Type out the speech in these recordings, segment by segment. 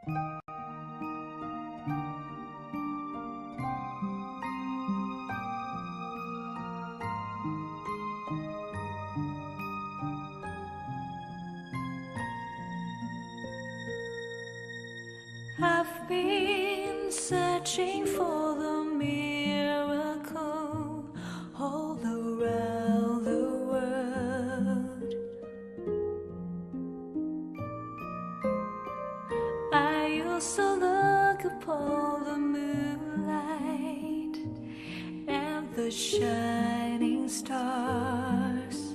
I've been searching for the miracle all around the world. I used to look upon the moonlight and the shining stars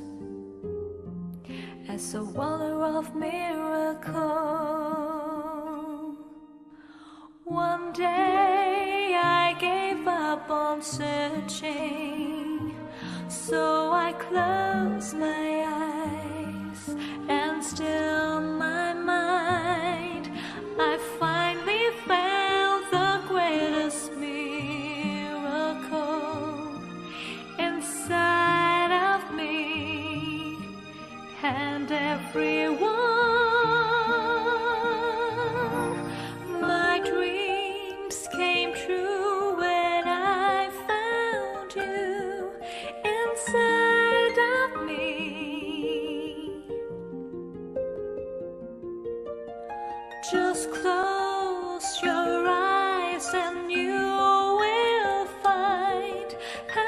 as a wonder of miracle. One day I gave up on searching, so I closed my eyes and still my mind. I finally found the greatest miracle inside of me and everyone. Came true when I found you inside of me. Just close your eyes and you will find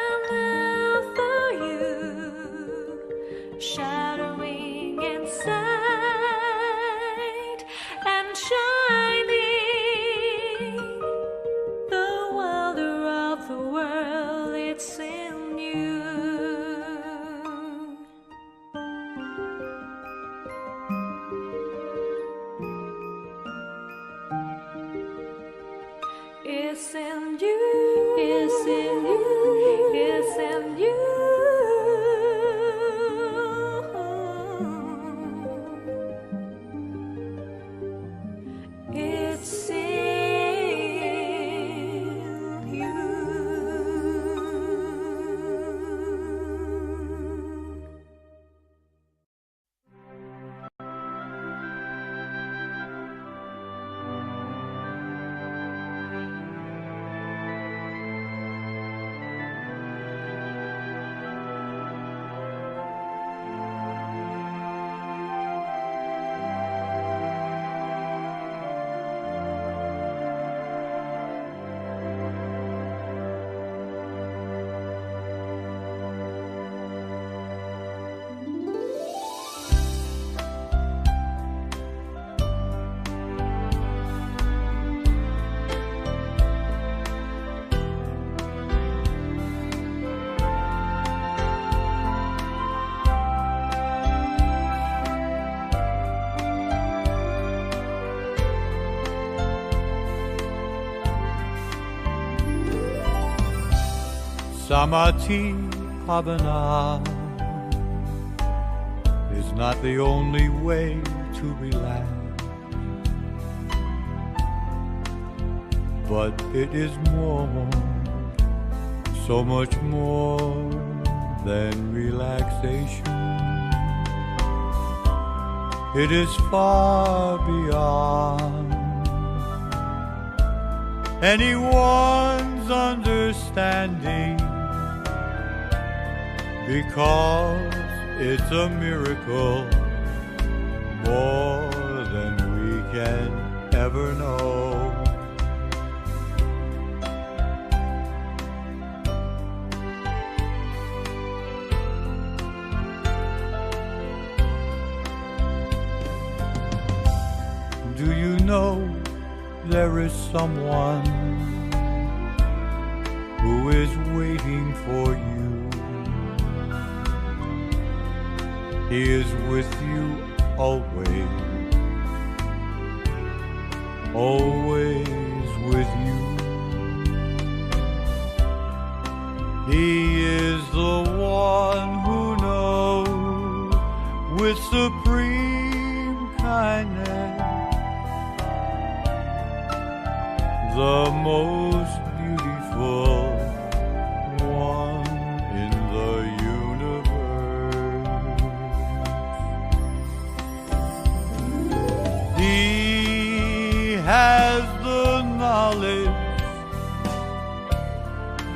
another you shadowing inside and shining. It's in you. It's in you. It's in you. It's in you. It's in you. Samadhi Bhavana is not the only way to relax, but it is more, so much more than relaxation. It is far beyond anyone's understanding, because it's a miracle more than we can ever know. Do you know there is someone who is waiting for you? He is with you always, always with you. He is the one who knows with supreme kindness the most beautiful one in the universe. He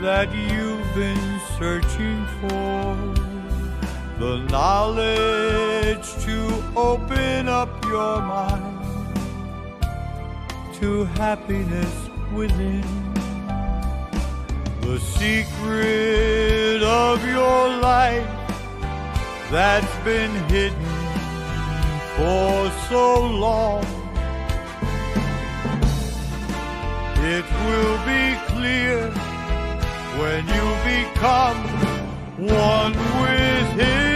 that you've been searching for, the knowledge to open up your mind to happiness within, the secret of your life that's been hidden for so long. It will be clear when you become one with Him.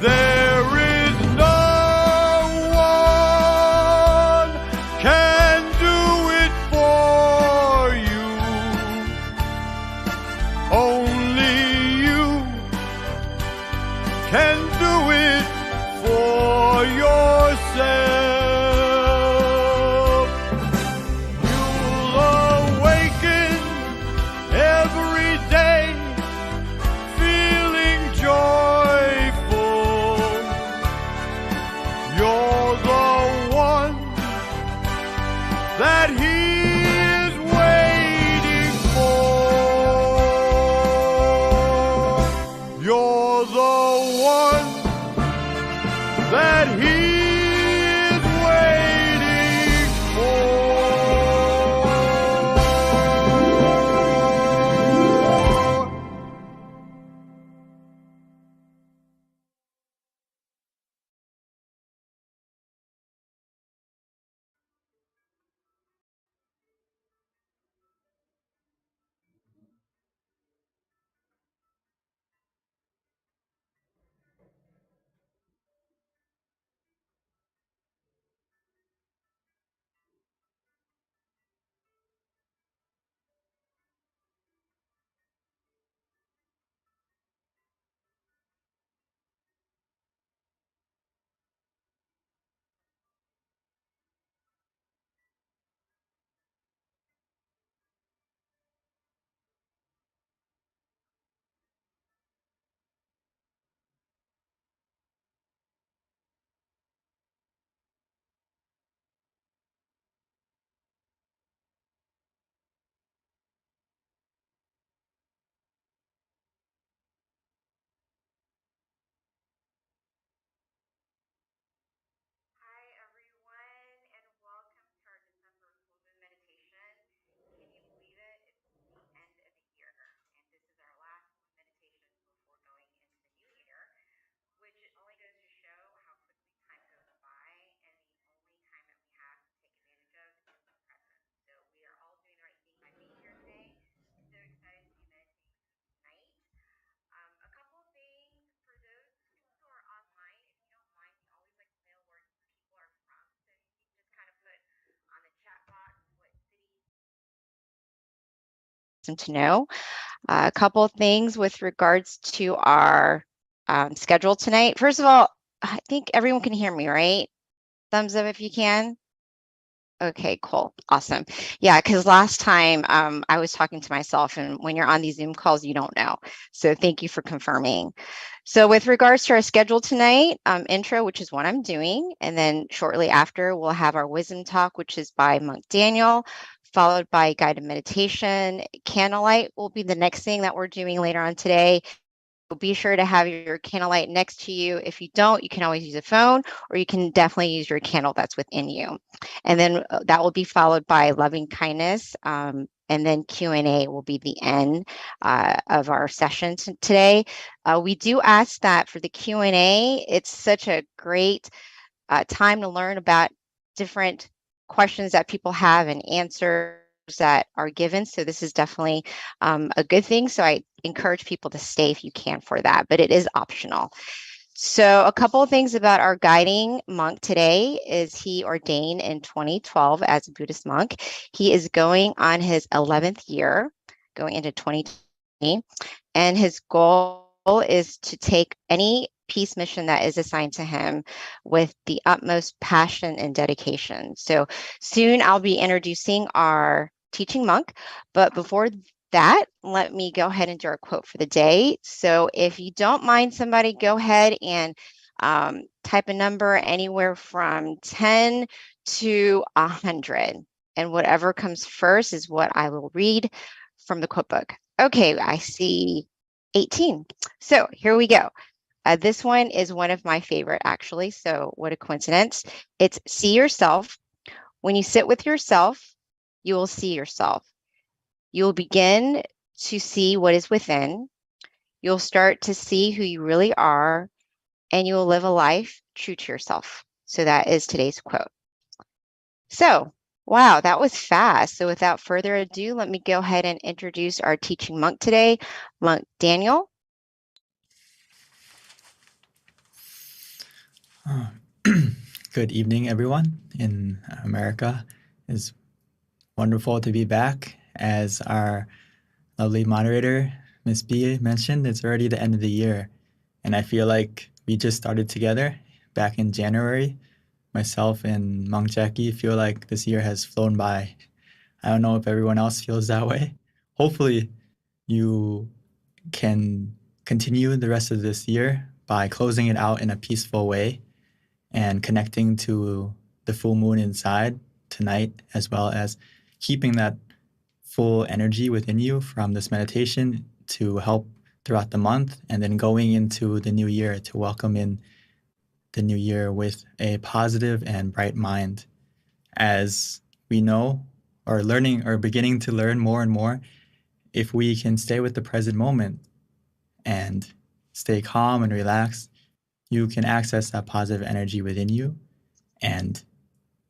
There is no one can do it for you. Only you can do it for yourself. That He is waiting for. You're the one that He is waiting for. To know a couple of things with regards to our schedule tonight. First of all, I think everyone can hear me, right? Thumbs up if you can. Okay, cool. Awesome. Yeah, because last time I was talking to myself, and when you're on these Zoom calls, you don't know. So thank you for confirming. So with regards to our schedule tonight, intro, which is what I'm doing, and then shortly after, we'll have our wisdom talk, which is by Monk Daniel, followed by guided meditation. Candlelight will be the next thing that we're doing later on today. Be sure to have your candlelight next to you. If you don't, you can always use a phone, or you can definitely use your candle that's within you. And then that will be followed by loving kindness. And then Q&A will be the end of our session today. We do ask that for the Q&A, it's such a great time to learn about different questions that people have and answers that are given. So this is definitely a good thing. So I encourage people to stay if you can for that, but it is optional. So a couple of things about our guiding monk today is he ordained in 2012 as a Buddhist monk. He is going on his 11th year, going into 2020, and his goal is to take any peace mission that is assigned to him with the utmost passion and dedication. So soon I'll be introducing our teaching monk, but before that, let me go ahead and do our quote for the day. So if you don't mind, somebody go ahead and type a number anywhere from 10 to 100. and whatever comes first is what I will read from the quote book. Okay, I see 18. So here we go. This one is one of my favorite, actually. So what a coincidence. It's see yourself. When you sit with yourself, you will see yourself. You will begin to see what is within. You'll start to see who you really are, and you will live a life true to yourself. So that is today's quote. So, wow, that was fast. So without further ado, let me go ahead and introduce our teaching monk today, Monk Daniel. Good evening, everyone in America. It's wonderful to be back. As our lovely moderator, Miss B, mentioned, it's already the end of the year. And I feel like we just started together back in January. Myself and Monk Jackie feel like this year has flown by. I don't know if everyone else feels that way. Hopefully, you can continue the rest of this year by closing it out in a peaceful way and connecting to the full moon inside tonight, as well as keeping that full energy within you from this meditation to help throughout the month, and then going into the new year to welcome in the new year with a positive and bright mind. As we know, or learning, or beginning to learn more and more, if we can stay with the present moment and stay calm and relaxed, you can access that positive energy within you. And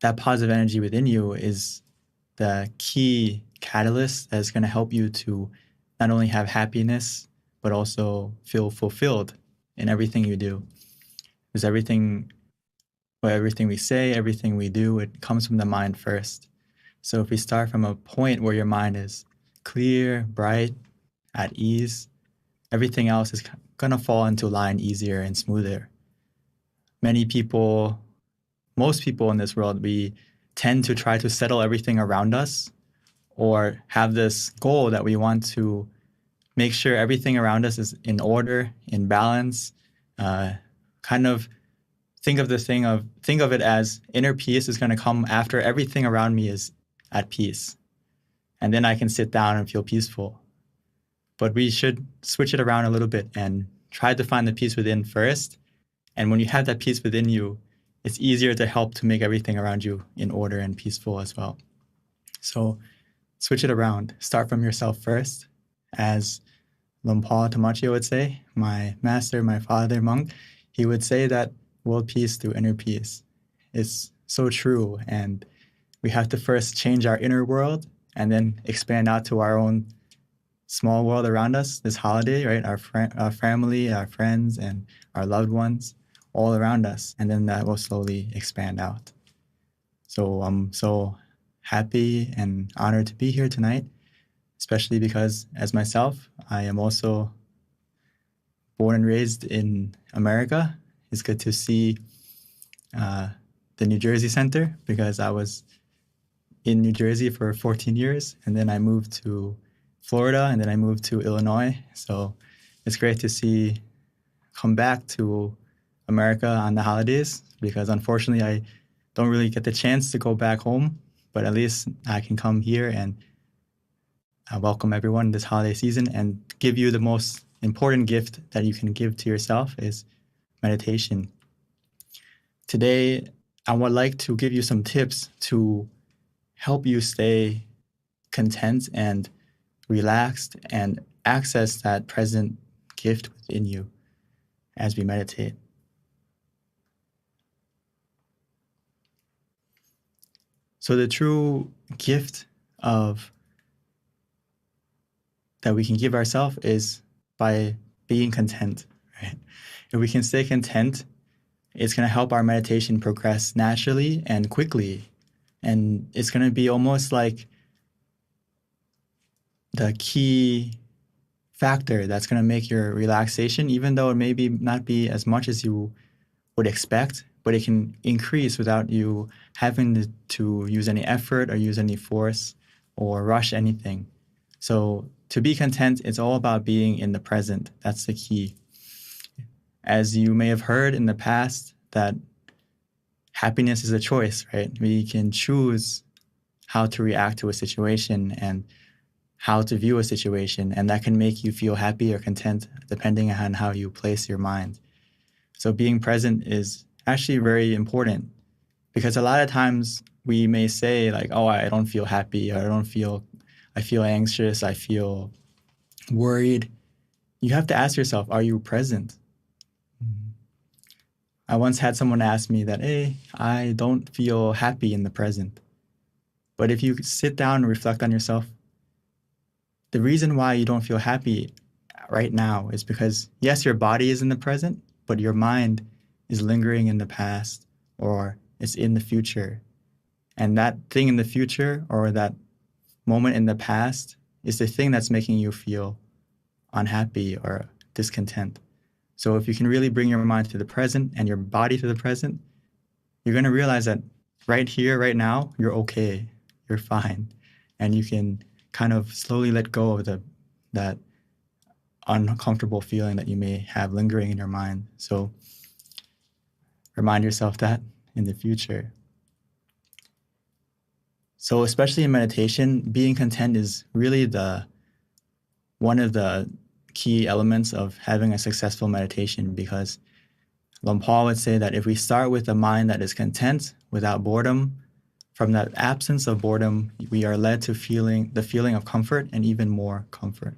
that positive energy within you is the key catalyst that's going to help you to not only have happiness, but also feel fulfilled in everything you do. Because everything we say, everything we do, it comes from the mind first. So if we start from a point where your mind is clear, bright, at ease, everything else is going to fall into line easier and smoother. Most people in this world, we tend to try to settle everything around us, or have this goal that we want to make sure everything around us is in order, in balance. Kind of think of it as inner peace is going to come after everything around me is at peace. And then I can sit down and feel peaceful. But we should switch it around a little bit and try to find the peace within first. And when you have that peace within you, it's easier to help to make everything around you in order and peaceful as well. So switch it around. Start from yourself first. As Lumpur Tamachio would say, my master, my father monk, he would say that world peace through inner peace is so true. And we have to first change our inner world and then expand out to our own small world around us this holiday, right? Our family, our friends, and our loved ones all around us. And then that will slowly expand out. So I'm so happy and honored to be here tonight, especially because as myself, I am also born and raised in America. It's good to see the New Jersey Center, because I was in New Jersey for 14 years, and then I moved to Florida, and then I moved to Illinois. So it's great to come back to America on the holidays, because unfortunately I don't really get the chance to go back home, but at least I can come here and welcome everyone this holiday season and give you the most important gift that you can give to yourself is meditation. Today, I would like to give you some tips to help you stay content and relaxed and access that present gift within you as we meditate. So the true gift that we can give ourselves is by being content, right? If we can stay content, it's going to help our meditation progress naturally and quickly. And it's going to be almost like the key factor that's going to make your relaxation, even though it may not be as much as you would expect, but it can increase without you having to use any effort or use any force or rush anything. So to be content, it's all about being in the present. That's the key. As you may have heard in the past, that happiness is a choice, right? We can choose how to react to a situation and how to view a situation, and that can make you feel happy or content depending on how you place your mind. So being present is actually very important, because a lot of times we may say like, oh, I don't feel happy, or I feel anxious, I feel worried. You have to ask yourself, are you present? I once had someone ask me that, hey, I don't feel happy in the present. But if you sit down and reflect on yourself, the reason why you don't feel happy right now is because, yes, your body is in the present, but your mind is lingering in the past, or it's in the future. And that thing in the future, or that moment in the past, is the thing that's making you feel unhappy or discontent. So if you can really bring your mind to the present and your body to the present, you're going to realize that right here, right now, you're okay, you're fine. And you can kind of slowly let go of that uncomfortable feeling that you may have lingering in your mind. So remind yourself that in the future. So especially in meditation, being content is really one of the key elements of having a successful meditation, because Paul would say that if we start with a mind that is content without boredom, from that absence of boredom, we are led to the feeling of comfort and even more comfort.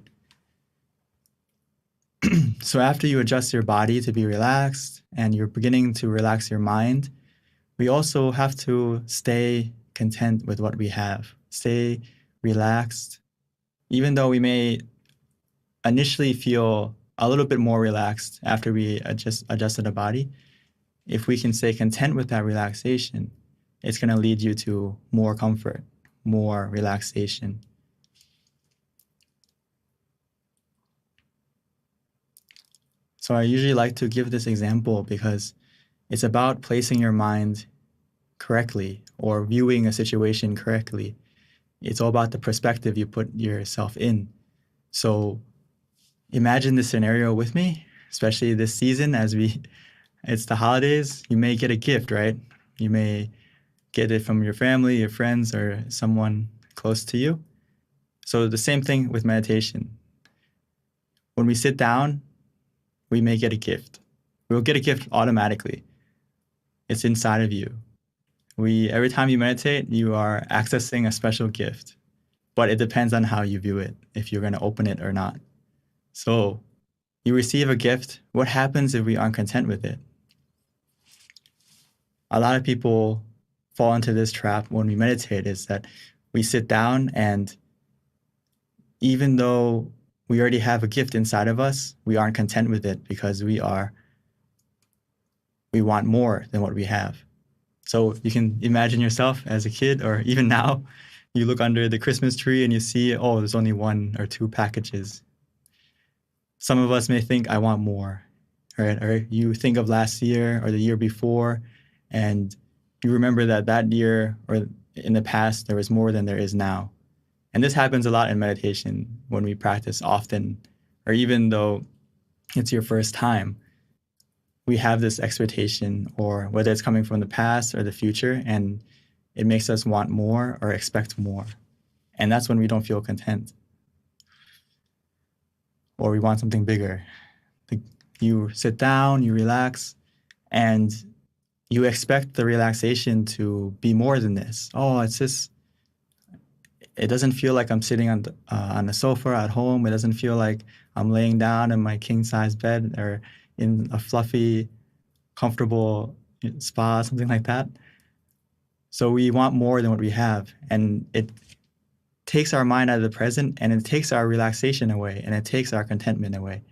So after you adjust your body to be relaxed and you're beginning to relax your mind, we also have to stay content with what we have. Stay relaxed. Even though we may initially feel a little bit more relaxed after we adjusted our body, if we can stay content with that relaxation, it's going to lead you to more comfort, more relaxation. So I usually like to give this example because it's about placing your mind correctly or viewing a situation correctly. It's all about the perspective you put yourself in. So imagine this scenario with me, especially this season it's the holidays. You may get a gift, right? You may get it from your family, your friends, or someone close to you. So the same thing with meditation. When we sit down, we may get a gift. We'll get a gift automatically. It's inside of you. Every time you meditate, you are accessing a special gift, but it depends on how you view it, if you're going to open it or not. So you receive a gift. What happens if we aren't content with it? A lot of people fall into this trap when we meditate, is that we sit down, and even though we already have a gift inside of us, we aren't content with it because we want more than what we have. So you can imagine yourself as a kid, or even now, you look under the Christmas tree and you see, oh, there's only 1 or 2 packages. Some of us may think, I want more, right? Or you think of last year or the year before, and you remember that year or in the past, there was more than there is now. And this happens a lot in meditation when we practice often, or even though it's your first time. We have this expectation, or whether it's coming from the past or the future, and it makes us want more or expect more. And that's when we don't feel content. Or we want something bigger. You sit down, you relax, and you expect the relaxation to be more than this. Oh, it doesn't feel like I'm sitting on the sofa at home. It doesn't feel like I'm laying down in my king-size bed or in a fluffy, comfortable spa, something like that. So we want more than what we have. And it takes our mind out of the present, and it takes our relaxation away, and it takes our contentment away.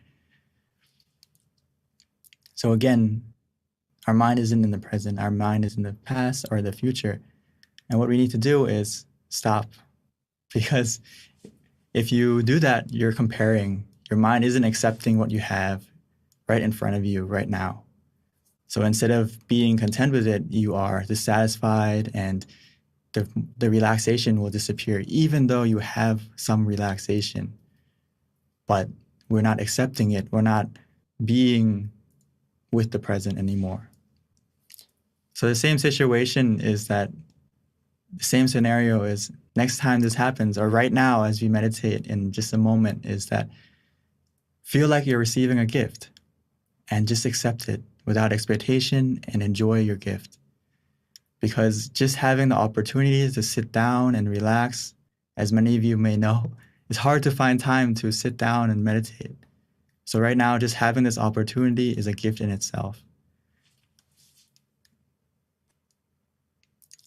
So again, our mind isn't in the present. Our mind is in the past or the future. And what we need to do is stop. Because if you do that, you're comparing. Your mind isn't accepting what you have right in front of you right now. So instead of being content with it, you are dissatisfied, and the relaxation will disappear, even though you have some relaxation. But we're not accepting it. We're not being with the present anymore. So the same situation is that The same scenario is next time this happens, or right now as we meditate in just a moment, is that feel like you're receiving a gift and just accept it without expectation and enjoy your gift. Because just having the opportunity to sit down and relax, as many of you may know, it's hard to find time to sit down and meditate. So right now, just having this opportunity is a gift in itself.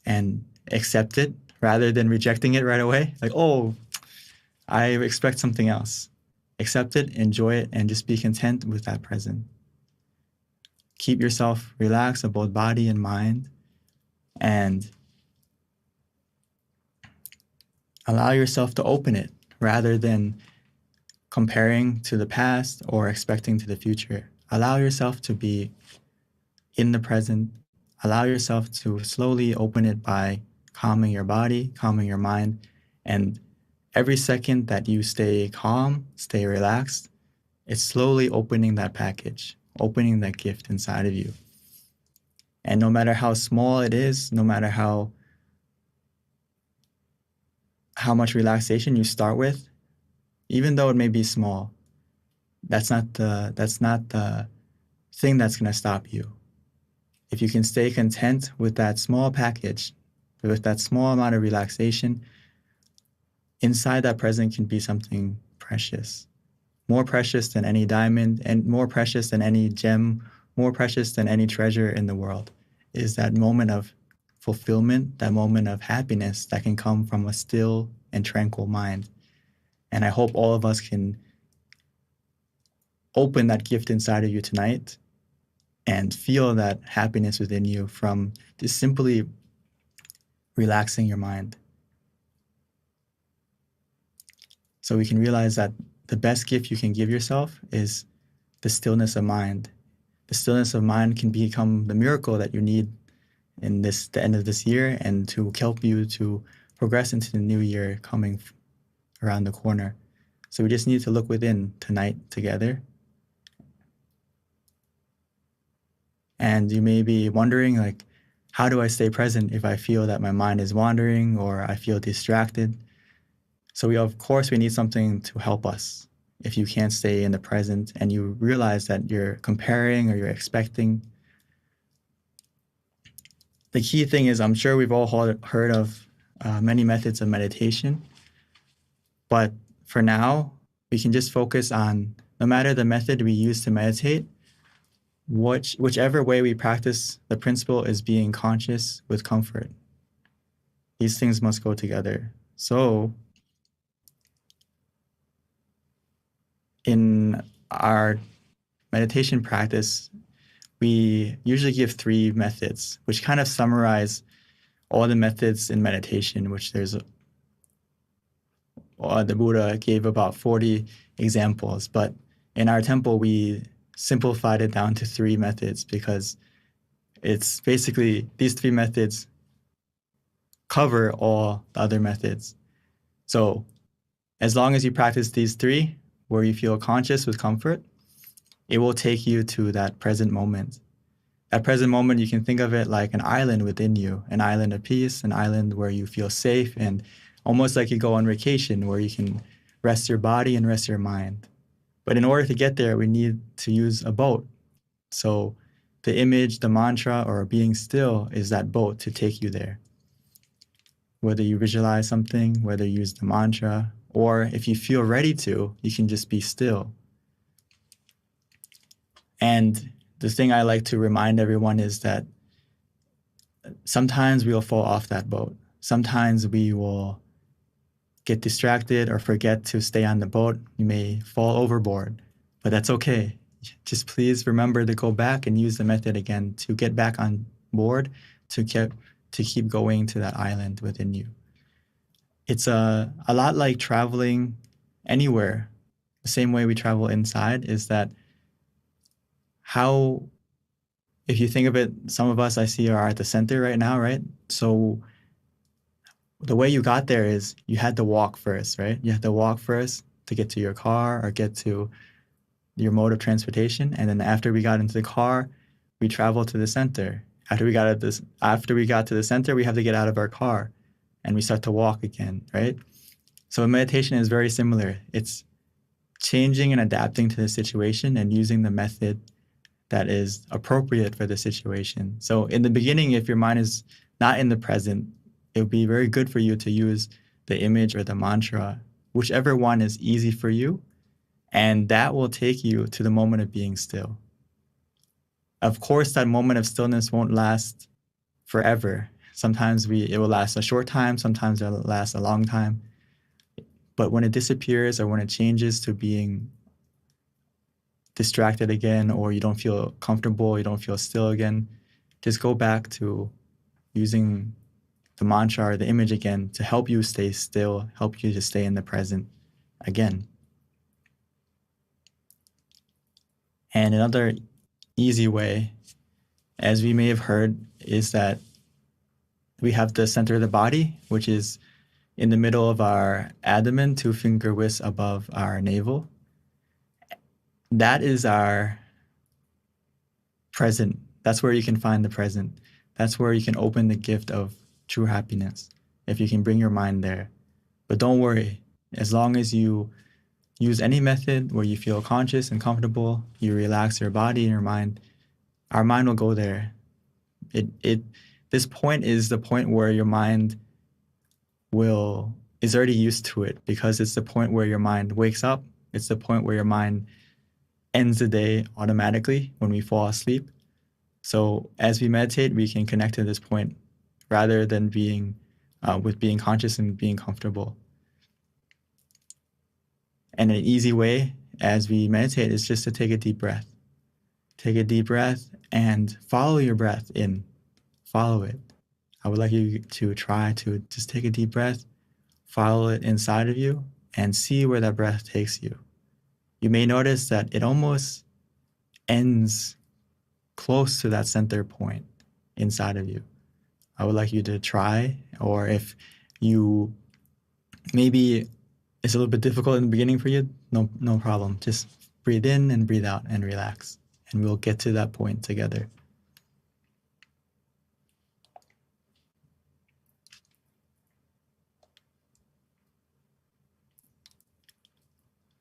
And accept it rather than rejecting it right away. Like, oh, I expect something else. Accept it, enjoy it, and just be content with that present. Keep yourself relaxed of both body and mind, and allow yourself to open it rather than comparing to the past or expecting to the future. Allow yourself to be in the present. Allow yourself to slowly open it by calming your body, calming your mind, and every second that you stay calm, stay relaxed, it's slowly opening that package, opening that gift inside of you. And no matter how small it is, no matter how much relaxation you start with, even though it may be small, that's not the thing that's going to stop you. If you can stay content with that small package, with that small amount of relaxation, inside that present can be something precious, more precious than any diamond, and more precious than any gem, more precious than any treasure in the world, is that moment of fulfillment, that moment of happiness that can come from a still and tranquil mind. And I hope all of us can open that gift inside of you tonight and feel that happiness within you from just simply relaxing your mind. So we can realize that the best gift you can give yourself is the stillness of mind. The stillness of mind can become the miracle that you need in the end of this year, and to help you to progress into the new year coming around the corner. So we just need to look within tonight together. And you may be wondering, like, how do I stay present if I feel that my mind is wandering or I feel distracted? So of course we need something to help us. If you can't stay in the present and you realize that you're comparing or you're expecting, the key thing is, I'm sure we've all heard of many methods of meditation, but for now, we can just focus on, no matter the method we use to meditate, whichever way we practice, the principle is being conscious with comfort. These things must go together. So in our meditation practice, we usually give 3 methods, which kind of summarize all the methods in meditation, which the Buddha gave about 40 examples. But in our temple, we simplified it down to 3 methods because it's basically these 3 methods cover all the other methods. So as long as you practice these 3, where you feel conscious with comfort, it will take you to that present moment. That present moment, you can think of it like an island within you, an island of peace, an island where you feel safe, and almost like you go on vacation where you can rest your body and rest your mind. But in order to get there, we need to use a boat. So the image, the mantra, or being still is that boat to take you there. Whether you visualize something, whether you use the mantra, or if you feel ready to, you can just be still. And the thing I like to remind everyone is that sometimes we'll fall off that boat. Sometimes we will get distracted or forget to stay on the boat. You may fall overboard, but that's okay. Just please remember to go back and use the method again to get back on board, to keep going to that island within you. It's a lot like traveling anywhere. The same way we travel inside is that if you think of it, some of us I see are at the center right now, right? So the way you got there is you had to walk first, right? You had to walk first to get to your car or get to your mode of transportation. And then after we got into the car, we traveled to the center. After we got to the center, we have to get out of our car. and we start to walk again, right? So meditation is very similar. It's changing and adapting to the situation and using the method that is appropriate for the situation. So in the beginning, if your mind is not in the present, it would be very good for you to use the image or the mantra, whichever one is easy for you, and that will take you to the moment of being still. Of course, that moment of stillness won't last forever. Sometimes it will last a short time, sometimes it'll last a long time. But when it disappears or when it changes to being distracted again, or you don't feel comfortable, you don't feel still again, just go back to using the mantra or the image again to help you stay still, help you to stay in the present again. And another easy way, as we may have heard, is that we have the center of the body, which is in the middle of our abdomen, 2 finger widths above our navel. That is our present. That's where you can find the present. That's where you can open the gift of true happiness, if you can bring your mind there. But don't worry, as long as you use any method where you feel conscious and comfortable, you relax your body and your mind, our mind will go there. This point is the point where your mind is already used to it, because it's the point where your mind wakes up. It's the point where your mind ends the day automatically when we fall asleep. So as we meditate, we can connect to this point rather than being conscious and being comfortable. And an easy way as we meditate is just to take a deep breath. Take a deep breath and follow your breath in. Follow it. I would like you to try to just take a deep breath, follow it inside of you, and see where that breath takes you. You may notice that it almost ends close to that center point inside of you. I would like you to try, or if you maybe it's a little bit difficult in the beginning for you, no problem. Just breathe in and breathe out and relax, and we'll get to that point together.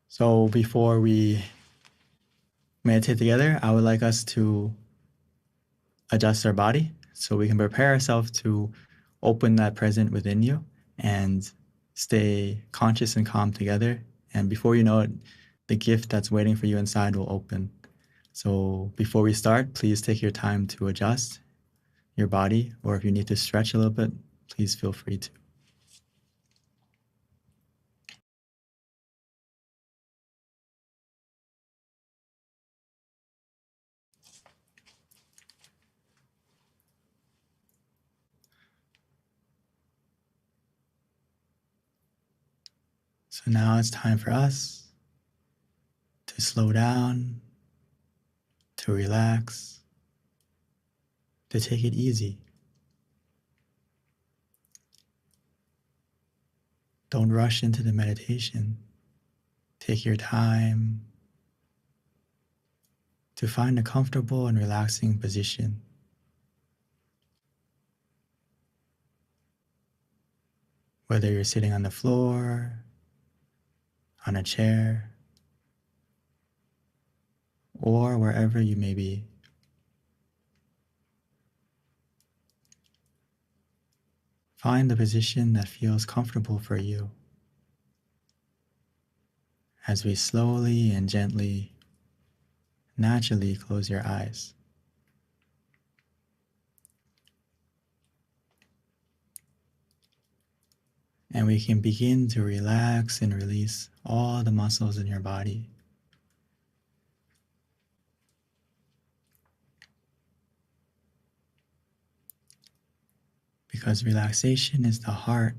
So before we meditate together, I would like us to adjust our body so we can prepare ourselves to open that present within you and stay conscious and calm together. And before you know it, the gift that's waiting for you inside will open. So before we start, please take your time to adjust your body, or if you need to stretch a little bit, please feel free to. So now it's time for us to slow down, to relax, to take it easy. Don't rush into the meditation. Take your time to find a comfortable and relaxing position. Whether you're sitting on the floor, on a chair, or wherever you may be. Find the position that feels comfortable for you as we slowly and gently, naturally close your eyes. And we can begin to relax and release all the muscles in your body. Because relaxation is the heart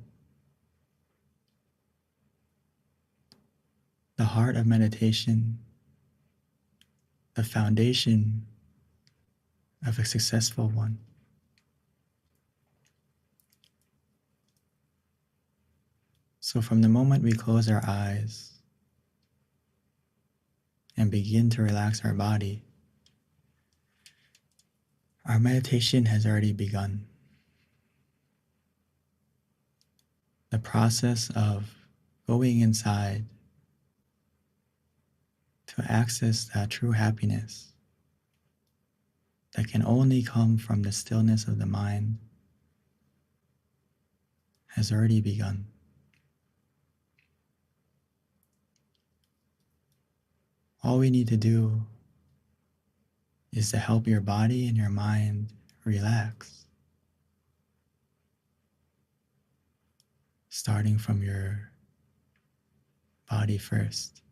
of meditation, the foundation of a successful one. So from the moment we close our eyes and begin to relax our body, our meditation has already begun. the process of going inside to access that true happiness that can only come from the stillness of the mind has already begun. All we need to do is to help your body and your mind relax, starting from your body first.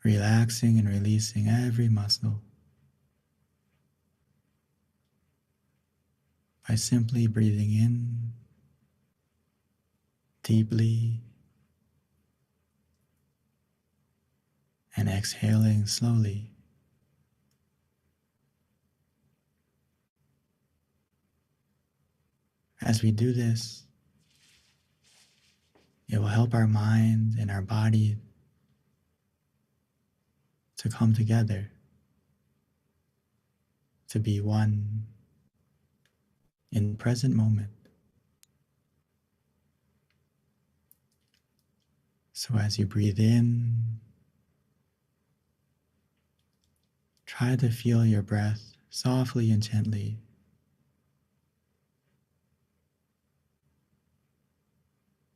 Relaxing and releasing every muscle by simply breathing in deeply and exhaling slowly. As we do this, it will help our mind and our body to come together, to be one in the present moment. So as you breathe in, try to feel your breath softly and gently.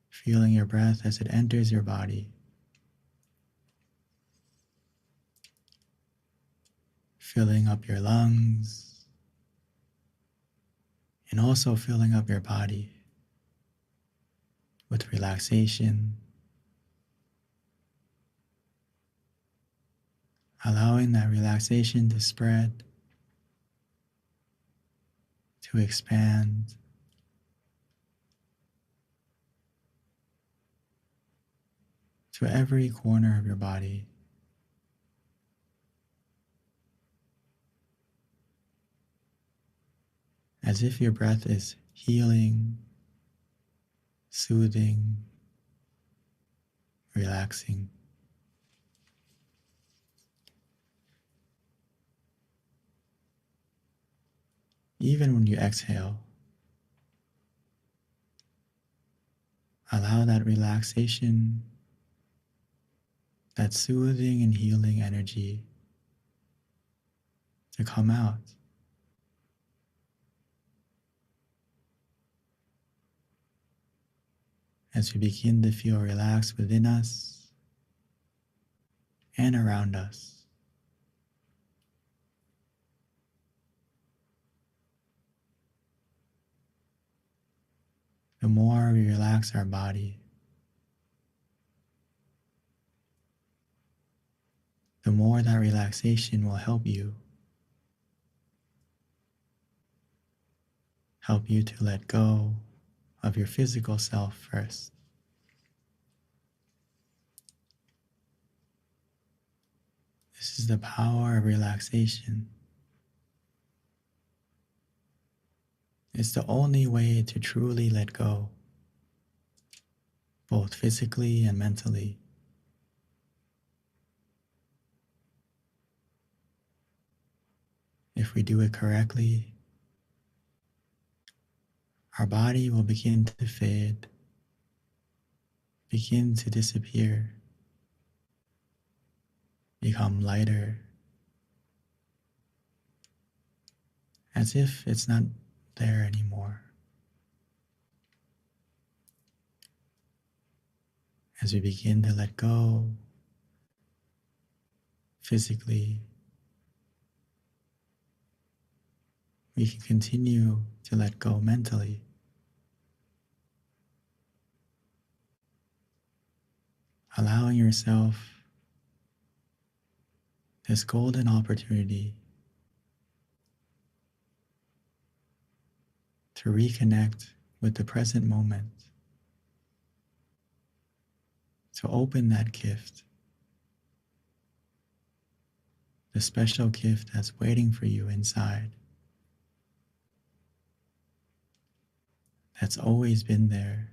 Feeling your breath as it enters your body. Filling up your lungs and also filling up your body with relaxation, allowing that relaxation to spread, to expand, to every corner of your body. As if your breath is healing, soothing, relaxing. Even when you exhale, allow that relaxation, that soothing and healing energy to come out. As we begin to feel relaxed within us and around us. The more we relax our body, the more that relaxation will help you to let go of your physical self first. This is the power of relaxation. It's the only way to truly let go, both physically and mentally. If we do it correctly, our body will begin to fade, begin to disappear, become lighter, as if it's not there anymore. As we begin to let go physically, we can continue to let go mentally. Allowing yourself this golden opportunity to reconnect with the present moment, to open that gift, the special gift that's waiting for you inside, that's always been there,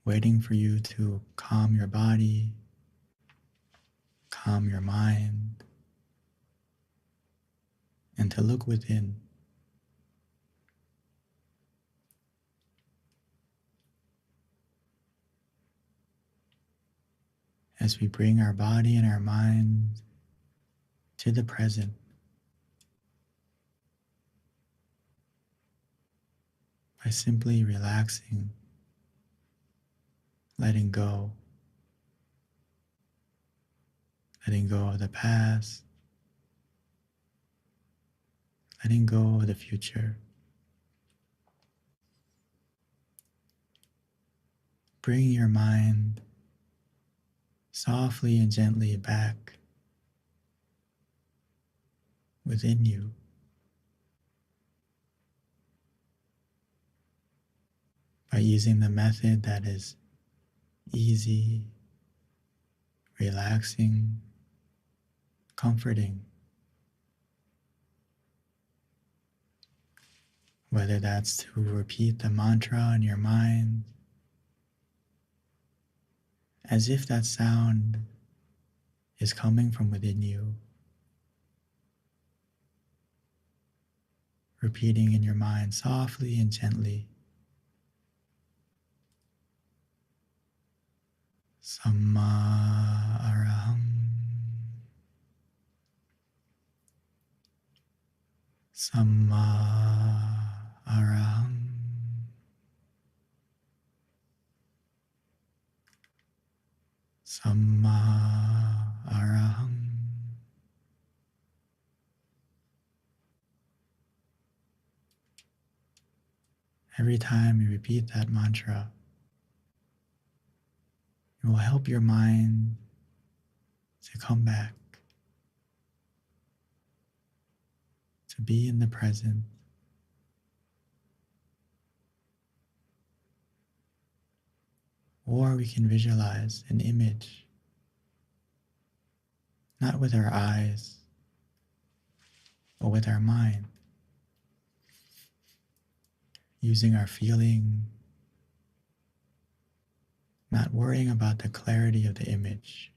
waiting for you to calm your body, calm your mind, and to look within. As we bring our body and our mind to the present, by simply relaxing, letting go of the past, letting go of the future. Bring your mind softly and gently back within you. By using the method that is easy, relaxing, comforting. Whether that's to repeat the mantra in your mind, as if that sound is coming from within you. Repeating in your mind softly and gently. Samma araham. Samma araham. Samma araham. Every time you repeat that mantra, it will help your mind to come back, to be in the present. Or we can visualize an image, not with our eyes, but with our mind, using our feeling, not worrying about the clarity of the image.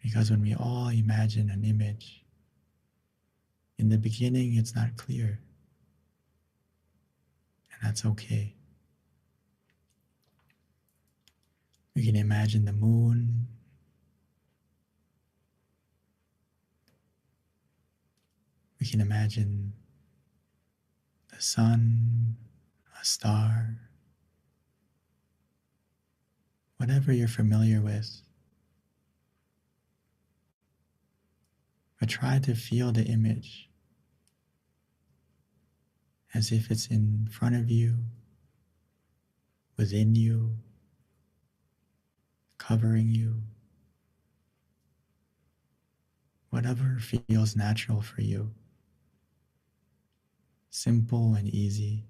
Because when we all imagine an image, in the beginning it's not clear, and that's okay. We can imagine the moon, we can imagine the sun, a star, whatever you're familiar with. But try to feel the image as if it's in front of you, within you, covering you. Whatever feels natural for you. Simple and easy.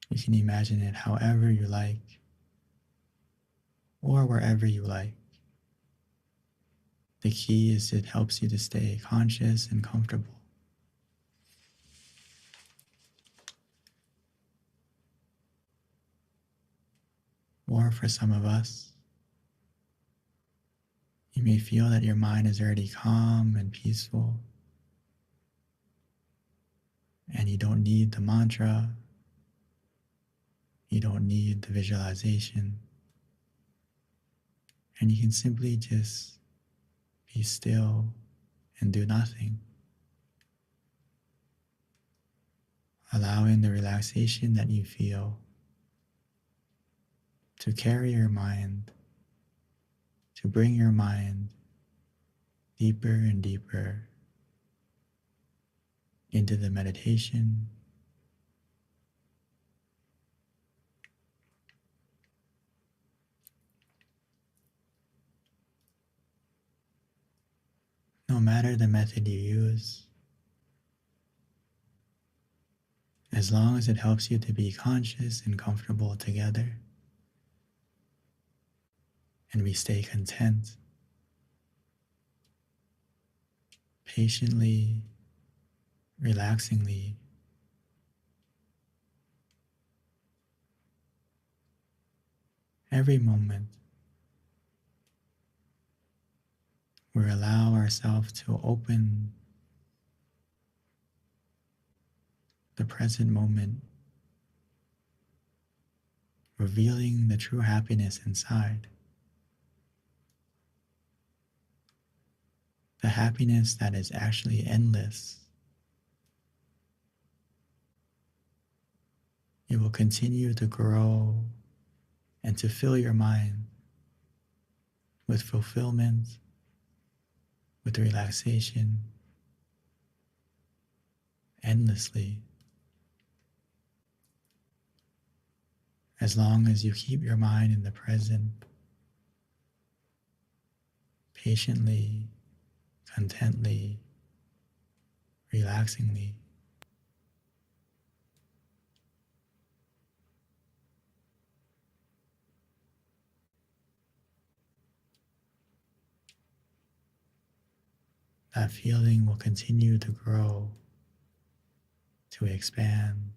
You can imagine it however you like, or wherever you like. The key is it helps you to stay conscious and comfortable. Or for some of us, you may feel that your mind is already calm and peaceful, and you don't need the mantra, you don't need the visualization, and you can simply just be still and do nothing, allowing the relaxation that you feel to carry your mind, to bring your mind deeper and deeper into the meditation. No matter the method you use, as long as it helps you to be conscious and comfortable together, and we stay content, patiently, relaxingly, every moment, we allow ourselves to open the present moment, revealing the true happiness inside. The happiness that is actually endless. It will continue to grow and to fill your mind with fulfillment, with relaxation, endlessly. As long as you keep your mind in the present, patiently, contently, relaxingly. That feeling will continue to grow, to expand.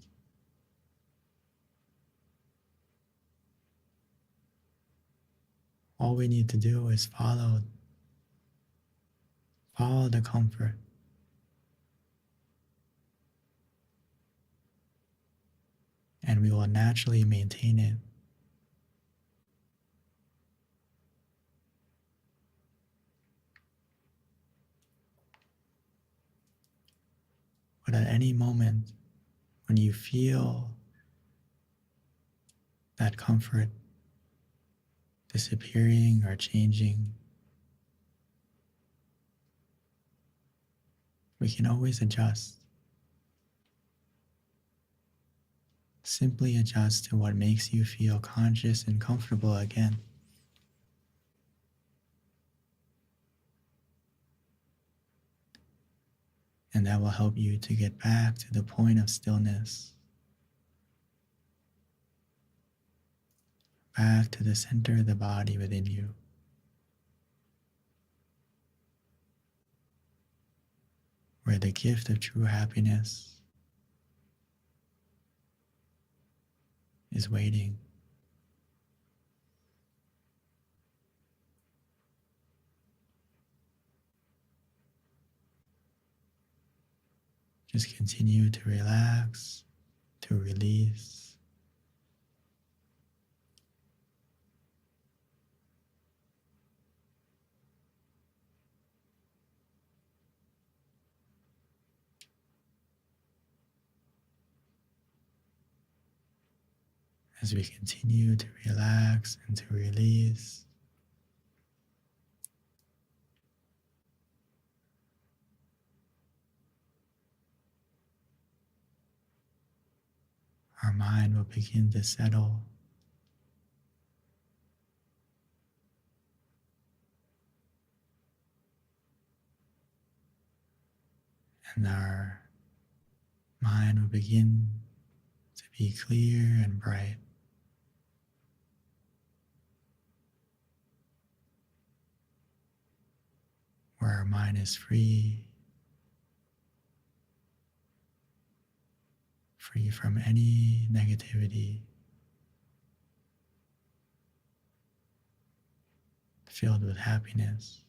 All we need to do is follow the comfort. And we will naturally maintain it. But at any moment, when you feel that comfort disappearing or changing, we can always adjust. Simply adjust to what makes you feel conscious and comfortable again. And that will help you to get back to the point of stillness, back to the center of the body within you, where the gift of true happiness is waiting. Just continue to relax, to release. As we continue to relax and to release, our mind will begin to settle. And our mind will begin to be clear and bright, where our mind is free from any negativity, filled with happiness,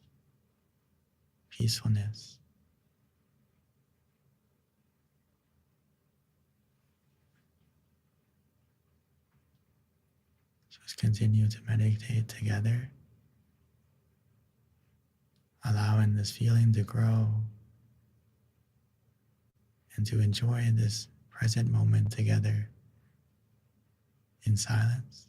peacefulness. Just continue to meditate together, allowing this feeling to grow and to enjoy this present moment together in silence.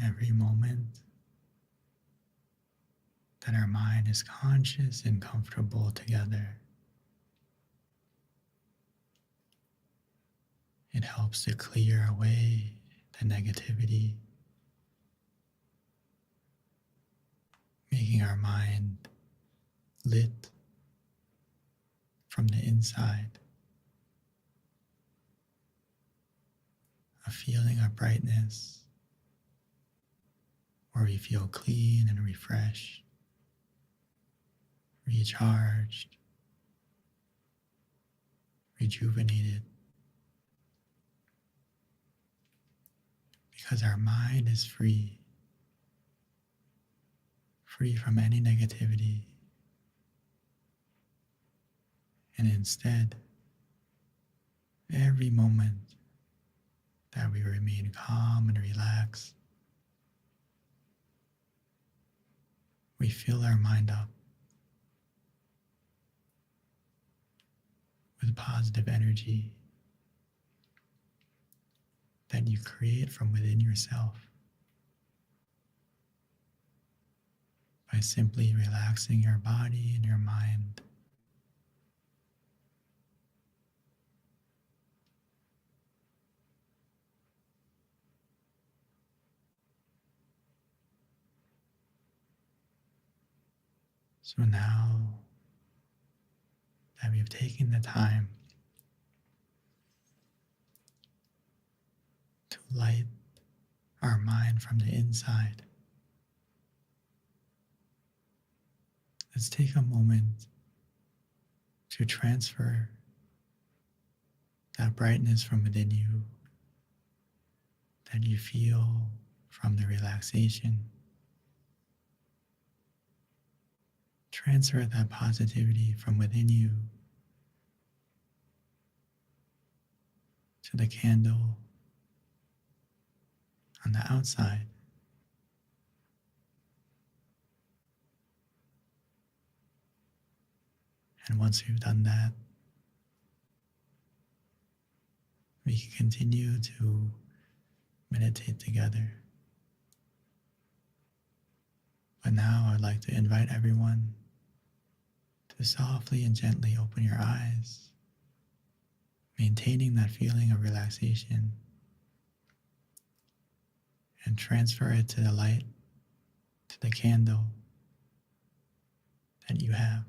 Every moment that our mind is conscious and comfortable together, it helps to clear away the negativity, making our mind lit from the inside, a feeling of brightness where we feel clean and refreshed, recharged, rejuvenated, because our mind is free from any negativity, and instead, every moment that we remain calm and relaxed, we fill our mind up with positive energy that you create from within yourself by simply relaxing your body and your mind. So now that we've taken the time to light our mind from the inside, let's take a moment to transfer that brightness from within you that you feel from the relaxation. Transfer that positivity from within you to the candle on the outside. And once we've done that, we can continue to meditate together. But now I'd like to invite everyone to softly and gently open your eyes, maintaining that feeling of relaxation, and transfer it to the light, to the candle that you have.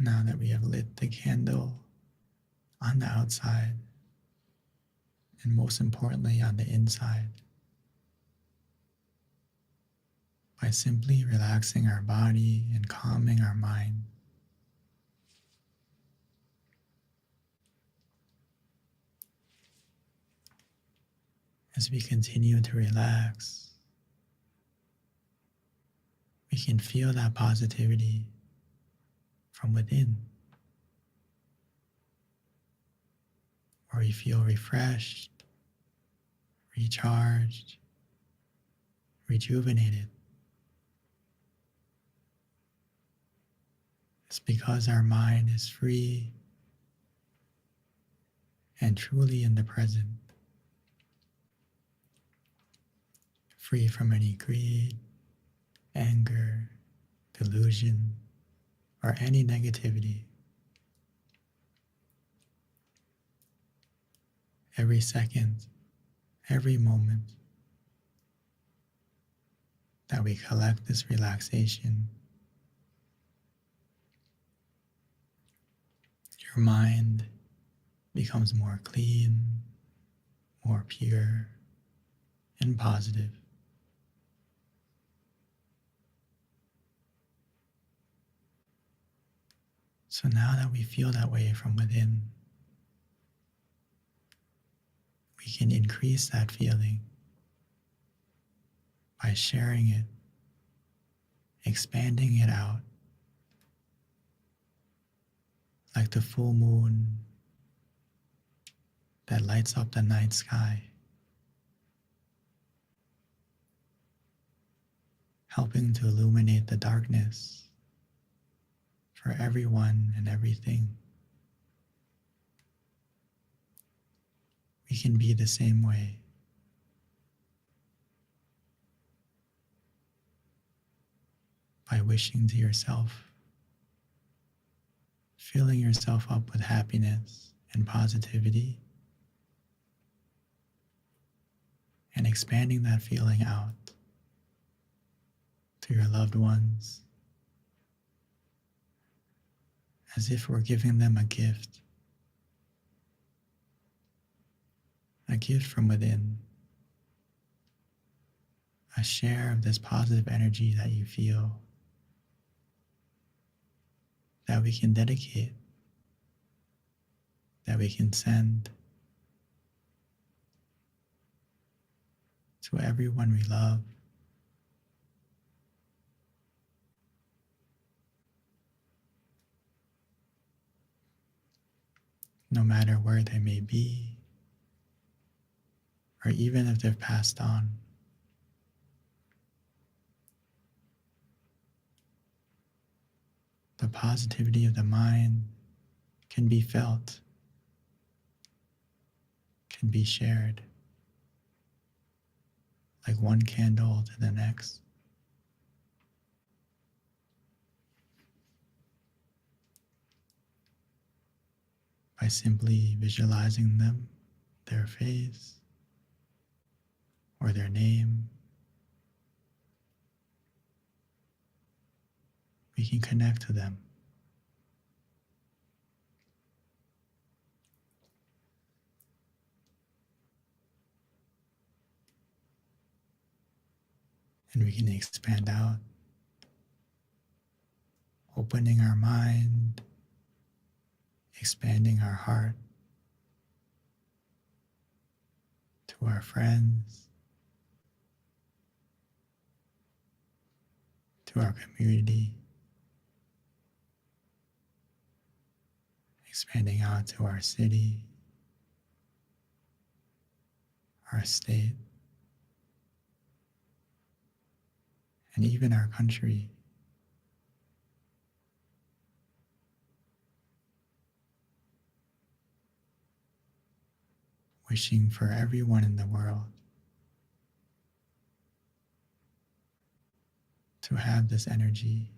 Now that we have lit the candle on the outside, and most importantly on the inside, by simply relaxing our body and calming our mind, as we continue to relax, we can feel that positivity from within, where we feel refreshed, recharged, rejuvenated. It's because our mind is free and truly in the present, free from any greed, anger, delusion, or any negativity. Every second, every moment that we collect this relaxation, your mind becomes more clean, more pure, and positive. So now that we feel that way from within, we can increase that feeling by sharing it, expanding it out, like the full moon that lights up the night sky, helping to illuminate the darkness for everyone and everything. We can be the same way. By wishing to yourself, filling yourself up with happiness and positivity, and expanding that feeling out to your loved ones, as if we're giving them a gift from within, a share of this positive energy that you feel, that we can dedicate, that we can send to everyone we love, no matter where they may be, or even if they've passed on. The positivity of the mind can be felt, can be shared, like one candle to the next. By simply visualizing them, their face, or their name, we can connect to them. And we can expand out, opening our mind, expanding our heart to our friends, to our community, expanding out to our city, our state, and even our country. Wishing for everyone in the world to have this energy,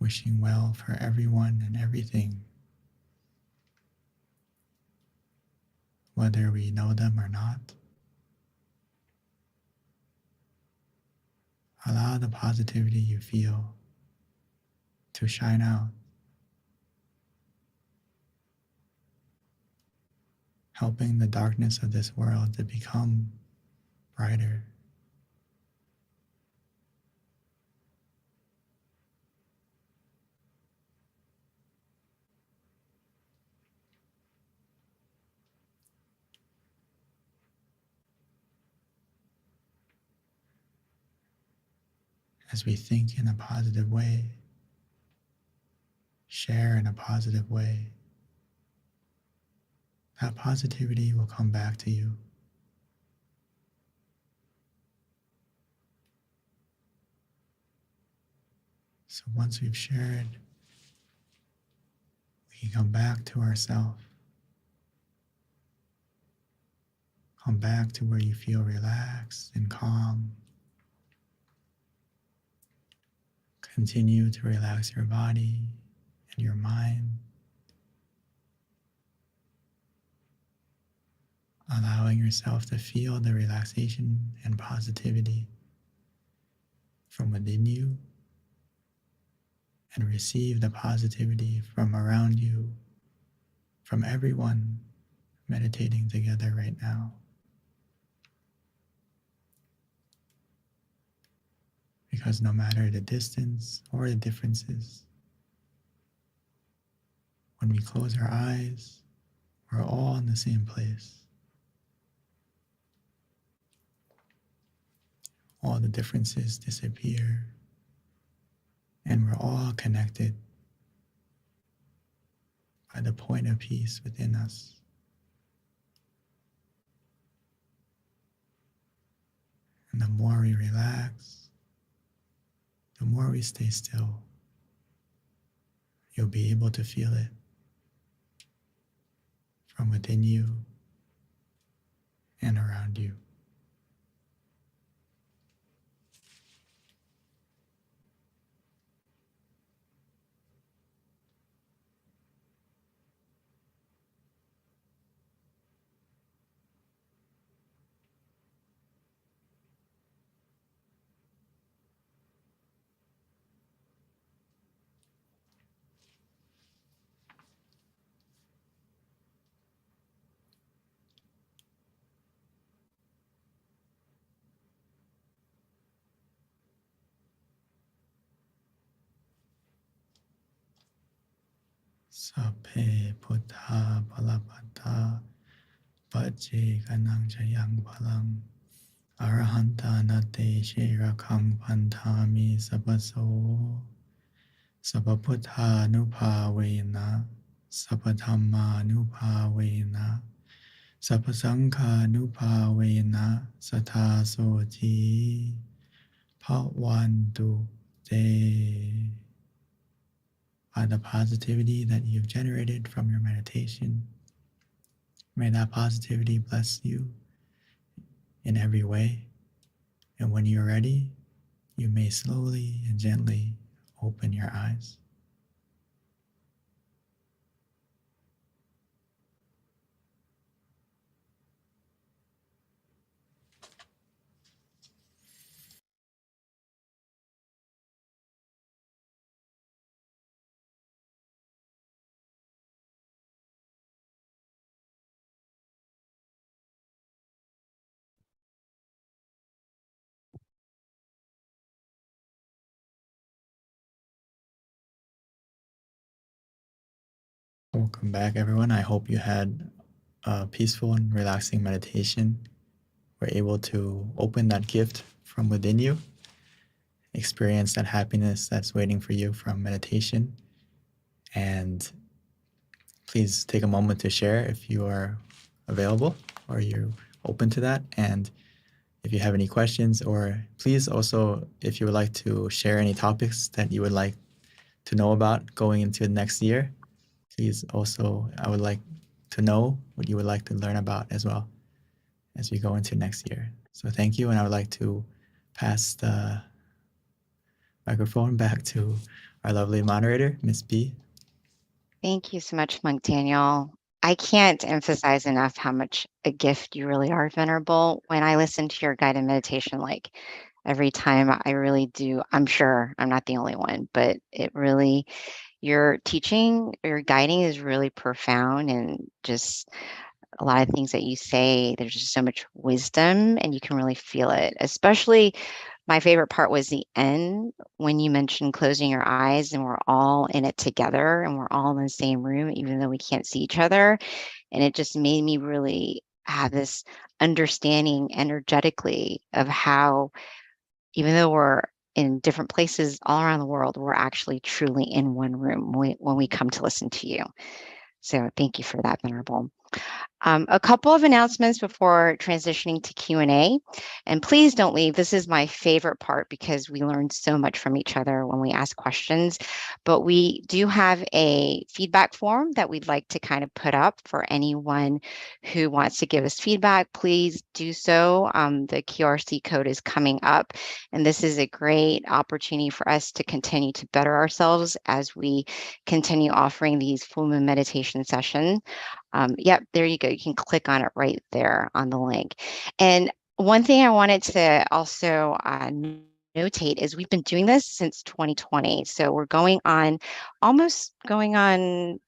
wishing well for everyone and everything, whether we know them or not. Allow the positivity you feel to shine out, helping the darkness of this world to become brighter. As we think in a positive way, share in a positive way, that positivity will come back to you. So once we've shared, we can come back to ourselves, come back to where you feel relaxed and calm. Continue to relax your body and your mind, allowing yourself to feel the relaxation and positivity from within you and receive the positivity from around you, from everyone meditating together right now. Because no matter the distance or the differences, when we close our eyes, we're all in the same place. All the differences disappear, and we're all connected by the point of peace within us. And the more we relax, the more we stay still, you'll be able to feel it from within you and around you. Sapphe Buddha Palapata Pache Kanang Chayang Palang Arahanta Nate Shirakang Pantami Sabaso Sabaputta Nupavena Sapathamma Nupavena Sapasangha Nupavena Satasoti Pawantu Te. By the positivity that you've generated from your meditation, may that positivity bless you in every way. And when you're ready, you may slowly and gently open your eyes. Welcome back, everyone. I hope you had a peaceful and relaxing meditation. We're able to open that gift from within you, experience that happiness that's waiting for you from meditation. And please take a moment to share if you are available or you're open to that. And if you have any questions, or please also, if you would like to share any topics that you would like to know about going into the next year, please also, I would like to know what you would like to learn about as well as we go into next year. So thank you, and I would like to pass the microphone back to our lovely moderator, Miss B. Thank you so much, Monk Daniel. I can't emphasize enough how much a gift you really are, Venerable. When I listen to your guided meditation, like every time I really do, I'm sure I'm not the only one, but it really, your teaching, your guiding is really profound, and just a lot of things that you say, there's just so much wisdom and you can really feel it. Especially my favorite part was the end when you mentioned closing your eyes and we're all in it together and we're all in the same room, even though we can't see each other. And it just made me really have this understanding energetically of how, even though we're in different places all around the world, we're actually truly in one room when we come to listen to you. So thank you for that, Venerable. A couple of announcements before transitioning to Q&A, and please don't leave. This is my favorite part because we learn so much from each other when we ask questions, but we do have a feedback form that we'd like to kind of put up for anyone who wants to give us feedback. Please do so. The QRC code is coming up, and this is a great opportunity for us to continue to better ourselves as we continue offering these full moon meditation sessions. Yep, there you go. You can click on it right there on the link. And one thing I wanted to also notate is we've been doing this since 2020. So we're almost going on,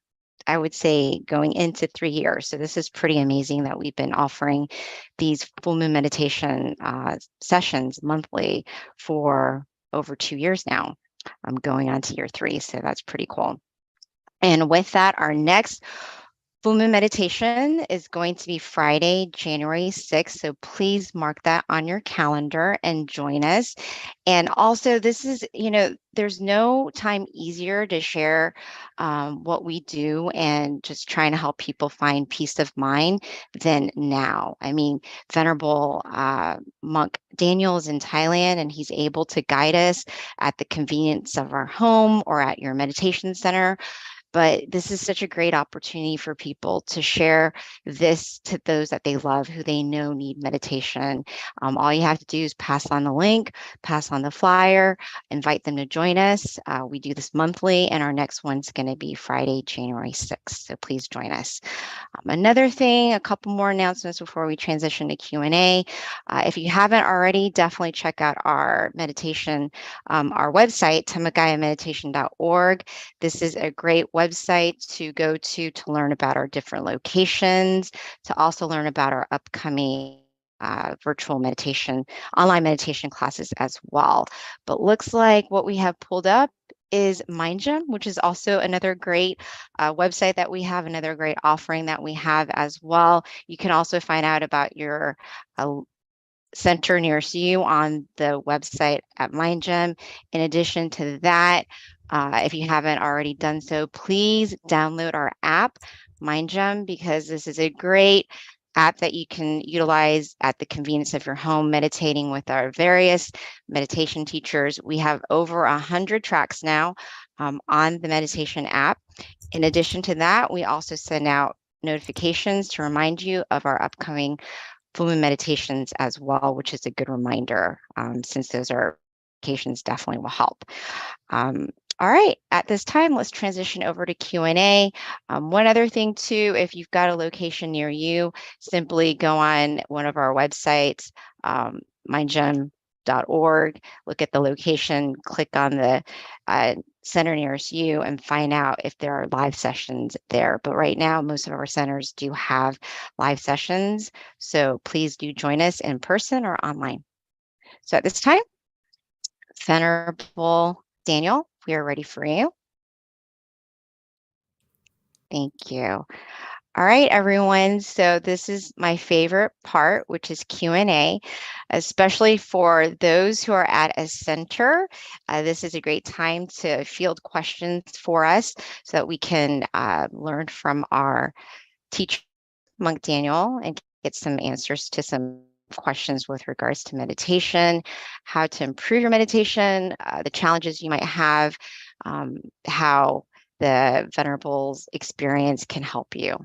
I would say, going into 3 years. So this is pretty amazing that we've been offering these full moon meditation sessions monthly for over 2 years now. I'm going on to year 3, so that's pretty cool. And with that, our next full moon meditation is going to be Friday, January 6th. So please mark that on your calendar and join us. And also, this is, there's no time easier to share what we do and just trying to help people find peace of mind than now. I mean, Venerable Monk Daniel is in Thailand, and he's able to guide us at the convenience of our home or at your meditation center. But this is such a great opportunity for people to share this to those that they love, who they know need meditation. All you have to do is pass on the link, pass on the flyer, invite them to join us. We do this monthly, and our next one's going to be Friday, January 6th. So please join us. Another thing, a couple more announcements before we transition to Q&A. If you haven't already, definitely check out our meditation, our website, tamagayameditation.org. This is a great website to go to learn about our different locations, to also learn about our upcoming virtual meditation, online meditation classes as well. But looks like what we have pulled up is MindGym, which is also another great website that we have, another great offering that we have as well. You can also find out about your center nearest you on the website at MindGym. In addition to that, if you haven't already done so, please download our app, MindGym, because this is a great app that you can utilize at the convenience of your home, meditating with our various meditation teachers. We have over 100 tracks now on the meditation app. In addition to that, we also send out notifications to remind you of our upcoming full moon meditations as well, which is a good reminder, since those are notifications definitely will help. All right, at this time, let's transition over to Q&A. One other thing too, if you've got a location near you, simply go on one of our websites, mindgym.org, look at the location, click on the center nearest you and find out if there are live sessions there. But right now, most of our centers do have live sessions. So please do join us in person or online. So at this time, Venerable Daniel, we are ready for you. Thank you. All right, everyone. So this is my favorite part, which is Q&A, especially for those who are at a center. This is a great time to field questions for us so that we can learn from our teacher, Monk Daniel, and get some answers to some questions with regards to meditation, how to improve your meditation, the challenges you might have, how the Venerable's experience can help you.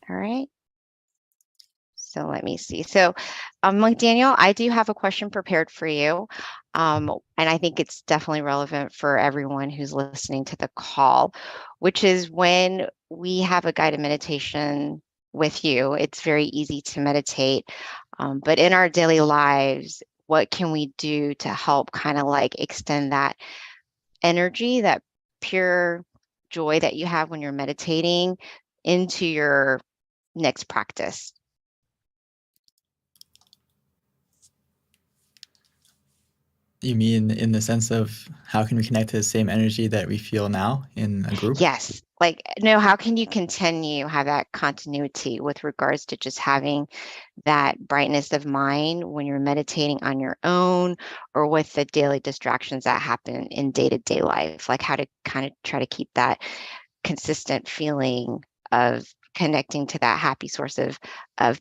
All right. So let me see. So, Daniel, I do have a question prepared for you. And I think it's definitely relevant for everyone who's listening to the call, which is when we have a guided meditation with you, it's very easy to meditate. But in our daily lives, what can we do to help kind of like extend that energy, that pure joy that you have when you're meditating into your next practice? You mean in the sense of how can we connect to the same energy that we feel now in a group? Yes. Like, no, how can you continue, have that continuity with regards to just having that brightness of mind when you're meditating on your own or with the daily distractions that happen in day-to-day life? Like how to kind of try to keep that consistent feeling of connecting to that happy source of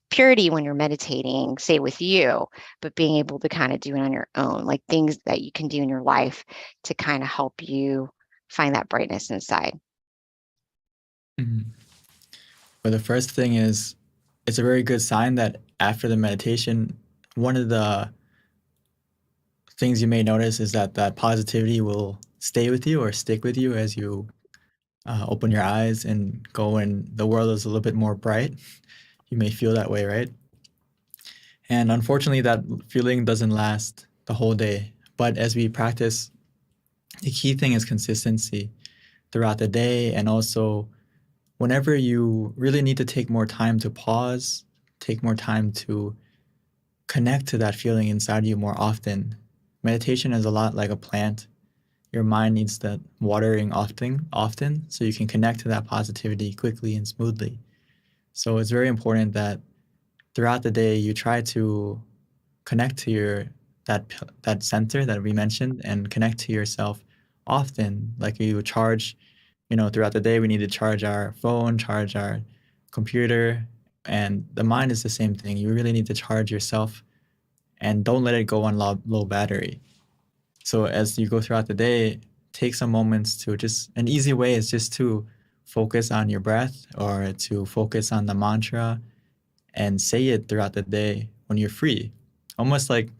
purity when you're meditating, say with you, but being able to kind of do it on your own, like things that you can do in your life to kind of help you find that brightness inside. Mhm. Well, the first thing is it's a very good sign that after the meditation, one of the things you may notice is that that positivity will stay with you or stick with you as you open your eyes and go and the world is a little bit more bright. You may feel that way, right? And unfortunately, that feeling doesn't last the whole day. But as we practice, the key thing is consistency throughout the day. And also, whenever you really need to take more time to pause, take more time to connect to that feeling inside you more often. Meditation is a lot like a plant. Your mind needs that watering often, so you can connect to that positivity quickly and smoothly. So it's very important that throughout the day you try to connect to that center that we mentioned and connect to yourself often. Like you charge, throughout the day we need to charge our phone, charge our computer, and the mind is the same thing. You really need to charge yourself and don't let it go on low battery. So as you go throughout the day, take some moments to just, an easy way is just to focus on your breath or to focus on the mantra and say it throughout the day when you're free. Almost like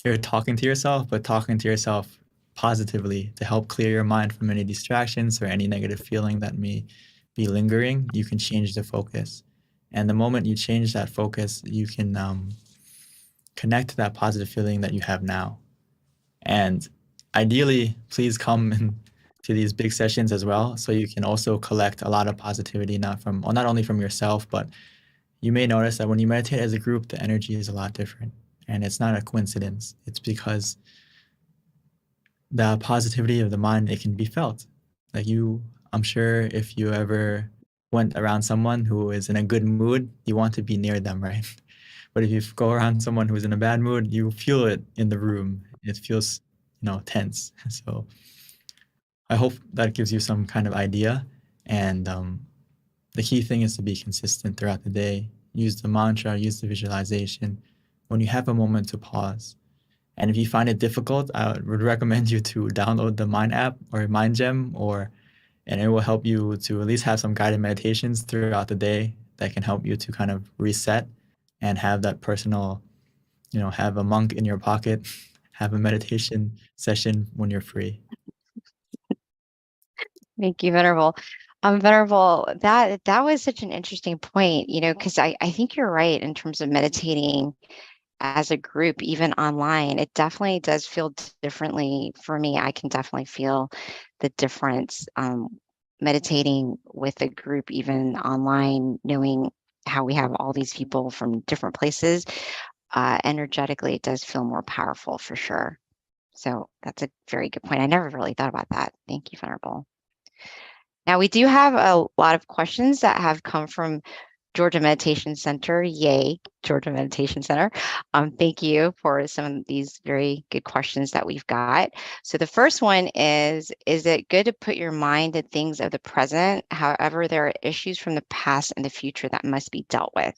you're talking to yourself, but talking to yourself positively to help clear your mind from any distractions or any negative feeling that may be lingering. You can change the focus. And the moment you change that focus, you can connect to that positive feeling that you have now. And ideally, please come to these big sessions as well, so you can also collect a lot of positivity, not only from yourself, but you may notice that when you meditate as a group, the energy is a lot different. And it's not a coincidence. It's because the positivity of the mind, it can be felt. Like I'm sure if you ever went around someone who is in a good mood, you want to be near them, right? But if you go around someone who's in a bad mood, you feel it in the room. It feels, tense. So I hope that gives you some kind of idea. And the key thing is to be consistent throughout the day. Use the mantra, use the visualization when you have a moment to pause. And if you find it difficult, I would recommend you to download the Mind app or Mind Gem, and it will help you to at least have some guided meditations throughout the day that can help you to kind of reset and have that personal, have a monk in your pocket, have a meditation session when you're free. Thank you, Venerable. Venerable, that was such an interesting point, because I think you're right in terms of meditating as a group, even online. It definitely does feel differently for me. I can definitely feel the difference meditating with a group, even online, knowing how we have all these people from different places. Energetically, it does feel more powerful for sure. So that's a very good point. I never really thought about that. Thank you, Venerable. Now, we do have a lot of questions that have come from Georgia Meditation Center. Yay, Georgia Meditation Center. Thank you for some of these very good questions that we've got. So the first one is it good to put your mind to things of the present? However, there are issues from the past and the future that must be dealt with.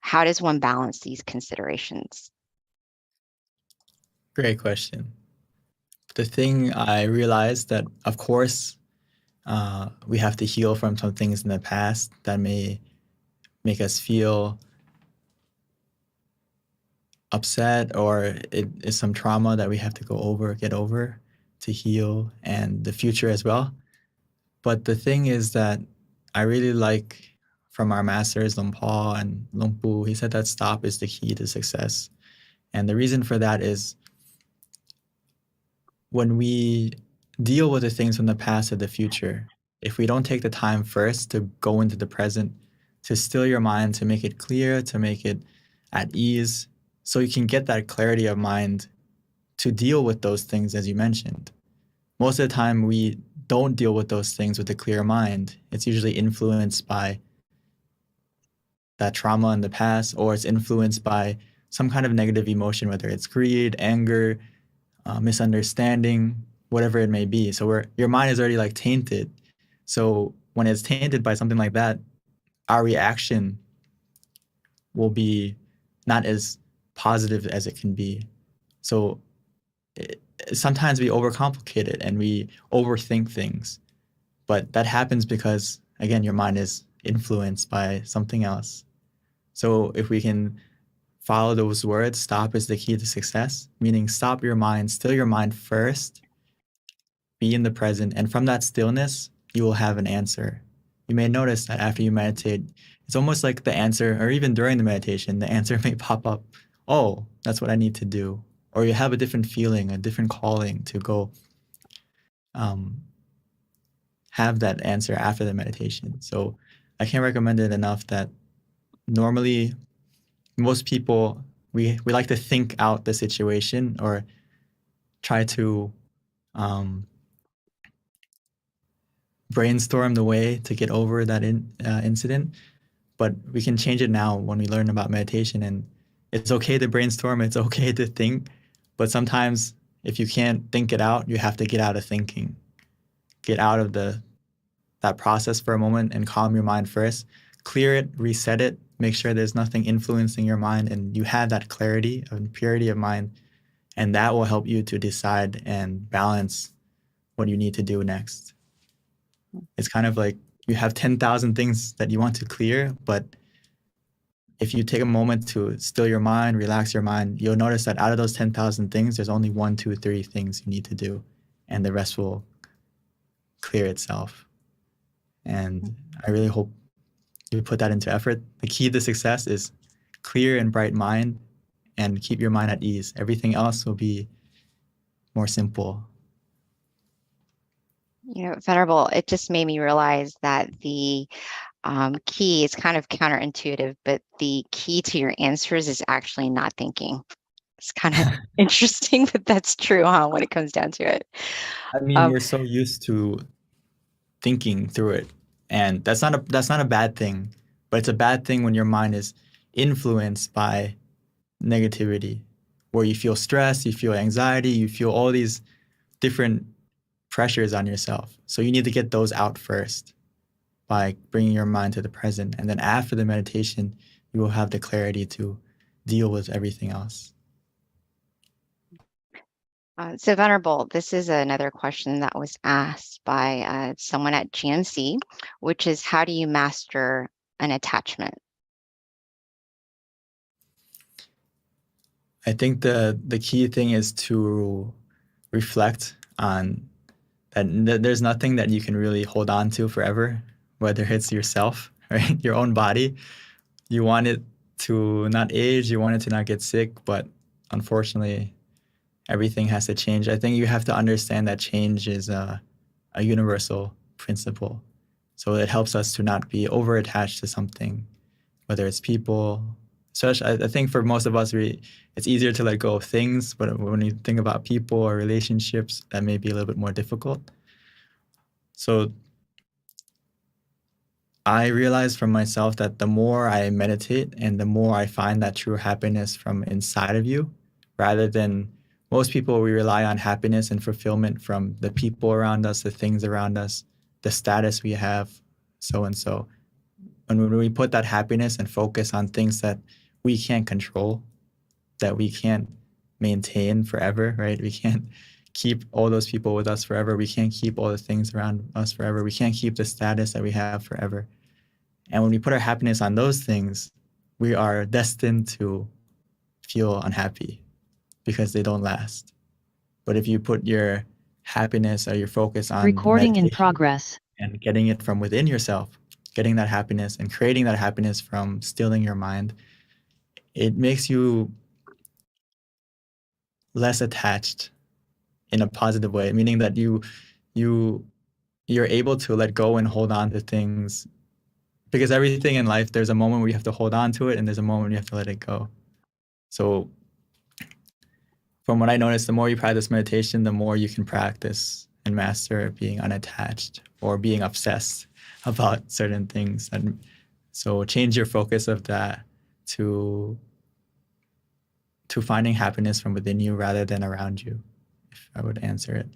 How does one balance these considerations? Great question. The thing I realized that, of course, we have to heal from some things in the past that may make us feel upset or it is some trauma that we have to get over to heal, and the future as well. But the thing is that I really like from our masters, Long Po and Long Pu, he said that stop is the key to success. And the reason for that is when we deal with the things from the past or the future, if we don't take the time first to go into the present, to still your mind, to make it clear, to make it at ease, so you can get that clarity of mind to deal with those things, as you mentioned. Most of the time, we don't deal with those things with a clear mind. It's usually influenced by that trauma in the past, or it's influenced by some kind of negative emotion, whether it's greed, anger, misunderstanding, whatever it may be. So your mind is already like tainted. So when it's tainted by something like that, our reaction will be not as positive as it can be. So sometimes we overcomplicate it and we overthink things. But that happens because, again, your mind is influenced by something else. So if we can follow those words, stop is the key to success, meaning stop your mind, still your mind first, be in the present, and from that stillness, you will have an answer. You may notice that after you meditate, it's almost like the answer, or even during the meditation, the answer may pop up. Oh, that's what I need to do. Or you have a different feeling, a different calling to go have that answer after the meditation. So I can't recommend it enough that normally most people, we like to think out the situation or try to brainstorm the way to get over that incident. But we can change it now when we learn about meditation. And it's okay to brainstorm, it's okay to think. But sometimes if you can't think it out, you have to get out of thinking. Get out of that process for a moment and calm your mind first. Clear it, reset it, make sure there's nothing influencing your mind, and you have that clarity and purity of mind. And that will help you to decide and balance what you need to do next. It's kind of like you have 10,000 things that you want to clear, but if you take a moment to still your mind, relax your mind, you'll notice that out of those 10,000 things, there's only 1, 2, 3 things you need to do, and the rest will clear itself. And I really hope you put that into effort. The key to success is clear and bright mind, and keep your mind at ease. Everything else will be more simple. Venerable, it just made me realize that the key is kind of counterintuitive, but the key to your answers is actually not thinking. It's kind of interesting, but that's true, huh, when it comes down to it. I mean, we're so used to thinking through it, and that's not a bad thing, but it's a bad thing when your mind is influenced by negativity, where you feel stress, you feel anxiety, you feel all these different pressures on yourself. So you need to get those out first by bringing your mind to the present. And then after the meditation, you will have the clarity to deal with everything else. So Venerable, this is another question that was asked by someone at GNC, which is, how do you master an attachment? I think the key thing is to reflect on that there's nothing that you can really hold on to forever, whether it's yourself, right? Your own body. You want it to not age, you want it to not get sick, but unfortunately, everything has to change. I think you have to understand that change is a universal principle. So it helps us to not be over-attached to something, whether it's people. So I think for most of us, it's easier to let go of things, but when you think about people or relationships, that may be a little bit more difficult. So I realized from myself that the more I meditate and the more I find that true happiness from inside of you, rather than most people, we rely on happiness and fulfillment from the people around us, the things around us, the status we have, so and so. And when we put that happiness and focus on things that we can't control, that we can't maintain forever, right? We can't keep all those people with us forever. We can't keep all the things around us forever. We can't keep the status that we have forever. And when we put our happiness on those things, we are destined to feel unhappy because they don't last. But if you put your happiness or your focus on Recording in meditation progress. and getting it from within yourself, getting that happiness and creating that happiness from stilling your mind, it makes you less attached in a positive way, meaning that you're able to let go and hold on to things, because everything in life, there's a moment where you have to hold on to it and there's a moment where you have to let it go. So from what I noticed, the more you practice meditation, the more you can practice and master being unattached or being obsessed about certain things. And so change your focus of that to finding happiness from within you rather than around you, if I would answer it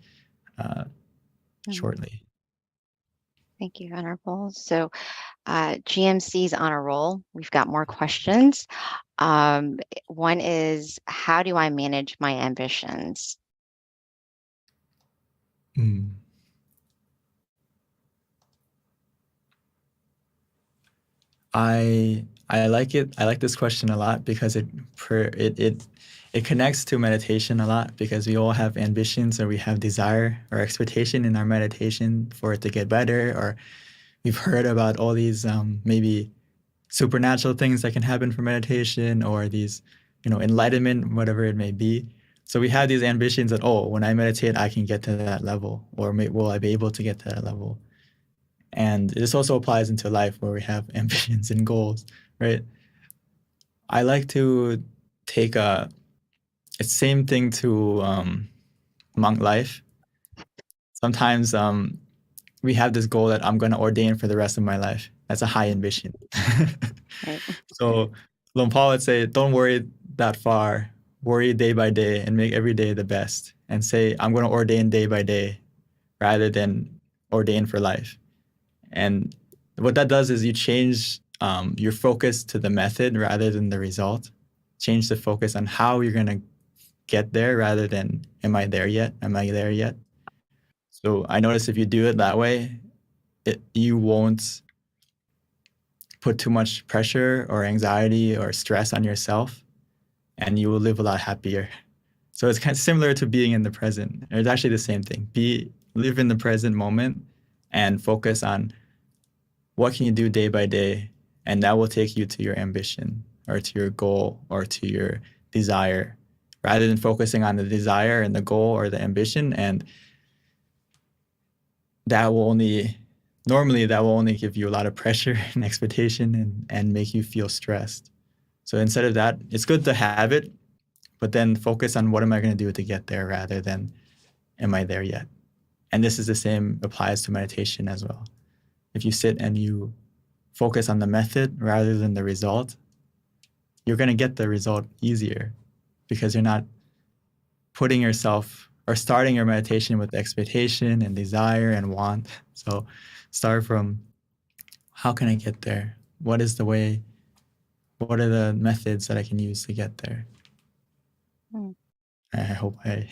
shortly. Thank you, Venerable. So GMC's on a roll. We've got more questions. One is, how do I manage my ambitions? I like it. I like this question a lot because it connects to meditation a lot, because we all have ambitions or we have desire or expectation in our meditation for it to get better, or we've heard about all these maybe supernatural things that can happen from meditation, or these, enlightenment, whatever it may be. So we have these ambitions that, oh, when I meditate, I can get to that level, or will I be able to get to that level? And this also applies into life where we have ambitions and goals, right? I like to take it's the same thing to monk life. Sometimes we have this goal that I'm going to ordain for the rest of my life. That's a high ambition. Right. So Luang Por would say, don't worry that far. Worry day by day and make every day the best. And say, I'm going to ordain day by day rather than ordain for life. And what that does is you change your focus to the method rather than the result. Change the focus on how you're going to get there rather than, am I there yet? Am I there yet? So I notice if you do it that way, you won't put too much pressure or anxiety or stress on yourself, and you will live a lot happier. So it's kind of similar to being in the present. It's actually the same thing. Live in the present moment and focus on what can you do day by day, and that will take you to your ambition or to your goal or to your desire, rather than focusing on the desire and the goal or the ambition. And that will only give you a lot of pressure and expectation and make you feel stressed. So instead of that, it's good to have it, but then focus on what am I going to do to get there rather than am I there yet? And this is the same applies to meditation as well. If you sit and you focus on the method rather than the result, you're going to get the result easier, because you're not putting yourself or starting your meditation with expectation and desire and want. So start from, how can I get there? What is the way? What are the methods that I can use to get there? I hope I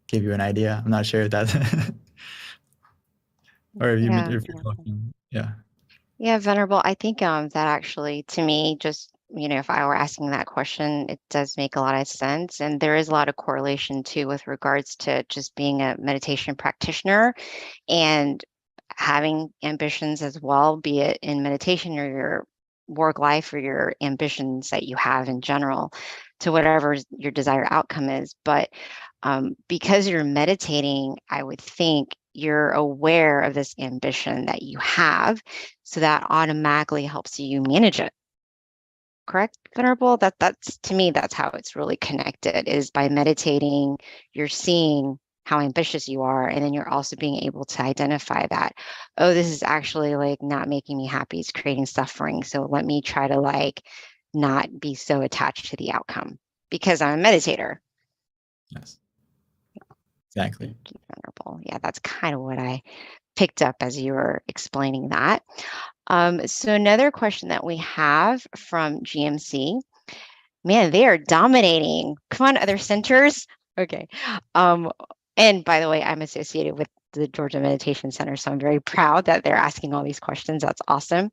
gave you an idea. I'm not sure if that or if you're talking. Yeah. Yeah, Venerable, I think that actually, to me, just, if I were asking that question, it does make a lot of sense. And there is a lot of correlation too with regards to just being a meditation practitioner and having ambitions as well, be it in meditation or your work life or your ambitions that you have in general, to whatever your desired outcome is. But because you're meditating, I would think you're aware of this ambition that you have, so that automatically helps you manage it. Correct, Venerable? That's to me, that's how it's really connected, is by meditating, you're seeing how ambitious you are, and then you're also being able to identify that, oh, this is actually like not making me happy, it's creating suffering. So let me try to like not be so attached to the outcome because I'm a meditator. Yes. Exactly. Thank you, Venerable. Yeah, that's kind of what I picked up as you were explaining that. So another question that we have from GMC, man, they are dominating. Come on, other centers. Okay. And by the way, I'm associated with the Georgia Meditation Center, so I'm very proud that they're asking all these questions. That's awesome.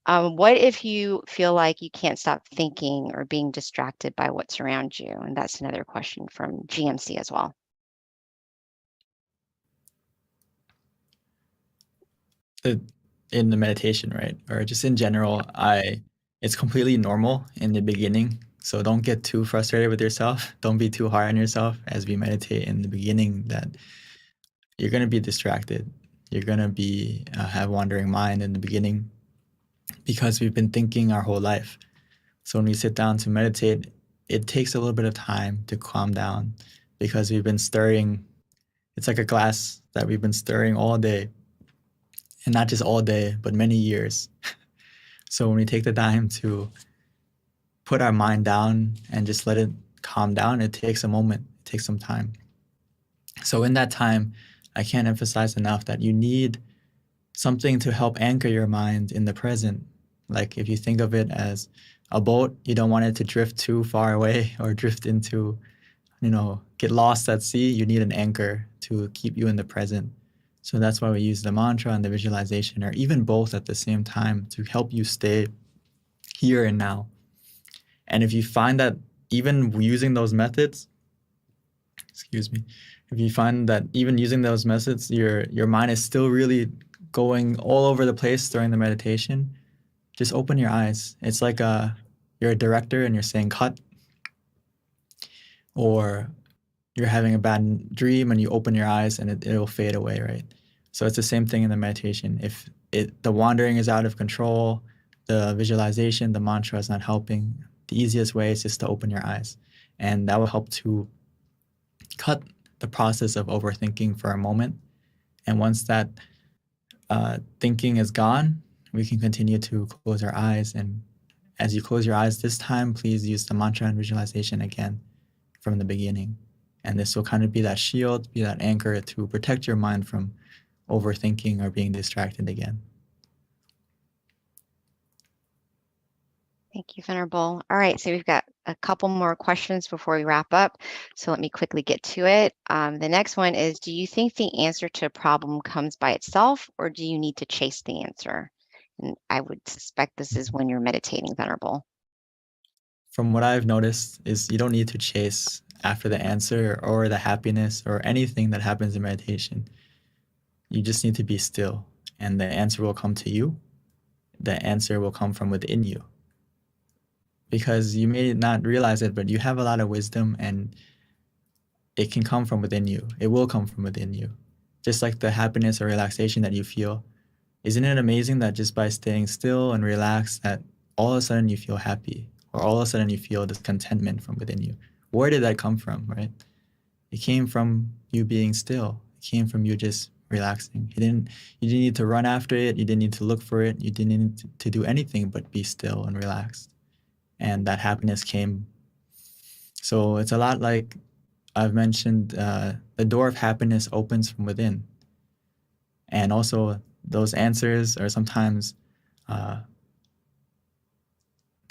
What if you feel like you can't stop thinking or being distracted by what's around you? And that's another question from GMC as well. In the meditation, right? Or just in general, it's completely normal in the beginning. So don't get too frustrated with yourself. Don't be too hard on yourself as we meditate in the beginning that you're going to be distracted. You're going to be have wandering mind in the beginning because we've been thinking our whole life. So when we sit down to meditate, it takes a little bit of time to calm down because we've been stirring. It's like a glass that we've been stirring all day, and not just all day, but many years. So when we take the time to put our mind down and just let it calm down, it takes a moment, it takes some time. So in that time, I can't emphasize enough that you need something to help anchor your mind in the present. Like if you think of it as a boat, you don't want it to drift too far away or drift into, get lost at sea. You need an anchor to keep you in the present. So that's why we use the mantra and the visualization, or even both at the same time, to help you stay here and now. And if you find that even using those methods, if you find that even using those methods, your mind is still really going all over the place during the meditation, just open your eyes. It's like you're a director and you're saying cut, or you're having a bad dream and you open your eyes and it'll fade away, right? So it's the same thing in the meditation. If the wandering is out of control, the visualization, the mantra is not helping, the easiest way is just to open your eyes. And that will help to cut the process of overthinking for a moment. And once that thinking is gone, we can continue to close our eyes. And as you close your eyes this time, please use the mantra and visualization again from the beginning. And this will kind of be that shield, be that anchor to protect your mind from overthinking or being distracted again. Thank you, Venerable. All right, so we've got a couple more questions before we wrap up. So let me quickly get to it. The next one is, do you think the answer to a problem comes by itself, or do you need to chase the answer? And I would suspect this is when you're meditating, Venerable. From what I've noticed is you don't need to chase after the answer or the happiness or anything that happens in meditation. You just need to be still, and the answer will come to you. The answer will come from within you. Because you may not realize it, but you have a lot of wisdom, and it can come from within you. It will come from within you. Just like the happiness or relaxation that you feel. Isn't it amazing that just by staying still and relaxed, that all of a sudden you feel happy, or all of a sudden you feel this contentment from within you? Where did that come from, right? It came from you being still. It came from you just relaxing. You didn't need to run after it. You didn't need to look for it. You didn't need to do anything but be still and relaxed. And that happiness came. So it's a lot like I've mentioned, the door of happiness opens from within. And also those answers are sometimes the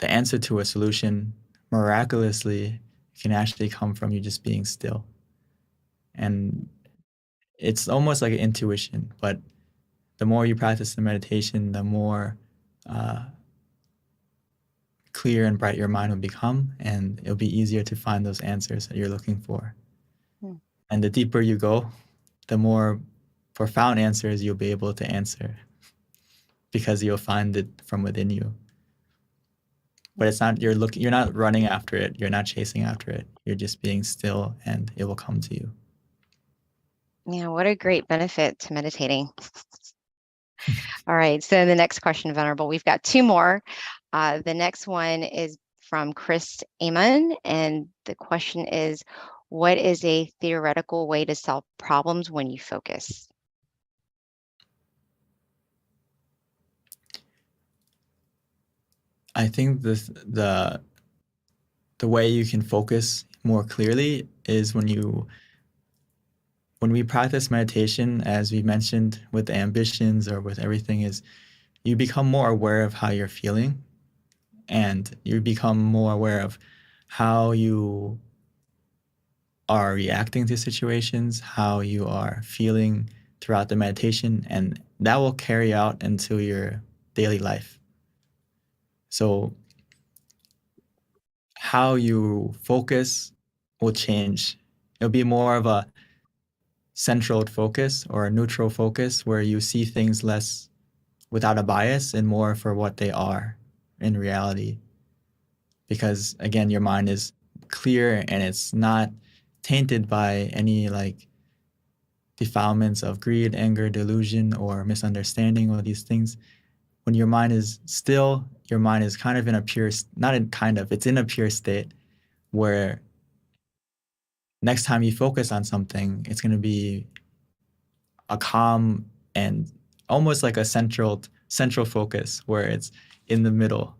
answer to a solution miraculously can actually come from you just being still. And it's almost like an intuition, but the more you practice the meditation, the more clear and bright your mind will become, and it'll be easier to find those answers that you're looking for. And the deeper you go, the more profound answers you'll be able to answer, because you'll find it from within you. But it's not, you're not running after it, you're not chasing after it, you're just being still, and it will come to you. Yeah, what a great benefit to meditating. All right, so the next question, Venerable, we've got two more. The next one is from Chris Amon, and the question is, what is a theoretical way to solve problems when you focus? I think the way you can focus more clearly is when we practice meditation, as we mentioned with the ambitions or with everything, is you become more aware of how you're feeling, and you become more aware of how you are reacting to situations, how you are feeling throughout the meditation, and that will carry out into your daily life. So how you focus will change. It'll be more of a central focus or a neutral focus where you see things less without a bias and more for what they are in reality. Because again, your mind is clear and it's not tainted by any like defilements of greed, anger, delusion, or misunderstanding, all these things. When your mind is still, your mind is kind of in a pure, not in kind of, it's in a pure state where next time you focus on something, it's going to be a calm and almost like a central focus where it's in the middle.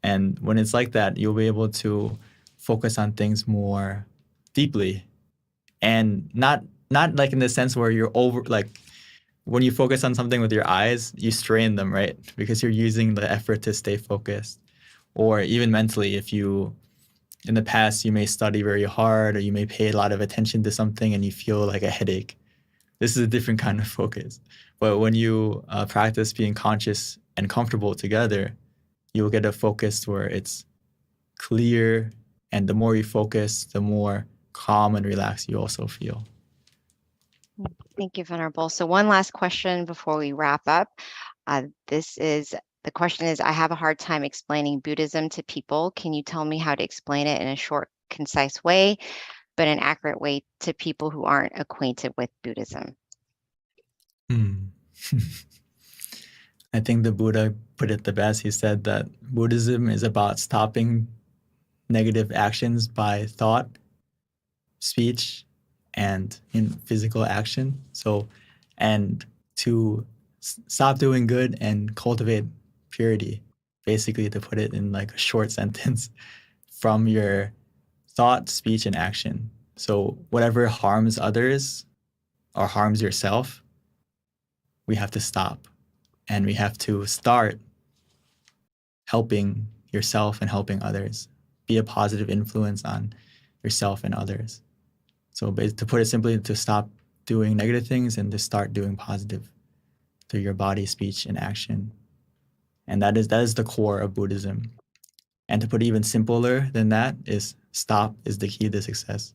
And when it's like that, you'll be able to focus on things more deeply and not like in the sense where you're over, like when you focus on something with your eyes, you strain them, right? Because you're using the effort to stay focused. Or even mentally, if you, in the past, you may study very hard or you may pay a lot of attention to something and you feel like a headache. This is a different kind of focus. But when you practice being conscious and comfortable together, you'll get a focus where it's clear. And the more you focus, the more calm and relaxed you also feel. Thank you, Venerable. So one last question before we wrap up. The question is, I have a hard time explaining Buddhism to people. Can you tell me how to explain it in a short, concise way, but an accurate way to people who aren't acquainted with Buddhism? I think the Buddha put it the best. He said that Buddhism is about stopping negative actions by thought, speech, and in physical action. So, and to stop doing good and cultivate purity, basically, to put it in like a short sentence, from your thought, speech, and action. So whatever harms others or harms yourself, we have to stop. And we have to start helping yourself and helping others. Be a positive influence on yourself and others. So to put it simply, to stop doing negative things and to start doing positive through your body, speech, and action. And that is the core of Buddhism. And to put it even simpler than that is stop is the key to success.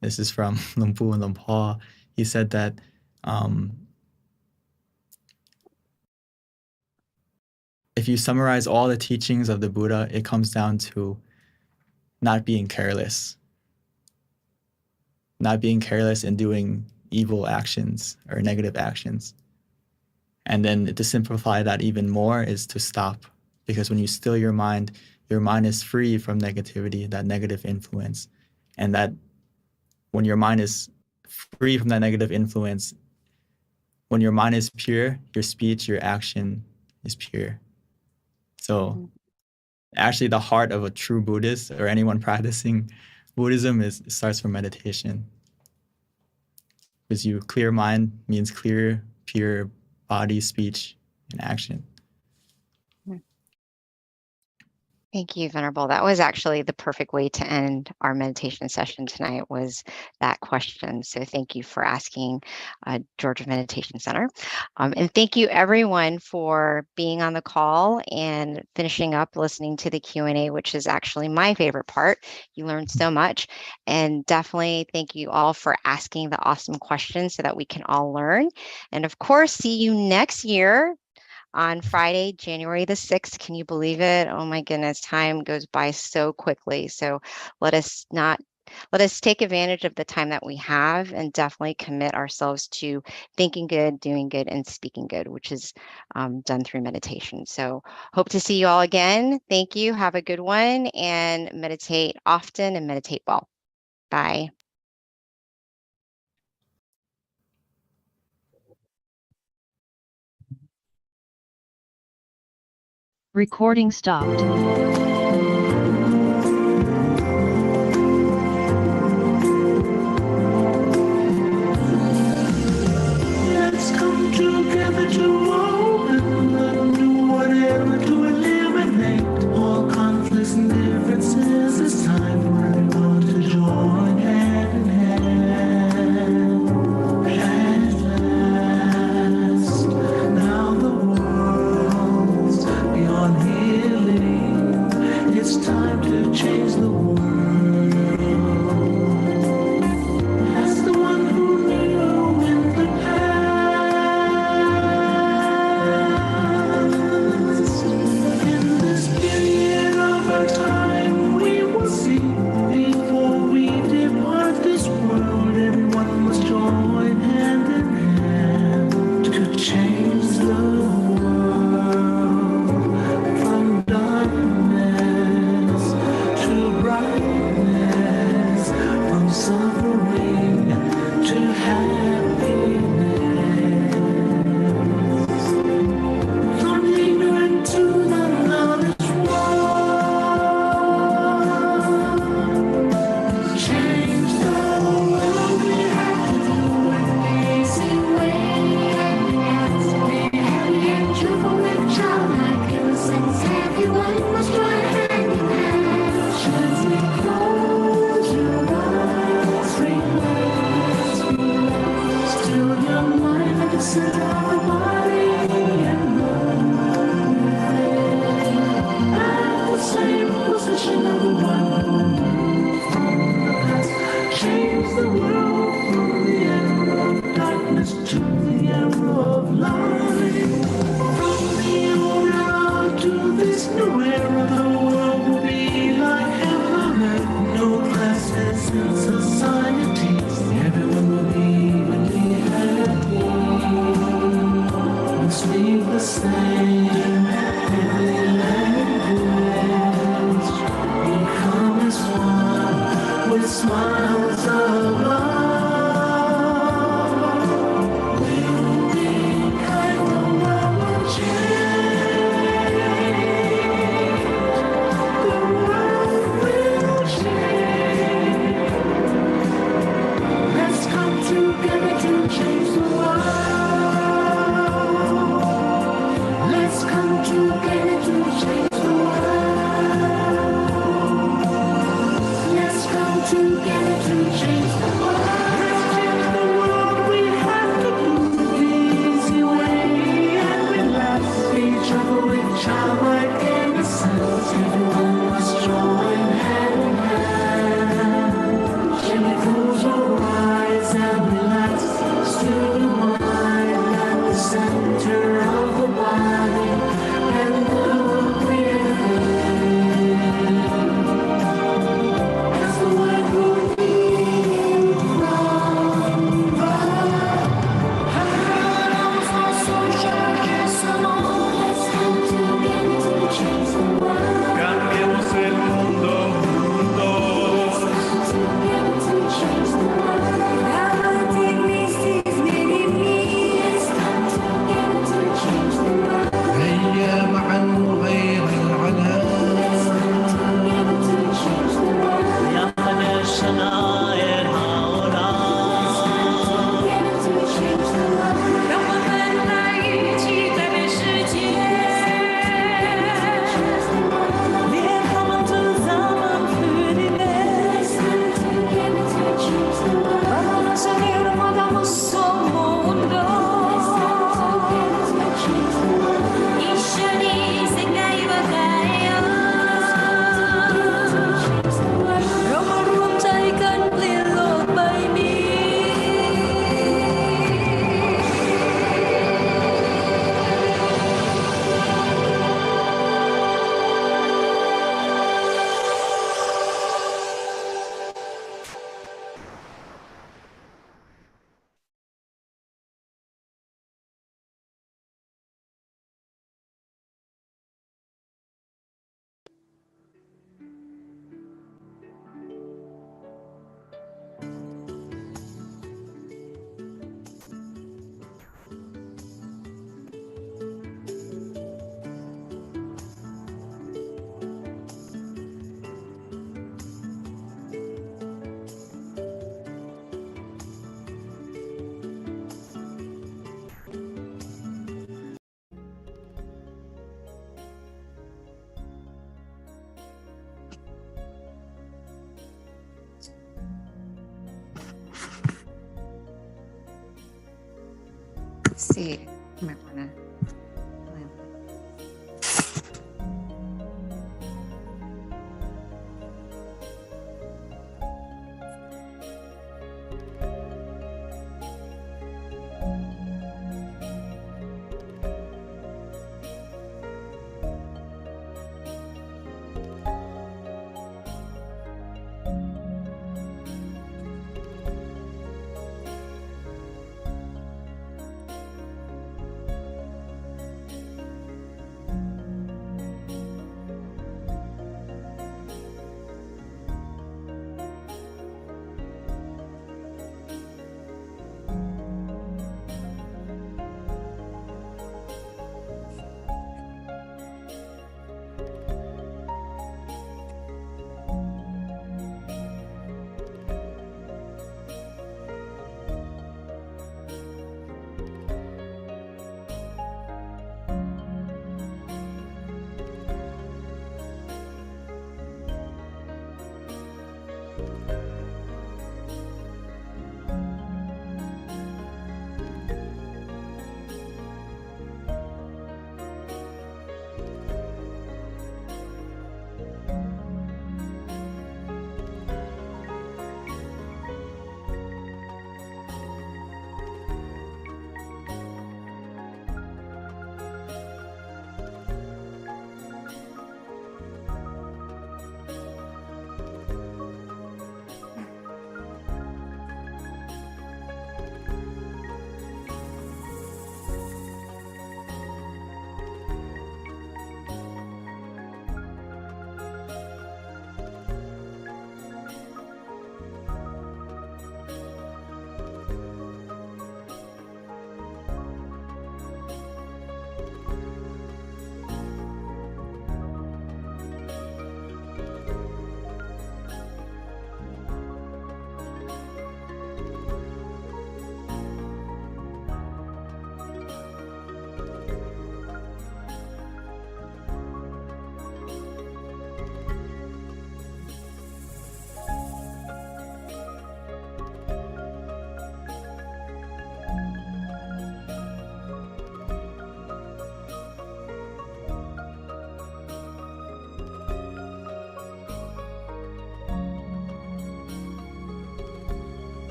This is from Luang Pu and Luang Pa. He said that if you summarize all the teachings of the Buddha, it comes down to not being careless. Not being careless in doing evil actions or negative actions. And then to simplify that even more is to stop. Because when you still your mind is free from negativity, that negative influence. And that when your mind is free from that negative influence, when your mind is pure, your speech, your action is pure. So actually the heart of a true Buddhist or anyone practicing Buddhism starts from meditation. Because you clear mind means clear, pure body, speech, and action. Thank you, Venerable. That was actually the perfect way to end our meditation session tonight, was that question. So thank you for asking, Georgia Meditation Center. And thank you everyone for being on the call and finishing up listening to the Q&A, which is actually my favorite part. You learned so much. And definitely thank you all for asking the awesome questions so that we can all learn. And of course, see you next year on Friday, January the 6th. Can you believe it? Oh my goodness, time goes by so quickly. So let us take advantage of the time that we have and definitely commit ourselves to thinking good, doing good, and speaking good, which is done through meditation. So hope to see you all again. Thank you. Have a good one and meditate often and meditate well. Bye. Recording stopped. Now the world's beyond healing. change the world from the arrow of darkness to the arrow of light. From the old era to this new era, the world will be like heaven on earth. No classes in society, everyone will be really happy. We'll speak the same every language. Become as one with smiles of love. We'll be kind, the world will change. The world will change. Let's come together to change the world. Let's come together to change the world. Let's come together to change the world. Let's change the world. We have to do it the easy way and relax each other with childlike innocence. Everyone must join hand in hand. Chemicals will rise and relax. Still the mind at the center of the body, and good will prevail. As the word will be from Let's come together to change the world. Cambiemos el mundo juntos. Together to change the world. Let's come together to change the world. هيا معا نغير العالم. Together to change the world. Together Together to change the world. 让我们来一起改变世界，连他们都咱们不离别。 Let's come together to change the world. Vamos a salir podamos mundo， Together to change the world. 一緒に世界を変えよう。 Change the world. เรามารวมใจกันเปลี่ยนโลกใบนี้ Let's see. I might wanna.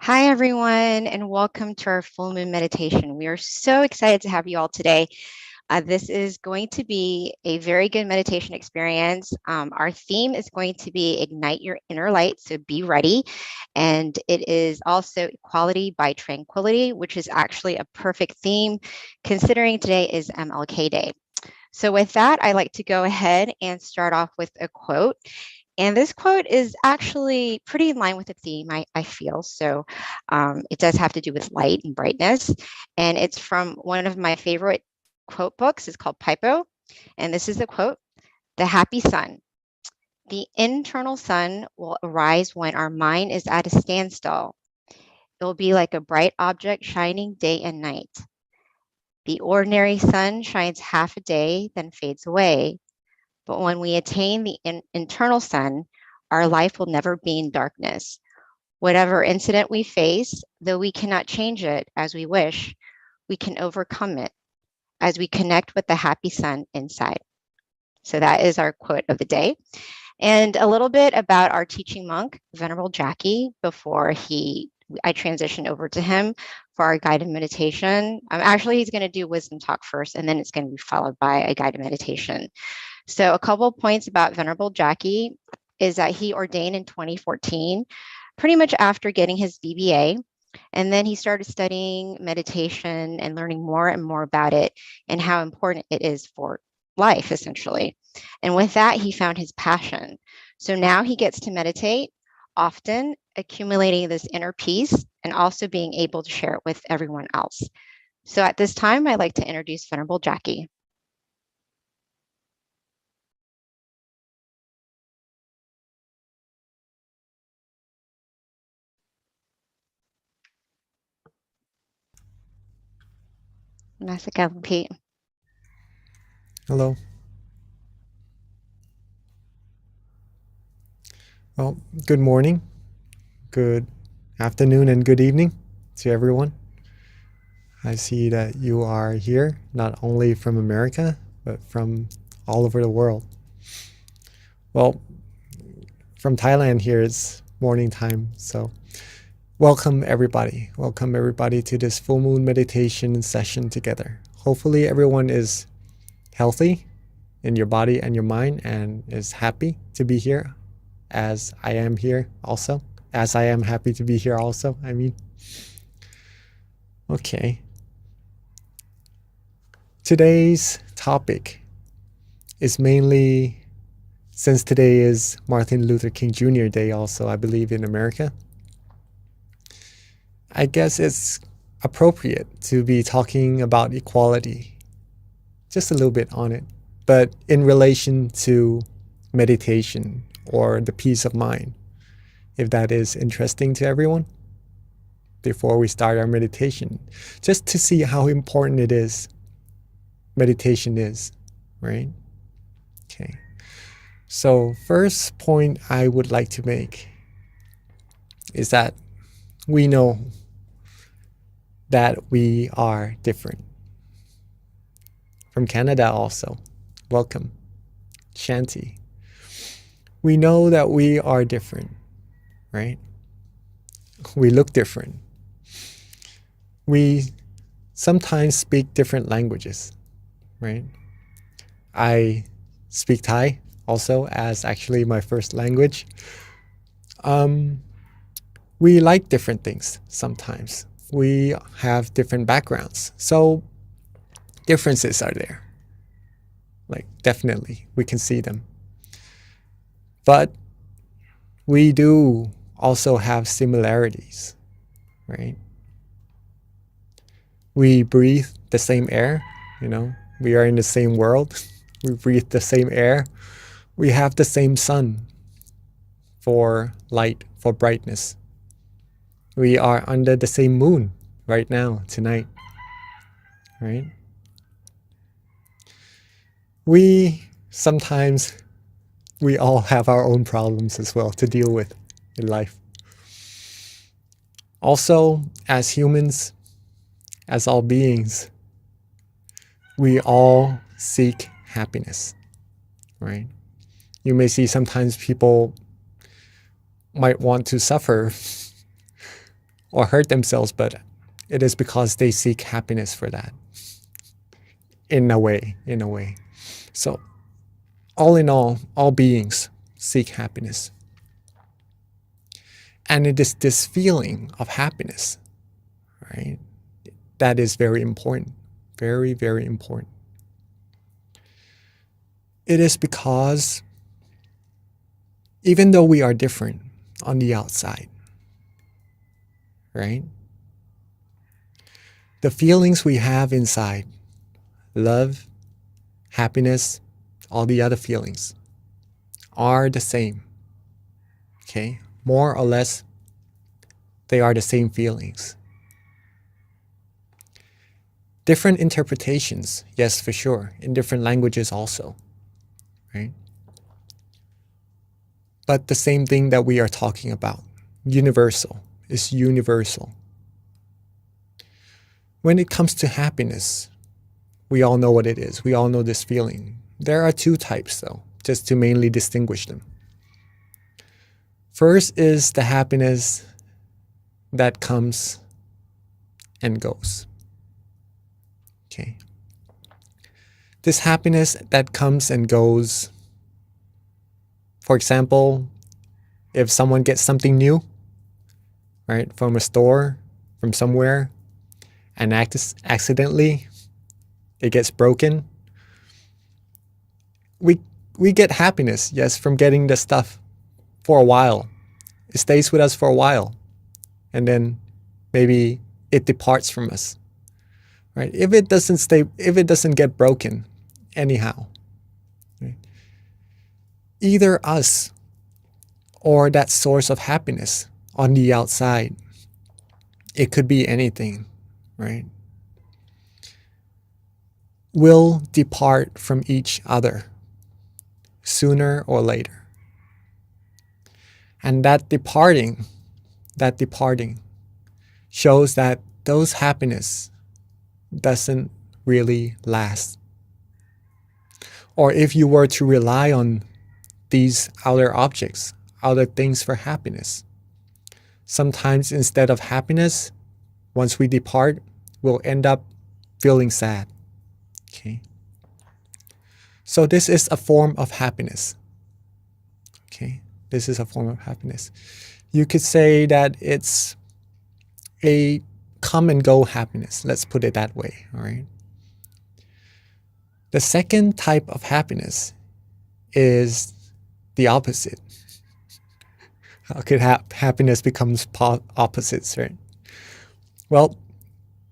Hi, everyone, and welcome to our full moon meditation. We are so excited to have you all today. This is going to be a very good meditation experience. Our theme is going to be Ignite Your Inner Light, so be ready. And it is also Equality by Tranquility, which is actually a perfect theme considering today is MLK Day. So with that, I like to go ahead and start off with a quote. And this quote is actually pretty in line with the theme, I feel. So it does have to do with light and brightness. And it's from one of my favorite quote books. It's called Pipo. And this is the quote: "The happy sun. The internal sun will arise when our mind is at a standstill. It will be like a bright object shining day and night. The ordinary sun shines half a day, then fades away. But when we attain the internal sun, our life will never be in darkness. Whatever incident we face, though we cannot change it as we wish, we can overcome it as we connect with the happy sun inside." So that is our quote of the day. And a little bit about our teaching monk, Venerable Jackie, before I transitioned over to him for our guided meditation. Actually, he's going to do wisdom talk first, and then it's going to be followed by a guided meditation. So a couple of points about Venerable Jackie is that he ordained in 2014, pretty much after getting his BBA. And then he started studying meditation and learning more and more about it and how important it is for life, essentially. And with that, he found his passion. So now he gets to meditate often, accumulating this inner peace and also being able to share it with everyone else. So at this time, I'd like to introduce Venerable Jackie. Masaka, Pete. Hello. Well, good morning, good afternoon, and good evening to everyone. I see that you are here not only from America, but from all over the world. Well, from Thailand here it's morning time, so welcome everybody. Welcome everybody to this full moon meditation session together. Hopefully everyone is healthy in your body and your mind and is happy to be here, as I am here also, as I am happy to be here also, I mean. Okay. Today's topic is mainly, since today is Martin Luther King Jr. Day also, I believe, in America, I guess it's appropriate to be talking about equality, just a little bit on it, but in relation to meditation or the peace of mind, if that is interesting to everyone, before we start our meditation, just to see how important it is, meditation is, right? Okay. So first point I would like to make is that we know that we are different. From Canada also, welcome. Shanti. We know that we are different, right? We look different. We sometimes speak different languages, right? I speak Thai also as actually my first language. We like different things sometimes. We have different backgrounds. So differences are there. Like, definitely, we can see them. But we do also have similarities, right? We breathe the same air, you know, we are in the same world. We breathe the same air. We have the same sun for light, for brightness. We are under the same moon right now, tonight, right? Sometimes we all have our own problems as well to deal with in life. Also, as humans, as all beings, we all seek happiness, right? You may see sometimes people might want to suffer or hurt themselves, but it is because they seek happiness for that. In a way. So all in all beings seek happiness. And it is this feeling of happiness, right? That is very important. Very, very important. It is because even though we are different on the outside, right? The feelings we have inside, love, happiness, all the other feelings are the same. Okay? More or less, they are the same feelings. Different interpretations, yes, for sure, in different languages also, right? But the same thing that we are talking about, universal, is universal. When it comes to happiness, we all know what it is. We all know this feeling. There are two types though, just to mainly distinguish them. First is the happiness that comes and goes. Okay. This happiness that comes and goes, for example, if someone gets something new, right, from a store, from somewhere, and accidentally it gets broken, we get happiness, yes, from getting the stuff for a while. It stays with us for a while, and then maybe it departs from us, right? If it doesn't get broken anyhow, right? Either us or that source of happiness on the outside, it could be anything, right, will depart from each other sooner or later. And that departing shows that those happiness doesn't really last. Or if you were to rely on these outer objects, outer things for happiness, sometimes instead of happiness, once we depart, we'll end up feeling sad. Okay. So this is a form of happiness. Okay. This is a form of happiness. You could say that it's a come and go happiness. Let's put it that way. All right. The second type of happiness is the opposite. How could happiness becomes opposites, right? Well,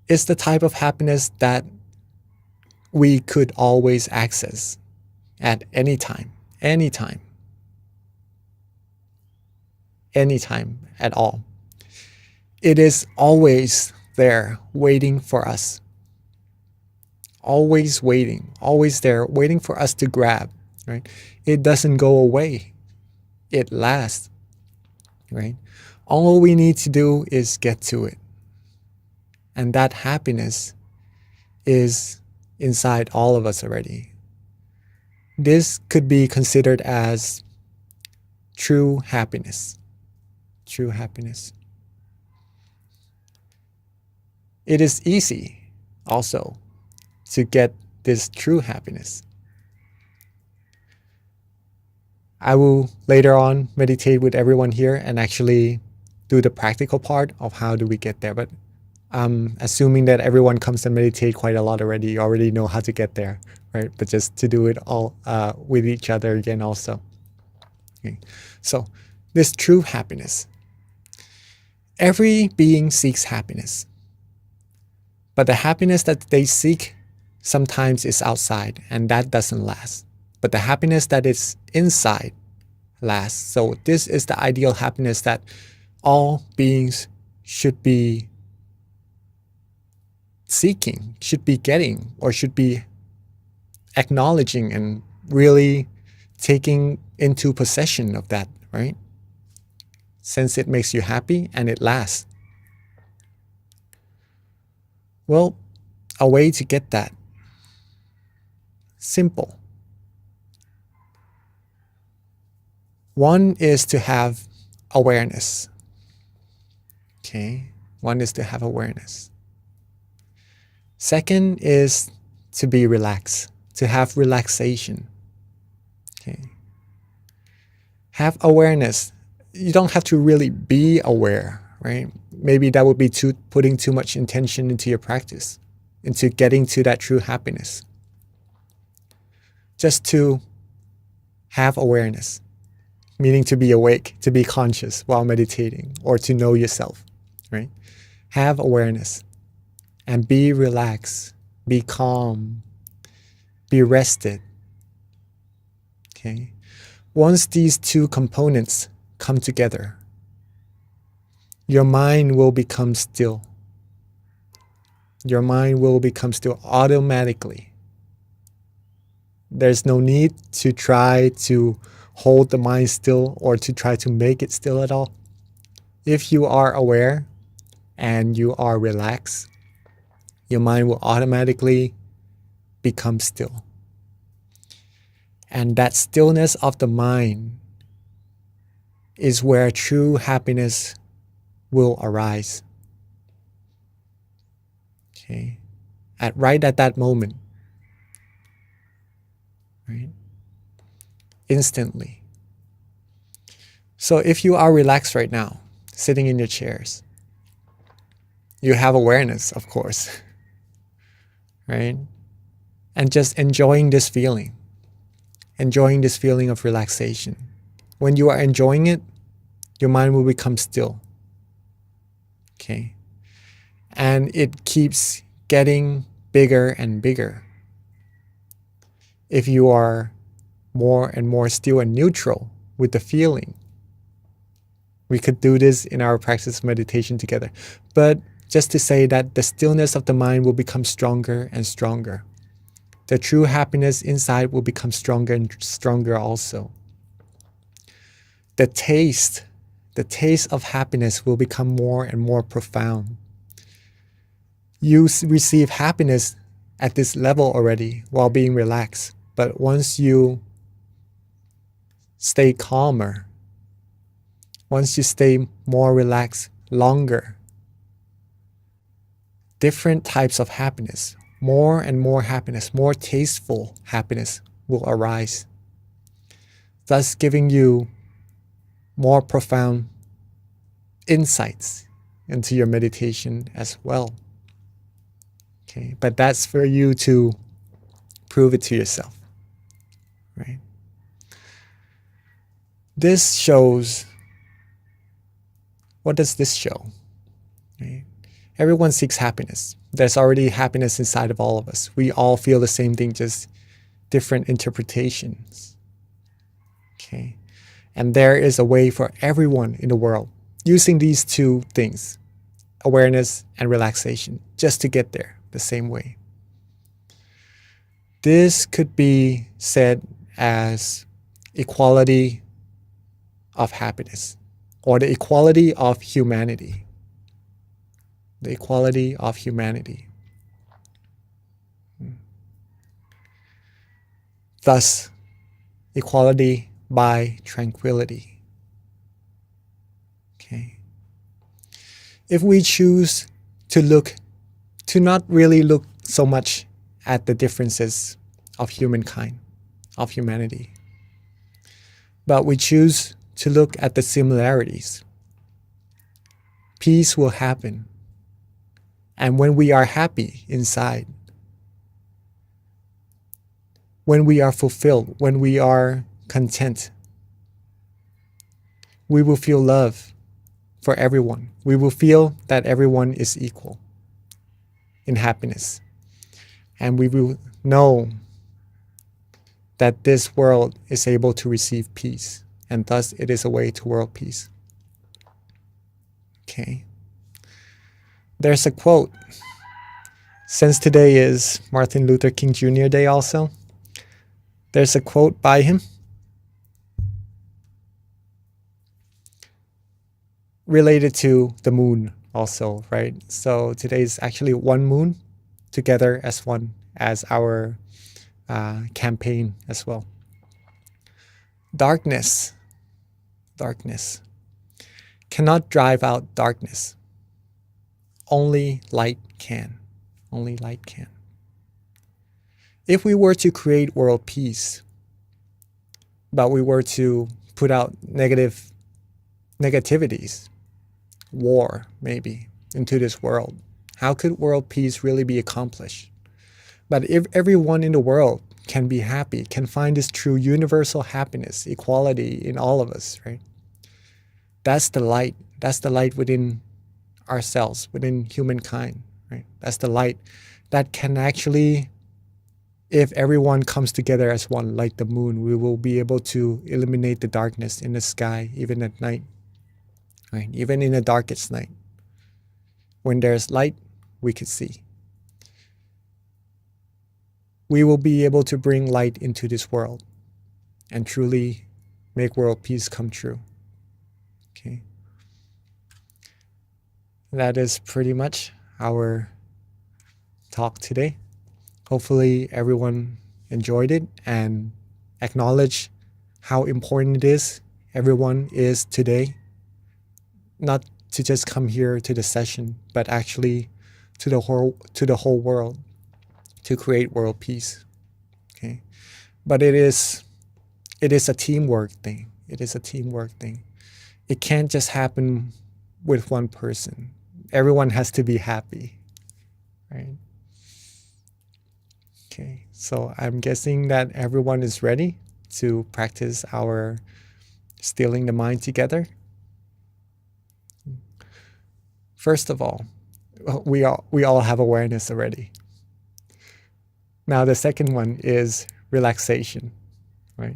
it's the type of happiness that we could always access at any time at all. It is always there waiting for us. Always waiting, always there waiting for us to grab, right? It doesn't go away. It lasts, right? All we need to do is get to it. And that happiness is inside all of us already. This could be considered as true happiness. True happiness. It is easy also to get this true happiness. I will later on meditate with everyone here and actually do the practical part of how do we get there. But I'm assuming that everyone comes and meditate quite a lot already. You already know how to get there, right? But just to do it all with each other again also. Okay. So this true happiness. Every being seeks happiness. But the happiness that they seek sometimes is outside, and that doesn't last. But the happiness that is inside lasts. So this is the ideal happiness that all beings should be seeking, should be getting, or should be acknowledging and really taking into possession of that, right? Since it makes you happy and it lasts. Well, a way to get that. Simple. One is to have awareness. Okay? One is to have awareness. Second is to be relaxed, to have relaxation. Okay. Have awareness. You don't have to really be aware, right? Maybe that would be putting too much intention into your practice, into getting to that true happiness. Just to have awareness, meaning to be awake, to be conscious while meditating, or to know yourself, right? Have awareness and be relaxed, be calm, be rested. Okay. Once these two components come together, your mind will become still. Your mind will become still automatically. There's no need to try to hold the mind still or to try to make it still at all. If you are aware and you are relaxed, your mind will automatically become still. And that stillness of the mind is where true happiness will arise. Okay. Right at that moment. Right? Instantly. So if you are relaxed right now, sitting in your chairs, you have awareness, of course. Right? And just enjoying this feeling. Enjoying this feeling of relaxation. When you are enjoying it, your mind will become still. Okay. And it keeps getting bigger and bigger. If you are more and more still and neutral with the feeling, we could do this in our practice of meditation together. But just to say that the stillness of the mind will become stronger and stronger. The true happiness inside will become stronger and stronger also. The taste of happiness will become more and more profound. You receive happiness at this level already while being relaxed. But once you stay calmer, once you stay more relaxed longer, different types of happiness, more and more happiness, more tasteful happiness will arise, thus giving you more profound insights into your meditation as well. Okay, but that's for you to prove it to yourself, right? This shows, what does this show? Right? Everyone seeks happiness. There's already happiness inside of all of us. We all feel the same thing, just different interpretations. Okay, and there is a way for everyone in the world using these two things, awareness and relaxation, just to get there the same way. This could be said as equality of happiness, or the equality of humanity. The equality of humanity. Thus, equality by tranquility. Okay. If we choose to not really look so much at the differences of humankind, of humanity, but we choose to look at the similarities, peace will happen. And when we are happy inside, when we are fulfilled, when we are content, we will feel love for everyone. We will feel that everyone is equal in happiness. And we will know that this world is able to receive peace, and thus it is a way to world peace. Okay. There's a quote. Since today is Martin Luther King Jr. Day also, there's a quote by him related to the moon also, right? So today is actually one moon together as one, as our campaign as well. Darkness cannot drive out darkness. only light can. Only light can. If we were to create world peace, but we were to put out negativities, war maybe, into this world, how could world peace really be accomplished? But if everyone in the world can be happy, can find this true universal happiness, equality in all of us, right? That's the light. That's the light within ourselves, within humankind, right? That's the light that can actually, if everyone comes together as one, like the moon, we will be able to eliminate the darkness in the sky, even at night, right? Even in the darkest night. When there's light, we can see. We will be able to bring light into this world and truly make world peace come true. Okay. That is pretty much our talk today. Hopefully everyone enjoyed it and acknowledged how important it is everyone is today. Not to just come here to the session, but actually to the whole world, to create world peace. Okay. But it is a teamwork thing. It is a teamwork thing. It can't just happen with one person. Everyone has to be happy, right? Okay, so I'm guessing that everyone is ready to practice our stilling the mind together. First of all, we all have awareness already. Now the second one is relaxation, right?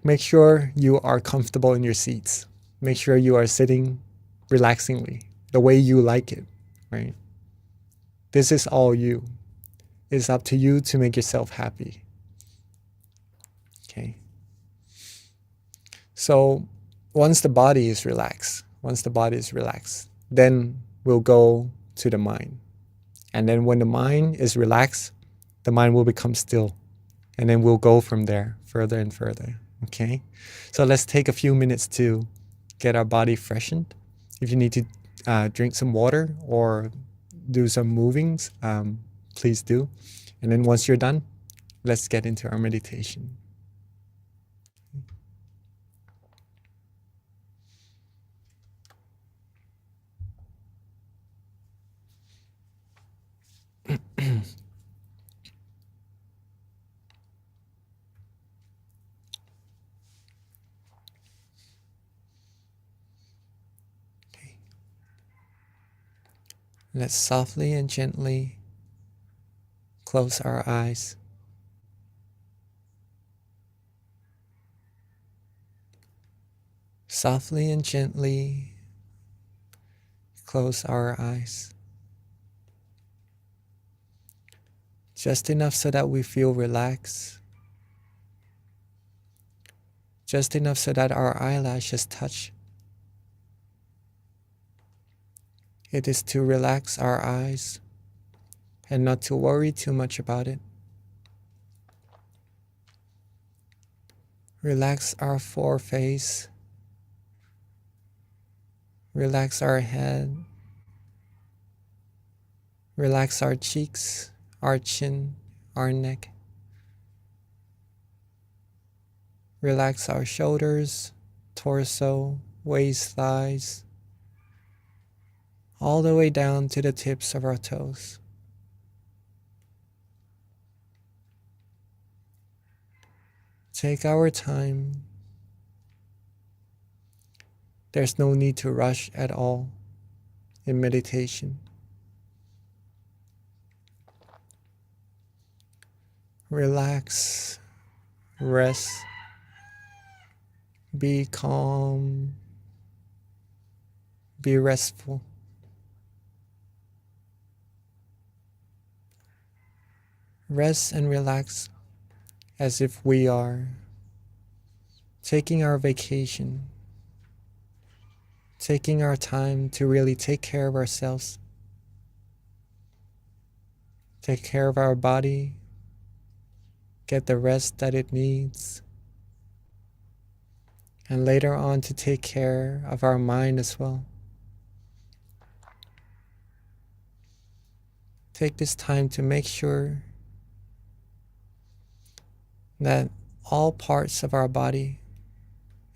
Make sure you are comfortable in your seats. Make sure you are sitting relaxingly, the way you like it, right? This is all you. It's up to you to make yourself happy. Okay. So once the body is relaxed, then we'll go to the mind. And then when the mind is relaxed, the mind will become still. And then we'll go from there further and further. Okay. So let's take a few minutes to get our body freshened. If you need to drink some water or do some movings, please do. And then once you're done, let's get into our meditation. Let's softly and gently close our eyes. Softly and gently close our eyes. Just enough so that we feel relaxed. Just enough so that our eyelashes touch. It is to relax our eyes and not to worry too much about it. Relax our foreface. Relax our head. Relax our cheeks, our chin, our neck. Relax our shoulders, torso, waist, thighs, all the way down to the tips of our toes. Take our time. There's no need to rush at all in meditation. Relax, rest, be calm, be restful. Rest and relax as if we are taking our vacation, taking our time to really take care of ourselves, take care of our body, get the rest that it needs, and later on to take care of our mind as well. take this time to make sure that all parts of our body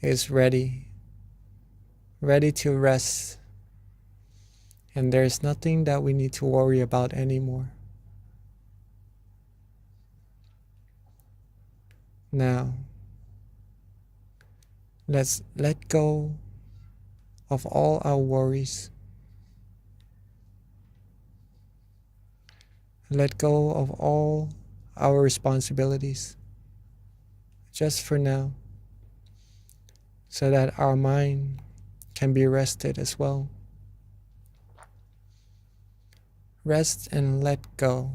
is ready to rest, and there's nothing that we need to worry about anymore. Now, let's let go of all our worries. Let go of all our responsibilities, just for now, so that our mind can be rested as well. Rest and let go.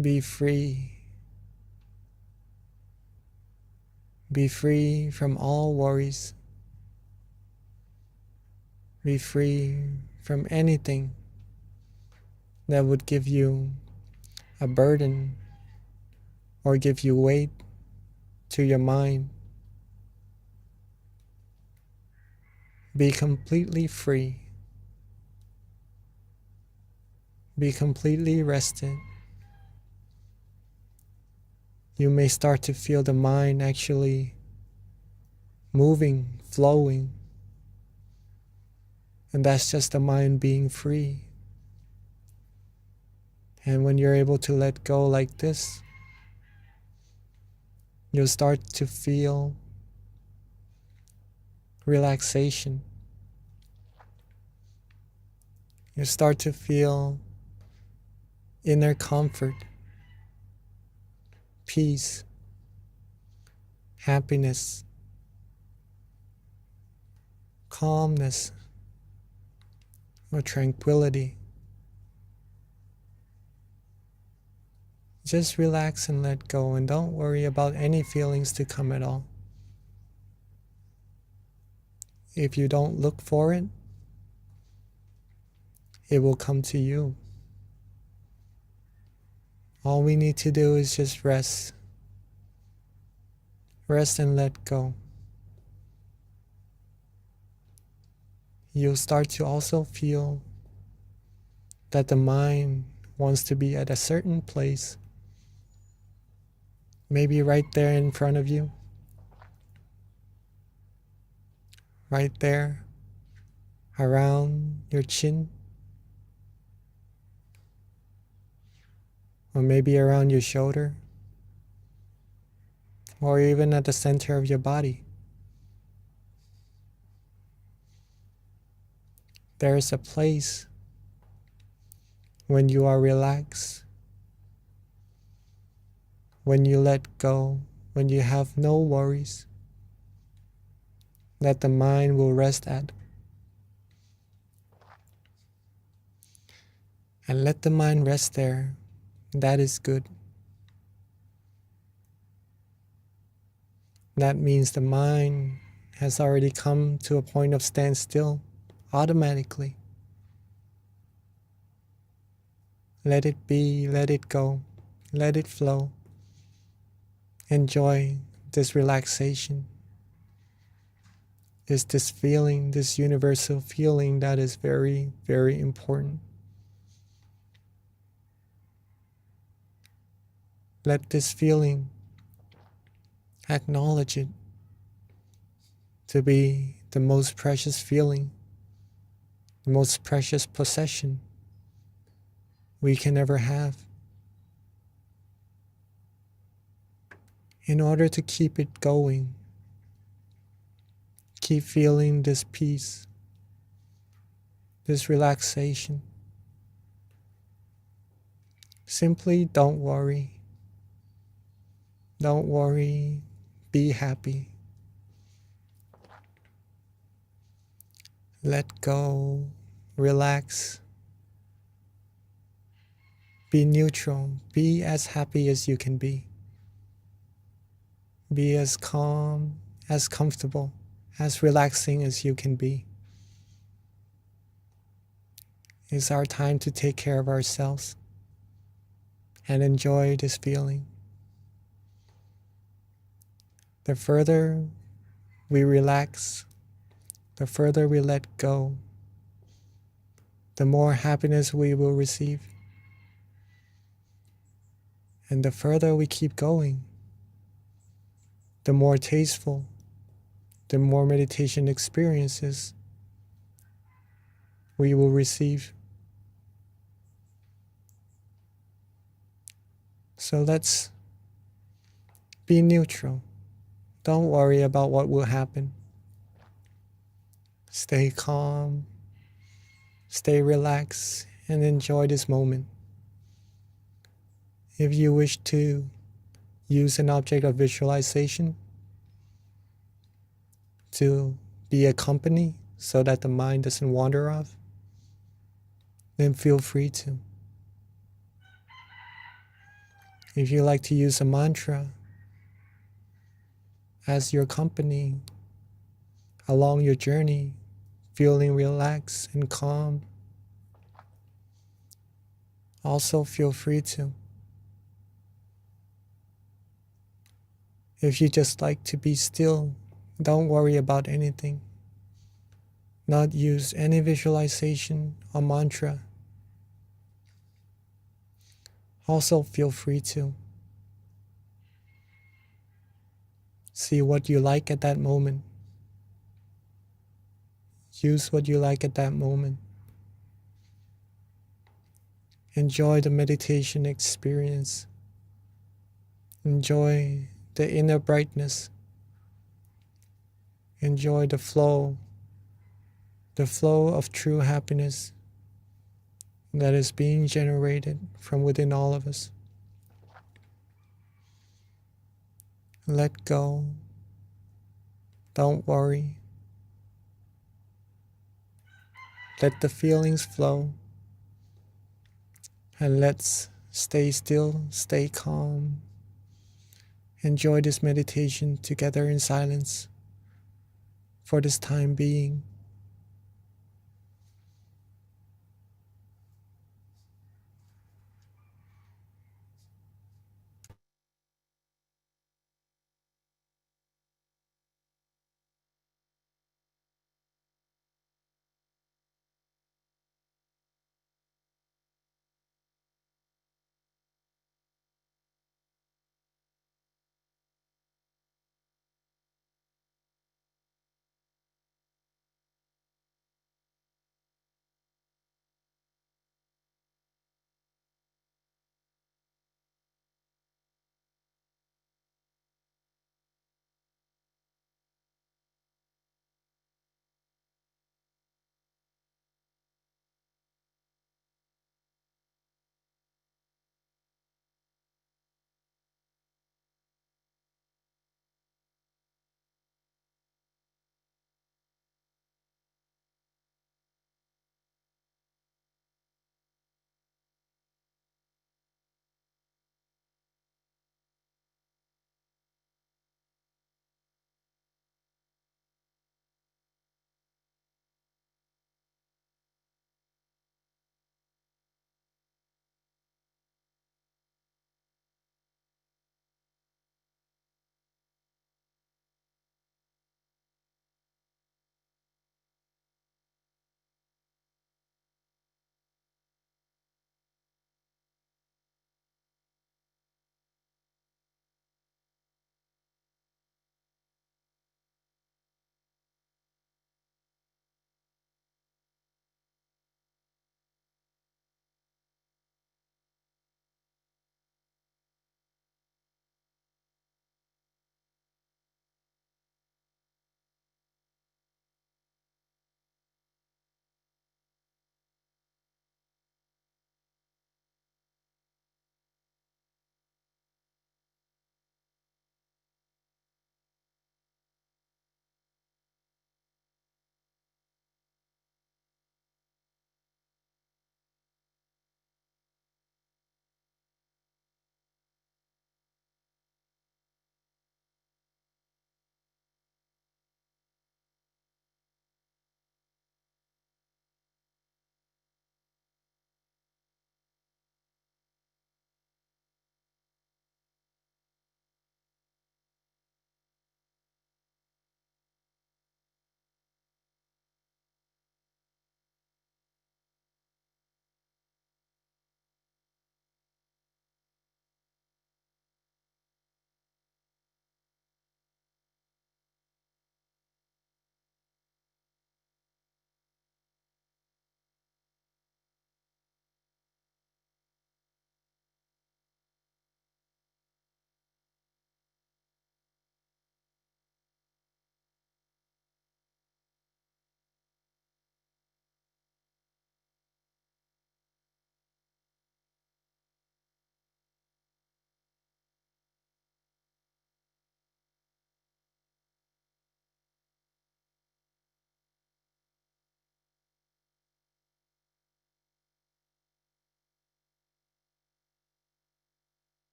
Be free. Be free from all worries. Be free from anything that would give you a burden or give you weight to your mind. Be completely free. Be completely rested. You may start to feel the mind actually moving, flowing. And that's just the mind being free. And when you're able to let go like this, you'll start to feel relaxation. You start to feel inner comfort, peace, happiness, calmness, or tranquility. Just relax and let go, and don't worry about any feelings to come at all. If you don't look for it, it will come to you. All we need to do is just rest. Rest and let go. You'll start to also feel that the mind wants to be at a certain place, maybe right there in front of you, right there around your chin, or maybe around your shoulder, or even at the center of your body. There is a place when you are relaxed, when you let go, when you have no worries, that the mind will rest at. And let the mind rest there. That is good. That means the mind has already come to a point of standstill automatically. Let it be, let it go, let it flow. Enjoy this relaxation. This feeling, this universal feeling that is very, very important. Let this feeling, acknowledge it to be the most precious feeling, the most precious possession we can ever have. In order to keep it going, keep feeling this peace, this relaxation, simply don't worry. Don't worry, be happy. Let go, relax. Be neutral, be as happy as you can be. Be as calm, as comfortable, as relaxing as you can be. It's our time to take care of ourselves and enjoy this feeling. The further we relax, the further we let go, the more happiness we will receive. And the further we keep going, the more tasteful, the more meditation experiences we will receive. So let's be neutral. Don't worry about what will happen. Stay calm, stay relaxed, and enjoy this moment. If you wish to use an object of visualization to be a company so that the mind doesn't wander off, then feel free to. If you like to use a mantra as your company along your journey, feeling relaxed and calm, also feel free to. If you just like to be still, don't worry about anything. Not use any visualization or mantra. Also feel free to. See what you like at that moment. Use what you like at that moment. Enjoy the meditation experience. Enjoy the inner brightness. Enjoy the flow of true happiness that is being generated from within all of us. Let go. Don't worry. Let the feelings flow. And let's stay still, stay calm. Enjoy this meditation together in silence for this time being.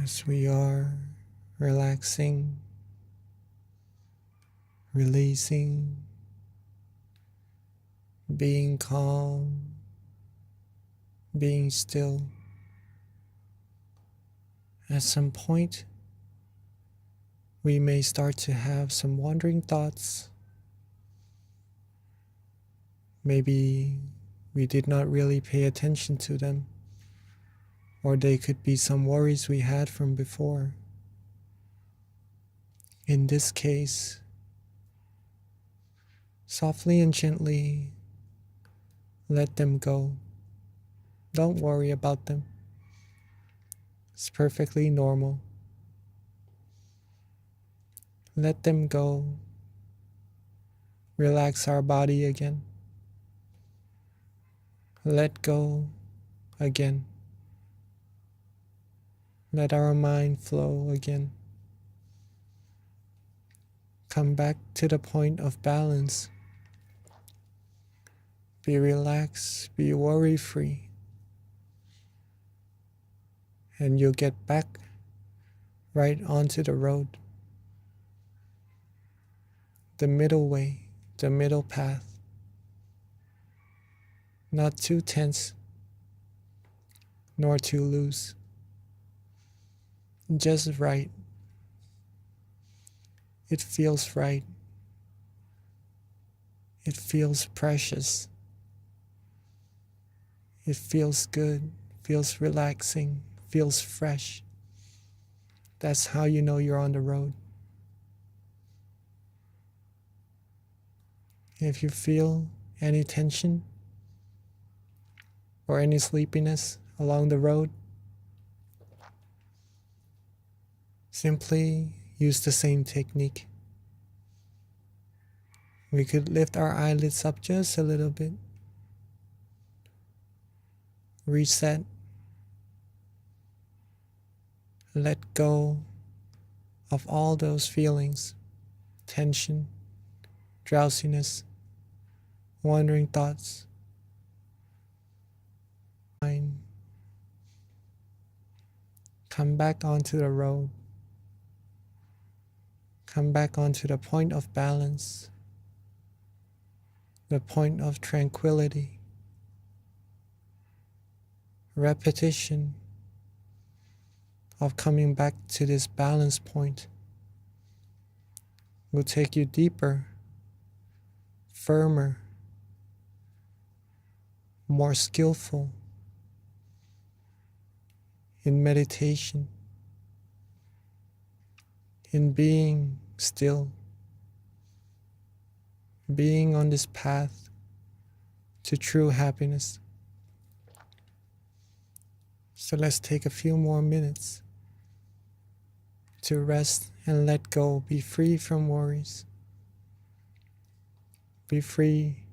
as we are relaxing, releasing, being calm, being still. At some point, we may start to have some wandering thoughts. Maybe we did not really pay attention to them, or they could be some worries we had from before. In this case, softly and gently let them go. Don't worry about them. It's perfectly normal. Let them go. Relax our body again. Let go again. Let our mind flow again. Come back to the point of balance. Be relaxed, be worry-free. And you'll get back right onto the road. The middle way, the middle path. Not too tense, nor too loose. Just right. It feels right. It feels precious. It feels good, feels relaxing, feels fresh. That's how you know you're on the road. If you feel any tension or any sleepiness along the road, simply use the same technique. We could lift our eyelids up just a little bit. Reset. Let go of all those feelings, tension, drowsiness, wandering thoughts. Come back onto the road. Come back onto the point of balance, the point of tranquility. Repetition of coming back to this balance point will take you deeper, firmer, more skillful in meditation, in being still, being on this path to true happiness. So let's take a few more minutes to rest and let go, be free from worries, be free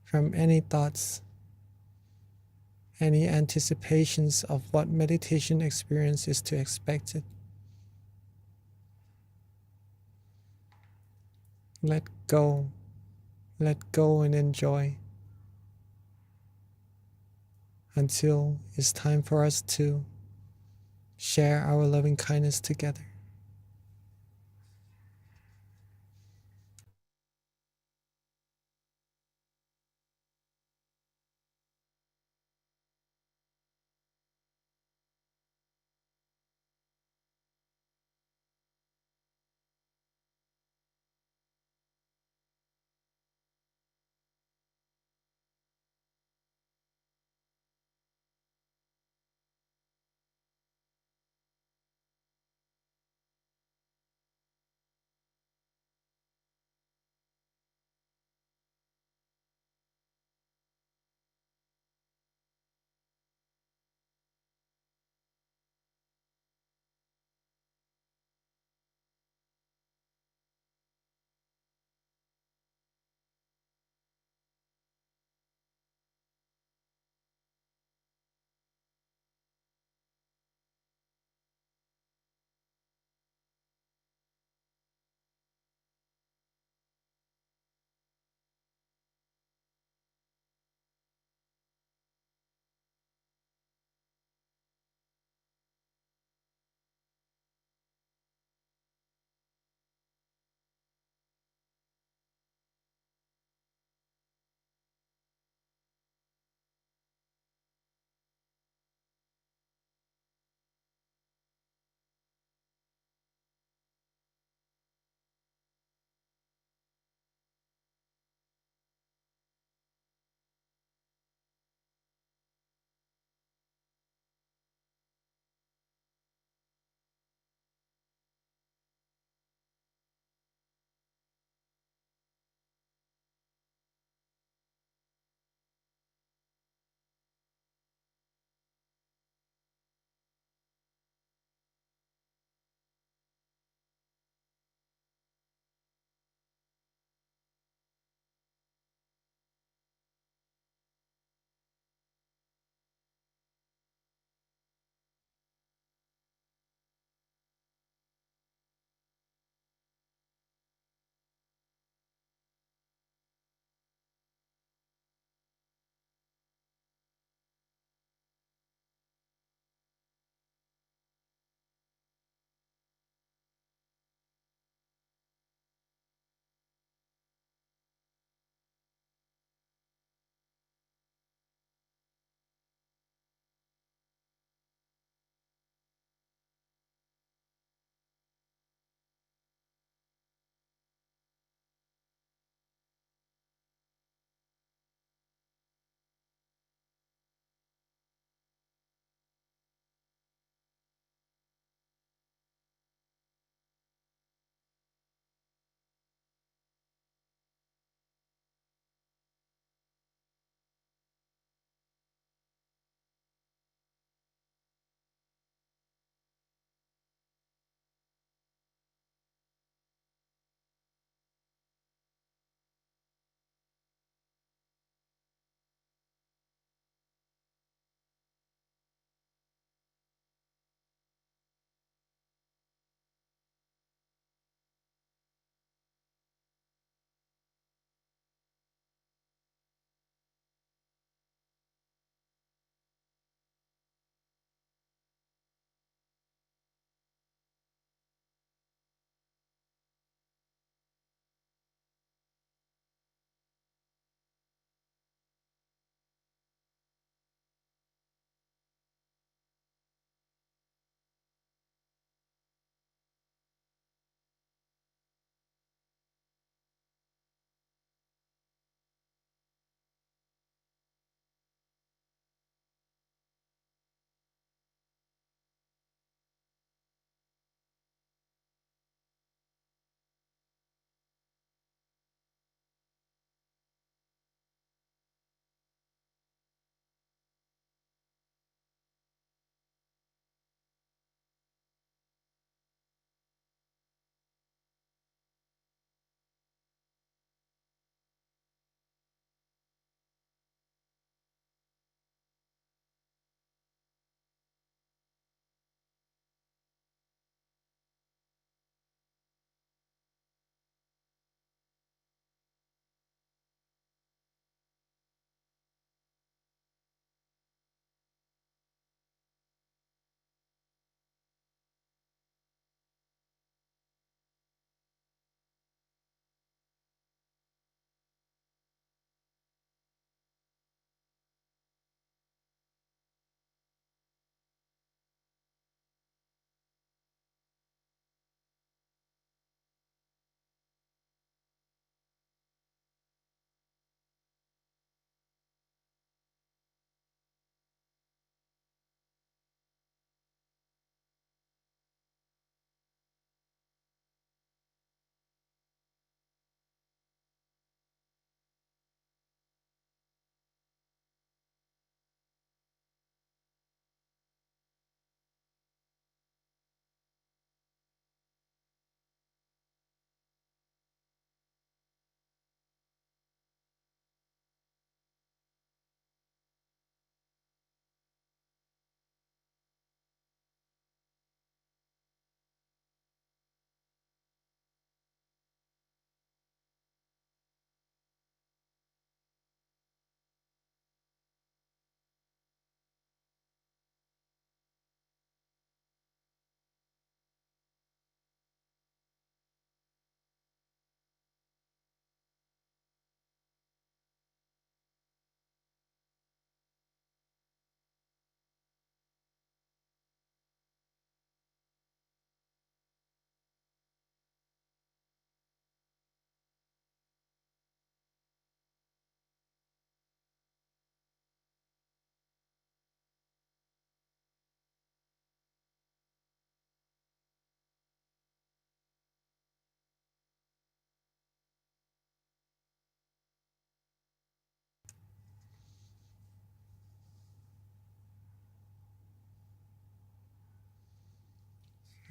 from any thoughts, any anticipations of what meditation experience is to expect it. Let go and enjoy until it's time for us to share our loving kindness together.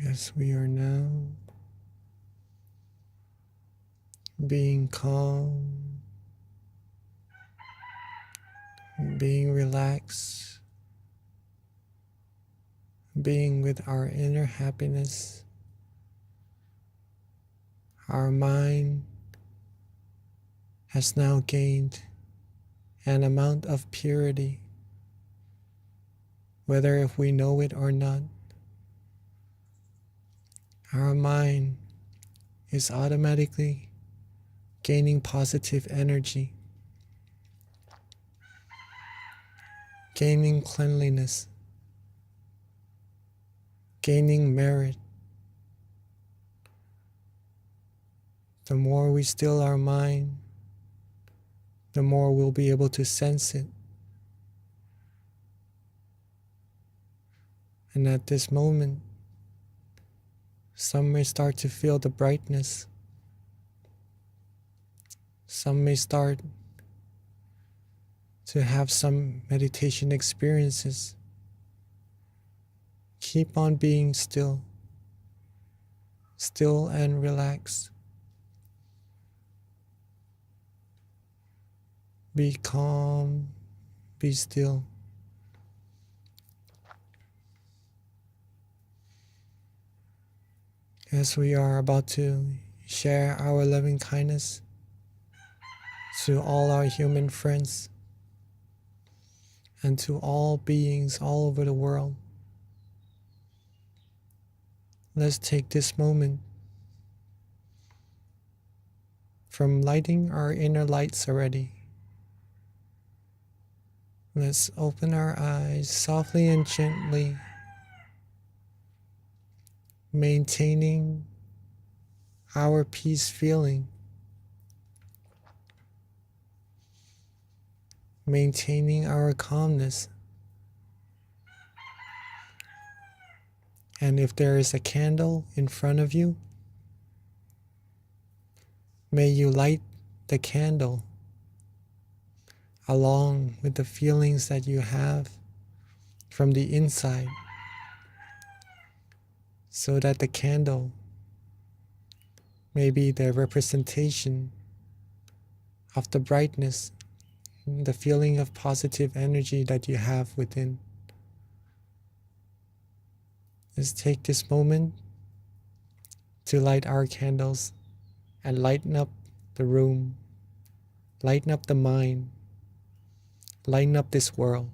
as we are now being calm, being relaxed, being with our inner happiness, our mind has now gained an amount of purity, whether if we know it or not. Our mind is automatically gaining positive energy, gaining cleanliness, gaining merit. The more we still our mind, the more we'll be able to sense it. And at this moment, some may start to feel the brightness. Some may start to have some meditation experiences. Keep on being still and relaxed. Be calm, be still. As we are about to share our loving kindness to all our human friends and to all beings all over the world, let's take this moment from lighting our inner lights already. Let's open our eyes softly and gently, maintaining our peace feeling, maintaining our calmness. And if there is a candle in front of you, may you light the candle along with the feelings that you have from the inside, so that the candle may be the representation of the brightness, the feeling of positive energy that you have within. Let's take this moment to light our candles and lighten up the room, lighten up the mind, lighten up this world.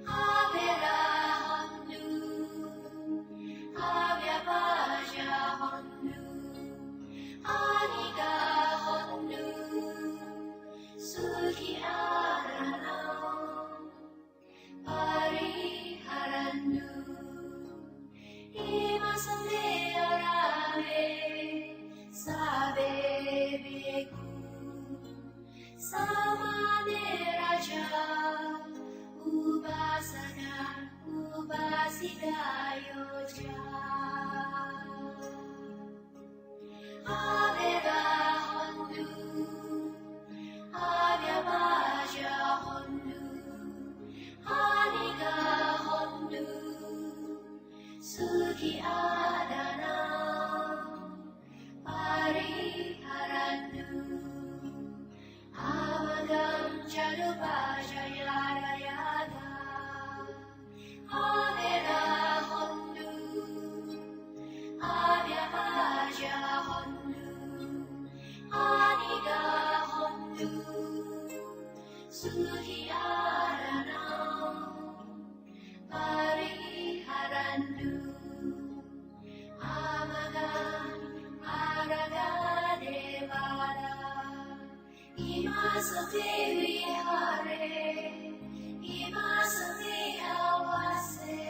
Ave Samaderaja Upasana Upasidayoja Avera Hondu Avyavaja Hondu Haniga Hondu Suki Adana Pariharandu Amagam Jadupajayada Yada Avera Hondu Avyavaja Hondu Aniga Hondu Suki Adana Pariharandu Amagan Araga Devada Imasate Vihare Imasate Avase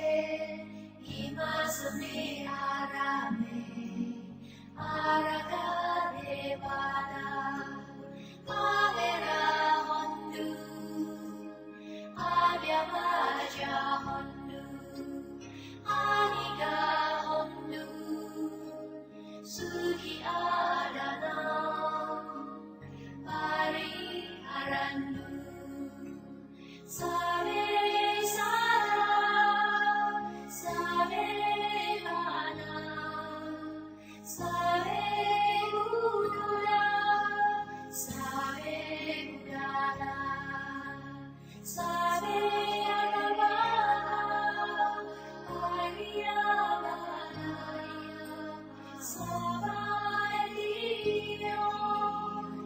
Imasate Arame Araga Devada Avera Hondu Avyavaja Hondu Aniga Hondu Suki Adana Pariharandu Save Sara Save Mana Save Buddha Save Buddha Save Adavana Ariyavanaya Savadiyo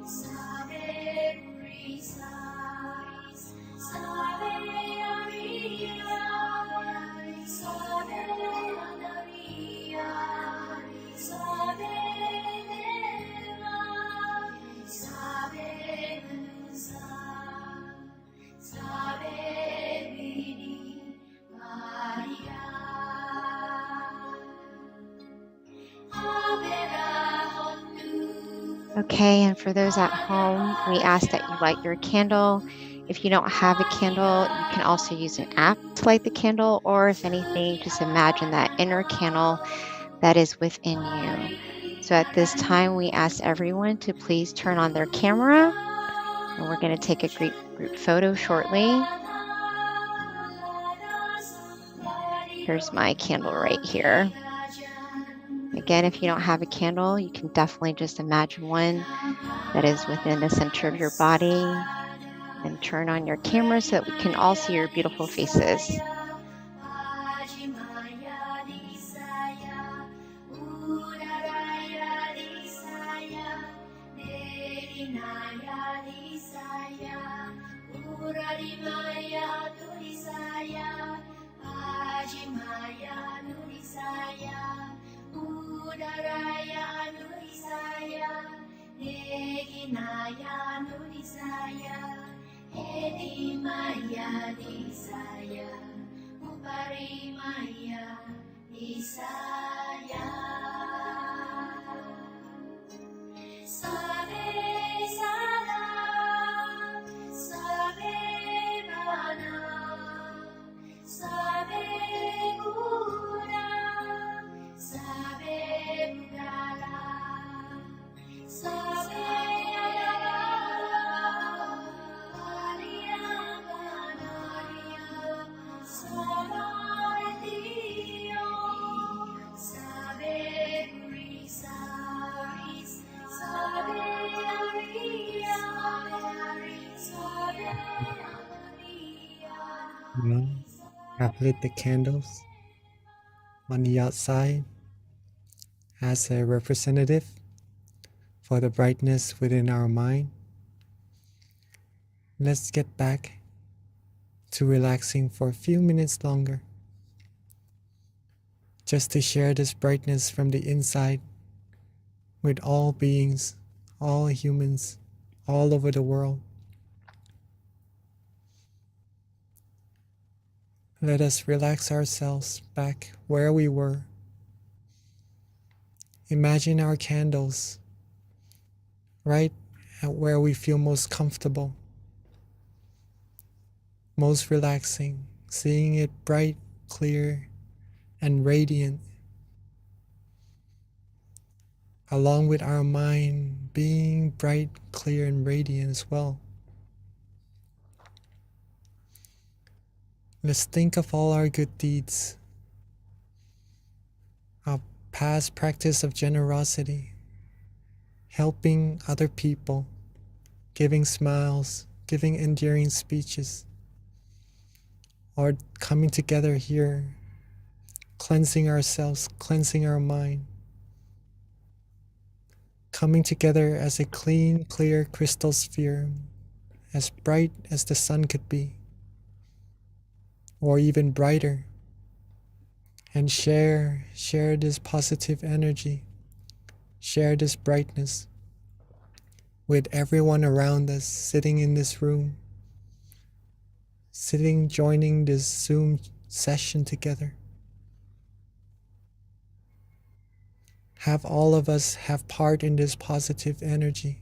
Save Precise Save Ariya Save Anariya Save Deva Save Manusa Save Vini Maria Avera Hondu Okay, and for those at home, we ask that you light your candle. If you don't have a candle, you can also use an app to light the candle, or if anything, just imagine that inner candle that is within you. So at this time, we ask everyone to please turn on their camera, and we're going to take a group photo shortly. Here's my candle right here. Again, if you don't have a candle, you can definitely just imagine one that is within the center of your body, and turn on your camera so that we can all see your beautiful faces. Udaraya Nurisaya, Neginaya Nurisaya, Edimaya Nisaya, Uparimaya Nisaya. Sabe Sada, Sabe Bana, Sabe Buddha, Sabe Bugala, Sabe Ayala, Maria Banaria, Sabe Dio, Sabe Grisaris, Sabe Aria, Sabe Now, I've lit the candles on the outside as a representative for the brightness within our mind. Let's get back to relaxing for a few minutes longer, just to share this brightness from the inside with all beings, all humans, all over the world. Let us relax ourselves back where we were. Imagine our candles right at where we feel most comfortable, most relaxing, seeing it bright, clear, and radiant, along with our mind being bright, clear, and radiant as well. Let's think of all our good deeds, our past practice of generosity, helping other people, giving smiles, giving endearing speeches, or coming together here, cleansing ourselves, cleansing our mind, coming together as a clean, clear crystal sphere, as bright as the sun could be, or even brighter, and share this positive energy, share this brightness with everyone around us sitting in this room, joining this Zoom session together. Have all of us have part in this positive energy.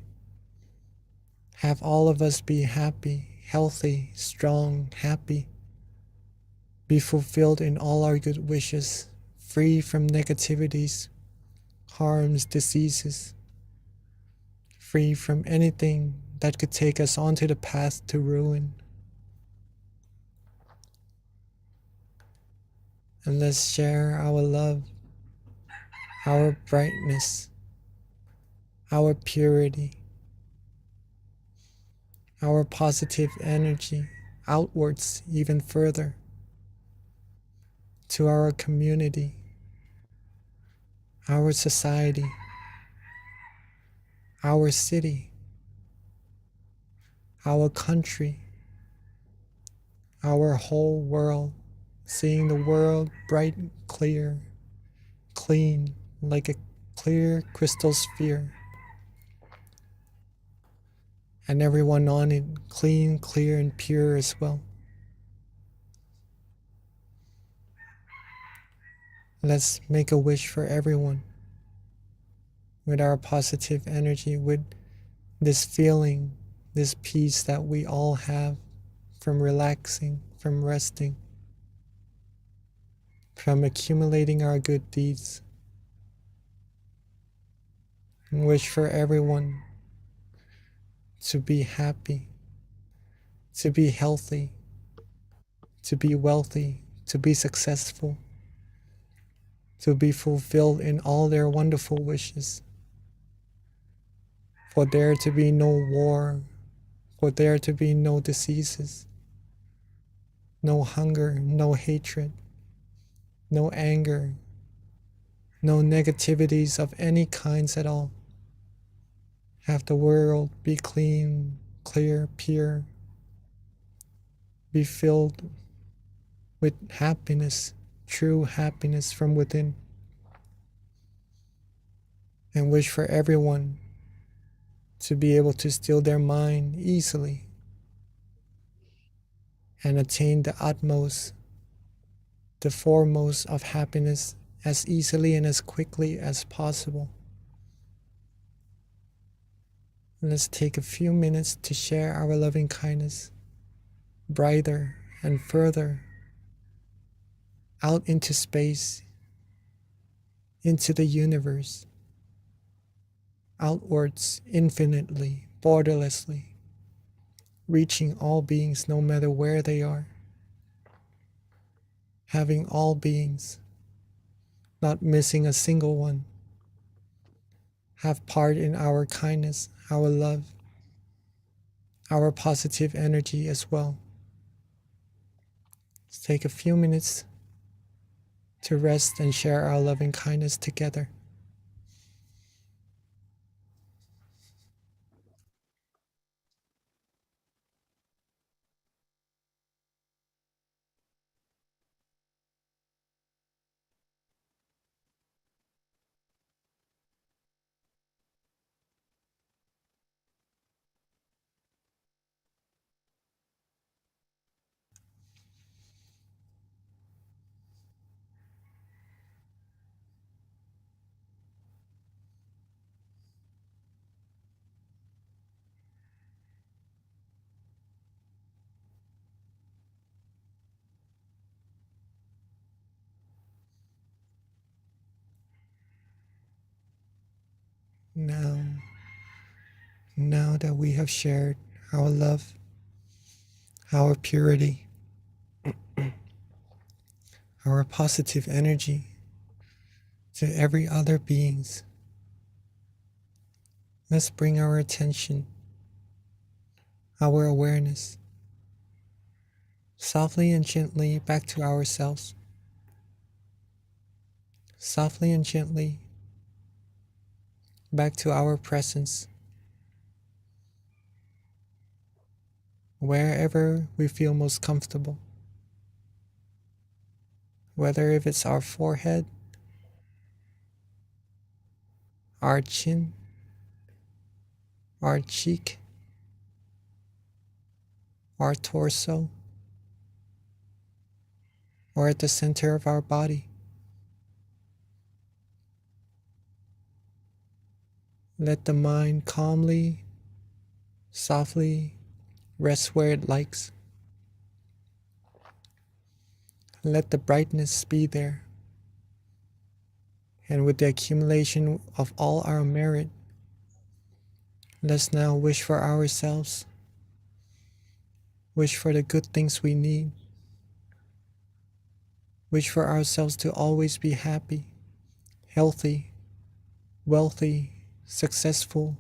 Have all of us be happy, healthy, strong, happy. Be fulfilled in all our good wishes, free from negativities, harms, diseases, free from anything that could take us onto the path to ruin. And let's share our love, our brightness, our purity, our positive energy outwards even further to our community, our society, our city, our country, our whole world, seeing the world bright, clear, clean, like a clear crystal sphere, and everyone on it clean, clear, and pure as well. Let's make a wish for everyone with our positive energy, with this feeling, this peace that we all have from relaxing, from resting, from accumulating our good deeds. And wish for everyone to be happy, to be healthy, to be wealthy, to be successful, to be fulfilled in all their wonderful wishes. For there to be no war, for there to be no diseases, no hunger, no hatred, no anger, no negativities of any kinds at all. Have the world be clean, clear, pure, be filled with happiness, true happiness from within. And wish for everyone to be able to still their mind easily and attain the utmost, the foremost of happiness as easily and as quickly as possible. Let's take a few minutes to share our loving kindness brighter and further out into space, into the universe, outwards infinitely, borderlessly, reaching all beings no matter where they are, having all beings, not missing a single one, have part in our kindness, our love, our positive energy as well. Let's take a few minutes to rest and share our loving kindness together. Now that we have shared our love, our purity, our positive energy to every other beings, let's bring our attention, our awareness, softly and gently back to ourselves. Softly and gently back to our presence. Wherever we feel most comfortable. Whether if it's our forehead, our chin, our cheek, our torso, or at the center of our body. Let the mind calmly, softly rest where it likes. Let the brightness be there. And with the accumulation of all our merit, let's now wish for ourselves. Wish for the good things we need. Wish for ourselves to always be happy, healthy, wealthy, successful.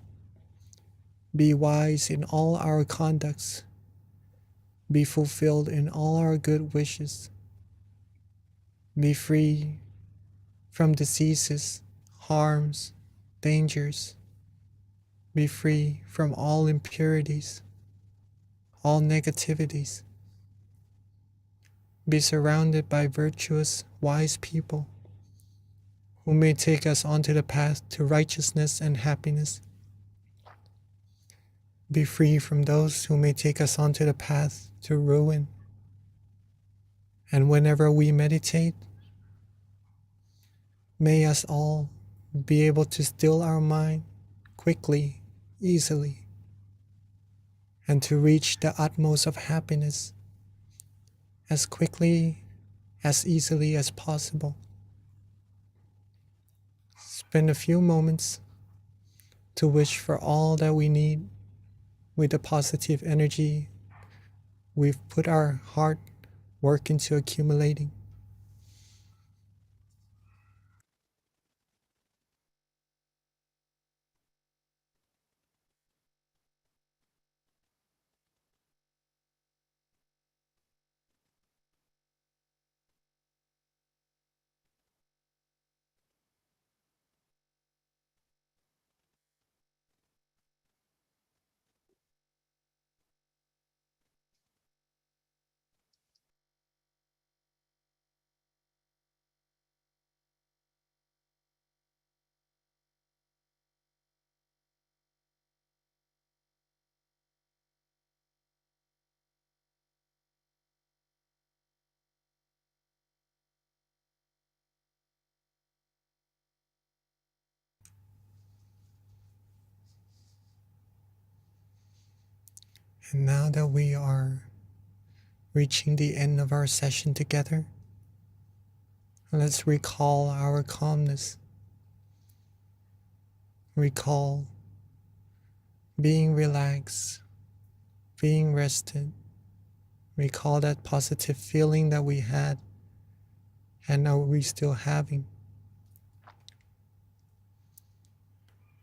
Be wise in all our conducts. Be fulfilled in all our good wishes. Be free from diseases, harms, dangers. Be free from all impurities, all negativities. Be surrounded by virtuous, wise people who may take us onto the path to righteousness and happiness. Be free from those who may take us onto the path to ruin. And whenever we meditate, may us all be able to still our mind quickly, easily, and to reach the utmost of happiness as quickly, as easily as possible. Spend a few moments to wish for all that we need with the positive energy we've put our hard work into accumulating. And now that we are reaching the end of our session together, let's recall our calmness. Recall being relaxed, being rested. Recall that positive feeling that we had and are we still having.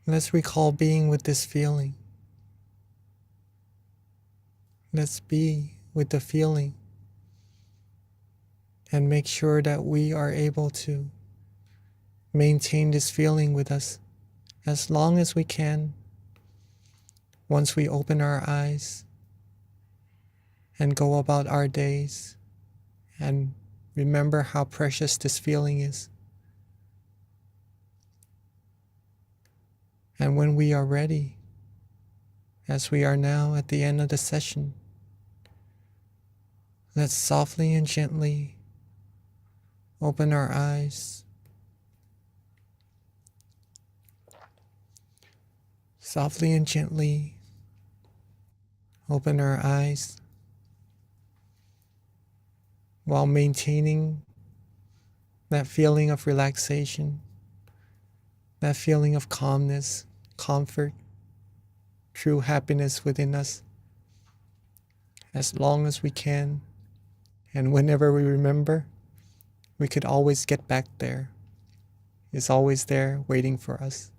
Let's recall being with this feeling. Let's be with the feeling and make sure that we are able to maintain this feeling with us as long as we can once we open our eyes and go about our days and remember how precious this feeling is. And when we are ready, as we are now at the end of the session, let's softly and gently open our eyes. Softly and gently open our eyes while maintaining that feeling of relaxation, that feeling of calmness comfort, true happiness within us as long as we can. And whenever we remember, we could always get back there. It's always there waiting for us.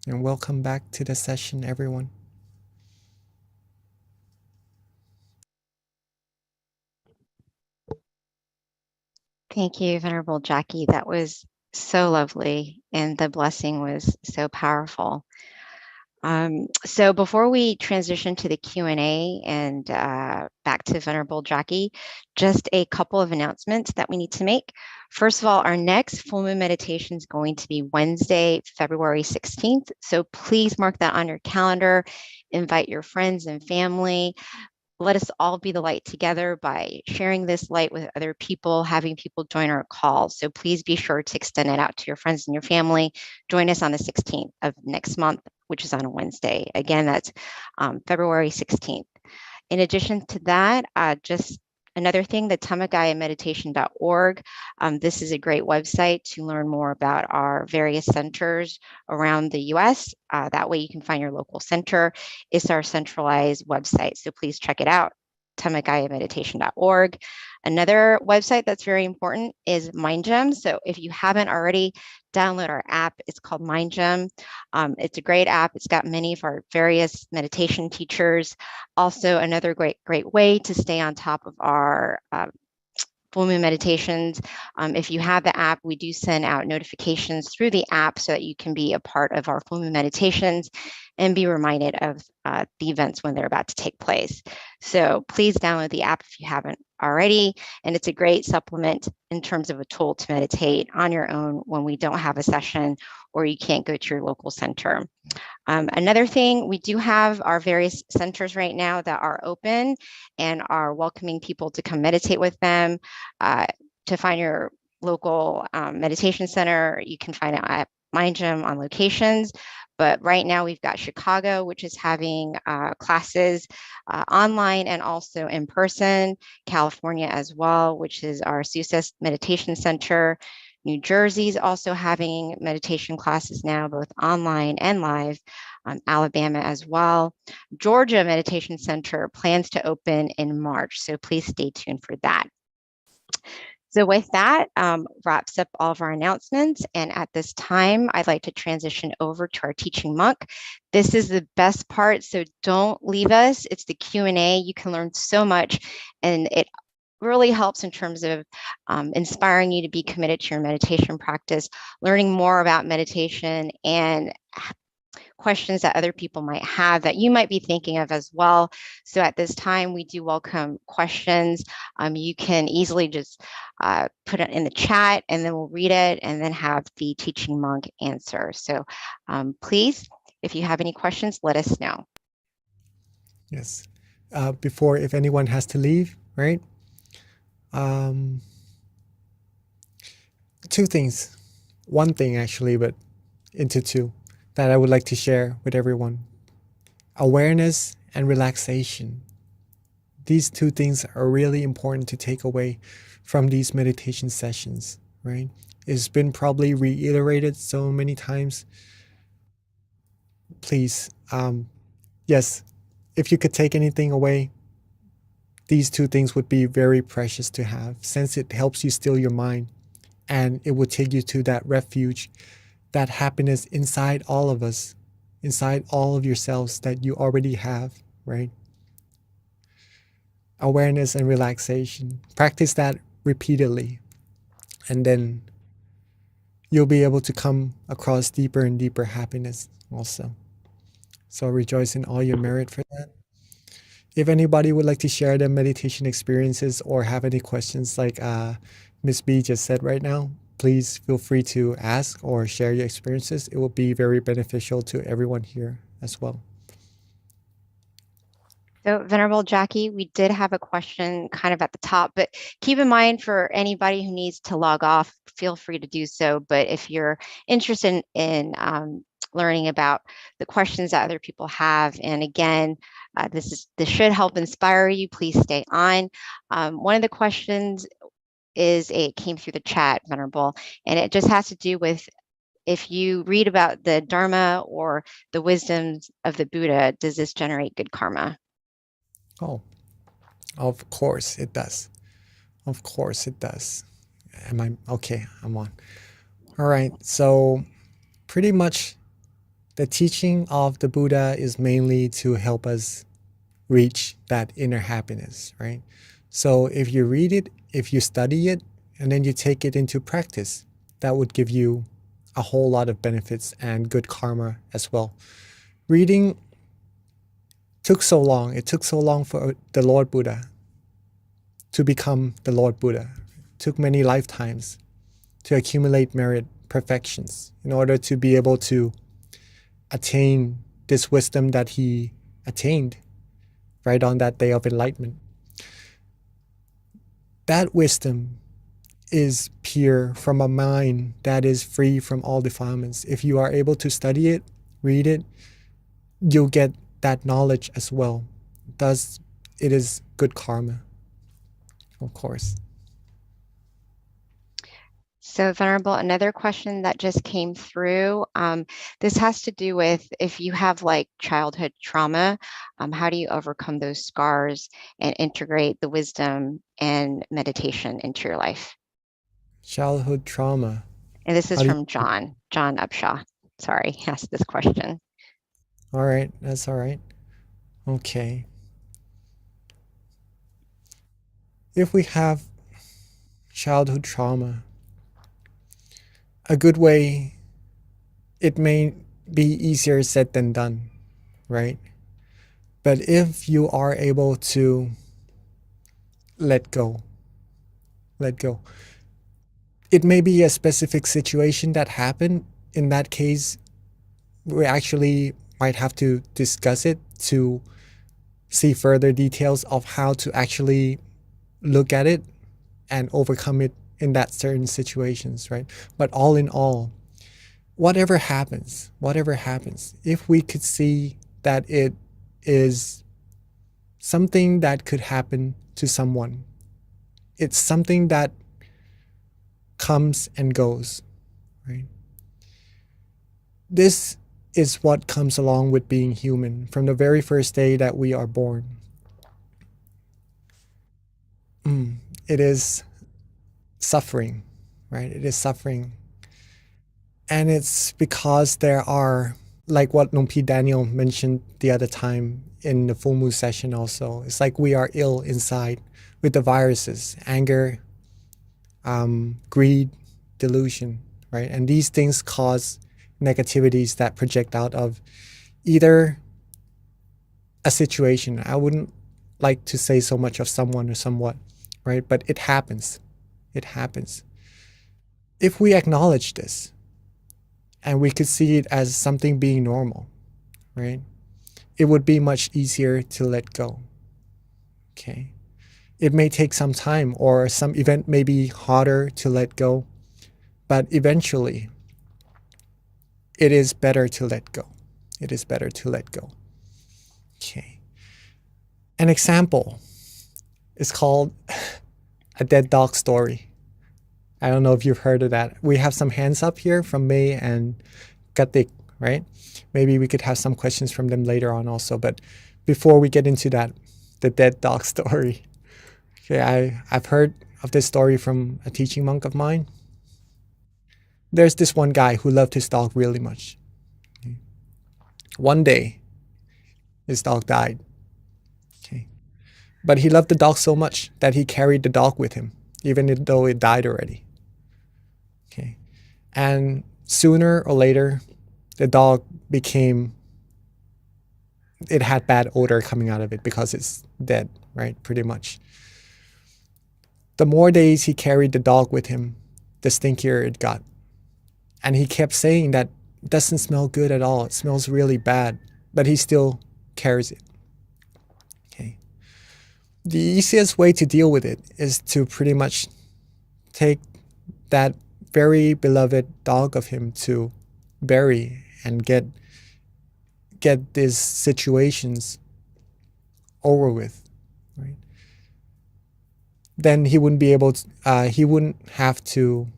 And welcome back to the session, everyone. Thank you, Venerable Jackie. That was so lovely, and the blessing was so powerful. So before we transition to the Q&A and back to Venerable Jackie, just a couple of announcements that we need to make. First of all, our next full moon meditation is going to be Wednesday, February 16th. So please mark that on your calendar, invite your friends and family. Let us all be the light together by sharing this light with other people, having people join our call. So please be sure to extend it out to your friends and your family. Join us on the 16th of next month, which is on a Wednesday. Again, that's February 16th. In addition to that, just another thing, the tamagaямeditation.org. This is a great website to learn more about our various centers around the US. That way you can find your local center. It's our centralized website, so please check it out, tamagaямeditation.org. Another website that's very important is MindGem. So if you haven't already, download our app. It's called MindGem. It's a great app. It's got many of our various meditation teachers. Also, another great way to stay on top of our full moon meditations. If you have the app, we do send out notifications through the app so that you can be a part of our full moon meditations and be reminded of the events when they're about to take place. So please download the app if you haven't already. And it's a great supplement in terms of a tool to meditate on your own when we don't have a session or you can't go to your local center. Another thing, we do have our various centers right now that are open and are welcoming people to come meditate with them. To find your local meditation center, you can find it at MindGem on locations. But right now we've got Chicago, which is having classes online and also in person. California as well, which is our Success Meditation Center. New Jersey is also having meditation classes now, both online and live. Alabama as well. Georgia Meditation Center plans to open in March, so please stay tuned for that. So with that, wraps up all of our announcements. And at this time, I'd like to transition over to our teaching monk. This is the best part, so don't leave us. It's the Q&A. You can learn so much, and it really helps in terms of inspiring you to be committed to your meditation practice, learning more about meditation, and questions that other people might have that you might be thinking of as well. So at this time, we do welcome questions. You can easily just put it in the chat and then we'll read it and then have the teaching monk answer. So please, if you have any questions, let us know. Yes. Before, if anyone has to leave, right? Two things. One thing actually, but into two, that I would like to share with everyone. Awareness and relaxation. These two things are really important to take away from these meditation sessions, right? It's been probably reiterated so many times. Please, yes, if you could take anything away, these two things would be very precious to have, since it helps you still your mind and it will take you to that refuge, that happiness inside all of us, inside all of yourselves that you already have, right? Awareness and relaxation. Practice that repeatedly, and then you'll be able to come across deeper and deeper happiness also. So rejoice in all your merit for that. If anybody would like to share their meditation experiences or have any questions like Miss B just said right now, please feel free to ask or share your experiences. It will be very beneficial to everyone here as well. So Venerable Jackie, we did have a question kind of at the top, but keep in mind for anybody who needs to log off, feel free to do so. But if you're interested in learning about the questions that other people have, and again, this should help inspire you, please stay on. One of the questions is, it came through the chat, Venerable, and it just has to do with if you read about the Dharma or the wisdoms of the Buddha, does this generate good karma? Oh, of course it does. Of course it does. Am I okay? I'm on. All right. So pretty much the teaching of the Buddha is mainly to help us reach that inner happiness, right? So if you read it, if you study it, and then you take it into practice, that would give you a whole lot of benefits and good karma as well. Reading took so long. It took so long for the Lord Buddha to become the Lord Buddha. It took many lifetimes to accumulate merit perfections in order to be able to attain this wisdom that he attained right on that day of enlightenment. That wisdom is pure from a mind that is free from all defilements. If you are able to study it, read it, you'll get that knowledge as well. Thus, it is good karma, of course. So, Venerable, another question that just came through. This has to do with if you have like childhood trauma, how do you overcome those scars and integrate the wisdom and meditation into your life? Childhood trauma. And this is How do you- from John Upshaw. Sorry, he asked this question. All right, that's all right. Okay. If we have childhood trauma, a good way, it may be easier said than done, right? But if you are able to let go, it may be a specific situation that happened. In that case, we actually might have to discuss it to see further details of how to actually look at it and overcome it in that certain situations, right? But all in all, whatever happens, if we could see that it is something that could happen to someone, it's something that comes and goes, right? This is what comes along with being human from the very first day that we are born. It is suffering, right? It is suffering. And it's because there are, like what Nong P. Daniel mentioned the other time in the full moon session also, it's like we are ill inside with the viruses, anger, greed, delusion, right? And these things cause negativities that project out of either a situation. I wouldn't like to say so much of someone or somewhat, right? But it happens. It happens. If we acknowledge this and we could see it as something being normal, right? It would be much easier to let go. Okay. It may take some time or some event may be harder to let go, but eventually it is better to let go. It is better to let go. Okay. An example is called a dead dog story. I don't know if you've heard of that. We have some hands up here from May and Katik, right? Maybe we could have some questions from them later on also. But before we get into that, the dead dog story. Okay, I've heard of this story from a teaching monk of mine. There's this one guy who loved his dog really much. One day, his dog died. Okay. But he loved the dog so much that he carried the dog with him, even though it died already. Okay. And sooner or later, the dog it had bad odor coming out of it because it's dead, right? Pretty much. The more days he carried the dog with him, the stinkier it got. And he kept saying that it doesn't smell good at all. It smells really bad, but he still carries it. Okay. The easiest way to deal with it is to pretty much take that very beloved dog of him to bury and get these situations over with, right? Then he wouldn't be able to, he wouldn't have to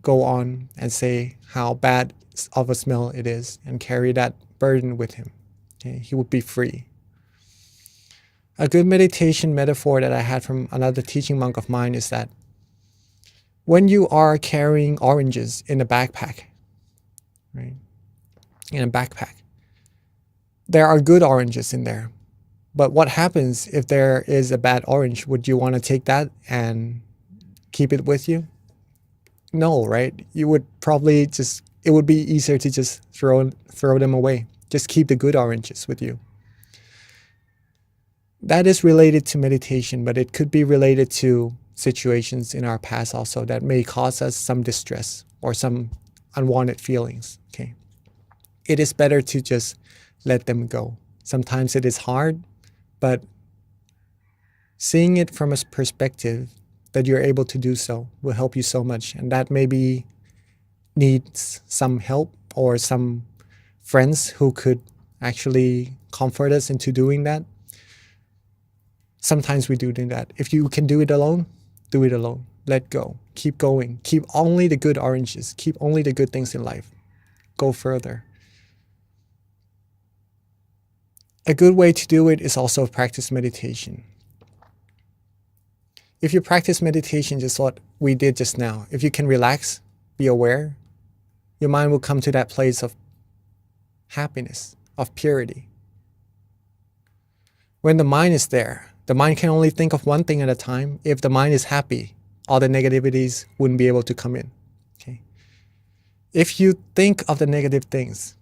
go on and say how bad of a smell it is and carry that burden with him. Okay? He would be free. A good meditation metaphor that I had from another teaching monk of mine is that when you are carrying oranges in a backpack, right? In a backpack, there are good oranges in there. But what happens if there is a bad orange? Would you want to take that and keep it with you? No, right? You would probably just, it would be easier to just throw them away. Just keep the good oranges with you. That is related to meditation, but it could be related to situations in our past also that may cause us some distress or some unwanted feelings. Okay. It is better to just let them go. Sometimes it is hard, but seeing it from a perspective that you're able to do so will help you so much. And that maybe needs some help or some friends who could actually comfort us into doing that. Sometimes we do that. If you can do it alone, do it alone. Let go. Keep going. Keep only the good oranges. Keep only the good things in life. Go further. A good way to do it is also practice meditation. If you practice meditation, just what we did just now, if you can relax, be aware, your mind will come to that place of happiness, of purity. When the mind is there, the mind can only think of one thing at a time. If the mind is happy, all the negativities wouldn't be able to come in. Okay. If you think of the negative things,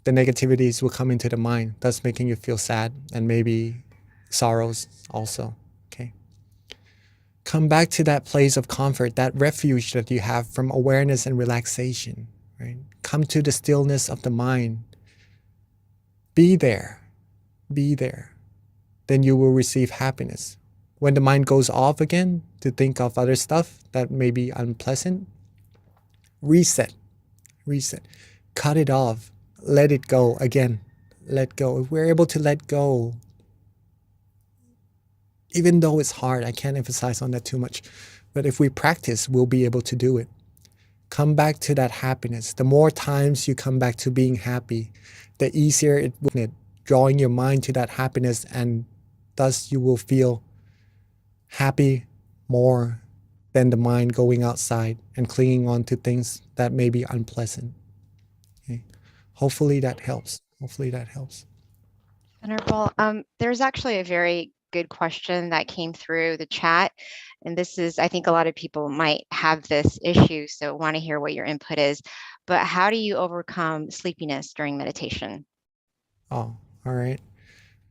the negativities will come into the mind, thus making you feel sad and maybe sorrows also. Okay. Come back to that place of comfort, that refuge that you have from awareness and relaxation. Right? Come to the stillness of the mind. Be there. Be there. Then you will receive happiness. When the mind goes off again to think of other stuff that may be unpleasant, reset. Cut it off. Let it go again. Let go. If we're able to let go, even though it's hard, I can't emphasize on that too much, but if we practice, we'll be able to do it. Come back to that happiness. The more times you come back to being happy, the easier it will be, drawing your mind to that happiness, and thus you will feel happy more than the mind going outside and clinging on to things that may be unpleasant. Okay. Hopefully that helps. Venerable, there's actually a very good question that came through the chat. And this is, I think a lot of people might have this issue, so want to hear what your input is. But how do you overcome sleepiness during meditation? Oh, all right.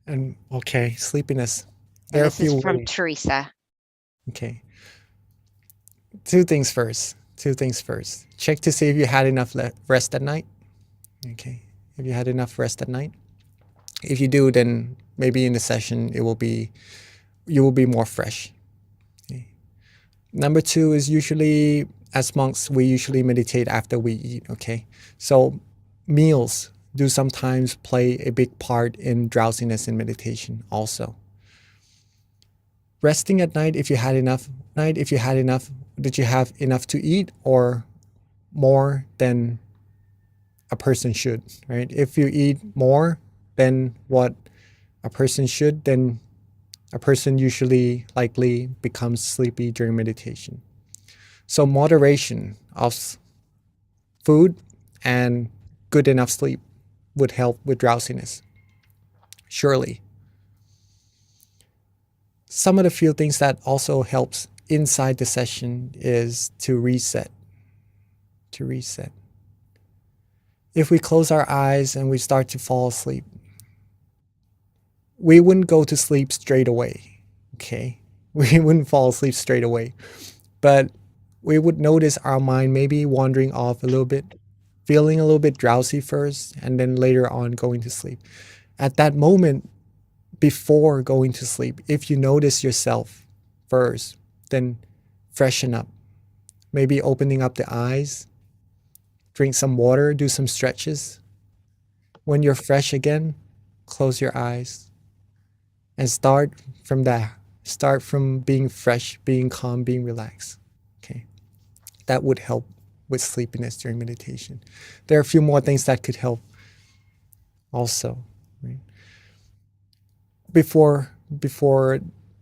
And okay, sleepiness. And this is from Teresa. Okay. Two things first. Check to see if you had enough rest at night. Okay. If you had enough rest at night. If you do, then maybe in the session you will be more fresh. Okay. Number two is usually, as monks, we usually meditate after we eat. Okay. So meals do sometimes play a big part in drowsiness in meditation also. Resting at night, if you had enough, did you have enough to eat or more than a person should, right? If you eat more than what a person should, then a person usually likely becomes sleepy during meditation. So moderation of food and good enough sleep would help with drowsiness. Surely. Some of the few things that also helps inside the session is to reset. If we close our eyes and we start to fall asleep, we wouldn't go to sleep straight away, okay? We wouldn't fall asleep straight away, but we would notice our mind maybe wandering off a little bit, feeling a little bit drowsy first, and then later on going to sleep. At that moment, before going to sleep, if you notice yourself first, then freshen up. Maybe opening up the eyes, drink some water, do some stretches. When you're fresh again, close your eyes and start from there. Start from being fresh, being calm, being relaxed. Okay, that would help with sleepiness during meditation. There are a few more things that could help also, right? Before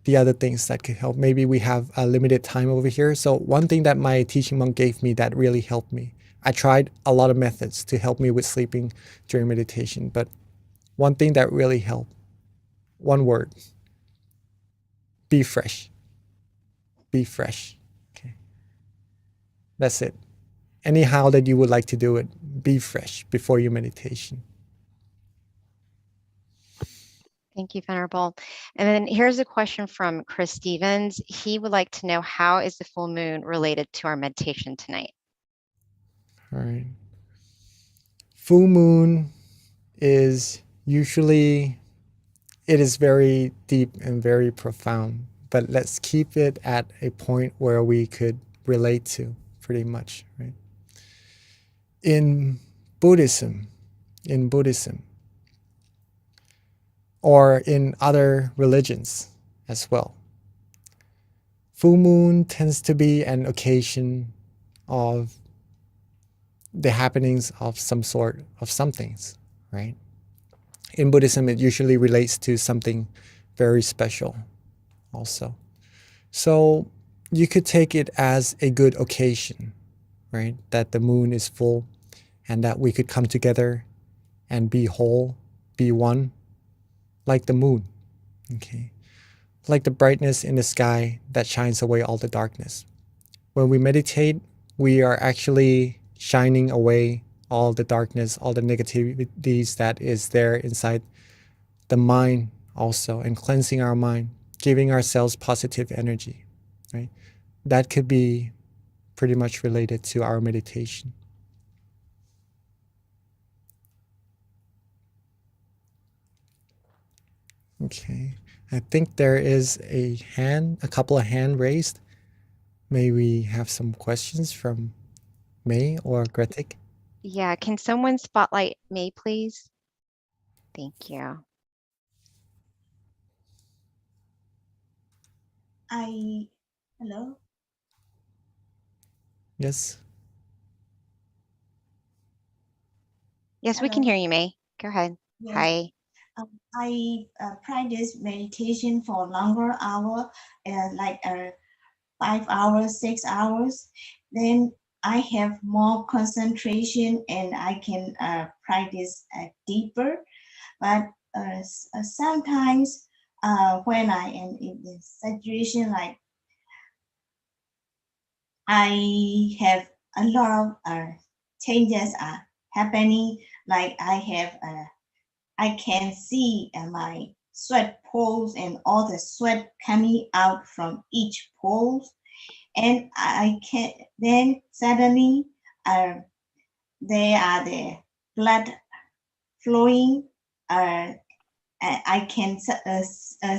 the other things that could help, maybe we have a limited time over here. So one thing that my teaching monk gave me that really helped me, I tried a lot of methods to help me with sleeping during meditation, but one thing that really helped, one word: be fresh. Be fresh. Okay. That's it. Anyhow that you would like to do it, be fresh before your meditation. Thank you, Venerable. And then here's a question from Chris Stevens. He would like to know, how is the full moon related to our meditation tonight? All right. Full moon is usually, it is very deep and very profound, but let's keep it at a point where we could relate to pretty much, right? In Buddhism, or in other religions as well, full moon tends to be an occasion of the happenings of some sort of somethings, right? In Buddhism, it usually relates to something very special also. So you could take it as a good occasion, right? That the moon is full and that we could come together and be whole, be one, like the moon, okay? Like the brightness in the sky that shines away all the darkness. When we meditate, we are actually shining away all the darkness, all the negativities that is there inside the mind also, and cleansing our mind, giving ourselves positive energy, right? That could be pretty much related to our meditation. Okay, I think there is a couple of hands raised. May we have some questions from May or Gretik? Yeah, can someone spotlight May, please? Thank you. Hello? Yes. Yes, we can Hello. hear you, May. Go ahead. Yes. Hi. I practice meditation for longer hour, like 5 hours, 6 hours. Then I have more concentration and I can practice deeper. But sometimes when I am in this situation, like I have a lot of changes are happening. Like I can see my sweat poles and all the sweat coming out from each pole, and I can then suddenly there are the blood flowing. I can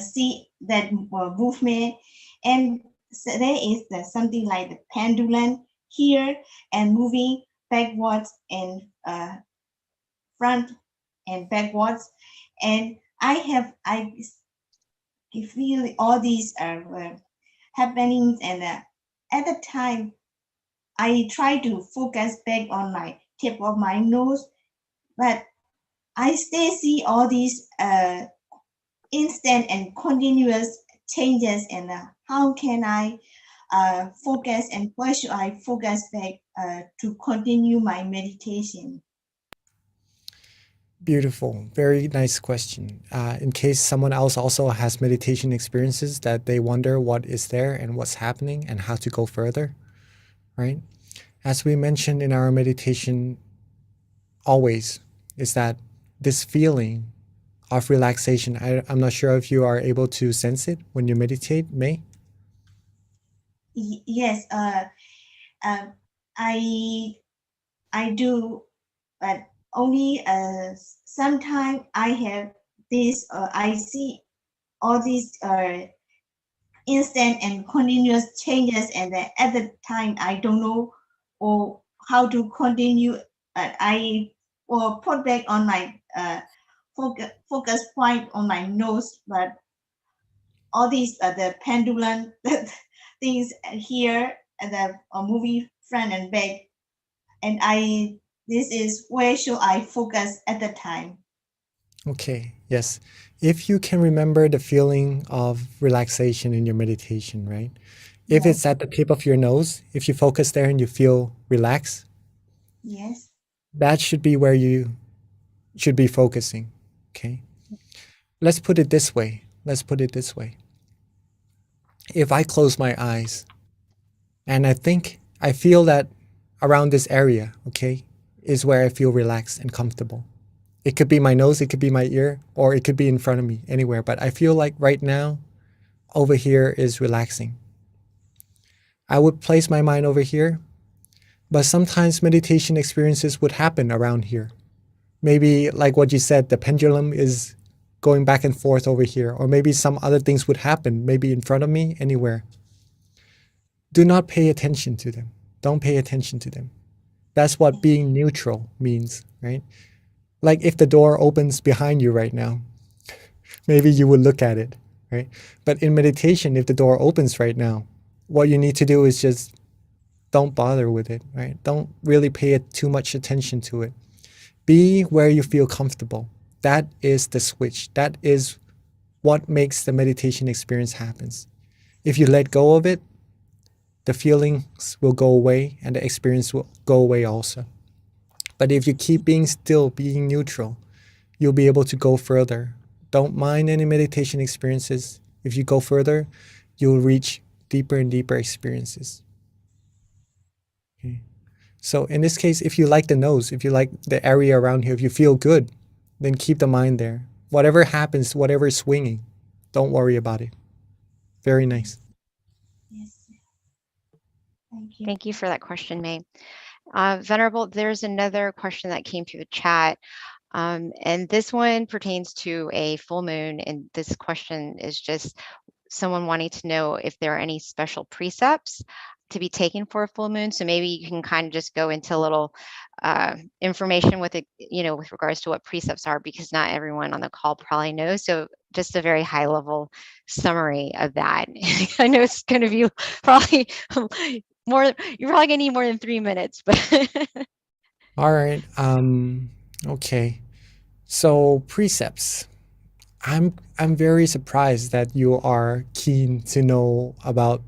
see that movement, and so there is something like the pendulum here and moving backwards and front and backwards, and I feel all these happenings, and at the time I try to focus back on my tip of my nose, but I still see all these instant and continuous changes, and how can I focus, and where should I focus back to continue my meditation? Beautiful. Very nice question. In case someone else also has meditation experiences that they wonder what is there and what's happening and how to go further, right? As we mentioned in our meditation always, is that this feeling of relaxation, I'm not sure if you are able to sense it when you meditate, May? Yes, I do, but only sometimes I have this, I see all these instant and continuous changes, and at the time I don't know or how to continue, but I will put back on my focus point on my nose, but all these the pendulum things here and the moving front and back, and this is where should I focus at the time. Okay, yes. If you can remember the feeling of relaxation in your meditation, right? If Yes. it's at the tip of your nose, if you focus there and you feel relaxed, Yes. that should be where you should be focusing. Okay. Let's put it this way. If I close my eyes and I feel that around this area, okay, is where I feel relaxed and comfortable. It could be my nose, it could be my ear, or it could be in front of me, anywhere. But I feel like right now, over here is relaxing. I would place my mind over here, but sometimes meditation experiences would happen around here. Maybe like what you said, the pendulum is going back and forth over here, or maybe some other things would happen, maybe in front of me, anywhere. Do not pay attention to them. Don't pay attention to them. That's what being neutral means, right? Like if the door opens behind you right now, maybe you would look at it, right? But in meditation, if the door opens right now, what you need to do is just don't bother with it, right? Don't really pay too much attention to it. Be where you feel comfortable. That is the switch. That is what makes the meditation experience happens. If you let go of it, the feelings will go away and the experience will go away also. But if you keep being still, being neutral, you'll be able to go further. Don't mind any meditation experiences. If you go further, you'll reach deeper and deeper experiences. Okay. So in this case, if you like the nose, if you like the area around here, if you feel good, then keep the mind there. Whatever happens, whatever is swinging, don't worry about it. Very nice. Yes. Thank you. Thank you for that question, May. Venerable, there's another question that came through the chat. And this one pertains to a full moon. And this question is just someone wanting to know if there are any special precepts to be taken for a full moon. So maybe you can kind of just go into a little information with it, with regards to what precepts are, because not everyone on the call probably knows. So just a very high level summary of that. I know it's going to be probably you're probably gonna need more than 3 minutes, but All right. Okay. So precepts. I'm very surprised that you are keen to know about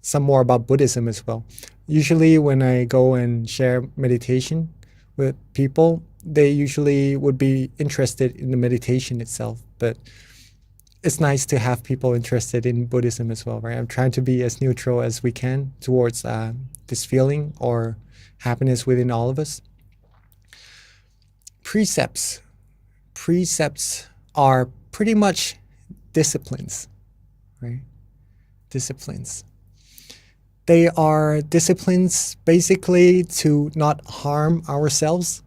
some more about Buddhism as well. Usually when I go and share meditation with people, they usually would be interested in the meditation itself, but it's nice to have people interested in Buddhism as well, right? I'm trying to be as neutral as we can towards this feeling or happiness within all of us. Precepts are pretty much disciplines, right? Disciplines. They are disciplines basically to not harm ourselves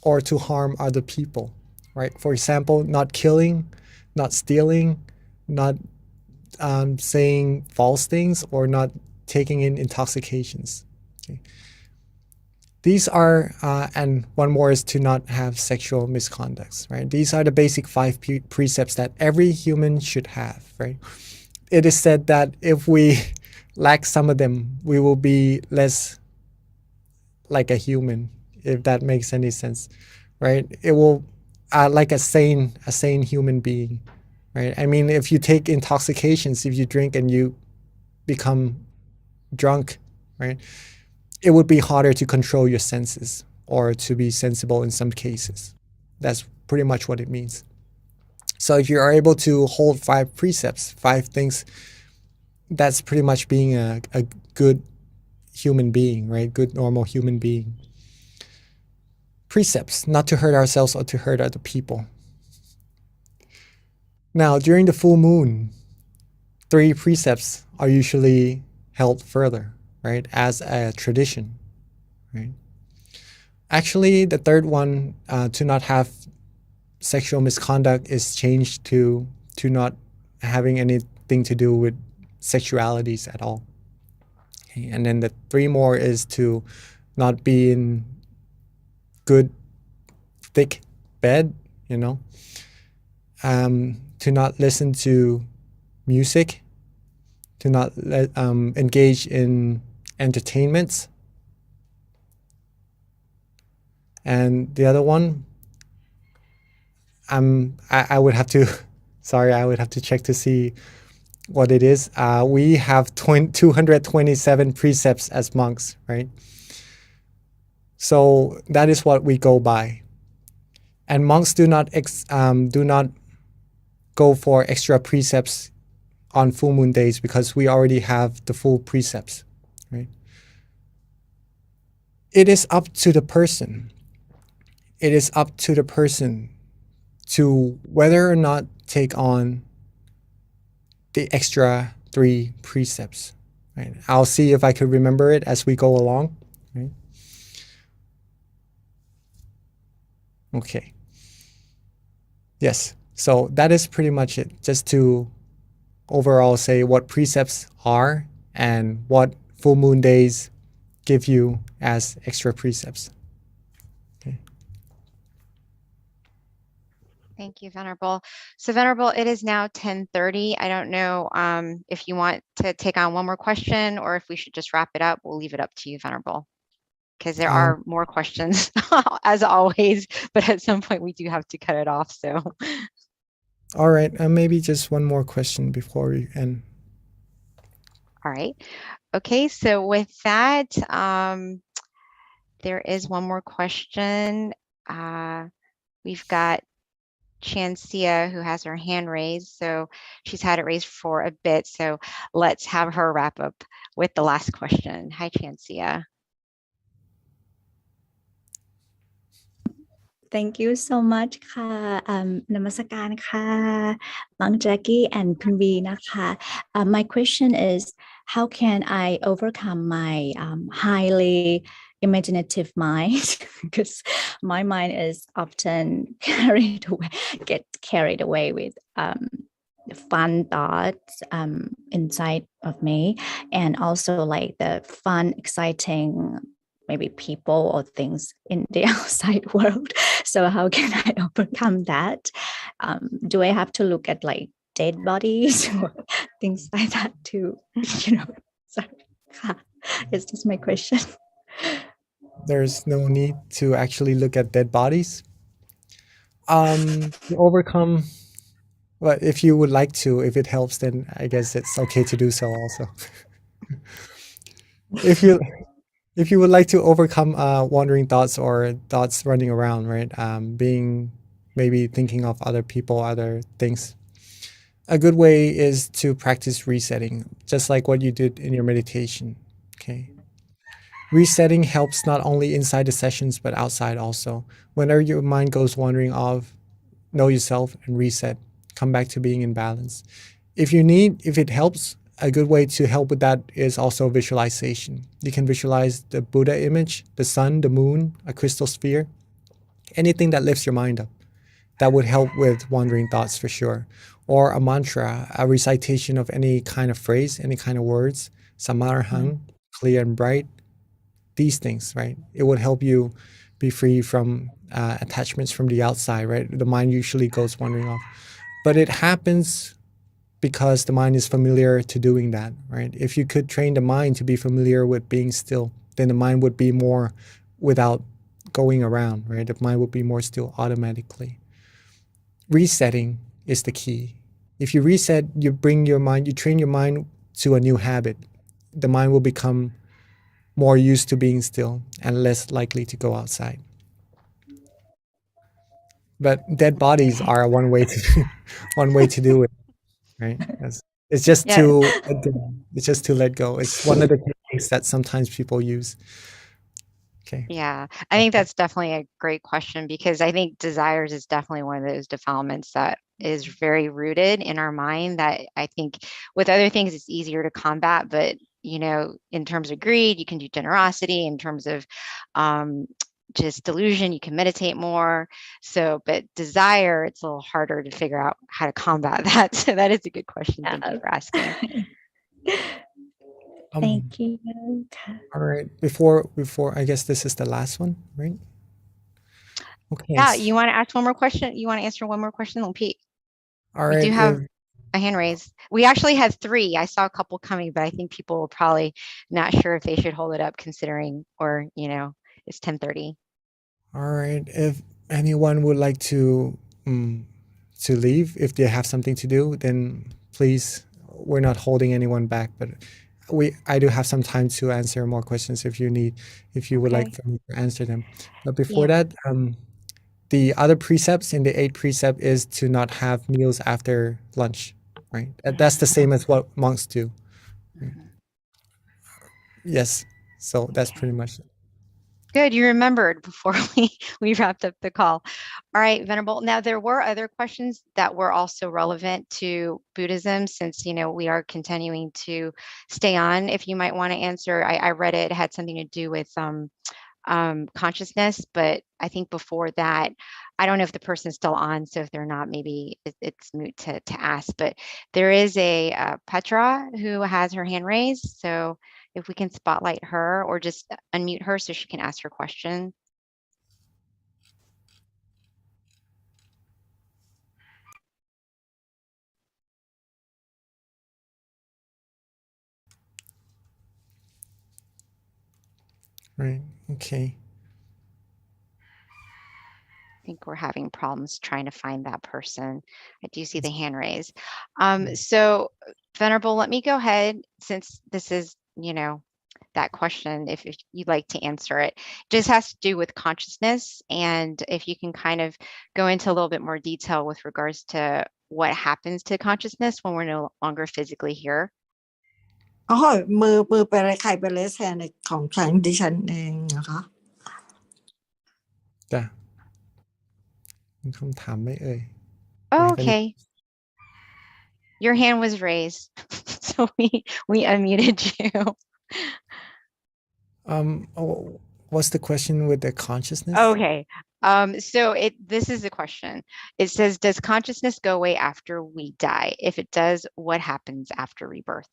or to harm other people, right? For example, not killing, not stealing, not saying false things, or not taking in intoxications. Okay. These are, and one more is to not have sexual misconducts, right? These are the basic 5 precepts that every human should have, right? It is said that if we lack some of them, we will be less like a human, if that makes any sense, right? It will, like a sane human being, right? I mean, if you take intoxications, if you drink and you become drunk, right? It would be harder to control your senses or to be sensible in some cases. That's pretty much what it means. So if you are able to hold 5 precepts, 5 things, that's pretty much being a good human being, right? Good, normal human being. Precepts, not to hurt ourselves or to hurt other people. Now, during the full moon, 3 precepts are usually held further, right? As a tradition, right? Actually, the third one, to not have sexual misconduct, is changed to not having anything to do with sexualities at all. Okay? And then the 3 more is to not be in good, thick bed, to not listen to music, to not engage in entertainments, And the other one, I would have to, sorry, I would have to check to see what it is. We have 227 precepts as monks, right? So that is what we go by. And monks do not go for extra precepts on full moon days because we already have the full precepts, right? It is up to the person. It is up to the person to whether or not take on the extra 3 precepts, right? I'll see if I could remember it as we go along, right? Okay. Yes, so that is pretty much it. Just to overall say what precepts are and what full moon days give you as extra precepts. Okay. Thank you, Venerable. So Venerable, it is now 10:30. I don't know if you want to take on one more question or if we should just wrap it up. We'll leave it up to you, Venerable, because there are more questions as always, but at some point we do have to cut it off. So. All right, maybe just one more question before we end. All right. Okay, so with that, there is one more question. We've got Chancia who has her hand raised, so she's had it raised for a bit. So let's have her wrap up with the last question. Hi, Chancia. Thank you so much ค่ะ นมัสการค่ะ Long Jackie and Kun V นะคะ My question is, how can I overcome my highly imaginative mind? Because my mind is often get carried away with fun thoughts inside of me, and also like the fun, exciting maybe people or things in the outside world. So how can I overcome that? Do I have to look at like dead bodies or things like that to, sorry, it's just my question. There's no need to actually look at dead bodies. To overcome, but if you would like to, if it helps, then I guess it's okay to do so also. If you would like to overcome wandering thoughts or thoughts running around, right? Being maybe thinking of other people, other things. A good way is to practice resetting, just like what you did in your meditation. Okay. Resetting helps not only inside the sessions but outside also. Whenever your mind goes wandering off, know yourself and reset. Come back to being in balance. If it helps, a good way to help with that is also visualization. You can visualize the Buddha image, the sun, the moon, a crystal sphere, anything that lifts your mind up. That would help with wandering thoughts for sure. Or a mantra, a recitation of any kind of phrase, any kind of words, samarahang, clear and bright, these things, right? It would help you be free from attachments from the outside, right? The mind usually goes wandering off. But it happens because the mind is familiar to doing that, right? If you could train the mind to be familiar with being still, then the mind would be more without going around, right? The mind would be more still automatically. Resetting is the key. If you reset, you train your mind to a new habit. The mind will become more used to being still and less likely to go outside. But dead bodies are one way to do it, right? It's just to let go. It's one of the techniques that sometimes people use. Okay. Yeah, I think that's definitely a great question, because I think desires is definitely one of those defilements that is very rooted in our mind, that I think with other things it's easier to combat, but in terms of greed, you can do generosity. In terms of just delusion, you can meditate more. So, but desire, it's a little harder to figure out how to combat that. So that is a good question. Thank you for asking. Thank you. All right. Before I guess this is the last one, right? Okay. Yeah, you want to ask one more question? You want to answer one more question, Long Pete? All right. We do have a hand raised. We actually had 3. I saw a couple coming, but I think people were probably not sure if they should hold it up, considering, or it's 10:30. All right. If anyone would like to leave, if they have something to do, then please. We're not holding anyone back, but I do have some time to answer more questions if you would like Okay. for me to answer them. But before Yeah. that, the other precepts in the 8th precept is to not have meals after lunch, right? That's the same as what monks do. Mhm. Yes. So that's Okay. pretty much it. Good, you remembered before we wrapped up the call. All right, Venerable. Now there were other questions that were also relevant to Buddhism, since we are continuing to stay on. If you might want to answer, I read it had something to do with consciousness, but I think before that, I don't know if the person's still on. So if they're not, maybe it's moot to ask. But there is a Petra who has her hand raised. So if we can spotlight her or just unmute her so she can ask her question. Right. Okay. I think we're having problems trying to find that person. I do see the hand raised. Mm. So Venerable, let me go ahead, since this is, that question, if you'd like to answer it. Just has to do with consciousness, and if you can kind of go into a little bit more detail with regards to what happens to consciousness when we're no longer physically here. อ๋อมือไปเลยใครไปเลยแทนของฉันดิฉันเองนะคะ จ้ะมีคำถามไหมเอ่ย Oh, You have any okay. Your hand was raised, so we unmuted you. what's the question with the consciousness? Okay. So this is a question. It says, does consciousness go away after we die? If it does, what happens after rebirth?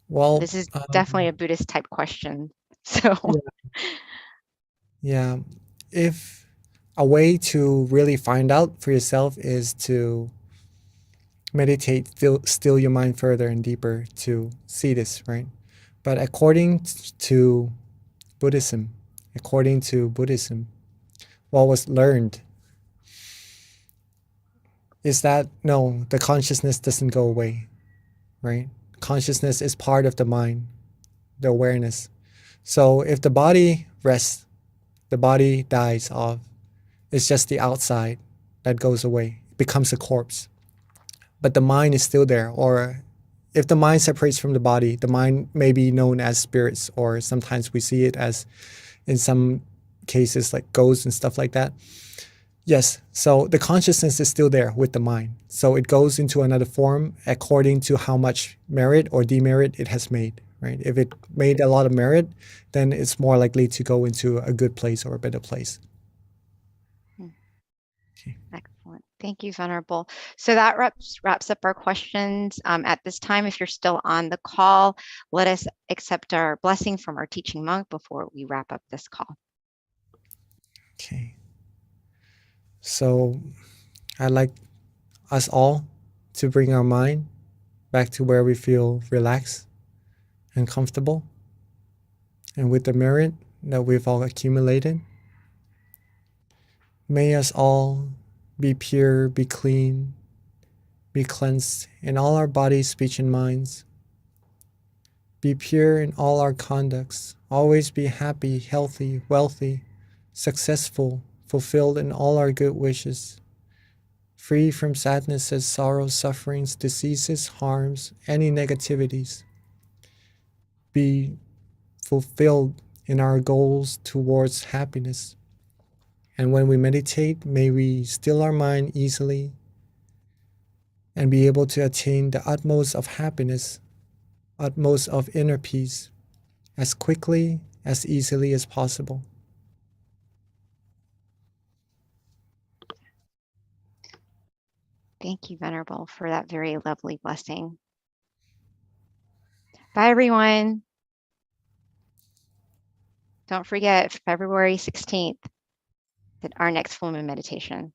Well, This is definitely a Buddhist type question. So yeah. If a way to really find out for yourself is to meditate, still your mind further and deeper to see this, right? But to according to Buddhism, what was learned is that no, the consciousness doesn't go away, right? Consciousness is part of the mind, the awareness. So if the body rests, the body dies off. It's just the outside that goes away, it becomes a corpse. But the mind is still there. Or if the mind separates from the body, the mind may be known as spirits, or sometimes we see it as, in some cases, like ghosts and stuff like that. Yes, so the consciousness is still there with the mind. So it goes into another form according to how much merit or demerit it has made, right? If it made a lot of merit, then it's more likely to go into a good place or a better place. excellent. Thank you, Venerable. So that wraps up our questions. At this time, if you're still on the call, let us accept our blessing from our teaching monk before we wrap up this call. Okay. So I'd like us all to bring our mind back to where we feel relaxed and comfortable, and with the merit that we've all accumulated, may us all be pure, be clean, be cleansed in all our bodies, speech, and minds. Be pure in all our conducts. Always be happy, healthy, wealthy, successful, fulfilled in all our good wishes. Free from sadnesses, sorrows, sufferings, diseases, harms, any negativities. Be fulfilled in our goals towards happiness. And when we meditate, may we still our mind easily and be able to attain the utmost of happiness, utmost of inner peace, as quickly, as easily as possible. Thank you, Venerable, for that very lovely blessing. Bye, everyone. Don't forget, February 16th, our next full moon meditation.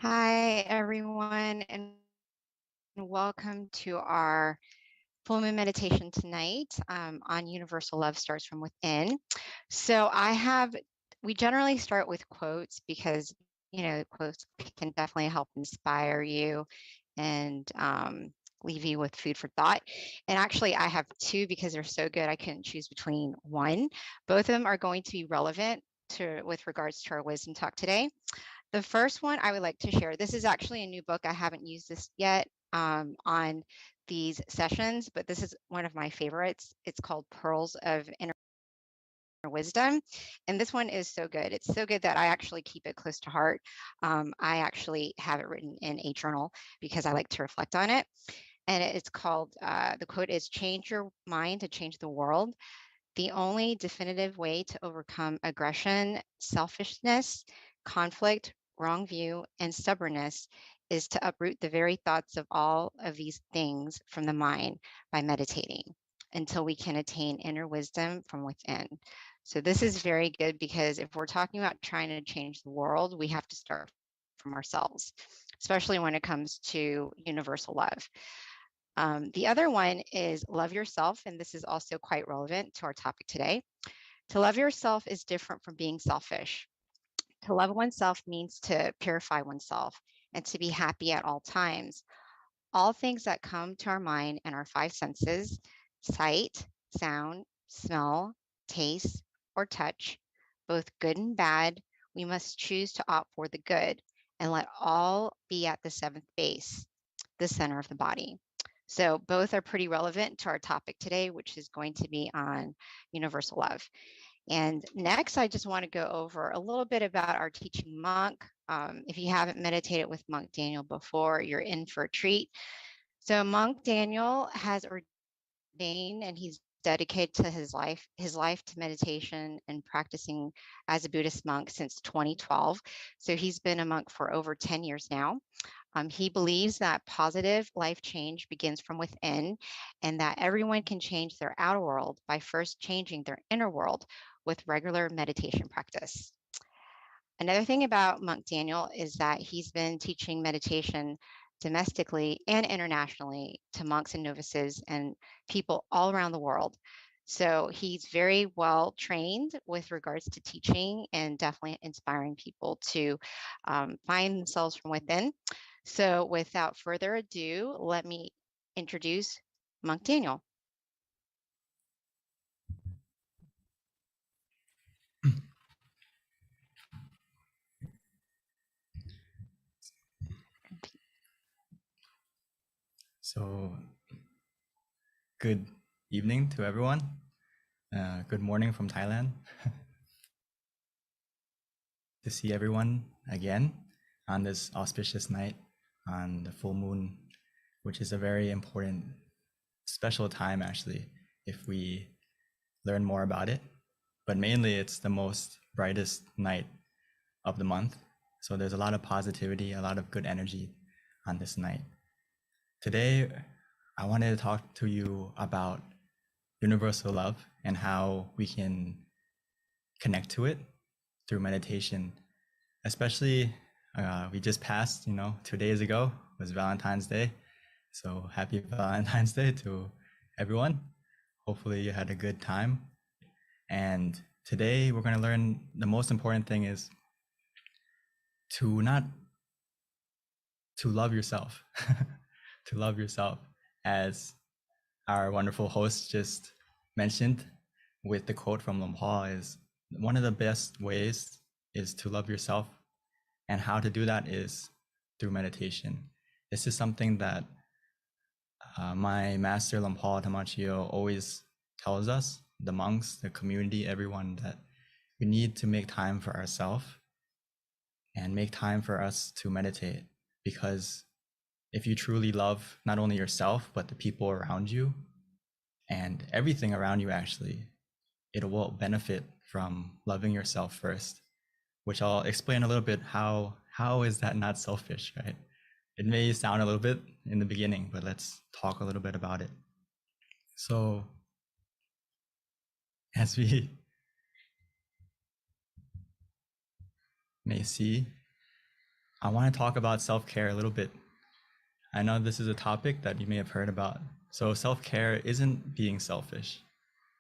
Hi, everyone, and welcome to our full moon meditation tonight on Universal Love Starts from Within. So we generally start with quotes because, quotes can definitely help inspire you and leave you with food for thought. And actually, I have two because they're so good, I couldn't choose between one. Both of them are going to be relevant with regards to our wisdom talk today. The first one I would like to share, this is actually a new book. I haven't used this yet on these sessions, but this is one of my favorites. It's called Pearls of Inner Wisdom. And this one is so good. It's so good that I actually keep it close to heart. I actually have it written in a journal because I like to reflect on it. And it's called, the quote is, "Change your mind to change the world. The only definitive way to overcome aggression, selfishness, conflict, wrong view, and stubbornness is to uproot the very thoughts of all of these things from the mind by meditating until we can attain inner wisdom from within." So this is very good because if we're talking about trying to change the world, we have to start from ourselves, especially when it comes to universal love. The other one is love yourself, and this is also quite relevant to our topic today. To love yourself is different from being selfish. To love oneself means to purify oneself and to be happy at all times. All things that come to our mind and our five senses, sight, sound, smell, taste, or touch, both good and bad, we must choose to opt for the good and let all be at the seventh base, the center of the body. So both are pretty relevant to our topic today, which is going to be on universal love. And next, I just want to go over a little bit about our teaching monk. If you haven't meditated with Monk Daniel before, you're in for a treat. So Monk Daniel has ordained and he's dedicated to his life to meditation and practicing as a Buddhist monk since 2012. So he's been a monk for over 10 years now. He believes that positive life change begins from within and that everyone can change their outer world by first changing their inner world with regular meditation practice. Another thing about Monk Daniel is that he's been teaching meditation domestically and internationally to monks and novices and people all around the world. So he's very well trained with regards to teaching and definitely inspiring people to find themselves from within. So without further ado, let me introduce Monk Daniel. So, good evening to everyone. Good morning from Thailand. To see everyone again on this auspicious night on the full moon, which is a very important, special time actually, if we learn more about it. But mainly it's the most brightest night of the month. So there's a lot of positivity, a lot of good energy on this night. Today, I wanted to talk to you about universal love and how we can connect to it through meditation. Especially, we just passed, 2 days ago was Valentine's Day. So happy Valentine's Day to everyone. Hopefully you had a good time. And today we're going to learn the most important thing is to love yourself, to love yourself, as our wonderful host just mentioned with the quote from Luang Por, is one of the best ways is to love yourself. And how to do that is through meditation. This is something that my master Luang Por Tamachio always tells us, the monks, the community, everyone, that we need to make time for ourselves and make time for us to meditate. Because if you truly love not only yourself, but the people around you and everything around you, actually, it will benefit from loving yourself first, which I'll explain a little bit how is that not selfish, right? It may sound a little bit in the beginning, but let's talk a little bit about it. So as we may see I want to talk about self-care a little bit. I know this is a topic that you may have heard about. So self-care isn't being selfish.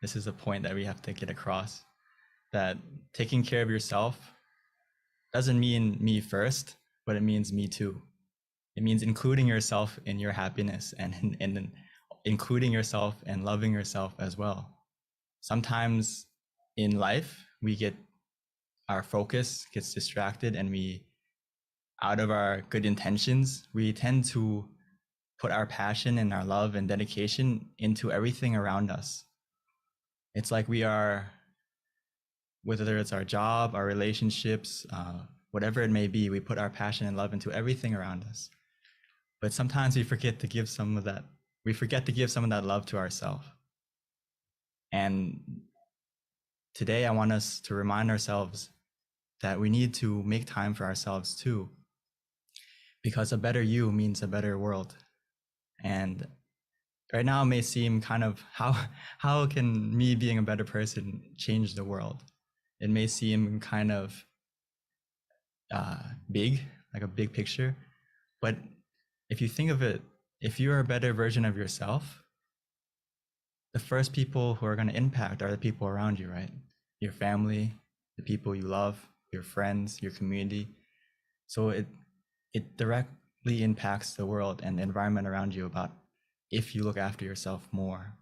This is a point that we have to get across, that taking care of yourself doesn't mean me first, but it means me too. It means including yourself in your happiness and including yourself and loving yourself as well. Sometimes in life, our focus gets distracted, and out of our good intentions, we tend to put our passion and our love and dedication into everything around us. It's like whether it's our job, our relationships, whatever it may be, we put our passion and love into everything around us. But sometimes we forget to give some of that. We forget to give some of that love to ourselves. And today I want us to remind ourselves that we need to make time for ourselves too, because a better you means a better world. And right now it may seem kind of, how can me being a better person change the world? It may seem kind of big, like a big picture. But if you think of it, if you're a better version of yourself, the first people who are going to impact are the people around you, right? Your family, the people you love, your friends, your community. So it directly impacts the world and the environment around you about if you look after yourself more.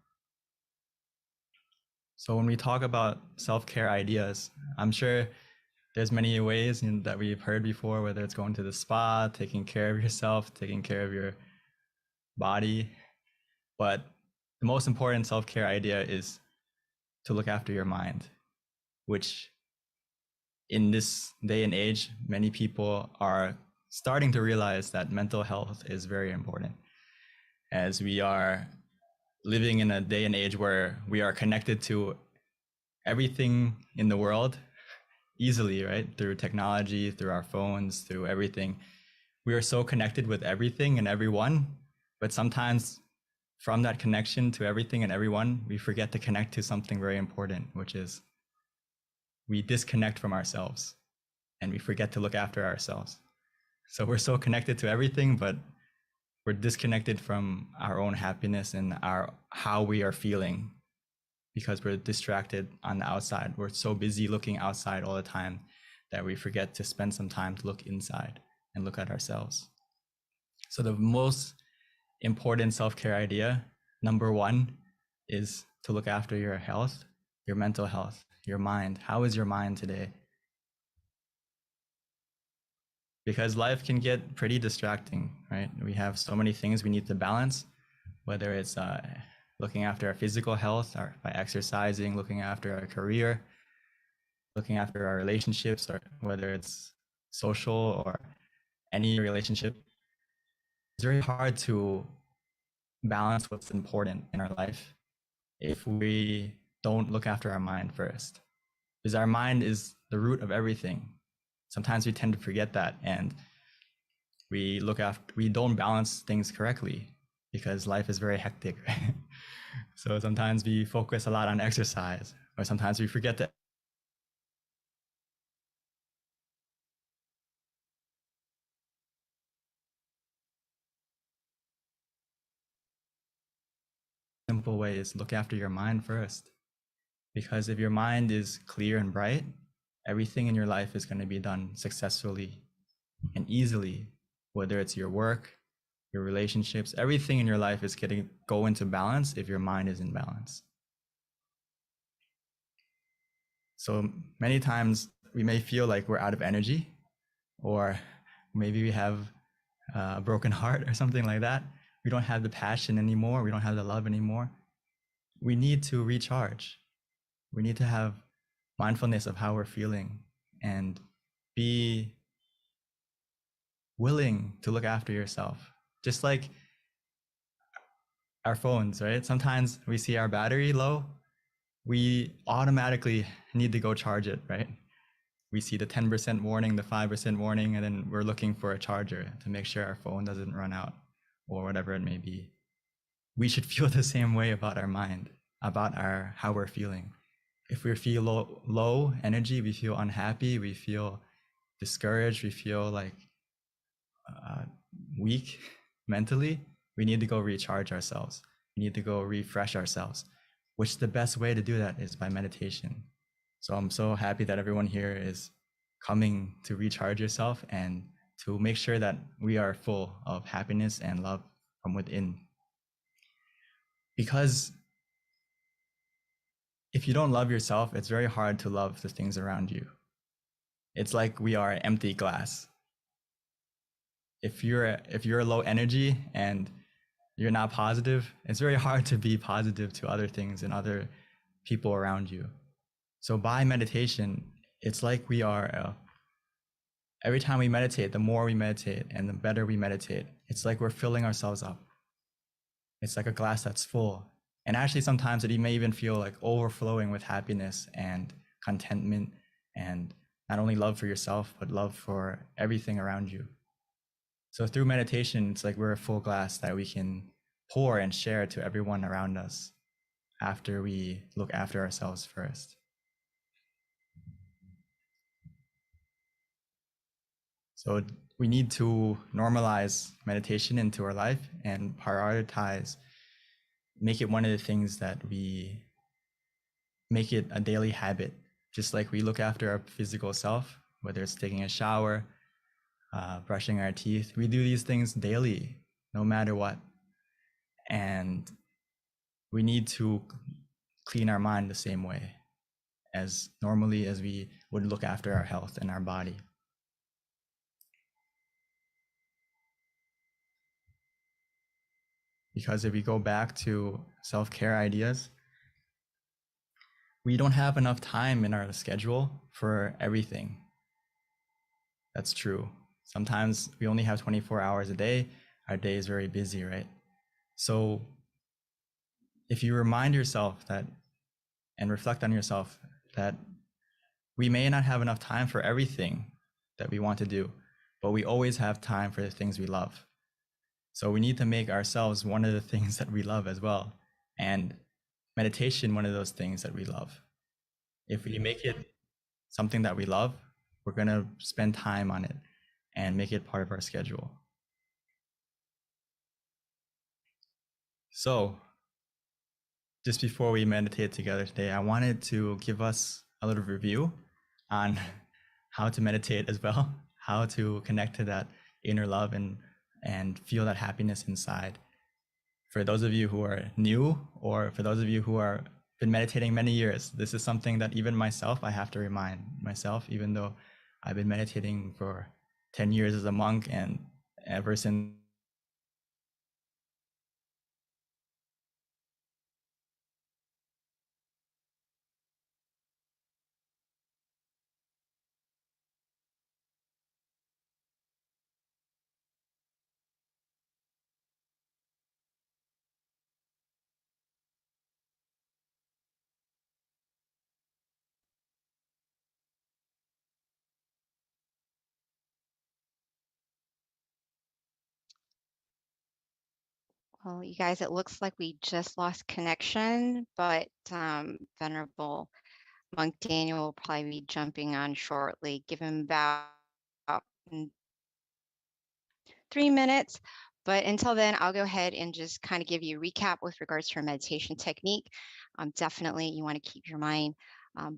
So when we talk about self-care ideas, I'm sure there's many ways that we've heard before, whether it's going to the spa, taking care of yourself, taking care of your body. But the most important self-care idea is to look after your mind, which in this day and age, many people are starting to realize that mental health is very important, as we are living in a day and age where we are connected to everything in the world easily, right? Through technology, through our phones, through everything. We are so connected with everything and everyone, but sometimes from that connection to everything and everyone, we forget to connect to something very important, which is we disconnect from ourselves and we forget to look after ourselves. So we're so connected to everything, but we're disconnected from our own happiness and how we are feeling, because we're distracted on the outside. We're so busy looking outside all the time that we forget to spend some time to look inside and look at ourselves. So the most important self-care idea, number one, is to look after your health, your mental health, your mind. How is your mind today? Because life can get pretty distracting, right? We have so many things we need to balance, whether it's looking after our physical health or by exercising, looking after our career, looking after our relationships, or whether it's social or any relationship. It's very hard to balance what's important in our life if we don't look after our mind first, because our mind is the root of everything. Sometimes we tend to forget that, and we don't balance things correctly because life is very hectic, right? So sometimes we focus a lot on exercise, or sometimes we forget to simple way is look after your mind first. Because if your mind is clear and bright, everything in your life is going to be done successfully and easily, whether it's your work, your relationships, everything in your life is going to go into balance if your mind is in balance. So many times we may feel like we're out of energy, or maybe we have a broken heart or something like that. We don't have the passion anymore. We don't have the love anymore. We need to recharge. We need to have mindfulness of how we're feeling and be willing to look after yourself. Just like our phones, right? Sometimes we see our battery low, we automatically need to go charge it, right? We see the 10% warning, the 5% warning, and then we're looking for a charger to make sure our phone doesn't run out or whatever it may be. We should feel the same way about our mind, about how we're feeling. If we feel low energy, we feel unhappy, we feel discouraged, we feel like weak mentally, we need to go recharge ourselves. We need to go refresh ourselves, which the best way to do that is by meditation. So I'm so happy that everyone here is coming to recharge yourself and to make sure that we are full of happiness and love from within. Because if you don't love yourself, it's very hard to love the things around you. It's like we are an empty glass. If you're low energy and you're not positive, it's very hard to be positive to other things and other people around you. So by meditation, it's like we are, every time we meditate, the more we meditate and the better we meditate, it's like we're filling ourselves up. It's like a glass that's full. And actually sometimes it may even feel like overflowing with happiness and contentment and not only love for yourself, but love for everything around you. So through meditation, it's like we're a full glass that we can pour and share to everyone around us after we look after ourselves first. So we need to normalize meditation into our life and prioritize, make it one of the things that we make it a daily habit, just like we look after our physical self, whether it's taking a shower, brushing our teeth. We do these things daily, no matter what. And we need to clean our mind the same way as normally as we would look after our health and our body. Because if we go back to self-care ideas, we don't have enough time in our schedule for everything. That's true. Sometimes we only have 24 hours a day. Our day is very busy, right? So if you remind yourself that and reflect on yourself that we may not have enough time for everything that we want to do, but we always have time for the things we love. So we need to make ourselves one of the things that we love as well. And meditation, one of those things that we love. If we make it something that we love, we're going to spend time on it and make it part of our schedule. So just before we meditate together today, I wanted to give us a little review on how to meditate as well, how to connect to that inner love and feel that happiness inside. For those of you who are new, or for those of you who are been meditating many years, this is something that even myself, I have to remind myself, even though I've been meditating for 10 years as a monk and ever since Well, you guys, it looks like we just lost connection, but Venerable Monk Daniel will probably be jumping on shortly. Give him about 3 minutes. But until then, I'll go ahead and just kind of give you a recap with regards to our meditation technique. Definitely, you want to keep your mind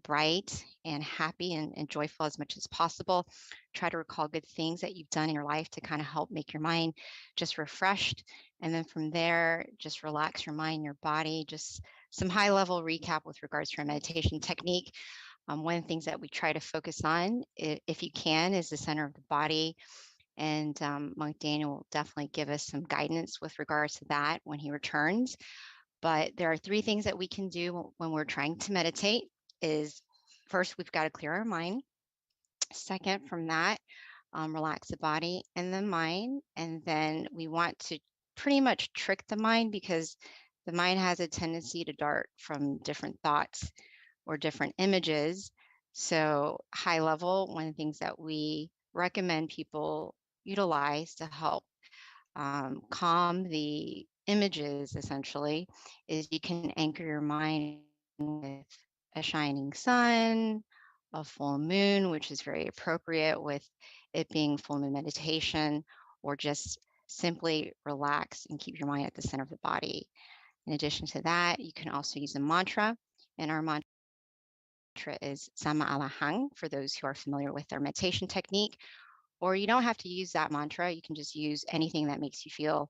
bright and happy and joyful as much as possible. Try to recall good things that you've done in your life to kind of help make your mind just refreshed. And then from there, just relax your mind, your body, just some high level recap with regards to our meditation technique. One of the things that we try to focus on, if you can, is the center of the body. And Monk Daniel will definitely give us some guidance with regards to that when he returns. But there are 3 things that we can do when we're trying to meditate. Is first, we've got to clear our mind. Second, from that, relax the body and the mind. And then we want to pretty much trick the mind, because the mind has a tendency to dart from different thoughts or different images. So high level, one of the things that we recommend people utilize to help calm the images essentially is you can anchor your mind with a shining sun, a full moon, which is very appropriate with it being full moon meditation, or just simply relax and keep your mind at the center of the body. In addition to that, you can also use a mantra, and our mantra is Sama Alahang for those who are familiar with our meditation technique. Or you don't have to use that mantra. You can just use anything that makes you feel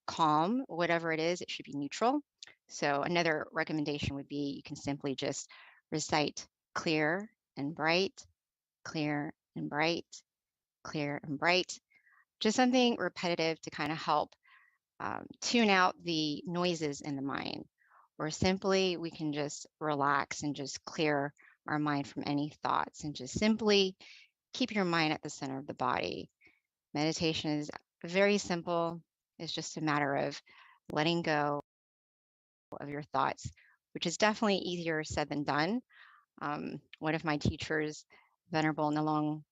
calm, whatever it is, it should be neutral. So another recommendation would be you can simply just recite clear and bright, clear and bright, clear and bright. Just something repetitive to kind of help tune out the noises in the mind. Or simply we can just relax and just clear our mind from any thoughts and just simply keep your mind at the center of the body. Meditation is very simple. It's just a matter of letting go of your thoughts, which is definitely easier said than done. One of my teachers, Venerable Nalong,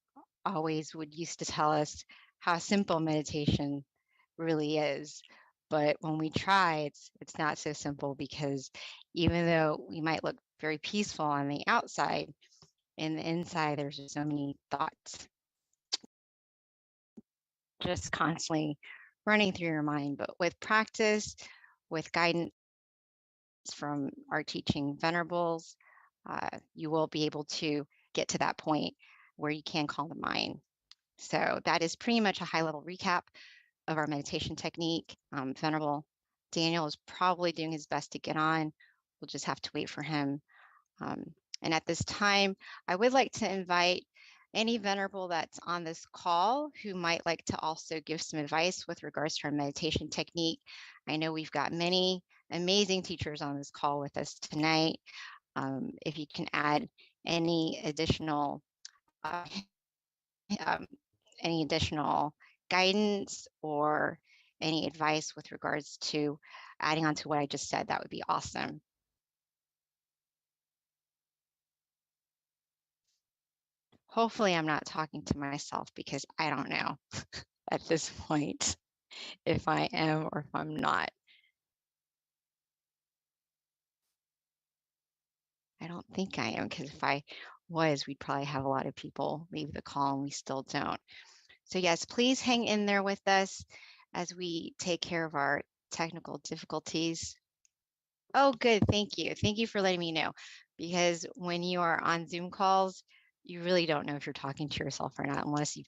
always would used to tell us how simple meditation really is. But when we try, it's not so simple, because even though we might look very peaceful on the outside, in the inside, there's just so many thoughts just constantly running through your mind. But with practice, with guidance from our teaching venerables, you will be able to get to that point where you can calm the mind. So that is pretty much a high-level recap of our meditation technique. Venerable Daniel is probably doing his best to get on. We'll just have to wait for him. And at this time, I would like to invite any venerable that's on this call who might like to also give some advice with regards to our meditation technique. I know we've got many amazing teachers on this call with us tonight. If you can add any additional guidance or any advice with regards to adding on to what I just said, that would be awesome. Hopefully I'm not talking to myself, because I don't know at this point if I am or if I'm not. I don't think I am, because if I was, we'd probably have a lot of people leave the call, and we still don't. So yes, please hang in there with us as we take care of our technical difficulties. Oh, good. Thank you. Thank you for letting me know, because when you are on Zoom calls, you really don't know if you're talking to yourself or not unless you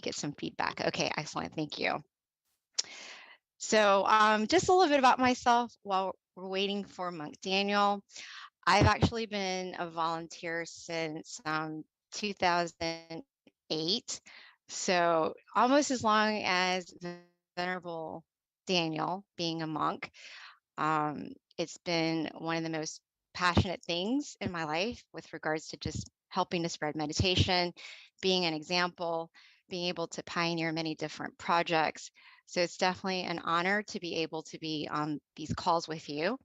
get some feedback. Okay, excellent. Thank you. So just a little bit about myself while we're waiting for Monk Daniel. I've actually been a volunteer since 2008. So almost as long as Venerable Daniel being a monk. It's been one of the most passionate things in my life with regards to just helping to spread meditation, being an example, being able to pioneer many different projects. So it's definitely an honor to be able to be on these calls with you.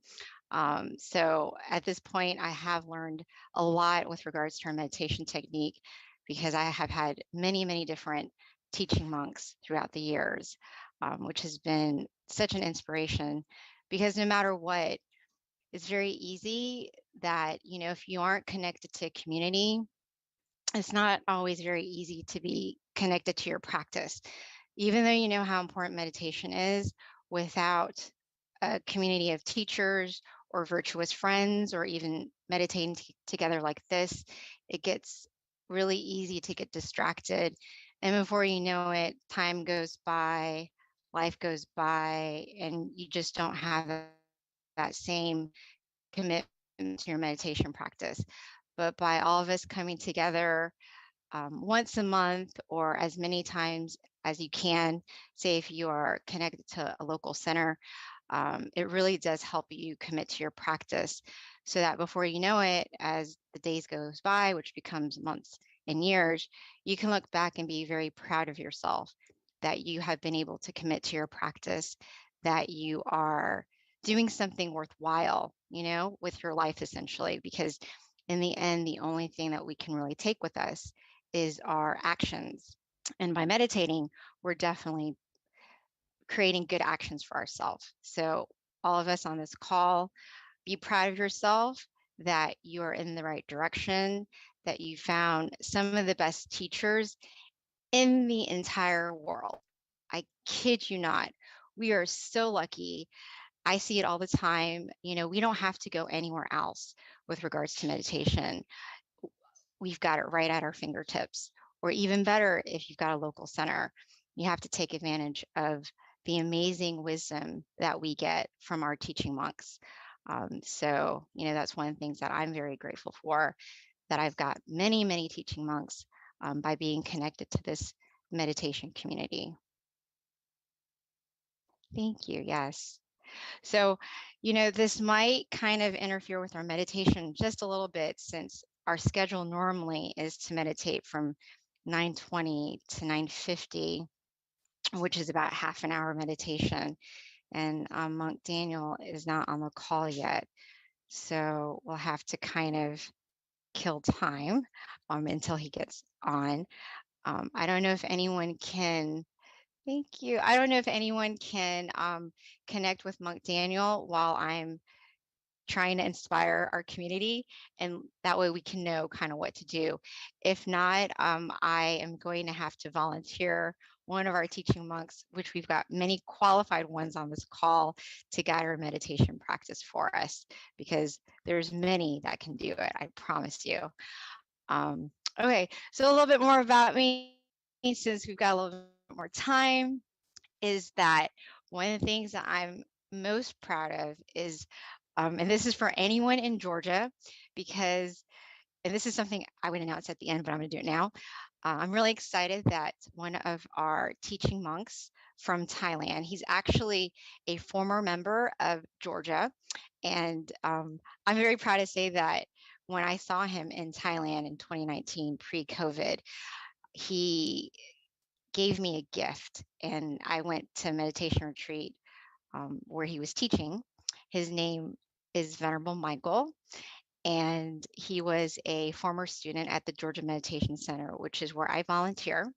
So at this point, I have learned a lot with regards to our meditation technique, because I have had many, many different teaching monks throughout the years, which has been such an inspiration, because no matter what, it's very easy that, you know, if you aren't connected to a community, it's not always very easy to be connected to your practice. Even though you know how important meditation is, without a community of teachers or virtuous friends, or even meditating together like this, it gets really easy to get distracted. And before you know it, time goes by, life goes by, and you just don't have that same commitment to your meditation practice. But by all of us coming together once a month, or as many times as you can, say if you are connected to a local center, it really does help you commit to your practice, so that before you know it, as the days goes by, which becomes months and years, you can look back and be very proud of yourself that you have been able to commit to your practice, that you are doing something worthwhile, you know, with your life, essentially, because in the end, the only thing that we can really take with us is our actions. And by meditating, we're definitely creating good actions for ourselves. So all of us on this call, be proud of yourself that you are in the right direction, that you found some of the best teachers in the entire world. I kid you not. We are so lucky. I see it all the time. You know, we don't have to go anywhere else with regards to meditation. We've got it right at our fingertips. Or even better, if you've got a local center, you have to take advantage of the amazing wisdom that we get from our teaching monks. So, you know, that's one of the things that I'm very grateful for, that I've got many, many teaching monks by being connected to this meditation community. Thank you. Yes. So, you know, this might kind of interfere with our meditation just a little bit, since our schedule normally is to meditate from 9:20 to 9:50, which is about half an hour meditation. And Monk Daniel is not on the call yet. So we'll have to kind of kill time until he gets on. I don't know if anyone can, thank you. I don't know if anyone can connect with Monk Daniel while I'm trying to inspire our community, and that way we can know kind of what to do. If not, I am going to have to volunteer one of our teaching monks, which we've got many qualified ones on this call, to guide our meditation practice for us, because there's many that can do it, I promise you. Okay, so a little bit more about me, since we've got a little bit more time, is that one of the things that I'm most proud of is, and this is for anyone in Georgia, because, and this is something I would announce at the end, but I'm going to do it now. I'm really excited that one of our teaching monks from Thailand, he's actually a former member of Georgia. And I'm very proud to say that when I saw him in Thailand in 2019, pre-COVID, he gave me a gift, and I went to a meditation retreat where he was teaching. His name is Venerable Michael, and he was a former student at the Georgia Meditation Center, which is where I volunteer.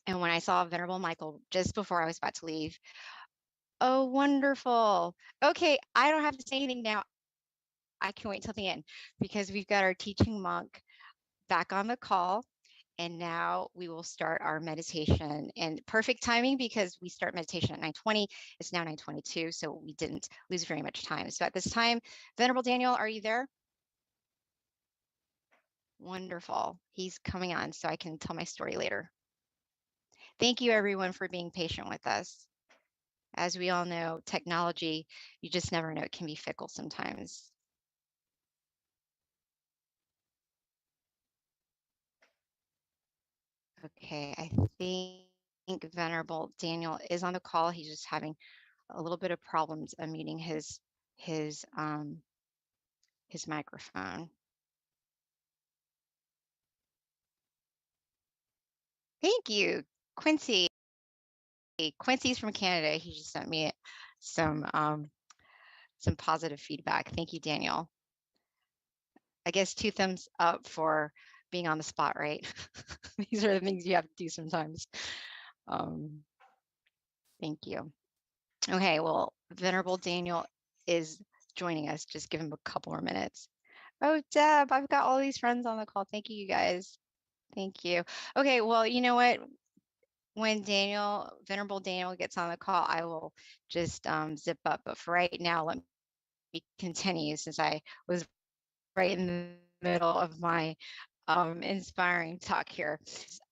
And when I saw Venerable Michael just before I was about to leave, oh, wonderful. Okay, I don't have to say anything now. I can wait till the end, because we've got our teaching monk back on the call. And now we will start our meditation, and perfect timing, because we start meditation at 9:20. It's now 9:22, so we didn't lose very much time. So at this time, Venerable Daniel, are you there? Wonderful. He's coming on so I can tell my story later. Thank you, everyone, for being patient with us. As we all know, technology, you just never know, it can be fickle sometimes. Okay, I think Venerable Daniel is on the call. He's just having a little bit of problems unmuting his microphone. Thank you, Quincy. Quincy's from Canada. He just sent me some positive feedback. Thank you, Daniel. I guess 2 thumbs up for being on the spot, right? These are the things you have to do sometimes. Thank you. Okay, well, Venerable Daniel is joining us. Just give him a couple more minutes. Oh, Deb, I've got all these friends on the call. Thank you, you guys. Thank you. Okay, well, you know what? When Venerable Daniel gets on the call, I will just zip up. But for right now, let me continue, since I was right in the middle of my inspiring talk here.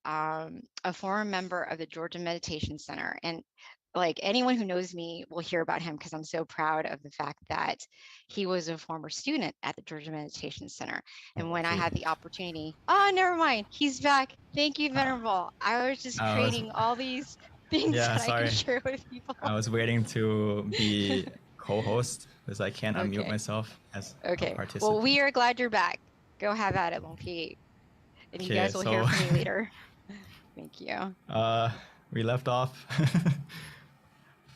A former member of the Georgia Meditation Center, and like anyone who knows me will hear about him, because I'm so proud of the fact that he was a former student at the Georgia Meditation Center. And when I had the opportunity, never mind, he's back. Thank you, Venerable. I was just creating all these things that I can share with people. I was waiting to be co-host, because I can't unmute myself as a participant. Well, we are glad you're back. Go have at it, Longpete. And you guys will hear from me later. Thank you. We left off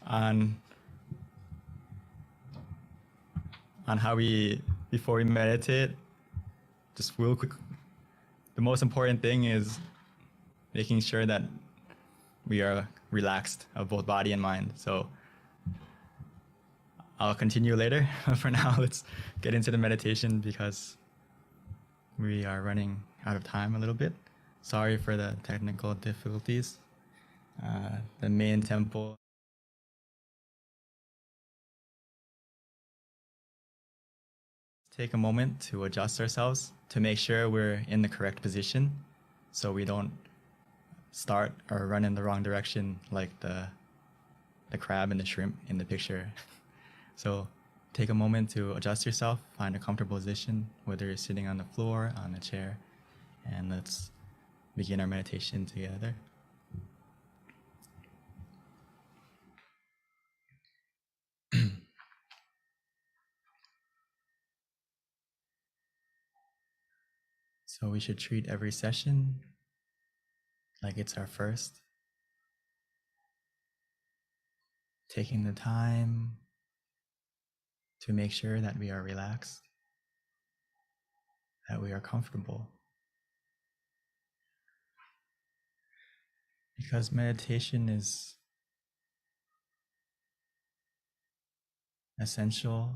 on how before we meditate, just real quick, the most important thing is making sure that we are relaxed of both body and mind. So I'll continue later. For now, let's get into the meditation, because we are running out of time a little bit. Sorry for the technical difficulties. the main temple. Take a moment to adjust ourselves to make sure we're in the correct position so we don't start or run in the wrong direction like the crab and the shrimp in the picture. So take a moment to adjust yourself, find a comfortable position, whether you're sitting on the floor, on a chair, and let's begin our meditation together. So we should treat every session like it's our first, taking the time to make sure that we are relaxed, that we are comfortable. Because meditation is essential,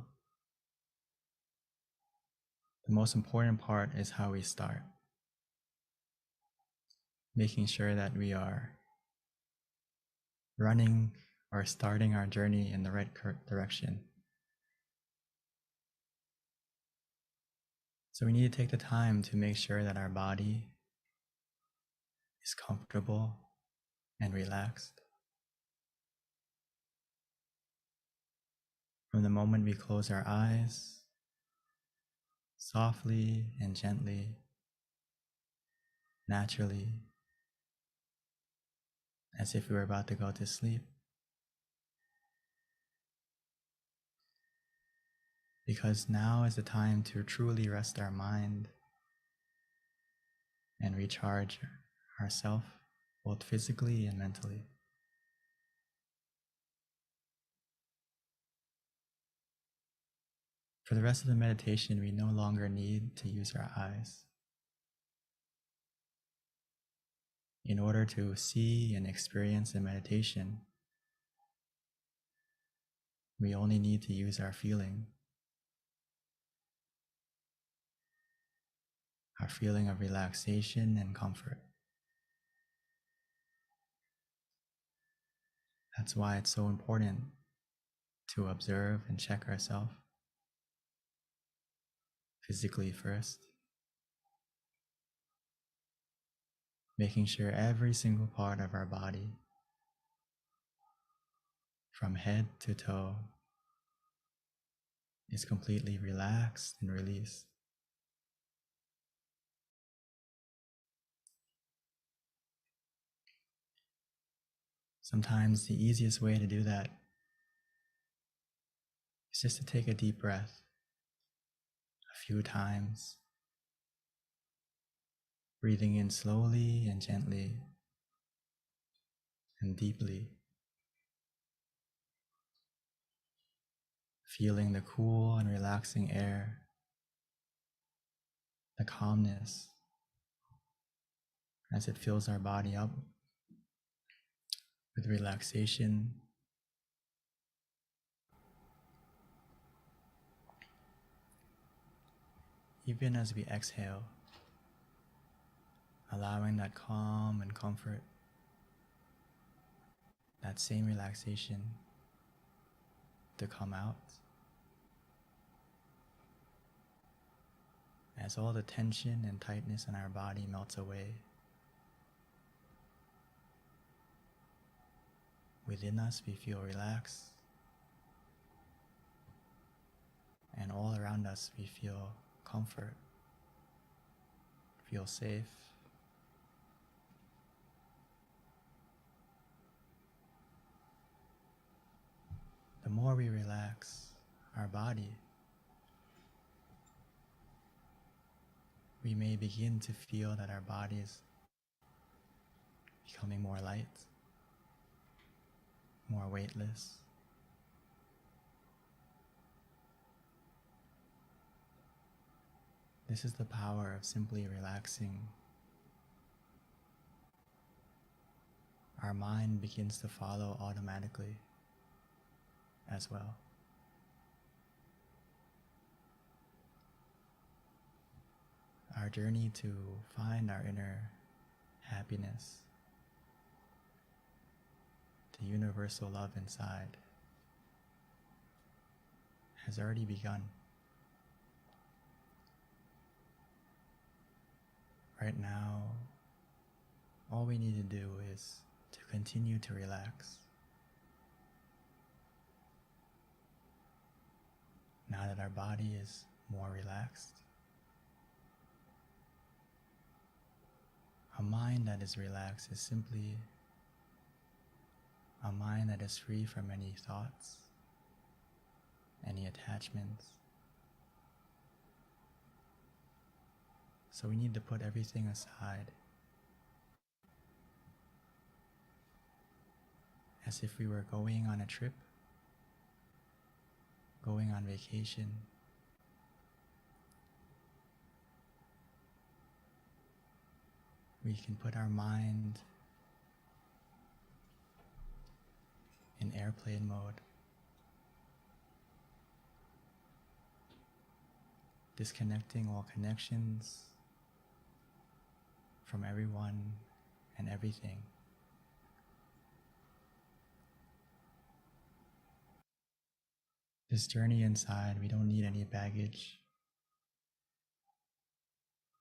the most important part is how we start. Making sure that we are running or starting our journey in the right direction. So we need to take the time to make sure that our body is comfortable and relaxed. From the moment we close our eyes, softly and gently, naturally, as if we were about to go to sleep. Because now is the time to truly rest our mind and recharge ourselves, both physically and mentally. For the rest of the meditation, we no longer need to use our eyes. In order to see and experience the meditation, we only need to use our feeling of relaxation and comfort. That's why it's so important to observe and check ourselves physically first, making sure every single part of our body, from head to toe, is completely relaxed and released. Sometimes the easiest way to do that is just to take a deep breath a few times, breathing in slowly and gently and deeply, feeling the cool and relaxing air, the calmness as it fills our body up with relaxation. Even as we exhale, allowing that calm and comfort, that same relaxation to come out, as all the tension and tightness in our body melts away. Within us, we feel relaxed, and all around us, we feel comfort, feel safe. The more we relax our body, we may begin to feel that our body is becoming more light, more weightless. This is the power of simply relaxing. Our mind begins to follow automatically as well. Our journey to find our inner happiness the universal love inside has already begun. Right now, all we need to do is to continue to relax. Now that our body is more relaxed, a mind that is relaxed is simply a mind that is free from any thoughts, any attachments. So we need to put everything aside, as if we were going on a trip, going on vacation. We can put our mind in airplane mode, disconnecting all connections from everyone and everything. This journey inside, we don't need any baggage.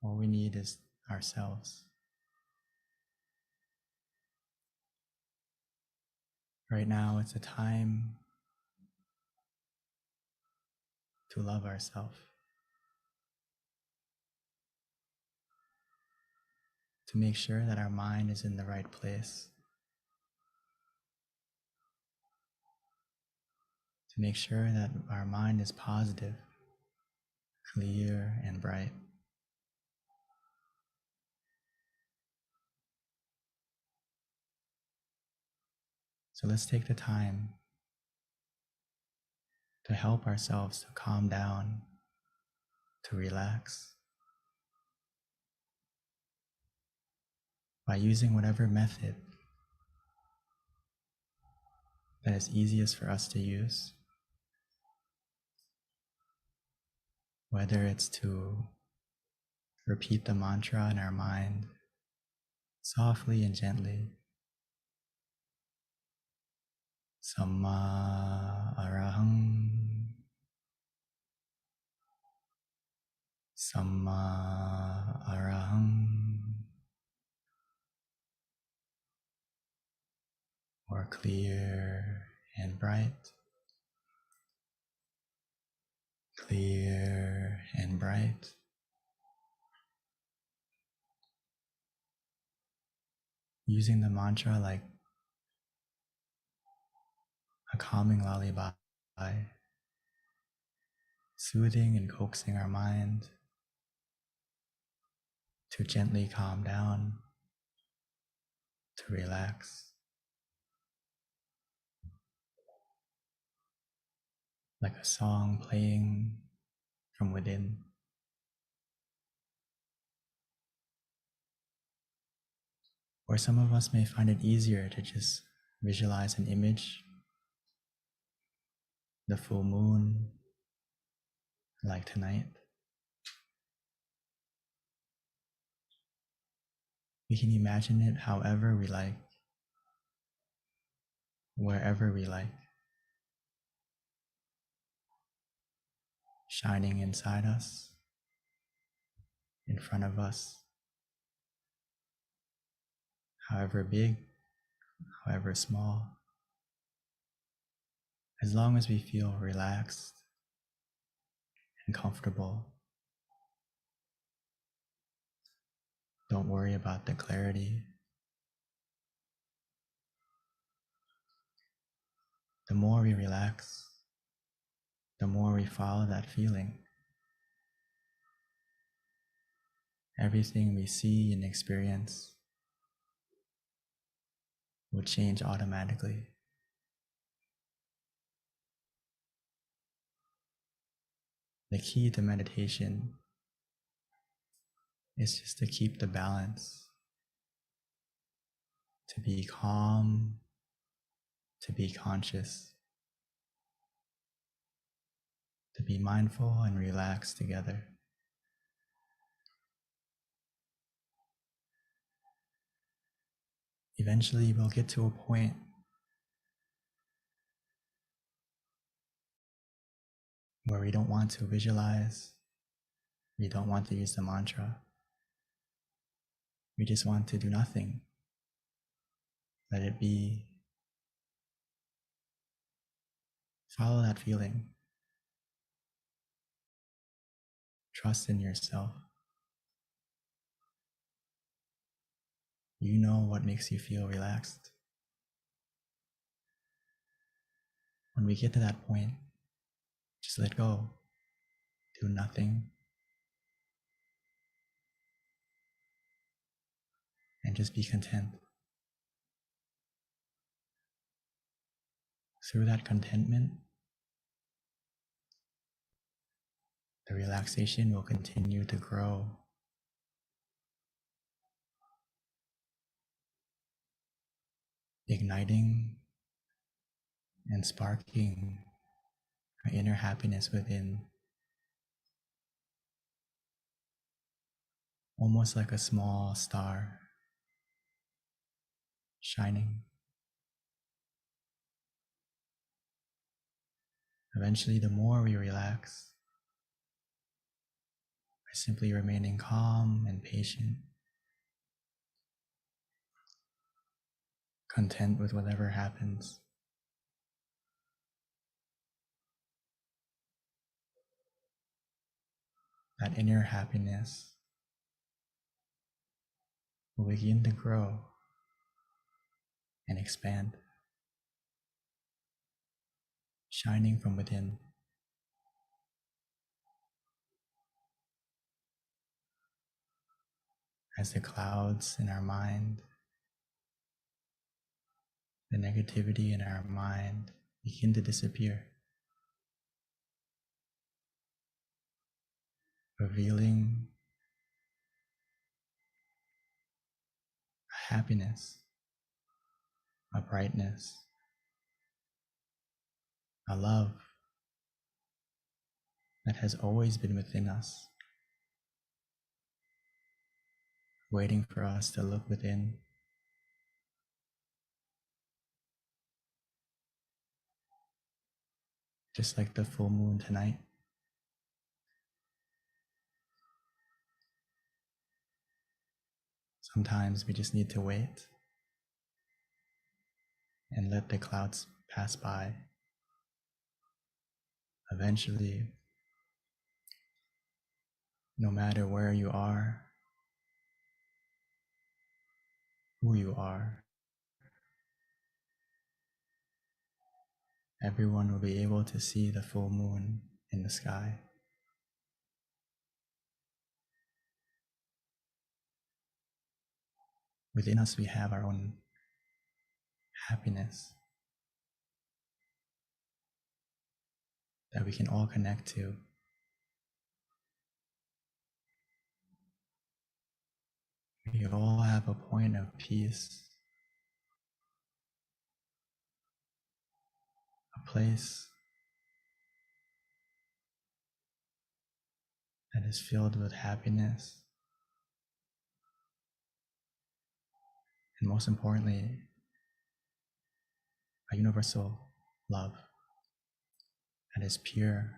All we need is ourselves. Right now, it's a time to love ourselves, to make sure that our mind is in the right place, to make sure that our mind is positive, clear, and bright. So let's take the time to help ourselves to calm down, to relax, by using whatever method that is easiest for us to use. Whether it's to repeat the mantra in our mind softly and gently, Samma Arahang, Samma Arahang, or clear and bright, clear and bright. Using the mantra like a calming lullaby, soothing and coaxing our mind to gently calm down, to relax, like a song playing from within. Or some of us may find it easier to just visualize an image, the full moon, like tonight. We can imagine it however we like, wherever we like, shining inside us, in front of us, however big, however small. As long as we feel relaxed and comfortable, don't worry about the clarity. The more we relax, the more we follow that feeling. Everything we see and experience will change automatically. The key to meditation is just to keep the balance, to be calm, to be conscious, to be mindful and relaxed together. Eventually, we'll get to a point where we don't want to visualize, we don't want to use the mantra. We just want to do nothing. Let it be. Follow that feeling. Trust in yourself. You know what makes you feel relaxed. When we get to that point, just let go. Do nothing. And just be content. Through that contentment, the relaxation will continue to grow. Igniting and sparking our inner happiness within, almost like a small star shining. Eventually, the more we relax, by simply remaining calm and patient, content with whatever happens, that inner happiness will begin to grow and expand, shining from within. As the clouds in our mind, the negativity in our mind begin to disappear, revealing a happiness, a brightness, a love that has always been within us, waiting for us to look within. Just like the full moon tonight. Sometimes we just need to wait and let the clouds pass by. Eventually, no matter where you are, who you are, everyone will be able to see the full moon in the sky. Within us, we have our own happiness that we can all connect to. We all have a point of peace, a place that is filled with happiness, and most importantly, a universal love that is pure,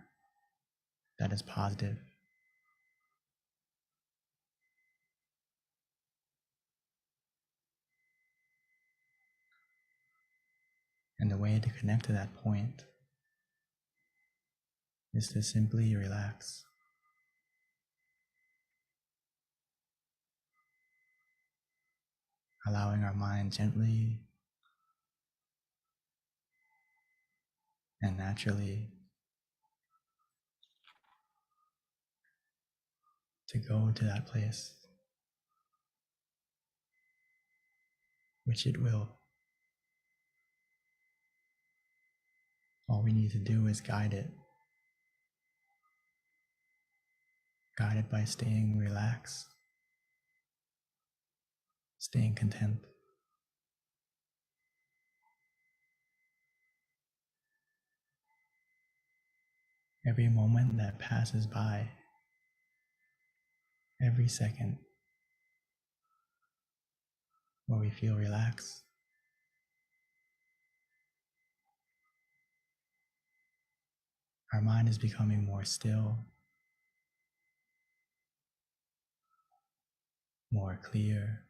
that is positive. And the way to connect to that point is to simply relax. Allowing our mind gently and naturally to go to that place, which it will. All we need to do is guide it by staying relaxed, staying content. Every moment that passes by, every second where we feel relaxed, our mind is becoming more still, more clear,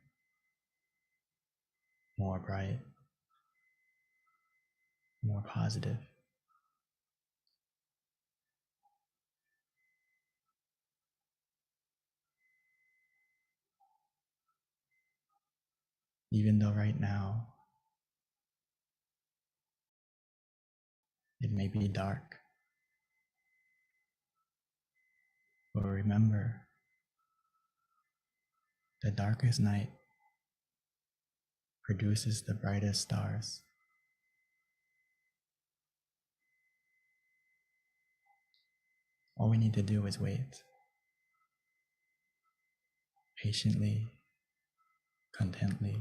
more bright, more positive. Even though right now it may be dark, but remember, the darkest night produces the brightest stars. All we need to do is wait, patiently, contently.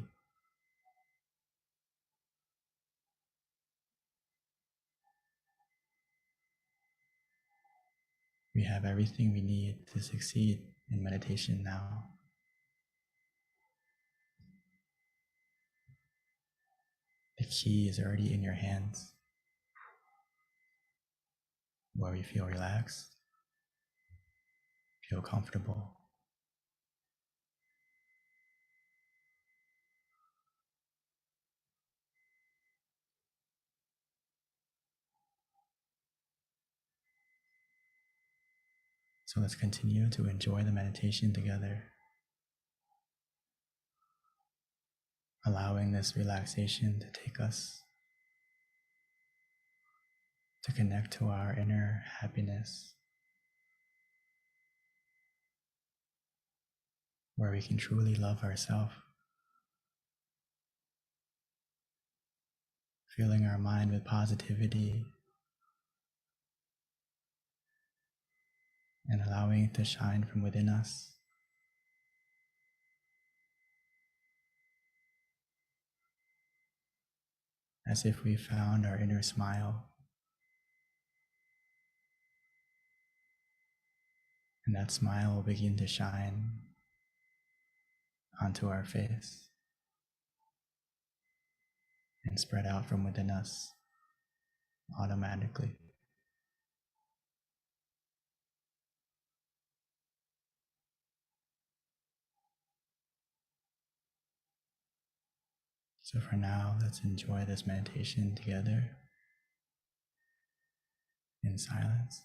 We have everything we need to succeed in meditation now. The key is already in your hands, where you feel relaxed, feel comfortable. So let's continue to enjoy the meditation together, allowing this relaxation to take us to connect to our inner happiness, where we can truly love ourselves, filling our mind with positivity and allowing it to shine from within us. As if we found our inner smile, and that smile will begin to shine onto our face and spread out from within us automatically. So for now, let's enjoy this meditation together in silence.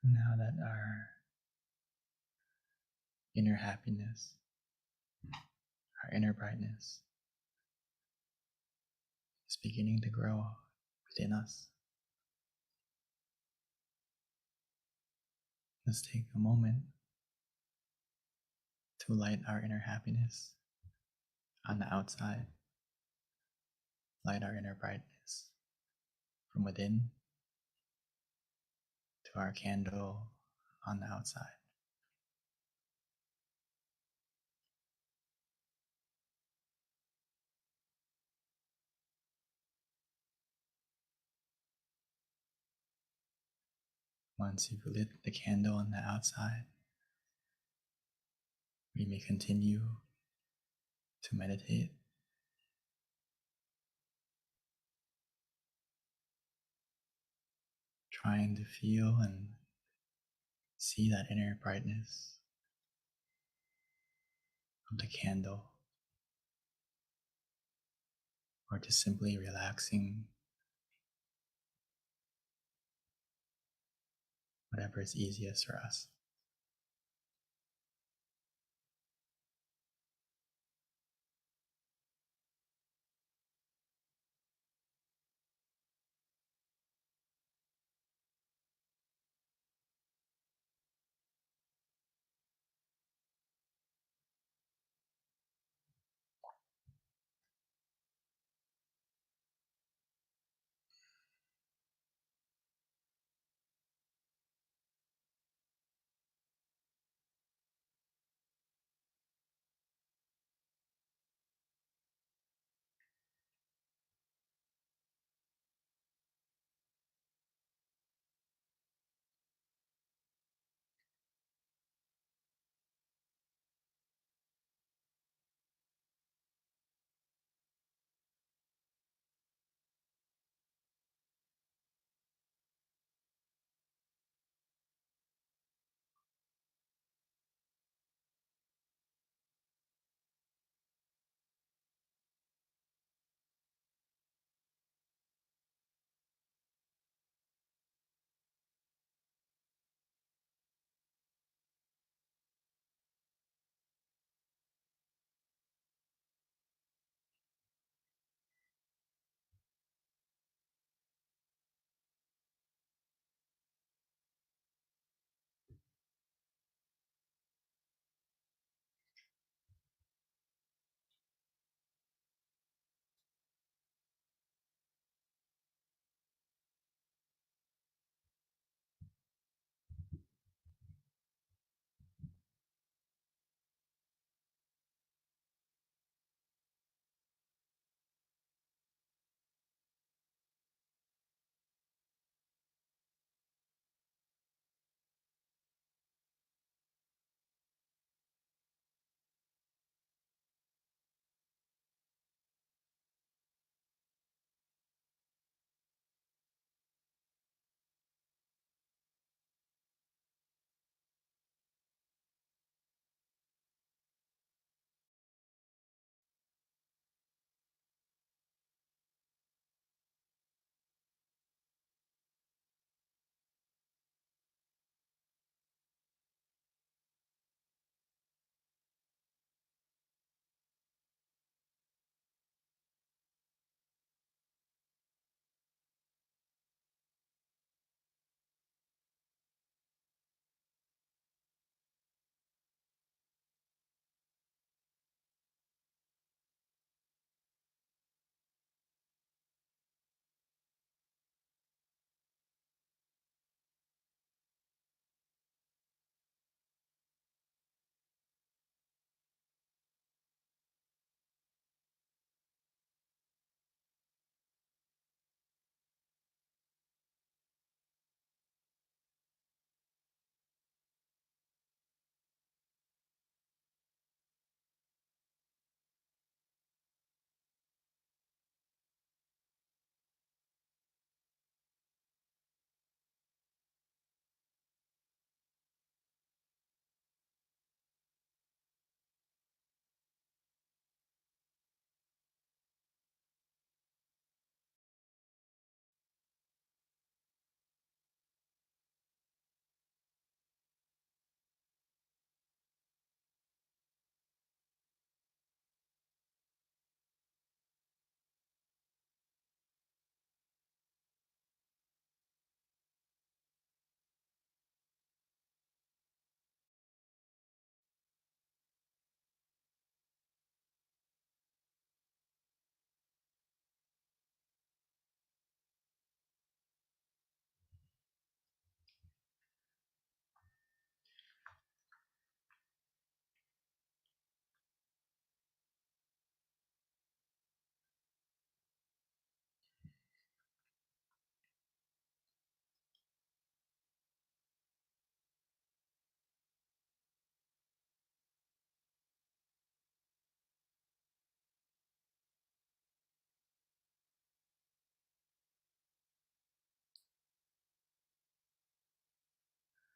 Now that our inner happiness, our inner brightness is beginning to grow within us, let's take a moment to light our inner happiness on the outside, light our inner brightness from within to our candle on the outside. Once you've lit the candle on the outside, we may continue to meditate, trying to feel and see that inner brightness of the candle, or just simply relaxing, whatever is easiest for us.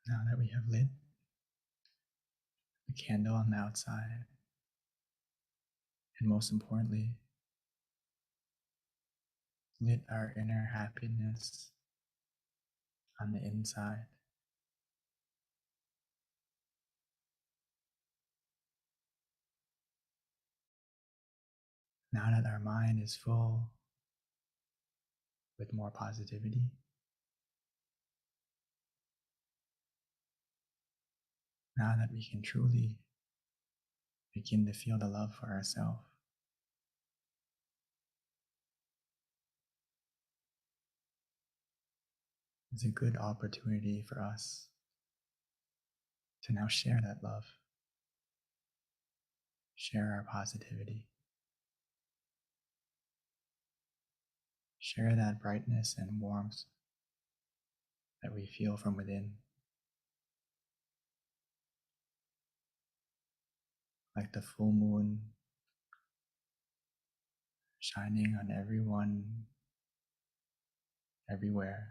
Now that we have lit the candle on the outside, and most importantly, lit our inner happiness on the inside, now that our mind is full with more positivity, now that we can truly begin to feel the love for ourselves, it's a good opportunity for us to now share that love, share our positivity, share that brightness and warmth that we feel from within, like the full moon shining on everyone, everywhere.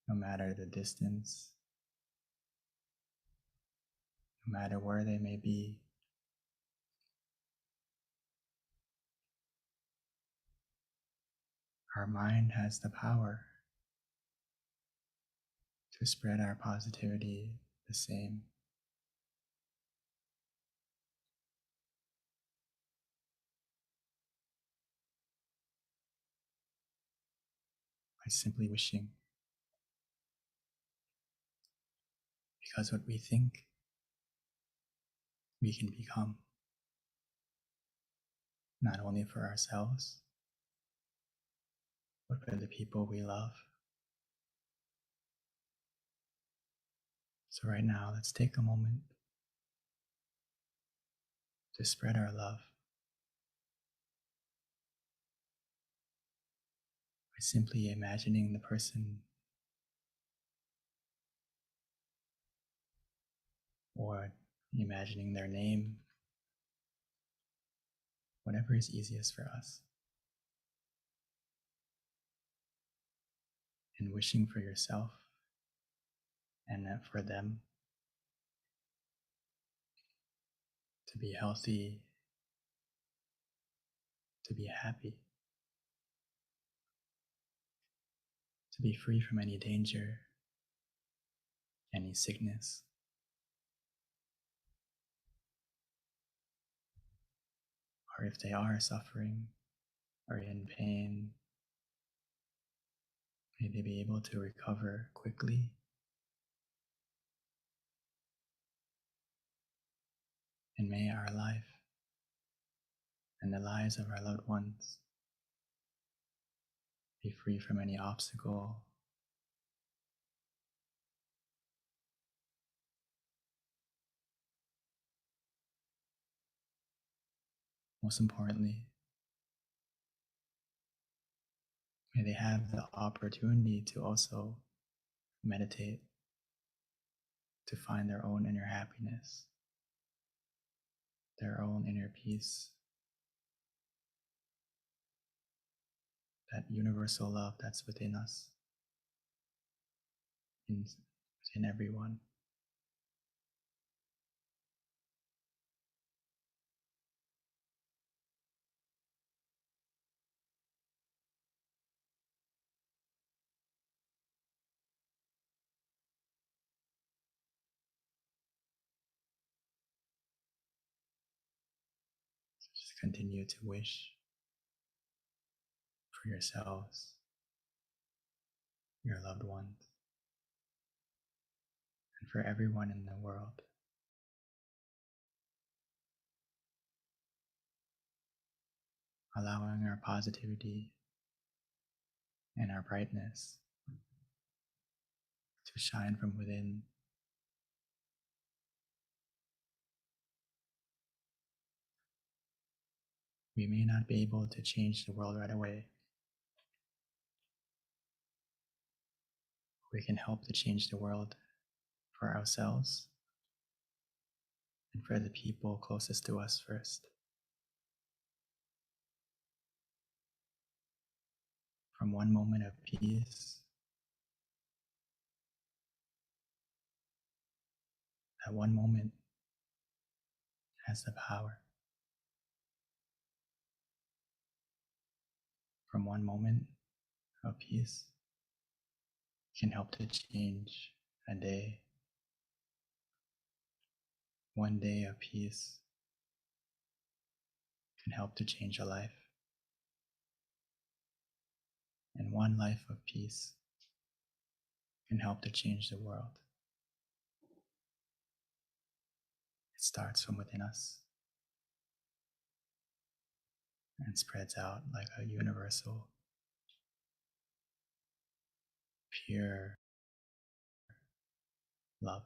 No matter the distance, no matter where they may be, our mind has the power to spread our positivity the same. By simply wishing. Because what we think, we can become. Not only for ourselves, but for the people we love. So right now, let's take a moment to spread our love by simply imagining the person or imagining their name, whatever is easiest for us. And wishing for yourself and for them to be healthy, to be happy, to be free from any danger, any sickness. Or if they are suffering or in pain, may they be able to recover quickly. And may our life and the lives of our loved ones be free from any obstacle, most importantly, may they have the opportunity to also meditate, to find their own inner happiness, their own inner peace, that universal love that's within us, within everyone. So just continue to wish for yourselves, your loved ones, and for everyone in the world. Allowing our positivity and our brightness to shine from within. We may not be able to change the world right away. We can help to change the world for ourselves and for the people closest to us first. from one moment of peace. That one moment has the power. From one moment of peace can help to change a day. One day of peace can help to change a life. And one life of peace can help to change the world. It starts from within us and spreads out like a universal, pure love.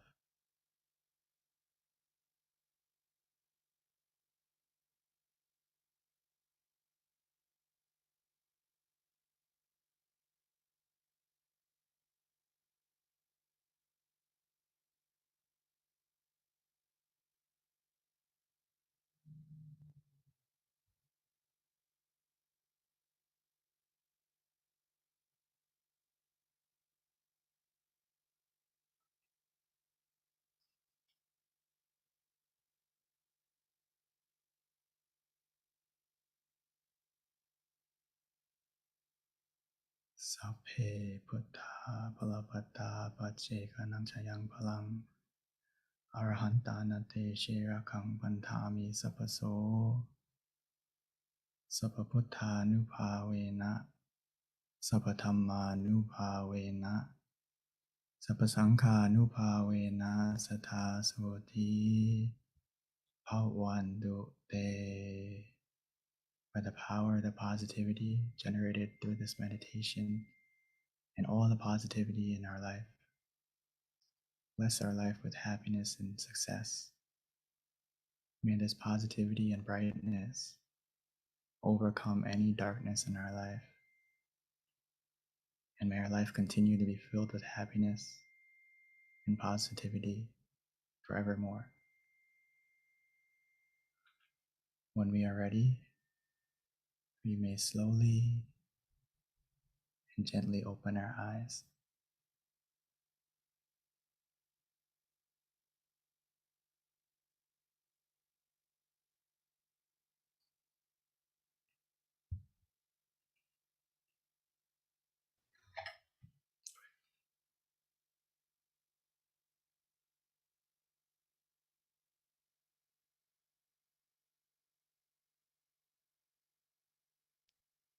Sapphe Buddha Palapata Pachekanam Chayang Palang Arahantana Te Shirakang Pantami Sapaso Sapaputtha Nupavena Sapathamma Nupavena Sapasangha Nupavena Satha Soti Bhavantu Te. By the power of the positivity generated through this meditation and all the positivity in our life, bless our life with happiness and success. May this positivity and brightness overcome any darkness in our life. And may our life continue to be filled with happiness and positivity forevermore. When we are ready, we may slowly and gently open our eyes.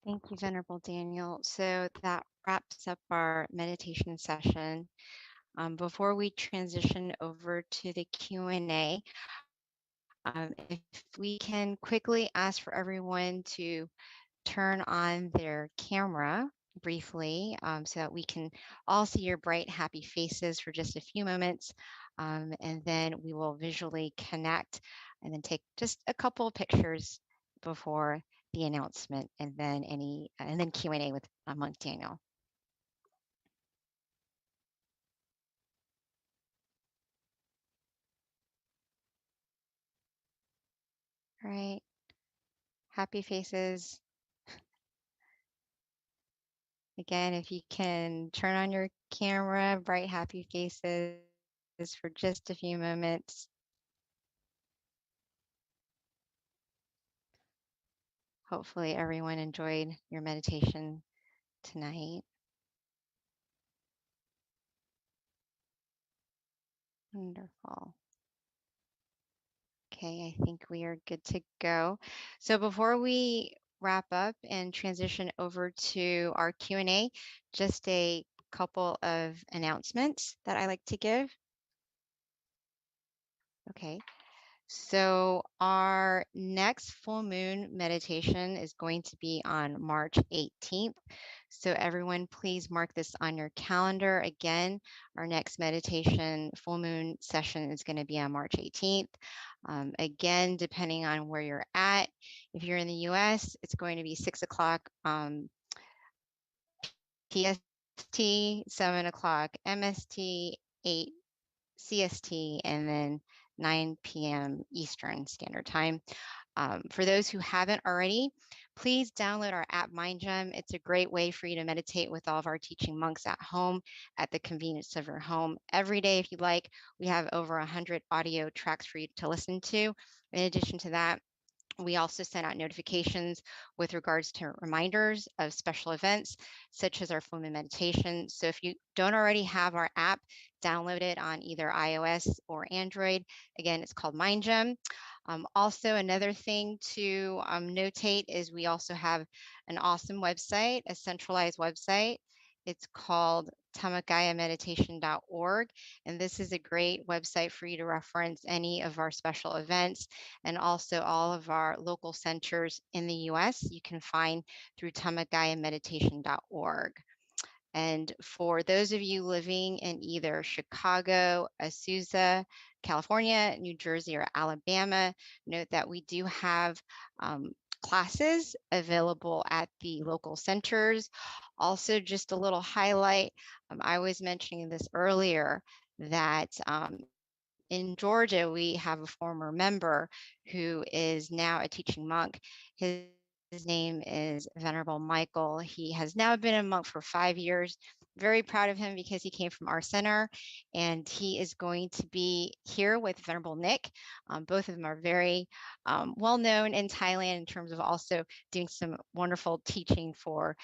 Thank you, Venerable Daniel. So that wraps up our meditation session. Before we transition over to the Q&A, if we can quickly ask for everyone to turn on their camera briefly so that we can all see your bright, happy faces for just a few moments. And then we will visually connect and then take just a couple of pictures before the announcement and then Q&A with Monk Daniel. All right. Happy faces. Again, if you can turn on your camera, bright, happy faces for just a few moments. Hopefully everyone enjoyed your meditation tonight. Wonderful. Okay, I think we are good to go. So before we wrap up and transition over to our Q&A, just a couple of announcements that I like to give. Okay. So our next full moon meditation is going to be on March 18th. So everyone, please mark this on your calendar. Again, our next meditation full moon session is going to be on March 18th. Again, depending on where you're at, if you're in the US, it's going to be 6 o'clock PST, 7 o'clock MST, 8 CST, and then 9 p.m. Eastern Standard Time. For those who haven't already, please download our app MindGem. It's a great way for you to meditate with all of our teaching monks at home at the convenience of your home. Every day, if you'd like, we have over 100 audio tracks for you to listen to. In addition to that, we also send out notifications with regards to reminders of special events, such as our full moon meditation. So if you don't already have our app, download it on either iOS or Android. Again, it's called MindGem. Also, another thing to notate is we also have an awesome website, a centralized website. It's called tamakayameditation.org. And this is a great website for you to reference any of our special events and also all of our local centers in the US you can find through tamakayameditation.org. And for those of you living in either Chicago, Azusa, California, New Jersey, or Alabama, note that we do have classes available at the local centers. Also, just a little highlight, I was mentioning this earlier, that in Georgia, we have a former member who is now a teaching monk. His name is Venerable Michael. He has now been a monk for 5 years. Very proud of him because he came from our center, and he is going to be here with Venerable Nick. Both of them are very well known in Thailand in terms of also doing some wonderful teaching for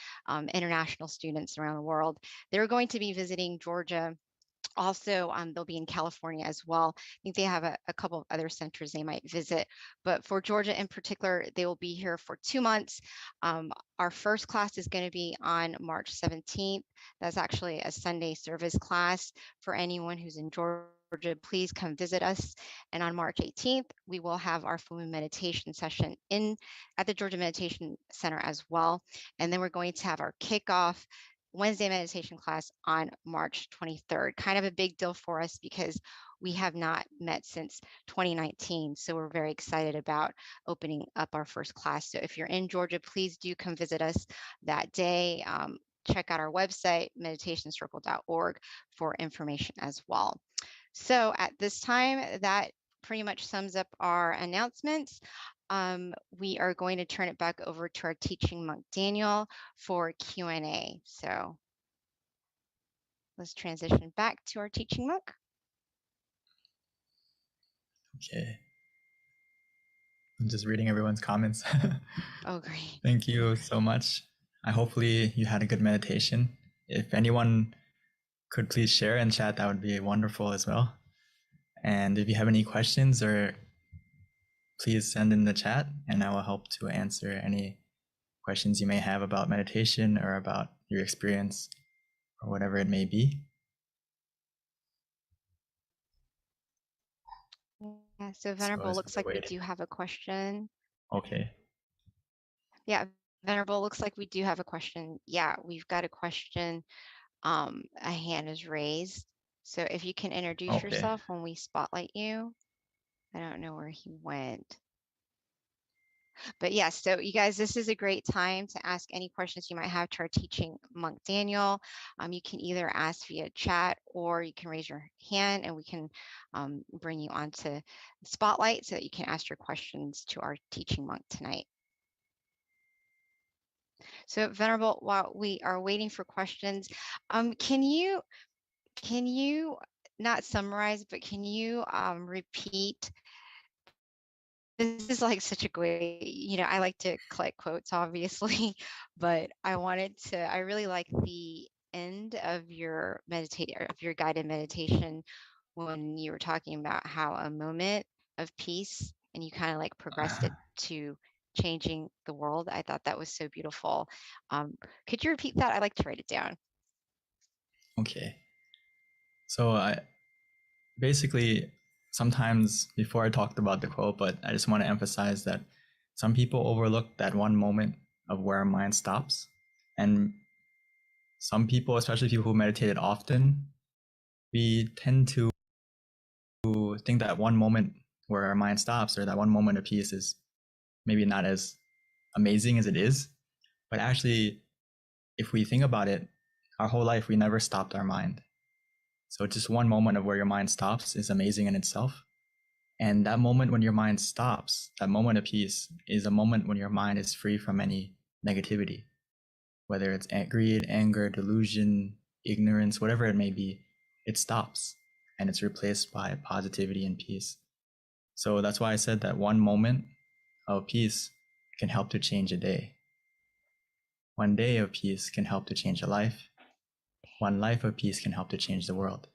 international students around the world. They're going to be visiting Georgia. Also, they'll be in California as well. I think they have a couple of other centers they might visit, but for Georgia in particular, they will be here for 2 months. Our first class is going to be on March 17th. That's actually a Sunday service class for anyone who's in Georgia. Please come visit us. And on March 18th, we will have our full moon meditation session at the Georgia Meditation Center as well. And then we're going to have our kickoff Wednesday meditation class on March 23rd. Kind of a big deal for us because we have not met since 2019. So we're very excited about opening up our first class. So if you're in Georgia, please do come visit us that day. Check out our website, meditationcircle.org, for information as well. So at this time, that pretty much sums up our announcements. We are going to turn it back over to our teaching monk, Daniel, for Q&A. So let's transition back to our teaching monk. Okay. I'm just reading everyone's comments. Oh, great. Thank you so much. Hopefully you had a good meditation. If anyone could please share in chat, that would be wonderful as well. And if you have any questions, or please send in the chat and I will help to answer any questions you may have about meditation or about your experience or whatever it may be. Yeah, so Venerable, looks like we do have a question. Okay. Yeah, Venerable, looks like we do have a question. Yeah, we've got a question. A hand is raised. So if you can introduce yourself when we spotlight you. I don't know where he went. But yes, so you guys, this is a great time to ask any questions you might have to our teaching monk, Daniel. You can either ask via chat or you can raise your hand and we can bring you onto Spotlight so that you can ask your questions to our teaching monk tonight. So Venerable, while we are waiting for questions, can you not summarize, but can you repeat? This is like such a great, I like to collect quotes, obviously, but I really like the end of your guided meditation when you were talking about how a moment of peace and you kind of like progressed it to changing the world. I thought that was so beautiful. Could you repeat that? I'd like to write it down. Okay. So basically, sometimes before I talked about the quote, but I just want to emphasize that some people overlook that one moment of where our mind stops. And some people, especially people who meditated often, we tend to think that one moment where our mind stops or that one moment of peace is maybe not as amazing as it is. But actually, if we think about it, our whole life, we never stopped our mind. So just one moment of where your mind stops is amazing in itself. And that moment when your mind stops, that moment of peace is a moment when your mind is free from any negativity, whether it's greed, anger, delusion, ignorance, whatever it may be, it stops and it's replaced by positivity and peace. So that's why I said that one moment of peace can help to change a day. One day of peace can help to change a life. One life of peace can help to change the world.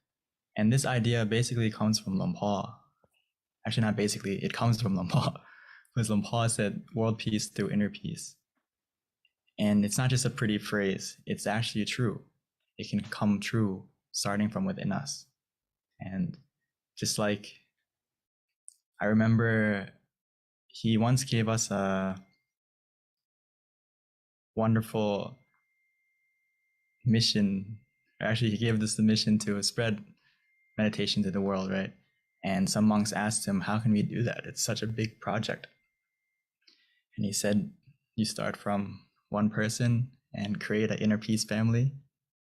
And this idea basically comes from Luang Por. Actually, not basically, it comes from Luang Por. Because Luang Por said world peace through inner peace. And it's not just a pretty phrase, it's actually true. It can come true starting from within us. And just like I remember he once gave us a wonderful mission. Actually, he gave us the mission to spread meditation to the world, right? And some monks asked him, how can we do that? It's such a big project. And he said, you start from one person and create an inner peace family.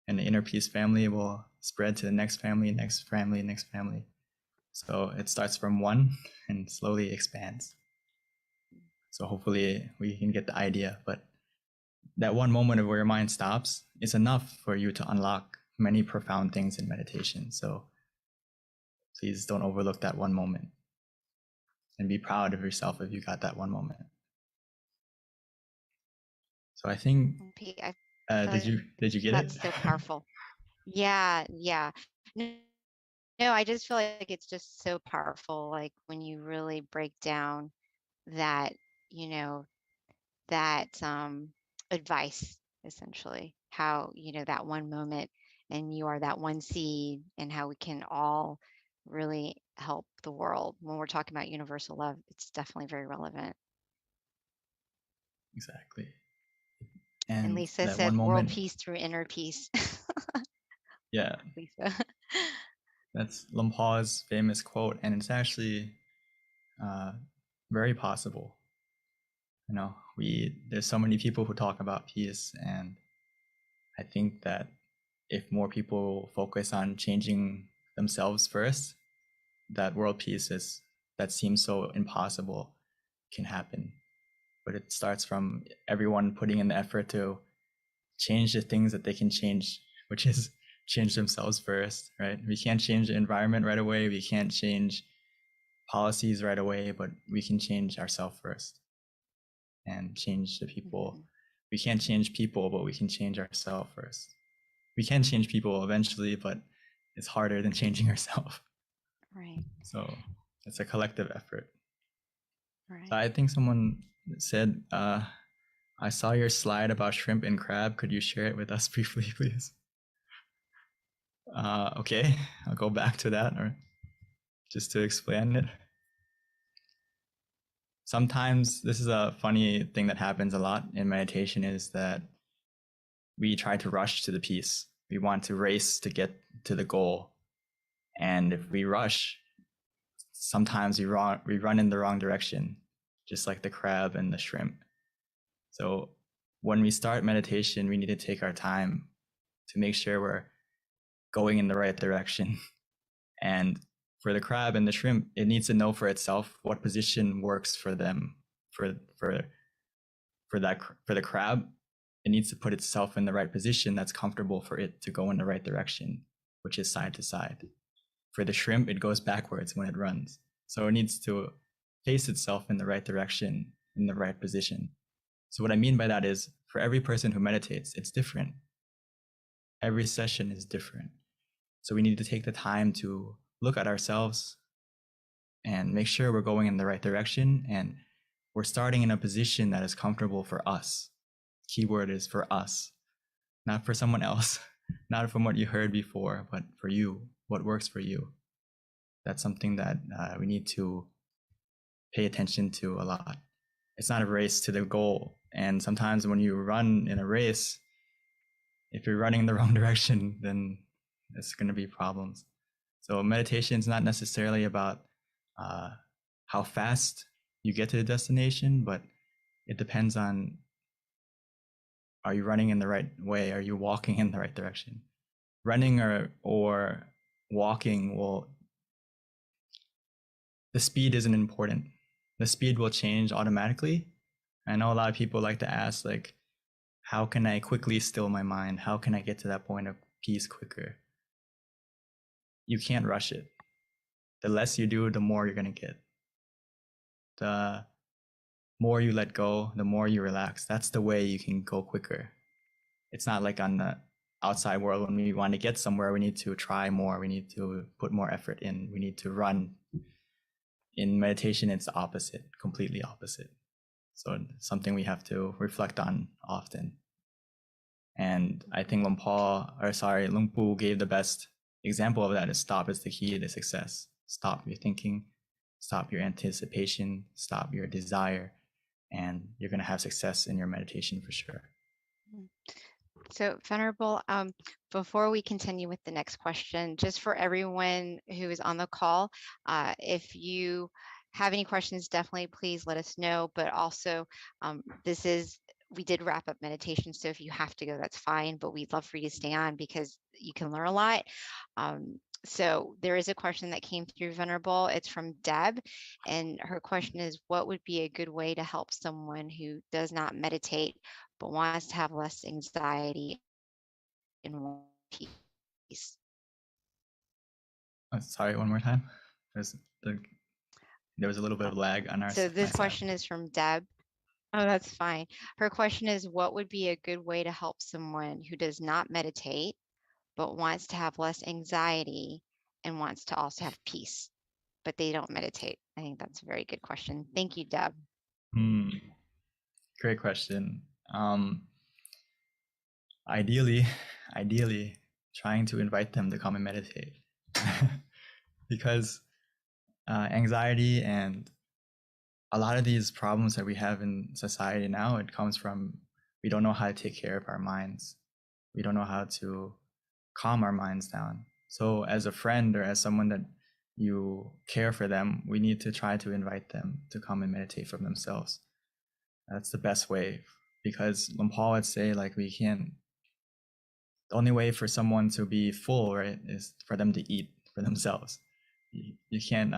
And the inner peace family will spread to the next family, next family, next family. So it starts from one and slowly expands. So hopefully we can get the idea. But that one moment of where your mind stops is enough for you to unlock many profound things in meditation. So please don't overlook that one moment and be proud of yourself if you got that one moment. So I think, did you get That's it? so powerful. Yeah. No, I just feel like it's just so powerful. Like when you really break down that, that advice, essentially, how, that one moment and you are that one seed and how we can all really help the world. When we're talking about universal love, it's definitely very relevant. Exactly. And Lisa that said one world moment, peace through inner peace. yeah, Lisa. that's Luang Por's famous quote, and it's actually very possible. There's so many people who talk about peace, and I think that if more people focus on changing themselves first, that world peace that seems so impossible can happen. But it starts from everyone putting in the effort to change the things that they can change, which is change themselves first, right? We can't change the environment right away. We can't change policies right away, but we can change ourselves first and change the people. Mm-hmm. We can't change people, but we can change ourselves first. We can change people eventually, but it's harder than changing ourselves. Right. So it's a collective effort. Right. So I think someone said, I saw your slide about shrimp and crab. Could you share it with us briefly, please? Okay, I'll go back to that, or just to explain it. Sometimes this is a funny thing that happens a lot in meditation, is that we try to rush to the peace. We want to race to get to the goal. And if we rush, sometimes we run in the wrong direction, just like the crab and the shrimp. So when we start meditation, we need to take our time to make sure we're going in the right direction. And for the crab and the shrimp, it needs to know for itself what position works for them. For the crab, it needs to put itself in the right position that's comfortable for it to go in the right direction, which is side to side. For the shrimp, it goes backwards when it runs. So it needs to face itself in the right direction, in the right position. So what I mean by that is, for every person who meditates, it's different. Every session is different. So we need to take the time to look at ourselves and make sure we're going in the right direction, and we're starting in a position that is comfortable for us. Keyword is for us, not for someone else, not from what you heard before, but for you, what works for you. That's something that we need to pay attention to a lot. It's not a race to the goal. And sometimes when you run in a race, if you're running in the wrong direction, then there's going to be problems. So meditation is not necessarily about how fast you get to the destination, but it depends on, are you running in the right way? Are you walking in the right direction? Running or walking will the speed isn't important. The speed will change automatically. I know a lot of people like to ask, like, how can I quickly still my mind? How can I get to that point of peace quicker? You can't rush it. The less you do, the more you're going to get. The more you let go, the more you relax. That's the way you can go quicker. It's not like on the outside world when we want to get somewhere, we need to try more. We need to put more effort in. We need to run. In meditation, it's the opposite, completely opposite. So it's something we have to reflect on often. And I think Luang Pu gave the best example of that is stop is the key to success. Stop your thinking, stop your anticipation, stop your desire, and you're going to have success in your meditation for sure. So, Venerable, before we continue with the next question, just for everyone who is on the call, if you have any questions, definitely please let us know. But also, we did wrap up meditation, so if you have to go, that's fine. But we'd love for you to stay on because you can learn a lot. So there is a question that came through, Venerable. It's from Deb, and her question is, what would be a good way to help someone who does not meditate but wants to have less anxiety and more peace? Sorry, one more time. There was a little bit of lag on our So this my question side. is from Deb. Oh, that's fine. Her question is, what would be a good way to help someone who does not meditate but wants to have less anxiety and wants to also have peace, but they don't meditate? I think that's a very good question. Thank you, Deb. Great question. Ideally, trying to invite them to come and meditate. Because anxiety and a lot of these problems that we have in society now, it comes from we don't know how to take care of our minds. We don't know how to calm our minds down. So as a friend or as someone that you care for them, we need to try to invite them to come and meditate for themselves. That's the best way, because Luang Por would say, like, we can't, the only way for someone to be full, right, is for them to eat for themselves. You can't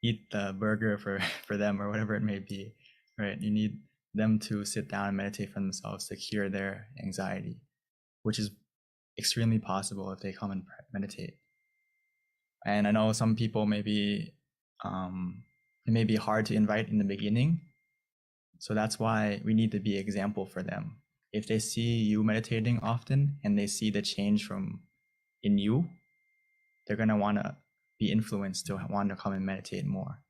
eat the burger for them or whatever it may be, right? You need them to sit down and meditate for themselves to cure their anxiety, which is extremely possible if they come and meditate. And I know some people maybe it may be hard to invite in the beginning. So that's why we need to be an example for them. If they see you meditating often and they see the change in you, they're going to want to be influenced to want to come and meditate more.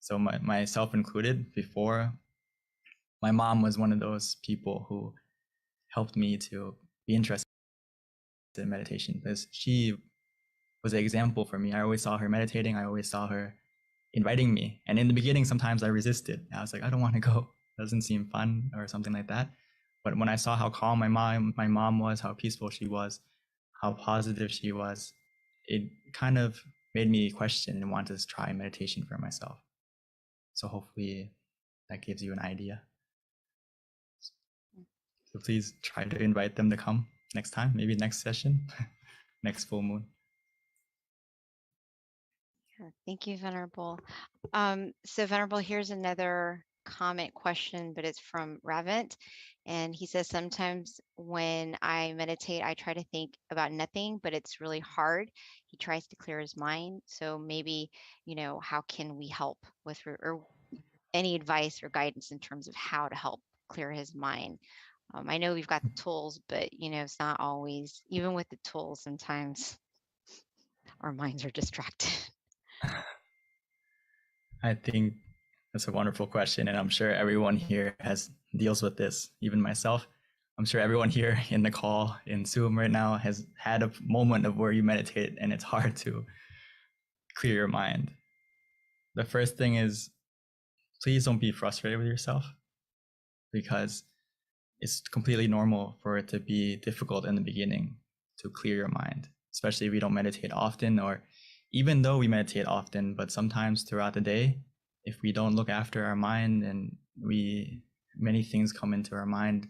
So myself included, before, my mom was one of those people who helped me to be interested in meditation, because she was an example for me. I always saw her meditating. I always saw her inviting me. And in the beginning, sometimes I resisted. I was like, I don't want to go. It doesn't seem fun or something like that. But when I saw how calm my mom was, how peaceful she was, how positive she was, it kind of made me question and want to try meditation for myself. So hopefully that gives you an idea. So please try to invite them to come next time, maybe next session, next full moon. Yeah, thank you, Venerable. So Venerable, here's another comment question, but it's from Ravint. And he says, sometimes when I meditate, I try to think about nothing, but it's really hard. He tries to clear his mind. So maybe, how can we help with, or any advice or guidance in terms of how to help clear his mind? I know we've got the tools, but it's not always, even with the tools, sometimes our minds are distracted. I think that's a wonderful question, and I'm sure everyone here deals with this, even myself. I'm sure everyone here in the call in Zoom right now has had a moment of where you meditate and it's hard to clear your mind. The first thing is, please don't be frustrated with yourself, because it's completely normal for it to be difficult in the beginning to clear your mind, especially if we don't meditate often, or even though we meditate often, but sometimes throughout the day, if we don't look after our mind, and many things come into our mind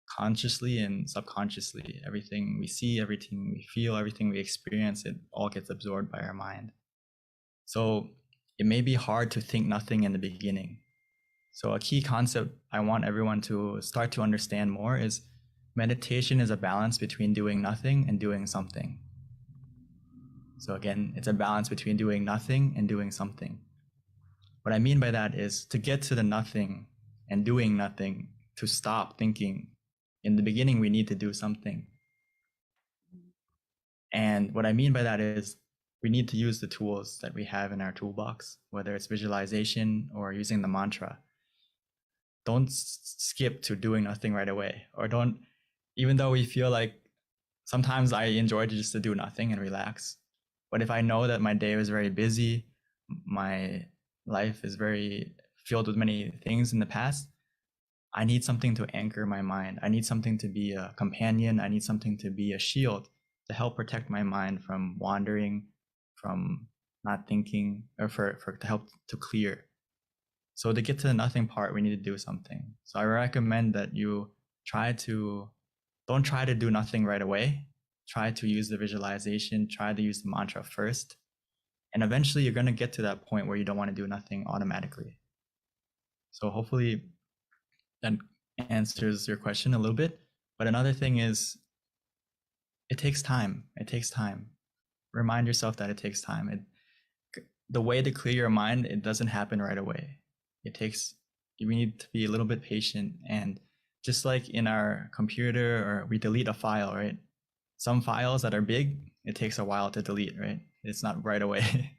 consciously and subconsciously. Everything we see, everything we feel, everything we experience, it all gets absorbed by our mind. So it may be hard to think nothing in the beginning. So a key concept I want everyone to start to understand more is meditation is a balance between doing nothing and doing something. So again, it's a balance between doing nothing and doing something. What I mean by that is to get to the nothing and doing nothing, to stop thinking. In the beginning, we need to do something. And what I mean by that is we need to use the tools that we have in our toolbox, whether it's visualization or using the mantra. Don't skip to doing nothing right away, or don't, even though we feel like sometimes I enjoy just to do nothing and relax. But if I know that my day was very busy, my life is very filled with many things in the past, I need something to anchor my mind. I need something to be a companion. I need something to be a shield to help protect my mind from wandering, from not thinking, or to help to clear. So to get to the nothing part, we need to do something. So I recommend that you don't try to do nothing right away. Try to use the visualization, try to use the mantra first. And eventually you're going to get to that point where you don't want to do nothing automatically. So hopefully that answers your question a little bit. But another thing is, it takes time. It takes time. Remind yourself that it takes time. The way to clear your mind, it doesn't happen right away. We need to be a little bit patient. And just like in our computer, or we delete a file, right? Some files that are big, it takes a while to delete, right? It's not right away.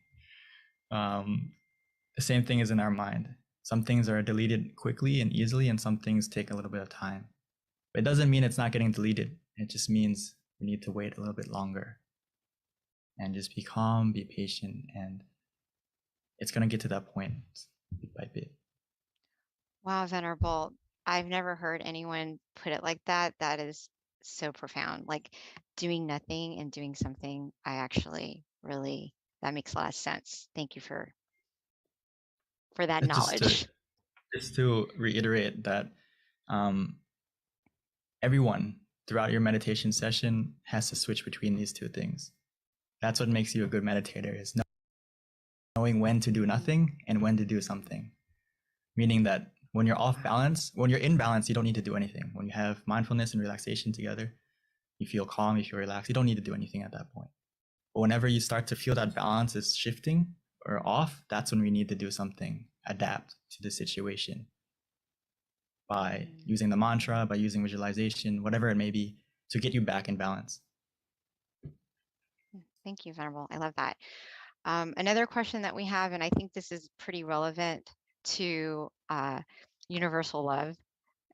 The same thing is in our mind. Some things are deleted quickly and easily, and some things take a little bit of time. But it doesn't mean it's not getting deleted. It just means we need to wait a little bit longer and just be calm, be patient, and it's going to get to that point bit by bit. Wow, Venerable. I've never heard anyone put it like that. That is so profound. Like doing nothing and doing something. I actually really, that makes a lot of sense. Thank you for that knowledge. Just to reiterate that everyone throughout your meditation session has to switch between these two things. That's what makes you a good meditator, is knowing when to do nothing and when to do something. Meaning that when you're off balance, when you're in balance, you don't need to do anything. When you have mindfulness and relaxation together, you feel calm, you feel relaxed, you don't need to do anything at that point. But whenever you start to feel that balance is shifting or off, that's when we need to do something, adapt to the situation by using the mantra, by using visualization, whatever it may be, to get you back in balance. Thank you, Venerable. I love that. Another question that we have, and I think this is pretty relevant to universal love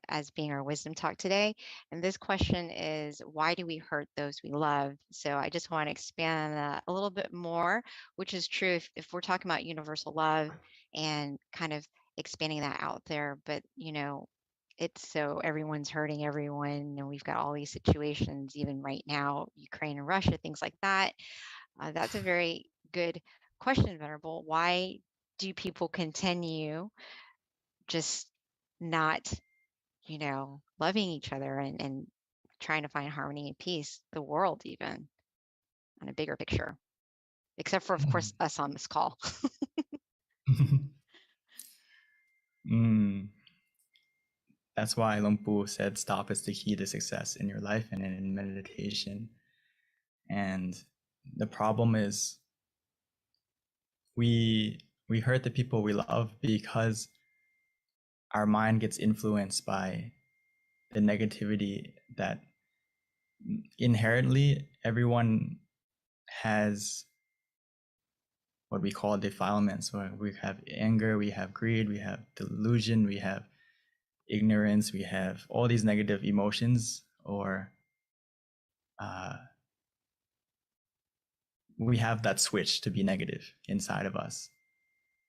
as being our wisdom talk today. And this question is, why do we hurt those we love? So I just want to expand on that a little bit more, which is true if we're talking about universal love and kind of expanding that out there. But, it's so everyone's hurting everyone, and we've got all these situations, even right now, Ukraine and Russia, things like that. That's a very good question, Venerable. Why do people continue just not, loving each other and trying to find harmony and peace, the world even, on a bigger picture, except for, of course, us on this call? That's why Luang Pu said stop is the key to success in your life and in meditation. And the problem is we hurt the people we love because our mind gets influenced by the negativity that inherently everyone has what we call defilements, where we have anger, we have greed, we have delusion, we have ignorance, we have all these negative emotions, or we have that switch to be negative inside of us.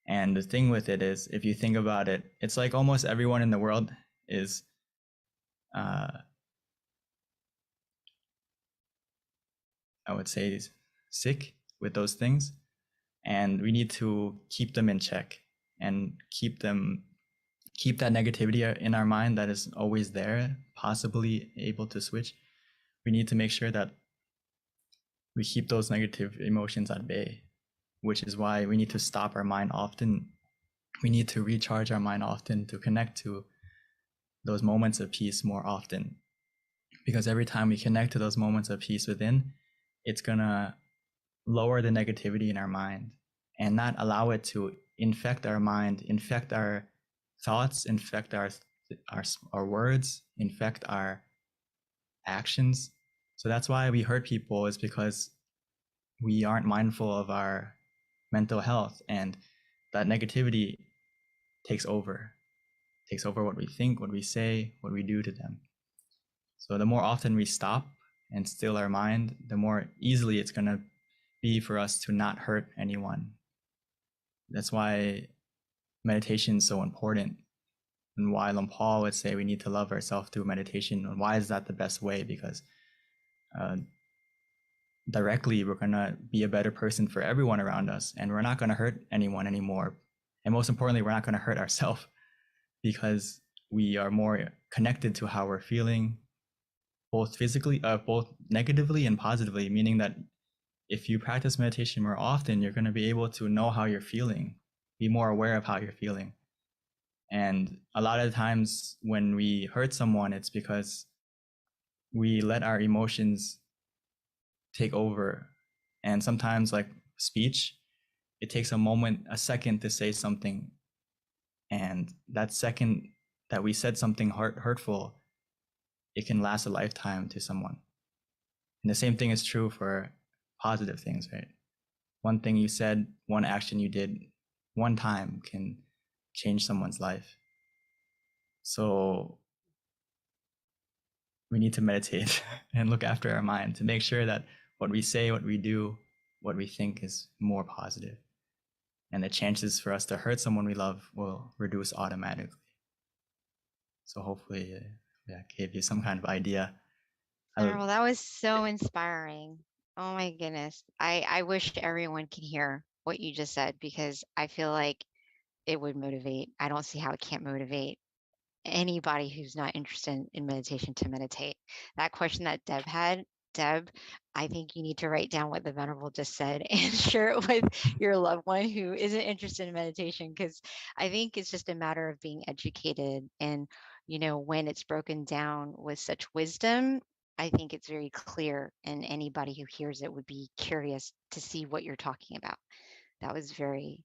And the thing with it is, if you think about it, it's like almost everyone in the world is I would say sick with those things, and we need to keep them in check and keep that negativity in our mind that is always there, possibly able to switch. We need to make sure that we keep those negative emotions at bay. which is why we need to stop our mind often. We need to recharge our mind often to connect to those moments of peace more often. Because every time we connect to those moments of peace within, it's going to lower the negativity in our mind and not allow it to infect our mind, infect our thoughts, infect our words, infect our actions. So that's why we hurt people, is because we aren't mindful of our mental health, and that negativity takes over what we think, what we say, what we do to them. So the more often we stop and still our mind, the more easily it's going to be for us to not hurt anyone. That's why meditation is so important, and why Luang Por would say we need to love ourselves through meditation. And why is that the best way? Because directly we're going to be a better person for everyone around us, and we're not going to hurt anyone anymore. And most importantly, we're not going to hurt ourselves, because we are more connected to how we're feeling, both physically, both negatively and positively, meaning that if you practice meditation more often, you're going to be able to know how you're feeling, be more aware of how you're feeling. And a lot of times when we hurt someone, it's because we let our emotions take over. And sometimes, like speech, it takes a second to say something. And that second that we said something hurtful, it can last a lifetime to someone. And the same thing is true for positive things, right? One thing you said, one action you did one time can change someone's life. So we need to meditate and look after our mind to make sure that what we say, what we do, what we think is more positive. And the chances for us to hurt someone we love will reduce automatically. So hopefully that gave you some kind of idea. Well, that was so inspiring. Oh my goodness. I wish everyone could hear what you just said, because I feel like it would motivate. I don't see how it can't motivate anybody who's not interested in meditation to meditate. That question that Deb had, Deb, I think you need to write down what the Venerable just said and share it with your loved one who isn't interested in meditation, because I think it's just a matter of being educated. And, you know, when it's broken down with such wisdom, I think it's very clear, and anybody who hears it would be curious to see what you're talking about. That was very,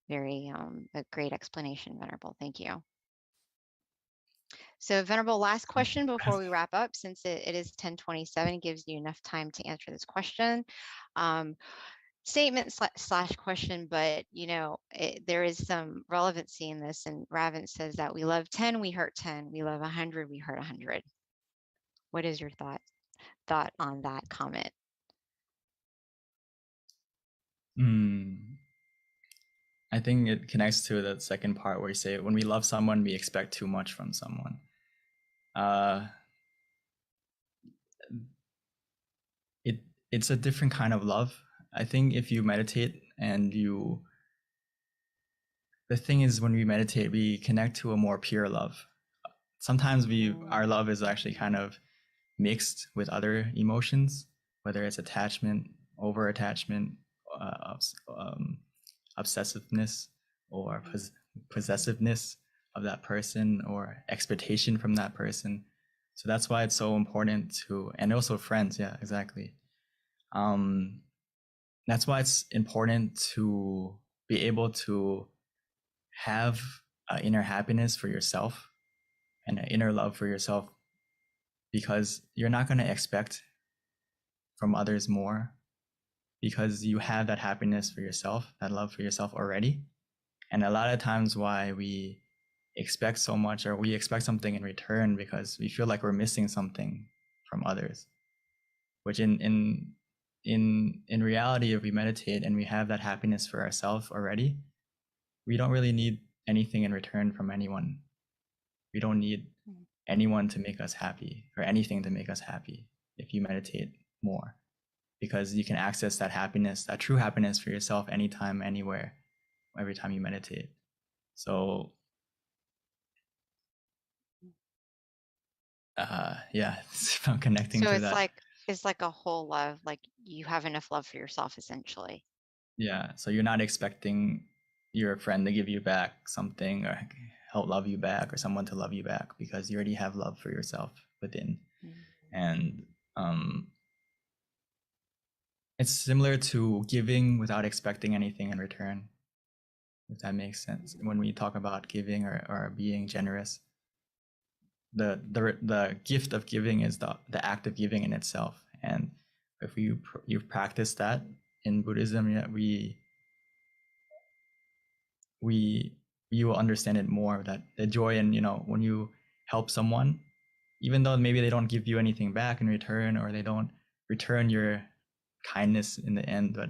very a great explanation, Venerable. Thank you. So Venerable, last question before we wrap up, since it is 10:27, gives you enough time to answer this question. Statement slash question, but you know, there is some relevancy in this. And Ravin says that we love 10, we hurt 10. We love 100, we hurt 100. What is your thought on that comment? I think it connects to the second part where you say, when we love someone, we expect too much from someone. It's a different kind of love. I think if you meditate and the thing is, when we meditate, we connect to a more pure love. Sometimes our love is actually kind of mixed with other emotions, whether it's attachment, over attachment, obsessiveness, or possessiveness of that person, or expectation from that person. So that's why it's so important to, and also friends. Yeah, exactly. That's why it's important to be able to have inner happiness for yourself and an inner love for yourself, because you're not going to expect from others more, because you have that happiness for yourself, that love for yourself already. And a lot of times why we expect so much, or we expect something in return, because we feel like we're missing something from others, which in reality, if we meditate and we have that happiness for ourselves already, we don't really need anything in return from anyone. We don't need anyone to make us happy, or anything to make us happy, if you meditate more, because you can access that happiness, that true happiness for yourself, anytime, anywhere, every time you meditate. So yeah, it's about connecting So to it's that. like a whole love, like you have enough love for yourself, essentially. Yeah. So you're not expecting your friend to give you back something or help love you back or someone to love you back because you already have love for yourself within. And it's similar to giving without expecting anything in return, if that makes sense. When we talk about giving or being generous, the gift of giving is the act of giving in itself. And if you practice that in Buddhism, yeah, you will understand it more, that the joy in, when you help someone, even though maybe they don't give you anything back in return or they don't return your kindness in the end, but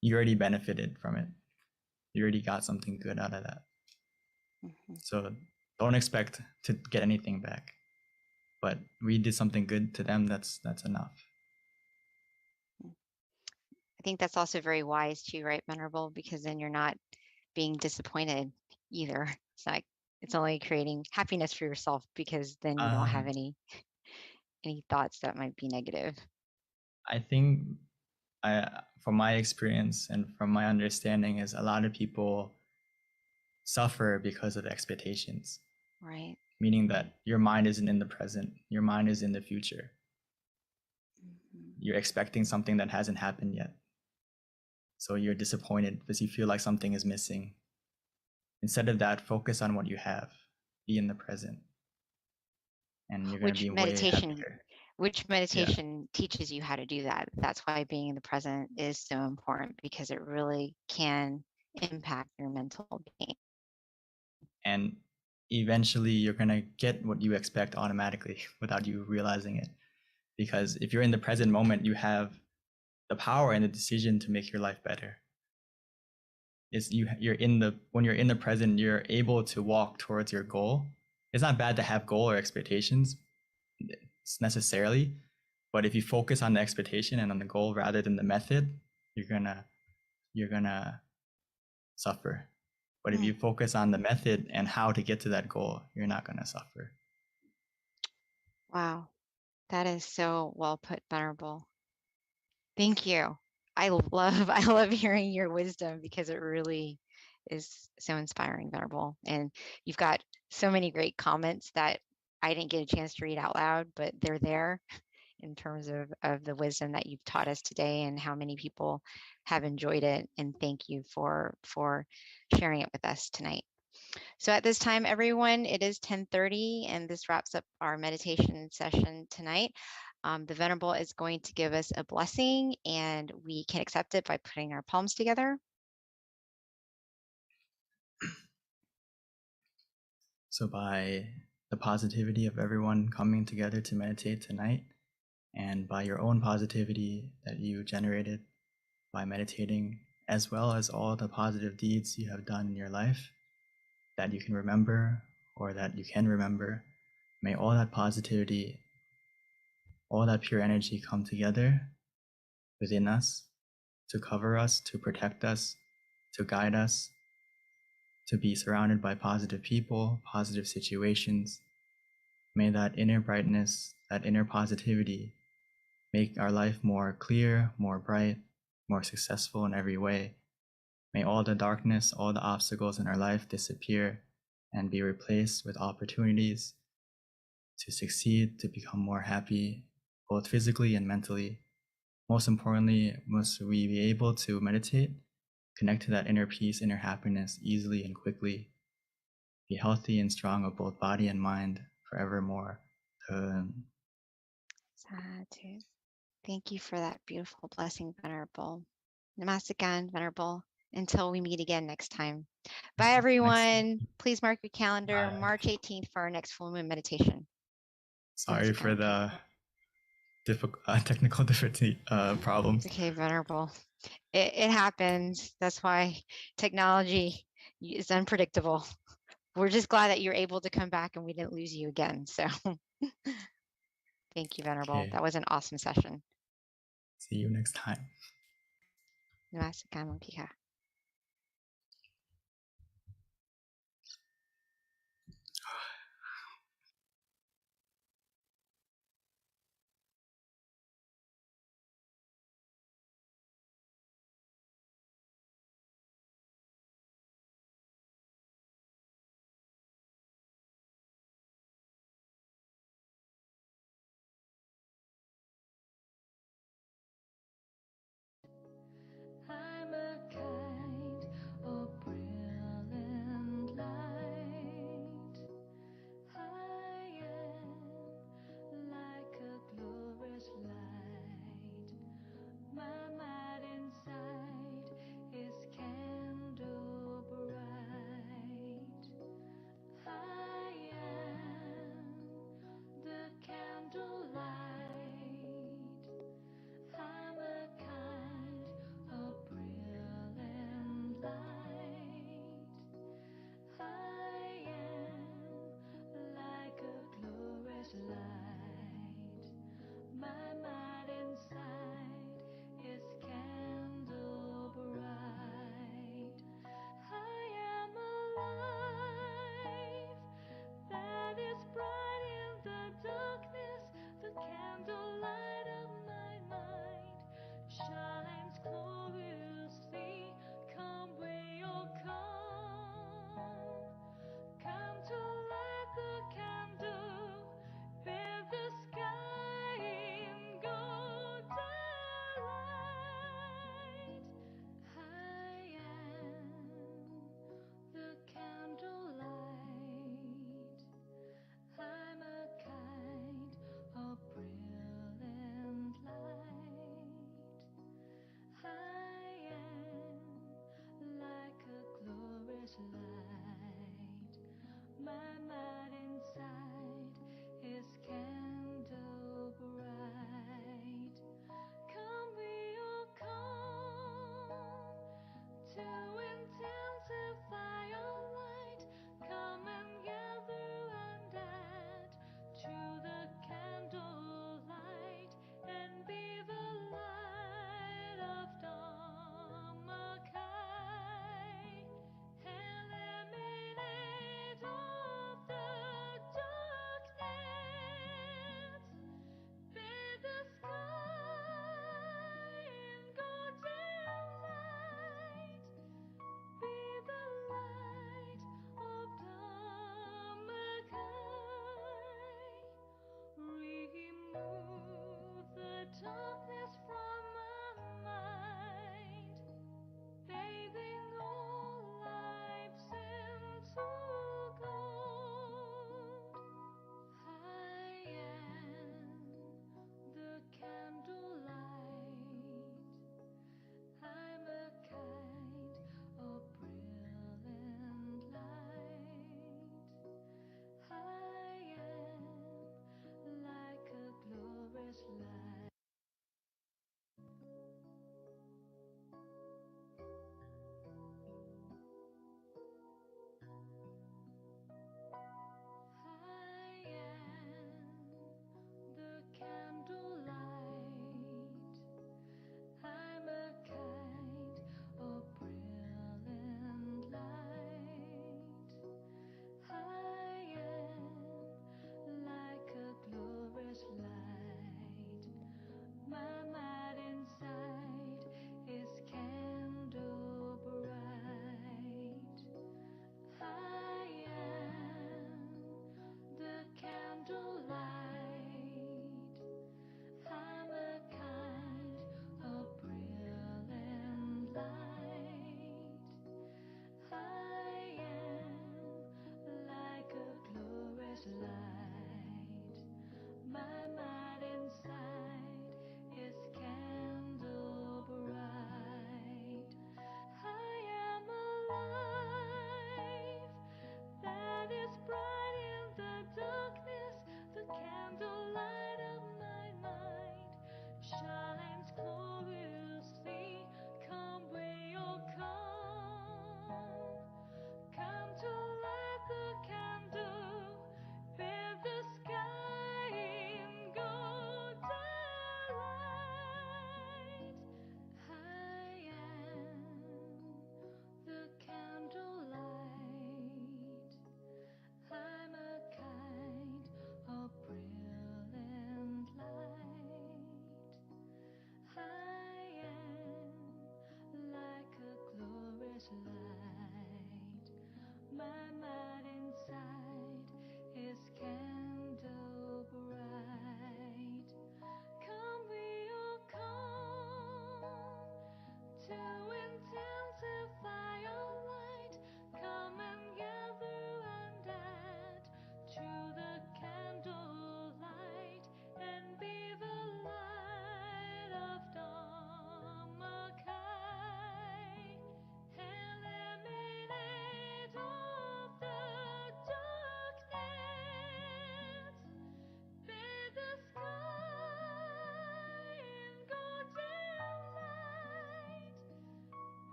you already benefited from it. You already got something good out of that. So don't expect to get anything back, but we did something good to them. That's enough. I think that's also very wise too, right, Venerable? Because then you're not being disappointed either. It's like it's only creating happiness for yourself because then you don't have any thoughts that might be negative. I think from my experience and from my understanding is a lot of people suffer because of expectations. Right. Meaning that your mind isn't in the present, your mind is in the future. You're expecting something that hasn't happened yet. So you're disappointed because you feel like something is missing. Instead of that, focus on what you have. Be in the present. And you're going to be way happier. Which meditation teaches you how to do that. That's why being in the present is so important, because it really can impact your mental being. And eventually you're going to get what you expect automatically without you realizing it. Because if you're in the present moment, you have the power and the decision to make your life better. When you're in the present, you're able to walk towards your goal. It's not bad to have goal or expectations necessarily, but if you focus on the expectation and on the goal rather than the method, you're gonna suffer. But if you focus on the method and how to get to that goal, you're not gonna suffer. Wow, that is so well put, Venerable. Thank you. I love hearing your wisdom, because it really is so inspiring, Venerable. And you've got so many great comments that I didn't get a chance to read out loud, but they're there in terms of the wisdom that you've taught us today and how many people have enjoyed it. And thank you for sharing it with us tonight. So at this time, everyone, it is 10:30, and this wraps up our meditation session tonight. The Venerable is going to give us a blessing, and we can accept it by putting our palms together. So by the positivity of everyone coming together to meditate tonight, and by your own positivity that you generated by meditating, as well as all the positive deeds you have done in your life that you can remember or that you can remember, may all that positivity, all that pure energy come together within us to cover us, to protect us, to guide us, to be surrounded by positive people, positive situations. May that inner brightness, that inner positivity make our life more clear, more bright, more successful in every way. May all the darkness, all the obstacles in our life disappear and be replaced with opportunities to succeed, to become more happy, both physically and mentally. Most importantly, must we be able to meditate, connect to that inner peace, inner happiness easily and quickly, be healthy and strong of both body and mind forevermore. Sadhu. Thank you for that beautiful blessing, Venerable. Namaste, Venerable. Until we meet again next time. Bye, everyone. Please mark your calendar, March 18th, for our next full moon meditation. Sorry for the technical difficulty problems. Okay, Venerable. It happens. That's why technology is unpredictable. We're just glad that you're able to come back and we didn't lose you again. So thank you, Venerable. Okay. That was an awesome session. See you next time. Namaste, Pika.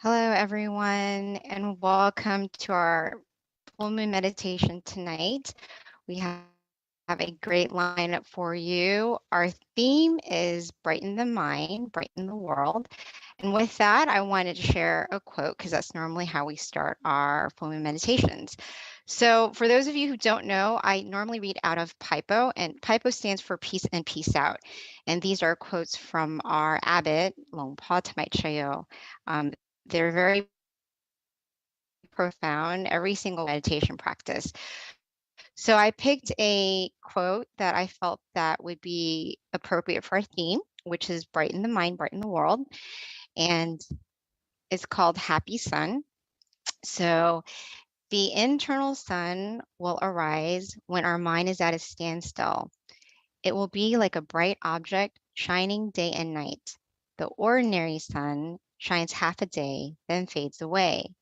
Hello, everyone, and welcome to our full moon meditation tonight. We have a great lineup for you. Our theme is brighten the mind, brighten the world. And with that, I wanted to share a quote because that's normally how we start our full moon meditations. So for those of you who don't know, I normally read out of Paipo, and Paipo stands for peace and peace out. And these are quotes from our abbot, Longpa Tamai Chayo. They're very profound, every single meditation practice. So I picked a quote that I felt that would be appropriate for our theme, which is brighten the mind, brighten the world. And it's called Happy Sun. So the internal sun will arise when our mind is at a standstill. It will be like a bright object shining day and night. The ordinary sun shines half a day, then fades away.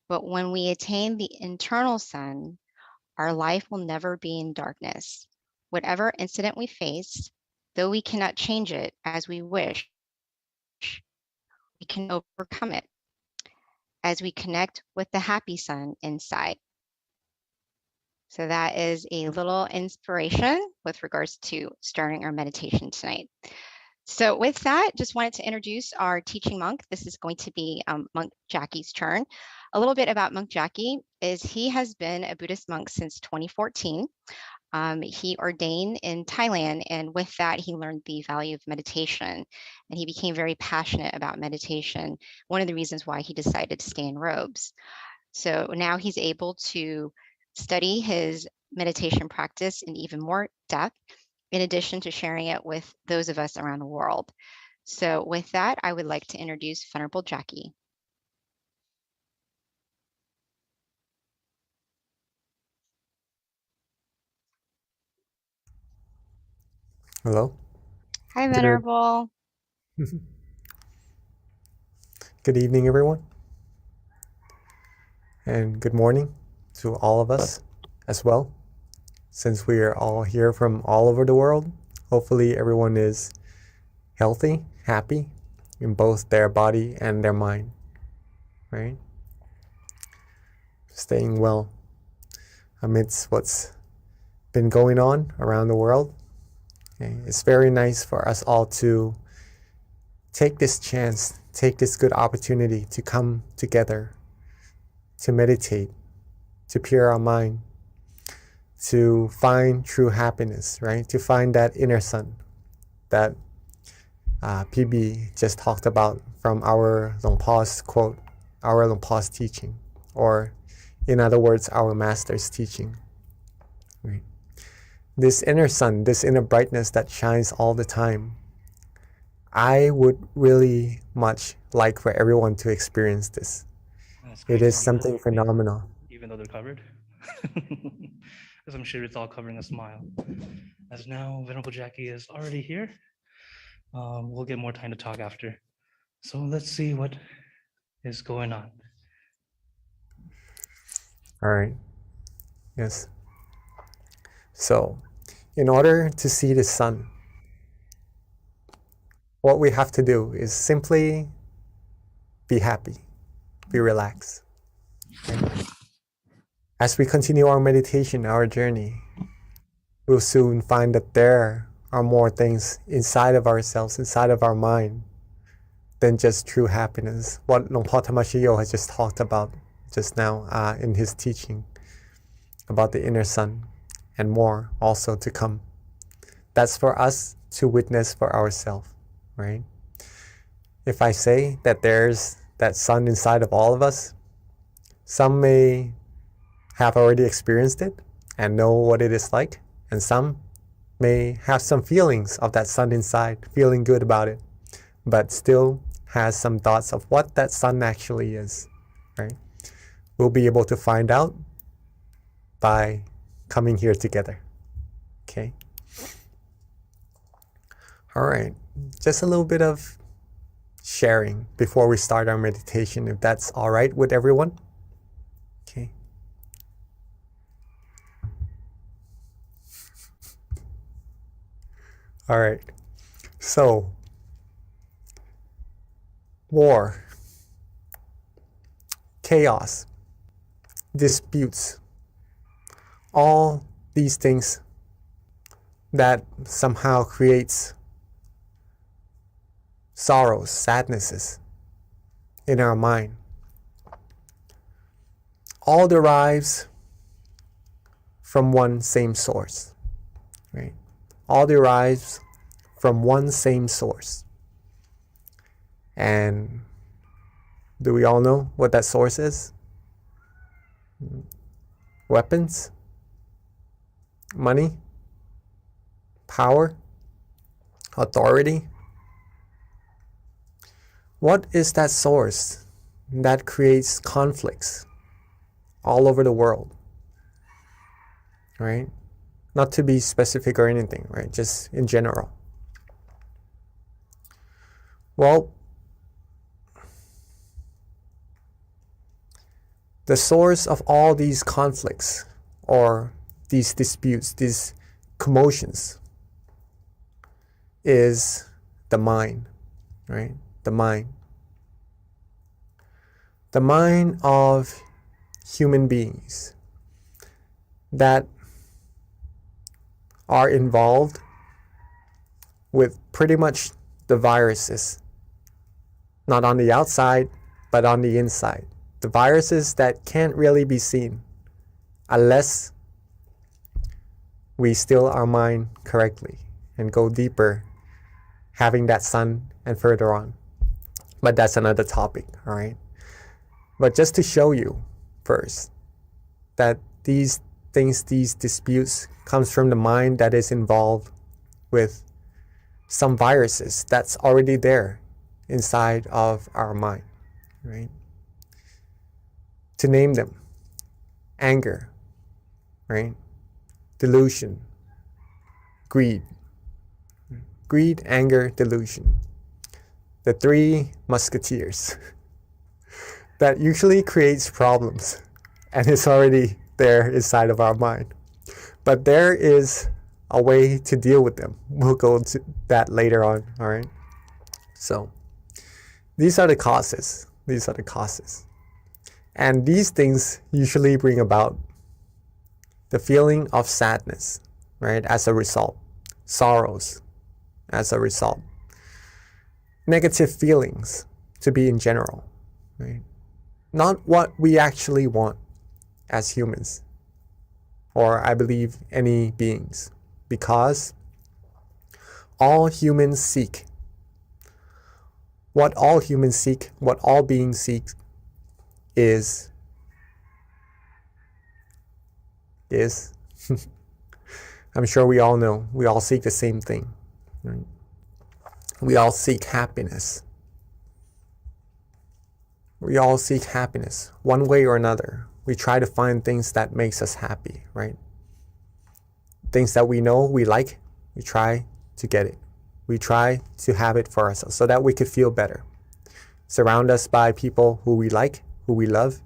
But when we attain the internal sun, our life will never be in darkness. Whatever incident we face, though we cannot change it as we wish, we can overcome it as we connect with the happy sun inside. So that is a little inspiration with regards to starting our meditation tonight. So with that, just wanted to introduce our teaching monk. This is going to be Monk Jackie's turn. A little bit about Monk Jackie is he has been a Buddhist monk since 2014. He ordained in Thailand, and with that, he learned the value of meditation, and he became very passionate about meditation. One of the reasons why he decided to stay in robes. So now he's able to study his meditation practice in even more depth, in addition to sharing it with those of us around the world. So with that, I would like to introduce Venerable Jackie. Hello. Hi, Good, Venerable. good evening, everyone. And good morning to all of us as well. Since we are all here from all over the world, hopefully everyone is healthy, happy in both their body and their mind, right? Staying well amidst what's been going on around the world. Okay? It's very nice for us all to take this chance, take this good opportunity to come together, to meditate, to pure our mind, to find true happiness, right? To find that inner sun that PB just talked about from our Longpa's quote, our Longpa's teaching, or in other words, our master's teaching. Right? This inner sun, this inner brightness that shines all the time, I would really much like for everyone to experience this. It is something phenomenal. Even though they're covered. Because I'm sure it's all covering a smile. As now Venerable Jackie is already here. We'll get more time to talk after. So let's see what is going on. All right. Yes. So, in order to see the sun, what we have to do is simply be happy, be relaxed. Right? As we continue our meditation, our journey, we'll soon find that there are more things inside of ourselves, inside of our mind, than just true happiness. What Longpa Tamashiyo has just talked about just now in his teaching about the inner sun, and more also to come. That's for us to witness for ourselves, right? If I say that there's that sun inside of all of us, some may have already experienced it and know what it is like, and some may have some feelings of that sun inside, feeling good about it, but still has some thoughts of what that sun actually is, right? We'll be able to find out by coming here together, okay? All right, just a little bit of sharing before we start our meditation, if that's all right with everyone, okay? All right, so war, chaos, disputes, all these things that somehow creates sorrows, sadnesses in our mind, all derives from one same source, right? All derives from one same source. And do we all know what that source is? Weapons, money, power, authority. What is that source that creates conflicts all over the world? Right? Not to be specific or anything, right? Just in general. Well, the source of all these conflicts or these disputes, these commotions, is the mind, right? The mind. The mind of human beings that are involved with pretty much the viruses, not on the outside, but on the inside. The viruses that can't really be seen unless we still our mind correctly and go deeper, having that sun and further on. But that's another topic, all right? But just to show you first that these things, these disputes comes from the mind that is involved with some viruses that's already there inside of our mind, right? To name them: anger, right? Delusion, greed. Greed, anger, delusion. The three musketeers that usually creates problems and is already there inside of our mind. But there is a way to deal with them. We'll go into that later on, all right? So these are the causes. These are the causes. And these things usually bring about the feeling of sadness, right? As a result, sorrows as a result, negative feelings to be in general, right? Not what we actually want as humans, or I believe any beings, because all humans seek, what all humans seek, what all beings seek is I'm sure we all know, we all seek the same thing, right? We all seek happiness. We all seek happiness one way or another. We try to find things that makes us happy, right? Things that we know we like, we try to get it. We try to have it for ourselves so that we could feel better. Surround us by people who we like, who we love.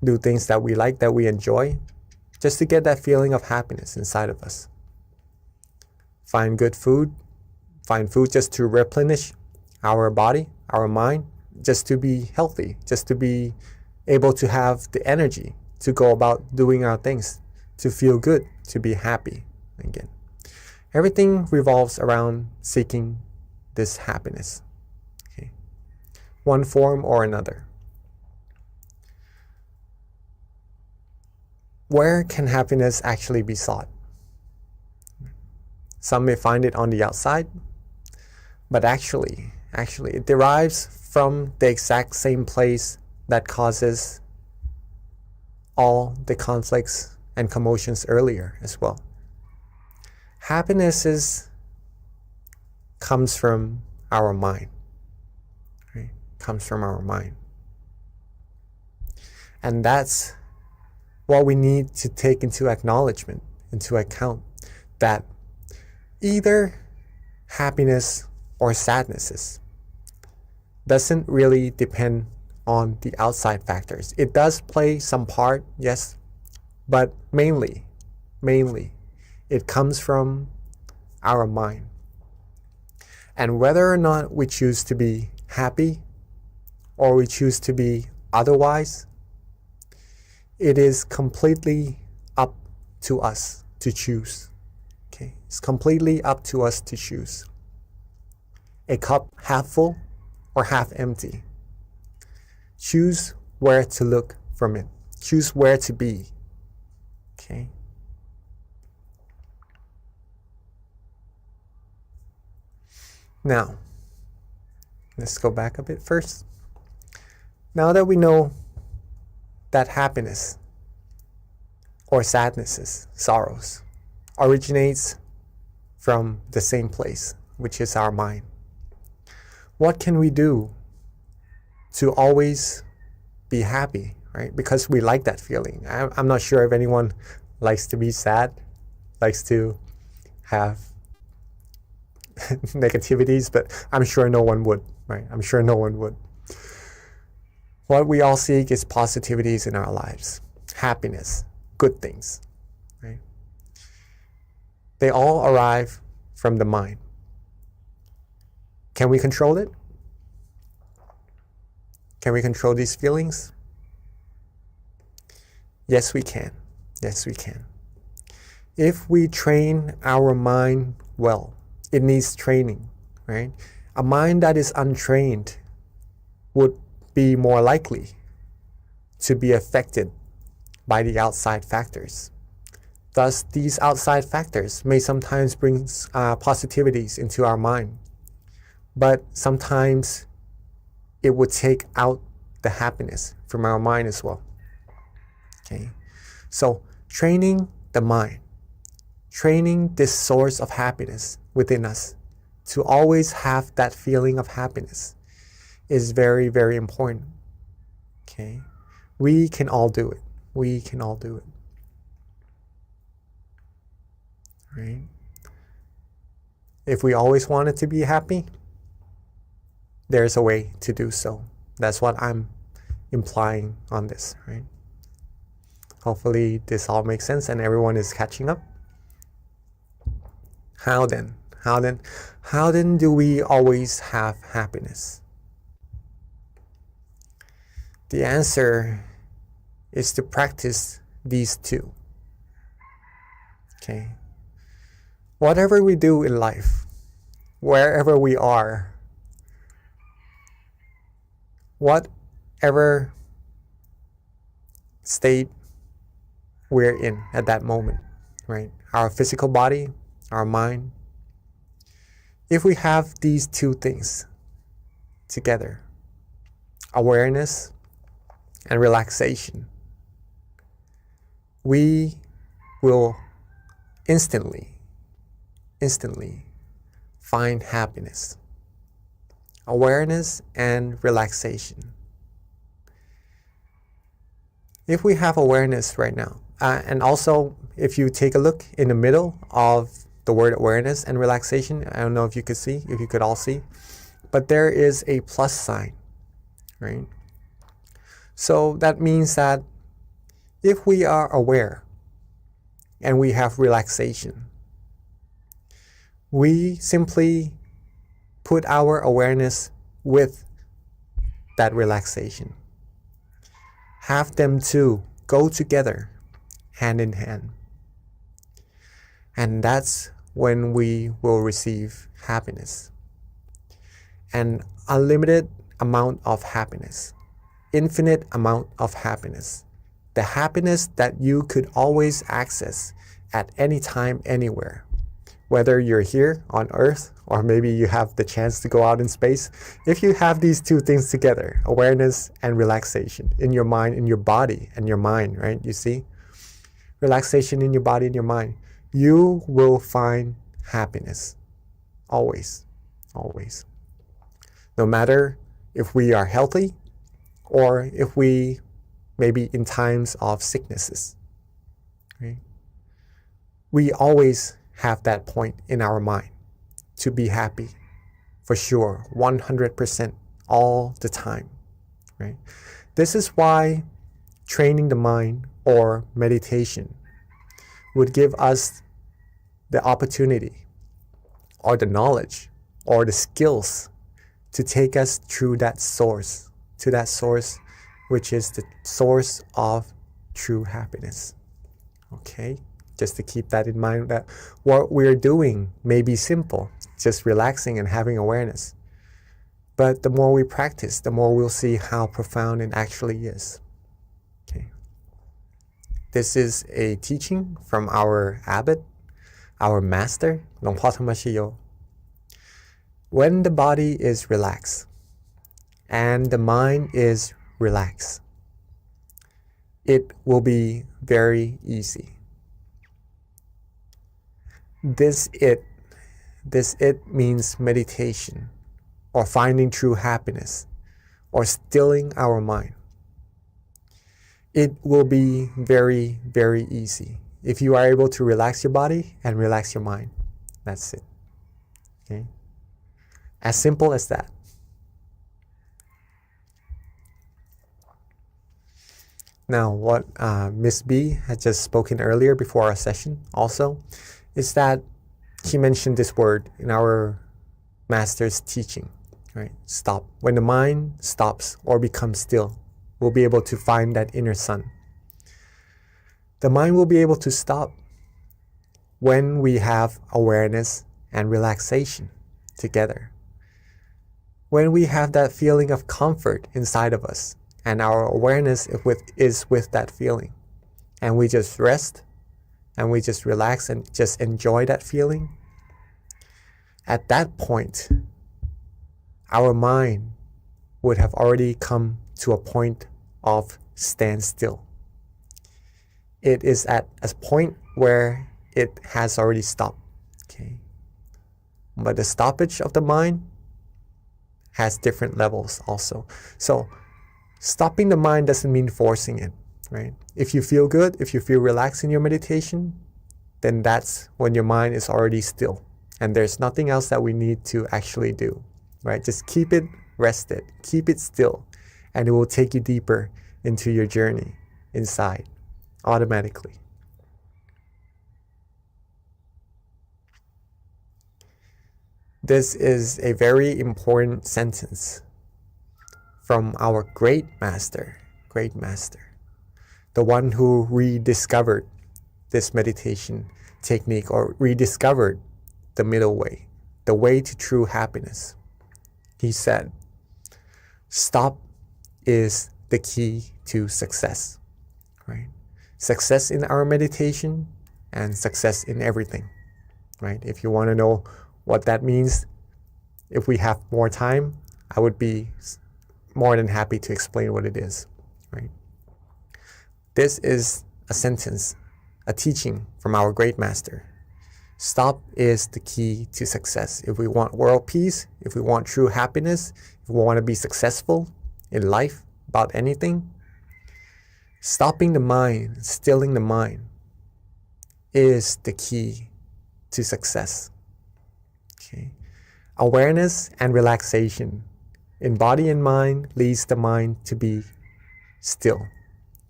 Do things that we like, that we enjoy, just to get that feeling of happiness inside of us. Find good food. Find food just to replenish our body, our mind, just to be healthy, just to be able to have the energy to go about doing our things, to feel good, to be happy again. Everything revolves around seeking this happiness, okay? One form or another. Where can happiness actually be sought? Some may find it on the outside, but actually it derives from the exact same place that causes all the conflicts and commotions earlier as well. Happiness comes from our mind, right? Comes from our mind. And that's what we need to take into acknowledgement, into account, that either happiness or sadnesses doesn't really depend on the outside factors. It does play some part, yes, but mainly, it comes from our mind. And whether or not we choose to be happy or we choose to be otherwise, it is completely up to us to choose. Okay, it's completely up to us to choose. A cup half full or half empty. Choose where to look from it. Choose where to be. Okay. Now, let's go back a bit first. Now that we know that happiness or sadnesses, sorrows, originates from the same place, which is our mind, what can we do to always be happy, right? Because we like that feeling. I'm not sure if anyone likes to be sad, likes to have negativities, but I'm sure no one would, right? I'm sure no one would. What we all seek is positivities in our lives, happiness, good things, right? They all arrive from the mind. Can we control it? Can we control these feelings? Yes, we can. Yes, we can. If we train our mind well, it needs training, right? A mind that is untrained would be more likely to be affected by the outside factors. Thus, these outside factors may sometimes bring positivities into our mind, but sometimes it would take out the happiness from our mind as well. Okay, so training the mind, training this source of happiness within us to always have that feeling of happiness is very, very important. Okay, we can all do it. We can all do it. Right? If we always wanted to be happy, there's a way to do so. That's what I'm implying on this, right? Hopefully this all makes sense and everyone is catching up. How then? How then do we always have happiness? The answer is to practice these two. Okay. Whatever we do in life, wherever we are, whatever state we're in at that moment, right? Our physical body, our mind. If we have these two things together, awareness and relaxation, we will instantly find happiness. Awareness and relaxation. If we have awareness right now, and also if you take a look in the middle of the word awareness and relaxation, I don't know if you could all see, but there is a plus sign, right? So that means that if we are aware and we have relaxation, we simply put our awareness with that relaxation. Have them two go together, hand in hand. And that's when we will receive happiness. An unlimited amount of happiness. Infinite amount of happiness. The happiness that you could always access at any time, anywhere. Whether you're here on Earth or maybe you have the chance to go out in space, if you have these two things together, awareness and relaxation in your mind, in your body and your mind, right? You see? Relaxation in your body and your mind. You will find happiness. Always. Always. No matter if we are healthy or if we maybe in times of sicknesses, right? We always have that point in our mind to be happy, for sure, 100% all the time, right? This is why training the mind or meditation would give us the opportunity or the knowledge or the skills to take us through that source, to that source which is the source of true happiness. Okay, just to keep that in mind, that what we're doing may be simple, just relaxing and having awareness. But the more we practice, the more we'll see how profound it actually is. Okay. This is a teaching from our abbot, our master, หลวงพ่อธรรมชโย. When the body is relaxed and the mind is relaxed, it will be very easy. This it means meditation, or finding true happiness, or stilling our mind. It will be very, very easy if you are able to relax your body and relax your mind. That's it. Okay? As simple as that. Now, what Miss B had just spoken earlier before our session also is that she mentioned this word in our master's teaching, right? Stop. When the mind stops or becomes still, we'll be able to find that inner sun. The mind will be able to stop when we have awareness and relaxation together. When we have that feeling of comfort inside of us, and our awareness is with that feeling, and we just rest and we just relax and just enjoy that feeling, at that point, our mind would have already come to a point of standstill. It is at a point where it has already stopped. Okay? But the stoppage of the mind has different levels also. So stopping the mind doesn't mean forcing it, right? If you feel good, if you feel relaxed in your meditation, then that's when your mind is already still. And there's nothing else that we need to actually do, right? Just keep it rested, keep it still, and it will take you deeper into your journey inside automatically. This is a very important sentence from our great master, the one who rediscovered this meditation technique, or rediscovered the middle way, the way to true happiness. He said, stop is the key to success, right? Success in our meditation and success in everything, right? If you want to know what that means, if we have more time, I would be more than happy to explain what it is, right? This is a sentence, a teaching from our great master. Stop is the key to success. If we want world peace, if we want true happiness, if we want to be successful in life about anything, stopping the mind, stilling the mind is the key to success. Okay. Awareness and relaxation in body and mind leads the mind to be still,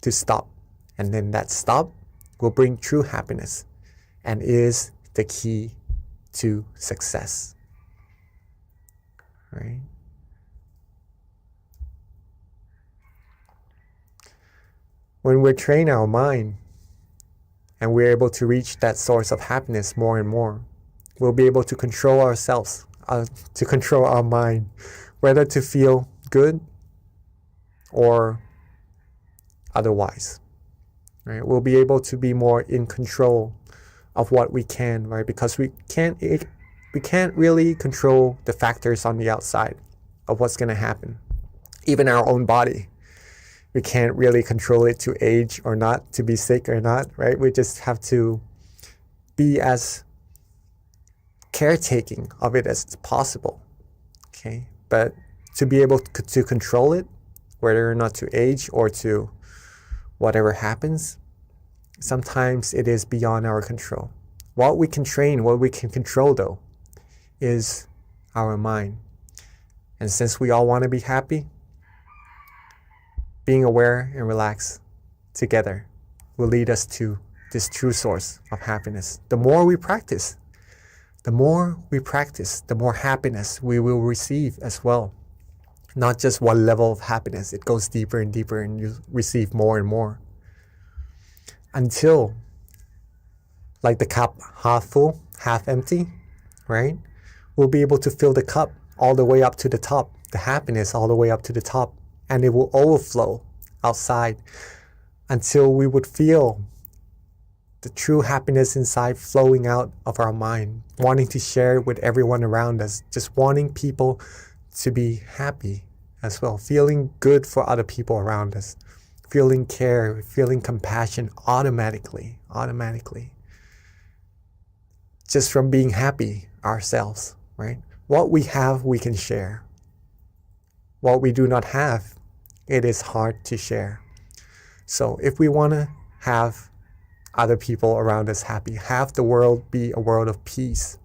to stop. And then that stop will bring true happiness and is the key to success. Right? When we train our mind and we're able to reach that source of happiness more and more, we'll be able to control ourselves, to control our mind, whether to feel good or otherwise. Right? We'll be able to be more in control of what we can, right? Because we can't really control the factors on the outside of what's going to happen. Even our own body, we can't really control it to age or not, to be sick or not, right? We just have to be as caretaking of it as possible. Okay, but to be able to control it, whether or not to age or to whatever happens, sometimes it is beyond our control. What we can train, what we can control though, is our mind. And since we all want to be happy, being aware and relaxed together will lead us to this true source of happiness. The more we practice, the more happiness we will receive as well. Not just one level of happiness, it goes deeper and deeper and you receive more and more. until like the cup half full, half empty, right? We'll be able to fill the cup all the way up to the top, the happiness all the way up to the top, and it will overflow outside until we would feel the true happiness inside flowing out of our mind, wanting to share it with everyone around us, just wanting people to be happy as well, feeling good for other people around us, feeling care, feeling compassion automatically, just from being happy ourselves, right? What we have, we can share. What we do not have, it is hard to share. So if we want to have other people around us happy, have the world be a world of peace,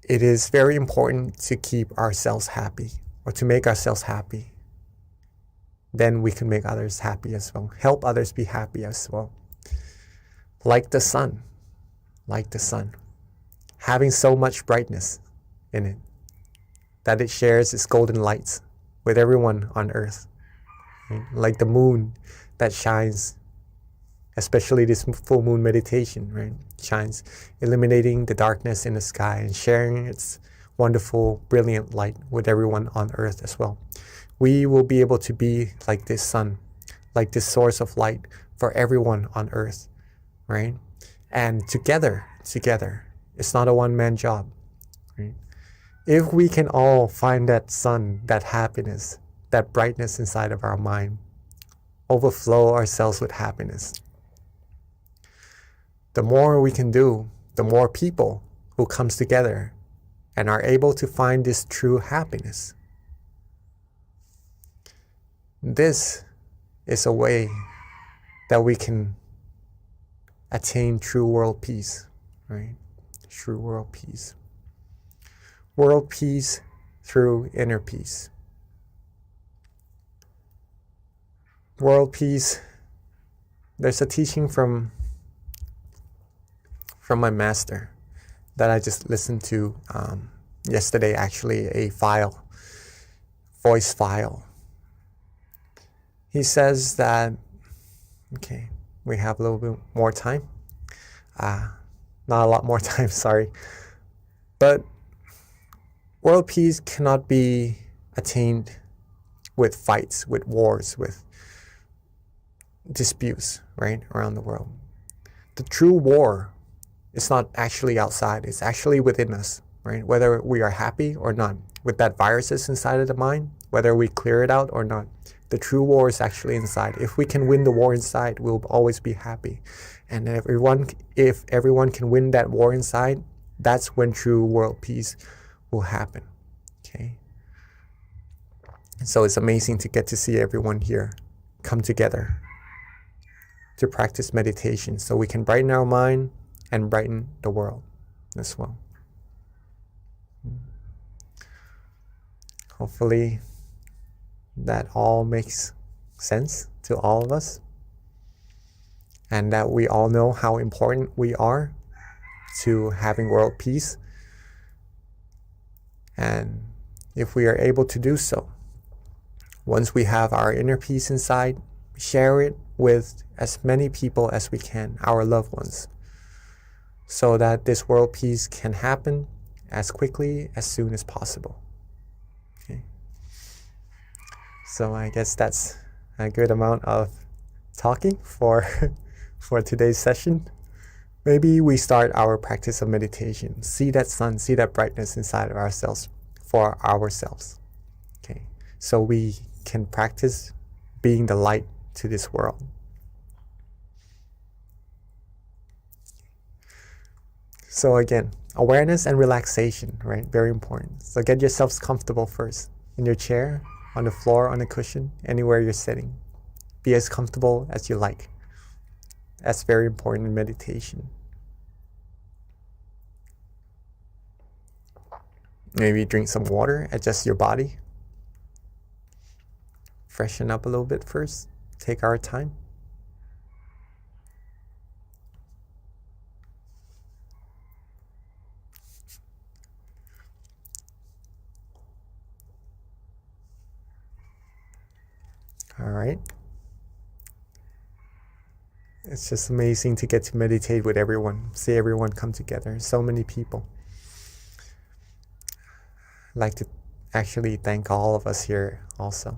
it is very important to keep ourselves happy or to make ourselves happy. Then we can make others happy as well, help others be happy as well. Like the sun, having so much brightness in it that it shares its golden lights with everyone on earth. Right? Like the moon that shines, especially this full moon meditation, right? Shines, illuminating the darkness in the sky and sharing its wonderful, brilliant light with everyone on earth as well. We will be able to be like this sun, like this source of light for everyone on earth, right? And together, it's not a one-man job, right? If we can all find that sun, that happiness, that brightness inside of our mind, overflow ourselves with happiness, the more we can do, the more people who comes together and are able to find this true happiness. This is a way that we can attain true world peace, right? True world peace. World peace through inner peace. World peace, there's a teaching from my master that I just listened to yesterday, actually, a voice file. He says that, okay, we have a little bit more time. Not a lot more time, sorry. But world peace cannot be attained with fights, with wars, with disputes, right, around the world. The true war is not actually outside, it's actually within us, right? Whether we are happy or not, with that viruses inside of the mind, whether we clear it out or not, the true war is actually inside. If we can win the war inside, we'll always be happy. And if everyone can win that war inside, that's when true world peace will happen, okay? So it's amazing to get to see everyone here come together to practice meditation so we can brighten our mind and brighten the world as well. Hopefully that all makes sense to all of us, and that we all know how important we are to having world peace. And if we are able to do so, once we have our inner peace inside, share it with as many people as we can, our loved ones, so that this world peace can happen as quickly, as soon as possible. Okay. So I guess that's a good amount of talking for today's session. Maybe we start our practice of meditation. See that sun, see that brightness inside of ourselves for ourselves. Okay. So we can practice being the light to this world. So again, awareness and relaxation, right? Very important. So get yourselves comfortable first in your chair, on the floor, on a cushion, anywhere you're sitting. Be as comfortable as you like. That's very important in meditation. Maybe drink some water, adjust your body. Freshen up a little bit first. Take our time. All right. It's just amazing to get to meditate with everyone, see everyone come together, so many people. I'd like to actually thank all of us here also.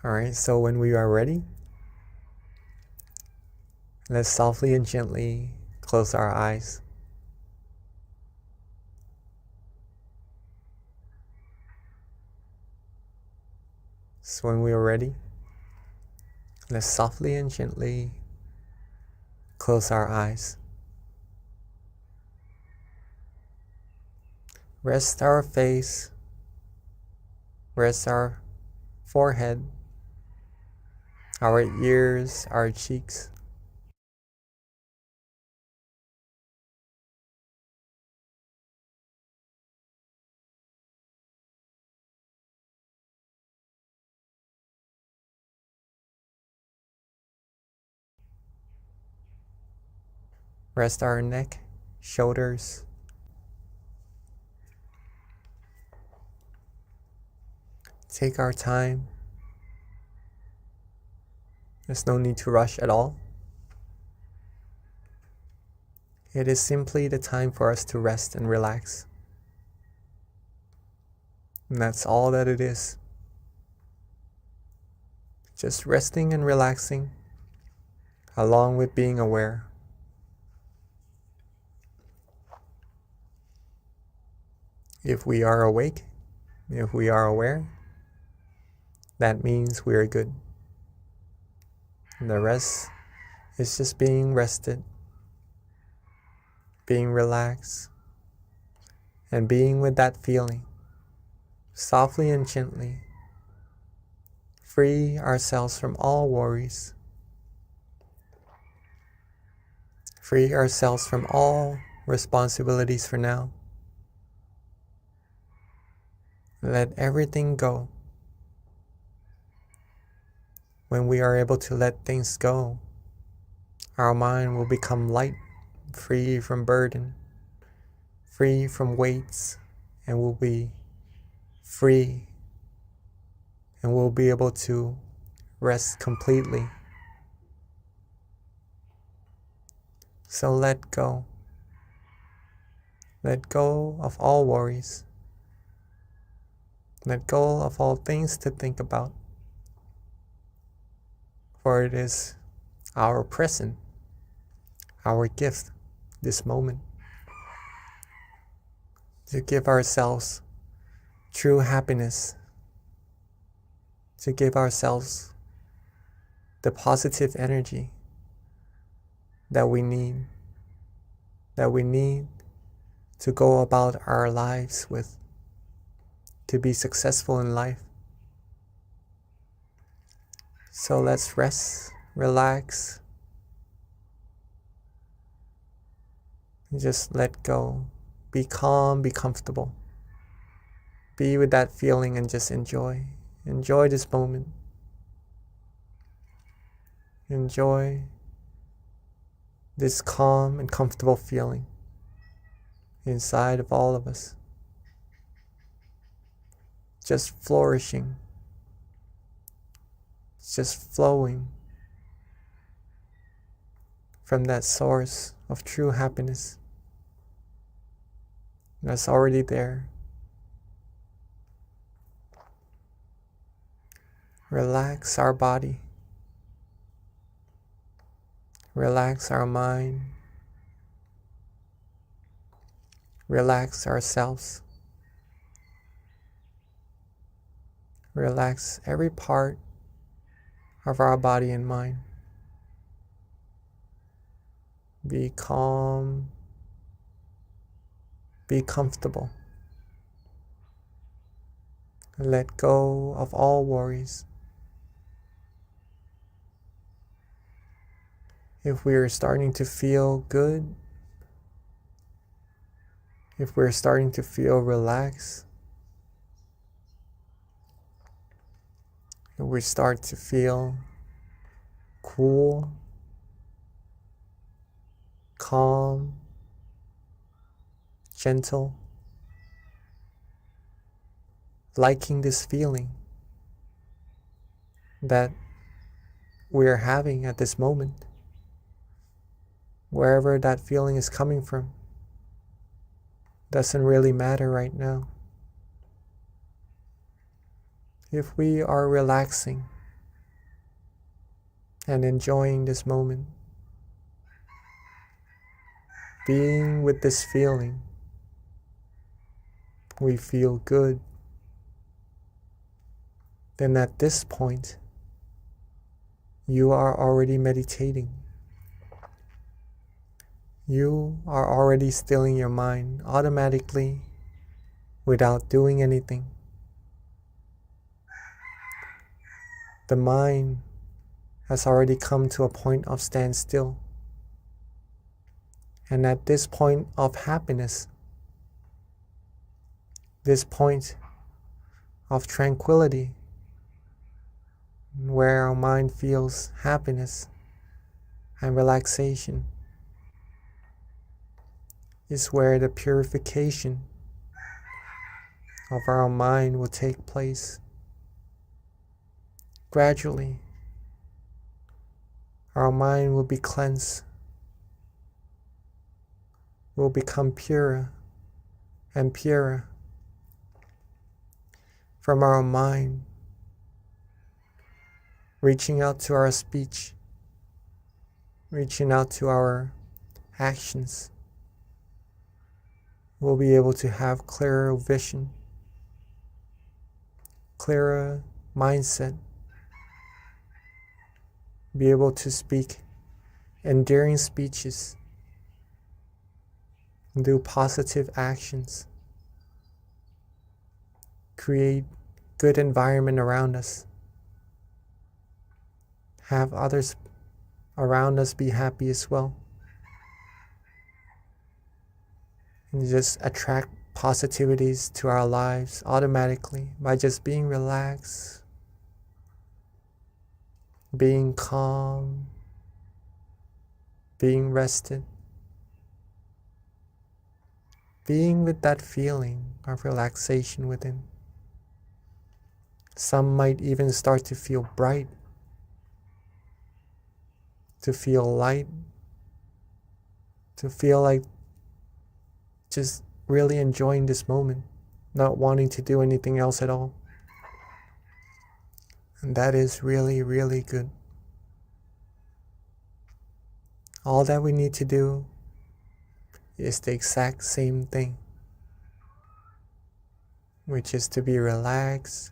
All right, so when we are ready, let's softly and gently close our eyes. So when we are ready, let's softly and gently close our eyes. Rest our face, rest our forehead, our ears, our cheeks. Rest our neck, shoulders. Take our time. There's no need to rush at all. It is simply the time for us to rest and relax. And that's all that it is. Just resting and relaxing, along with being aware. If we are awake, if we are aware, that means we are good. And the rest is just being rested, being relaxed, and being with that feeling, softly and gently. Free ourselves from all worries. Free ourselves from all responsibilities for now. Let everything go. When we are able to let things go, our mind will become light, free from burden, free from weights, and will be free, and we'll be able to rest completely. So let go. Let go of all worries. Let go of all things to think about. For it is our present, our gift, this moment, to give ourselves true happiness, to give ourselves the positive energy that we need to go about our lives with, to be successful in life. So let's rest, relax, and just let go. Be calm, be comfortable. Be with that feeling and just enjoy. Enjoy this moment. Enjoy this calm and comfortable feeling inside of all of us. Just flourishing. It's just flowing from that source of true happiness that's already there. Relax our body. Relax our mind. Relax ourselves. Relax every part of our body and mind. Be calm. Be comfortable. Let go of all worries. If we are starting to feel good, if we're starting to feel relaxed, if we start to feel cool, calm, gentle, liking this feeling, that we're having at this moment, wherever that feeling is coming from, doesn't really matter right now. If we are relaxing and enjoying this moment, being with this feeling, we feel good, then at this point, you are already meditating. You are already stilling your mind automatically without doing anything. The mind has already come to a point of standstill. And at this point of happiness, this point of tranquility, where our mind feels happiness and relaxation, is where the purification of our mind will take place. Gradually, our mind will be cleansed, will become purer and purer. From our mind, reaching out to our speech, reaching out to our actions, we'll be able to have clearer vision, clearer mindset, be able to speak endearing speeches, do positive actions, create good environment around us, have others around us be happy as well, and just attract positivities to our lives automatically by just being relaxed, being calm, being rested, being with that feeling of relaxation within. Some might even start to feel bright, to feel light, to feel like just really enjoying this moment, not wanting to do anything else at all. And that is really, really good. All that we need to do is the exact same thing, which is to be relaxed,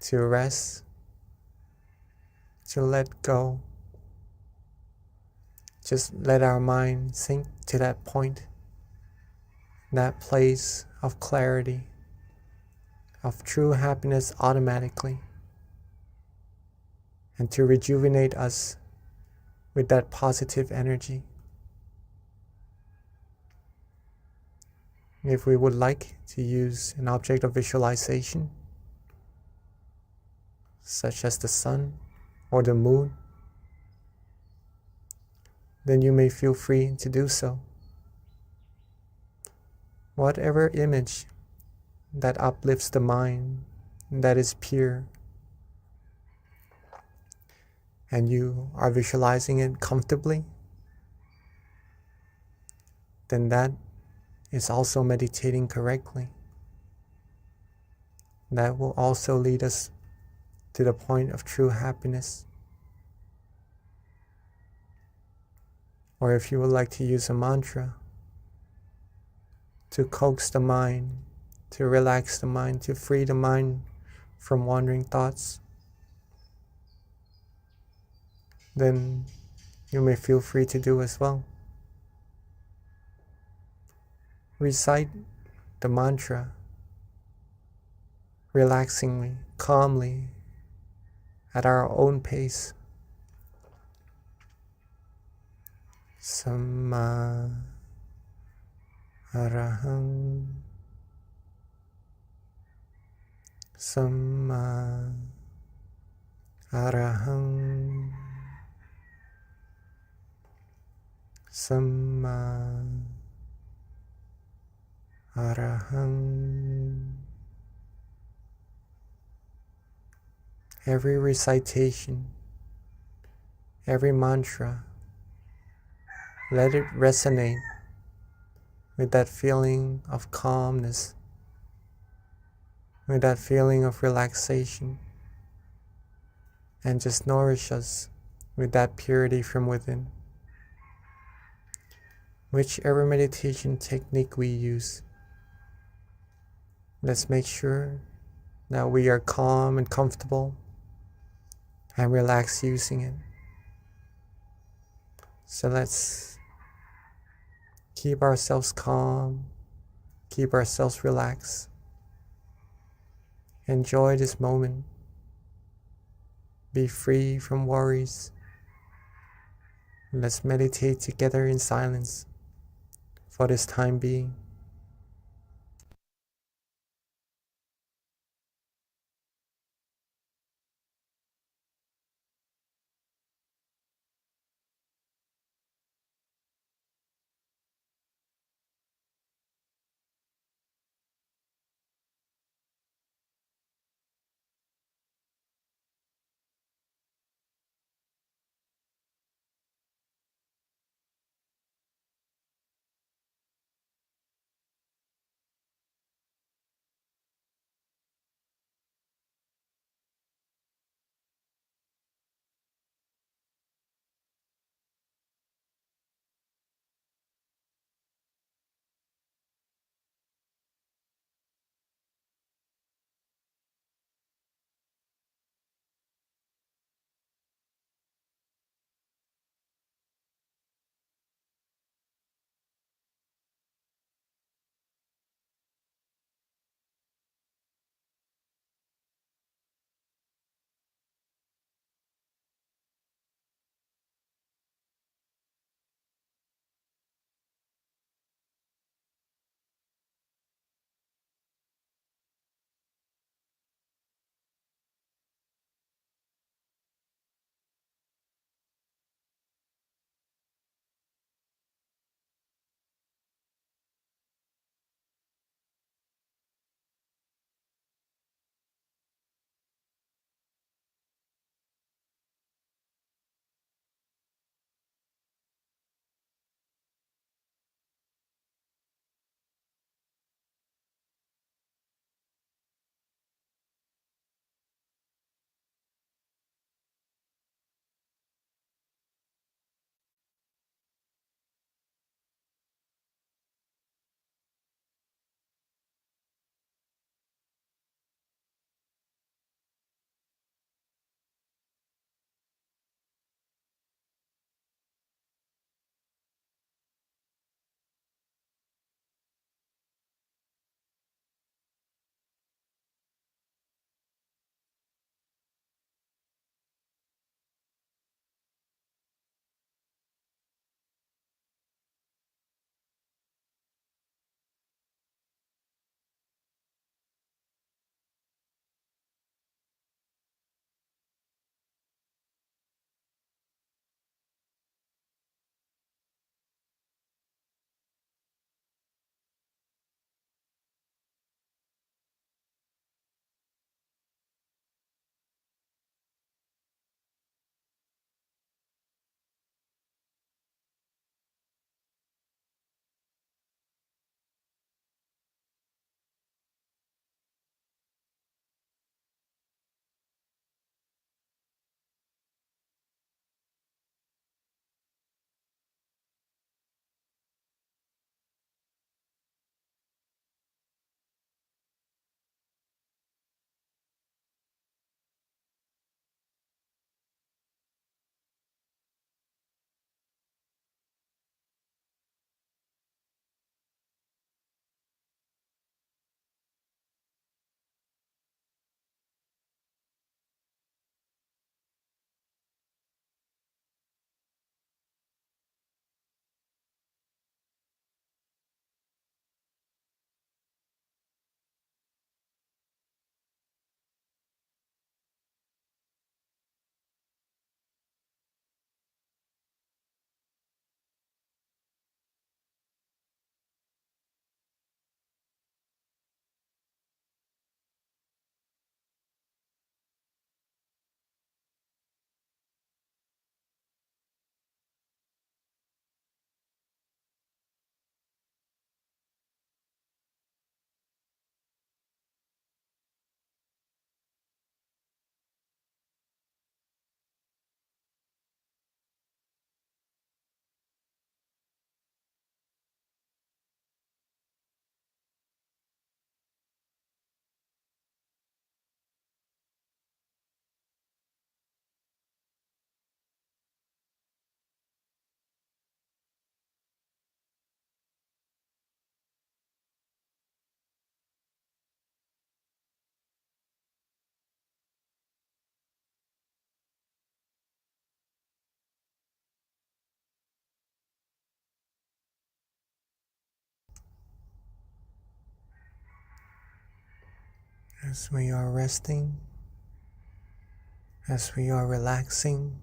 to rest, to let go. Just let our mind sink to that point, that place of clarity, of true happiness automatically, and to rejuvenate us with that positive energy. If we would like to use an object of visualization, such as the sun or the moon, then you may feel free to do so. Whatever image that uplifts the mind, that is pure, and you are visualizing it comfortably, then that is also meditating correctly. That will also lead us to the point of true happiness. Or if you would like to use a mantra to coax the mind, to relax the mind, to free the mind from wandering thoughts, then you may feel free to do as well. Recite the mantra relaxingly, calmly, at our own pace. Samma Arahang, Samma Arahang, Samma Arahang. every recitation, every mantra, let it resonate with that feeling of calmness, with that feeling of relaxation, and just nourish us with that purity from within. Whichever meditation technique we use, let's make sure that we are calm and comfortable and relaxed using it. So let's keep ourselves calm, keep ourselves relaxed. Enjoy this moment. Be free from worries. Let's meditate together in silence for this time being. As we are resting, as we are relaxing,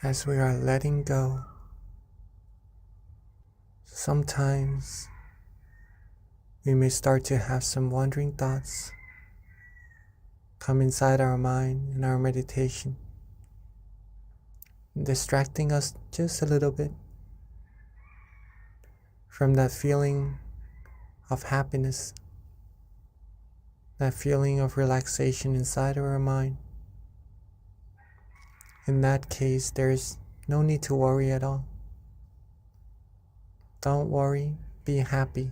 as we are letting go, sometimes we may start to have some wandering thoughts come inside our mind in our meditation, distracting us just a little bit from that feeling of happiness, that feeling of relaxation inside of our mind. In that case, there's no need to worry at all. Don't worry, be happy.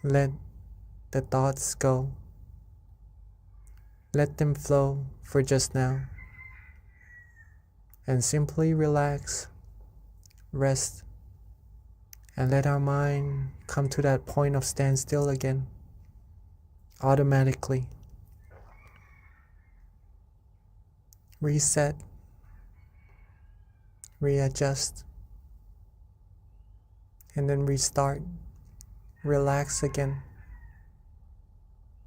Let the thoughts go. Let them flow for just now. And simply relax, rest, and let our mind come to that point of standstill again, automatically. Reset, readjust, and then restart. Relax again,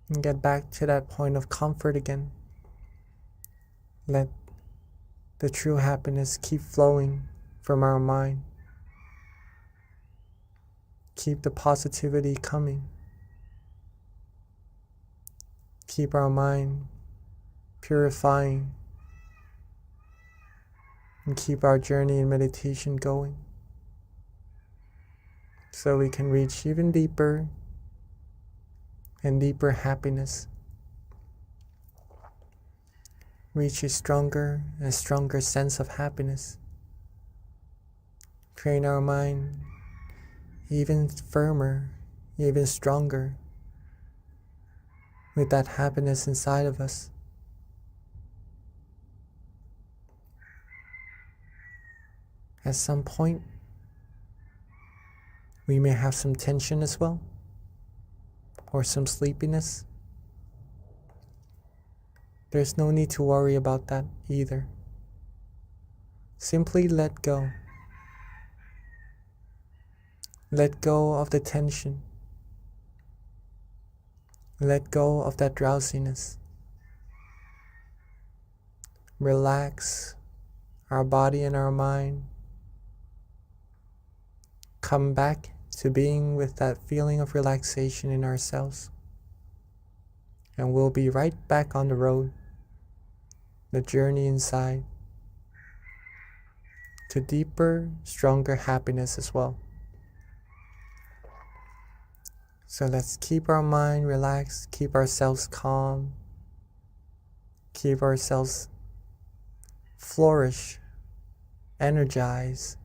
and get back to that point of comfort again. Let the true happiness keep flowing from our mind. Keep the positivity coming. Keep our mind purifying, and keep our journey in meditation going, so we can reach even deeper and deeper happiness. Reach a stronger and stronger sense of happiness. Train our mind even firmer, even stronger, with that happiness inside of us. At some point, we may have some tension as well, or some sleepiness. There's no need to worry about that either. Simply let go. Let go of the tension. Let go of that drowsiness. Relax our body and our mind. Come back to being with that feeling of relaxation in ourselves. And we'll be right back on the road, the journey inside, to deeper, stronger happiness as well. So let's keep our mind relaxed, keep ourselves calm, keep ourselves flourish, energized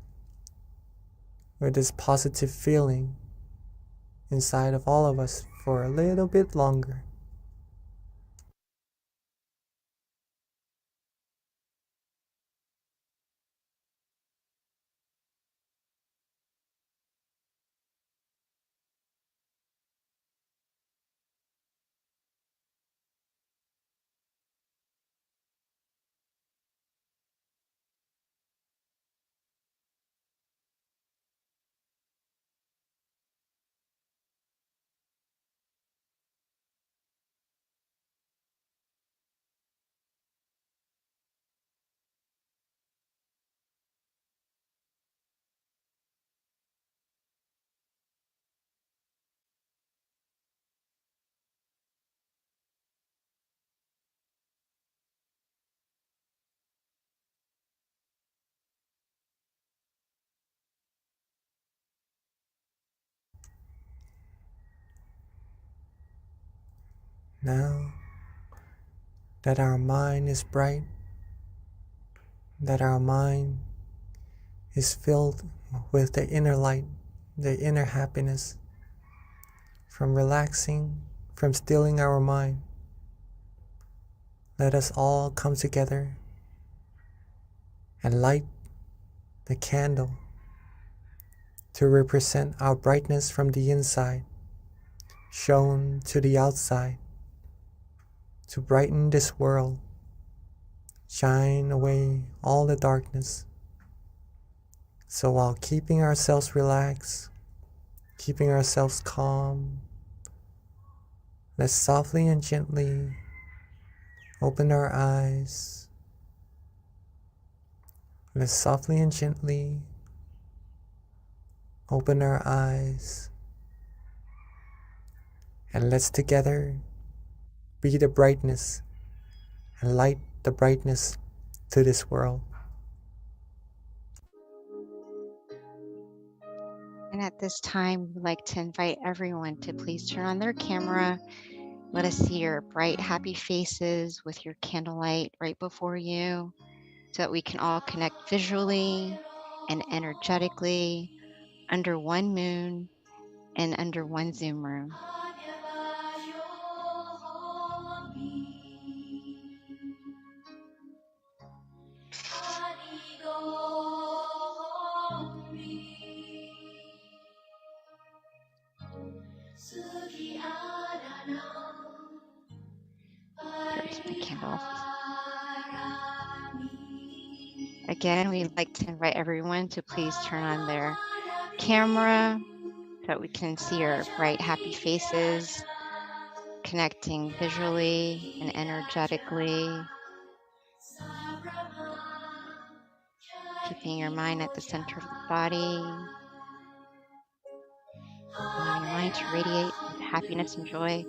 with this positive feeling inside of all of us for a little bit longer. Now that our mind is bright, that our mind is filled with the inner light, the inner happiness, from relaxing, from stilling our mind, let us all come together and light the candle to represent our brightness from the inside, shown to the outside, to brighten this world, shine away all the darkness. So while keeping ourselves relaxed, keeping ourselves calm. Let's softly and gently open our eyes. Let's softly and gently open our eyes. And let's together be the brightness and light the brightness to this world. And at this time, we'd like to invite everyone to please turn on their camera. Let us see your bright, happy faces with your candlelight right before you so that we can all connect visually and energetically under one moon and under one Zoom room. There's my candle. Again, we'd like to invite everyone to please turn on their camera so that we can see your bright, happy faces, connecting visually and energetically, keeping your mind at the center of the body, allowing your mind to radiate with happiness and joy.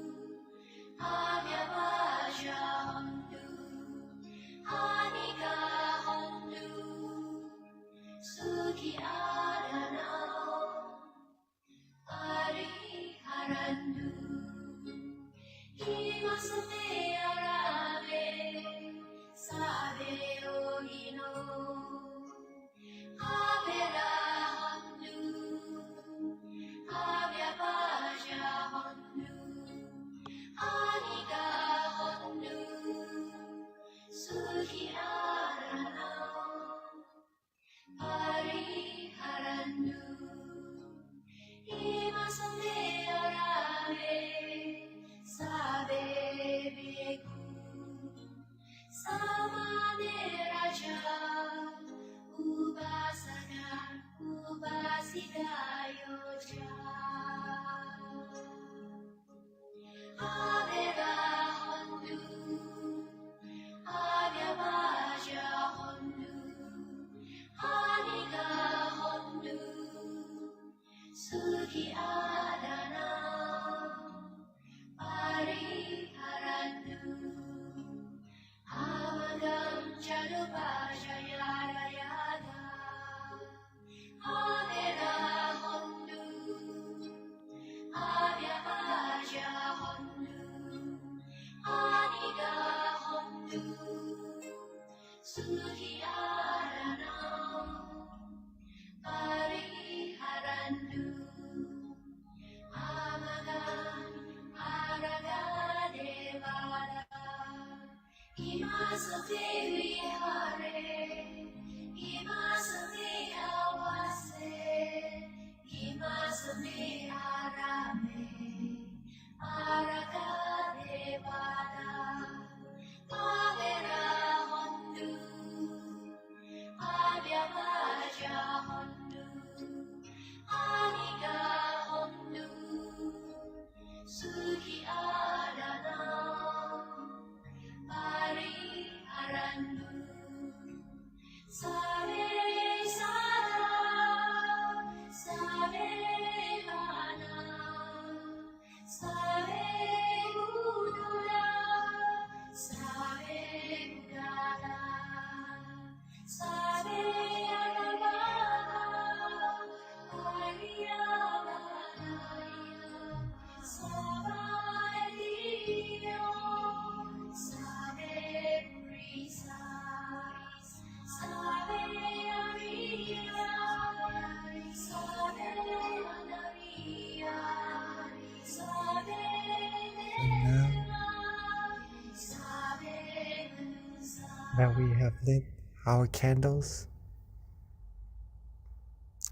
That we have lit our candles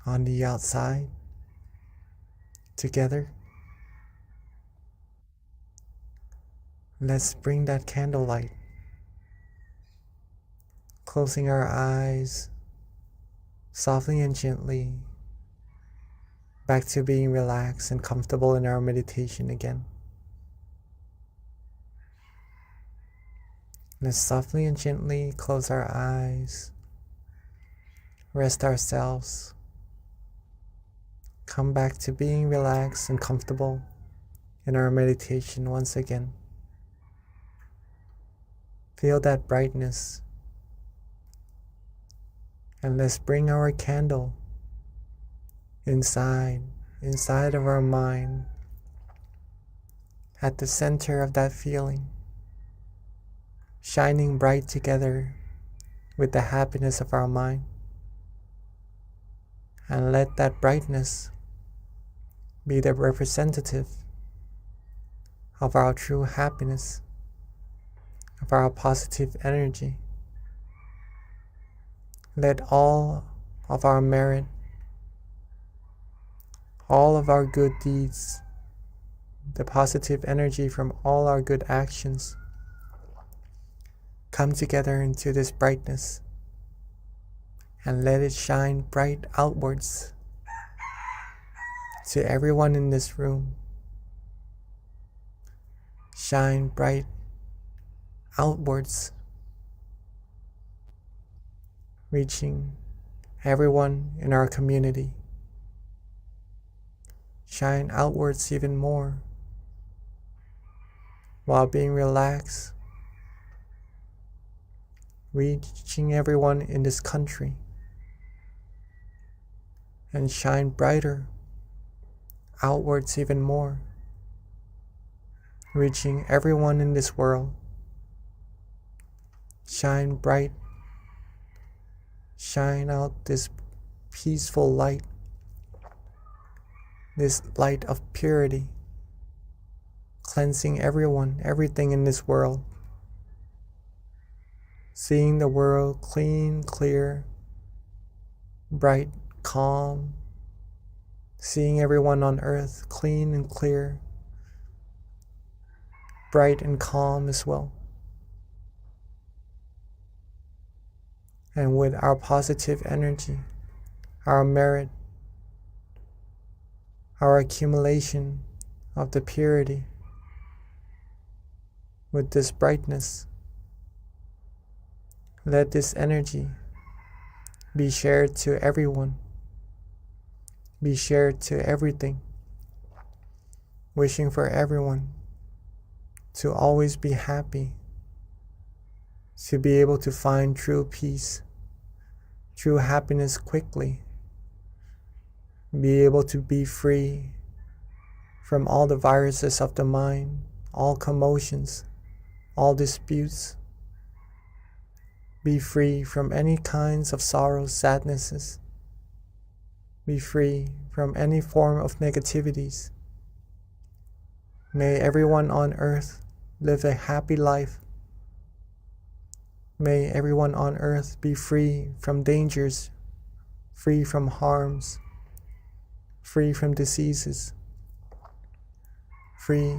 on the outside together. Let's bring that candlelight, closing our eyes softly and gently, back to being relaxed and comfortable in our meditation again. Let's softly and gently close our eyes, rest ourselves, come back to being relaxed and comfortable in our meditation once again. Feel that brightness, and let's bring our candle inside of our mind, at the center of that feeling, shining bright together with the happiness of our mind. And let that brightness be the representative of our true happiness, of our positive energy. Let all of our merit, all of our good deeds, the positive energy from all our good actions come together into this brightness, and let it shine bright outwards to everyone in this room. Shine bright outwards, reaching everyone in our community. Shine outwards even more while being relaxed, reaching everyone in this country, and shine brighter outwards even more, reaching everyone in this world. Shine bright, shine out this peaceful light, this light of purity, cleansing everyone, everything in this world, seeing the world clean, clear, bright, calm, seeing everyone on earth clean and clear, bright and calm as well. And with our positive energy, our merit, our accumulation of the purity, with this brightness, let this energy be shared to everyone, be shared to everything, wishing for everyone to always be happy, to be able to find true peace, true happiness quickly, be able to be free from all the viruses of the mind, all commotions, all disputes, be free from any kinds of sorrows, sadnesses, be free from any form of negativities. May everyone on earth live a happy life. May everyone on earth be free from dangers, free from harms, free from diseases, free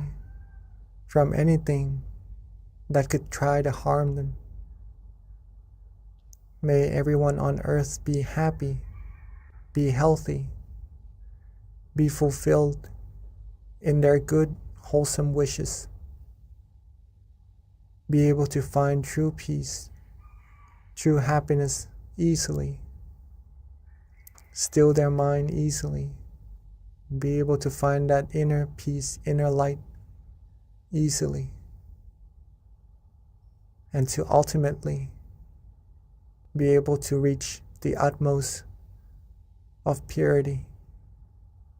from anything that could try to harm them. May everyone on earth be happy, be healthy, be fulfilled in their good, wholesome wishes, be able to find true peace, true happiness easily, still their mind easily, be able to find that inner peace, inner light easily, and to ultimately be able to reach the utmost of purity,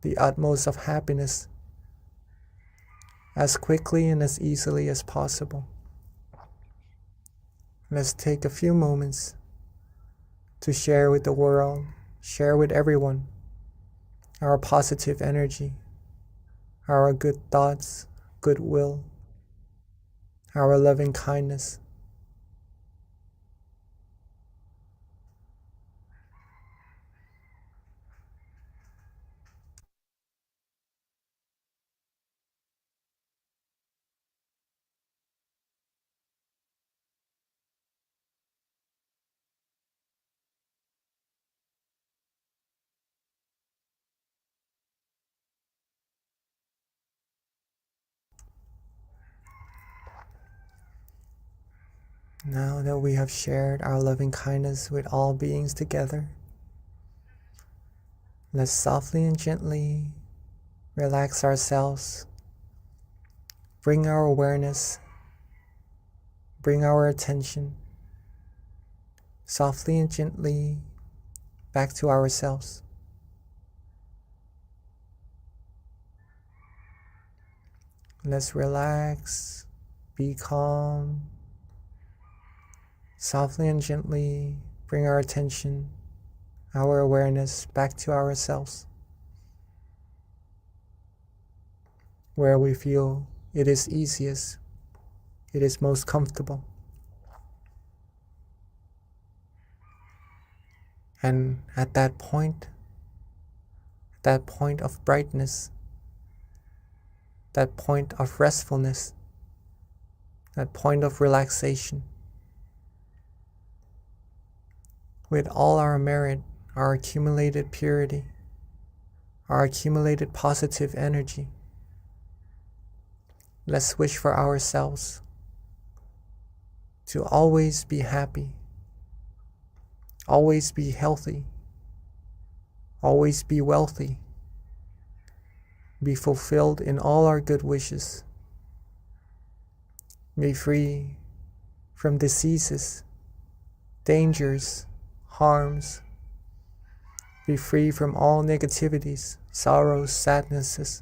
the utmost of happiness, as quickly and as easily as possible. Let's take a few moments to share with the world, share with everyone our positive energy, our good thoughts, goodwill, our loving kindness. Now that we have shared our loving kindness with all beings together, let's softly and gently relax ourselves, bring our awareness, bring our attention softly and gently back to ourselves. Let's relax, be calm, softly and gently bring our attention, our awareness back to ourselves, where we feel it is easiest, it is most comfortable. And at that point of brightness, that point of restfulness, that point of relaxation, with all our merit, our accumulated purity, our accumulated positive energy, let's wish for ourselves to always be happy, always be healthy, always be wealthy, be fulfilled in all our good wishes, be free from diseases, dangers, harms, be free from all negativities, sorrows, sadnesses,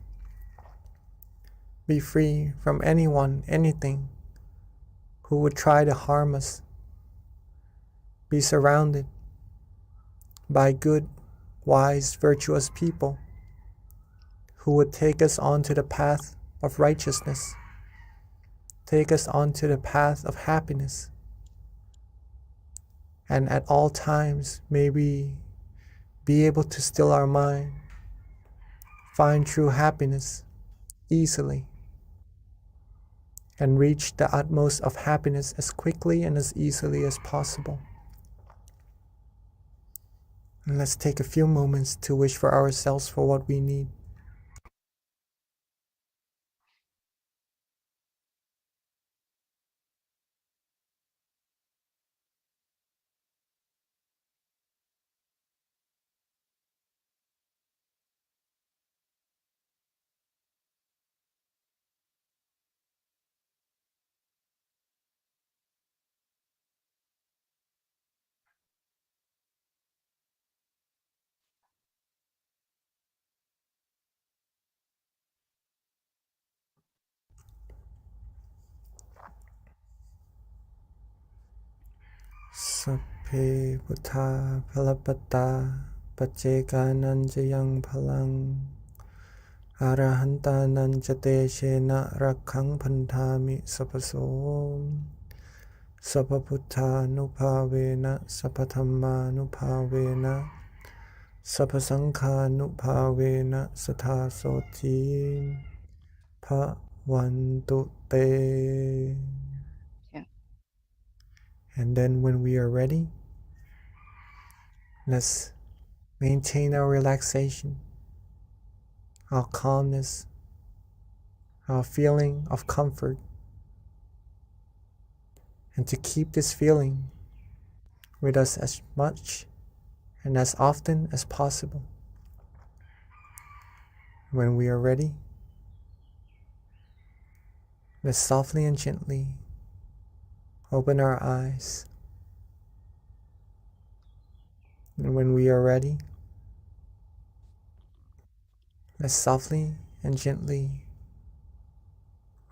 be free from anyone, anything who would try to harm us, be surrounded by good, wise, virtuous people who would take us onto the path of righteousness, take us onto the path of happiness. And at all times, may we be able to still our mind, find true happiness easily, and reach the utmost of happiness as quickly and as easily as possible. And let's take a few moments to wish for ourselves for what we need. Sapphe Buddha Phalapata Paccekanan Jayang Phalang Arahantanan Jate Shena Rakhang Pantami Sapaso Sapaputta Nupavena Sapathamma Nupavena Sapasangha Nupavena Satha Soti Bhavantu Te. And then when we are ready, let's maintain our relaxation, our calmness, our feeling of comfort, and to keep this feeling with us as much and as often as possible. When we are ready, let's softly and gently open our eyes. And when we are ready, let's softly and gently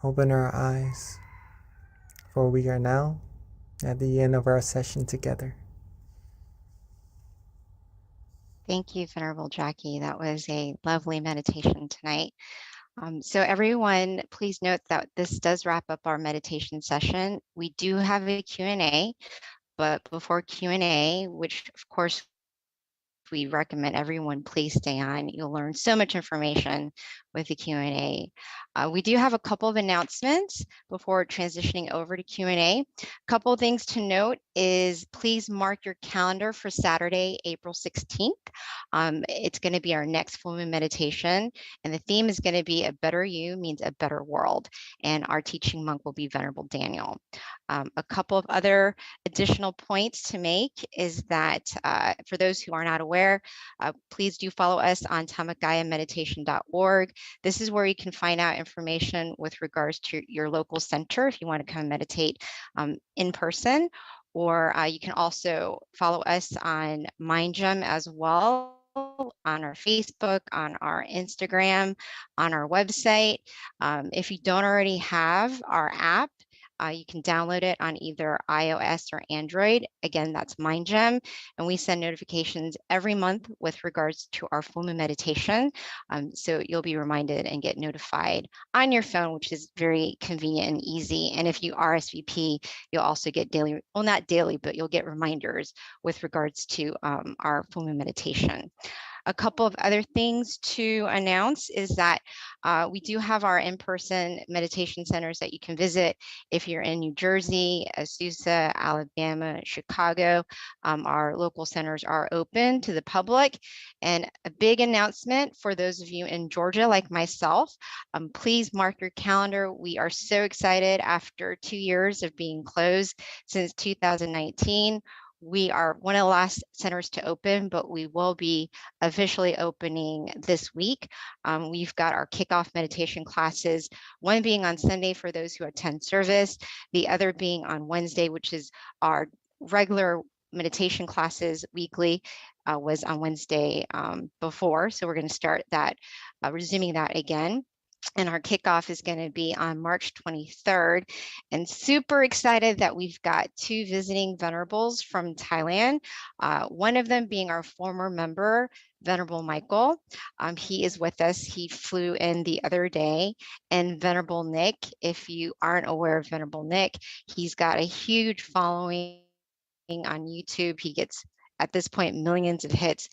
open our eyes, for we are now at the end of our session together. Thank you, Venerable Jackie. That was a lovely meditation tonight. So everyone, please note that this does wrap up our meditation session. We do have a Q&A, but before Q&A, which of course we recommend everyone please stay on. You'll learn so much information with the Q&A. We do have a couple of announcements before transitioning over to Q&A. A couple of things to note is please mark your calendar for Saturday, April 16th. It's going to be our next full moon meditation, and the theme is going to be a better you means a better world, and our teaching monk will be Venerable Daniel. A couple of other additional points to make is that for those who are not aware, please do follow us on tamakayameditation.org. This is where you can find out information with regards to your local center if you want to come meditate in person, or you can also follow us on MindGem as well, on our Facebook, on our Instagram, on our website. If you don't already have our app, you can download it on either iOS or Android. Again, that's MindGem, and we send notifications every month with regards to our full moon meditation. So you'll be reminded and get notified on your phone, which is very convenient and easy. And if you RSVP, you'll also get daily, well, not daily, but you'll get reminders with regards to our full moon meditation. A couple of other things to announce is that we do have our in-person meditation centers that you can visit if you're in New Jersey, Azusa, Alabama, Chicago. Our local centers are open to the public. And a big announcement for those of you in Georgia like myself, please mark your calendar. We are so excited after 2 years of being closed since 2019. We are one of the last centers to open, but we will be officially opening this week. We've got our kickoff meditation classes, one being on Sunday for those who attend service, the other being on Wednesday, which is our regular meditation classes weekly, was on Wednesday before. So we're going to start that, resuming that again. And our kickoff is going to be on March 23rd. And super excited that we've got 2 visiting venerables from Thailand. One of them being our former member, Venerable Michael. He is with us. He flew in the other day. And Venerable Nick, if you aren't aware of Venerable Nick, he's got a huge following on YouTube. He gets, at this point, millions of hits.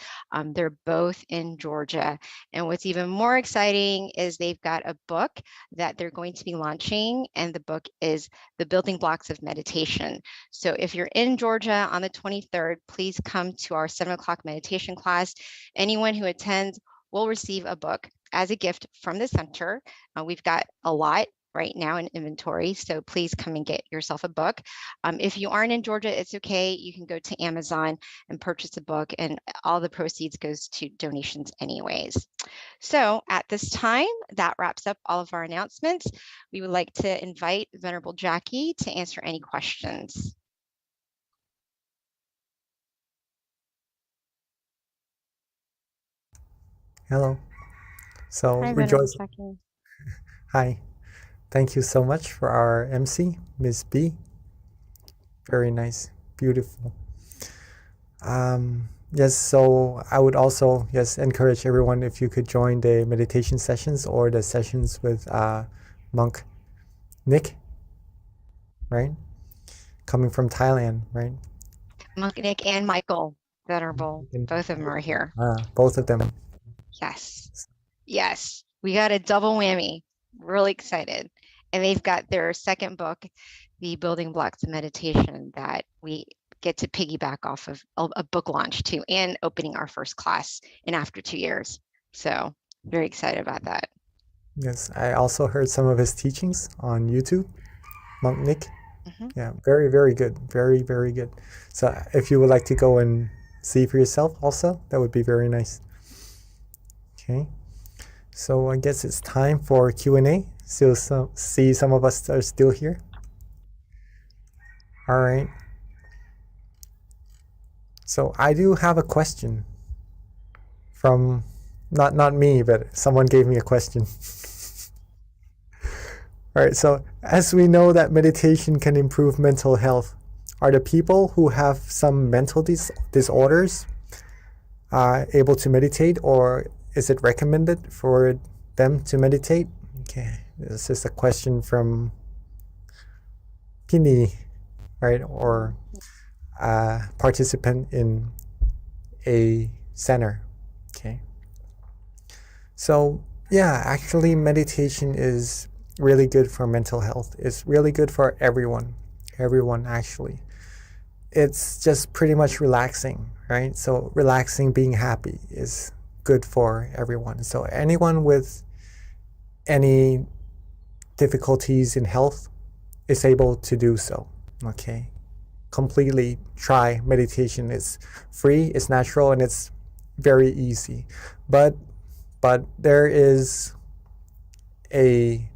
They're both in Georgia. And what's even more exciting is they've got a book that they're going to be launching, and the book is The Building Blocks of Meditation. So if you're in Georgia on the 23rd, please come to our 7 o'clock meditation class. Anyone who attends will receive a book as a gift from the center. We've got a lot right now in inventory, so please come and get yourself a book. If you aren't in Georgia, it's okay. You can go to Amazon and purchase a book, and all the proceeds goes to donations anyways. So at this time, that wraps up all of our announcements. We would like to invite Venerable Jackie to answer any questions. Hello. So Hi, Venerable rejoice. Jackie. Hi. Thank you so much for our MC, Ms. B. Very nice. Beautiful. Yes, so I would also, yes, encourage everyone if you could join the meditation sessions or the sessions with Monk Nick, right? Coming from Thailand, right? Monk Nick and Michael Venerable, both of them are here. Both of them. Yes. Yes. We got a double whammy. Really excited. And they've got their second book, The Building Blocks of Meditation, that we get to piggyback off of a book launch too, and opening our first class in after 2 years. So very excited about that. Yes, I also heard some of his teachings on YouTube, Monk Nick. Yeah, very, very good. Very, very good. So if you would like to go and see for yourself also, that would be very nice. Okay. So I guess it's time for Q&A. Still see some of us are still here. All right. So I do have a question from, not me, but someone gave me a question. All right, so as we know that meditation can improve mental health, are the people who have some mental disorders able to meditate, or is it recommended for them to meditate? Okay, this is a question from Kini, right, or a participant in a center. Okay. So yeah, actually meditation is really good for mental health. It's really good for everyone actually. It's just pretty much relaxing, right? So relaxing, being happy is good for everyone. So anyone with any difficulties in health is able to do so. Okay. Completely try meditation. It's free, it's natural, and it's very easy. But there is an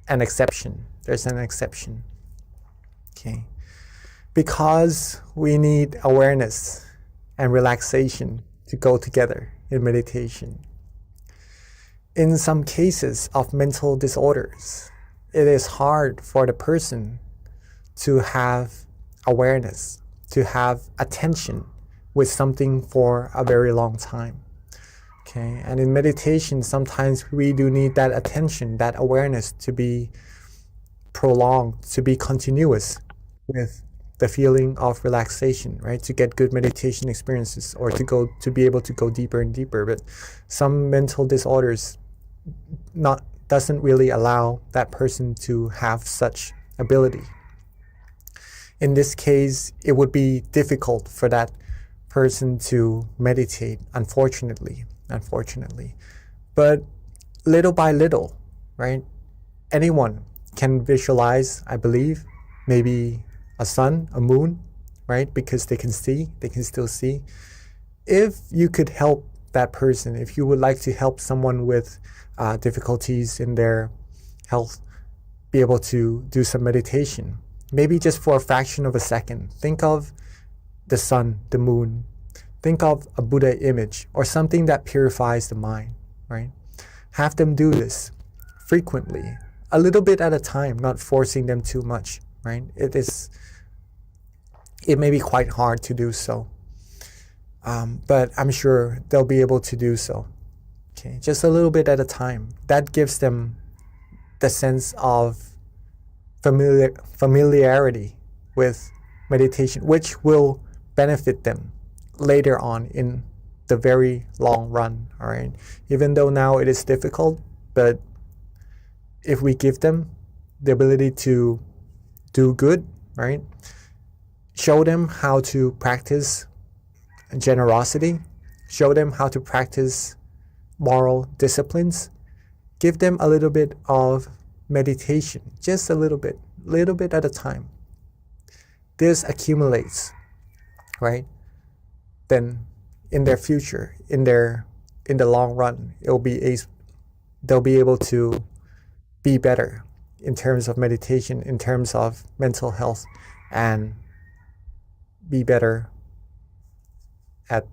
exception. There's an exception. Okay. Because we need awareness and relaxation to go together in meditation. In some cases of mental disorders, it is hard for the person to have awareness, to have attention with something for a very long time. Okay, and in meditation, sometimes we do need that attention, that awareness to be prolonged, to be continuous with the feeling of relaxation, right? To get good meditation experiences or to be able to go deeper and deeper. But some mental disorders doesn't really allow that person to have such ability. In this case, it would be difficult for that person to meditate, unfortunately. But little by little, right? Anyone can visualize, I believe, maybe a sun, a moon, right? Because they can still see. If you could help that person, if you would like to help someone with difficulties in their health, be able to do some meditation, maybe just for a fraction of a second, think of the sun, the moon, think of a Buddha image or something that purifies the mind, right? Have them do this frequently, a little bit at a time, not forcing them too much, right? It may be quite hard to do so, but I'm sure they'll be able to do so. Okay, just a little bit at a time. That gives them the sense of familiarity with meditation, which will benefit them later on in the very long run. All right, even though now it is difficult, but if we give them the ability to do good, right? Show them how to practice generosity, show them how to practice moral disciplines, give them a little bit of meditation, just a little bit at a time. This accumulates, right? Then in their future, in the long run, they'll be able to be better in terms of meditation, in terms of mental health, and be better at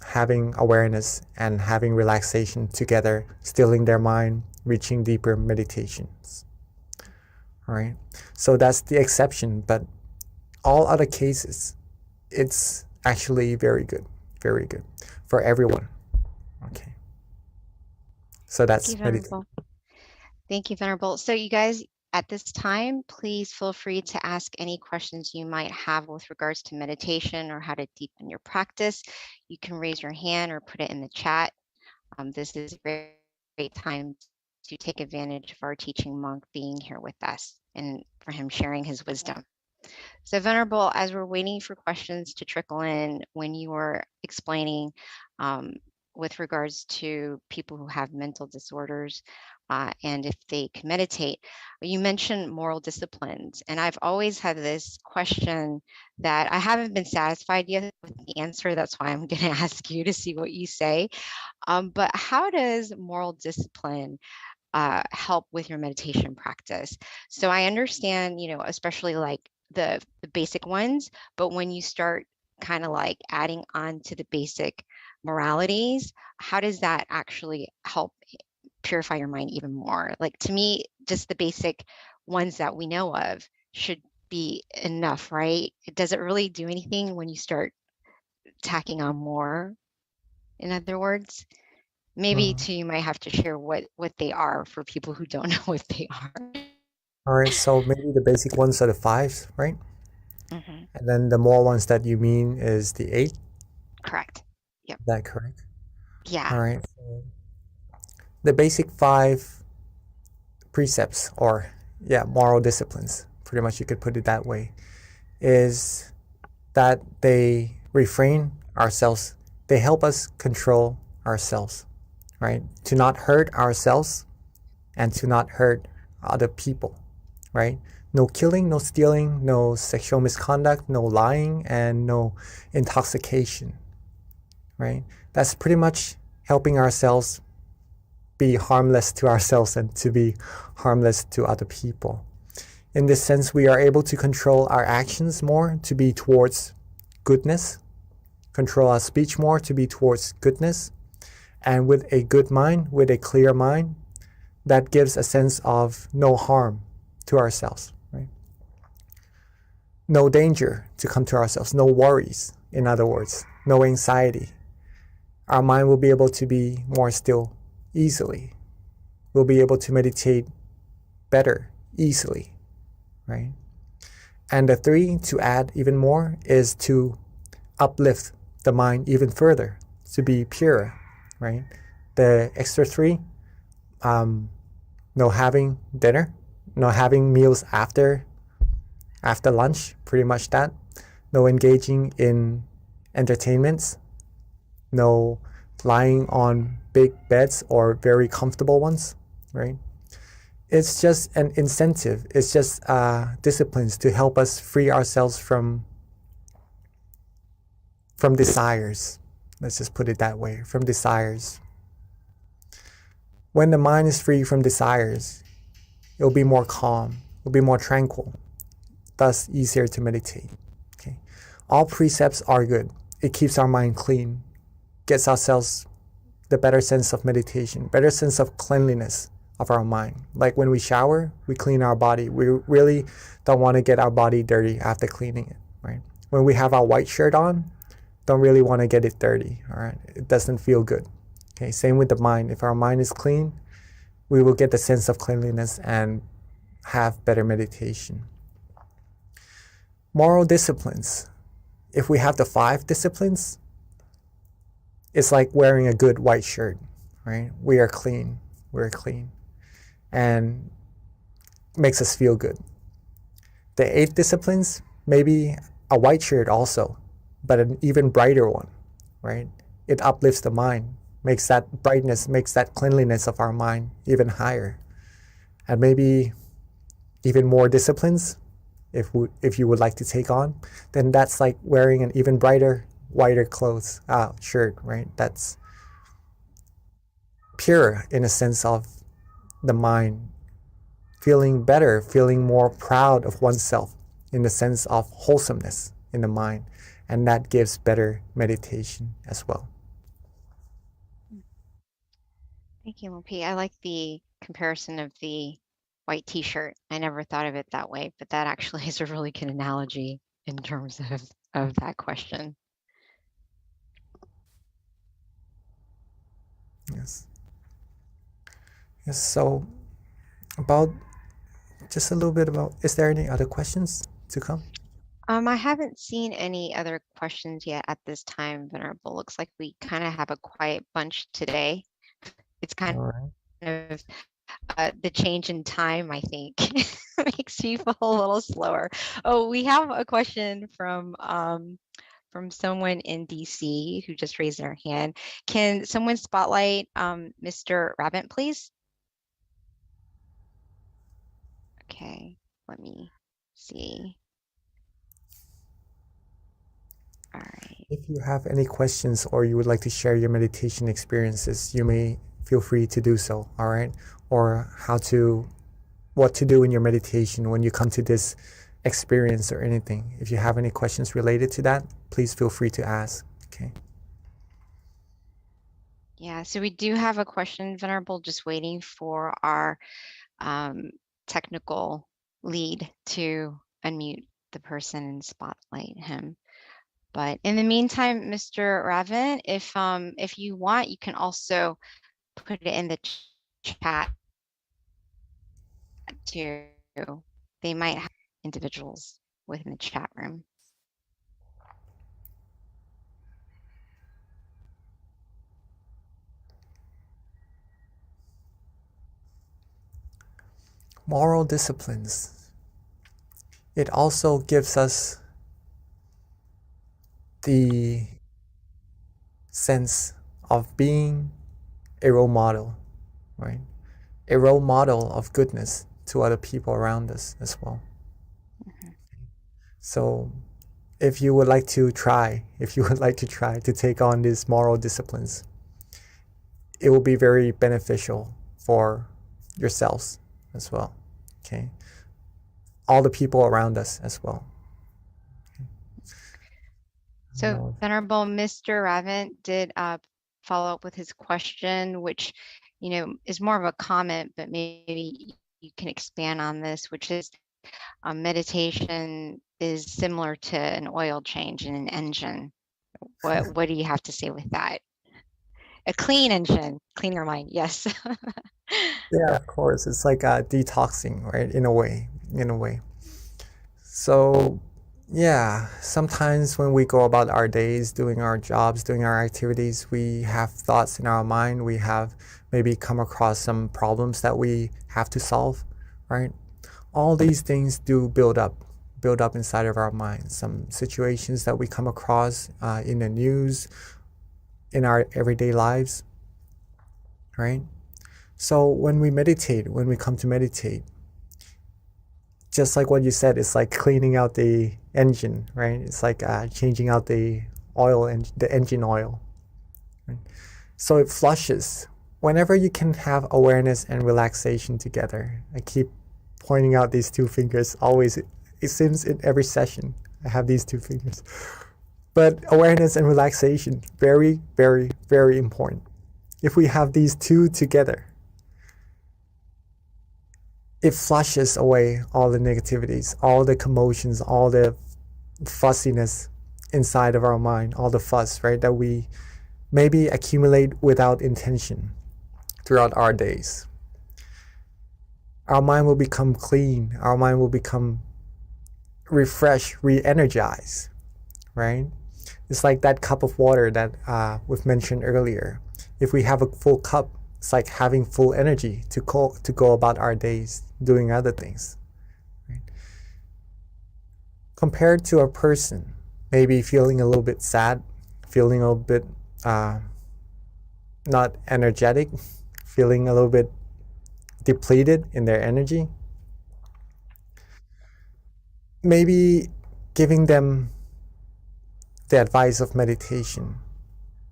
having awareness and having relaxation together, stilling their mind, reaching deeper meditations. All right. So that's the exception, but all other cases, it's actually very good for everyone. Okay. So that's meditation. Thank you, Venerable. So you guys, at this time, please feel free to ask any questions you might have with regards to meditation or how to deepen your practice. You can raise your hand or put it in the chat. This is a great time to take advantage of our teaching monk being here with us and for him sharing his wisdom. So Venerable, as we're waiting for questions to trickle in, when you were explaining with regards to people who have mental disorders and if they can meditate, you mentioned moral disciplines. And I've always had this question that I haven't been satisfied yet with the answer. That's why I'm going to ask you to see what you say. But how does moral discipline help with your meditation practice? So I understand, especially like the basic ones, but when you start kind of like adding on to the basic moralities, how does that actually help purify your mind even more? Like, to me, just the basic ones that we know of should be enough, right? Does it really do anything when you start tacking on more? In other words, maybe too, you might have to share what they are for people who don't know what they are. All right, so maybe the basic ones are the 5, right? Mm-hmm. And then the more ones that you mean is the 8? Correct. Yep. Is that correct? Yeah. All right. So the basic 5 precepts, or moral disciplines, pretty much you could put it that way, is that they refrain ourselves. They help us control ourselves, right? To not hurt ourselves and to not hurt other people, right? No killing, no stealing, no sexual misconduct, no lying, and no intoxication, right? That's pretty much helping ourselves be harmless to ourselves and to be harmless to other people. In this sense, we are able to control our actions more to be towards goodness, control our speech more to be towards goodness, and with a good mind, with a clear mind, that gives a sense of no harm to ourselves, right? No danger to come to ourselves, no worries, in other words, no anxiety. Our mind will be able to be more still easily. We'll be able to meditate better easily, right? And the 3, to add even more, is to uplift the mind even further, to be pure, right? The extra 3, no having dinner, no having meals after lunch, pretty much that. No engaging in entertainments, no lying on big beds or very comfortable ones, right? It's just an incentive. It's just disciplines to help us free ourselves from desires. Let's just put it that way, from desires. When the mind is free from desires, it'll be more calm, it'll be more tranquil, thus easier to meditate. Okay. All precepts are good. It keeps our mind clean, gets ourselves the better sense of meditation, better sense of cleanliness of our mind. Like when we shower, we clean our body. We really don't want to get our body dirty after cleaning it, right? When we have our white shirt on, don't really want to get it dirty, all right? It doesn't feel good. Okay, same with the mind. If our mind is clean, we will get the sense of cleanliness and have better meditation. Moral disciplines. If we have the 5 disciplines, it's like wearing a good white shirt, right? We are clean, we're clean, and makes us feel good. The 8 disciplines, maybe a white shirt also, but an even brighter one, right? It uplifts the mind, makes that brightness, makes that cleanliness of our mind even higher. And maybe even more disciplines, if you would like to take on, then that's like wearing an even brighter, whiter clothes, shirt, right? That's pure in a sense of the mind, feeling better, feeling more proud of oneself in the sense of wholesomeness in the mind. And that gives better meditation as well. Thank you, Lupi. I like the comparison of the white t-shirt. I never thought of it that way, but that actually is a really good analogy in terms of that question. Yes. Yes. So about just a little bit about, is there any other questions to come? I haven't seen any other questions yet at this time, Venerable. Looks like we kind of have a quiet bunch today. It's kind All right. of the change in time, I think, makes me feel a little slower. Oh, we have a question from someone in DC who just raised their hand. Can someone spotlight Mr. Rabbit, please? Okay, let me see. All right. If you have any questions or you would like to share your meditation experiences, you may feel free to do so, all right? Or what to do in your meditation when you come to this experience or anything. If you have any questions related to that, please feel free to ask, okay? Yeah, so we do have a question, Venerable, just waiting for our technical lead to unmute the person and spotlight him. But in the meantime, Mr. Raven, if you want, you can also put it in the chat too. They might have individuals within the chat room. moral disciplines, it also gives us the sense of being a role model, right? A role model of goodness to other people around us as well. So if you would like to try to take on these moral disciplines, it will be very beneficial for yourselves as well. Okay. All the people around us as well. So Venerable Mr. Ravan did follow up with his question, which, is more of a comment, but maybe you can expand on this, which is meditation is similar to an oil change in an engine. What do you have to say with that? A clean engine, clean your mind. Yes. Yeah, of course. It's like detoxing, right? In a way. So yeah, sometimes when we go about our days, doing our jobs, doing our activities, we have thoughts in our mind. We have maybe come across some problems that we have to solve, right? All these things do build up inside of our minds. Some situations that we come across in the news, in our everyday lives, right? So when we come to meditate, just like what you said, it's like cleaning out the engine, right? It's like changing out the oil and the engine oil. Right? So it flushes. Whenever you can have awareness and relaxation together, I keep pointing out these two fingers always. It seems in every session I have these two fingers. But awareness and relaxation, very, very, very important. If we have these two together, it flushes away all the negativities, all the commotions, all the fussiness inside of our mind, all the fuss, right, that we maybe accumulate without intention throughout our days. Our mind will become clean. Our mind will become refreshed, re-energized, right? It's like that cup of water that we've mentioned earlier. If we have a full cup, it's like having full energy to go about our days doing other things. Right? Compared to a person, maybe feeling a little bit sad, feeling a little bit not energetic, feeling a little bit depleted in their energy, maybe giving them the advice of meditation,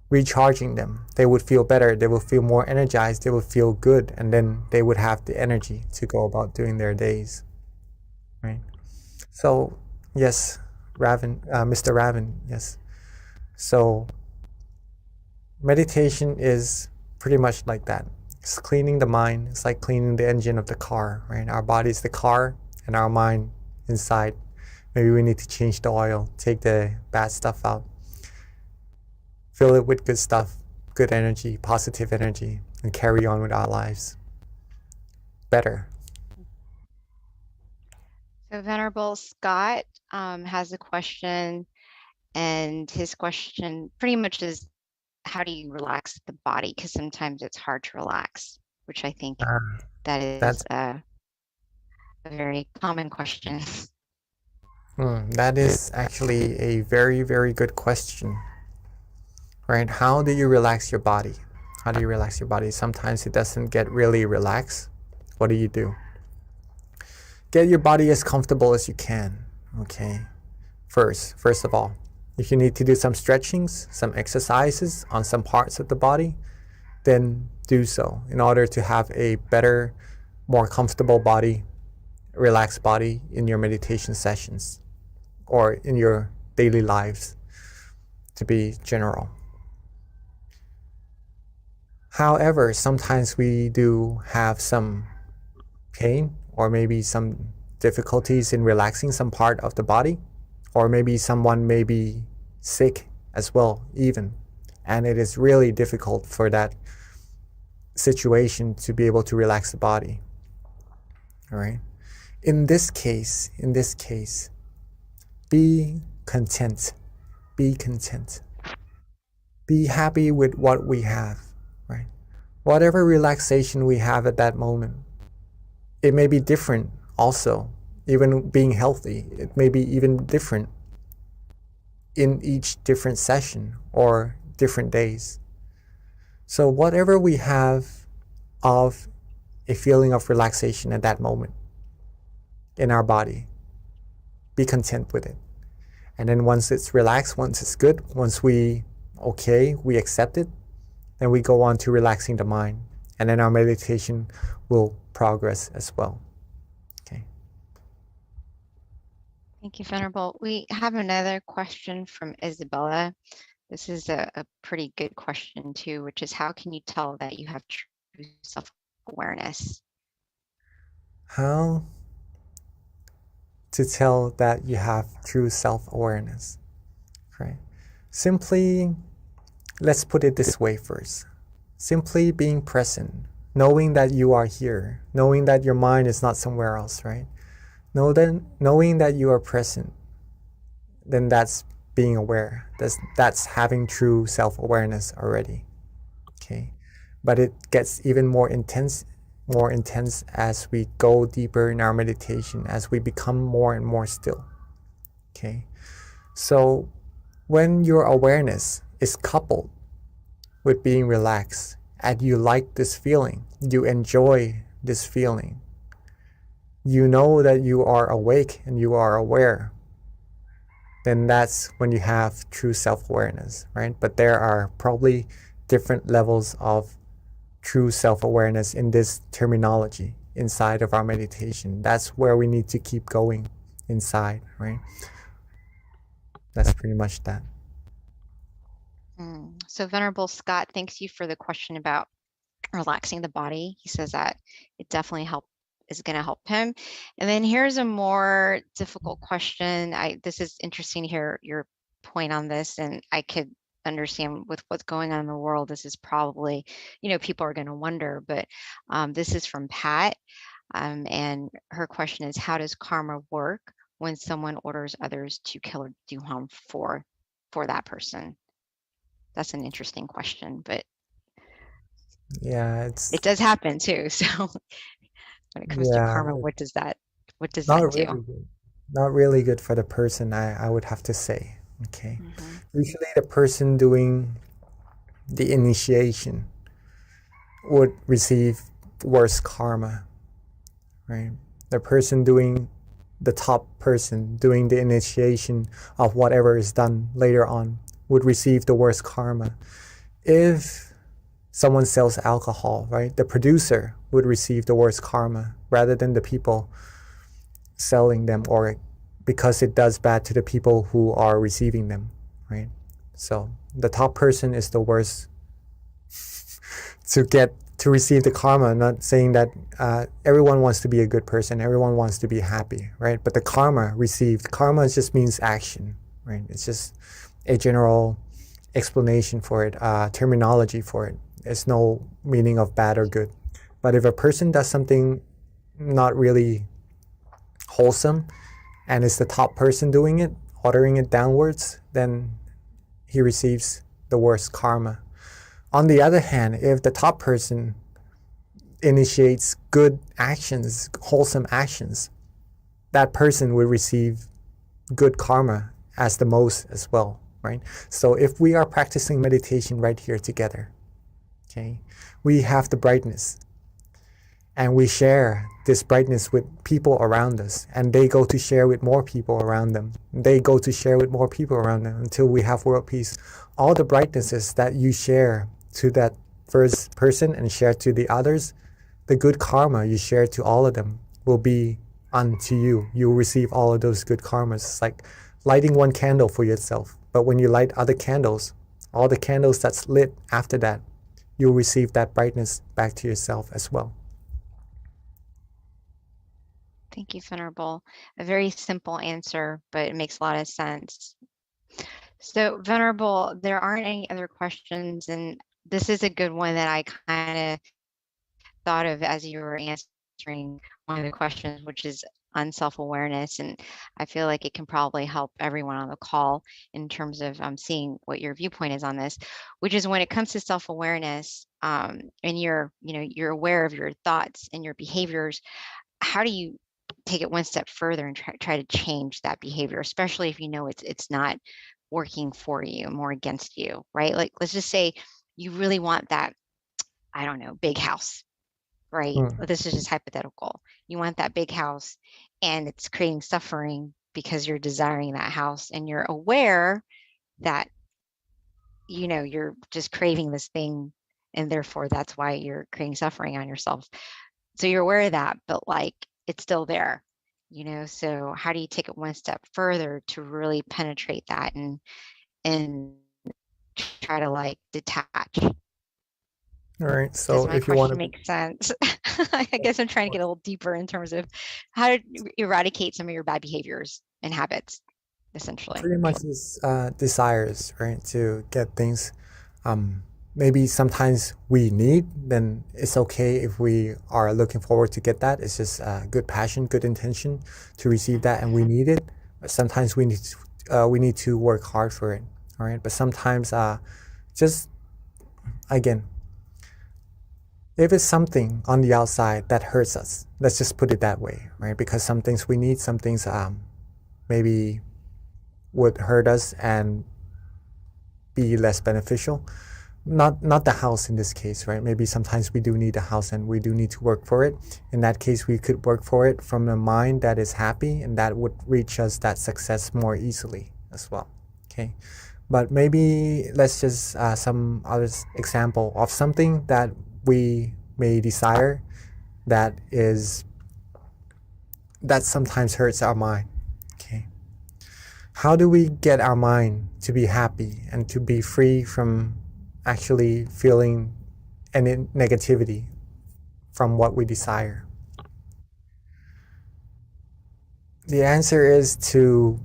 recharging them, they would feel better, they would feel more energized, they would feel good, and then they would have the energy to go about doing their days, right? So yes, Mr. Ravan, yes. So meditation is pretty much like that. It's cleaning the mind. It's like cleaning the engine of the car, right? Our body is the car and our mind inside. Maybe we need to change the oil, take the bad stuff out, fill it with good stuff, good energy, positive energy, and carry on with our lives better. So Venerable Scott has a question, and his question pretty much is, how do you relax the body? Because sometimes it's hard to relax, which I think that is a very common question. That is actually a very, very good question, right? How do you relax your body? How do you relax your body? Sometimes it doesn't get really relaxed. What do? Get your body as comfortable as you can, okay? First of all, if you need to do some stretchings, some exercises on some parts of the body, then do so in order to have a better, more comfortable body, relaxed body in your meditation sessions or in your daily lives, to be general. However, sometimes we do have some pain or maybe some difficulties in relaxing some part of the body, or maybe someone may be sick as well even, and it is really difficult for that situation to be able to relax the body. All right. In this case, be content. Be content. Be happy with what we have, right? Whatever relaxation we have at that moment, it may be different also. Even being healthy, it may be even different in each different session or different days. So whatever we have of a feeling of relaxation at that moment in our body, be content with it. And then once it's relaxed, once it's good, once we accept it, then we go on to relaxing the mind. And then our meditation will progress as well. Okay. Thank you, Venerable. We have another question from Isabella. This is a pretty good question too, which is how can you tell that you have true self-awareness? How to tell that you have true self-awareness, right? Simply, let's put it this way first. Simply being present, knowing that you are here, knowing that your mind is not somewhere else, right? Knowing that you are present, then that's being aware. That's having true self-awareness already, okay? But it gets even more intense as we go deeper in our meditation, as we become more and more still. Okay, so when your awareness is coupled with being relaxed and you like this feeling, you enjoy this feeling, you know that you are awake and you are aware, then that's when you have true self-awareness, right? But there are probably different levels of true self-awareness in this terminology inside of our meditation. That's where we need to keep going inside, right? That's pretty much that. So Venerable Scott, thanks you for the question about relaxing the body. He says that it definitely is going to help him. And then here's a more difficult question. This is interesting to hear your point on this, and I could understand with what's going on in the world, this is probably, people are going to wonder, but this is from Pat. And her question is, how does karma work when someone orders others to kill or do harm for that person? That's an interesting question, but yeah, it does happen too. So when it comes to karma, what does that do? Really good. Not really good for the person, I would have to say. Okay. Usually the person doing the initiation would receive worse karma, right? The top person doing the initiation of whatever is done later on would receive the worst karma. If someone sells alcohol, right, the producer would receive the worst karma rather than the people selling them, or because it does bad to the people who are receiving them, right? So the top person is the worst to receive the karma. Not saying that everyone wants to be a good person, everyone wants to be happy, right? But the karma just means action, right? It's just a general explanation for it, terminology for it. There's no meaning of bad or good. But if a person does something not really wholesome and it's the top person doing it, ordering it downwards, then he receives the worst karma. On the other hand, if the top person initiates good actions, wholesome actions, that person will receive good karma as the most as well, right? So if we are practicing meditation right here together, okay, we have the brightness and we share this brightness with people around us, and they go to share with more people around them. They go to share with more people around them until we have world peace. All the brightnesses that you share to that first person and share to the others, the good karma you share to all of them will be unto you. You'll receive all of those good karmas. It's like lighting one candle for yourself. But when you light other candles, all the candles that's lit after that, you'll receive that brightness back to yourself as well. Thank you, Venerable. A very simple answer, but it makes a lot of sense. So Venerable, there aren't any other questions, and this is a good one that I kind of thought of as you were answering one of the questions, which is on self-awareness. And I feel like it can probably help everyone on the call in terms of seeing what your viewpoint is on this, which is when it comes to self-awareness, and you're aware of your thoughts and your behaviors, how do you take it one step further and try to change that behavior, especially if you know it's not working for you, more against you, right? Like, let's just say you really want that, I don't know, big house, right? Mm. This is just hypothetical. You want that big house and it's creating suffering because you're desiring that house and you're aware that, you know, you're just craving this thing and therefore that's why you're creating suffering on yourself. So you're aware of that, but like it's still there, you know? So how do you take it one step further to really penetrate that and try to like detach? All right. Does So my if you want question to, make sense? I guess I'm trying to get a little deeper in terms of how to eradicate some of your bad behaviors and habits, essentially. pretty much is desires, right? To get things maybe sometimes we need, then it's okay if we are looking forward to get that. It's just good passion, good intention to receive that, and we need it. But sometimes we need to work hard for it, all right? But sometimes just again, if it's something on the outside that hurts us, let's just put it that way, right? Because some things we need, some things maybe would hurt us and be less beneficial. Not the house in this case, right? Maybe sometimes we do need a house and we do need to work for it. In that case, we could work for it from a mind that is happy, and that would reach us that success more easily as well. Okay, but maybe let's just some other example of something that we may desire that sometimes hurts our mind. Okay, how do we get our mind to be happy and to be free from actually feeling any negativity from what we desire? The answer is to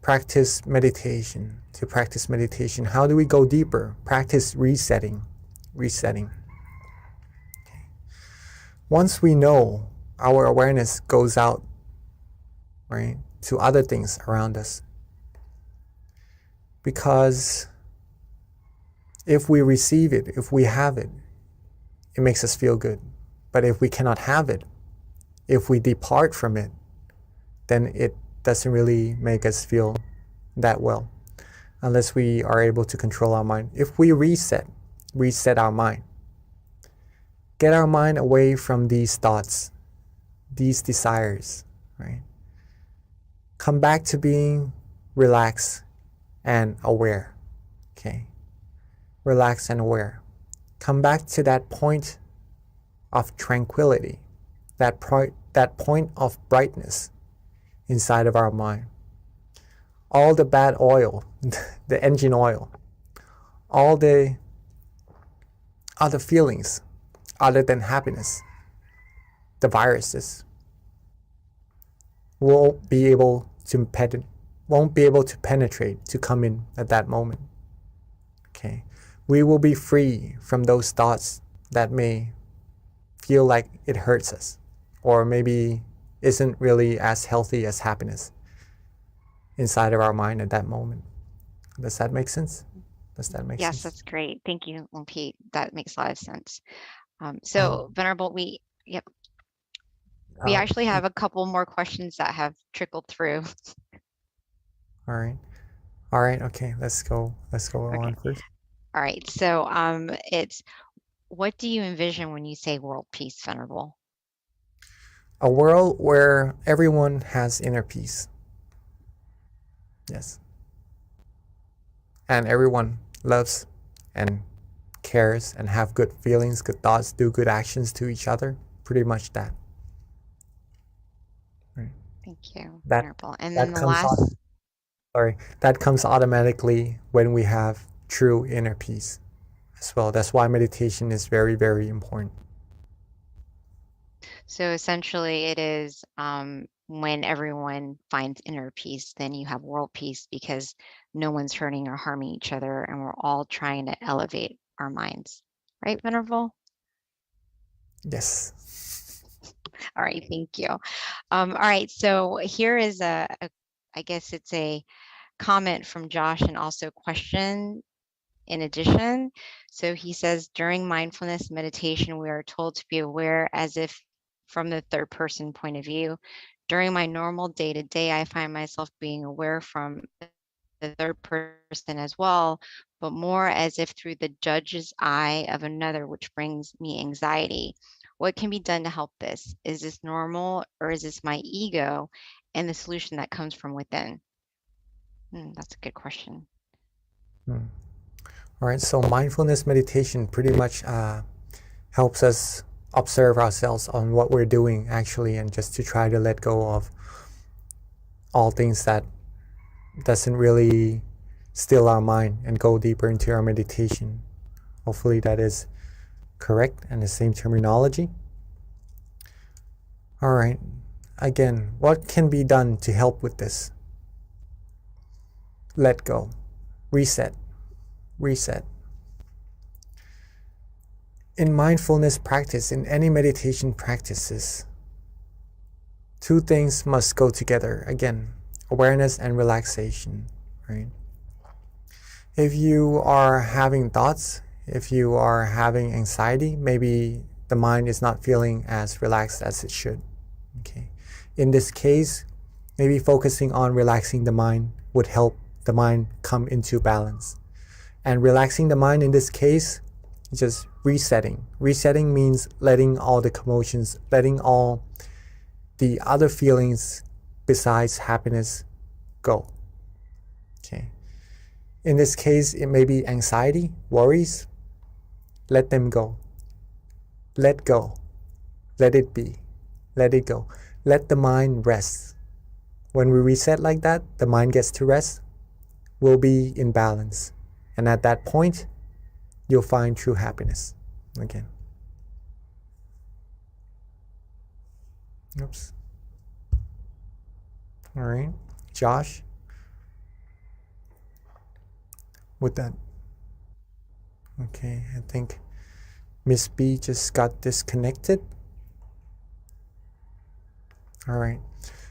practice meditation. To practice meditation. How do we go deeper? Practice resetting. Resetting. Okay. Once we know, our awareness goes out, right, to other things around us. Because if we receive it, if we have it, it makes us feel good. But if we cannot have it, if we depart from it, then it doesn't really make us feel that well, unless we are able to control our mind. If we reset our mind, get our mind away from these thoughts, these desires, right? Come back to being relaxed and aware, okay? Relaxed and aware. Come back to that point of tranquility, that point of brightness inside of our mind. All the bad oil, the engine oil, all the other feelings other than happiness, the viruses, won't be able to penetrate, to come in at that moment. Okay, we will be free from those thoughts that may feel like it hurts us, or maybe isn't really as healthy as happiness inside of our mind at that moment. Does that make sense? Does that make Yes, sense? that's great. Thank you, Pete. That makes a lot of sense. So Venerable, we actually have a couple more questions that have trickled through. All right. Okay, let's go on first. All right. So it's, what do you envision when you say world peace, Venerable? A world where everyone has inner peace. Yes. And everyone loves and cares and have good feelings, good thoughts, do good actions to each other. Pretty much that. Right. Thank you, That, Venerable. And that then the comes last, that comes automatically when we have true inner peace as well. That's why meditation is very, very important. so essentially it is when everyone finds inner peace, then you have world peace because no one's hurting or harming each other and we're all trying to elevate our minds. Right, Venerable? Yes. All right, thank you. All right, so here is I guess it's a comment from Josh and also a question in addition. So he says, during mindfulness meditation, we are told to be aware as if from the third person point of view. During my normal day to day, I find myself being aware from the third person as well, but more as if through the judge's eye of another, which brings me anxiety. What can be done to help this? Is this normal or is this my ego and the solution that comes from within? That's a good question. All right, so mindfulness meditation pretty much helps us observe ourselves on what we're doing actually, and just to try to let go of all things that doesn't really still our mind and go deeper into our meditation. Hopefully that is correct and the same terminology. All right, again, what can be done to help with this? Let go, reset. In mindfulness practice, in any meditation practices, two things must go together. Again, awareness and relaxation, right? If you are having thoughts, if you are having anxiety, maybe the mind is not feeling as relaxed as it should. Okay. In this case, maybe focusing on relaxing the mind would help the mind come into balance. And relaxing the mind in this case, just resetting. Resetting means letting all the commotions, letting all the other feelings besides happiness go. Okay. In this case, it may be anxiety, worries. Let them go. Let go. Let it be. Let it go. Let the mind rest. When we reset like that, the mind gets to rest, we'll be in balance. And at that point, you'll find true happiness again. Oops. All right, Josh, with that. Okay, I think Miss B just got disconnected. All right,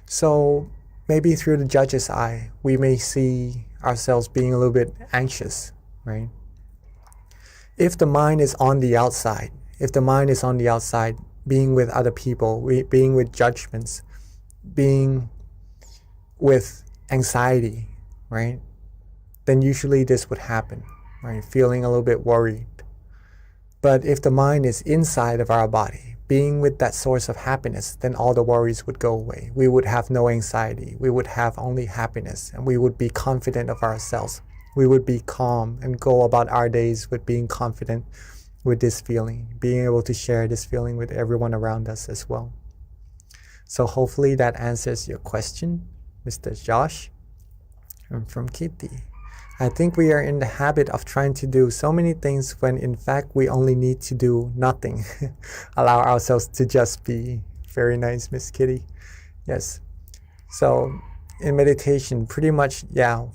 so maybe through the judge's eye, we may see ourselves being a little bit anxious, right? If the mind is on the outside, being with other people, being with judgments, being with anxiety, right? Then usually this would happen, right? Feeling a little bit worried. But if the mind is inside of our body, being with that source of happiness, then all the worries would go away. We would have no anxiety. We would have only happiness, and we would be confident of ourselves. We would be calm and go about our days with being confident with this feeling, being able to share this feeling with everyone around us as well. So hopefully that answers your question, Mr. Josh. I'm from Kitty. I think we are in the habit of trying to do so many things when in fact we only need to do nothing. Allow ourselves to just be. Very nice, Miss Kitty. Yes. So in meditation, pretty much, yeah,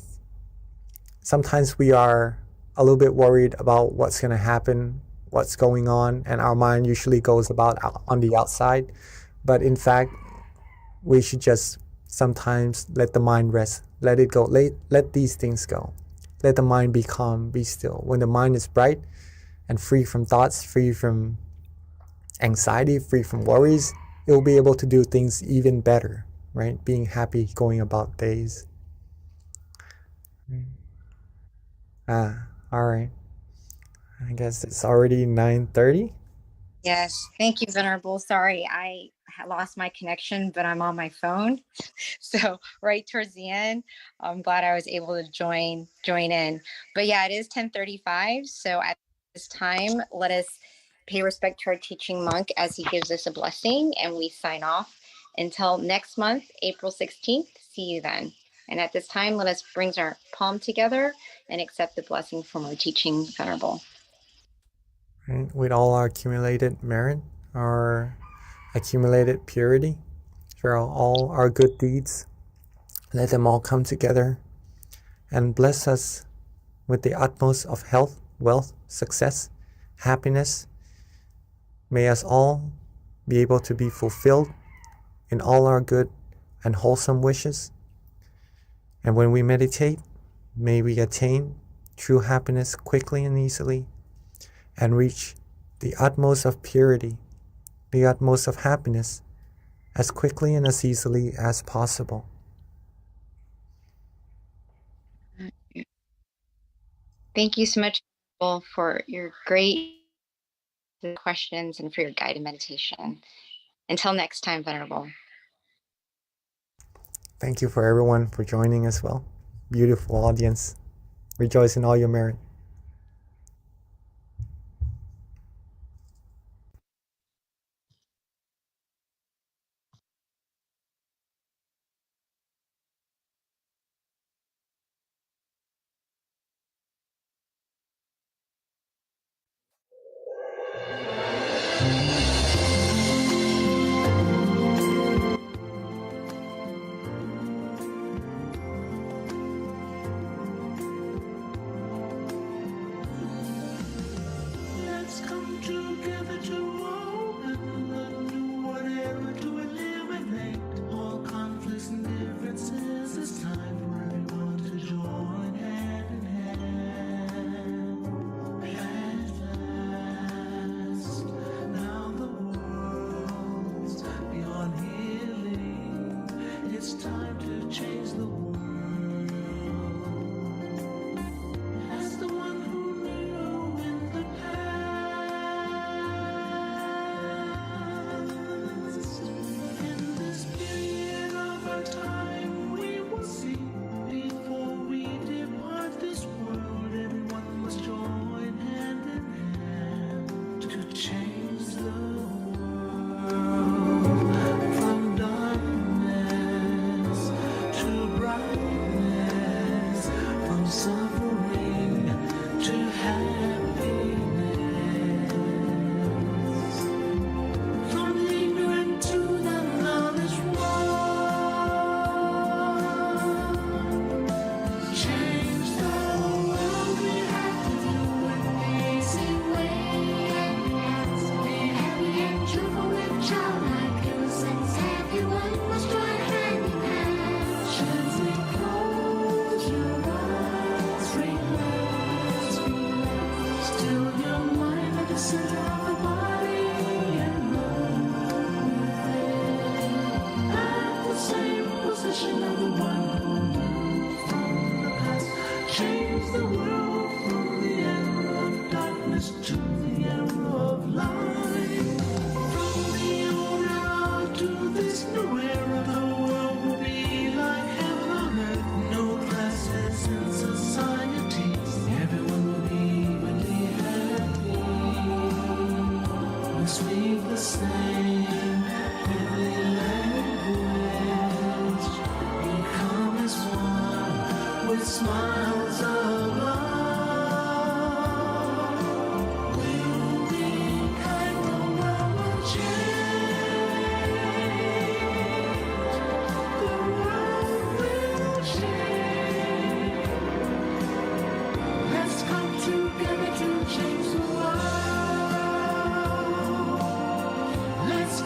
sometimes we are a little bit worried about what's going to happen, what's going on, and our mind usually goes about on the outside. But in fact, we should just sometimes let the mind rest, let it go, let these things go. Let the mind be calm, be still. When the mind is bright and free from thoughts, free from anxiety, free from worries, it will be able to do things even better, right? Being happy, going about days. All right. I guess it's already 9:30. Yes, thank you, Venerable. Sorry, I lost my connection, but I'm on my phone. So right towards the end, I'm glad I was able to join in. But yeah, it is 10:35. So at this time, let us pay respect to our teaching monk as he gives us a blessing, and we sign off until next month, April 16th. See you then. And at this time, let us bring our palm together and accept the blessing from our teaching Venerable. Right? With all our accumulated merit, our accumulated purity, for all our good deeds, let them all come together and bless us with the utmost of health, wealth, success, happiness. May us all be able to be fulfilled in all our good and wholesome wishes. And when we meditate, may we attain true happiness quickly and easily, and reach the utmost of purity the utmost of happiness as quickly and as easily as possible. Thank you so much for your great questions and for your guided meditation. Until next time, Venerable. Thank you for everyone for joining as well. Beautiful audience. Rejoice in all your merit. Let's come together to open the new whatever to eliminate all conflicts and differences. It's time for everyone to join hand in hand. At last, now the world's beyond healing. It's time to change the world. As the one who knew in the past, in this period of our time, we will see before we depart this world. Everyone must join hand in hand to change the world from darkness to brightness, from suffering to happiness, from the ignorant to the knowledge one. Change the world, we have to do an easy way. Be happy and cheerful with childlike innocence. Everyone must join hand in hand. Gently close your eyes, relax, relax. Still your mind at the center of the body and move at the same position of the one who knew from the past. Change the world from the era of darkness to the era of light. From the old era to this new era, the world will be like heaven on earth. No classes in society. Everyone will be really happy. We speak the same heavenly language. Become as one with smiles of love. We'll be kind, the world will change. The world will change. Let's come together to change the world. Let's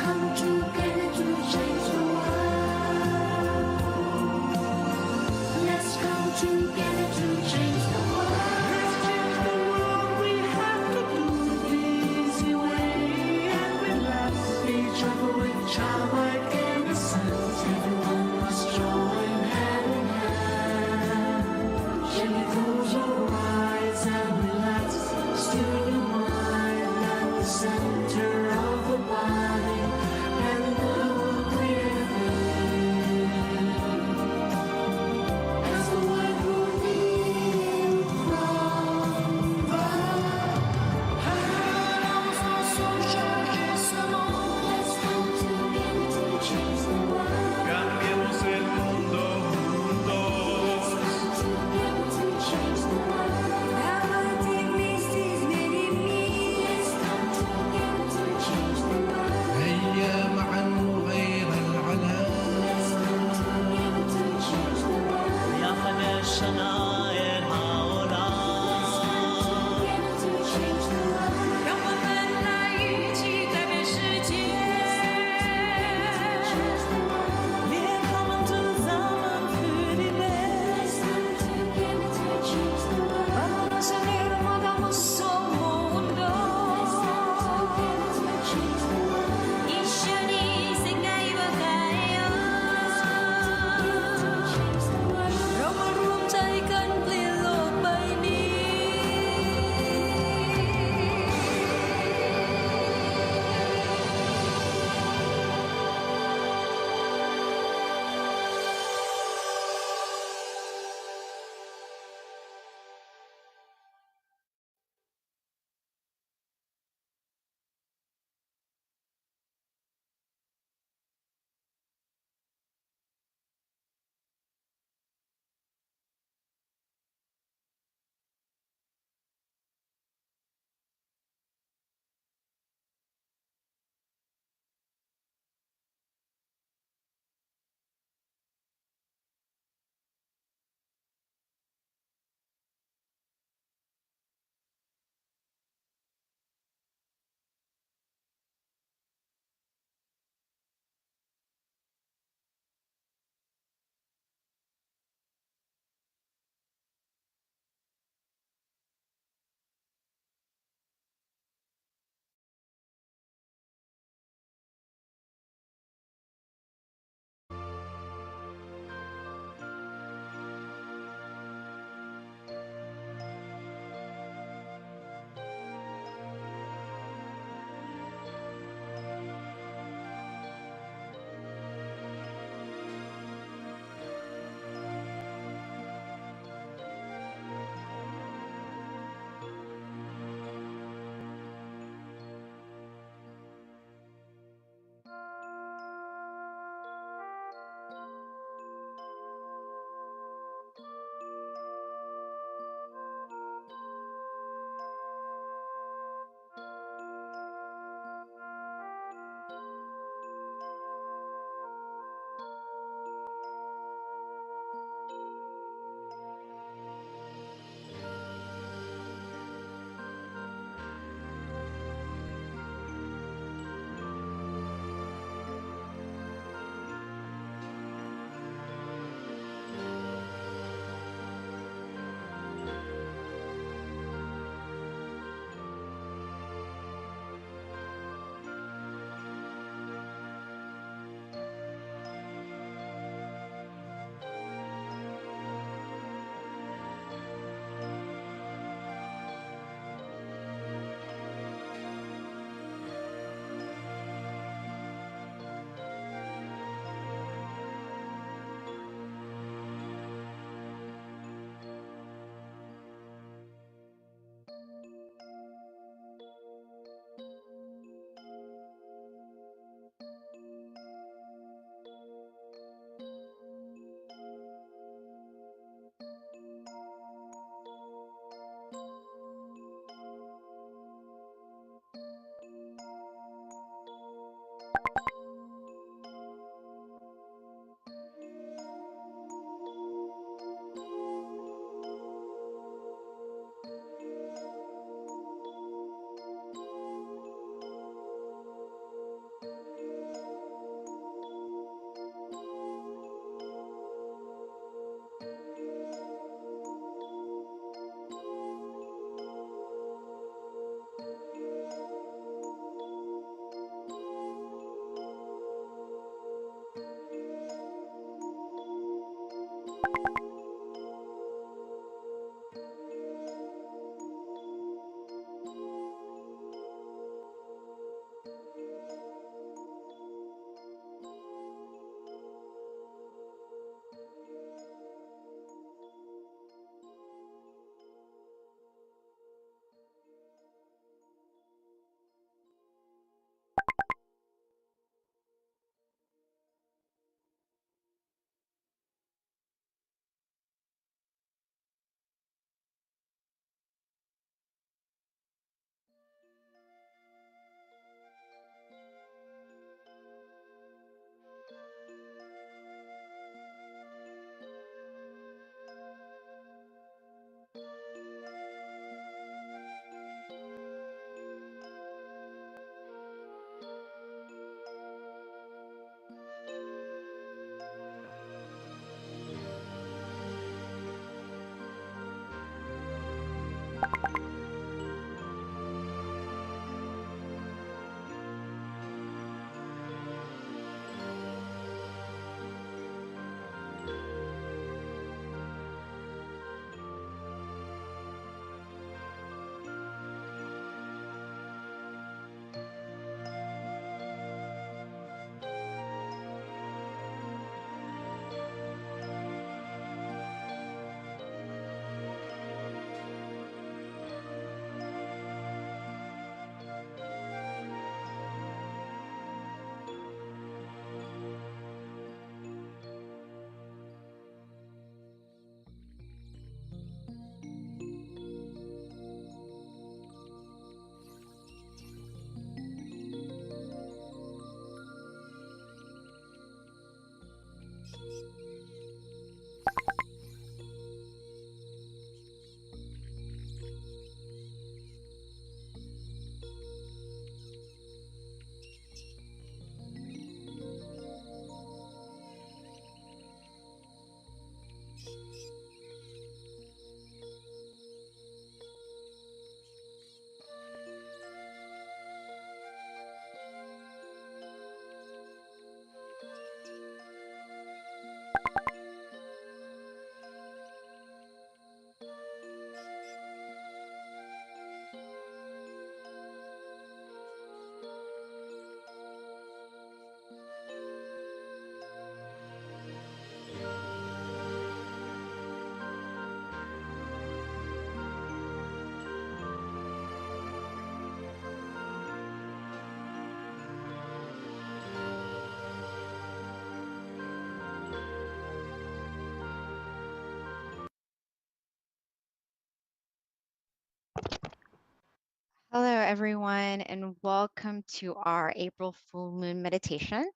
Hello, everyone, and welcome to our April full moon meditation.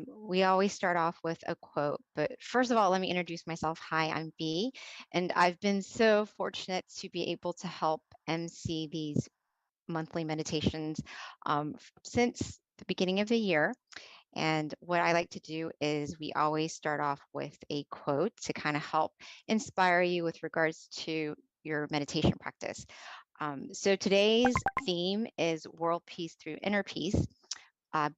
We always start off with a quote, but first of all, let me introduce myself. Hi, I'm B, and I've been so fortunate to be able to help MC these monthly meditations since the beginning of the year. And what I like to do is we always start off with a quote to kind of help inspire you with regards to your meditation practice. So today's theme is world peace through inner peace.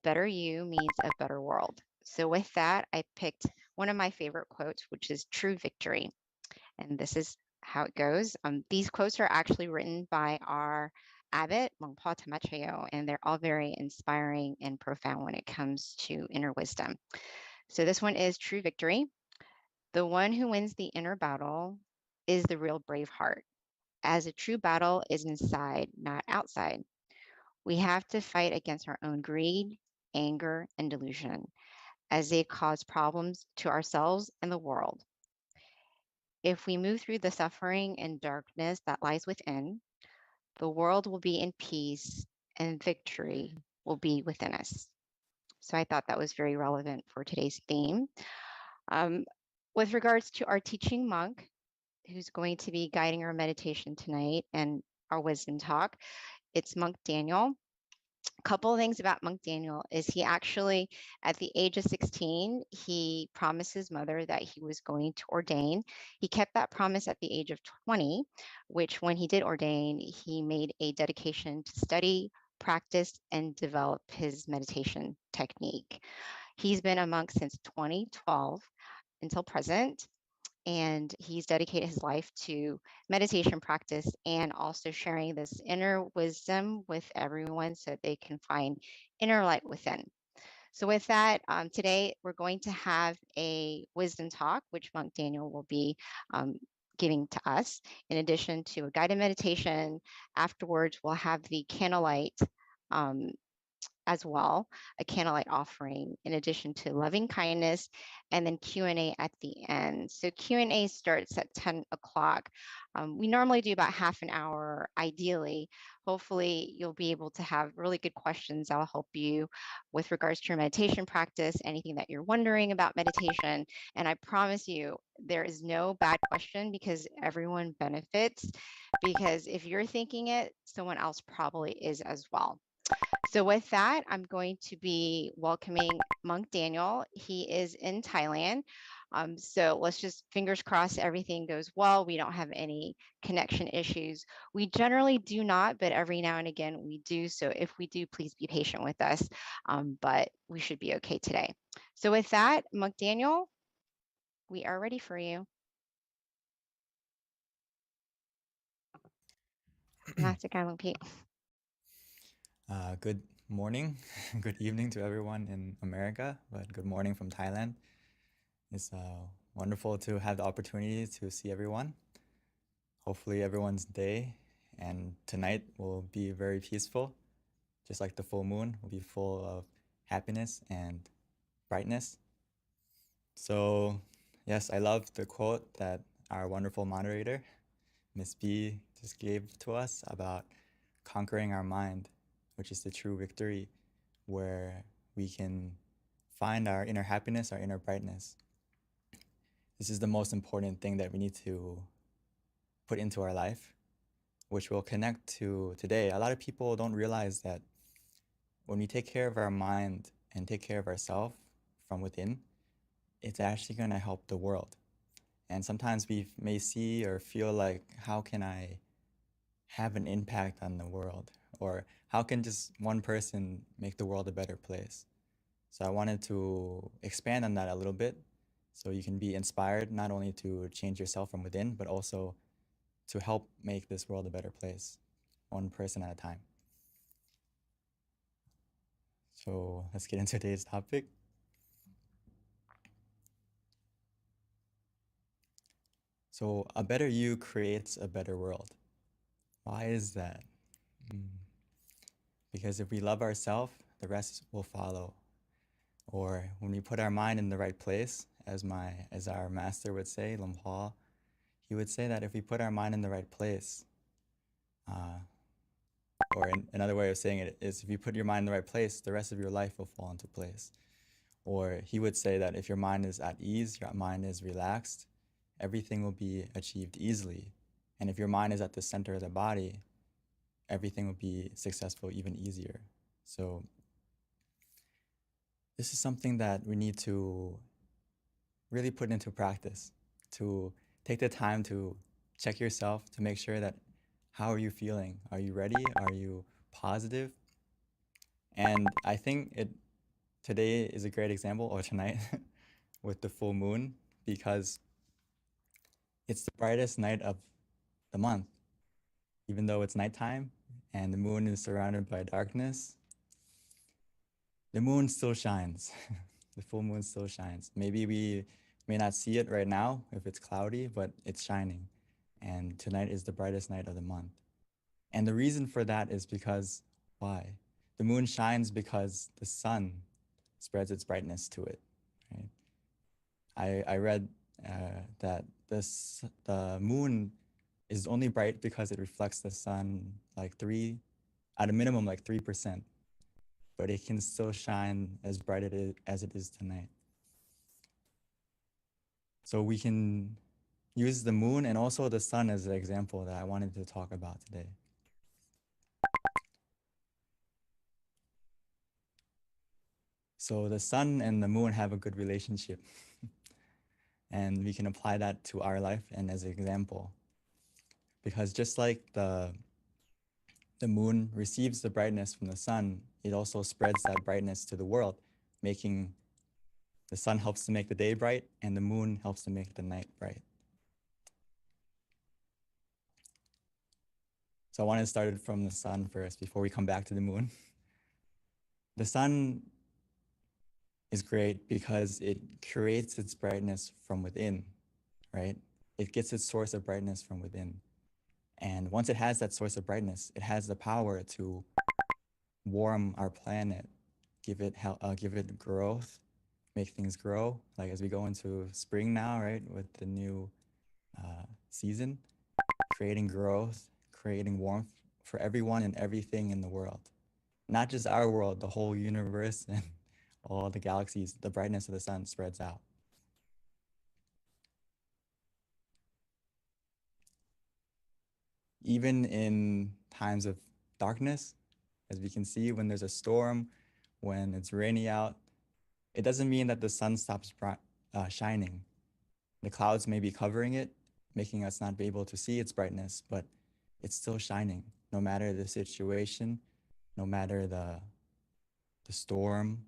Better you means a better world. So with that, I picked one of my favorite quotes, which is true victory. And this is how it goes. These quotes are actually written by our abbot, Longpa Tamacheo, and they're all very inspiring and profound when it comes to inner wisdom. So this one is true victory. The one who wins the inner battle is the real brave heart, as a true battle is inside, not outside. We have to fight against our own greed, anger, and delusion, as they cause problems to ourselves and the world. If we move through the suffering and darkness that lies within, the world will be in peace and victory will be within us. So I thought that was very relevant for today's theme. With regards to our teaching monk, who's going to be guiding our meditation tonight and our wisdom talk, it's Monk Daniel. A couple of things about Monk Daniel is he actually, at the age of 16, he promised his mother that he was going to ordain. He kept that promise at the age of 20, which when he did ordain, he made a dedication to study, practice, and develop his meditation technique. He's been a monk since 2012 until present. and he's dedicated his life to meditation practice and also sharing this inner wisdom with everyone so they can find inner light within. So with that, today we're going to have a wisdom talk, which Monk Daniel will be giving to us, in addition to a guided meditation. Afterwards, we'll have the candlelight as well, a candlelight offering, in addition to loving kindness, and then Q&A at the end. So Q&A starts at 10 o'clock. We normally do about half an hour, ideally. Hopefully, you'll be able to have really good questions that will help you with regards to your meditation practice, anything that you're wondering about meditation. And I promise you, there is no bad question because everyone benefits. Because if you're thinking it, someone else probably is as well. So with that, I'm going to be welcoming Monk Daniel. He is in Thailand. So let's just fingers crossed everything goes well. We don't have any connection issues. We generally do not, but every now and again we do. So if we do, please be patient with us. But we should be okay today. So with that, Monk Daniel, we are ready for you. Pete. Good morning, good evening to everyone in America, but good morning from Thailand. It's wonderful to have the opportunity to see everyone. Hopefully everyone's day and tonight will be very peaceful, just like the full moon will be full of happiness and brightness. So yes, I love the quote that our wonderful moderator, Miss B, just gave to us about conquering our mind, which is the true victory, where we can find our inner happiness, our inner brightness. This is the most important thing that we need to put into our life, which will connect to today. A lot of people don't realize that when we take care of our mind and take care of ourselves from within, it's actually going to help the world. And sometimes we may see or feel like, how can I have an impact on the world? Or how can just one person make the world a better place? So I wanted to expand on that a little bit so you can be inspired not only to change yourself from within, but also to help make this world a better place, one person at a time. So let's get into today's topic. So a better you creates a better world. Why is that? Because if we love ourselves, the rest will follow. Or when we put our mind in the right place, as our master would say, Lumpha, he would say that if we put our mind in the right place, or another way of saying it is, if you put your mind in the right place, the rest of your life will fall into place. Or he would say that if your mind is at ease, your mind is relaxed, everything will be achieved easily. And if your mind is at the center of the body, everything will be successful even easier. So this is something that we need to really put into practice, to take the time to check yourself to make sure that how are you feeling? Are you ready? Are you positive? And I think today is a great example, or tonight, with the full moon, because it's the brightest night of the month. Even though it's nighttime and the moon is surrounded by darkness, the moon still shines. The full moon still shines. Maybe we may not see it right now if it's cloudy, but it's shining. And tonight is the brightest night of the month. And the reason for that is because, why? The moon shines because the sun spreads its brightness to it. Right? I read that the moon is only bright because it reflects the sun at a minimum like 3%, but it can still shine as bright as it is tonight. So we can use the moon and also the sun as an example that I wanted to talk about today. So the sun and the moon have a good relationship. And we can apply that to our life and as an example. Because just like the moon receives the brightness from the sun, it also spreads that brightness to the world, making the sun helps to make the day bright and the moon helps to make the night bright. So I want to start it from the sun first before we come back to the moon. The sun is great because it creates its brightness from within, right? It gets its source of brightness from within. And once it has that source of brightness, it has the power to warm our planet, give it growth, make things grow. Like as we go into spring now, right, with the new season, creating growth, creating warmth for everyone and everything in the world. Not just our world, the whole universe and all the galaxies, the brightness of the sun spreads out. Even in times of darkness, as we can see, when there's a storm, when it's rainy out, it doesn't mean that the sun stops shining. The clouds may be covering it, making us not be able to see its brightness, but it's still shining, no matter the situation, no matter the storm.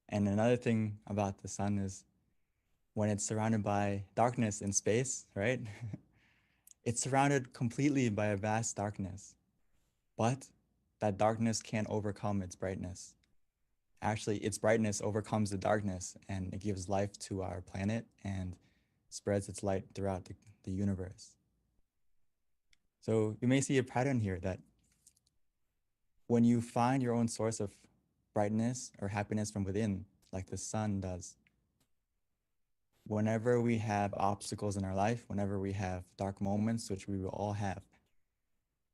And another thing about the sun is when it's surrounded by darkness in space, right? It's surrounded completely by a vast darkness, but that darkness can't overcome its brightness. Actually, its brightness overcomes the darkness and it gives life to our planet and spreads its light throughout the universe. So you may see a pattern here that when you find your own source of brightness or happiness from within, like the sun does, whenever we have obstacles in our life, whenever we have dark moments, which we will all have,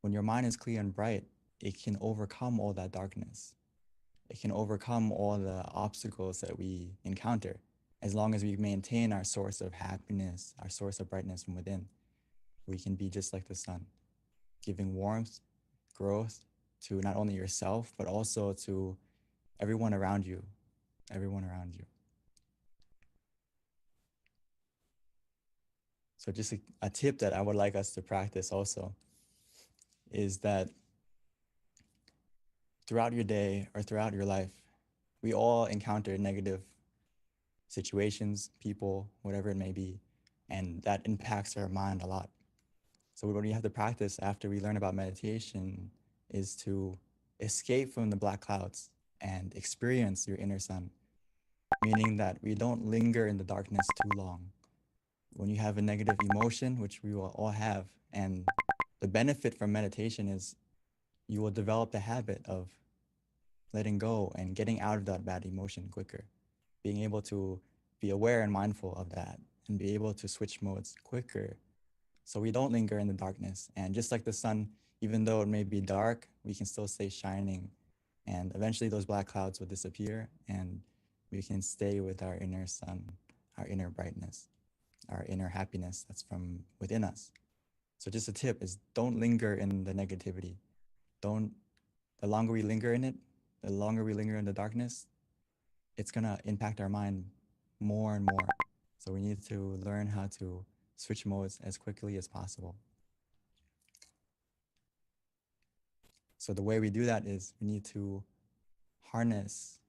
when your mind is clear and bright, it can overcome all that darkness. It can overcome all the obstacles that we encounter as long as we maintain our source of happiness, our source of brightness from within. We can be just like the sun, giving warmth, growth to not only yourself, but also to everyone around you, everyone around you. So just a tip that I would like us to practice also is that throughout your day or throughout your life, we all encounter negative situations, people, whatever it may be, and that impacts our mind a lot. So what we have to practice after we learn about meditation is to escape from the black clouds and experience your inner sun, meaning that we don't linger in the darkness too long. When you have a negative emotion, which we will all have, and the benefit from meditation is you will develop the habit of letting go and getting out of that bad emotion quicker, being able to be aware and mindful of that and be able to switch modes quicker so we don't linger in the darkness. And just like the sun, even though it may be dark, we can still stay shining. And eventually those black clouds will disappear and we can stay with our inner sun, our inner brightness, our inner happiness that's from within us. So just a tip is don't linger in the negativity. The longer we linger in it, the longer we linger in the darkness, it's gonna impact our mind more and more. So we need to learn how to switch modes as quickly as possible. So the way we do that is we need to harness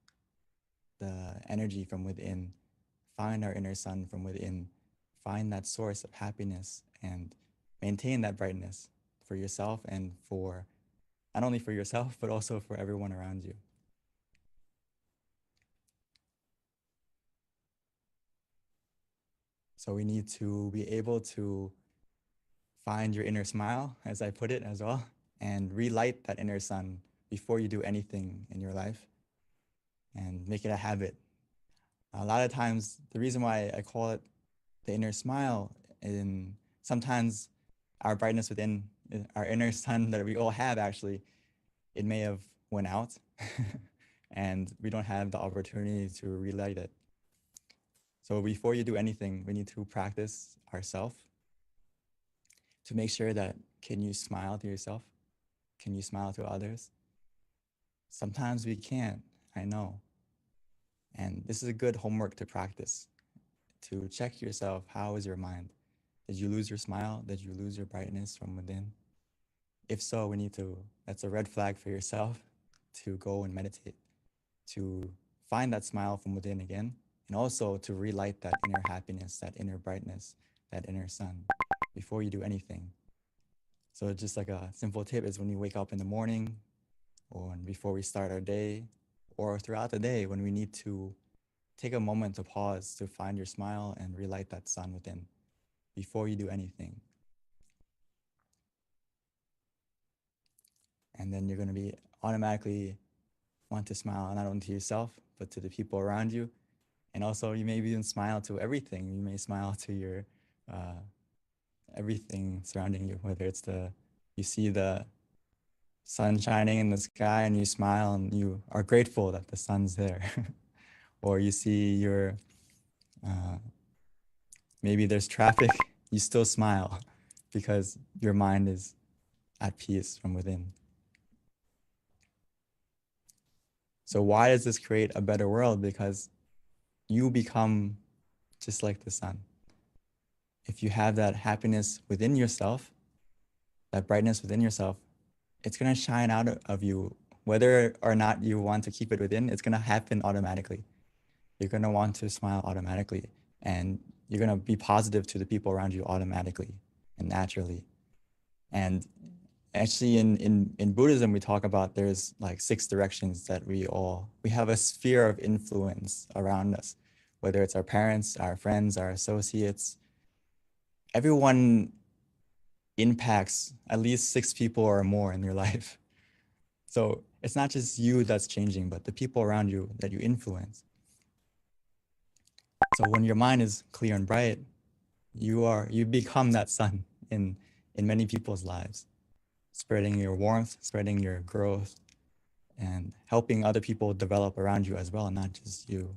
the energy from within, find our inner sun from within, find that source of happiness and maintain that brightness for yourself and for not only for yourself, but also for everyone around you. So we need to be able to find your inner smile, as I put it as well, and relight that inner sun before you do anything in your life and make it a habit. A lot of times, the reason why I call it the inner smile, and sometimes our brightness within our inner sun that we all have actually, it may have went out and we don't have the opportunity to relight it. So before you do anything, we need to practice ourselves to make sure that can you smile to yourself? Can you smile to others? Sometimes we can't, I know. And this is a good homework to practice, to check yourself. How is your mind? Did you lose your smile? Did you lose your brightness from within? If so, that's a red flag for yourself to go and meditate, to find that smile from within again and also to relight that inner happiness, that inner brightness, that inner sun before you do anything. So just like a simple tip is when we wake up in the morning or before we start our day or throughout the day when we need to take a moment to pause to find your smile and relight that sun within before you do anything. And then you're going to be automatically want to smile not only to yourself, but to the people around you. And also you may even smile to everything. You may smile to your everything surrounding you, whether it's you see the sun shining in the sky and you smile and you are grateful that the sun's there. Or you see maybe there's traffic, you still smile because your mind is at peace from within. So why does this create a better world? Because you become just like the sun. If you have that happiness within yourself, that brightness within yourself, it's going to shine out of you. Whether or not you want to keep it within, it's going to happen automatically. You're going to want to smile automatically, and you're going to be positive to the people around you automatically and naturally. And actually in Buddhism, we talk about there's like 6 directions that we have a sphere of influence around us, whether it's our parents, our friends, our associates. Everyone impacts at least 6 people or more in your life. So it's not just you that's changing, but the people around you that you influence. So when your mind is clear and bright, you become that sun in many people's lives, spreading your warmth, spreading your growth, and helping other people develop around you as well, and not just you.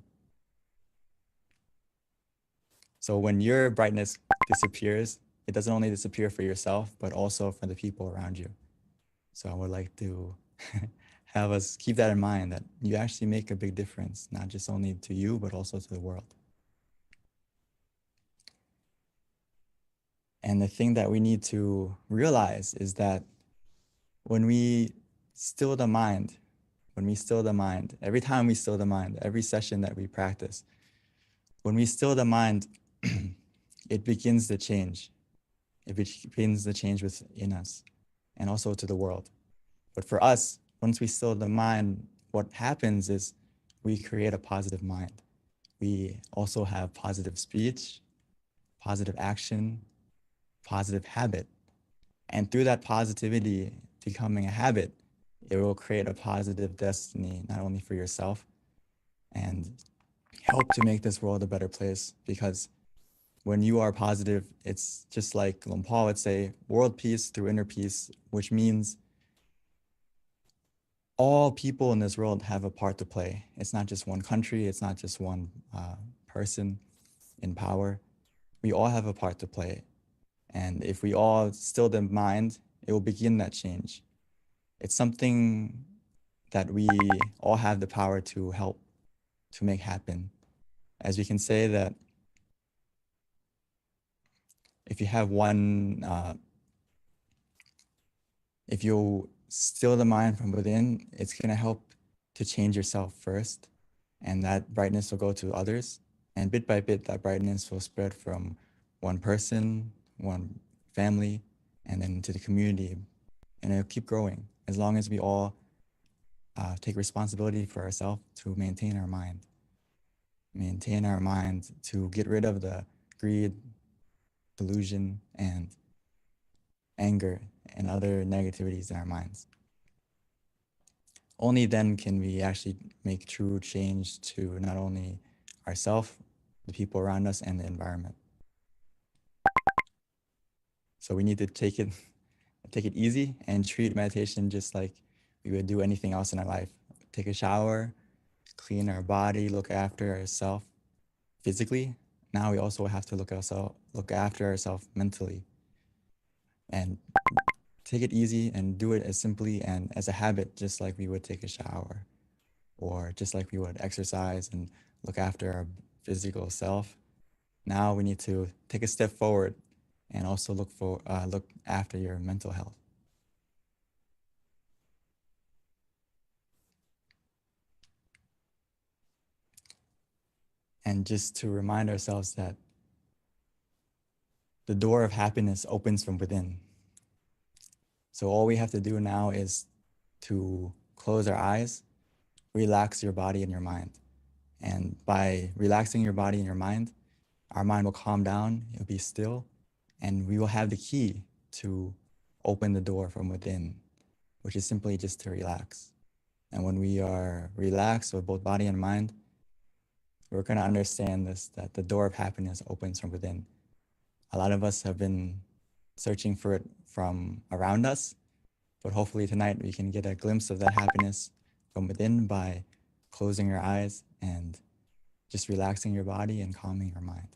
So when your brightness disappears, it doesn't only disappear for yourself, but also for the people around you. So I would like to have us keep that in mind, that you actually make a big difference, not just only to you, but also to the world. And the thing that we need to realize is that when we still the mind, every time we still the mind, every session that we practice, when we still the mind, it begins to change. It begins to change within us and also to the world. But for us, once we still the mind, what happens is we create a positive mind. We also have positive speech, positive action, positive habit. And through that positivity becoming a habit, it will create a positive destiny, not only for yourself, and help to make this world a better place. Because when you are positive, it's just like Lone Paul would say, world peace through inner peace, which means all people in this world have a part to play. It's not just one country, it's not just one person in power. We all have a part to play. And if we all still the mind, it will begin that change. It's something that we all have the power to help to make happen. As we can say that if you have if you still the mind from within, it's gonna help to change yourself first, and that brightness will go to others. And bit by bit, that brightness will spread from one person, one family, and then to the community, and it'll keep growing as long as we all take responsibility for ourselves to maintain our mind to get rid of the greed, delusion, and anger and other negativities in our minds. Only then can we actually make true change to not only ourselves, the people around us, and the environment. So we need to take it easy and treat meditation just like we would do anything else in our life. Take a shower, clean our body, look after ourselves physically. Now we also have to look after ourselves mentally, and take it easy and do it as simply and as a habit, just like we would take a shower, or just like we would exercise and look after our physical self. Now we need to take a step forward and also look after your mental health. And just to remind ourselves that the door of happiness opens from within. So all we have to do now is to close our eyes, relax your body and your mind. And by relaxing your body and your mind, our mind will calm down, it'll be still, and we will have the key to open the door from within, which is simply just to relax. And when we are relaxed with both body and mind, we're going to understand this, that the door of happiness opens from within. A lot of us have been searching for it from around us, but hopefully tonight we can get a glimpse of that happiness from within by closing your eyes and just relaxing your body and calming your mind.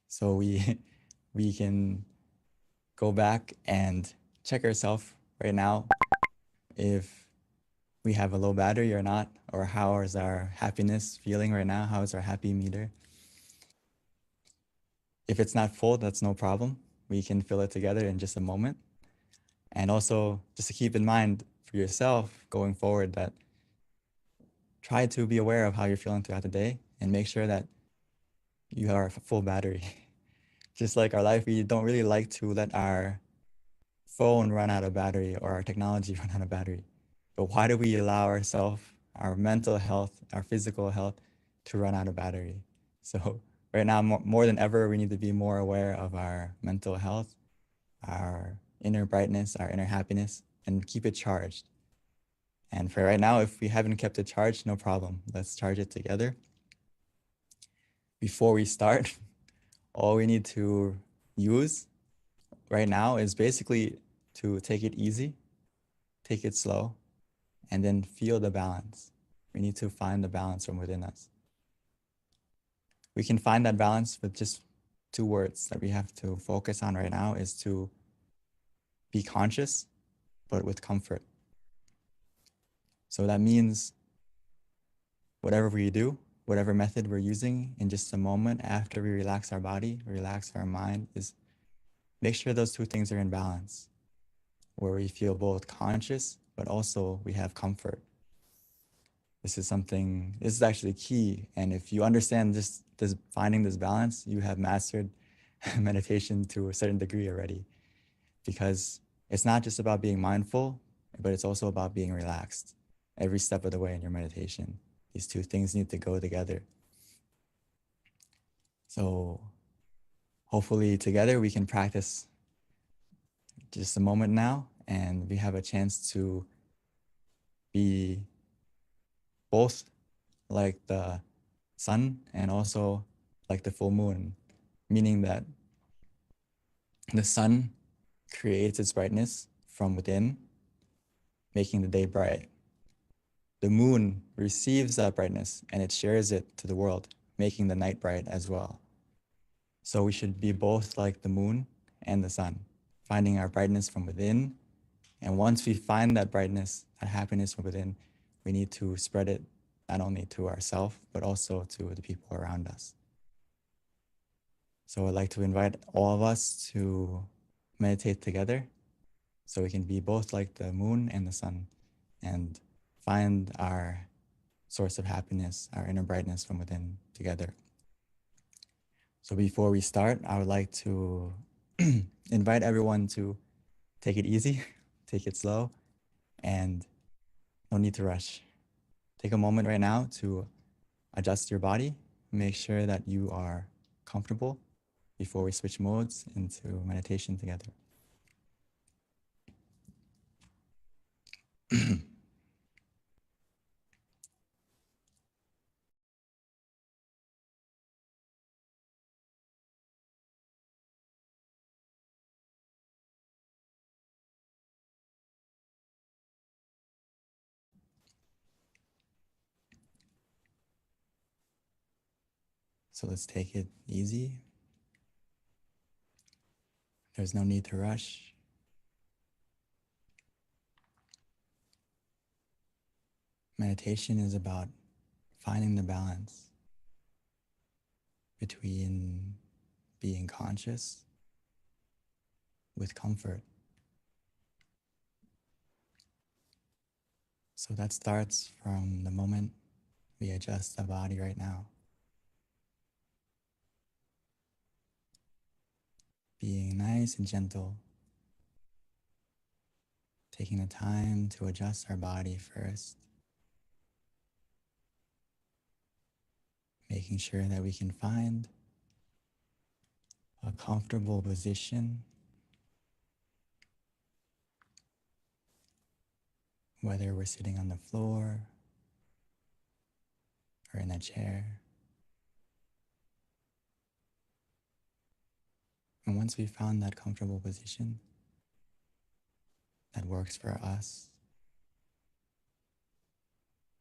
So we can go back and check ourselves right now if we have a low battery or not, or how is our happiness feeling right now? How is our happy meter? If it's not full, that's no problem. We can fill it together in just a moment. And also just to keep in mind for yourself going forward that try to be aware of how you're feeling throughout the day and make sure that you are a full battery. Just like our life, we don't really like to let our phone run out of battery or our technology run out of battery. But why do we allow ourselves, our mental health, our physical health to run out of battery? So right now, more than ever, we need to be more aware of our mental health, our inner brightness, our inner happiness, and keep it charged. And for right now, if we haven't kept it charged, no problem. Let's charge it together. Before we start, all we need to use right now is basically to take it easy, take it slow, and then feel the balance. We need to find the balance from within us. We can find that balance with just 2 words that we have to focus on right now is to be conscious, but with comfort. So that means whatever we do, whatever method we're using in just a moment after we relax our body, relax our mind, is make sure those 2 things are in balance, where we feel both conscious, but also we have comfort. This is actually key. And if you understand this finding this balance, you have mastered meditation to a certain degree already, because it's not just about being mindful, but it's also about being relaxed every step of the way in your meditation. These 2 things need to go together. So hopefully together we can practice just a moment now, and we have a chance to be both like the sun and also like the full moon, meaning that the sun creates its brightness from within, making the day bright. The moon receives that brightness and it shares it to the world, making the night bright as well. So we should be both like the moon and the sun, finding our brightness from within. And once we find that brightness, that happiness from within, we need to spread it not only to ourselves, but also to the people around us. So I'd like to invite all of us to meditate together so we can be both like the moon and the sun and find our source of happiness, our inner brightness from within together. So before we start, I would like to invite everyone to take it easy, take it slow, and no need to rush. Take a moment right now to adjust your body, make sure that you are comfortable before we switch modes into meditation together. So let's take it easy. There's no need to rush. Meditation is about finding the balance between being conscious with comfort. So that starts from the moment we adjust the body right now. Being nice and gentle, taking the time to adjust our body first, making sure that we can find a comfortable position, whether we're sitting on the floor or in a chair. And once we found that comfortable position that works for us,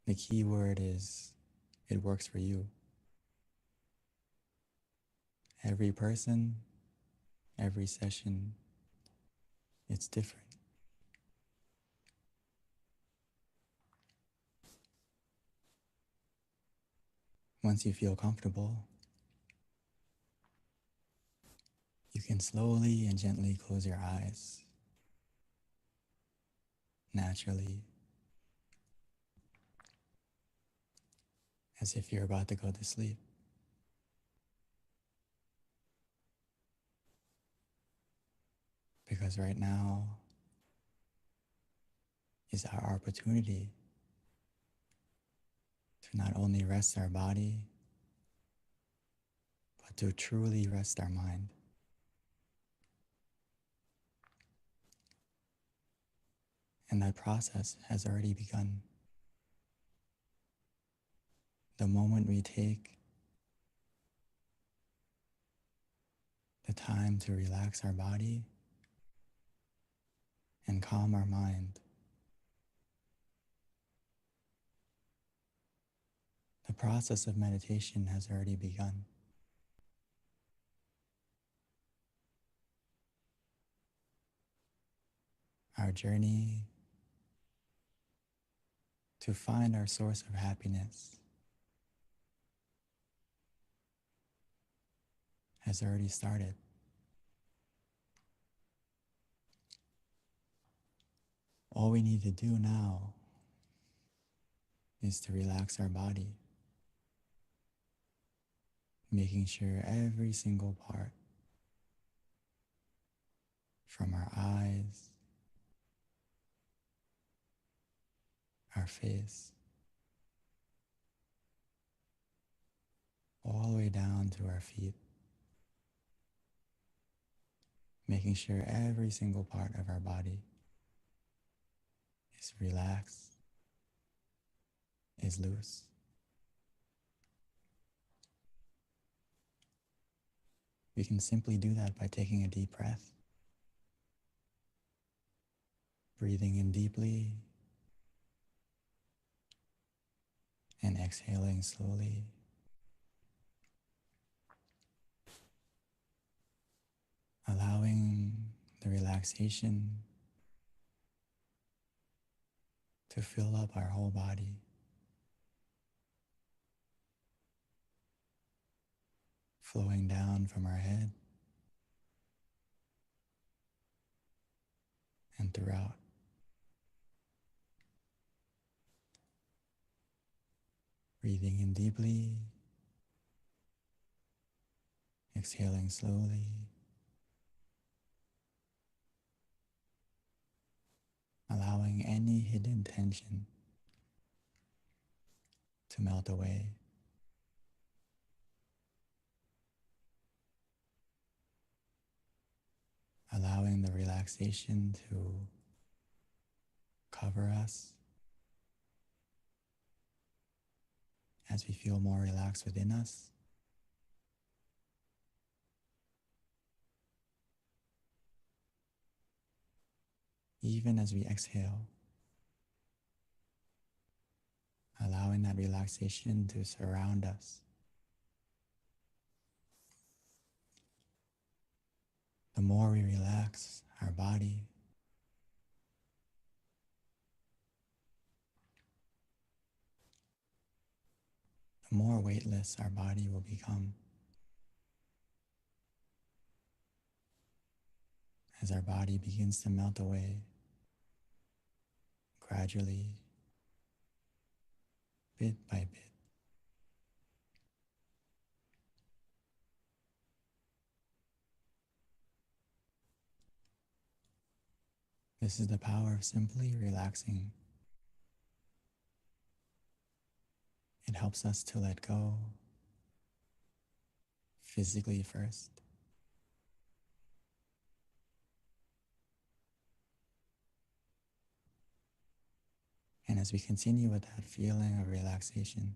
the key word is it works for you. Every person, every session, it's different. Once you feel comfortable, you can slowly and gently close your eyes, naturally, as if you're about to go to sleep. Because right now is our opportunity to not only rest our body, but to truly rest our mind. And that process has already begun. The moment we take the time to relax our body and calm our mind, the process of meditation has already begun. Our journey to find our source of happiness has already started. All we need to do now is to relax our body, making sure every single part, from our eyes, our face, all the way down to our feet, making sure every single part of our body is relaxed, is loose. We can simply do that by taking a deep breath, breathing in deeply and exhaling slowly. Allowing the relaxation to fill up our whole body. Flowing down from our head and throughout. Breathing in deeply, exhaling slowly. Allowing any hidden tension to melt away. Allowing the relaxation to cover us as we feel more relaxed within us. Even as we exhale, allowing that relaxation to surround us. The more we relax our body, the more weightless our body will become. As our body begins to melt away, gradually bit by bit. This is the power of simply relaxing. It helps us to let go physically first. And as we continue with that feeling of relaxation,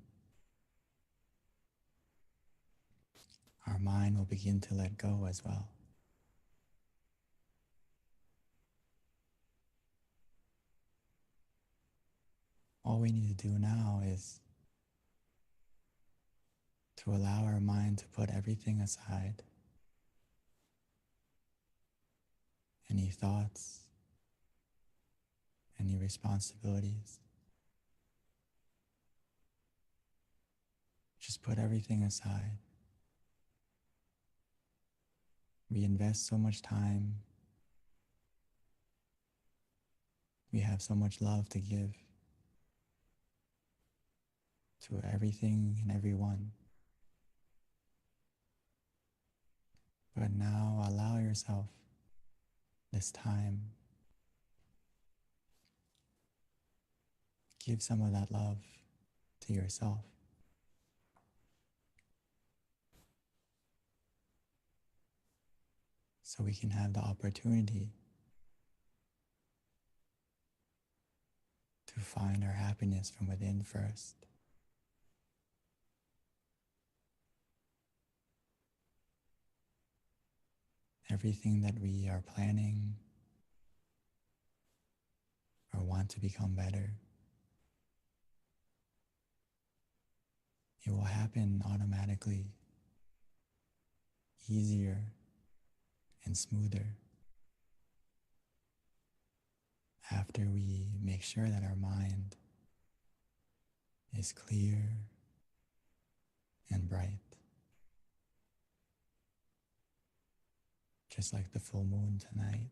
our mind will begin to let go as well. All we need to do now is to allow our mind to put everything aside. Any thoughts, any responsibilities. Just put everything aside. We invest so much time. We have so much love to give to everything and everyone. But now allow yourself this time. Give some of that love to yourself. So we can have the opportunity to find our happiness from within first. Everything that we are planning or want to become better, it will happen automatically, easier and smoother after we make sure that our mind is clear and bright. Just like the full moon tonight.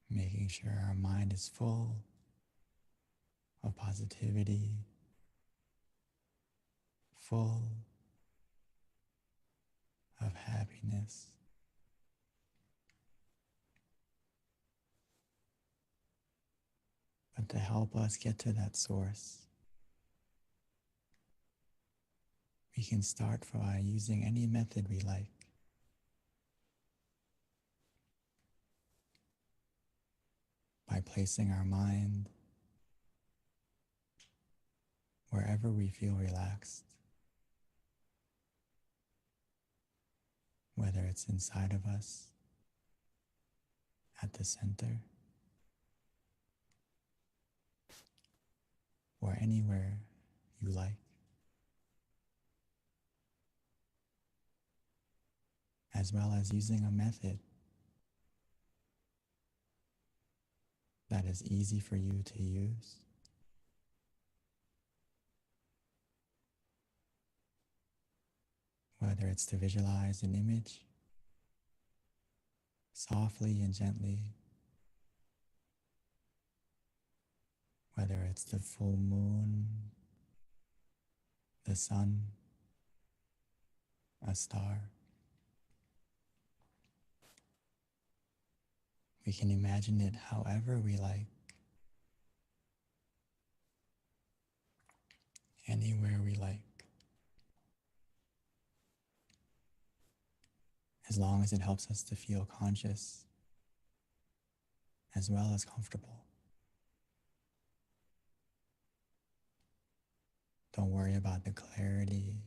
Making sure our mind is full of positivity, full of happiness. But to help us get to that source, we can start by using any method we like. By placing our mind wherever we feel relaxed, whether it's inside of us, at the center, or anywhere you like. As well as using a method that is easy for you to use. Whether it's to visualize an image softly and gently, whether it's the full moon, the sun, a star. We can imagine it however we like, anywhere we like, as long as it helps us to feel conscious as well as comfortable. Don't worry about the clarity.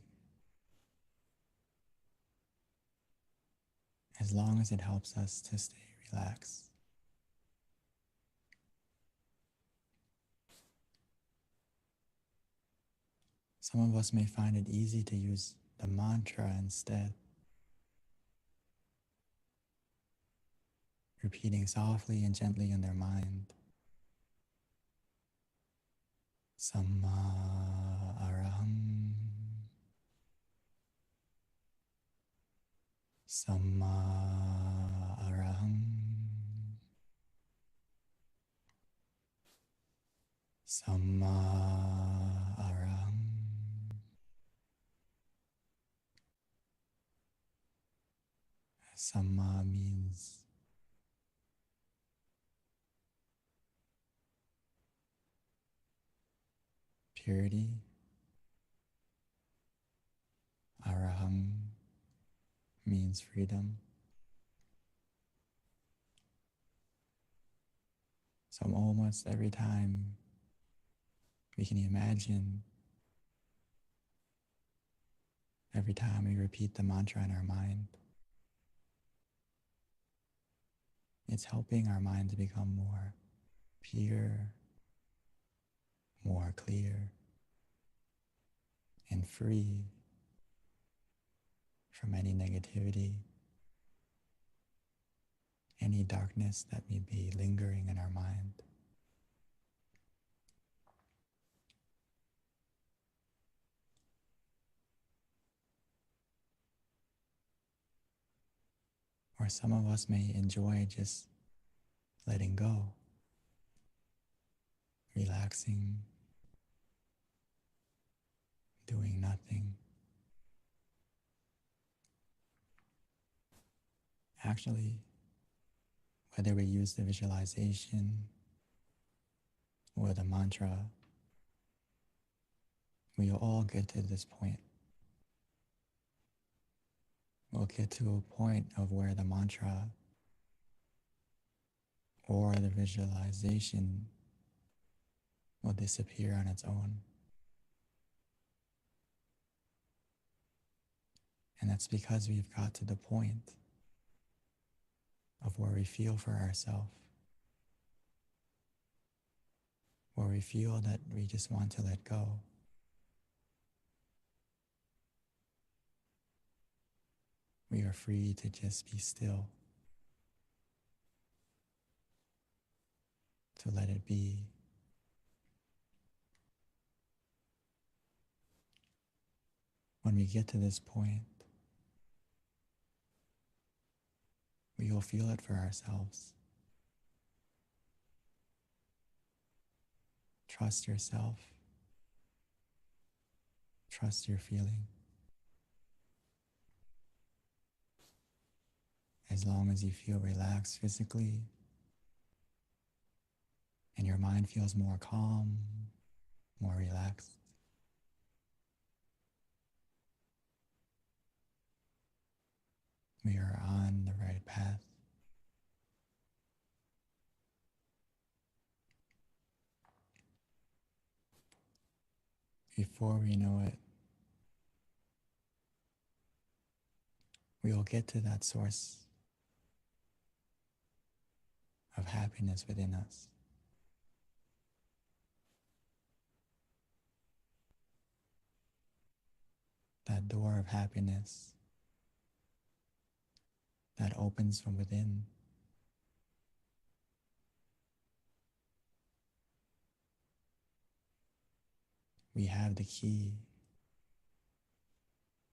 As long as it helps us to stay relaxed. Some of us may find it easy to use the mantra instead. Repeating softly and gently in their mind. Samma araham. Samma araham. Samma Araham. Samma means purity. Araham means freedom. So almost every time we can imagine, every time we repeat the mantra in our mind, it's helping our mind to become more pure, more clear, and free from any negativity, any darkness that may be lingering in our mind. Or some of us may enjoy just letting go, relaxing, doing nothing. Actually, whether we use the visualization or the mantra, we will all get to this point. We'll get to a point of where the mantra or the visualization will disappear on its own. And that's because we've got to the point of where we feel for ourselves, where we feel that we just want to let go. We are free to just be still, to let it be. When we get to this point, we will feel it for ourselves. Trust yourself. Trust your feeling. As long as you feel relaxed physically and your mind feels more calm, more relaxed, we are on the right path. Before we know it, we will get to that source of happiness within us. That door of happiness that opens from within. We have the key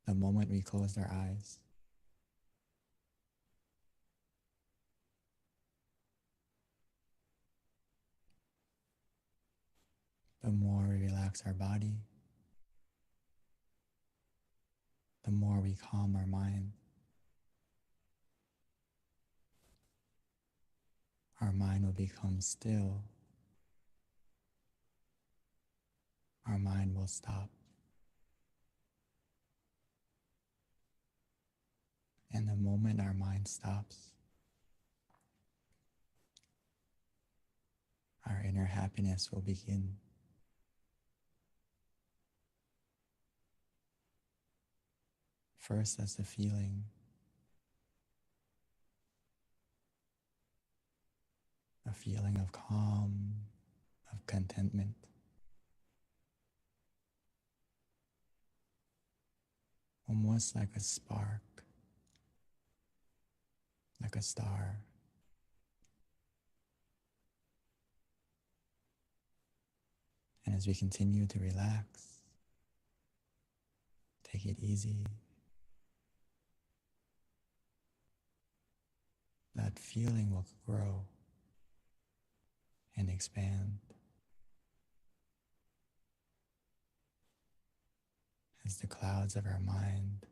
the moment we closed our eyes. The more we relax our body, the more we calm our mind. Our mind will become still. Our mind will stop. And the moment our mind stops, our inner happiness will begin. First, as a feeling, a feeling of calm, of contentment. Almost like a spark, like a star. And as we continue to relax, take it easy, that feeling will grow and expand as the clouds of our mind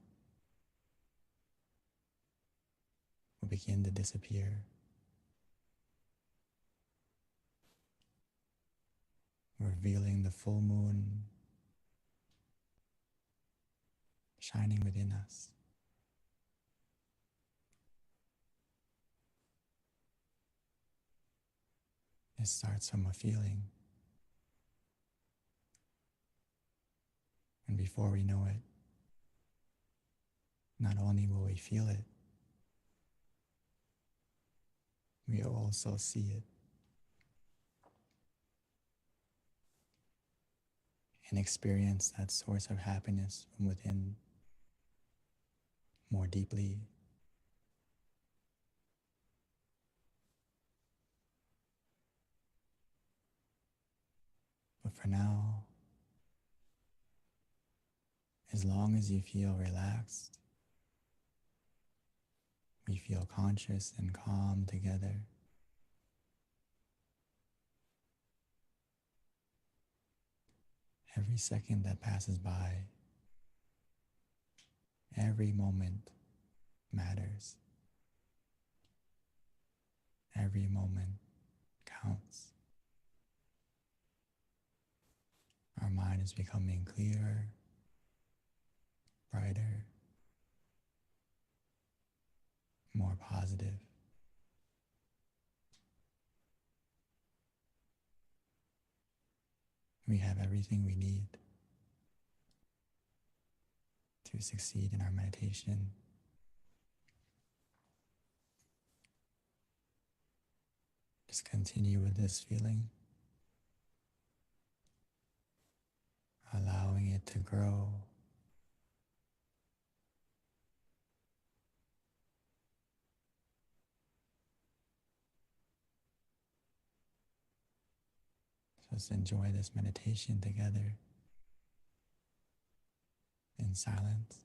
will begin to disappear. Revealing the full moon shining within us. It starts from a feeling. And before we know it, not only will we feel it, we will also see it. And experience that source of happiness from within more deeply. But for now, as long as you feel relaxed, we feel conscious and calm together. Every second that passes by, every moment matters. Every moment counts. Our mind is becoming clearer, brighter, more positive. We have everything we need to succeed in our meditation. Just continue with this feeling, allowing it to grow. Just enjoy this meditation together in silence.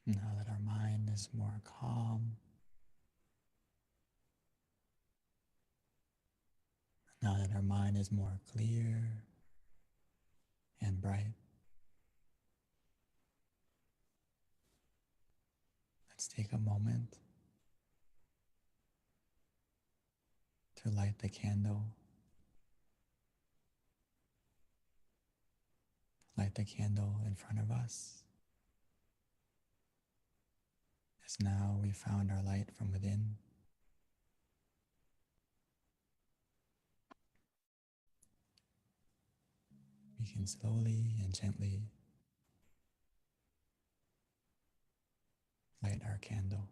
Now that our mind is more calm, now that our mind is more clear and bright, let's take a moment to light the candle. Light the candle in front of us, as now we found our light from within. We can slowly and gently light our candle.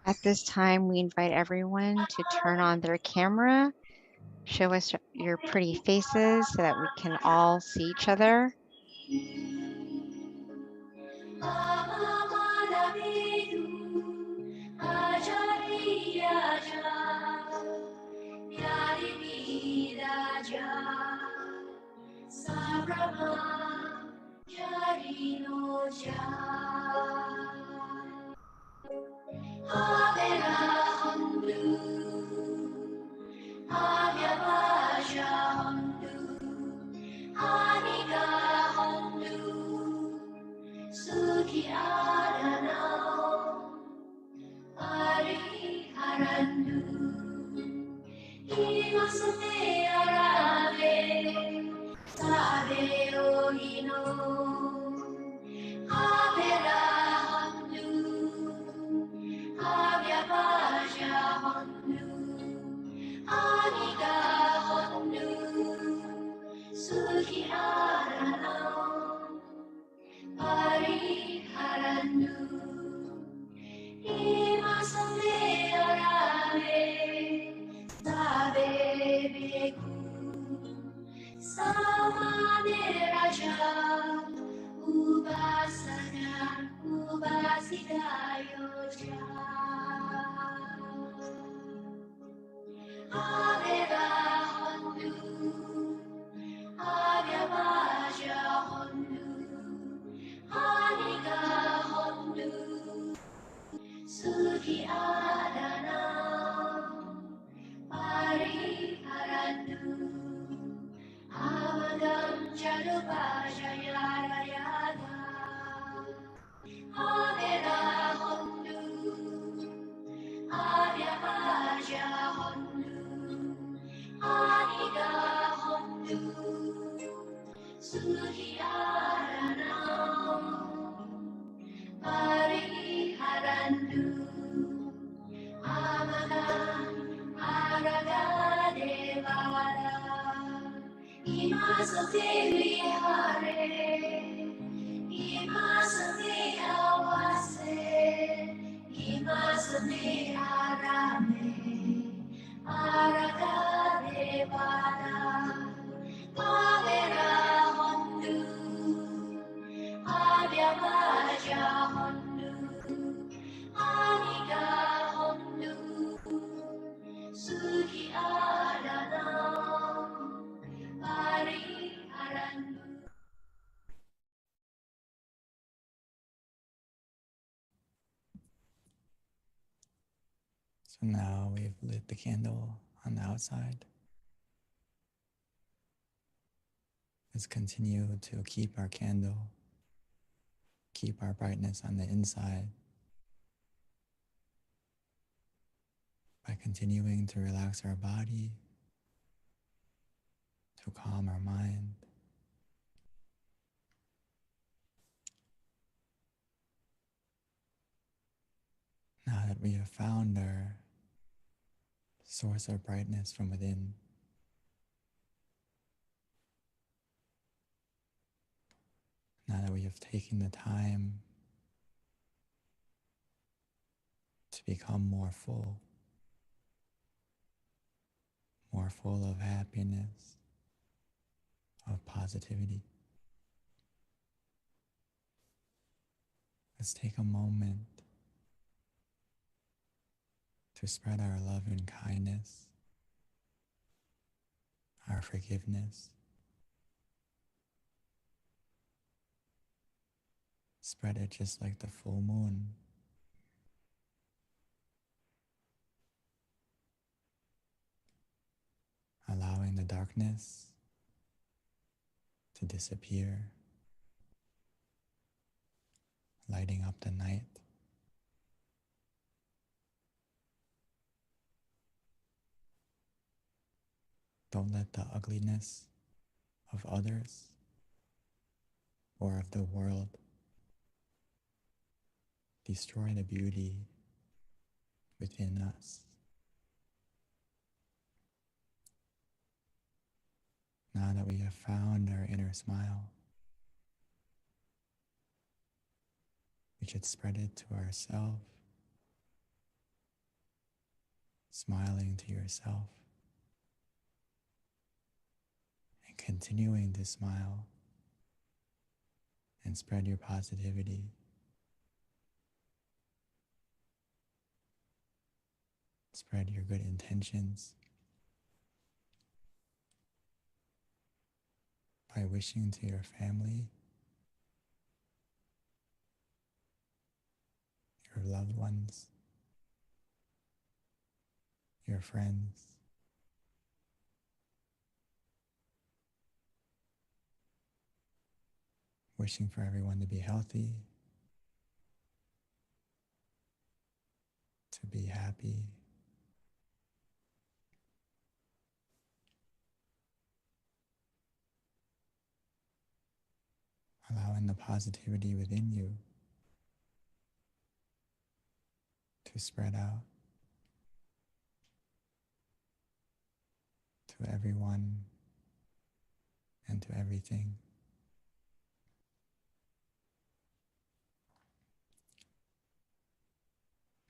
At this time, we invite everyone to turn on their camera, show us your pretty faces so that we can all see each other. So now we've lit the candle on the outside. Let's continue to keep our candle, keep our brightness on the inside by continuing to relax our body, to calm our mind. Now that we have found our source of brightness from within, Now that we have taken the time to become more full of happiness, of positivity, let's take a moment to spread our love and kindness, our forgiveness. Spread it just like the full moon. Allowing the darkness to disappear, lighting up the night. Don't let the ugliness of others or of the world destroy the beauty within us. Now that we have found our inner smile, we should spread it to ourselves, smiling to yourself, and continuing to smile and spread your positivity. Spread your good intentions by wishing to your family, your loved ones, your friends, wishing for everyone to be healthy, to be happy, allowing the positivity within you to spread out to everyone and to everything.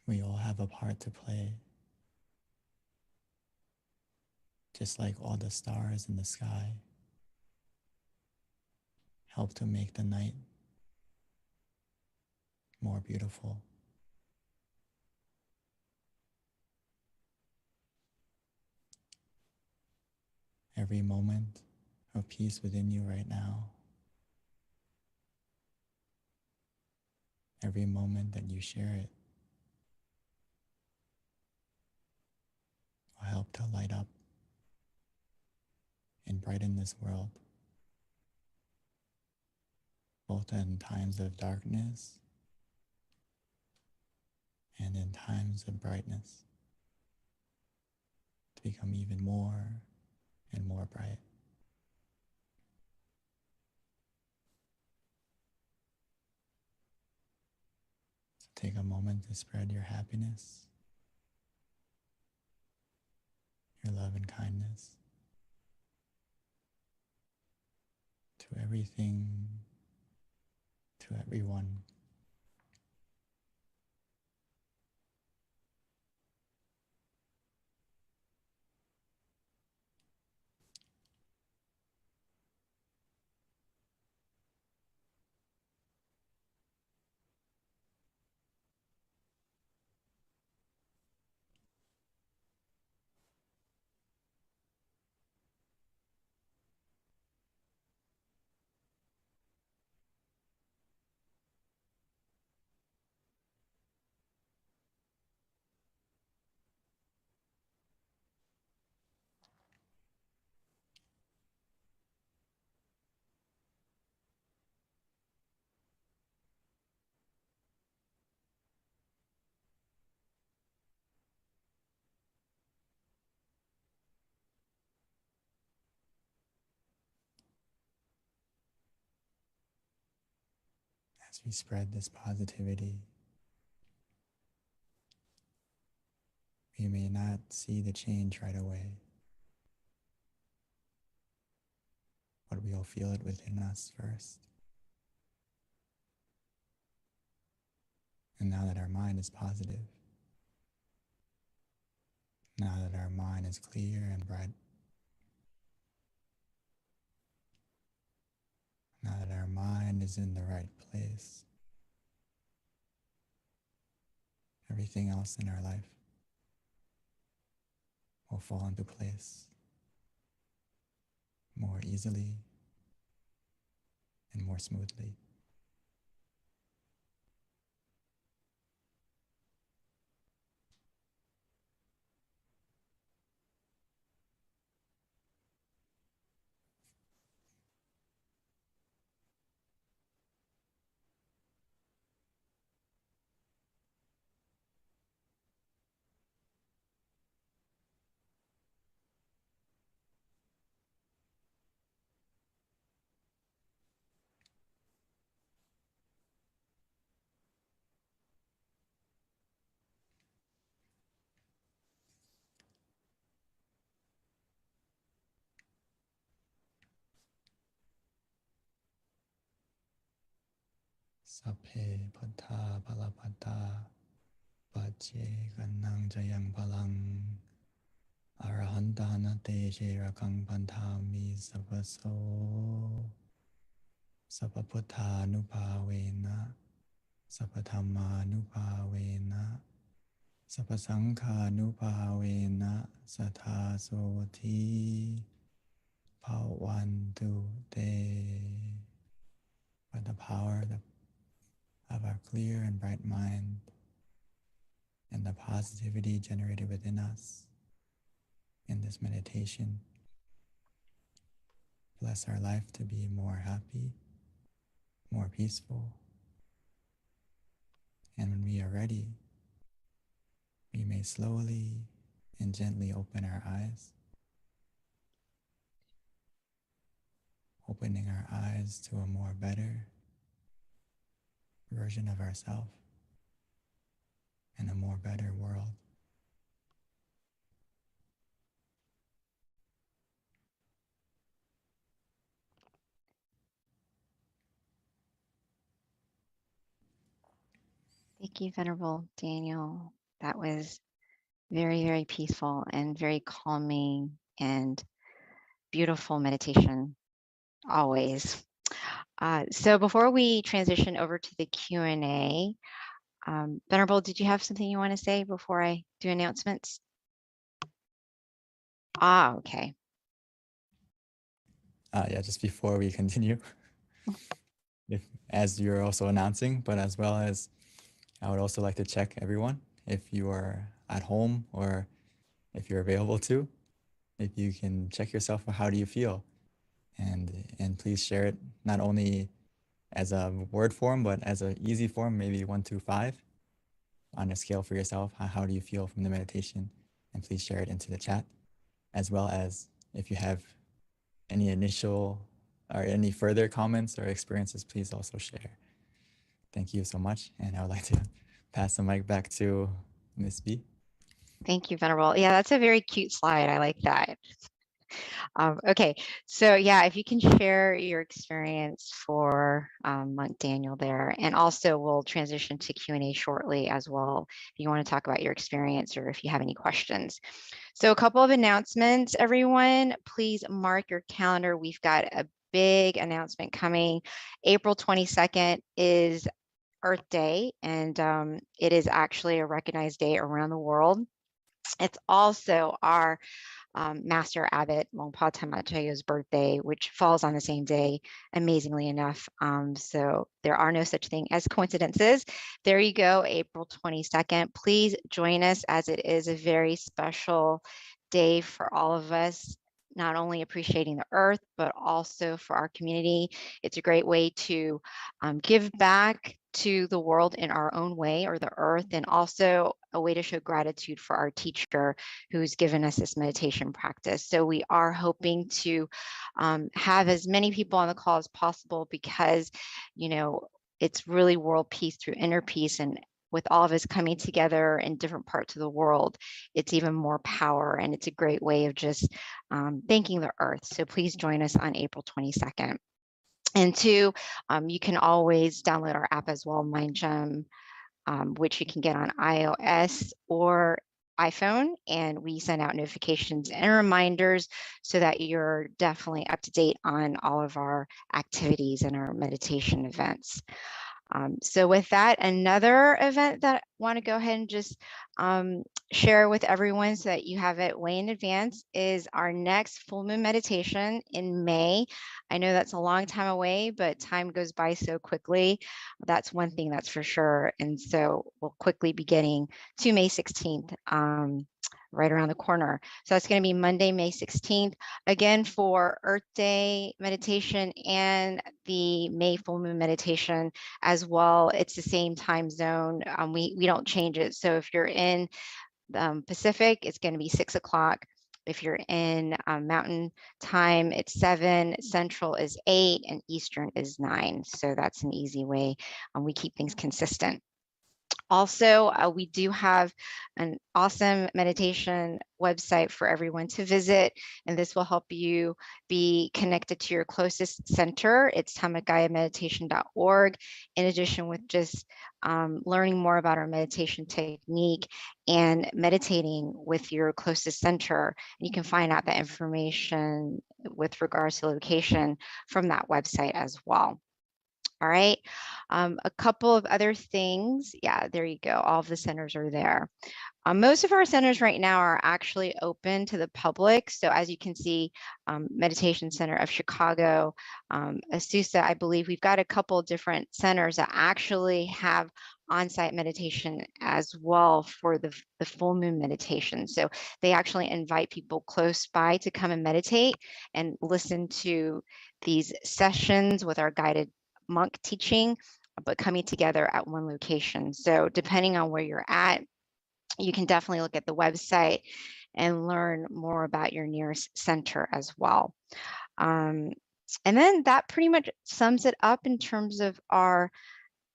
We all have a part to play, just like all the stars in the sky help to make the night more beautiful. Every moment of peace within you right now, every moment that you share it, will help to light up and brighten this world, both in times of darkness and in times of brightness, to become even more and more bright. So take a moment to spread your happiness, your love and kindness to everything, to everyone. As we spread this positivity, we may not see the change right away, but we'll feel it within us first. And now that our mind is positive, now that our mind is clear and bright, now that our mind is in the right place, everything else in our life will fall into place more easily and more smoothly. Sapphe patta palapatta pache kannang jayang palang arahantana te sherakang pantami sapaso sapaputta nupavena sapathamma nupavena sapasangha nupavena sathasoti bhavantu te. By the power of our clear and bright mind and the positivity generated within us in this meditation, bless our life to be more happy, more peaceful. And when we are ready, we may slowly and gently open our eyes, opening our eyes to a more better version of ourselves and a more better world. Thank you, Venerable Daniel. That was very, very peaceful and very calming and beautiful meditation, always. So before we transition over to the Q&A, Venerable, did you have something you want to say before I do announcements? Okay. Yeah, just before we continue, as you're also announcing, but as well as I would also like to check everyone, if you are at home or if you're available to, if you can check yourself, how do you feel? And please share it not only as a word form, but as an easy form, maybe 1 to 5 on a scale for yourself. How do you feel from the meditation? And please share it into the chat, as well as if you have any initial or any further comments or experiences, please also share. Thank you so much. And I would like to pass the mic back to Ms. B. Thank you, Venerable. Yeah, that's a very cute slide. I like that. Okay, so yeah, if you can share your experience for Monk Daniel there, and also we'll transition to Q&A shortly as well, if you want to talk about your experience or if you have any questions. So a couple of announcements, everyone, please mark your calendar. We've got a big announcement coming. April 22nd is Earth Day, and it is actually a recognized day around the world. It's also our Master Abbot Longpa Tamachayo's birthday, which falls on the same day, amazingly enough. So there are no such thing as coincidences. There you go, April 22nd. Please join us, as it is a very special day for all of us, not only appreciating the earth, but also for our community. It's a great way to give back to the world in our own way, or the earth, and also a way to show gratitude for our teacher who's given us this meditation practice. So we are hoping to have as many people on the call as possible, because, you know, it's really world peace through inner peace, and with all of us coming together in different parts of the world, it's even more power, and it's a great way of just thanking the earth. So please join us on April 22nd. And 2, you can always download our app as well, MindGem, which you can get on iOS or iPhone, and we send out notifications and reminders so that you're definitely up to date on all of our activities and our meditation events. So with that, another event that I want to go ahead and just share with everyone so that you have it way in advance is our next full moon meditation in May. I know that's a long time away, but time goes by so quickly. That's one thing that's for sure. And so we'll quickly be getting to May 16th. Right around the corner. So that's going to be Monday, May 16th, again for Earth Day meditation and the May full moon meditation as well. It's the same time zone. We don't change it. So if you're in Pacific, it's going to be 6 o'clock. If you're in Mountain Time, it's 7, Central is 8, and Eastern is 9. So that's an easy way. We keep things consistent. Also, we do have an awesome meditation website for everyone to visit, and this will help you be connected to your closest center. It's tamagayameditation.org. In addition with just learning more about our meditation technique and meditating with your closest center, and you can find out that information with regards to location from that website as well. All right, a couple of other things. Yeah, there you go. All of the centers are there. Most of our centers right now are actually open to the public. So as you can see, Meditation Center of Chicago, Azusa, I believe we've got a couple different centers that actually have on-site meditation as well for the full moon meditation. So they actually invite people close by to come and meditate and listen to these sessions with our guided monk teaching, but coming together at one location. So depending on where you're at, you can definitely look at the website and learn more about your nearest center as well. And then that pretty much sums it up in terms of our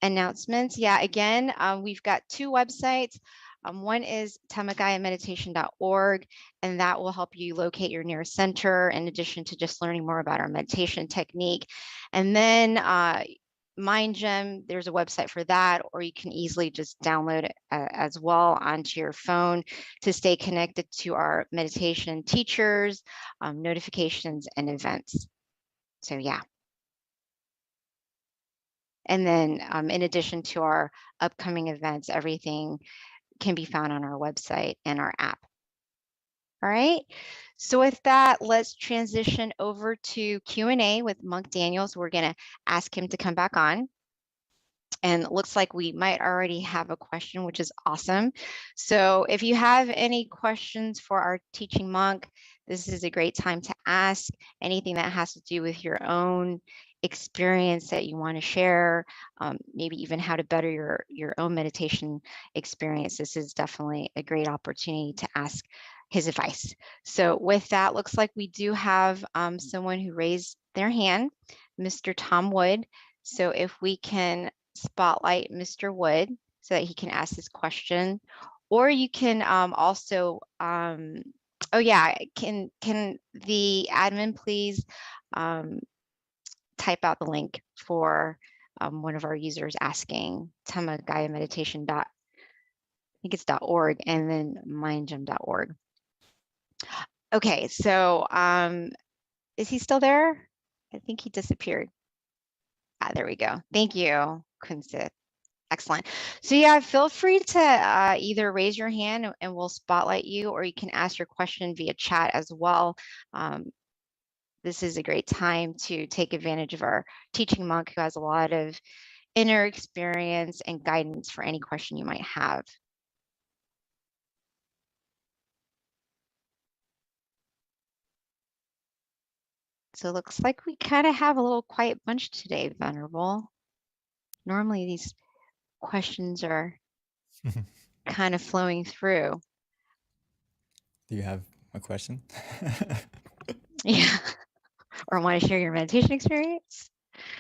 announcements. Yeah, again, we've got 2 websites. One is tamagayameditation.org, and that will help you locate your nearest center in addition to just learning more about our meditation technique. And then MindGem, there's a website for that, or you can easily just download it as well onto your phone to stay connected to our meditation teachers, notifications, and events. So yeah. And then in addition to our upcoming events, everything can be found on our website and our app. All right. So with that, let's transition over to Q&A with Monk Daniels. We're going to ask him to come back on. And it looks like we might already have a question, which is awesome. So if you have any questions for our teaching monk, this is a great time to ask. Anything that has to do with your own experience that you want to share, maybe even how to better your own meditation experience. This is definitely a great opportunity to ask his advice. So with that, looks like we do have someone who raised their hand, Mr. Tom Wood. So if we can spotlight Mr. Wood so that he can ask his question, or you can also, oh yeah, can the admin please type out the link for one of our users asking tamagayameditation. I think it's .org and then mindgem.org. Okay, so is he still there? I think he disappeared. Ah, there we go. Thank you, Kunsit. Excellent. So yeah, feel free to either raise your hand and we'll spotlight you, or you can ask your question via chat as well. This is a great time to take advantage of our teaching monk who has a lot of inner experience and guidance for any question you might have. So it looks like we kind of have a little quiet bunch today, Venerable. Normally these questions are kind of flowing through. Do you have a question? Yeah. Or want to share your meditation experience?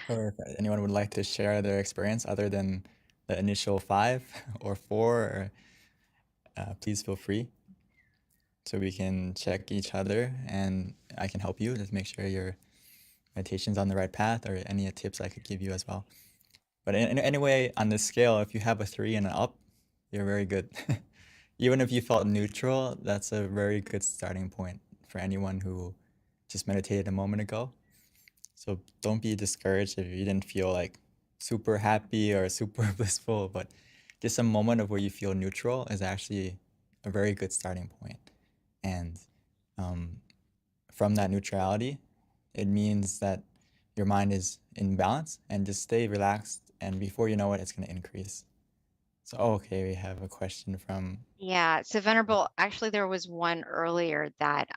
Or if anyone would like to share their experience other than the initial 5 or 4, please feel free. So we can check each other and I can help you. Just make sure your meditation's on the right path, or any tips I could give you as well. But anyway, on the scale, if you have a 3 and an up, you're very good. Even if you felt neutral, that's a very good starting point for anyone who just meditated a moment ago. So don't be discouraged if you didn't feel like super happy or super blissful, but just a moment of where you feel neutral is actually a very good starting point. And from that neutrality, it means that your mind is in balance, and just stay relaxed, and before you know it, it's going to increase. So, okay, we have a question from, Yeah, so Venerable, actually there was one earlier that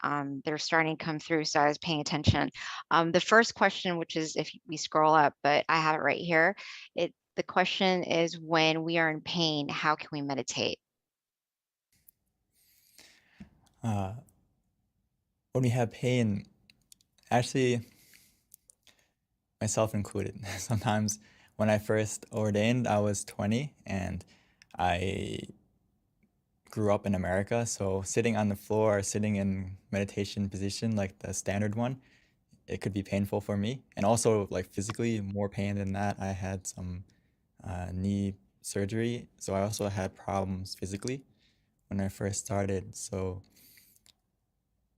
they're starting to come through, so I was paying attention. The first question, which is if we scroll up, but I have it right here. The question is, when we are in pain, how can we meditate? when we have pain, actually, myself included, sometimes when I first ordained, I was 20 and I grew up in America. So sitting on the floor or sitting in meditation position, like the standard one, it could be painful for me. And also like physically more pain than that. I had some knee surgery. So I also had problems physically when I first started. So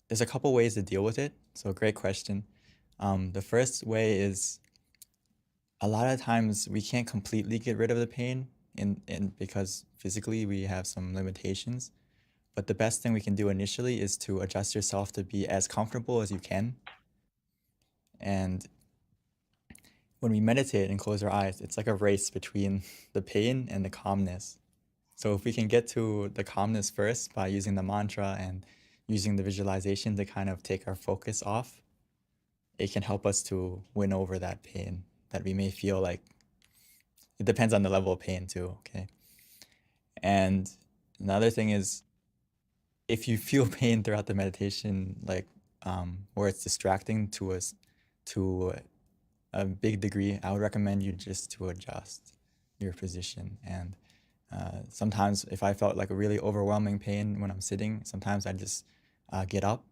there's a couple ways to deal with it. So great question. The first way is, a lot of times we can't completely get rid of the pain because physically we have some limitations. But the best thing we can do initially is to adjust yourself to be as comfortable as you can. And when we meditate and close our eyes, it's like a race between the pain and the calmness. So if we can get to the calmness first by using the mantra and using the visualization to kind of take our focus off, it can help us to win over that pain that we may feel like. It depends on the level of pain too, okay? And another thing is, if you feel pain throughout the meditation, like where it's distracting to us to a big degree, I would recommend you just to adjust your position. And sometimes if I felt like a really overwhelming pain when I'm sitting, sometimes I just get up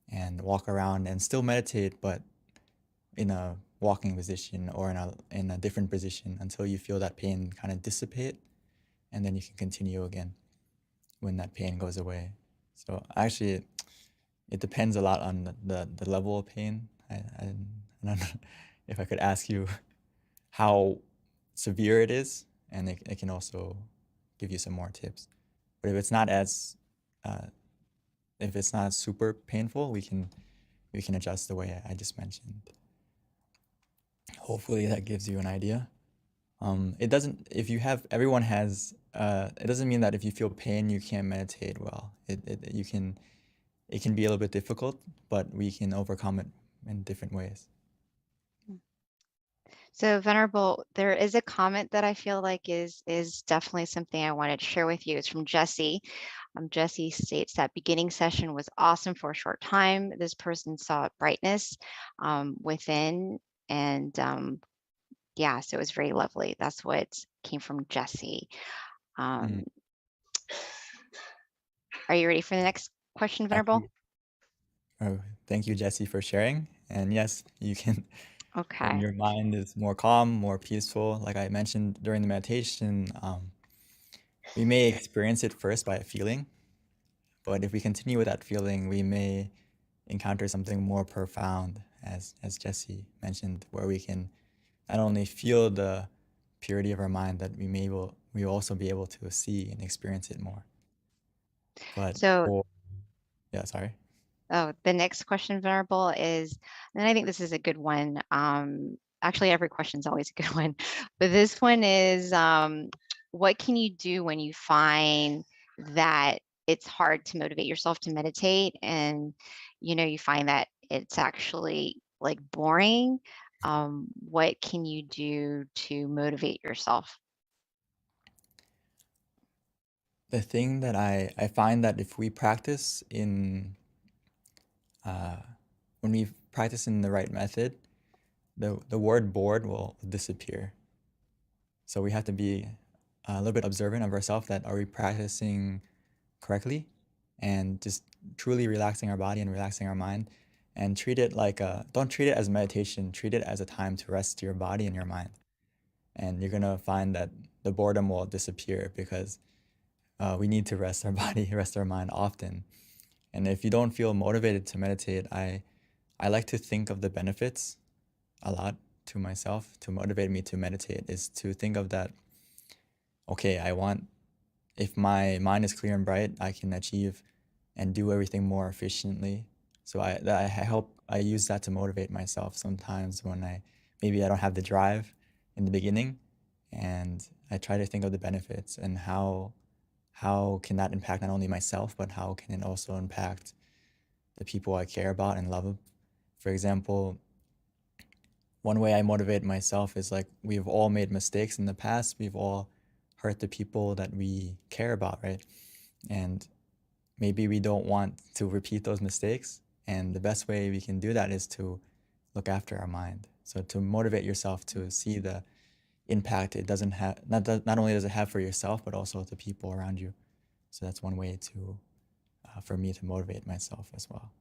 and walk around and still meditate, but in a walking position or in a different position until you feel that pain kind of dissipate, and then you can continue again when that pain goes away. So actually, it depends a lot on the level of pain. I don't know if I could ask you how severe it is, and it can also give you some more tips. But if it's not super painful, we can adjust the way I just mentioned. Hopefully that gives you an idea. It doesn't mean that if you feel pain you can't meditate well. It can be a little bit difficult, but we can overcome it in different ways. So Venerable, there is a comment that I feel like is definitely something I wanted to share with you. It's from Jesse. Jesse states that beginning session was awesome for a short time. This person saw brightness within, and yeah, so it was very lovely. That's what came from Jesse. Are you ready for the next question, Venerable? Oh, thank you, Jesse, for sharing. And yes, you can. Okay. When your mind is more calm, more peaceful, like I mentioned during the meditation, we may experience it first by a feeling, but if we continue with that feeling, we may encounter something more profound, as Jesse mentioned, where we can not only feel the purity of our mind, that we will also be able to see and experience it more. But yeah, sorry. Oh, the next question, Venerable, is, and I think this is a good one. Actually, every question is always a good one, but this one is, what can you do when you find that it's hard to motivate yourself to meditate, and you find that it's actually like boring? What can you do to motivate yourself? The thing that I find that if we practice when we practice in the right method, the word bored will disappear. So we have to be a little bit observant of ourselves, that are we practicing correctly, and just truly relaxing our body and relaxing our mind, and treat it like don't treat it as meditation, treat it as a time to rest your body and your mind. and you're gonna find that the boredom will disappear because we need to rest our body, rest our mind often. And if you don't feel motivated to meditate, I like to think of the benefits a lot to myself to motivate me to meditate is to think of that, okay, if my mind is clear and bright, I can achieve and do everything more efficiently. So I use that to motivate myself sometimes when maybe I don't have the drive in the beginning, and I try to think of the benefits and how can that impact not only myself, but how can it also impact the people I care about and love. For example, one way I motivate myself is like we've all made mistakes in the past. We've all hurt the people that we care about, right? And maybe we don't want to repeat those mistakes. And the best way we can do that is to look after our mind. So to motivate yourself to see the impact it doesn't have, not only does it have for yourself, but also the people around you. So that's one way to, for me to motivate myself as well.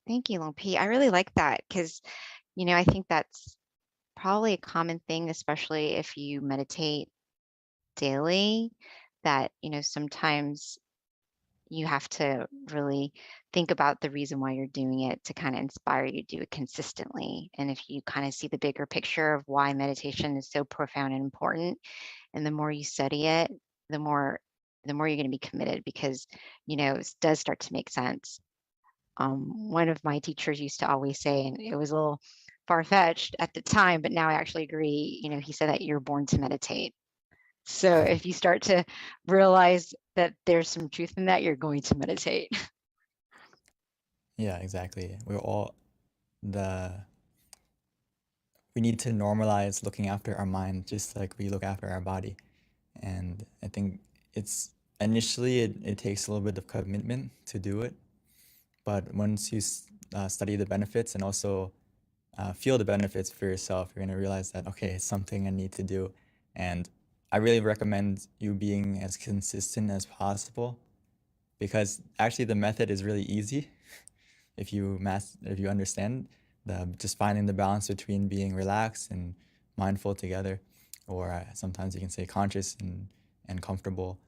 Thank you, Long P. I really like that because, I think that's probably a common thing, especially if you meditate daily, that, sometimes you have to really think about the reason why you're doing it to kind of inspire you to do it consistently. And if you kind of see the bigger picture of why meditation is so profound and important, and the more you study it, the more you're going to be committed because, it does start to make sense. One of my teachers used to always say, and it was a little far-fetched at the time, but now I actually agree, he said that you're born to meditate. So if you start to realize that there's some truth in that, you're going to meditate. Yeah, exactly. We need to normalize looking after our mind just like we look after our body. And I think initially it takes a little bit of commitment to do it. But once you study the benefits and also feel the benefits for yourself, you're going to realize that, okay, it's something I need to do. And I really recommend you being as consistent as possible because actually the method is really easy if you understand just finding the balance between being relaxed and mindful together, or sometimes you can say conscious and comfortable.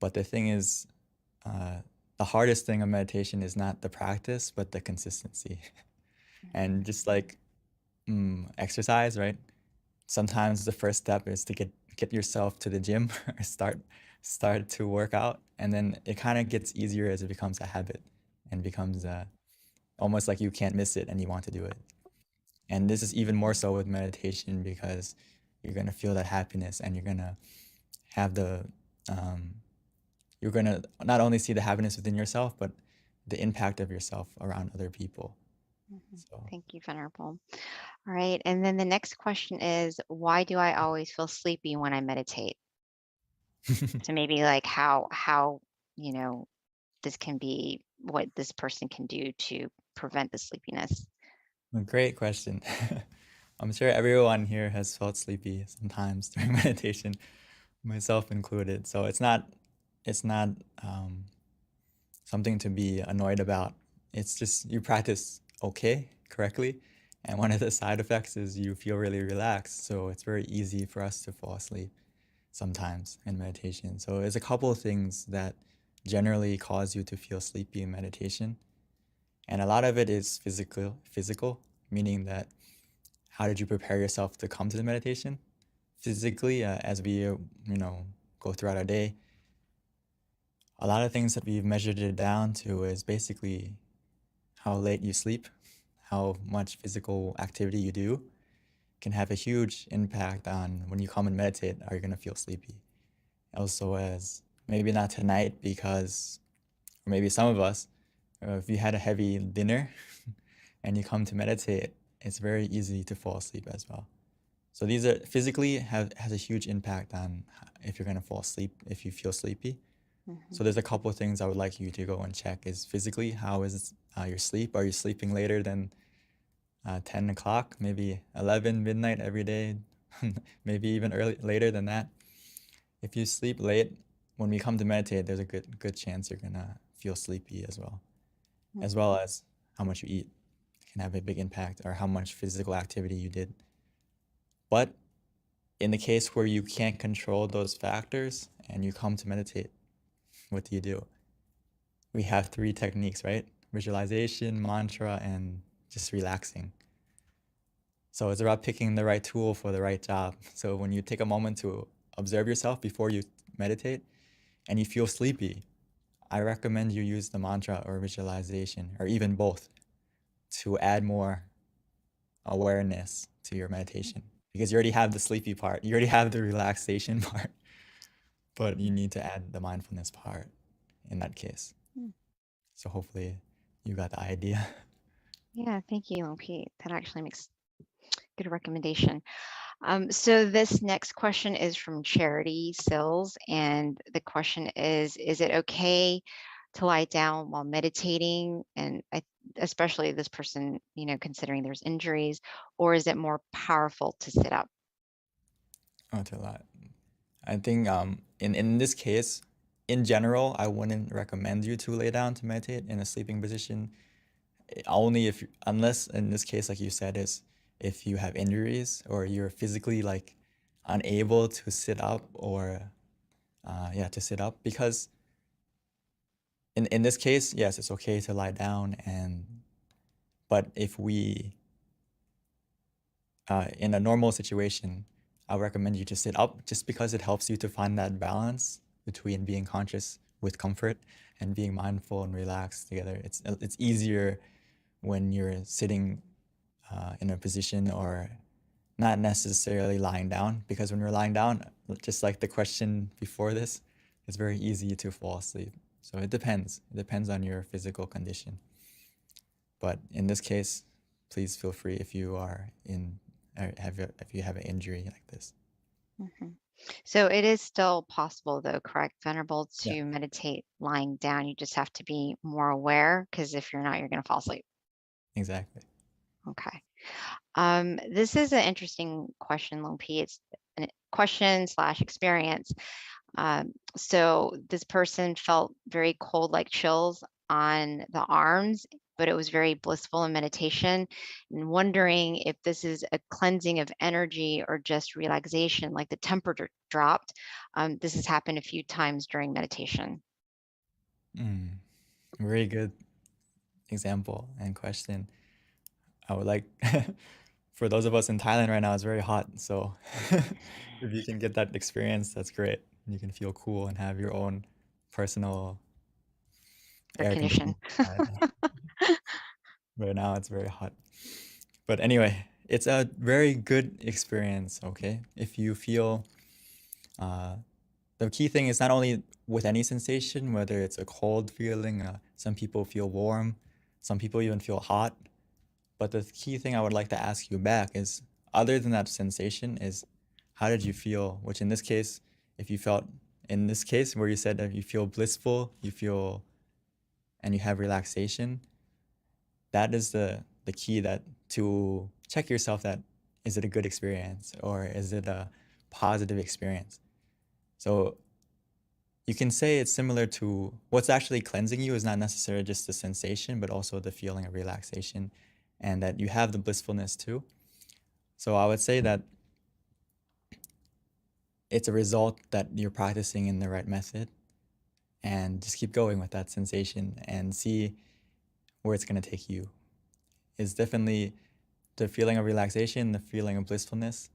But the thing is, the hardest thing of meditation is not the practice, but the consistency. And just like exercise, right? Sometimes the first step is to get yourself to the gym or start to work out, and then it kind of gets easier as it becomes a habit and becomes almost like you can't miss it and you want to do it. And this is even more so with meditation because you're going to feel that happiness and you're going to have you're going to not only see the happiness within yourself, but the impact of yourself around other people. So. Thank you, Venerable. All right. And then the next question is, why do I always feel sleepy when I meditate? So maybe like how, this can be what this person can do to prevent the sleepiness. Great question. I'm sure everyone here has felt sleepy sometimes during meditation, myself included. So it's not something to be annoyed about. It's just you practice correctly. And one of the side effects is you feel really relaxed. So it's very easy for us to fall asleep sometimes in meditation. So there's a couple of things that generally cause you to feel sleepy in meditation. And a lot of it is physical, meaning that how did you prepare yourself to come to the meditation? Physically, as we go throughout our day, a lot of things that we've measured it down to is basically how late you sleep, how much physical activity you do can have a huge impact on when you come and meditate, are you going to feel sleepy? Also, as maybe not tonight because, or maybe some of us, if you had a heavy dinner and you come to meditate, it's very easy to fall asleep as well. So these are physically has a huge impact on if you're going to fall asleep, if you feel sleepy. So there's a couple of things I would like you to go and check is physically, how is your sleep? Are you sleeping later than 10 o'clock, maybe 11 midnight every day, maybe even later than that? If you sleep late, when we come to meditate, there's a good chance you're going to feel sleepy as well. As well as how much you eat can have a big impact, or how much physical activity you did. But in the case where you can't control those factors and you come to meditate, what do? We have 3 techniques, right? Visualization, mantra, and just relaxing. So it's about picking the right tool for the right job. So when you take a moment to observe yourself before you meditate and you feel sleepy, I recommend you use the mantra or visualization, or even both, to add more awareness to your meditation. Because you already have the sleepy part, you already have the relaxation part, but you need to add the mindfulness part in that case. So hopefully you got the idea. Yeah, thank you, Pete. That actually makes good recommendation. So this next question is from Charity Sills, and the question is it okay to lie down while meditating? And especially this person, considering there's injuries, or is it more powerful to sit up? Oh, to a lot. I think in this case, in general, I wouldn't recommend you to lay down to meditate in a sleeping position. Only unless in this case, like you said, is if you have injuries or you're physically like unable to sit up, or to sit up. Because in this case, yes, it's okay to lie down, but if we in a normal situation, I recommend you to sit up, just because it helps you to find that balance between being conscious with comfort and being mindful and relaxed together. It's easier when you're sitting in a position or not necessarily lying down, because when you're lying down, just like the question before this, it's very easy to fall asleep. So it depends. It depends on your physical condition. But in this case, please feel free if you are if you have an injury like this. So it is still possible, though, correct, Venerable, Yeah. to meditate lying down. You just have to be more aware, because if you're not, you're going to fall asleep. Exactly. Okay. This is an interesting question, Lung P. It's a question/experience. So this person felt very cold, like chills on the arms, but it was very blissful in meditation, and wondering if this is a cleansing of energy or just relaxation, like the temperature dropped. This has happened a few times during meditation. Very good example and question. I would like, for those of us in Thailand right now, it's very hot. So if you can get that experience, that's great. You can feel cool and have your own personal air conditioning. Right now it's very hot. But anyway, it's a very good experience, okay? If you feel, the key thing is not only with any sensation, whether it's a cold feeling, some people feel warm, some people even feel hot. But the key thing I would like to ask you back is, other than that sensation, is how did you feel? Which in this case, if you felt, in this case where you said that you feel blissful, you feel, and you have relaxation, that is the key, that to check yourself, that is it a good experience or is it a positive experience? So you can say it's similar to what's actually cleansing you is not necessarily just the sensation, but also the feeling of relaxation, and that you have the blissfulness too. So I would say that it's a result that you're practicing in the right method, and just keep going with that sensation and see where it's going to take you. It's definitely the feeling of relaxation, the feeling of blissfulness,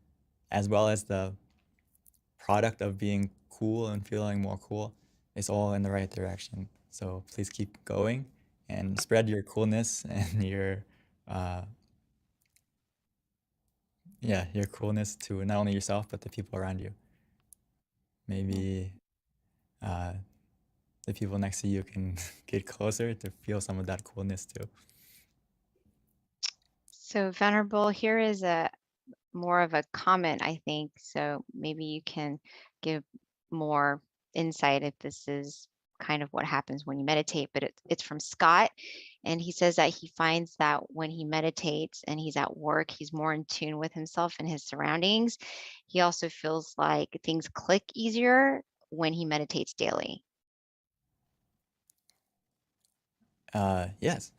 as well as the product of being cool and feeling more cool. It's all in the right direction. So please keep going and spread your coolness and your your coolness to not only yourself, but the people around you. Maybe the people next to you can get closer to feel some of that coolness too. So Venerable, here is more of a comment, I think. So maybe you can give more insight if this is kind of what happens when you meditate, but it's from Scott. And he says that he finds that when he meditates and he's at work, he's more in tune with himself and his surroundings. He also feels like things click easier when he meditates daily. Yes,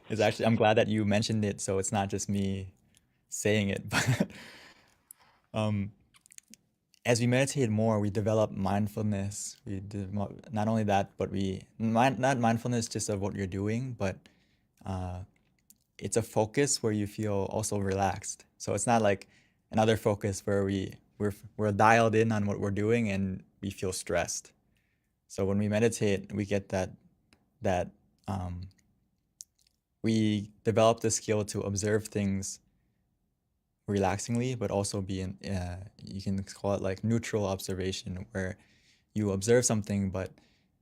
it's actually, I'm glad that you mentioned it, so it's not just me saying it, but as we meditate more, we develop mindfulness. Not only that, but not mindfulness just of what you're doing, but it's a focus where you feel also relaxed. So it's not like another focus where we're dialed in on what we're doing and we feel stressed. So when we meditate, we get that we develop the skill to observe things relaxingly, but also be in you can call it like neutral observation, where you observe something, but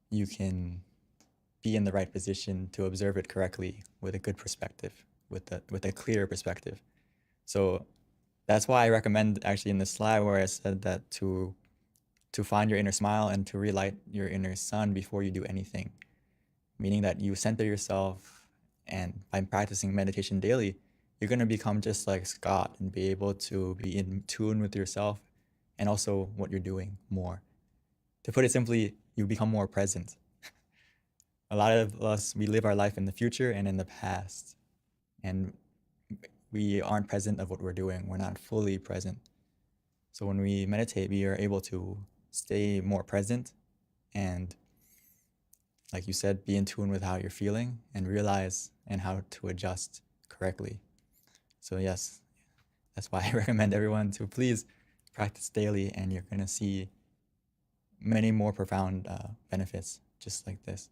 you can be in the right position to observe it correctly with a good perspective, with a clear perspective. So that's why I recommend actually in the slide where I said that to find your inner smile and to relight your inner sun before you do anything, meaning that you center yourself, and by practicing meditation daily, you're going to become just like Scott and be able to be in tune with yourself and also what you're doing more. To put it simply, you become more present. A lot of us, we live our life in the future and in the past, and we aren't present of what we're doing. We're not fully present. So when we meditate, we are able to stay more present and, like you said, be in tune with how you're feeling and realize and how to adjust correctly. So yes, that's why I recommend everyone to please practice daily, and you're going to see many more profound benefits just like this.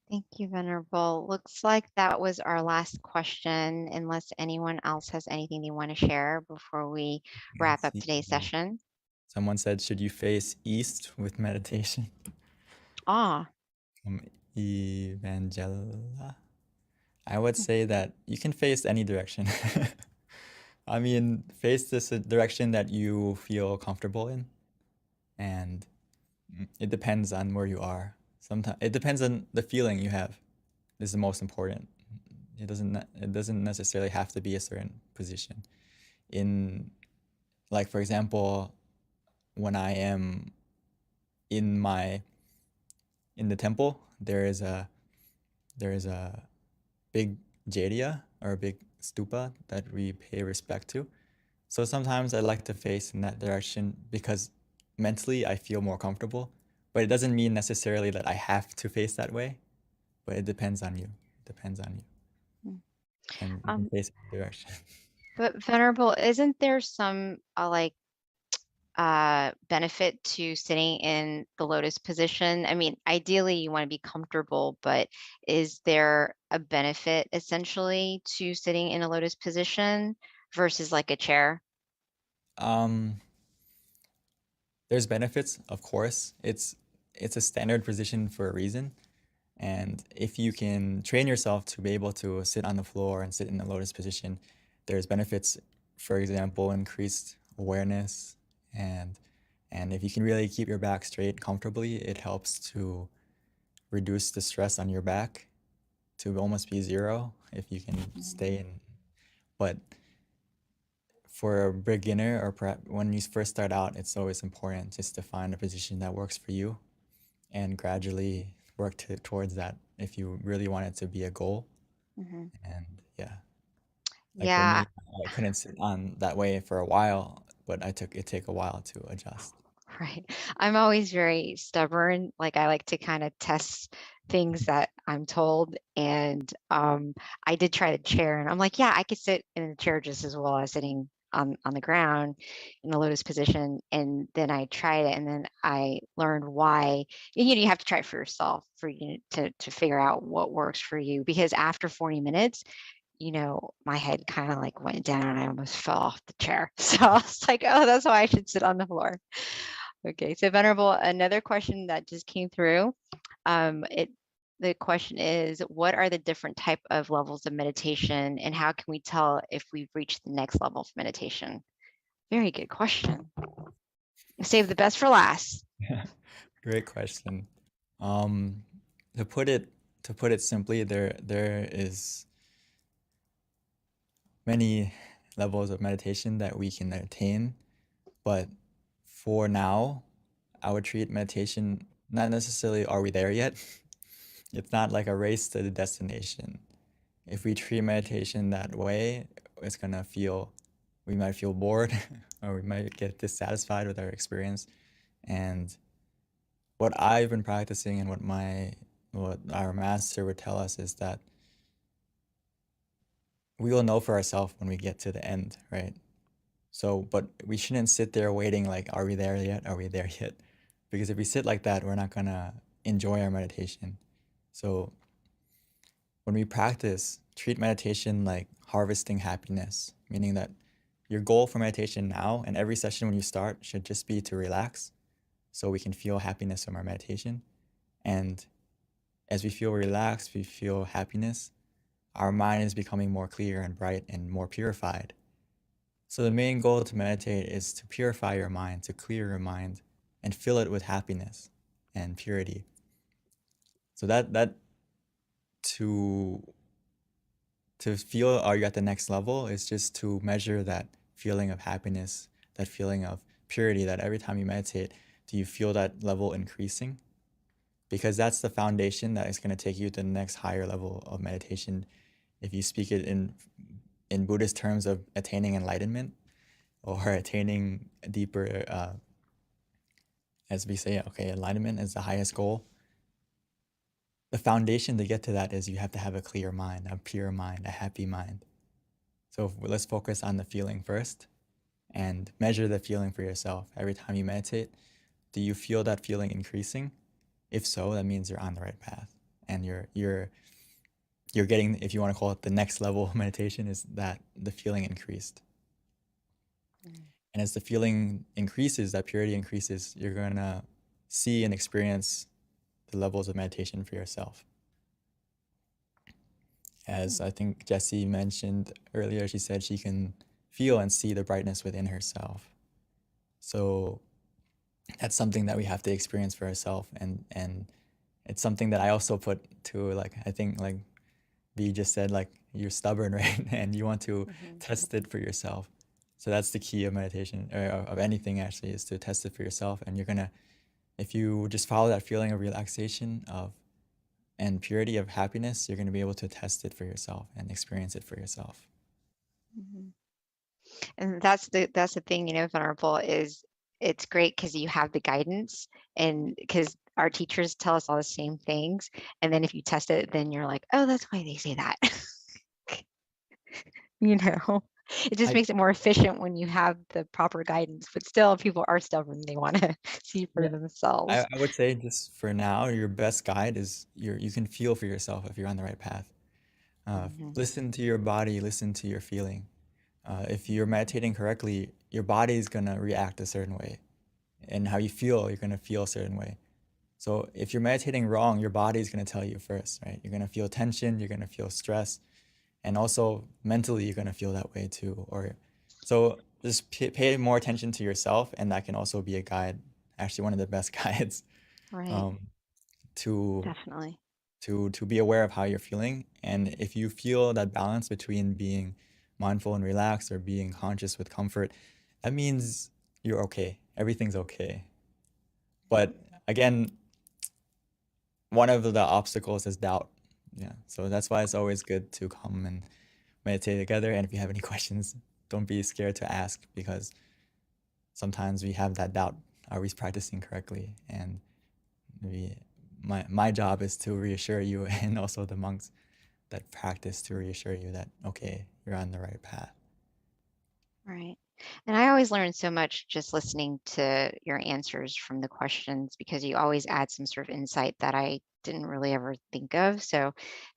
Thank you, Venerable. Looks like that was our last question, unless anyone else has anything they want to share before we wrap up today's session. Someone said, should you face east with meditation? Ah, From Evangela. I would say that you can face any direction. I mean, face this direction that you feel comfortable in, and it depends on where you are. Sometimes it depends on the feeling you have. This is the most important. It doesn't necessarily have to be a certain position. In, like, for example, when I am in the temple, there is a big jariya, or a big stupa, that we pay respect to. So sometimes I like to face in that direction because mentally I feel more comfortable, but it doesn't mean necessarily that I have to face that way, but it depends on you. And you can face the direction. but Venerable, isn't there some benefit to sitting in the lotus position? I mean, ideally you want to be comfortable, but is there a benefit essentially to sitting in a lotus position versus like a chair? There's benefits, of course. It's a standard position for a reason. And if you can train yourself to be able to sit on the floor and sit in the lotus position, there's benefits, for example, increased awareness, and if you can really keep your back straight comfortably, it helps to reduce the stress on your back to almost be zero if you can stay in. But for a beginner, or perhaps when you first start out, it's always important just to find a position that works for you and gradually work towards that if you really want it to be a goal. Mhm. And yeah. Yeah. For me, I couldn't sit on that way for a while, but it took a while to adjust. Right. I'm always very stubborn. Like I like to kind of test things that I'm told. And I did try the chair, and I'm like, yeah, I could sit in a chair just as well as sitting on the ground in the lotus position. And then I tried it, and then I learned why. You have to try it for yourself for you to figure out what works for you. Because after 40 minutes, my head kind of like went down and I almost fell off the chair. So I was like, oh, that's why I should sit on the floor. Okay, so Venerable, another question that just came through. The question is, what are the different type of levels of meditation, and how can we tell if we've reached the next level of meditation? Very good question. Save the best for last. Great question. To put it simply, there is many levels of meditation that we can attain, but for now, I would treat meditation not necessarily are we there yet. It's not like a race to the destination. If we treat meditation that way, it's gonna feel we might feel bored or we might get dissatisfied with our experience. And what I've been practicing and what our master would tell us is that we will know for ourselves when we get to the end, right? So, but we shouldn't sit there waiting like, are we there yet? Are we there yet? Because if we sit like that, we're not gonna enjoy our meditation. So when we practice, treat meditation like harvesting happiness, meaning that your goal for meditation now and every session when you start should just be to relax so we can feel happiness from our meditation. And as we feel relaxed, we feel happiness, our mind is becoming more clear and bright and more purified. So the main goal to meditate is to purify your mind, to clear your mind, and fill it with happiness and purity. So that to feel are you at the next level is just to measure that feeling of happiness, that feeling of purity, that every time you meditate, do you feel that level increasing? Because that's the foundation that is going to take you to the next higher level of meditation. If you speak it in Buddhist terms of attaining enlightenment or attaining a deeper, as we say, okay, enlightenment is the highest goal. The foundation to get to that is you have to have a clear mind, a pure mind, a happy mind. So let's focus on the feeling first and measure the feeling for yourself. Every time you meditate, do you feel that feeling increasing? If so, that means you're on the right path and you're getting, if you want to call it the next level of meditation, is that the feeling increased. And as the feeling increases, that purity increases, you're going to see and experience the levels of meditation for yourself. As I think Jessie mentioned earlier, she said she can feel and see the brightness within herself. So that's something that we have to experience for ourselves. And it's something that I also put to, like, I think like B just said, like, you're stubborn, right? And you want to test it for yourself. So that's the key of meditation, or of anything actually, is to test it for yourself. And you're gonna, if you just follow that feeling of relaxation and purity of happiness, you're gonna be able to test it for yourself and experience it for yourself. And that's the thing, Venerable, is it's great because you have the guidance, and because our teachers tell us all the same things. And then if you test it, then you're like, oh, that's why they say that. It just makes it more efficient when you have the proper guidance. But still, people are stubborn. They want to see for themselves. I would say, just for now, your best guide is you can feel for yourself if you're on the right path. Listen to your body, listen to your feeling. If you're meditating correctly, your body is going to react a certain way. And how you feel, you're going to feel a certain way. So if you're meditating wrong, your body is going to tell you first, right? You're going to feel tension, you're going to feel stress, and also mentally you're going to feel that way too. So just pay more attention to yourself, and that can also be a guide, actually one of the best guides, Right. to Definitely. to be aware of how you're feeling. And if you feel that balance between being mindful and relaxed or being conscious with comfort, that means you're okay. Everything's okay. But again, one of the obstacles is doubt. Yeah. So that's why it's always good to come and meditate together. And if you have any questions, don't be scared to ask, because sometimes we have that doubt. Are we practicing correctly? And my job is to reassure you, and also the monks that practice, to reassure you that, okay, you're on the right path. Right. And I always learn so much just listening to your answers from the questions, because you always add some sort of insight that I didn't really ever think of. So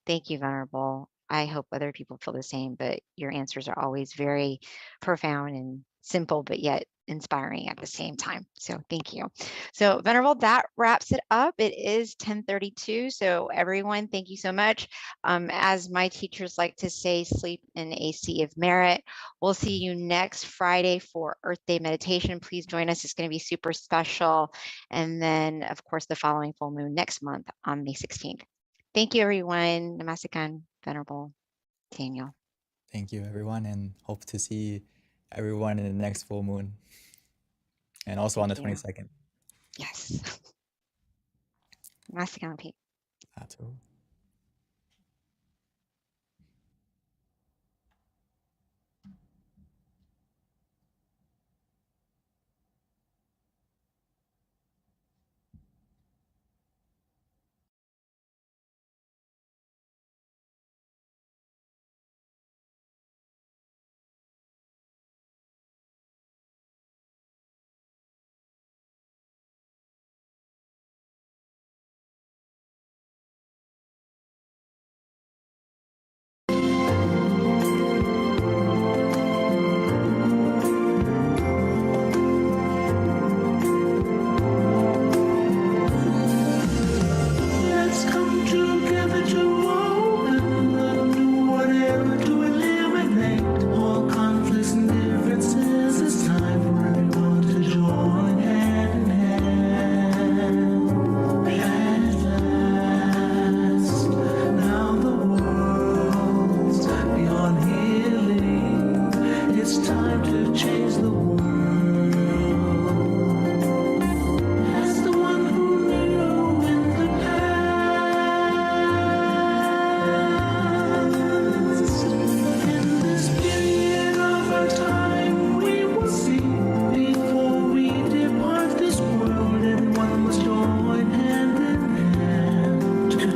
thank you, Venerable. I hope other people feel the same, but your answers are always very profound and simple, but yet inspiring at the same time. So thank you. So Venerable, that wraps it up. It is 10:32. So everyone, thank you so much. As my teachers like to say, sleep in a sea of merit. We'll see you next Friday for Earth Day meditation. Please join us. It's going to be super special. And then, of course, the following full moon next month on May 16th. Thank you, everyone. Namaskaran, Venerable Daniel. Thank you, everyone, and hope to see everyone in the next full moon, and also on the 22nd. Yes. Namaskaran, Pete. Atu.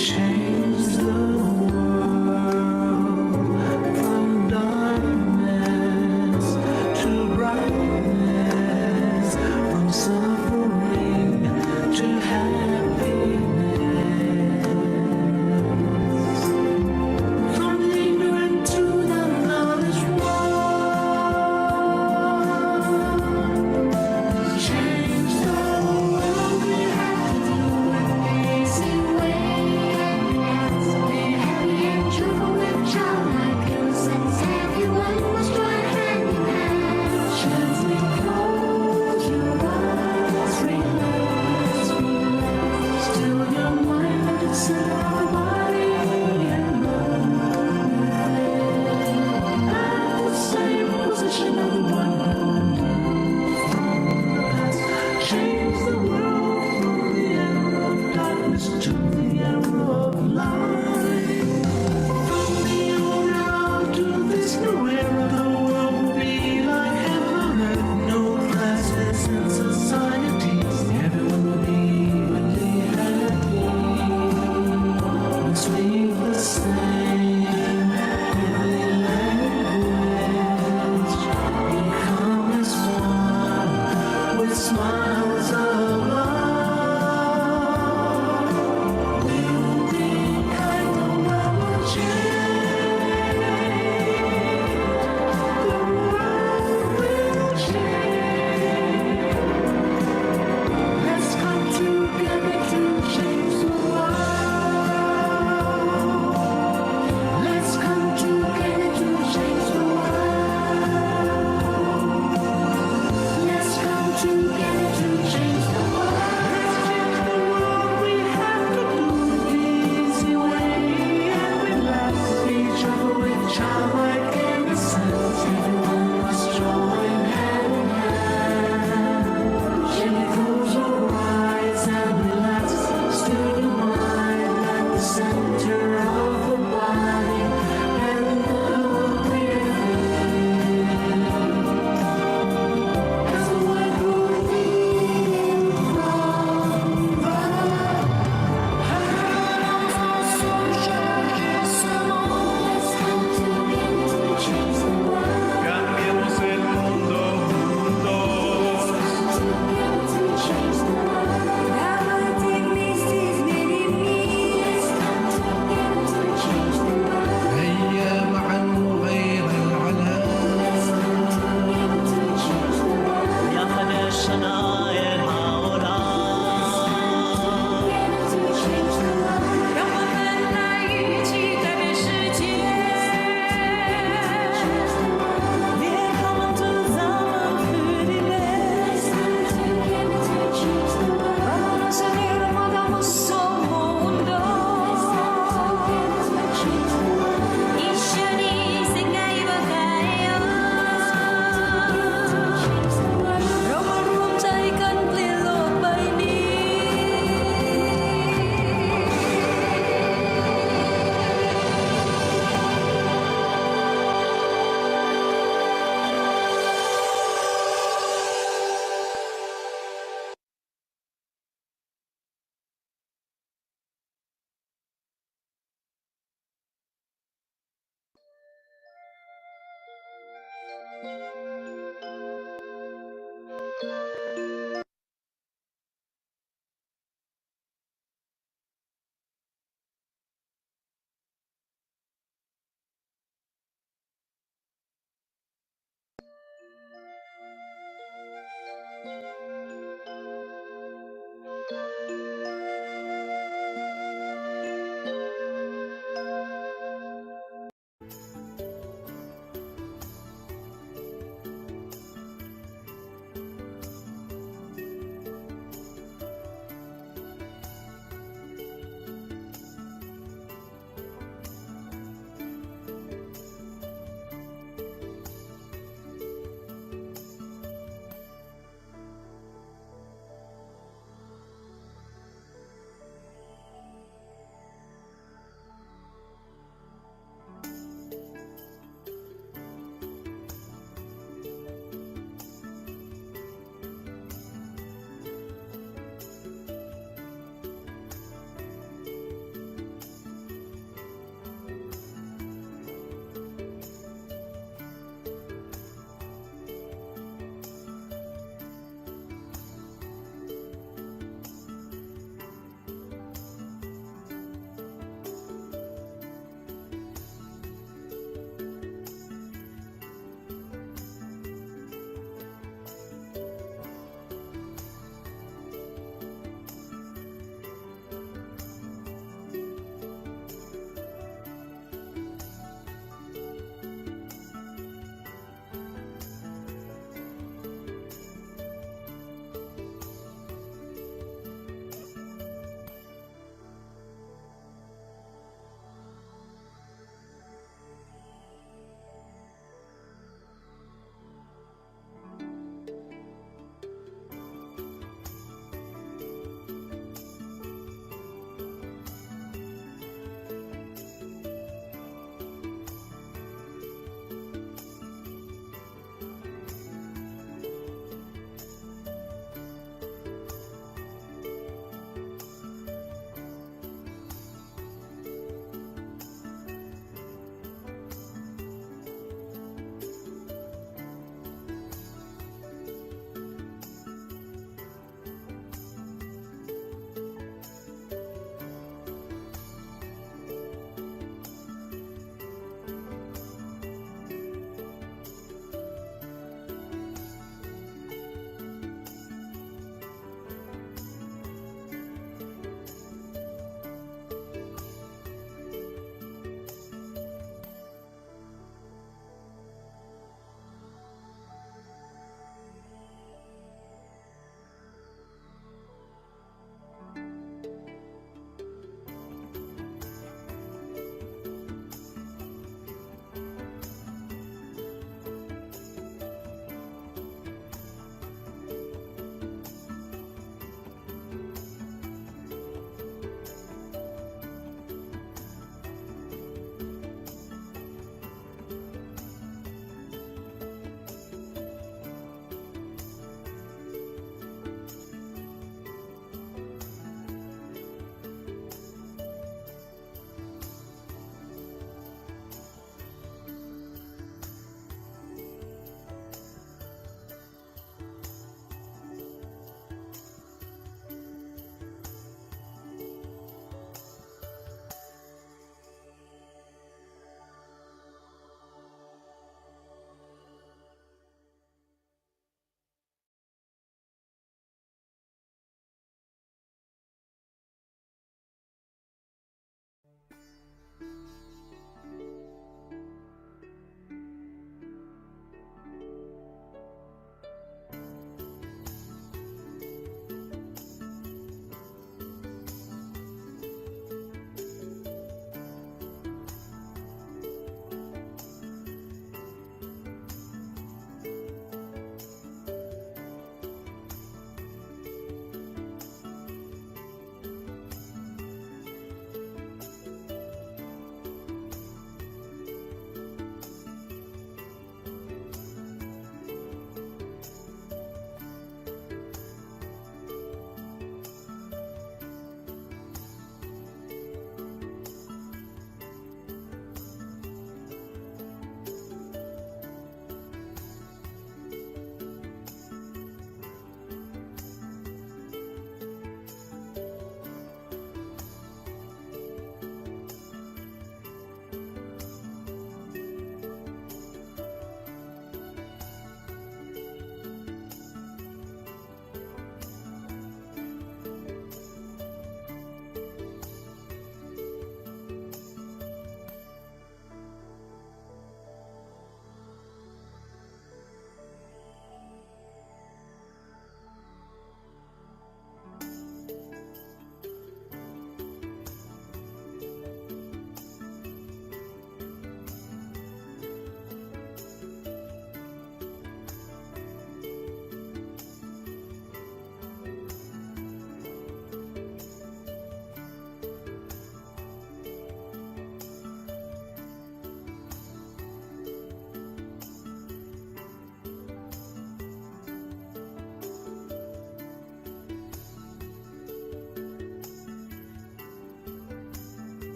change the world from darkness to brightness, from suffering to happiness, from ignorant to the knowledge one. Change the world, we have to do it easy way, and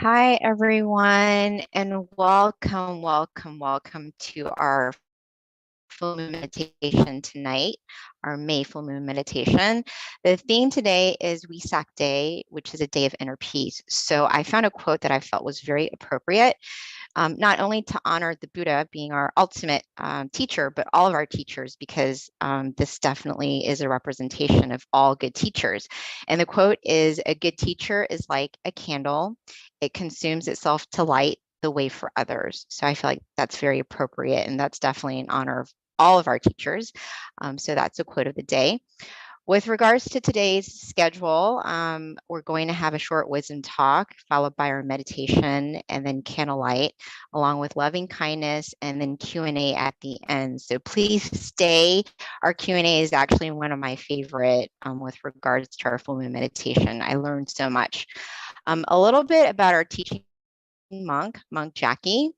Hi, everyone, and welcome to our full moon meditation tonight, our May full moon meditation. The theme today is Wesak Day, which is a day of inner peace. So I found a quote that I felt was very appropriate, not only to honor the Buddha being our ultimate teacher, but all of our teachers, because this definitely is a representation of all good teachers. And the quote is, "A good teacher is like a candle. It consumes itself to light the way for others." So I feel like that's very appropriate, and that's definitely in honor of all of our teachers. So that's a quote of the day. With regards to today's schedule, we're going to have a short wisdom talk followed by our meditation and then candlelight, along with loving kindness and then Q&A at the end. So please stay. Our Q&A is actually one of my favorite with regards to our full moon meditation. I learned so much. A little bit about our teaching monk Jackie.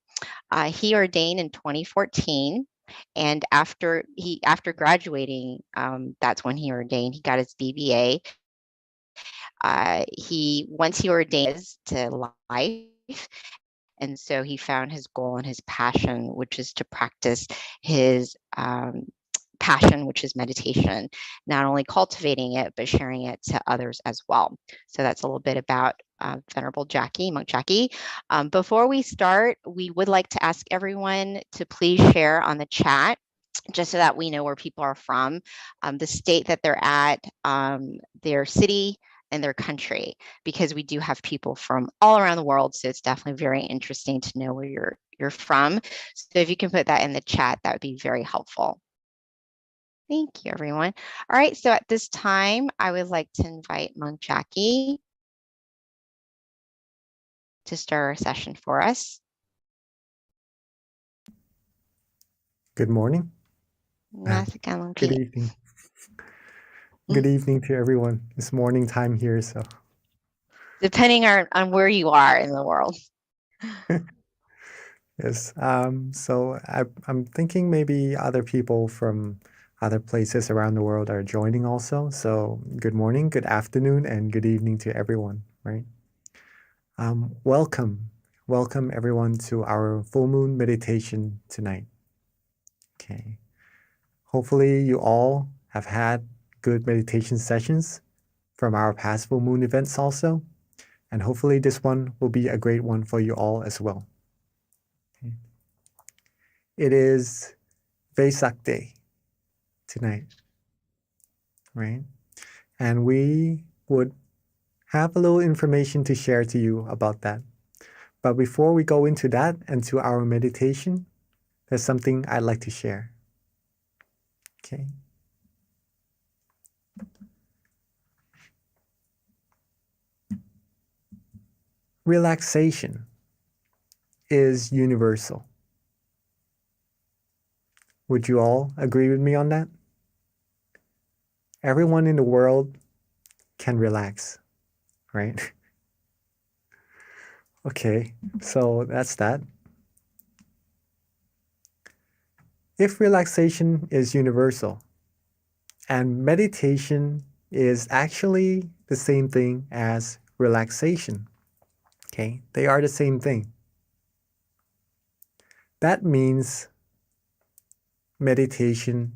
He ordained in 2014. And after graduating, that's when he ordained. He got his BBA. Once he ordained to life, and so he found his goal and his passion, which is to practice his passion, which is meditation, not only cultivating it, but sharing it to others as well. So that's a little bit about Venerable Jackie, Monk Jackie. Before we start, we would like to ask everyone to please share on the chat, just so that we know where people are from, the state that they're at, their city, and their country, because we do have people from all around the world. So it's definitely very interesting to know where you're from. So if you can put that in the chat, that would be very helpful. Thank you, everyone. All right, so at this time, I would like to invite Monk Jackie to start our session for us. Good morning. Good evening. Good evening to everyone. It's morning time here, so. Depending on where you are in the world. Yes. So I'm thinking maybe other people from other places around the world are joining also. So good morning, good afternoon, and good evening to everyone, right? Welcome everyone to our full moon meditation tonight. Okay. Hopefully you all have had good meditation sessions from our past full moon events also. And hopefully this one will be a great one for you all as well. Okay. It is Vesak Day tonight, right? And we would have a little information to share to you about that. But before we go into that and to our meditation, there's something I'd like to share. Okay. Relaxation is universal. Would you all agree with me on that? Everyone in the world can relax, right? Okay, so that's that. If relaxation is universal, and meditation is actually the same thing as relaxation, okay? They are the same thing. That means meditation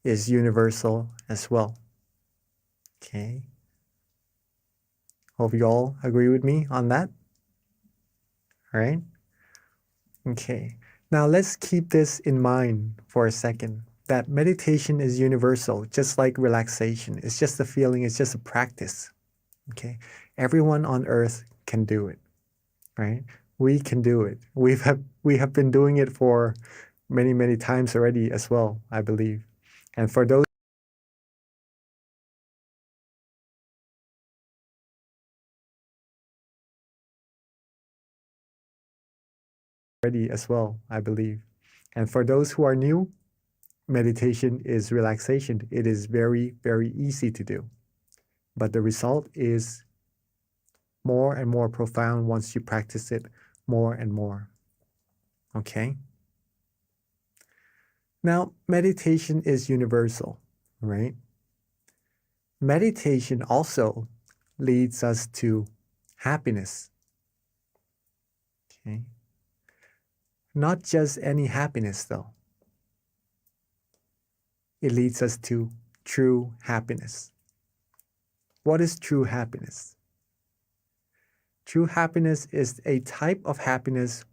is universal as well, okay? Hope you all agree with me on that. All right? Okay. Now let's keep this in mind for a second, that meditation is universal, just like relaxation. It's just a feeling, it's just a practice. Okay. Everyone on earth can do it, right? We can do it. We have been doing it for many, many times already as well, I believe. And for those already as well, I believe. And for those who are new, meditation is relaxation. It is very, very easy to do. But the result is more and more profound once you practice it more and more. Okay? Now, meditation is universal, right? Meditation also leads us to happiness, Okay. Not just any happiness, though. It leads us to true happiness. What is true happiness? True happiness is a type of happiness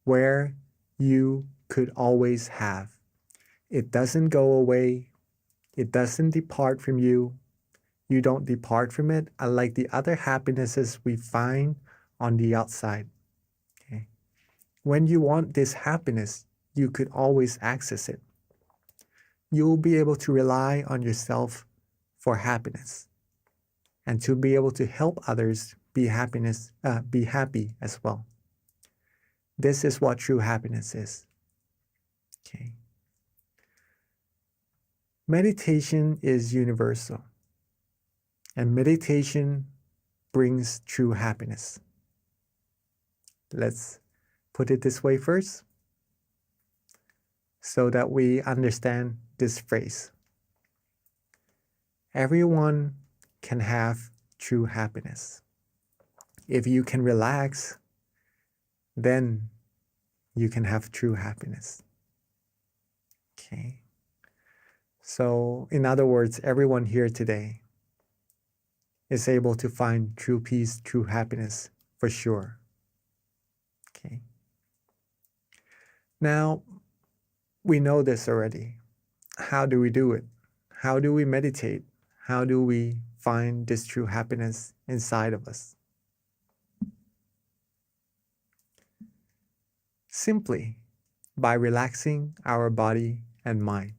where you could always have. It doesn't go away. It doesn't depart from you. You don't depart from it, unlike the other happinesses we find on the outside. Okay? When you want this happiness, you could always access it. You'll be able to rely on yourself for happiness and to be able to help others be happy as well. This is what true happiness is. Okay. Meditation is universal, and meditation brings true happiness. Let's put it this way first, so that we understand this phrase. Everyone can have true happiness. If you can relax, then you can have true happiness. Okay. So, in other words, everyone here today is able to find true peace, true happiness for sure. Okay. Now, we know this already. How do we do it? How do we meditate? How do we find this true happiness inside of us? Simply by relaxing our body and mind.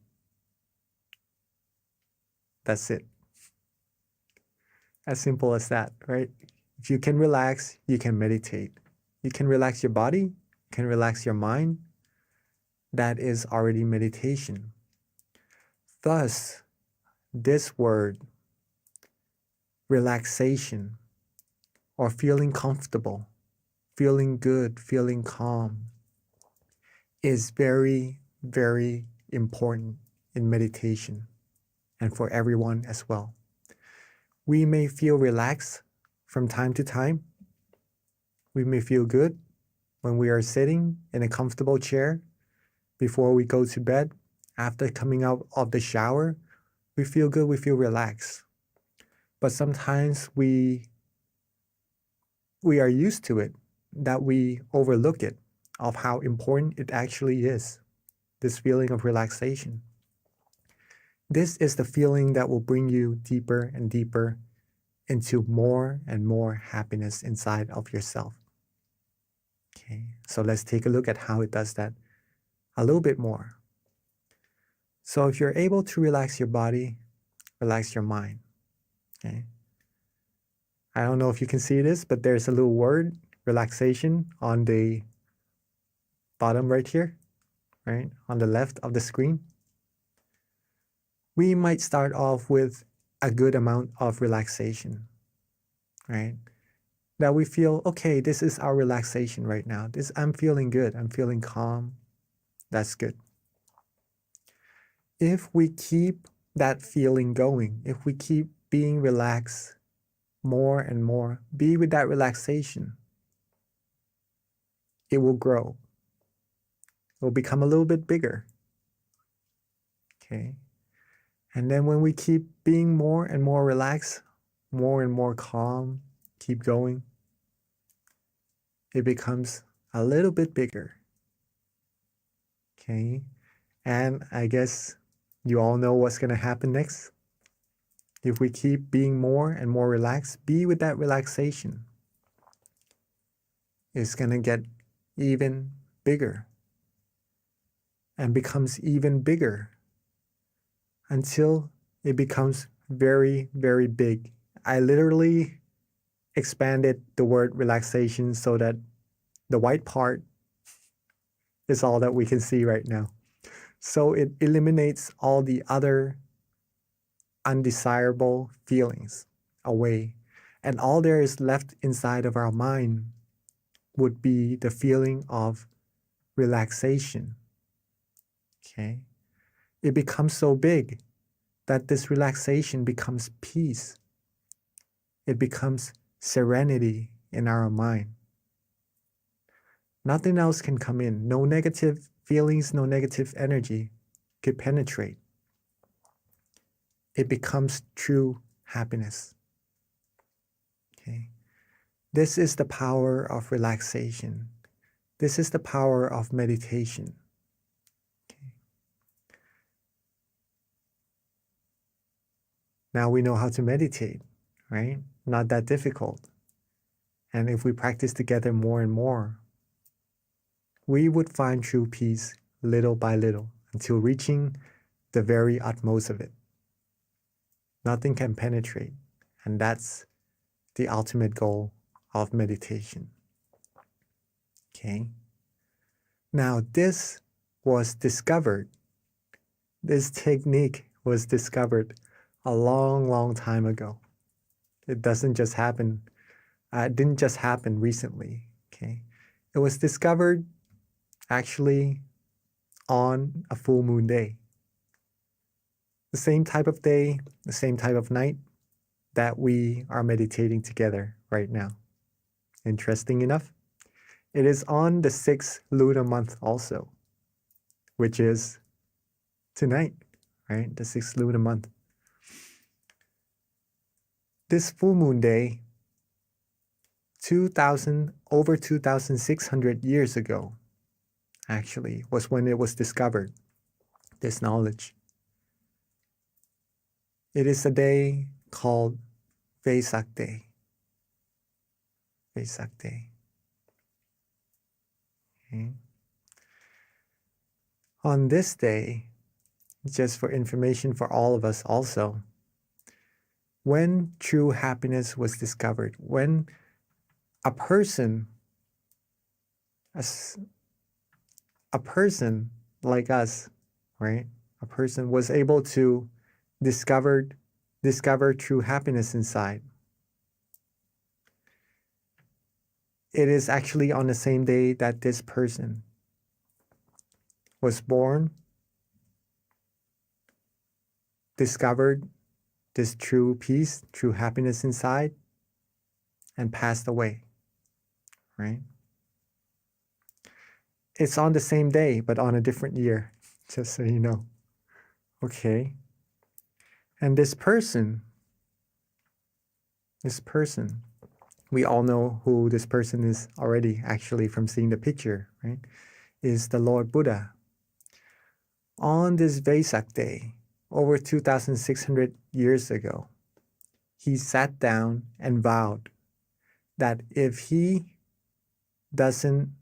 That's it. As simple as that, right? If you can relax, you can meditate. You can relax your body, you can relax your mind. That is already meditation. Thus, this word, relaxation, or feeling comfortable, feeling good, feeling calm, is very, very important in meditation and for everyone as well. We may feel relaxed from time to time. We may feel good when we are sitting in a comfortable chair before we go to bed. After coming out of the shower, we feel good, we feel relaxed. But sometimes we are used to it, that we overlook it, of how important it actually is, this feeling of relaxation. This is the feeling that will bring you deeper and deeper into more and more happiness inside of yourself. Okay, so let's take a look at how it does that a little bit more. So if you're able to relax your body, relax your mind. Okay. I don't know if you can see this, but there's a little word, relaxation, on the bottom right here, right? On the left of the screen. We might start off with a good amount of relaxation, right? That we feel, okay, this is our relaxation right now. I'm feeling good. I'm feeling calm. That's good. If we keep that feeling going, if we keep being relaxed more and more, be with that relaxation, it will grow. It will become a little bit bigger. Okay. And then when we keep being more and more relaxed, more and more calm, keep going, it becomes a little bit bigger. Okay. And I guess you all know what's going to happen next. If we keep being more and more relaxed, be with that relaxation, it's going to get even bigger and becomes even bigger until it becomes very, very big. I literally expanded the word relaxation so that the white part is all that we can see right now. So it eliminates all the other undesirable feelings away. And all there is left inside of our mind would be the feeling of relaxation. Okay? It becomes so big that this relaxation becomes peace. It becomes serenity in our mind. Nothing else can come in. No negative feelings, no negative energy could penetrate. It becomes true happiness. Okay. This is the power of relaxation. This is the power of meditation. Okay. Now we know how to meditate, right? Not that difficult. And if we practice together more and more, we would find true peace little by little until reaching the very utmost of it. Nothing can penetrate, and that's the ultimate goal of meditation. Okay. Now, this was discovered. This technique was discovered a long, long time ago. It doesn't just happen. It didn't just happen recently. Okay. It was discovered actually on a full moon day. The same type of day, the same type of night that we are meditating together right now. Interesting enough, it is on the 6th lunar month also, which is tonight, right? The 6th lunar month. This full moon day, over 2,600 years ago, actually, was when it was discovered, this knowledge. It is a day called Vesak Day. Vesak Day. Okay. On this day, just for information for all of us also, when true happiness was discovered, when a person like us, right? A person was able to discover true happiness inside. It is actually on the same day that this person was born, discovered this true peace, true happiness inside, and passed away, right? It's on the same day, but on a different year, just so you know. Okay. And this person, we all know who this person is already, actually, from seeing the picture, right? Is the Lord Buddha. On this Vesak Day, over 2,600 years ago, he sat down and vowed that if he doesn't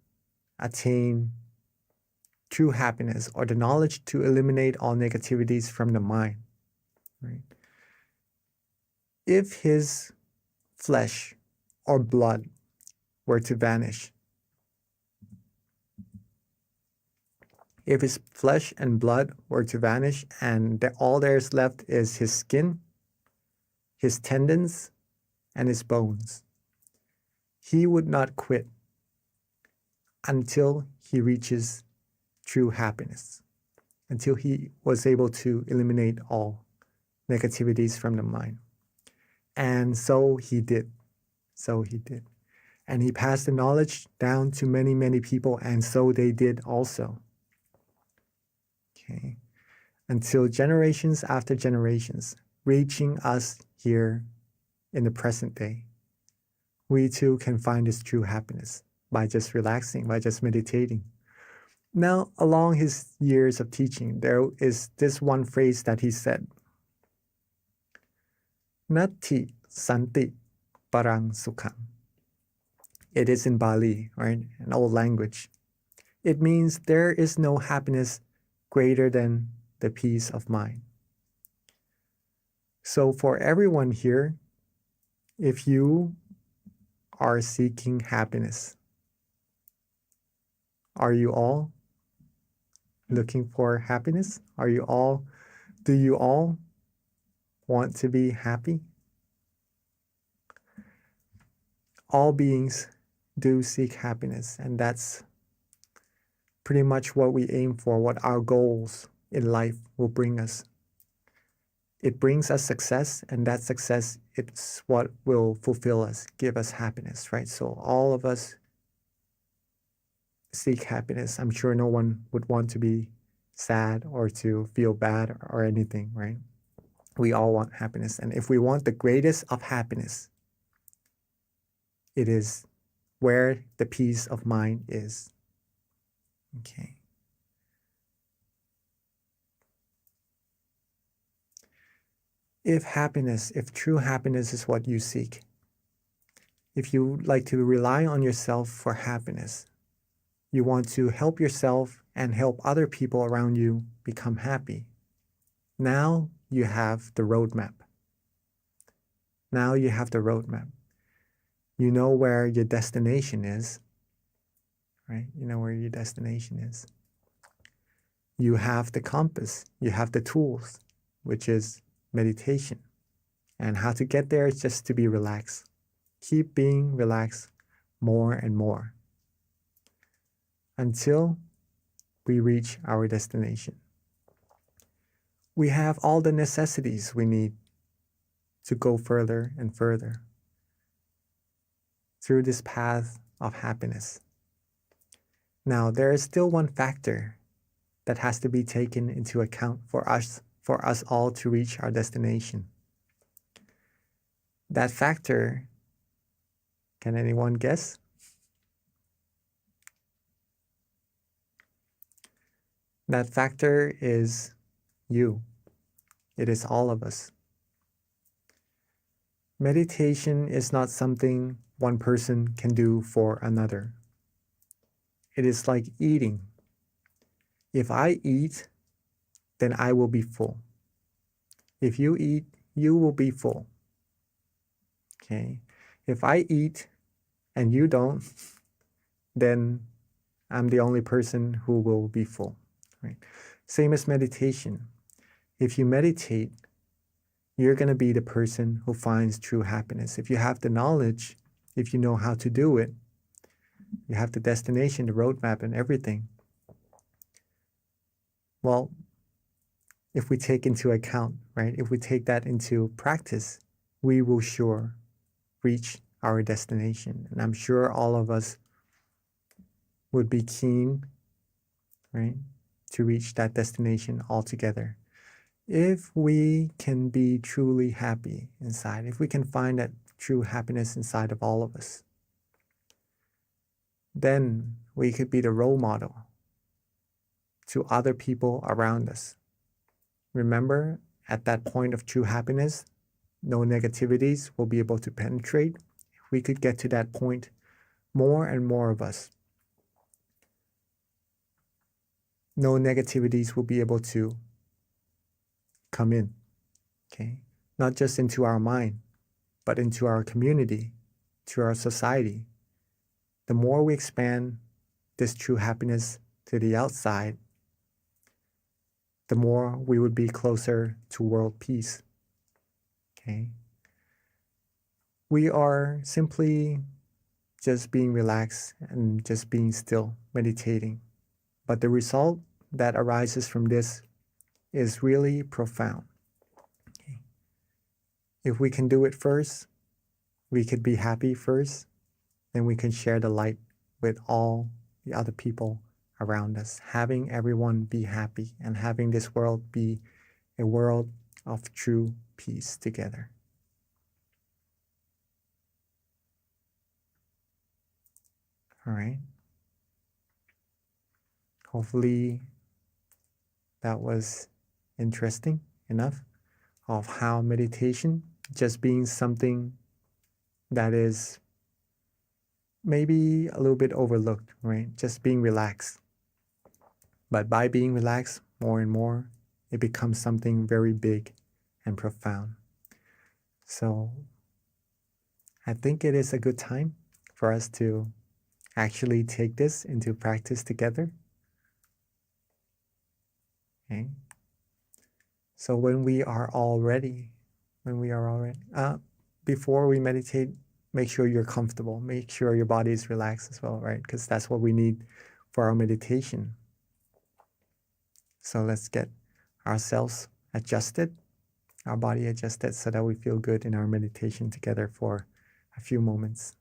attain true happiness or the knowledge to eliminate all negativities from the mind, right? If his flesh or blood were to vanish, if his flesh and blood were to vanish and all there's left is his skin, his tendons, and his bones, he would not quit until he reaches true happiness, until he was able to eliminate all negativities from the mind. And so he did. And he passed the knowledge down to many, many people, and so they did also. Okay. Until generations after generations, reaching us here in the present day, we too can find this true happiness by just relaxing, by just meditating. Now, along his years of teaching, there is this one phrase that he said, Nati Santi Parang Sukham. It is in Bali, right? An old language. It means there is no happiness greater than the peace of mind. So for everyone here, if you are seeking happiness, are you all looking for happiness? Do you all want to be happy? All beings do seek happiness, and that's pretty much what we aim for, what our goals in life will bring us. It brings us success, and that success, it's what will fulfill us, give us happiness, right? So all of us seek happiness. I'm sure no one would want to be sad or to feel bad or anything, right? We all want happiness. And if we want the greatest of happiness, it is where the peace of mind is. Okay. If true happiness is what you seek, if you like to rely on yourself for happiness, you want to help yourself and help other people around you become happy. Now you have the roadmap. Now you have the roadmap. You know where your destination is, right? You know where your destination is. You have the compass. You have the tools, which is meditation. And how to get there is just to be relaxed. Keep being relaxed more and more until we reach our destination. We have all the necessities we need to go further and further through this path of happiness. Now, there is still one factor that has to be taken into account for us all to reach our destination. That factor, can anyone guess? That factor is you. It is all of us. Meditation is not something one person can do for another. It is like eating. If I eat, then I will be full. If you eat, you will be full. Okay? If I eat and you don't, then I'm the only person who will be full. Right? Same as meditation. If you meditate, you're going to be the person who finds true happiness. If you have the knowledge, if you know how to do it, you have the destination, the roadmap, and everything. Well, if we take into account, right, if we take that into practice, we will sure reach our destination. And I'm sure all of us would be keen, right, to reach that destination altogether. If we can be truly happy inside, if we can find that true happiness inside of all of us, then we could be the role model to other people around us. Remember, at that point of true happiness, no negativities will be able to penetrate. If we could get to that point, more and more of us, no negativities will be able to come in, okay? Not just into our mind, but into our community, to our society. The more we expand this true happiness to the outside, the more we would be closer to world peace, okay? We are simply just being relaxed and just being still, meditating. But the result that arises from this is really profound. Okay. If we can do it first, we could be happy first, then we can share the light with all the other people around us, having everyone be happy and having this world be a world of true peace together. All right. Hopefully that was interesting enough of how meditation just being something that is maybe a little bit overlooked, right? Just being relaxed. But by being relaxed more and more, it becomes something very big and profound. So I think it is a good time for us to actually take this into practice together. Okay. So when we are all ready, before we meditate, make sure you're comfortable. Make sure your body is relaxed as well, right? Because that's what we need for our meditation. So let's get ourselves adjusted, our body adjusted, so that we feel good in our meditation together for a few moments.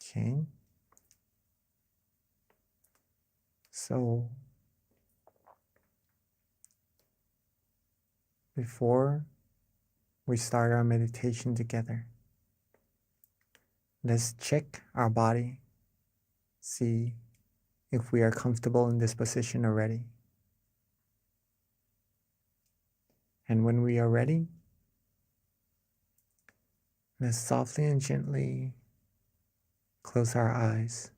Okay. So before we start our meditation together, let's check our body, see if we are comfortable in this position already. And when we are ready, let's softly and gently close our eyes.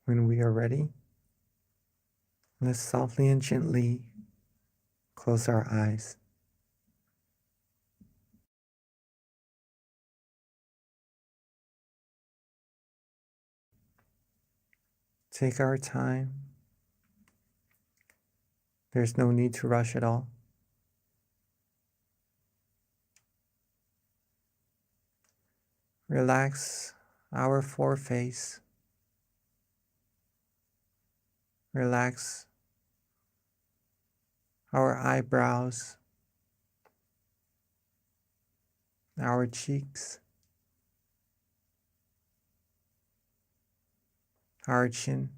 When we are ready, let's softly and gently close our eyes. Take our time. There's no need to rush at all. Relax our foreface. Relax our eyebrows, our cheeks, our chin,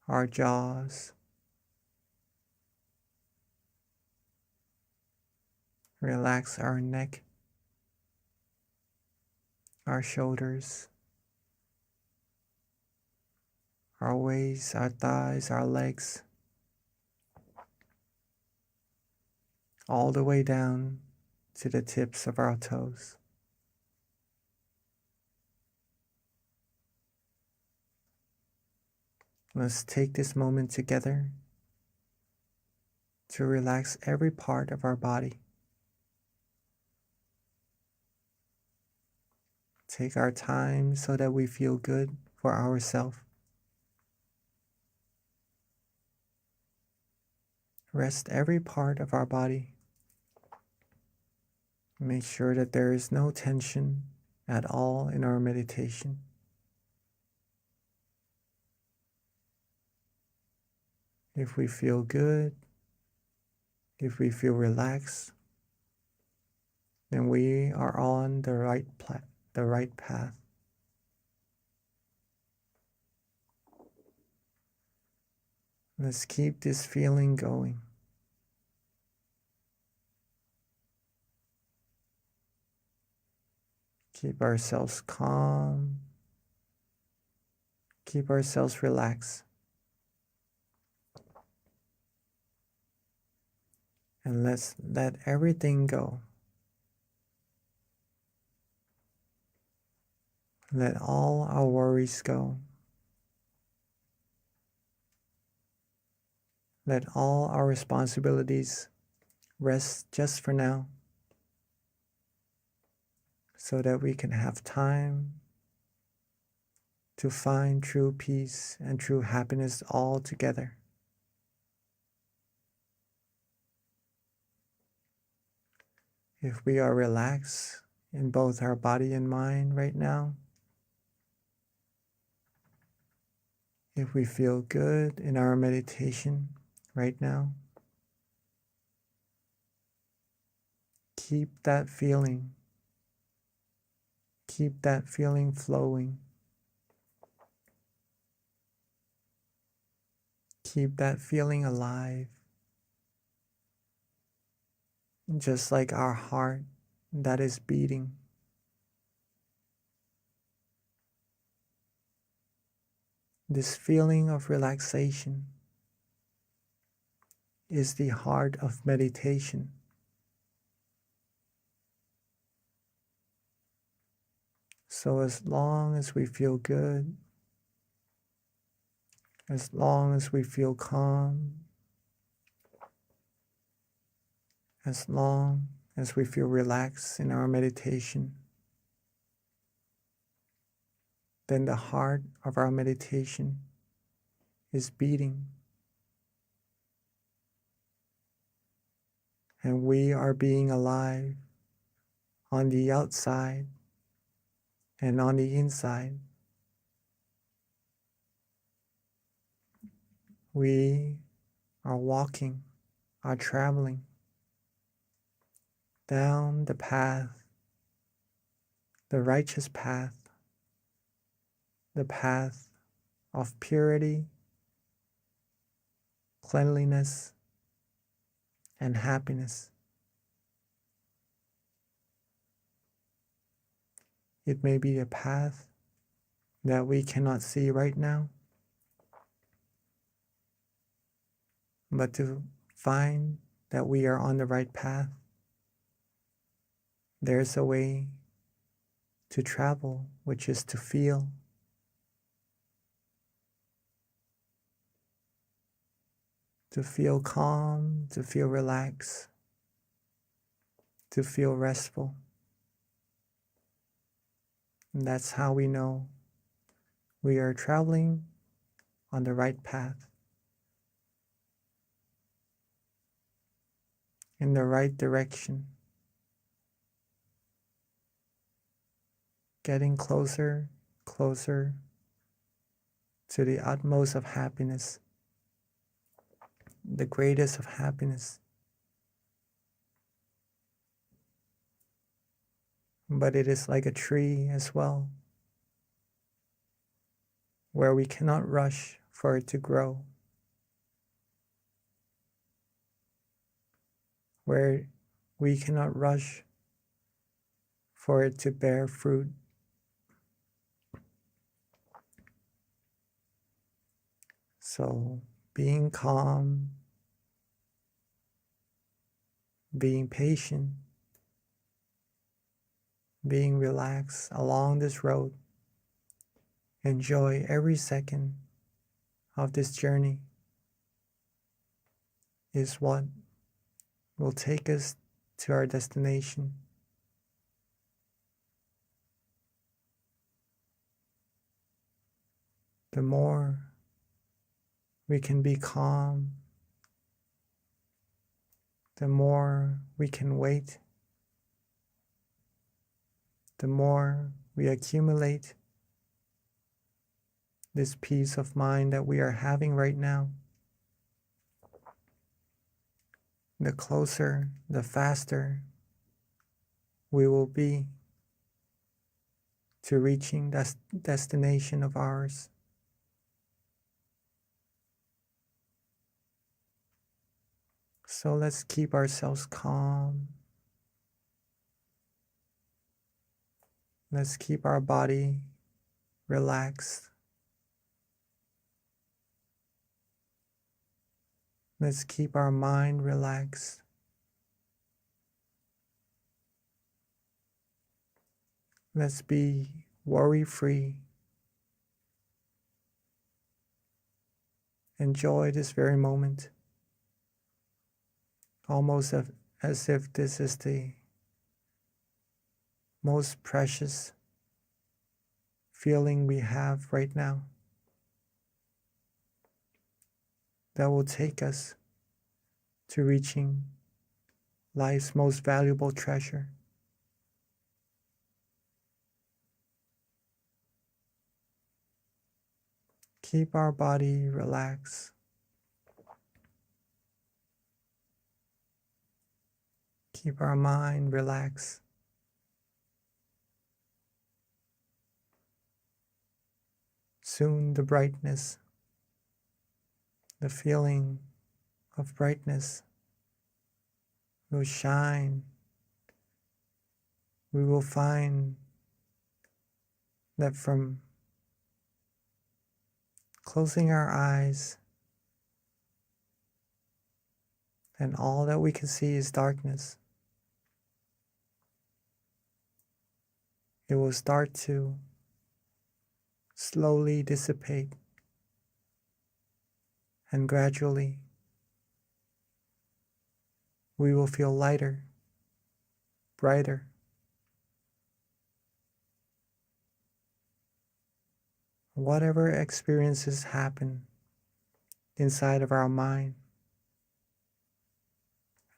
our jaws. Relax our neck, our shoulders, our waist, our thighs, our legs, all the way down to the tips of our toes. Let's take this moment together to relax every part of our body. Take our time so that we feel good for ourselves. Rest every part of our body. Make sure that there is no tension at all in our meditation. If we feel good, if we feel relaxed, then we are on the right path. Let's keep this feeling going. Keep ourselves calm. Keep ourselves relaxed. And let's let everything go. Let all our worries go. Let all our responsibilities rest just for now, so that we can have time to find true peace and true happiness all together. If we are relaxed in both our body and mind right now, if we feel good in our meditation right now, keep that feeling. Keep that feeling flowing. Keep that feeling alive. Just like our heart that is beating. This feeling of relaxation is the heart of meditation. So as long as we feel good, as long as we feel calm, as long as we feel relaxed in our meditation, then the heart of our meditation is beating. And we are being alive on the outside and on the inside. We are walking are traveling down the path, the righteous path, the path of purity, cleanliness, and happiness. It may be a path that we cannot see right now, but to find that we are on the right path, there's a way to travel, which is to feel. To feel calm, to feel relaxed, to feel restful. And that's how we know we are traveling on the right path, in the right direction, getting closer, closer to the utmost of happiness, the greatest of happiness. But it is like a tree as well, where we cannot rush for it to grow, where we cannot rush for it to bear fruit. So being calm, being patient, being relaxed along this road, enjoy every second of this journey is what will take us to our destination. The more we can be calm, the more we can wait, the more we accumulate this peace of mind that we are having right now, the closer, the faster we will be to reaching that destination of ours. So let's keep ourselves calm. Let's keep our body relaxed. Let's keep our mind relaxed. Let's be worry-free. Enjoy this very moment, almost as if this is the most precious feeling we have right now, that will take us to reaching life's most valuable treasure. Keep our body relaxed. Keep our mind relaxed. Soon the brightness, the feeling of brightness will shine. We will find that from closing our eyes and all that we can see is darkness, it will start to slowly dissipate, and gradually we will feel lighter, brighter. Whatever experiences happen inside of our mind,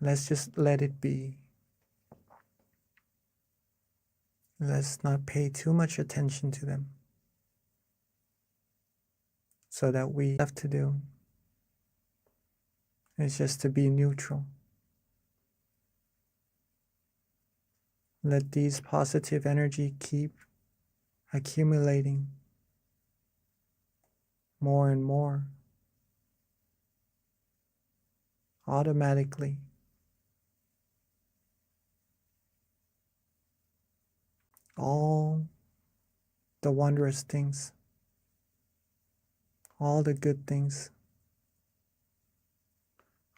let's just let it be. Let's not pay too much attention to them, so that we have to do is just to be neutral. Let these positive energy keep accumulating more and more automatically. All the wondrous things, all the good things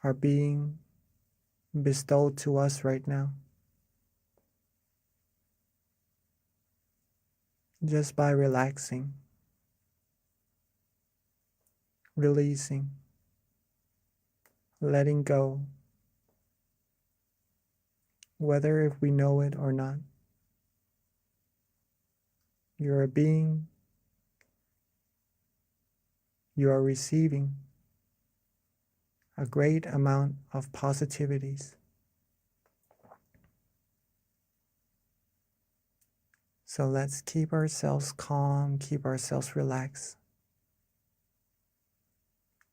are being bestowed to us right now just by relaxing, releasing, letting go, whether if we know it or not. You're a being, you are receiving a great amount of positivities. So let's keep ourselves calm, keep ourselves relaxed.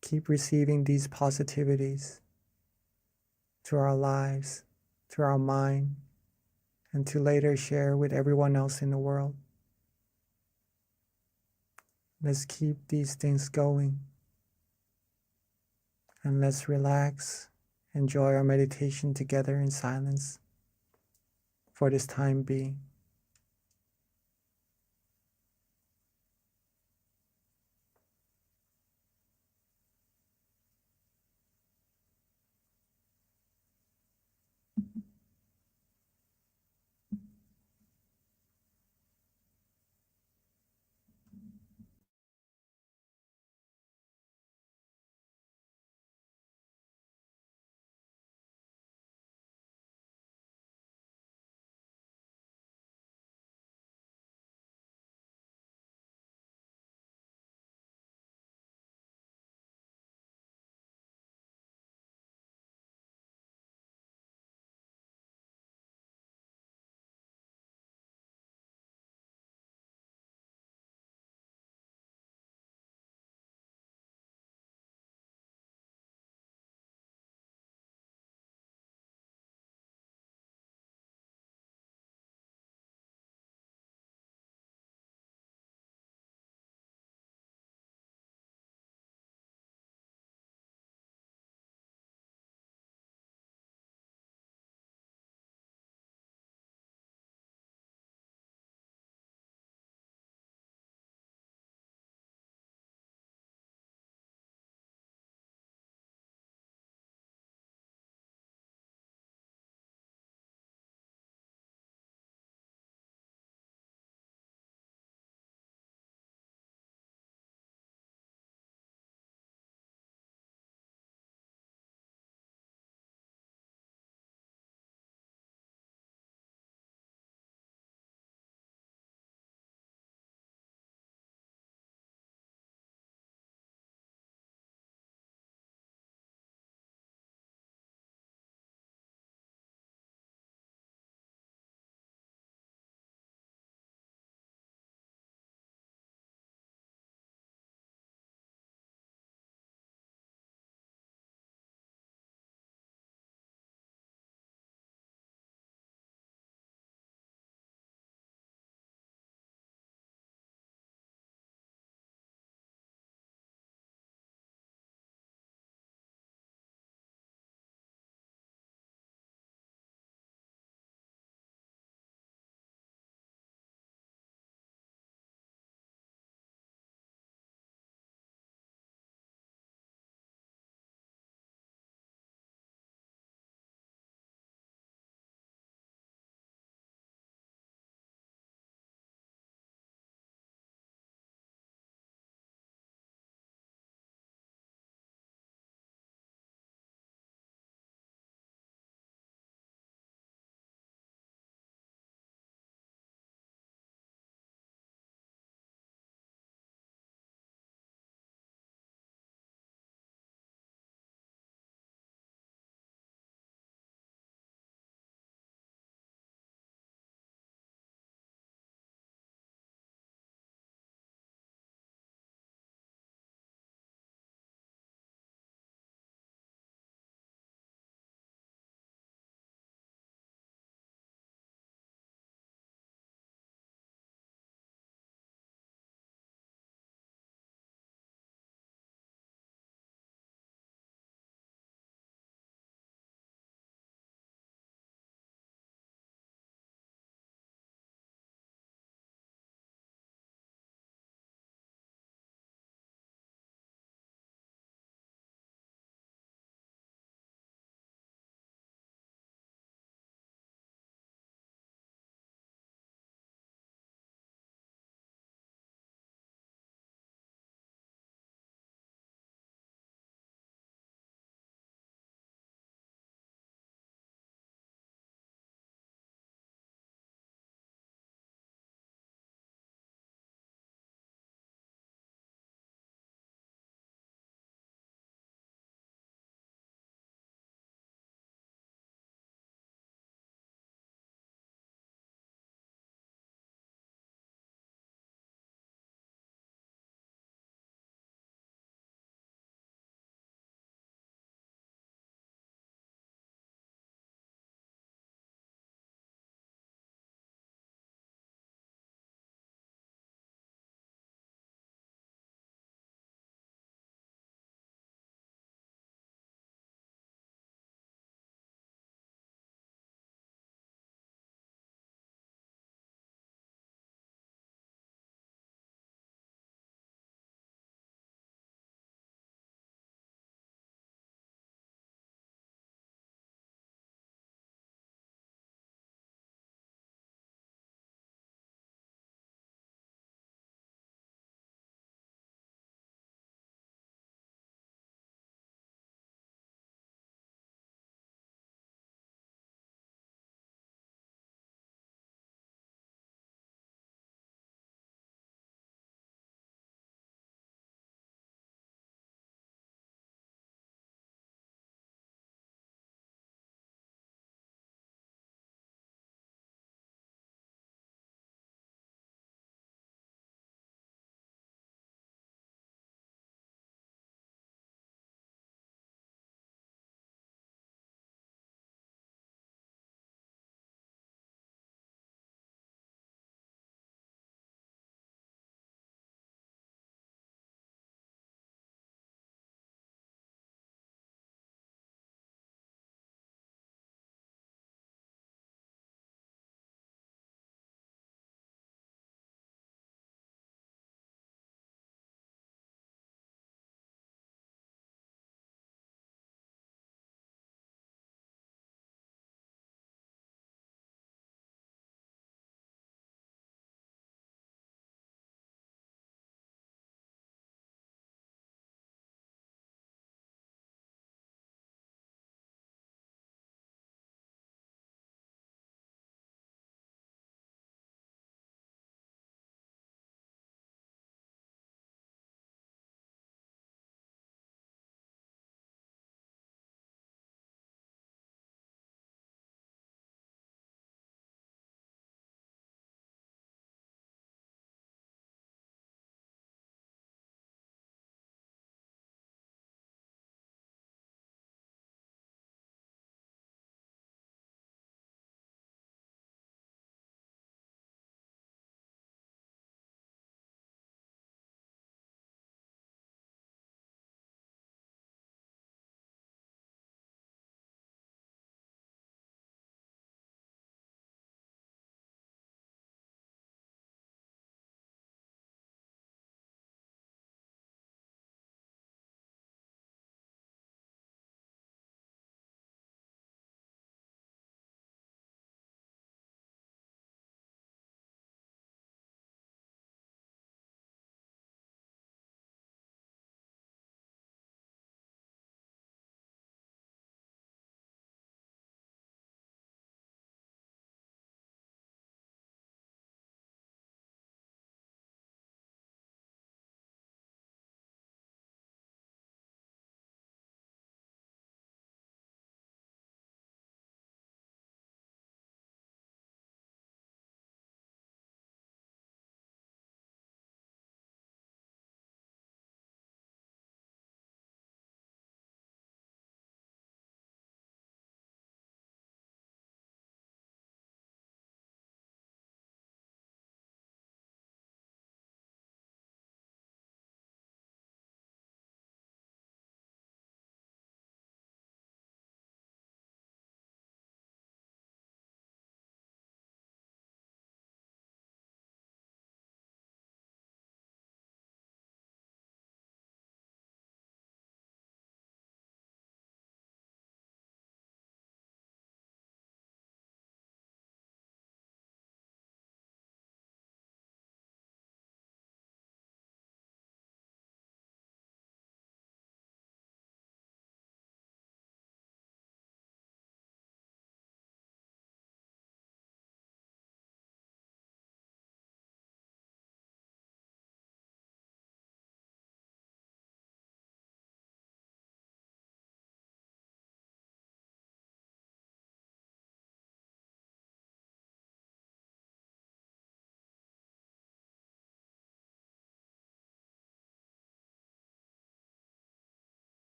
Keep receiving these positivities to our lives, to our mind, and to later share with everyone else in the world. Let's keep these things going. And let's relax, enjoy our meditation together in silence for this time being.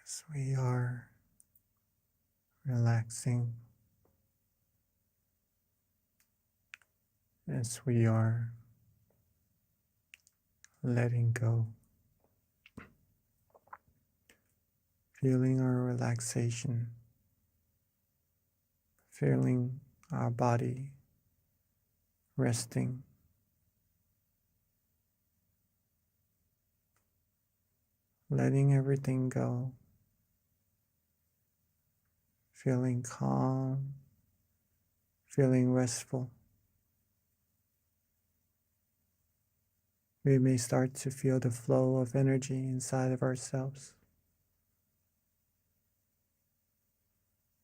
as we are relaxing, as we are letting go, feeling our relaxation, feeling our body resting, letting everything go, feeling calm, feeling restful. We may start to feel the flow of energy inside of ourselves.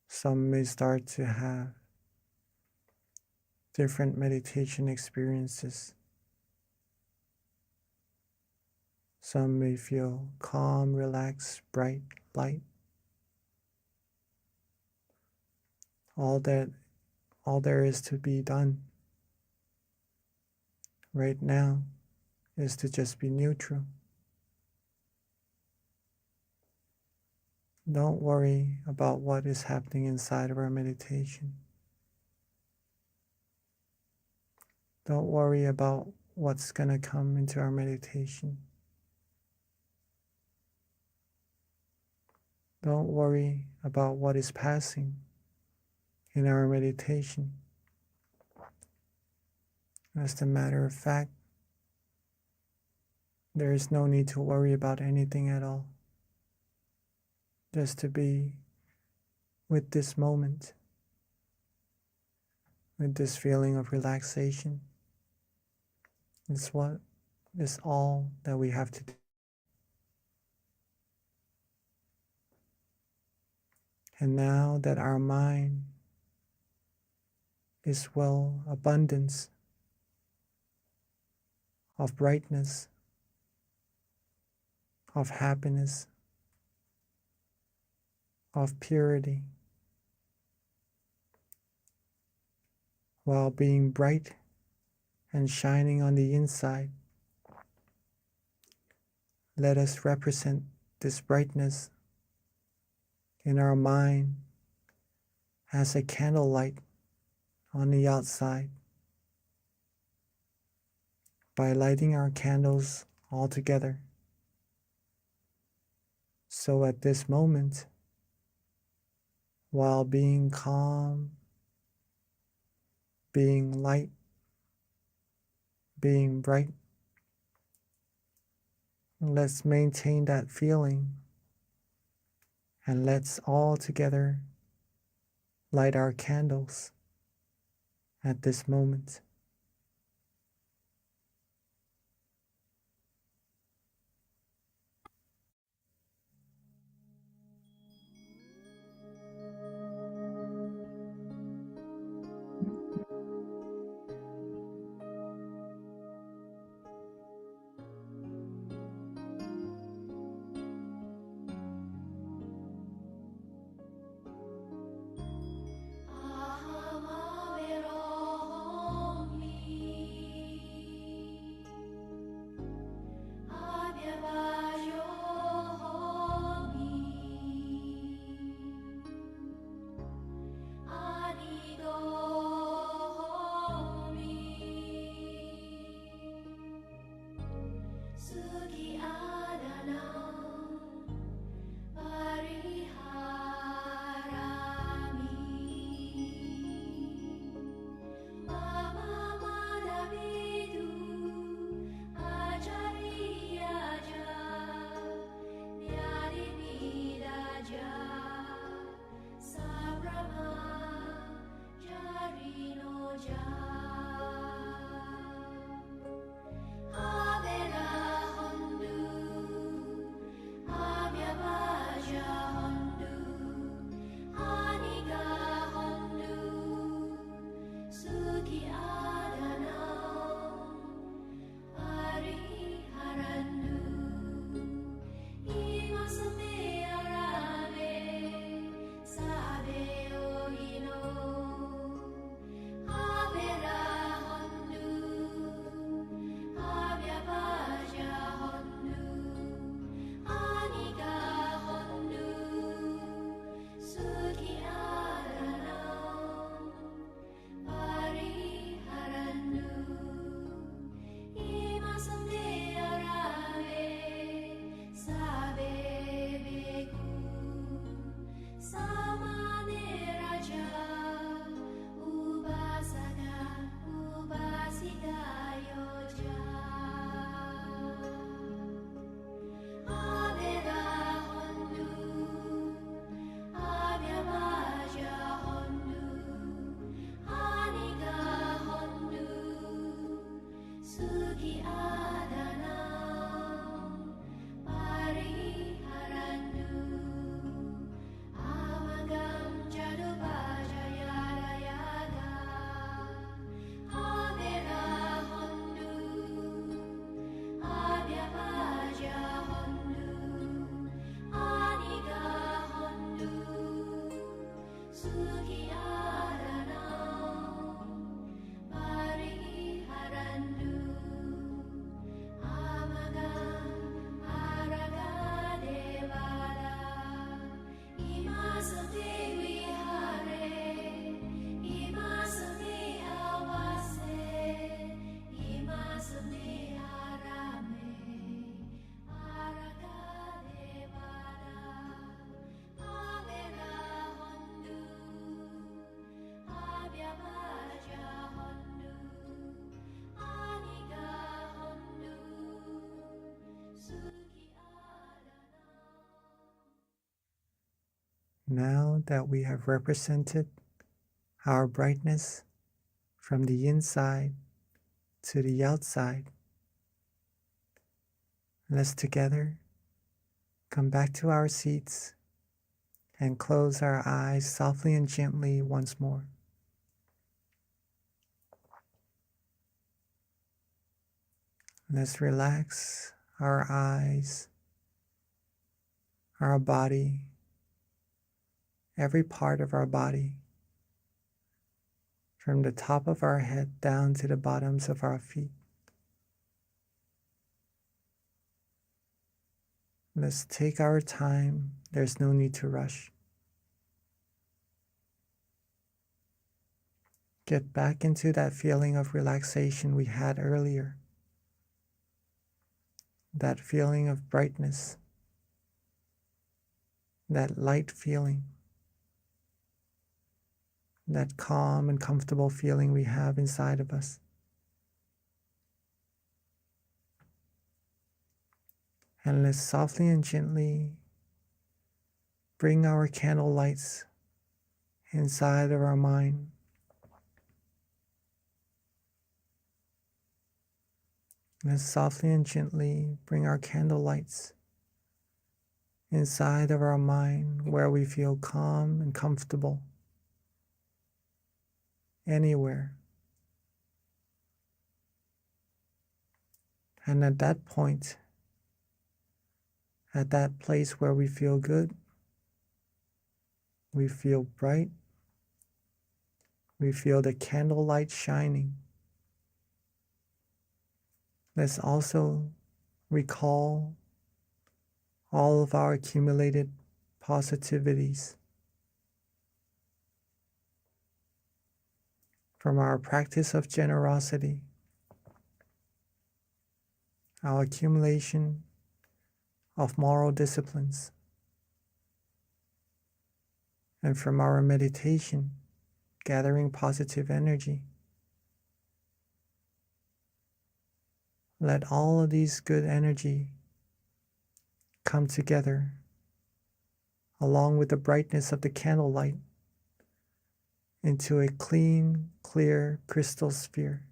Some may start to have different meditation experiences. Some may feel calm, relaxed, bright, light. All there is to be done right now is to just be neutral. Don't worry about what is happening inside of our meditation. Don't worry about what's going to come into our meditation. Don't worry about what is passing in our meditation. As a matter of fact, there is no need to worry about anything at all. Just to be with this moment, with this feeling of relaxation, is all that we have to do. And now that our mind is well abundance of brightness, of happiness, of purity, while being bright and shining on the inside, let us represent this brightness in our mind as a candlelight on the outside by lighting our candles all together. So at this moment, while being calm, being light, being bright, let's maintain that feeling and let's all together light our candles at this moment. Now that we have represented our brightness from the inside to the outside, let's together come back to our seats and close our eyes softly and gently once more. Let's relax our eyes, our body, every part of our body, from the top of our head down to the bottoms of our feet. Let's take our time. There's no need to rush. Get back into that feeling of relaxation we had earlier. That feeling of brightness. That light feeling. That calm and comfortable feeling we have inside of us. And let's softly and gently bring our candle lights inside of our mind. Let's softly and gently bring our candle lights inside of our mind where we feel calm and comfortable. Anywhere. And at that point, at that place where we feel good, we feel bright, we feel the candle light shining. Let's also recall all of our accumulated positivities from our practice of generosity, our accumulation of moral disciplines, and from our meditation, gathering positive energy. Let all of these good energy come together along with the brightness of the candlelight into a clean, clear crystal sphere,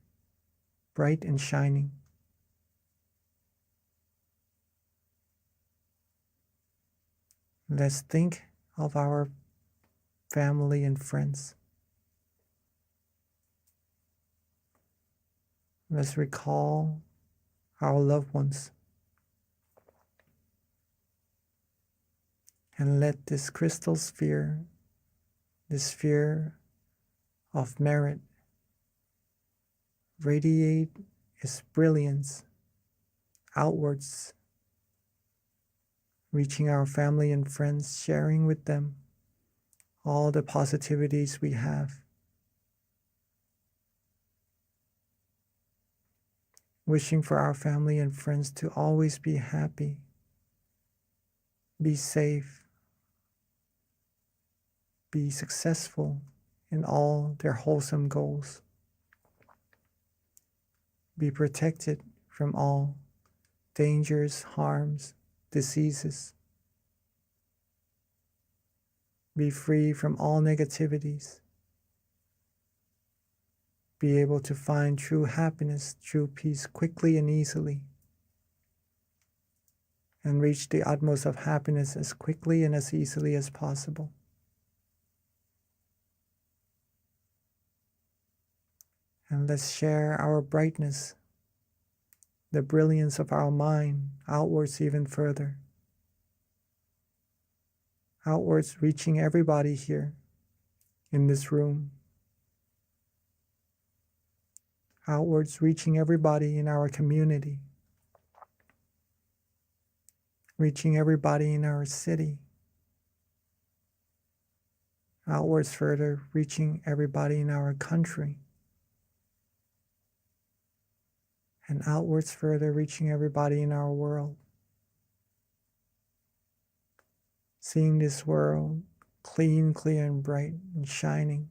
bright and shining. Let's think of our family and friends. Let's recall our loved ones. And let this crystal sphere, this sphere of merit, radiate its brilliance outwards, reaching our family and friends, sharing with them all the positivities we have. Wishing for our family and friends to always be happy, be safe, be successful in all their wholesome goals, be protected from all dangers, harms, diseases, be free from all negativities, be able to find true happiness, true peace quickly and easily, and reach the utmost of happiness as quickly and as easily as possible. And let's share our brightness, the brilliance of our mind outwards even further. Outwards, reaching everybody here in this room. Outwards, reaching everybody in our community. Reaching everybody in our city. Outwards further, reaching everybody in our country. And outwards further, reaching everybody in our world. Seeing this world clean, clear, and bright and shining.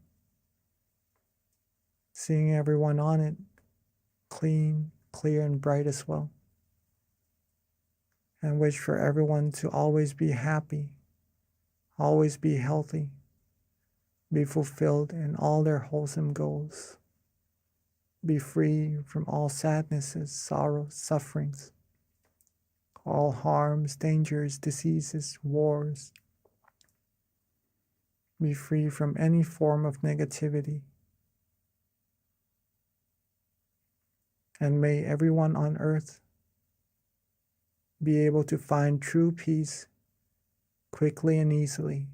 Seeing everyone on it clean, clear, and bright as well. And wish for everyone to always be happy, always be healthy, be fulfilled in all their wholesome goals, be free from all sadnesses, sorrows, sufferings, all harms, dangers, diseases, wars. Be free from any form of negativity. And may everyone on earth be able to find true peace quickly and easily.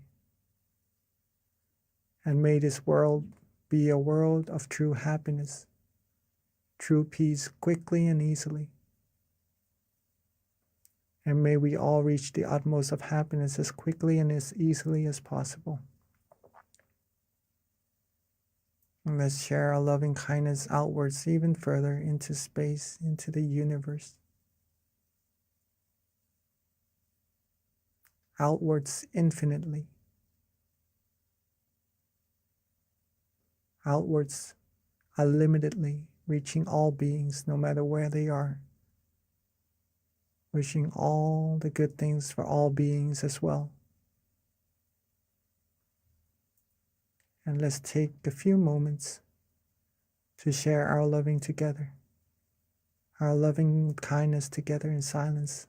And may this world be a world of true happiness, true peace quickly and easily. And may we all reach the utmost of happiness as quickly and as easily as possible. And let's share our loving kindness outwards even further into space, into the universe. Outwards infinitely. Outwards unlimitedly, reaching all beings no matter where they are. Wishing all the good things for all beings as well. And let's take a few moments to share our loving together, our loving kindness together in silence.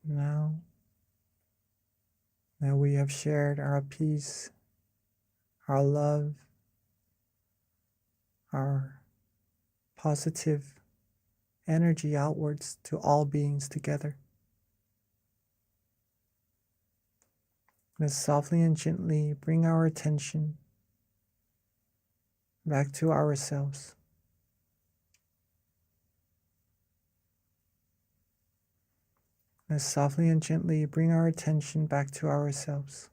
Now that we have shared our peace, our love, our positive energy outwards to all beings together, let's softly and gently bring our attention back to ourselves. Let's softly and gently bring our attention back to ourselves,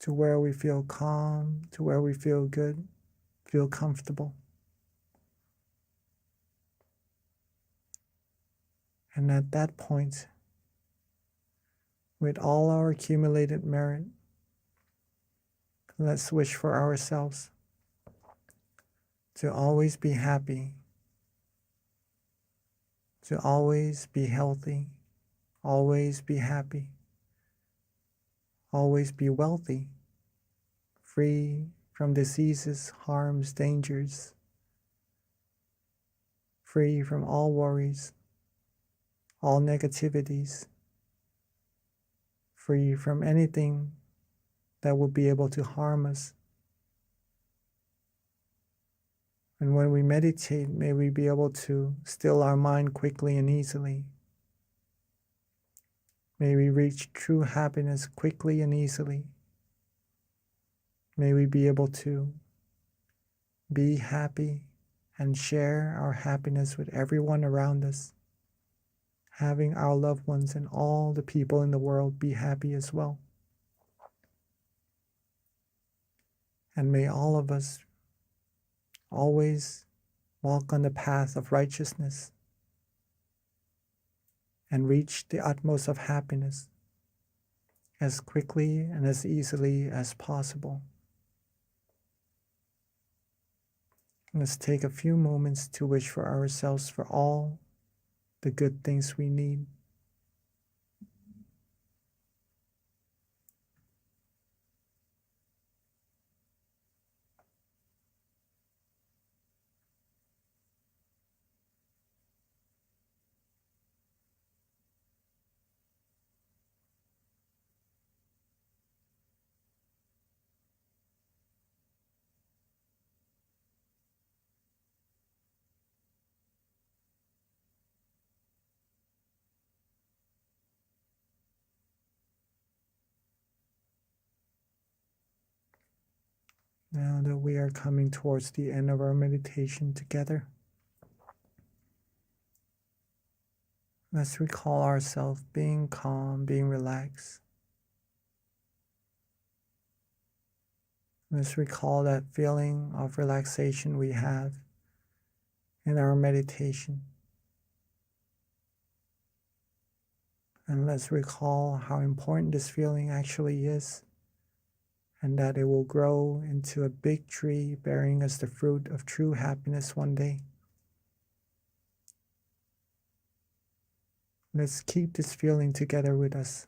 to where we feel calm, to where we feel good, feel comfortable. And at that point, with all our accumulated merit, let's wish for ourselves to always be happy, to always be healthy, always be happy, always be wealthy, free from diseases, harms, dangers, free from all worries, all negativities, free from anything that would be able to harm us. And when we meditate, may we be able to still our mind quickly and easily. May we reach true happiness quickly and easily. May we be able to be happy and share our happiness with everyone around us, having our loved ones and all the people in the world be happy as well. And may all of us always walk on the path of righteousness and reach the utmost of happiness as quickly and as easily as possible. Let's take a few moments to wish for ourselves for all the good things we need. Now that we are coming towards the end of our meditation together, Let's recall ourselves being calm, being relaxed. Let's recall that feeling of relaxation we have in our meditation. And let's recall how important this feeling actually is, and that it will grow into a big tree bearing us the fruit of true happiness one day. Let's keep this feeling together with us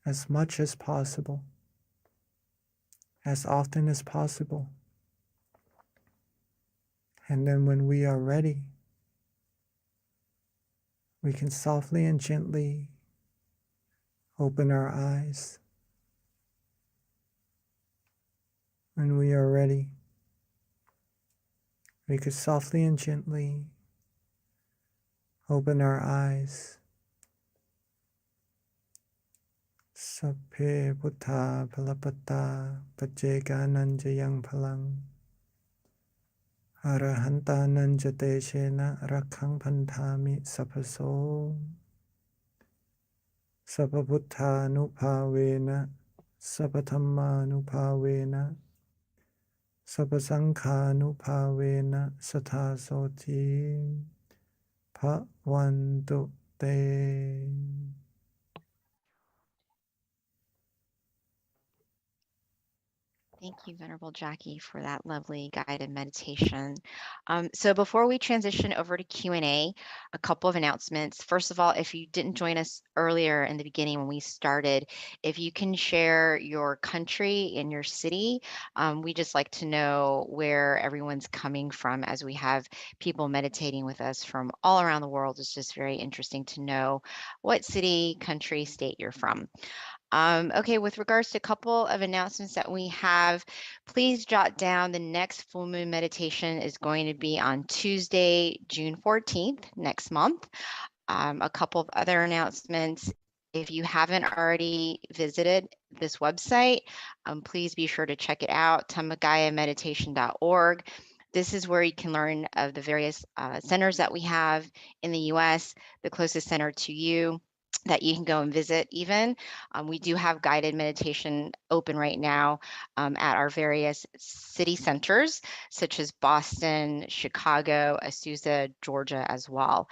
as much as possible, as often as possible. And then when we are ready, we can softly and gently open our eyes. When we are ready, we could softly and gently open our eyes. Sapphe Buddha Palapata Pajeka Nanjayang Palang Arahanta Nanjate Shena Rakhang Pantami Sapaso Sapabuddha Nupavena Sapathamma Nupavena Sapasangha Nupavena Sathasoti Bhavantu Te. Thank you, Venerable Jackie, for that lovely guided meditation. So before we transition over to Q&A, a couple of announcements. First of all, if you didn't join us earlier in the beginning when we started, if you can share your country and your city, we just like to know where everyone's coming from as we have people meditating with us from all around the world. It's just very interesting to know what city, country, state you're from. Okay, with regards to a couple of announcements that we have, please jot down the next full moon meditation is going to be on Tuesday, June 14th, next month. A couple of other announcements. If you haven't already visited this website, please be sure to check it out, tamagayameditation.org. This is where you can learn of the various centers that we have in the US, the closest center to you that you can go and visit even. We do have guided meditation open right now at our various city centers, such as Boston, Chicago, Azusa, Georgia as well.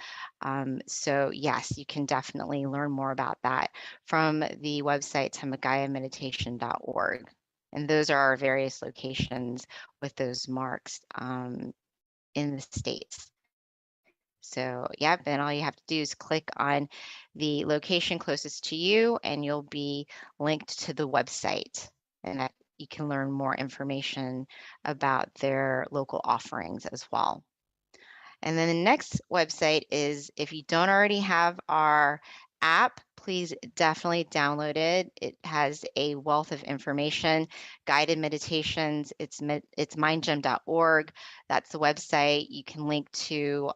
So yes, you can definitely learn more about that from the website tamagayameditation.org. And those are our various locations with those marks in the States. So yep, and all you have to do is click on the location closest to you and you'll be linked to the website, and that you can learn more information about their local offerings as well. And then the next website is, if you don't already have our app, please definitely download it. It has a wealth of information, guided meditations. It's mindgem.org. That's the website. You can link to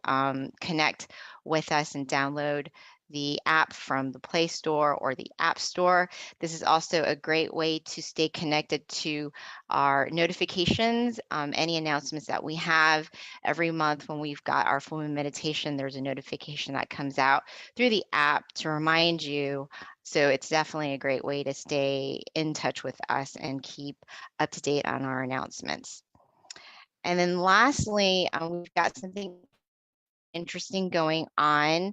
connect with us and download the app from the Play Store or the App Store. This is also a great way to stay connected to our notifications, any announcements that we have. Every month when we've got our full moon meditation, there's a notification that comes out through the app to remind you. So it's definitely a great way to stay in touch with us and keep up to date on our announcements. And then lastly, we've got something interesting going on.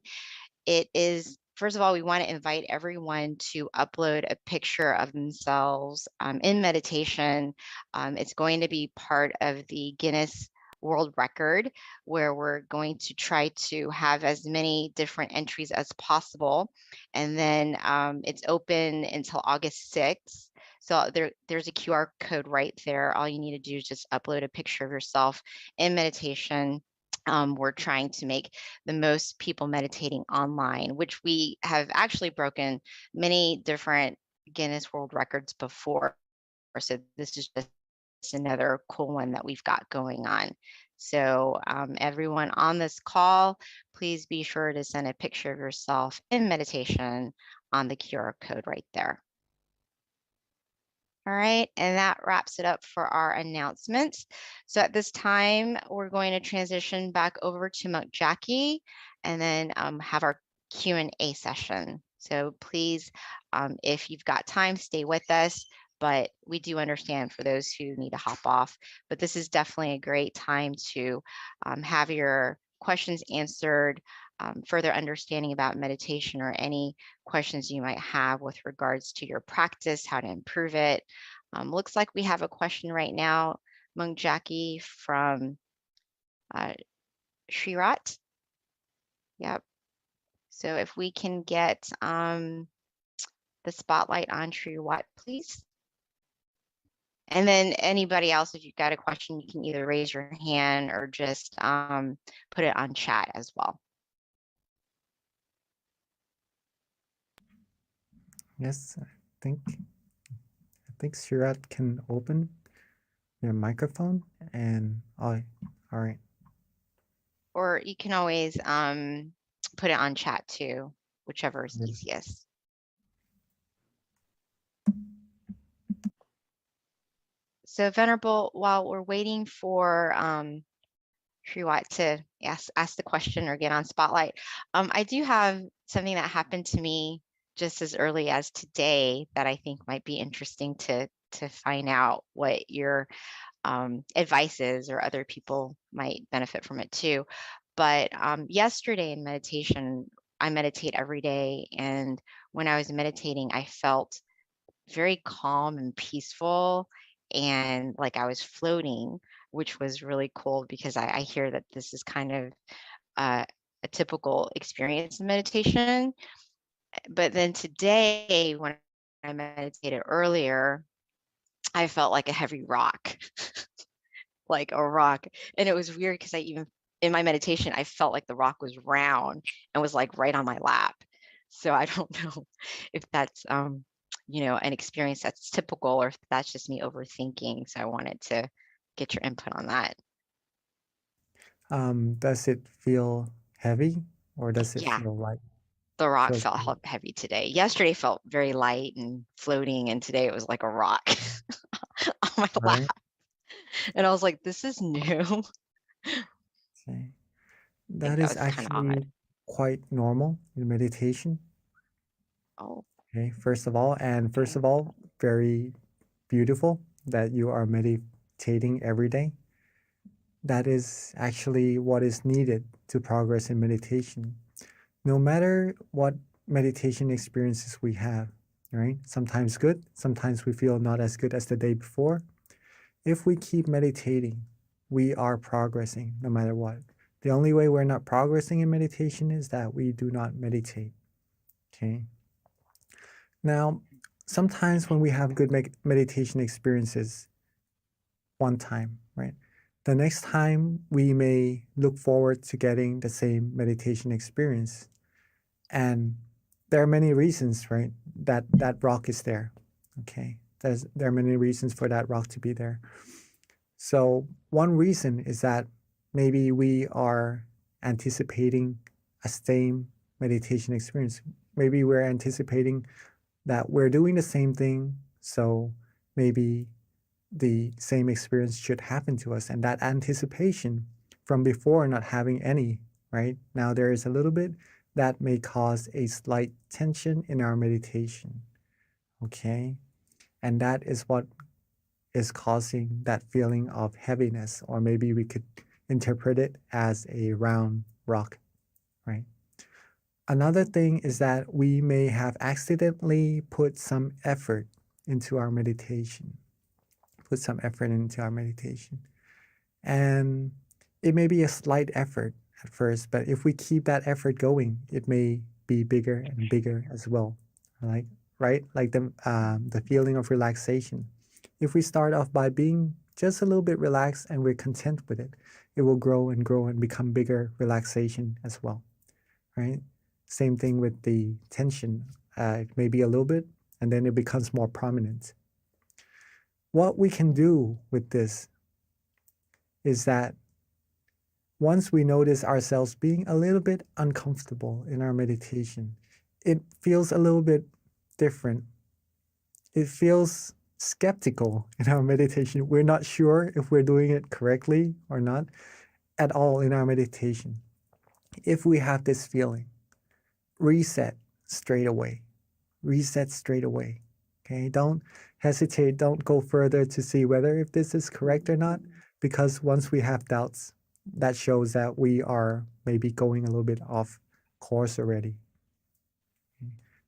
It is, first of all, we want to invite everyone to upload a picture of themselves in meditation. It's going to be part of the Guinness World Record, where we're going to try to have as many different entries as possible. And then it's open until August 6th. So there's a QR code right there. All you need to do is just upload a picture of yourself in meditation. We're trying to make the most people meditating online, which we have actually broken many different Guinness World Records before. So this is just another cool one that we've got going on. So everyone on this call, please be sure to send a picture of yourself in meditation on the QR code right there. All right, and that wraps it up for our announcements. So at this time, we're going to transition back over to Monk Jackie and then have our Q&A session. So please, if you've got time, stay with us, but we do understand for those who need to hop off. But this is definitely a great time to have your questions answered, further understanding about meditation or any questions you might have with regards to your practice, how to improve it. Looks like we have a question right now, Mung Jackie from Shrirat. Yep. So if we can get the spotlight on Shrirat, please. And then anybody else, if you've got a question, you can either raise your hand or just put it on chat as well. Yes, I think Shirat can open your microphone and all right. Or you can always put it on chat too, whichever is Yes. easiest. So Venerable, while we're waiting for Shriwat to ask the question or get on spotlight, I do have something that happened to me just as early as today that I think might be interesting to find out what your advice is, or other people might benefit from it too. But yesterday in meditation, I meditate every day, and when I was meditating, I felt very calm and peaceful, and like I was floating, which was really cool because I hear that this is kind of a typical experience in meditation. But then today, when I meditated earlier, I felt like a heavy rock, like a rock. And it was weird because in my meditation, I felt like the rock was round and was like right on my lap. So I don't know if that's, an experience that's typical, or if that's just me overthinking. So I wanted to get your input on that. Does it feel heavy or does it Yeah. feel light? The rock Feels felt heavy today. Yesterday felt very light and floating, and today it was like a rock on my right? lap. And I was like, this is new. Okay. I think That that is was kind of actually odd. quite normal in meditation. Oh, Okay, first of all, very beautiful that you are meditating every day. That is actually what is needed to progress in meditation. No matter what meditation experiences we have, right? Sometimes good, sometimes we feel not as good as the day before. If we keep meditating, we are progressing no matter what. The only way we're not progressing in meditation is that we do not meditate. Okay. Now, sometimes when we have good meditation experiences one time, right? The next time we may look forward to getting the same meditation experience. And there are many reasons, right? That rock is there. Okay. There are many reasons for that rock to be there. So one reason is that maybe we are anticipating a same meditation experience. Maybe we're anticipating that we're doing the same thing, so maybe the same experience should happen to us. And that anticipation from before not having any, right? Now there is a little bit that may cause a slight tension in our meditation. Okay. And that is what is causing that feeling of heaviness, or maybe we could interpret it as a round rock, right? Another thing is that we may have accidentally put some effort into our meditation, And it may be a slight effort at first, but if we keep that effort going, it may be bigger and bigger as well, right? Like the feeling of relaxation. If we start off by being just a little bit relaxed and we're content with it, it will grow and grow and become bigger relaxation as well, right? Same thing with the tension. It may be a little bit, and then it becomes more prominent. What we can do with this is that once we notice ourselves being a little bit uncomfortable in our meditation, it feels a little bit different. It feels skeptical in our meditation. We're not sure if we're doing it correctly or not at all in our meditation. If we have this feeling, reset straight away. Reset straight away. Okay, don't hesitate, don't go further to see whether if this is correct or not, because once we have doubts, that shows that we are maybe going a little bit off course already.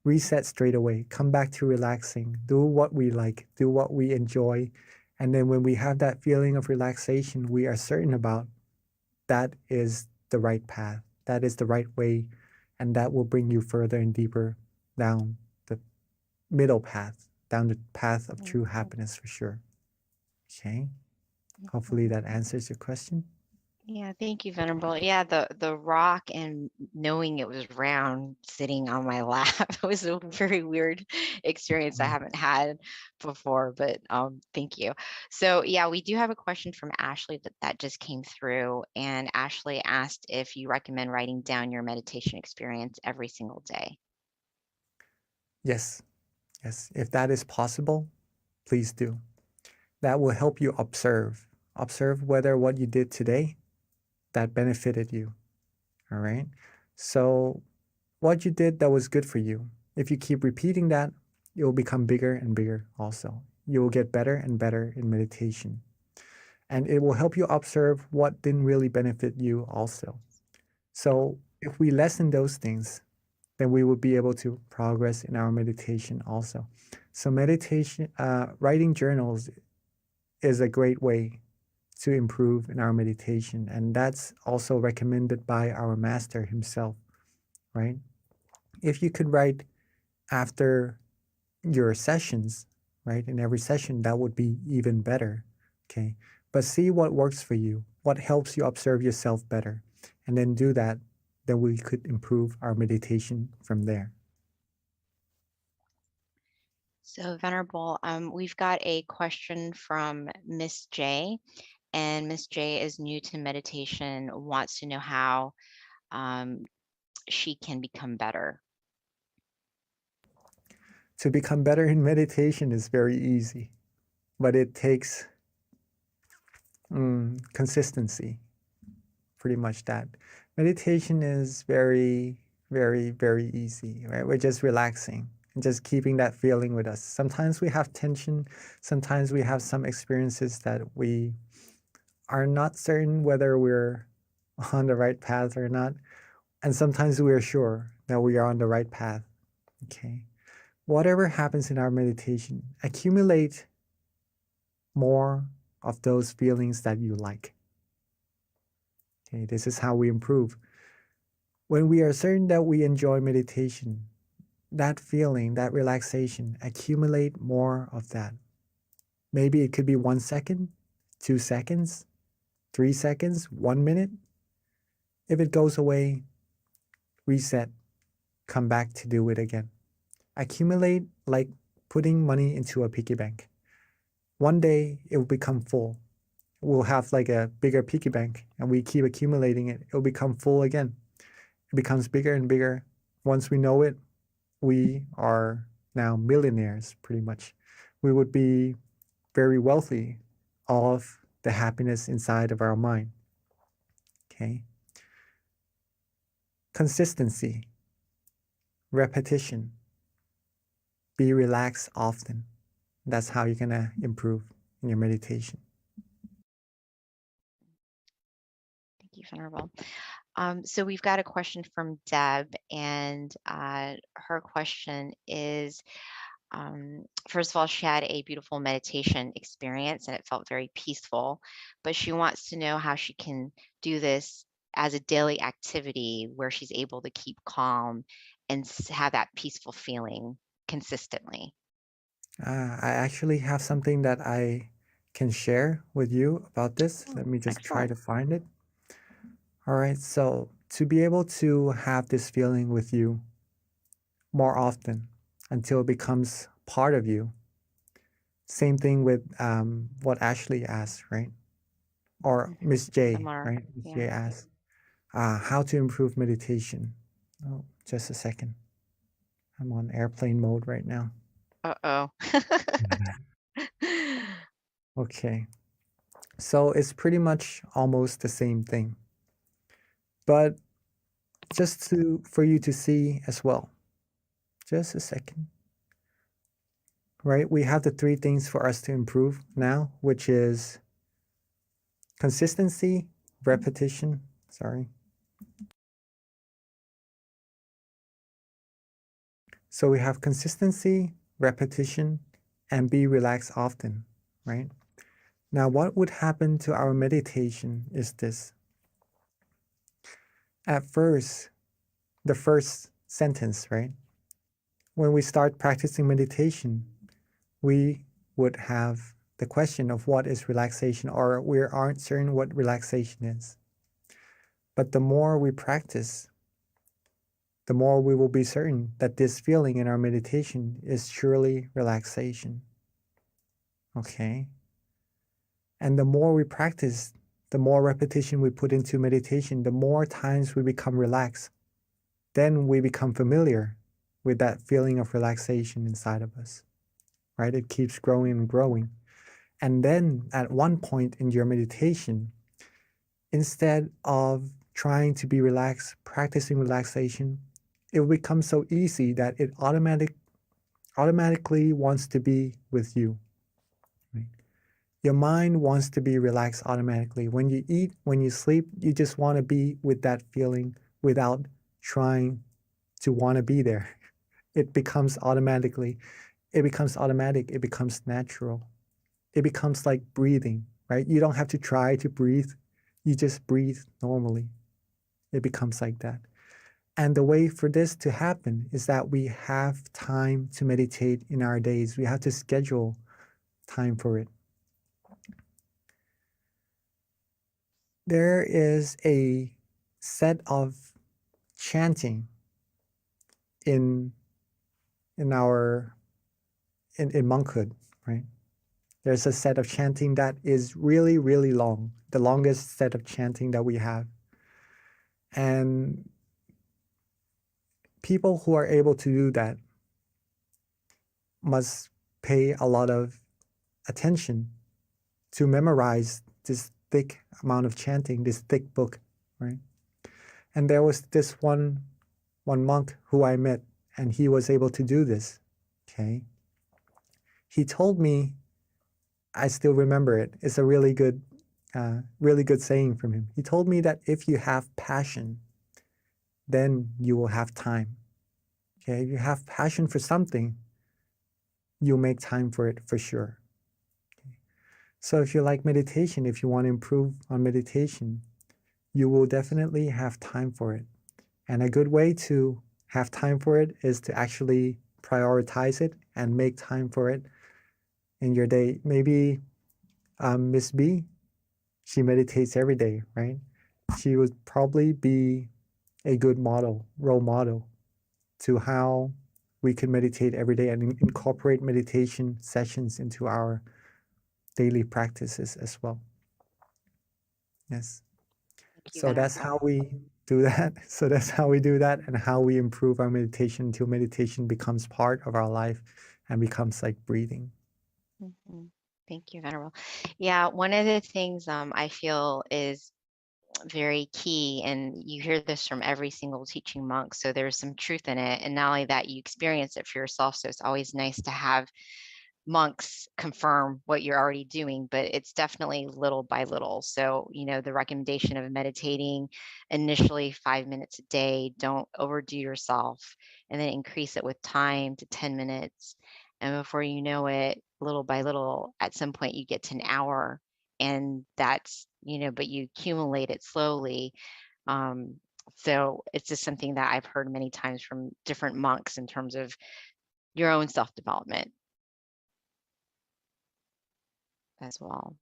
Reset straight away, come back to relaxing, do what we like, do what we enjoy. And then when we have that feeling of relaxation, we are certain about that is the right path, that is the right way, and that will bring you further and deeper down the middle path, down the path of true happiness for sure. Okay, hopefully that answers your question. Yeah, thank you, Venerable. Yeah, the rock and knowing it was round sitting on my lap was a very weird experience I haven't had before, but thank you. So yeah, we do have a question from Ashley that just came through, and Ashley asked if you recommend writing down your meditation experience every single day. Yes, yes, if that is possible, please do. That will help you observe whether what you did today that benefited you. All right. So what you did that was good for you, if you keep repeating that, it will become bigger and bigger also. You will get better and better in meditation. And it will help you observe what didn't really benefit you also. So if we lessen those things, then we will be able to progress in our meditation also. So meditation, writing journals is a great way to improve in our meditation. And that's also recommended by our master himself, right? If you could write after your sessions, right, in every session, that would be even better, okay? But see what works for you, what helps you observe yourself better, and then do that, then we could improve our meditation from there. So Venerable, we've got a question from Miss J, and Miss J is new to meditation, wants to know how she can become better. To become better in meditation is very easy, but it takes consistency, pretty much that. Meditation is very, very, very easy, right? We're just relaxing and just keeping that feeling with us. Sometimes we have tension, sometimes we have some experiences that we are not certain whether we're on the right path or not. And sometimes we are sure that we are on the right path, okay? Whatever happens in our meditation, accumulate more of those feelings that you like. Okay, this is how we improve. When we are certain that we enjoy meditation, that feeling, that relaxation, accumulate more of that. Maybe it could be 1 second, 2 seconds, 3 seconds, 1 minute. If it goes away, reset, come back to do it again. Accumulate like putting money into a piggy bank. One day it will become full. We'll have like a bigger piggy bank and we keep accumulating it. It'll become full again. It becomes bigger and bigger. Once we know it, we are now millionaires pretty much. We would be very wealthy of the happiness inside of our mind. Okay. Consistency, repetition, be relaxed often. That's how you're gonna improve in your meditation. Thank you, Venerable. So we've got a question from Deb, and her question is, first of all, she had a beautiful meditation experience and it felt very peaceful, but she wants to know how she can do this as a daily activity where she's able to keep calm and have that peaceful feeling consistently. I actually have something that I can share with you about this. Let me just try to find it. All right, so to be able to have this feeling with you more often until it becomes part of you. Same thing with what Ashley asked, right? Or Miss J, right? Miss J asked, how to improve meditation. Oh, just a second. I'm on airplane mode right now. Uh-oh. Okay. So it's pretty much almost the same thing. But just for you to see as well. Just a second. Right? We have the 3 things for us to improve now, which is consistency, repetition, sorry. So we have consistency, repetition, and be relaxed often, right? Now, what would happen to our meditation is this. At first, the first sentence, right? When we start practicing meditation, we would have the question of what is relaxation, or we aren't certain what relaxation is. But the more we practice, the more we will be certain that this feeling in our meditation is truly relaxation. Okay? And the more we practice, the more repetition we put into meditation, the more times we become relaxed. Then we become familiar with that feeling of relaxation inside of us, right? It keeps growing and growing. And then at one point in your meditation, instead of trying to be relaxed, practicing relaxation, it will become so easy that it automatically wants to be with you. Right? Your mind wants to be relaxed automatically. When you eat, when you sleep, you just want to be with that feeling without trying to want to be there. It becomes automatic, it becomes natural. It becomes like breathing, right? You don't have to try to breathe. You just breathe normally. It becomes like that. And the way for this to happen is that we have time to meditate in our days. We have to schedule time for it. There is a set of chanting in monkhood, right? There's a set of chanting that is really, really long, the longest set of chanting that we have. And people who are able to do that must pay a lot of attention to memorize this thick amount of chanting, this thick book, right? And there was this one monk who I met, and he was able to do this, okay? He told me, I still remember it. It's a really good saying from him. He told me that if you have passion, then you will have time. Okay, if you have passion for something, you'll make time for it for sure. Okay. So if you like meditation, if you want to improve on meditation, you will definitely have time for it. And a good way to have time for it is to actually prioritize it and make time for it in your day. Maybe Miss B, she meditates every day, right? She would probably be a good role model to how we can meditate every day and incorporate meditation sessions into our daily practices as well. Yes. So that's how we do that. So that's how we do that, and how we improve our meditation until meditation becomes part of our life and becomes like breathing. Mhm. Thank you, Venerable. Yeah, one of the things I feel is very key, and you hear this from every single teaching monk, so there's some truth in it. And not only that, you experience it for yourself, so it's always nice to have monks confirm what you're already doing, but it's definitely little by little. So, the recommendation of meditating initially 5 minutes a day, don't overdo yourself, and then increase it with time to 10 minutes. And before you know it, little by little, at some point you get to an hour, and that's, but you accumulate it slowly. So it's just something that I've heard many times from different monks in terms of your own self-development as well.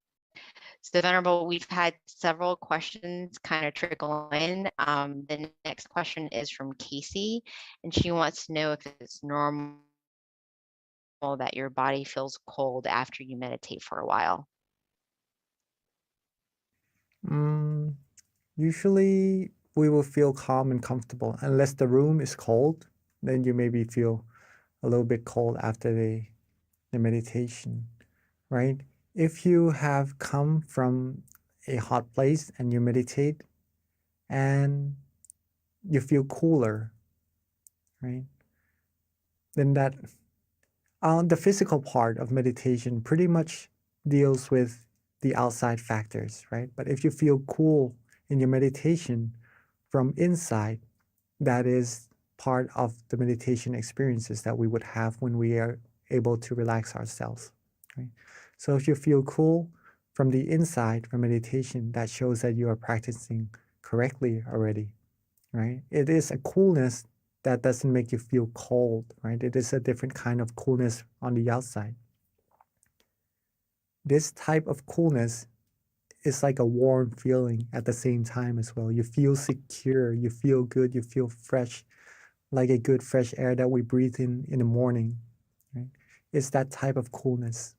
So Venerable, we've had several questions kind of trickle in. The next question is from Casey, and she wants to know if it's normal that your body feels cold after you meditate for a while. Usually we will feel calm and comfortable. Unless the room is cold, then you maybe feel a little bit cold after the meditation, right? If you have come from a hot place and you meditate, and you feel cooler, right? Then that the physical part of meditation pretty much deals with the outside factors, right? But if you feel cool in your meditation from inside, that is part of the meditation experiences that we would have when we are able to relax ourselves, right? So if you feel cool from the inside from meditation, that shows that you are practicing correctly already, right? It is a coolness that doesn't make you feel cold, right? It is a different kind of coolness on the outside. This type of coolness is like a warm feeling at the same time as well. You feel secure, you feel good, you feel fresh, like a good fresh air that we breathe in the morning, right? It's that type of coolness.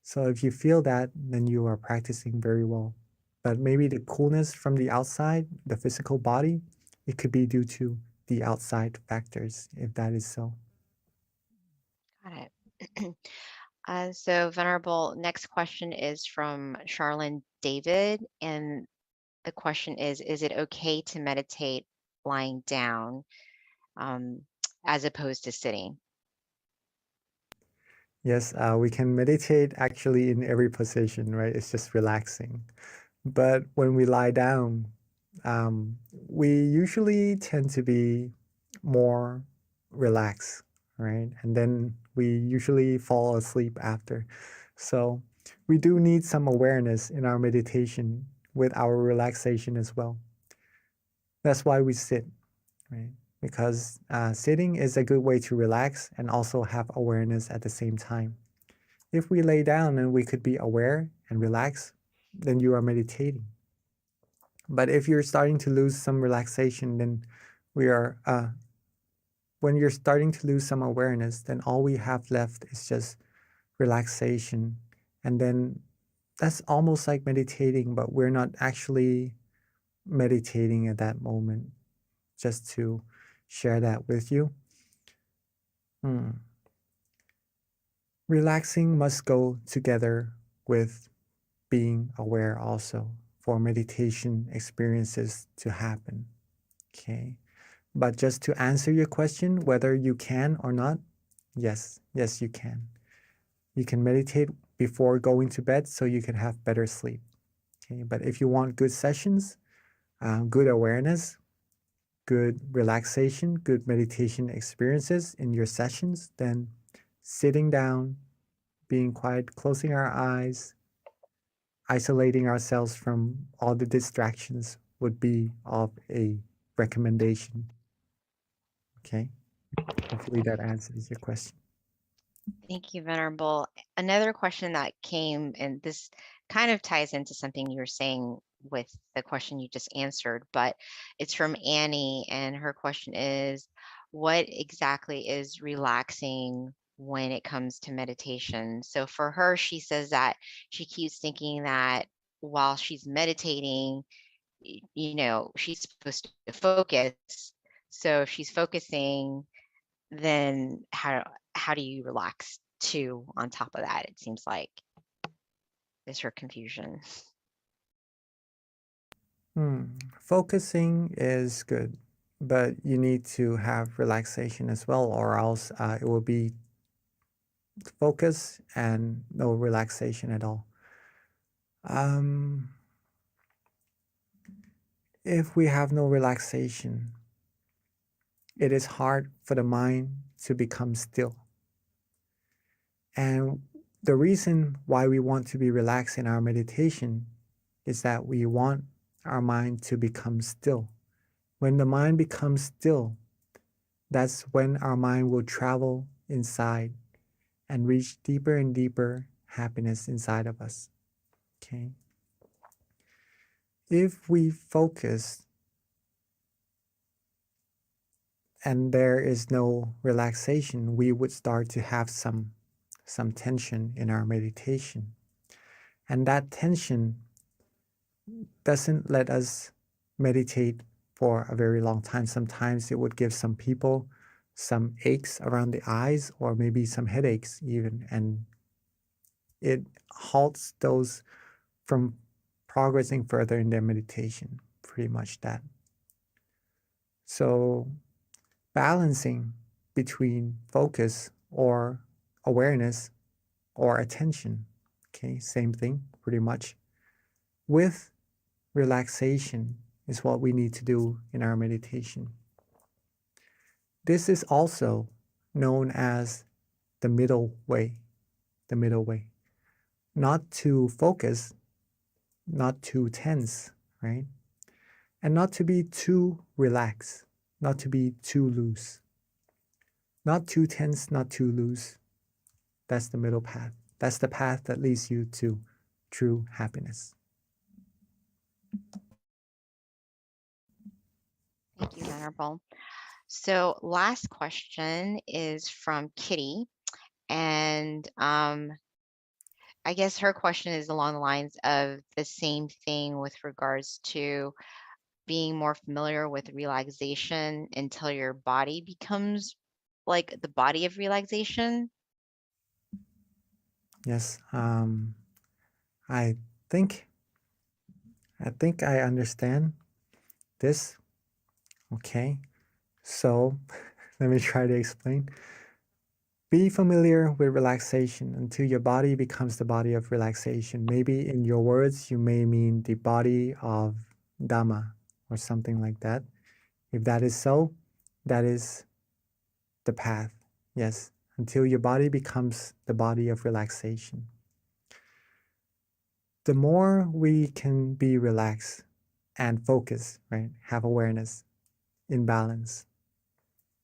So if you feel that, then you are practicing very well. But maybe the coolness from the outside, the physical body, it could be due to the outside factors, if that is so. Got it. So, Venerable, next question is from Charlene David. And the question is it okay to meditate lying down as opposed to sitting? Yes, we can meditate actually in every position, right? It's just relaxing. But when we lie down, we usually tend to be more relaxed, right? And then we usually fall asleep after. So we do need some awareness in our meditation with our relaxation as well. That's why we sit, right? Because sitting is a good way to relax and also have awareness at the same time. If we lay down and we could be aware and relax, then you are meditating. But if you're starting to lose some relaxation, then when you're starting to lose some awareness, then all we have left is just relaxation. And then that's almost like meditating, but we're not actually meditating at that moment. Just to share that with you. Relaxing must go together with being aware also for meditation experiences to happen. Okay. But just to answer your question, whether you can or not, yes, you can. You can meditate before going to bed so you can have better sleep. Okay. But if you want good sessions, good awareness, good relaxation, good meditation experiences in your sessions, then sitting down, being quiet, closing our eyes, isolating ourselves from all the distractions would be of a recommendation. Okay. Hopefully that answers your question. Thank you, Venerable. Another question that came, and this kind of ties into something you were saying with the question you just answered, but it's from Annie, and her question is, what exactly is relaxing when it comes to meditation? So for her, she says that she keeps thinking that while she's meditating, she's supposed to focus. So if she's focusing, then how do you relax too on top of that? It seems like is her confusion. Focusing is good, but you need to have relaxation as well, or else it will be focus and no relaxation at all. If we have no relaxation, it is hard for the mind to become still. And the reason why we want to be relaxed in our meditation is that we want our mind to become still. When the mind becomes still, that's when our mind will travel inside and reach deeper and deeper happiness inside of us. Okay? If we focus and there is no relaxation, we would start to have some tension in our meditation. And that tension doesn't let us meditate for a very long time. Sometimes it would give some people some aches around the eyes or maybe some headaches even, and it halts those from progressing further in their meditation, pretty much that. So balancing between focus or awareness or attention, okay, same thing pretty much, with relaxation is what we need to do in our meditation. This is also known as the middle way, the middle way. Not too focused, not too tense, right? And not to be too relaxed, not to be too loose. Not too tense, not too loose. That's the middle path. That's the path that leads you to true happiness. Thank you, Venerable. So last question is from Kitty. And I guess her question is along the lines of the same thing with regards to being more familiar with relaxation until your body becomes like the body of relaxation. Yes, I think I understand this. Okay, so let me try to explain. Be familiar with relaxation until your body becomes the body of relaxation. Maybe in your words, you may mean the body of Dhamma or something like that. If that is so, that is the path. Yes, until your body becomes the body of relaxation. The more we can be relaxed and focused, right, have awareness, in balance,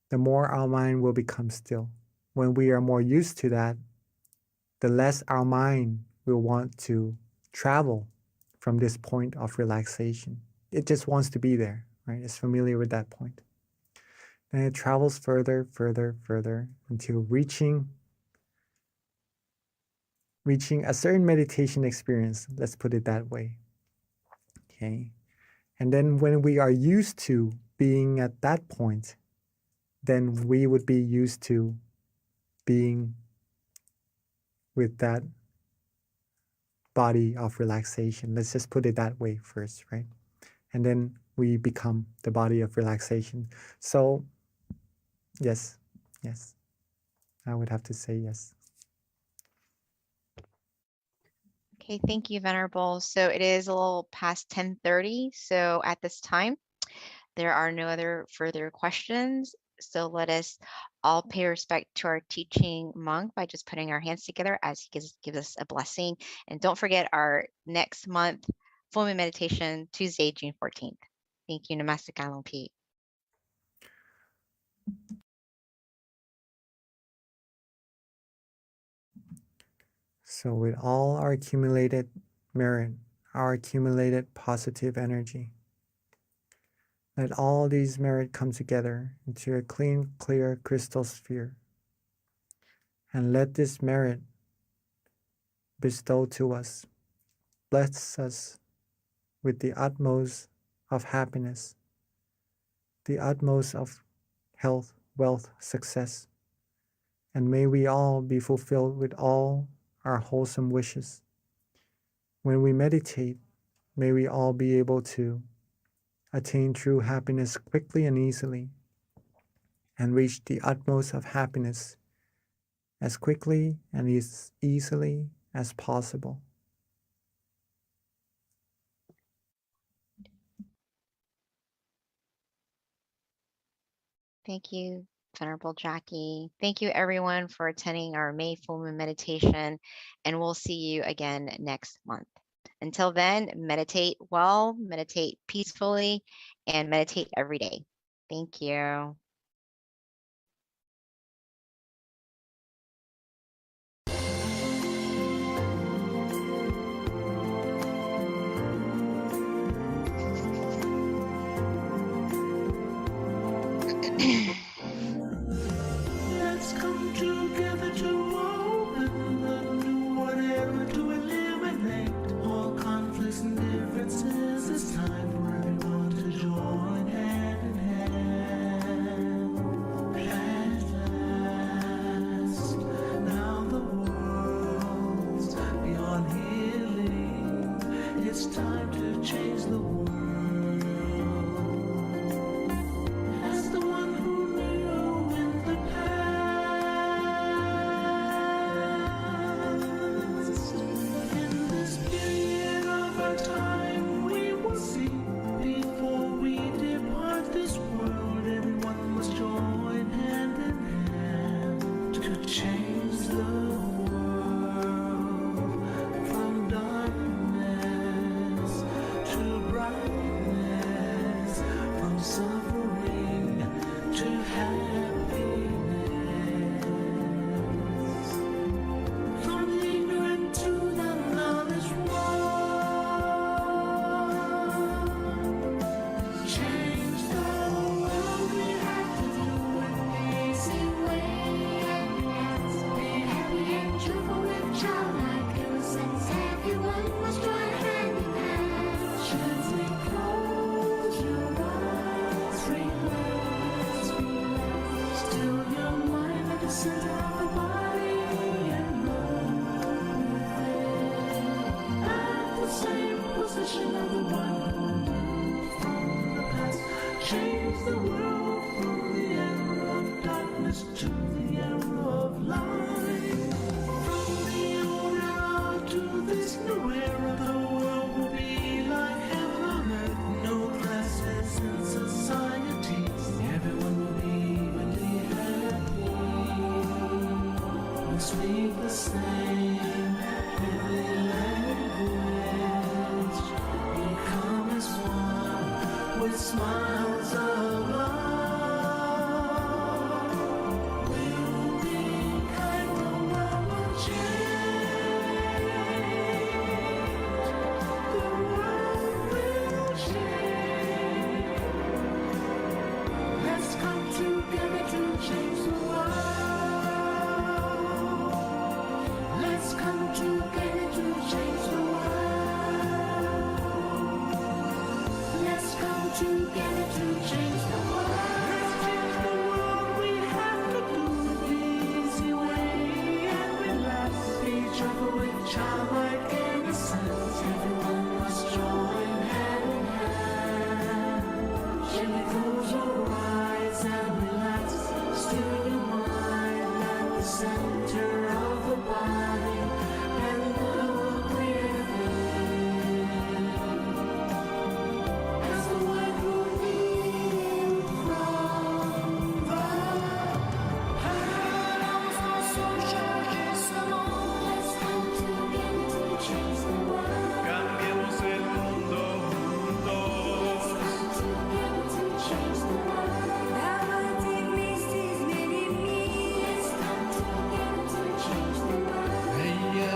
the more our mind will become still. When we are more used to that, the less our mind will want to travel from this point of relaxation. It just wants to be there, right? It's familiar with that point. And it travels further, further, further until reaching a certain meditation experience. Let's put it that way. Okay. And then when we are used to being at that point, then we would be used to being with that body of relaxation. Let's just put it that way first, right? And then we become the body of relaxation. So, yes, I would have to say yes. Okay, thank you, Venerable. So it is a little past 10:30. So at this time, there are no other further questions. So let us all pay respect to our teaching monk by just putting our hands together as he gives us a blessing. And don't forget our next month full moon meditation, Tuesday, June 14th. Thank you. Namaste Kalon Pete. So with all our accumulated merit, our accumulated positive energy, let all these merit come together into a clean, clear crystal sphere. And let this merit bestow to us, bless us with the utmost of happiness, the utmost of health, wealth, success. And may we all be fulfilled with all our wholesome wishes. When we meditate, may we all be able to attain true happiness quickly and easily, and reach the utmost of happiness as quickly and as easily as possible. Thank you, Venerable Jackie. Thank you, everyone, for attending our May full moon meditation, and we'll see you again next month. Until then, meditate well, meditate peacefully, and meditate every day. Thank you. Let's come together to open the new whatever to eliminate all conflicts and differences. It's time for everyone to join hand in hand. could change the world from darkness to brightness, from suffering to happiness, from the ignorant to the knowledge one. Change the world, we have to do it the easy way. Be happy and cheerful with childlike innocence. Everyone must join hand in hand. Gently close your eyes, relax, relax. Still your mind at the center of the body and move within. At the same position of the one who moved from the past. Change the world from the era of darkness to the era of light. From the old era to this new era, the world will be like heaven on earth. No classes in society. Everyone will be evenly happy. We'll speak the same heavenly language. Become as one with smiles of love. We'll be kind, the world will change. The world will change. Let's come together to change the world. Let's come together to change the world. Let's come together to change the world. Let's change the world. We have to do it the easy way and relax. Be joyful with childlike innocence. Everyone must join hand in hand. Gently close your eyes and relax. Still your mind at the center of the body and look within. As the word will lead from the panels of social salon. Let's come together to change the world. Cambiemos el mundo juntos. Let's come together to change the world. Let's come together to change the world.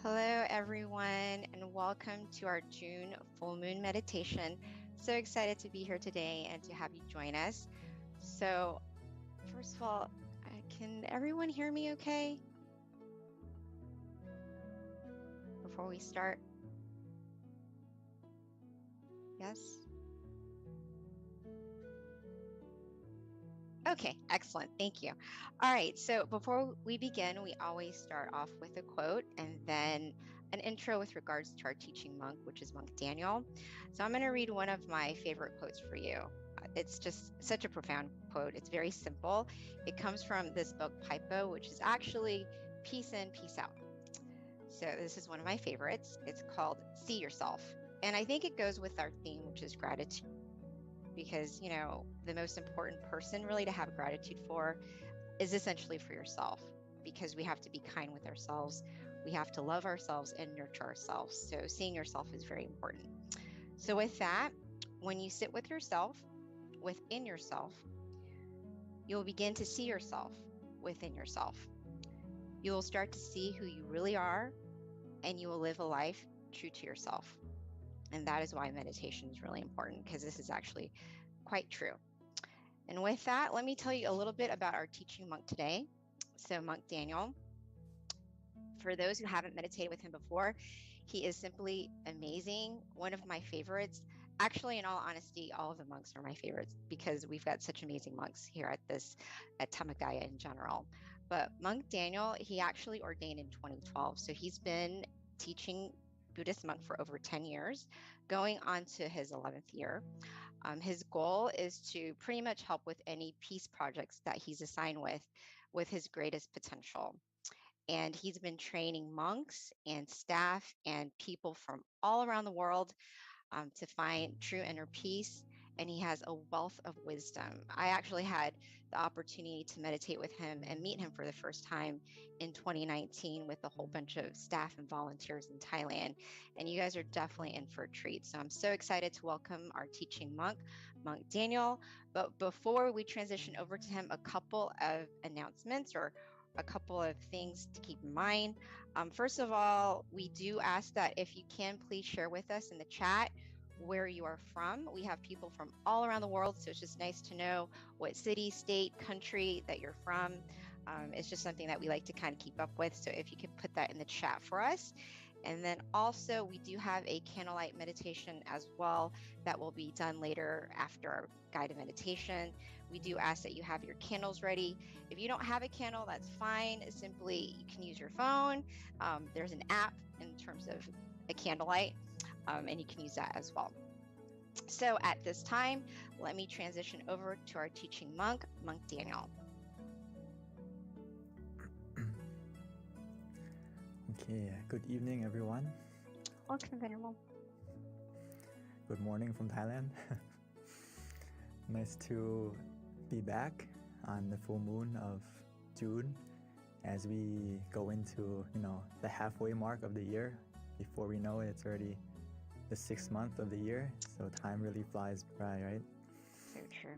Hello, everyone, and welcome to our June full moon meditation. So excited to be here today and to have you join us. So, first of all, can everyone hear me okay? Before we start? Yes? Okay, excellent. Thank you. All right, so before we begin, we always start off with a quote and then an intro with regards to our teaching monk, which is Monk Daniel. So I'm going to read one of my favorite quotes for you. It's just such a profound quote. It's very simple. It comes from this book, Pipo, which is actually Peace In, Peace Out. So this is one of my favorites. It's called See Yourself. And I think it goes with our theme, which is gratitude. Because, you know, the most important person really to have gratitude for is essentially for yourself, because we have to be kind with ourselves. We have to love ourselves and nurture ourselves. So seeing yourself is very important. So with that, when you sit with yourself, within yourself, you'll begin to see yourself within yourself. You will start to see who you really are, and you will live a life true to yourself. And that is why meditation is really important, because this is actually quite true. And with that, let me tell you a little bit about our teaching monk today. So Monk Daniel, for those who haven't meditated with him before, he is simply amazing. One of my favorites. Actually, in all honesty, all of the monks are my favorites because we've got such amazing monks here at Tamagaya in general. But Monk Daniel, he actually ordained in 2012. So he's been teaching Buddhist monk for over 10 years, going on to his 11th year. His goal is to pretty much help with any peace projects that he's assigned with his greatest potential. And he's been training monks and staff and people from all around the world to find true inner peace. And he has a wealth of wisdom. I actually had the opportunity to meditate with him and meet him for the first time in 2019 with a whole bunch of staff and volunteers in Thailand. And you guys are definitely in for a treat. So I'm so excited to welcome our teaching monk, Monk Daniel. But before we transition over to him, a couple of announcements or a couple of things to keep in mind. First of all, we do ask that if you can, please share with us in the chat where you are from. We have people from all around the world, so it's just nice to know what city, state, country that you're from. It's just something that we like to kind of keep up with. So if you could put that in the chat for us. And then also we do have a candlelight meditation as well that will be done later after our guided meditation. We do ask that you have your candles ready. If you don't have a candle, that's fine. Simply, you can use your phone. There's an app in terms of a candlelight, and you can use that as well. So at this time, let me transition over to our teaching monk, Monk Daniel. Okay, good evening, everyone. Welcome, Venerable. Good morning from Thailand. Nice to be back on the full moon of June as we go into, the halfway mark of the year. Before we know it, it's already the 6th month of the year. So time really flies by, right? So true.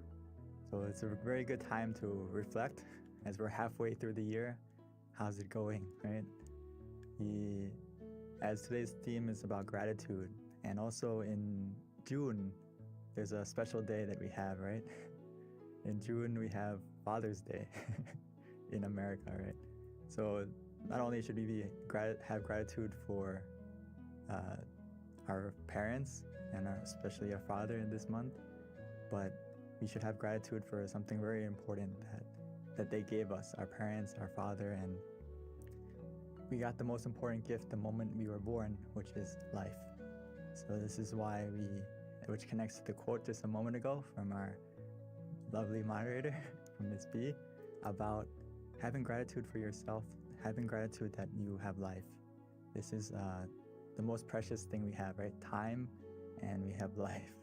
So it's a very good time to reflect as we're halfway through the year. How's it going, right? As today's theme is about gratitude, and also in June, there's a special day that we have, right? In June, we have Father's Day in America, right? So not only should we have gratitude for our parents and especially our father in this month, but we should have gratitude for something very important that they gave us, our parents, our father, and we got the most important gift the moment we were born, which is life. So this is why which connects to the quote just a moment ago from our lovely moderator, from Ms. B, about having gratitude for yourself, having gratitude that you have life. This is the most precious thing we have, right? Time, and we have life.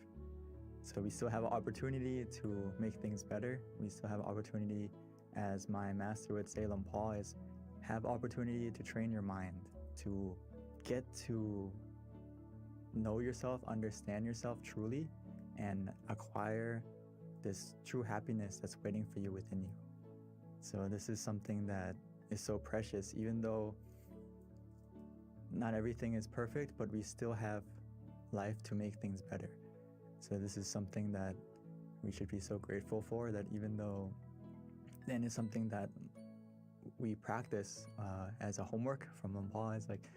So we still have an opportunity to make things better. We still have an opportunity, as my master would say, Lom Paul, is have opportunity to train your mind, to get to know yourself, understand yourself truly, and acquire this true happiness that's waiting for you within you. So this is something that is so precious, even though not everything is perfect, but we still have life to make things better. So this is something that we should be so grateful for, that even though then it's something that we practice as a homework from Lampal, is like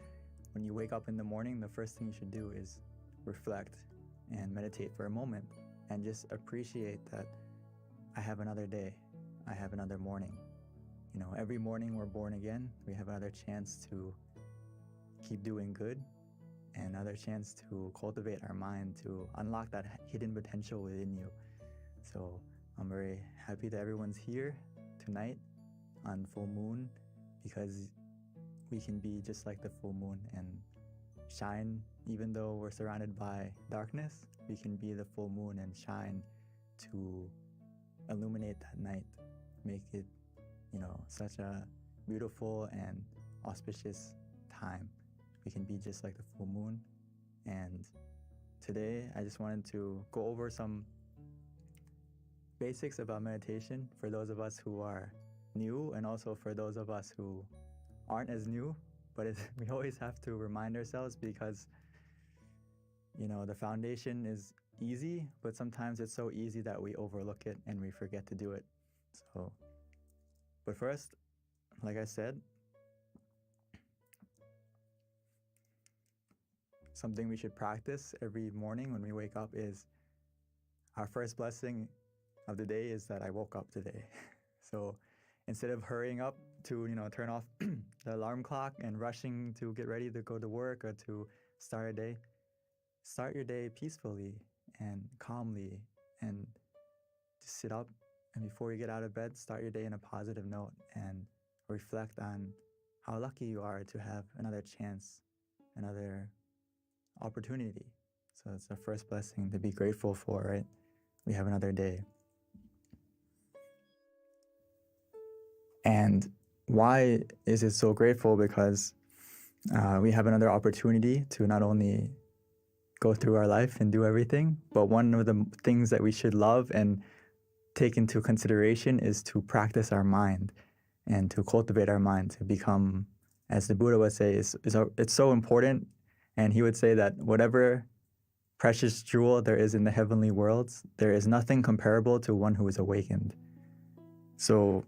when you wake up in the morning, the first thing you should do is reflect and meditate for a moment and just appreciate that I have another day, I have another morning. You know, every morning we're born again, we have another chance to keep doing good and another chance to cultivate our mind, to unlock that hidden potential within you. So I'm very happy that everyone's here tonight on full moon, because we can be just like the full moon and shine. Even though we're surrounded by darkness, we can be the full moon and shine to illuminate that night, make it, you know, such a beautiful and auspicious time. We can be just like the full moon. And today I just wanted to go over some basics about meditation for those of us who are new, and also for those of us who aren't as new, but we always have to remind ourselves, because you know, the foundation is easy, but sometimes it's so easy that we overlook it and we forget to do it. So, but first, like I said, something we should practice every morning when we wake up is our first blessing of the day is that I woke up today. So instead of hurrying up to, you know, turn off the alarm clock and rushing to get ready to go to work or to start a day, start your day peacefully and calmly, and just sit up, and before you get out of bed, start your day in a positive note and reflect on how lucky you are to have another chance, another opportunity. So it's the first blessing to be grateful for, right? We have another day. And why is it so grateful? Because we have another opportunity to not only go through our life and do everything, but one of the things that we should love and take into consideration is to practice our mind and to cultivate our mind to become, as the Buddha would say, it's so important. And he would say that whatever precious jewel there is in the heavenly worlds, there is nothing comparable to one who is awakened. So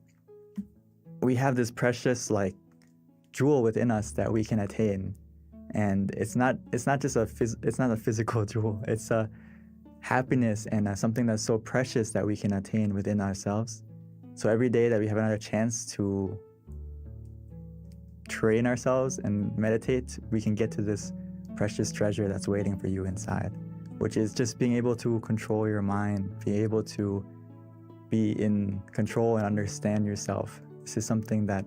we have this precious like jewel within us that we can attain, and it's not just a physical jewel. It's a happiness and something that's so precious that we can attain within ourselves. So every day that we have another chance to train ourselves and meditate, we can get to this precious treasure that's waiting for you inside, which is just being able to control your mind, be able to be in control and understand yourself. This is something that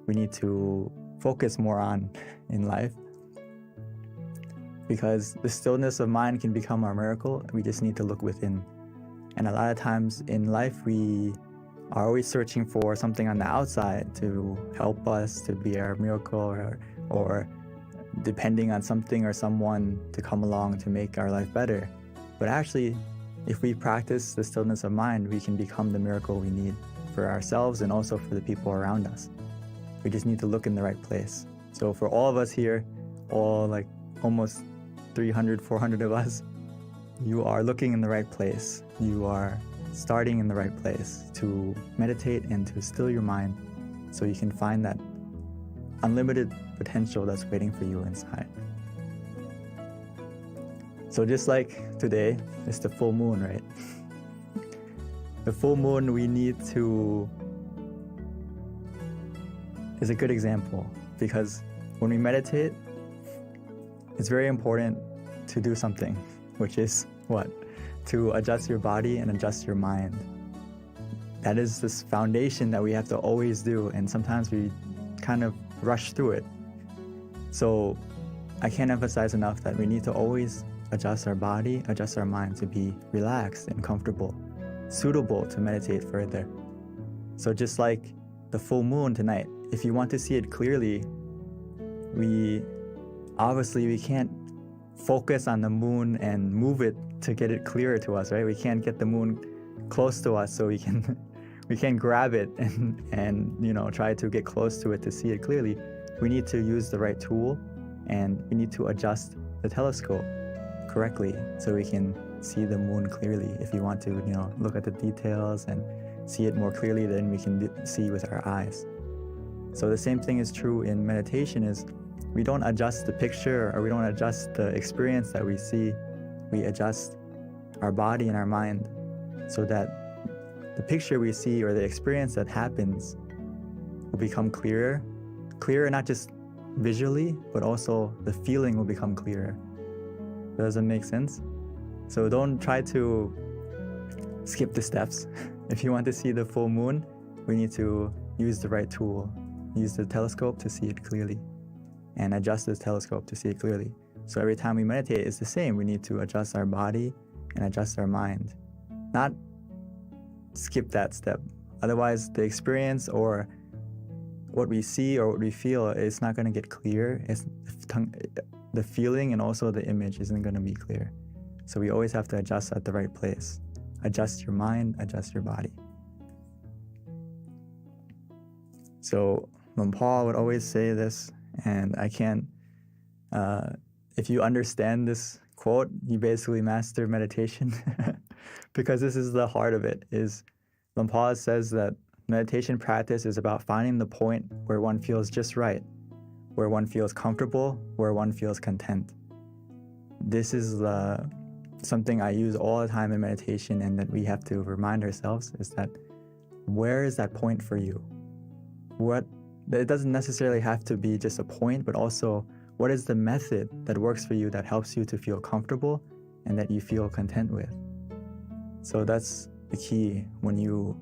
we need to focus more on in life, because the stillness of mind can become our miracle. We just need to look within. And a lot of times in life, we are always searching for something on the outside to help us to be our miracle, or depending on something or someone to come along to make our life better. But actually, if we practice the stillness of mind, we can become the miracle we need for ourselves and also for the people around us. We just need to look in the right place. So for all of us here, all like almost 300, 400 of us, you are looking in the right place. You are starting in the right place to meditate and to still your mind so you can find that unlimited potential that's waiting for you inside. So just like today, it's the full moon, right? The full moon is a good example, because when we meditate, it's very important to do something, which is what? To adjust your body and adjust your mind. That is this foundation that we have to always do, and sometimes we kind of rush through it. So I can't emphasize enough that we need to always adjust our body, adjust our mind to be relaxed and comfortable, suitable to meditate further. So just like the full moon tonight, if you want to see it clearly, we can't focus on the moon and move it to get it clearer to us, right? We can't get the moon close to us so we can grab it and try to get close to it to see it clearly. We need to use the right tool, and we need to adjust the telescope correctly so we can see the moon clearly. If we want to, look at the details and see it more clearly than we can see with our eyes. So the same thing is true in meditation, is we don't adjust the picture or we don't adjust the experience that we see. We adjust our body and our mind so that the picture we see or the experience that happens will become clearer not just visually, but also the feeling will become clearer. Does that make sense? So don't try to skip the steps. If you want to see the full moon, we need to use the right tool. Use the telescope to see it clearly and adjust the telescope to see it clearly. So every time we meditate, it's the same. We need to adjust our body and adjust our mind, not skip that step. Otherwise, the experience or what we see or what we feel is not going to get clear. The feeling and also the image isn't going to be clear. So we always have to adjust at the right place. Adjust your mind, adjust your body. So Luang Por would always say this, and I can't, if you understand this quote, you basically master meditation because this is the heart of it. Is Luang Por says that meditation practice is about finding the point where one feels just right, where one feels comfortable, where one feels content. This is something I use all the time in meditation, and that we have to remind ourselves is that where is that point for you? It doesn't necessarily have to be just a point, but also what is the method that works for you that helps you to feel comfortable and that you feel content with. So that's the key. When you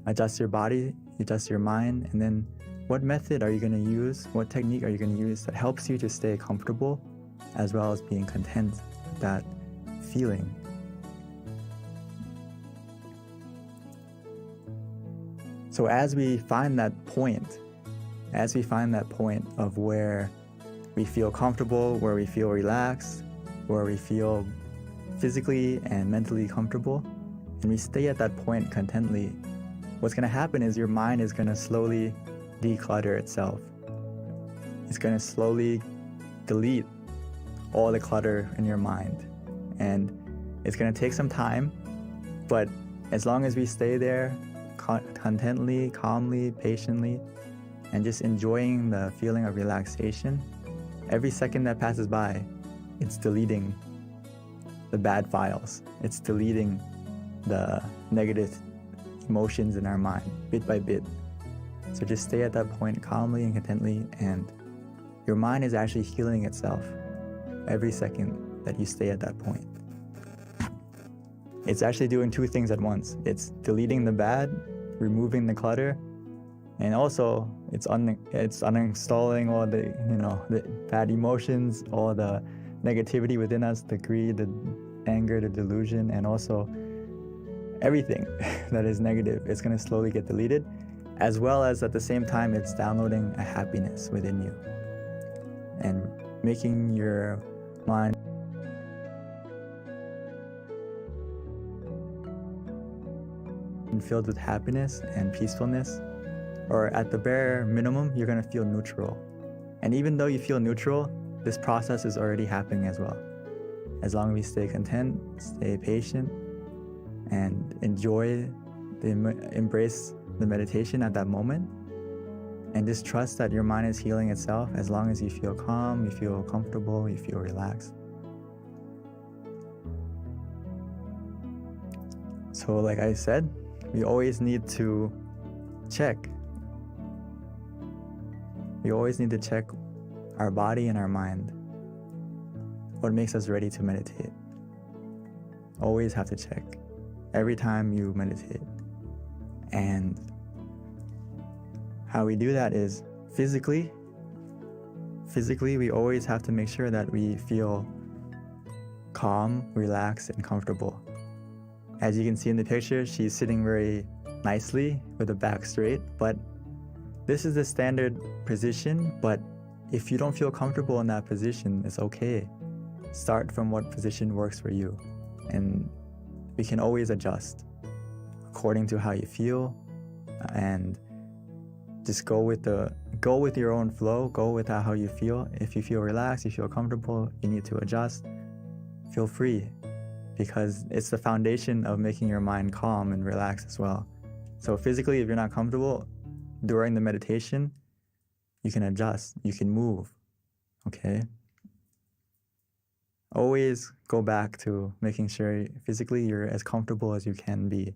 adjust your body, you adjust your mind, and then what method are you going to use? What technique are you going to use that helps you to stay comfortable as well as being content with that feeling? So as we find that point of where we feel comfortable, where we feel relaxed, where we feel physically and mentally comfortable, and we stay at that point contently, what's going to happen is your mind is going to slowly declutter itself. It's going to slowly delete all the clutter in your mind. And it's going to take some time, but as long as we stay there contently, calmly, patiently, and just enjoying the feeling of relaxation, every second that passes by, it's deleting the bad files. It's deleting the negative emotions in our mind, bit by bit. So just stay at that point calmly and contently, and your mind is actually healing itself every second that you stay at that point. It's actually doing two things at once. It's deleting the bad, removing the clutter, and also it's uninstalling all the bad emotions, all the negativity within us, the greed, the anger, the delusion, and also everything that is negative. It's going to slowly get deleted, as well as at the same time it's downloading a happiness within you and making your mind filled with happiness and peacefulness, or at the bare minimum, you're going to feel neutral. And even though you feel neutral, this process is already happening as well. As long as we stay content, stay patient, and embrace the meditation at that moment, and just trust that your mind is healing itself as long as you feel calm, you feel comfortable, you feel relaxed. So like I said, we always need to check. We always need to check our body and our mind. What makes us ready to meditate? Always have to check every time you meditate. And how we do that is physically, we always have to make sure that we feel calm, relaxed, and comfortable. As you can see in the picture, she's sitting very nicely with the back straight, but this is the standard position. But if you don't feel comfortable in that position, it's okay. Start from what position works for you, and we can always adjust according to how you feel, and just go with your own flow, go with how you feel. If you feel relaxed, you feel comfortable, you need to adjust, feel free, because it's the foundation of making your mind calm and relaxed as well. So physically, if you're not comfortable during the meditation, you can adjust, you can move, okay? Always go back to making sure physically you're as comfortable as you can be.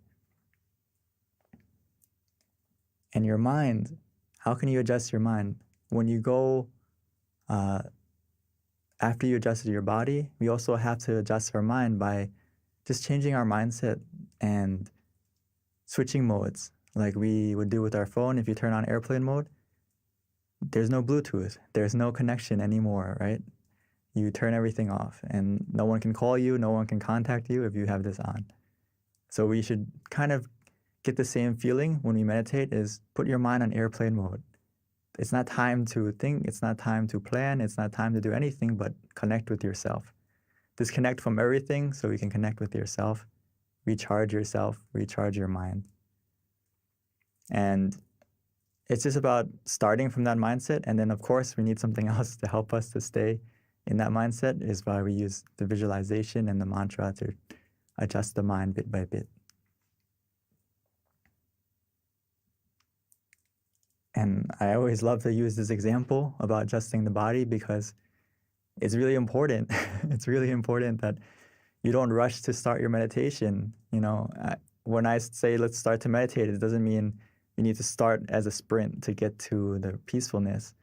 And your mind, how can you adjust your mind? When you go, after you adjusted your body, we also have to adjust our mind by just changing our mindset and switching modes, like we would do with our phone. If you turn on airplane mode, there's no Bluetooth, there's no connection anymore, right? You turn everything off and no one can call you, no one can contact you if you have this on. So we should kind of get the same feeling when we meditate, is put your mind on airplane mode. It's not time to think, it's not time to plan, it's not time to do anything but connect with yourself. Disconnect from everything so you can connect with yourself, recharge your mind. And it's just about starting from that mindset. And then of course we need something else to help us to stay in that mindset, is why we use the visualization and the mantra to adjust the mind bit by bit. And I always love to use this example about adjusting the body because it's really important. It's really important that you don't rush to start your meditation. You know, when I say let's start to meditate, it doesn't mean you need to start as a sprint to get to the peacefulness.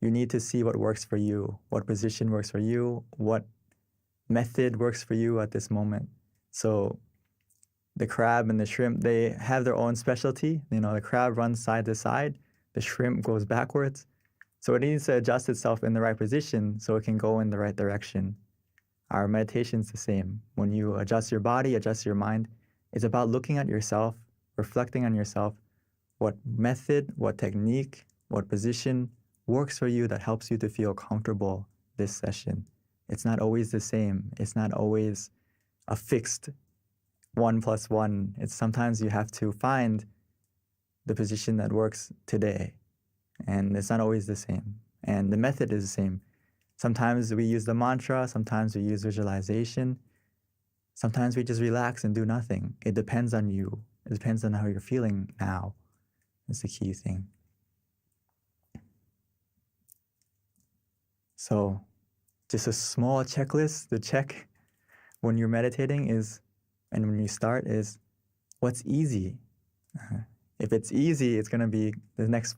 You need to see what works for you, what position works for you, what method works for you at this moment. So the crab and the shrimp, they have their own specialty. You know, the crab runs side to side, the shrimp goes backwards. So it needs to adjust itself in the right position so it can go in the right direction. Our meditation's the same. When you adjust your body, adjust your mind, it's about looking at yourself, reflecting on yourself, what method, what technique, what position works for you that helps you to feel comfortable this session. It's not always the same. It's not always a fixed 1 + 1. It's sometimes you have to find the position that works today. And it's not always the same. And the method is the same. Sometimes we use the mantra, sometimes we use visualization. Sometimes we just relax and do nothing. It depends on you. It depends on how you're feeling now. That's the key thing. So just a small checklist to check when you're meditating is, and when you start, is what's easy. If it's easy, it's going to be the next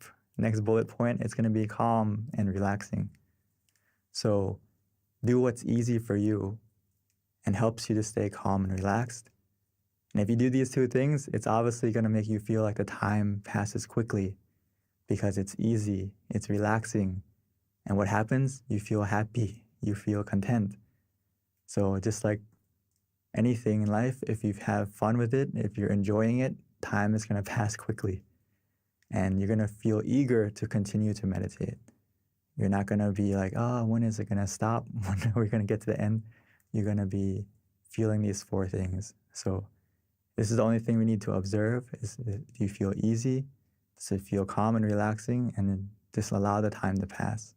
bullet point. It's going to be calm and relaxing. So do what's easy for you and helps you to stay calm and relaxed. And if you do these two things, it's obviously going to make you feel like the time passes quickly because it's easy, it's relaxing. And what happens? You feel happy, you feel content. So just like anything in life, if you have fun with it, if you're enjoying it, time is going to pass quickly. And you're going to feel eager to continue to meditate. You're not going to be like, oh, when is it going to stop? When are we going to get to the end? You're going to be feeling these 4 things. So this is the only thing we need to observe is, do you feel easy? Does it feel calm and relaxing? And then just allow the time to pass.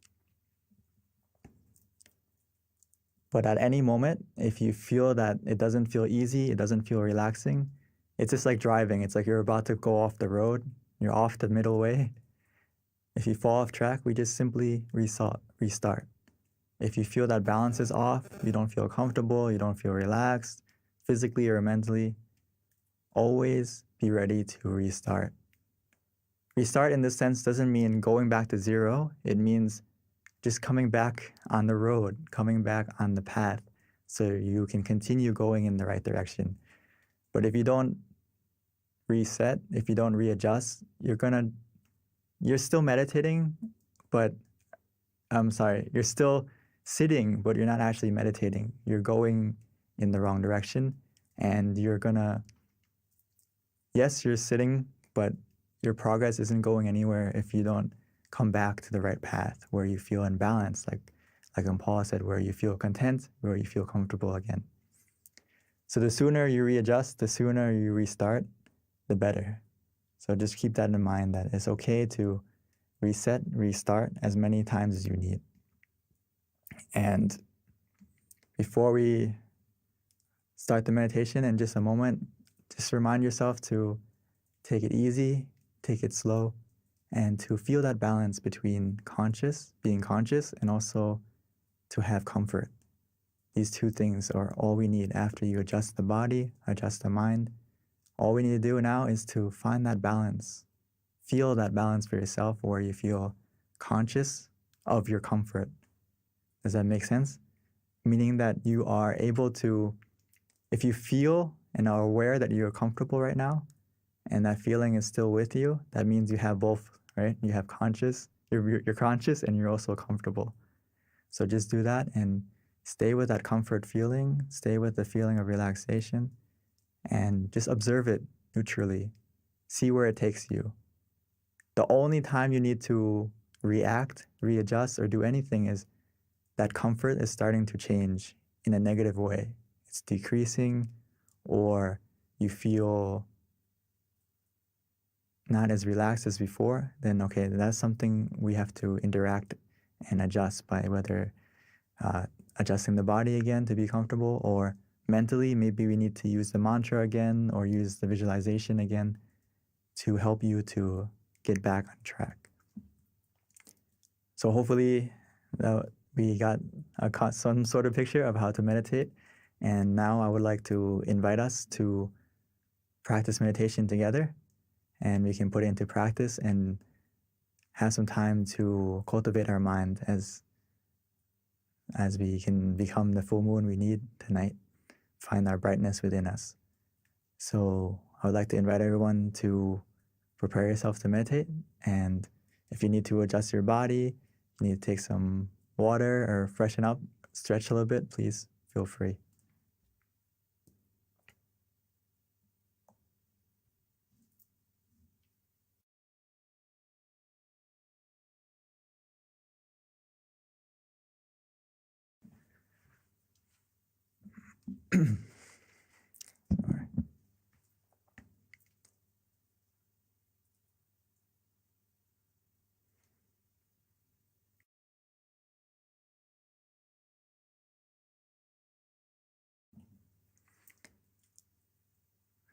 But at any moment, if you feel that it doesn't feel easy, it doesn't feel relaxing, it's just like driving. It's like you're about to go off the road. You're off the middle way. If you fall off track, we just simply restart. If you feel that balance is off, you don't feel comfortable, you don't feel relaxed, physically or mentally, always be ready to restart. Restart in this sense doesn't mean going back to zero. It means just coming back on the road, coming back on the path so you can continue going in the right direction. But if you don't reset, if you don't readjust, you're still meditating, but you're still sitting, but you're not actually meditating. You're going in the wrong direction and yes, you're sitting, but your progress isn't going anywhere if you don't come back to the right path where you feel in balance, like Paul said, where you feel content, where you feel comfortable again. So the sooner you readjust, the sooner you restart, the better. So just keep that in mind, that it's okay to reset, restart as many times as you need. And before we start the meditation in just a moment, just remind yourself to take it easy, take it slow, and to feel that balance between being conscious, and also to have comfort. These two things are all we need after you adjust the body, adjust the mind. All we need to do now is to find that balance. Feel that balance for yourself, where you feel conscious of your comfort. Does that make sense? Meaning that you are able to, if you feel and are aware that you're comfortable right now, and that feeling is still with you, that means you have both, right? You have you're conscious and you're also comfortable. So just do that and stay with that comfort feeling, stay with the feeling of relaxation, and just observe it neutrally. See where it takes you. The only time you need to react, readjust, or do anything is that comfort is starting to change in a negative way. It's decreasing, or you feel not as relaxed as before, then okay, that's something we have to interact and adjust by, whether adjusting the body again to be comfortable, or mentally, maybe we need to use the mantra again or use the visualization again to help you to get back on track. So hopefully we got some sort of picture of how to meditate. And now I would like to invite us to practice meditation together, and we can put it into practice and have some time to cultivate our mind as we can become the full moon we need tonight, find our brightness within us. So I would like to invite everyone to prepare yourself to meditate. And if you need to adjust your body, you need to take some water or freshen up, stretch a little bit, please feel free.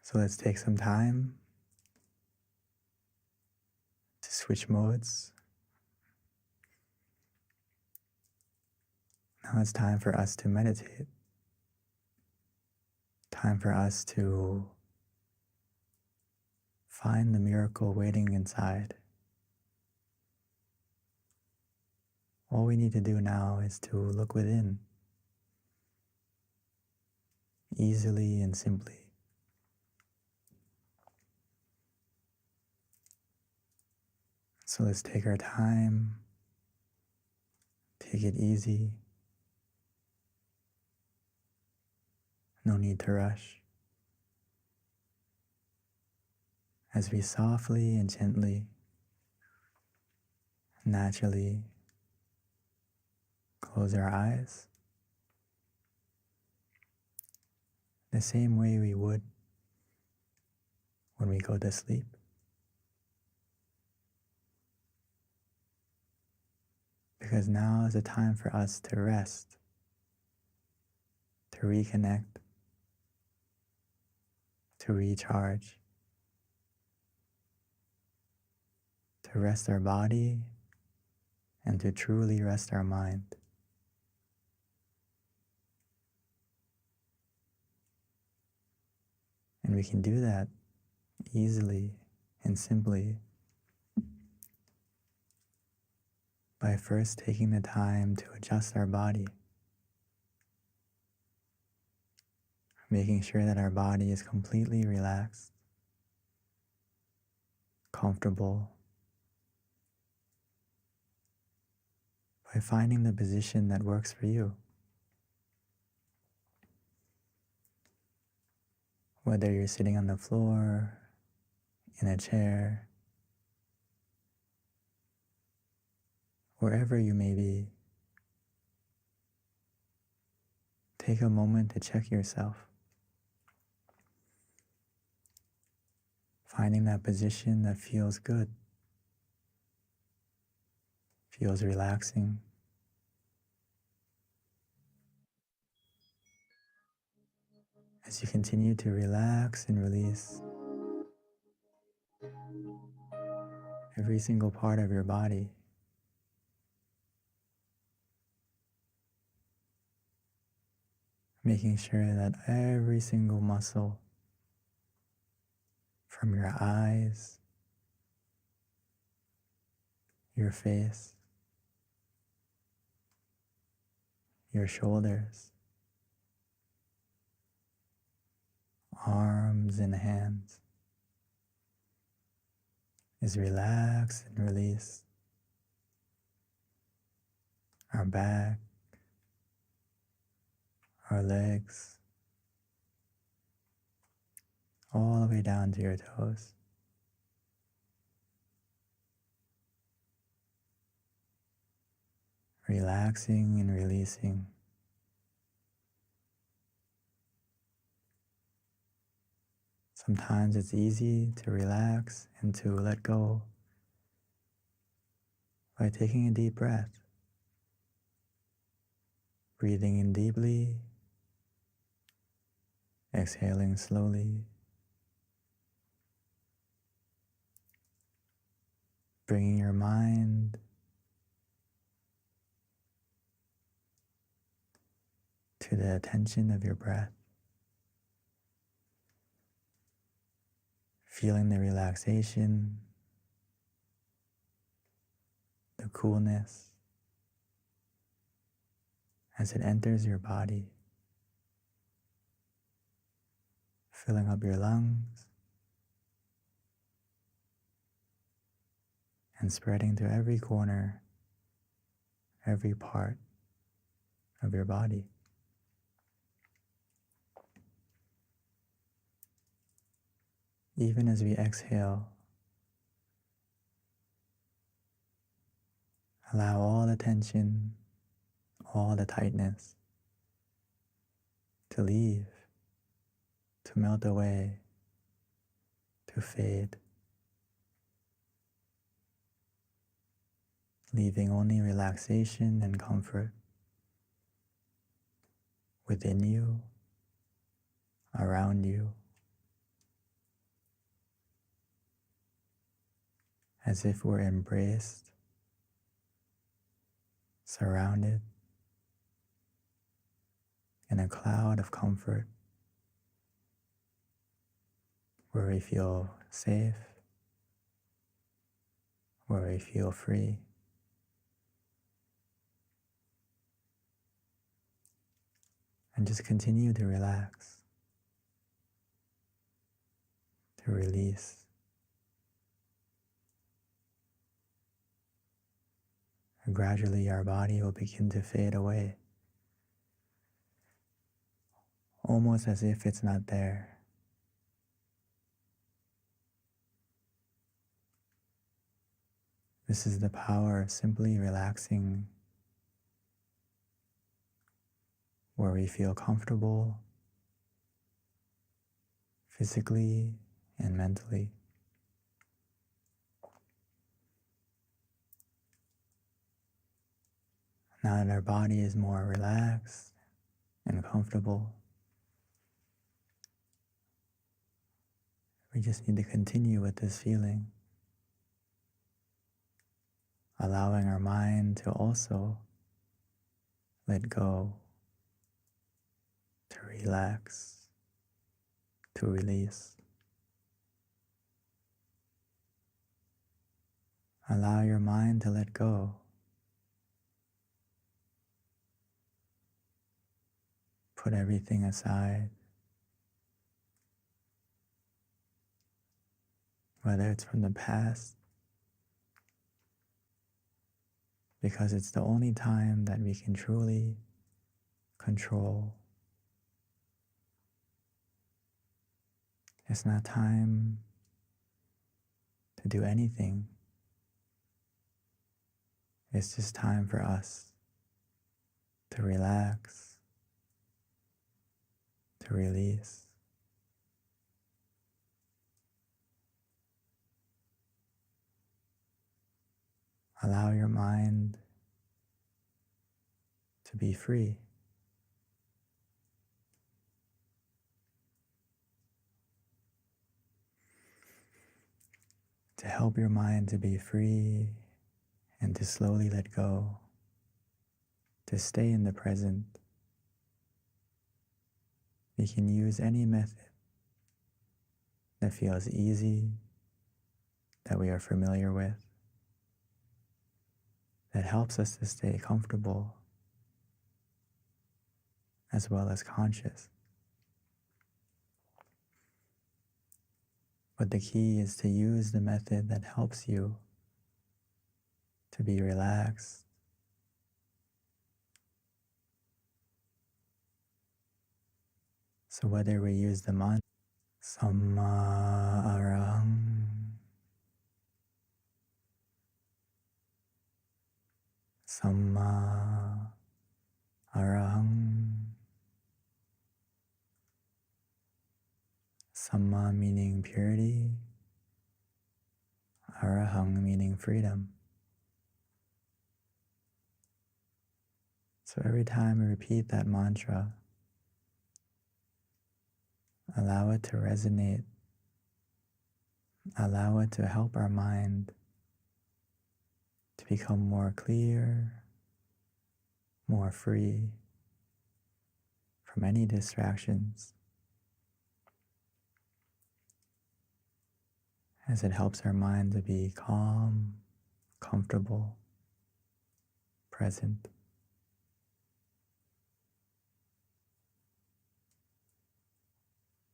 So let's take some time to switch modes. Now it's time for us to meditate. Time for us to find the miracle waiting inside. All we need to do now is to look within, easily and simply. So let's take our time, take it easy. No need to rush. As we softly and gently, naturally close our eyes, the same way we would when we go to sleep. Because now is a time for us to rest, to reconnect, to recharge, to rest our body, and to truly rest our mind. And we can do that easily and simply by first taking the time to adjust our body, making sure that our body is completely relaxed, comfortable, by finding the position that works for you. Whether you're sitting on the floor, in a chair, wherever you may be, take a moment to check yourself. Finding that position that feels good, feels relaxing. As you continue to relax and release every single part of your body, making sure that every single muscle from your eyes, your face, your shoulders, arms and hands is relaxed and released. Our back, our legs, all the way down to your toes. Relaxing and releasing. Sometimes it's easy to relax and to let go by taking a deep breath, breathing in deeply, exhaling slowly, bringing your mind to the attention of your breath, feeling the relaxation, the coolness as it enters your body, filling up your lungs and spreading to every corner, every part of your body. Even as we exhale, allow all the tension, all the tightness to leave, to melt away, to fade, leaving only relaxation and comfort within you, around you, as if we're embraced, surrounded in a cloud of comfort where we feel safe, where we feel free. And just continue to relax, to release. And gradually our body will begin to fade away, almost as if it's not there. This is the power of simply relaxing, where we feel comfortable physically and mentally. Now that our body is more relaxed and comfortable, we just need to continue with this feeling, allowing our mind to also let go, to relax, to release. Allow your mind to let go. Put everything aside, whether it's from the past, because it's the only time that we can truly control. It's not time to do anything. It's just time for us to relax, to release. allow your mind to be free. To help your mind to be free and to slowly let go, to stay in the present, we can use any method that feels easy, that we are familiar with, that helps us to stay comfortable as well as conscious. But the key is to use the method that helps you to be relaxed, so whether we use the mantra Samma Arahang, Samma Arahang, Samma meaning purity, Arahang meaning freedom. So every time we repeat that mantra, allow it to resonate, allow it to help our mind to become more clear, more free from any distractions, as it helps our mind to be calm, comfortable, present.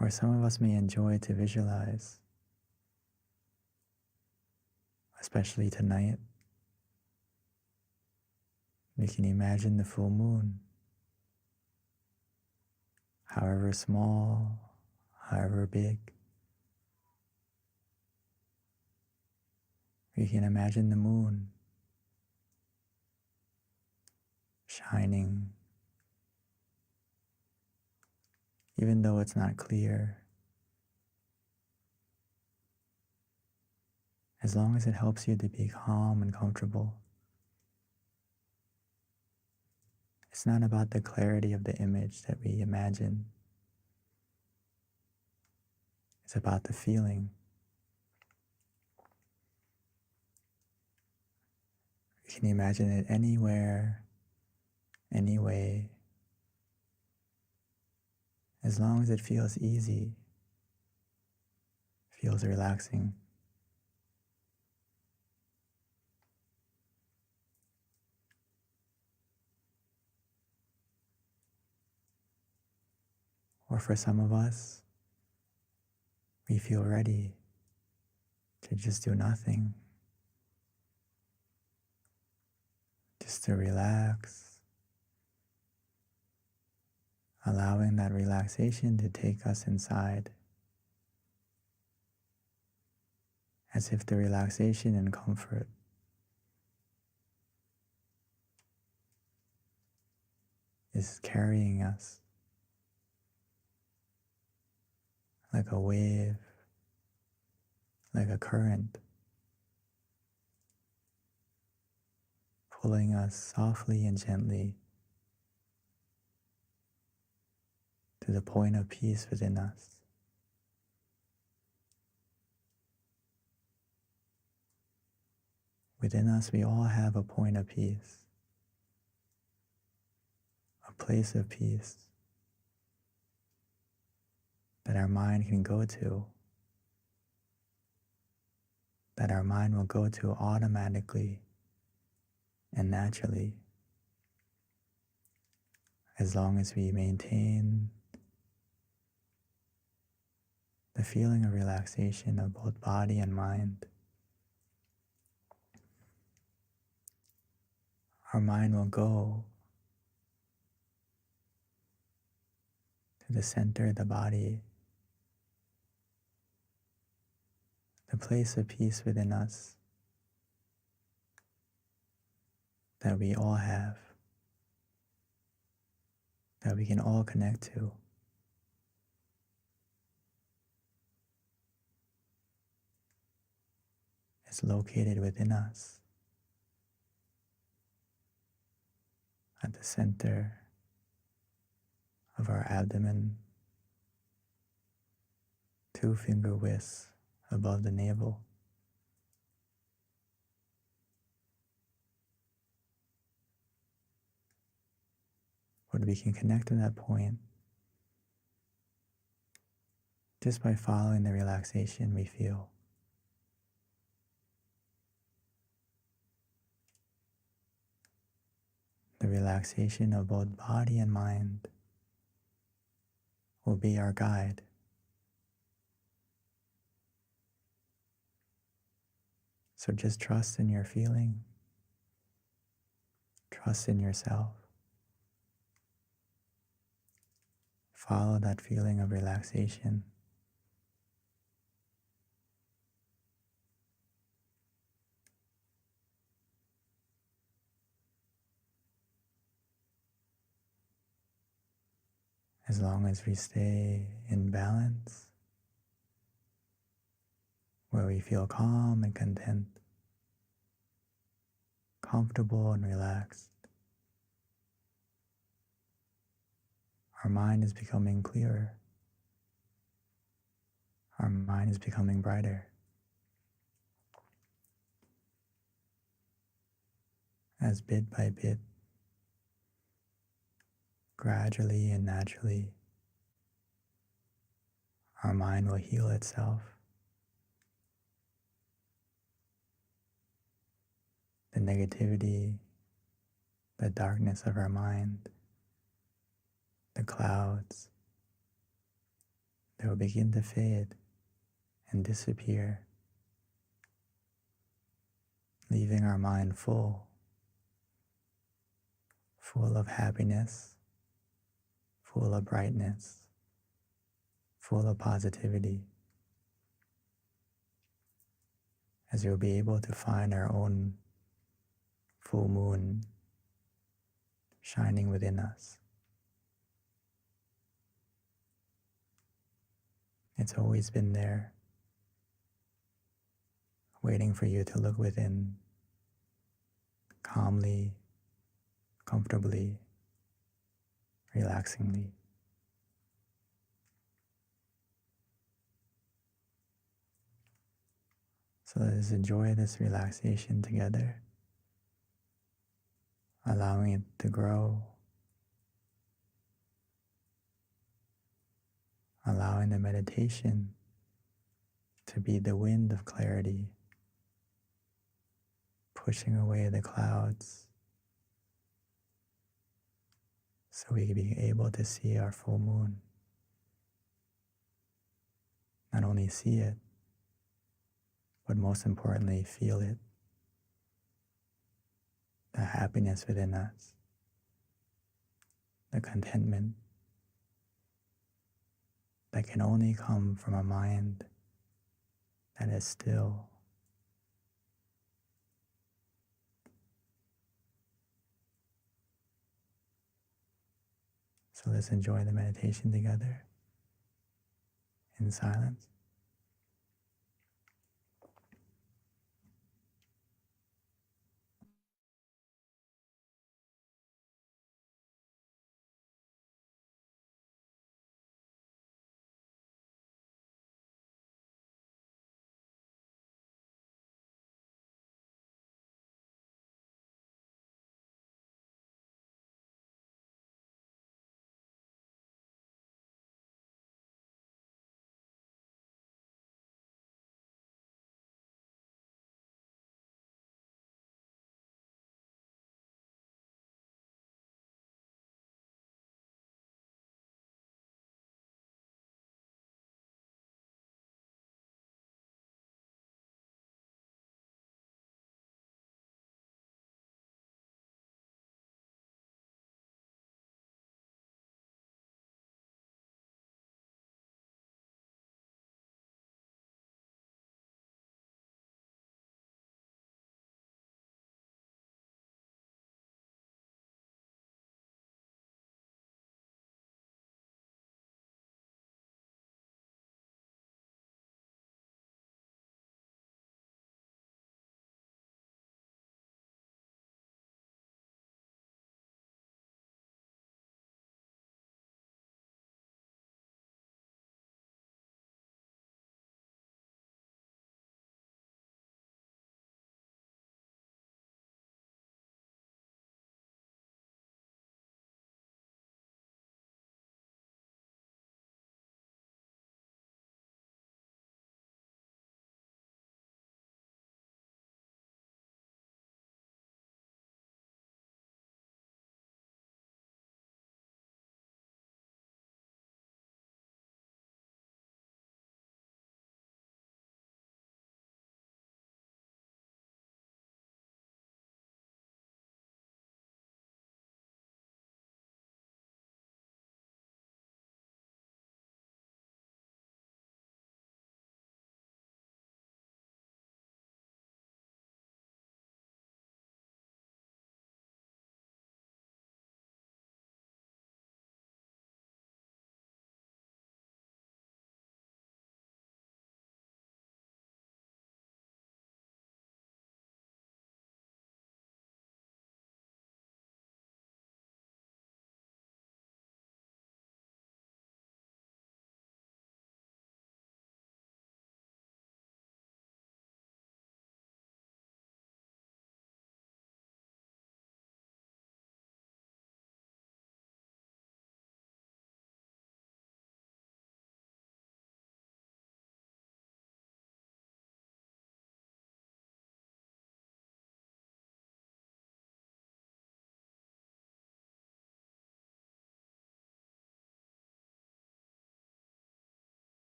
Or some of us may enjoy to visualize, especially tonight. We can imagine the full moon, however small, however big. We can imagine the moon shining, even though it's not clear, as long as it helps you to be calm and comfortable. It's not about the clarity of the image that we imagine. It's about the feeling. You can imagine it anywhere, any way, as long as it feels easy, feels relaxing. Or for some of us, we feel ready to just do nothing, just to relax, allowing that relaxation to take us inside, as if the relaxation and comfort is carrying us like a wave, like a current, pulling us softly and gently to the point of peace within us. Within us, we all have a point of peace, a place of peace that our mind can go to, that our mind will go to automatically and naturally, as long as we maintain the feeling of relaxation of both body and mind. Our mind will go to the center of the body, the place of peace within us that we all have, that we can all connect to. It's located within us. at the center of our abdomen, 2 finger widths above the navel. But we can connect to that point just by following the relaxation we feel. The relaxation of both body and mind will be our guide. So just trust in your feeling, trust in yourself. Follow that feeling of relaxation. As long as we stay in balance, where we feel calm and content, comfortable and relaxed, our mind is becoming clearer. Our mind is becoming brighter. As bit by bit, gradually and naturally, our mind will heal itself. The negativity, the darkness of our mind, the clouds, they will begin to fade and disappear, leaving our mind full of happiness, full of brightness, full of positivity, as we'll be able to find our own full moon shining within us. It's always been there, waiting for you to look within, calmly, comfortably, relaxingly. So let's enjoy this relaxation together, allowing it to grow, allowing the meditation to be the wind of clarity, pushing away the clouds so we can be able to see our full moon. Not only see it, but most importantly, feel it. The happiness within us, the contentment that can only come from a mind that is still. So let's enjoy the meditation together in silence.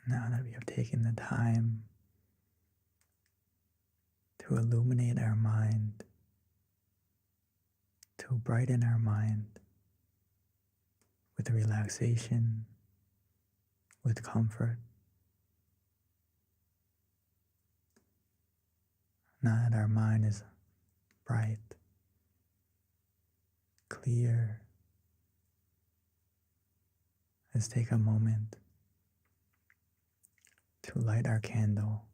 Now that we have taken the time to illuminate our mind, to brighten our mind with relaxation, with comfort. Now that our mind is bright, clear, let's take a moment to light our candle.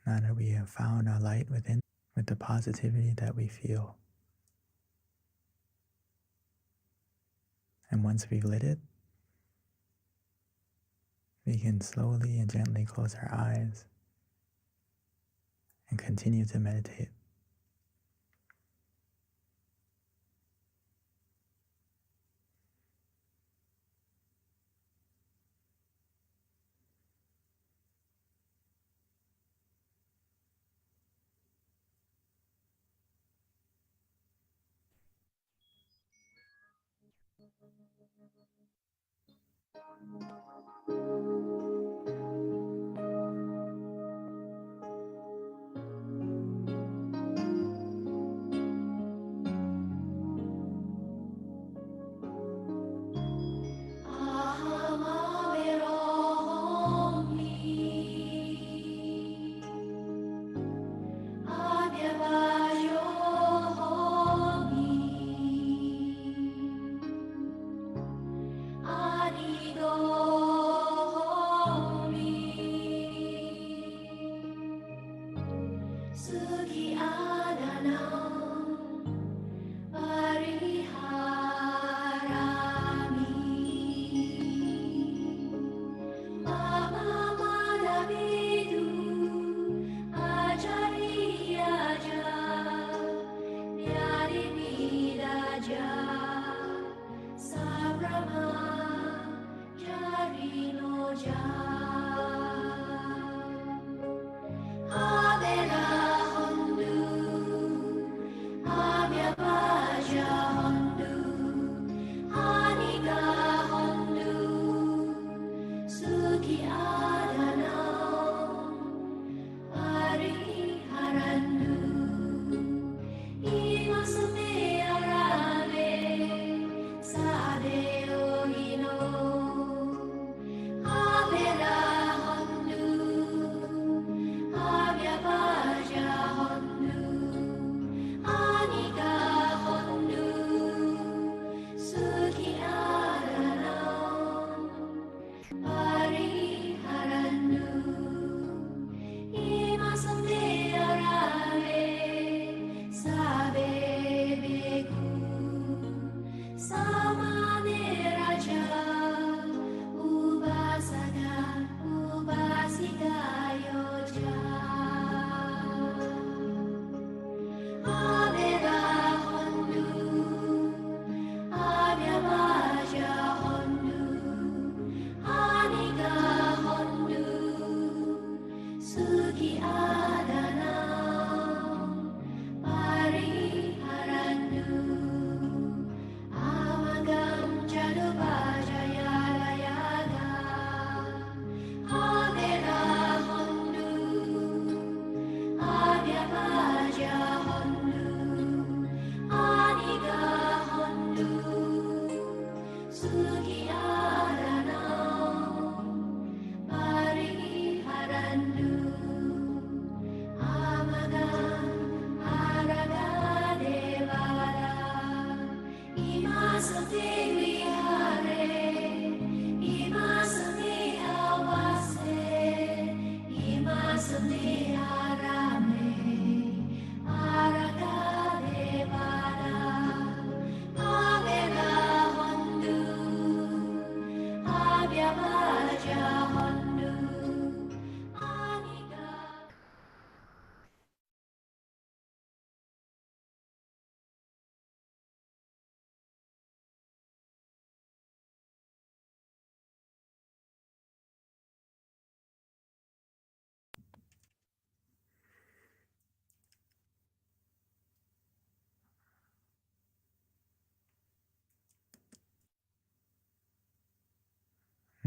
Now that we have found our light within, with the positivity that we feel. And once we've lit it, we can slowly and gently close our eyes and continue to meditate. Arigato.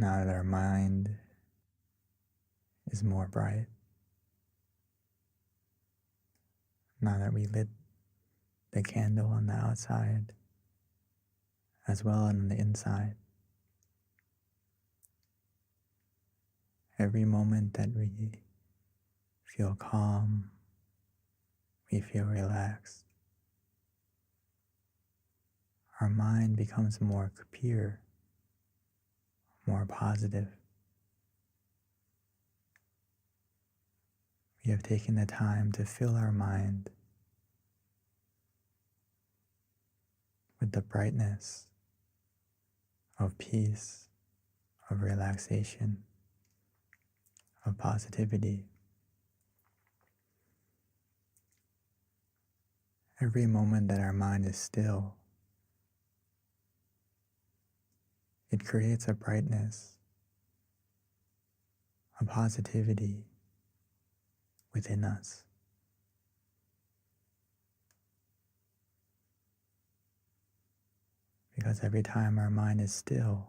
Now that our mind is more bright, now that we lit the candle on the outside as well on the inside, every moment that we feel calm, we feel relaxed, our mind becomes more pure, more positive. We have taken the time to fill our mind with the brightness of peace, of relaxation, of positivity. Every moment that our mind is still, it creates a brightness, a positivity within us. Because every time our mind is still,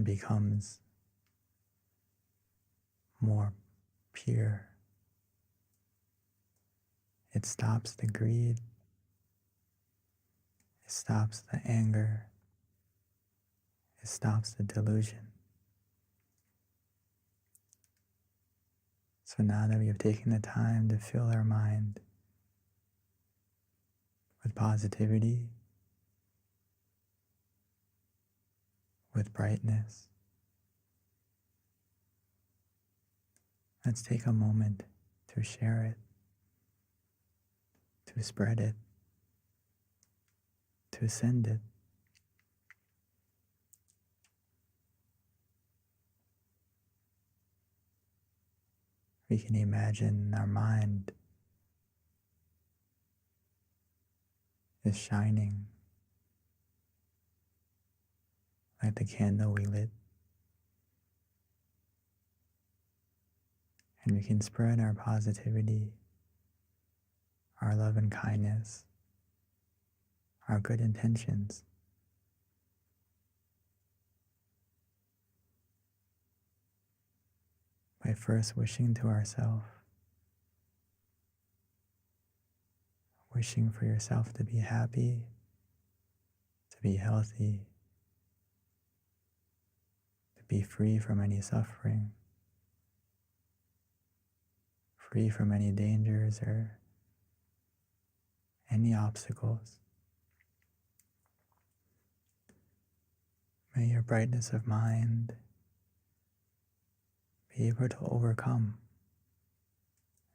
it becomes more pure. It stops the greed. It stops the anger. It stops the delusion. So now that we have taken the time to fill our mind with positivity, with brightness, let's take a moment to share it, to spread it, to send it. We can imagine our mind is shining like the candle we lit. And we can spread our positivity, our love and kindness, our good intentions by first wishing to ourselves, wishing for yourself to be happy, to be healthy, to be free from any suffering, free from any dangers or any obstacles. May your brightness of mind be able to overcome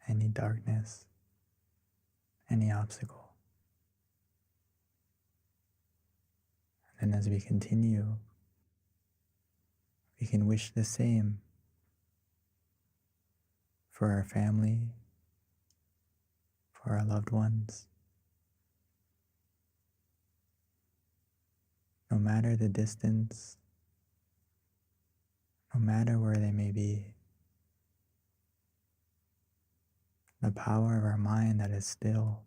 any darkness, any obstacle. And as we continue, we can wish the same for our family, for our loved ones. No matter the distance, no matter where they may be, the power of our mind that is still,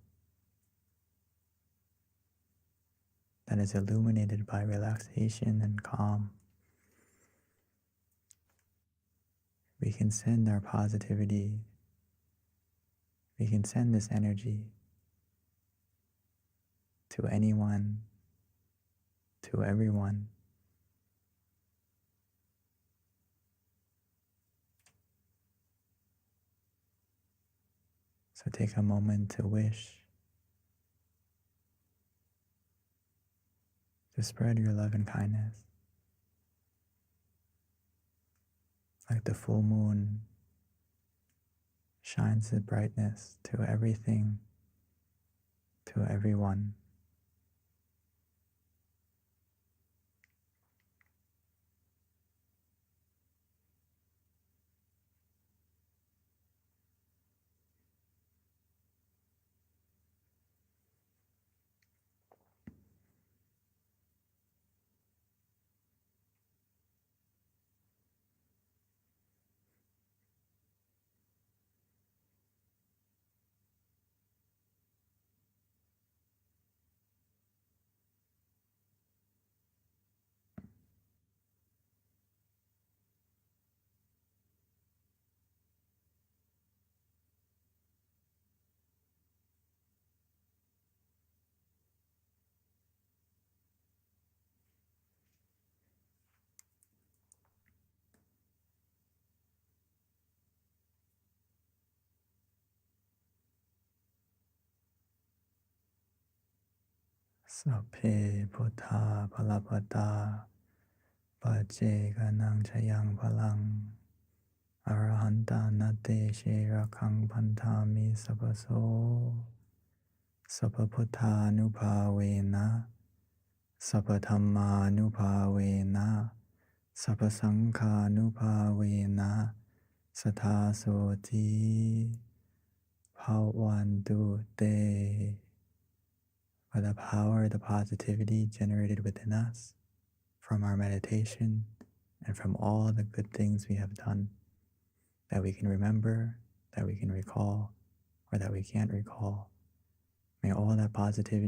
that is illuminated by relaxation and calm, we can send our positivity, we can send this energy to anyone, to everyone. So take a moment to wish, to spread your love and kindness. Like the full moon shines the brightness to everything, to everyone. สัพเพพุทธาภลปตาปัจเจกนังชยังพลังอรหันตานาเตเชระคังพันธามิสัพพโสสัพพพุทธานุภาเวนะสัพพธัมมานุภาเวนะสัพพสังฆานุภาเวนะสทธาโสติภาวันตุเต by the power of the positivity generated within us from our meditation and from all the good things we have done that we can remember, that we can recall, or that we can't recall. May all that positivity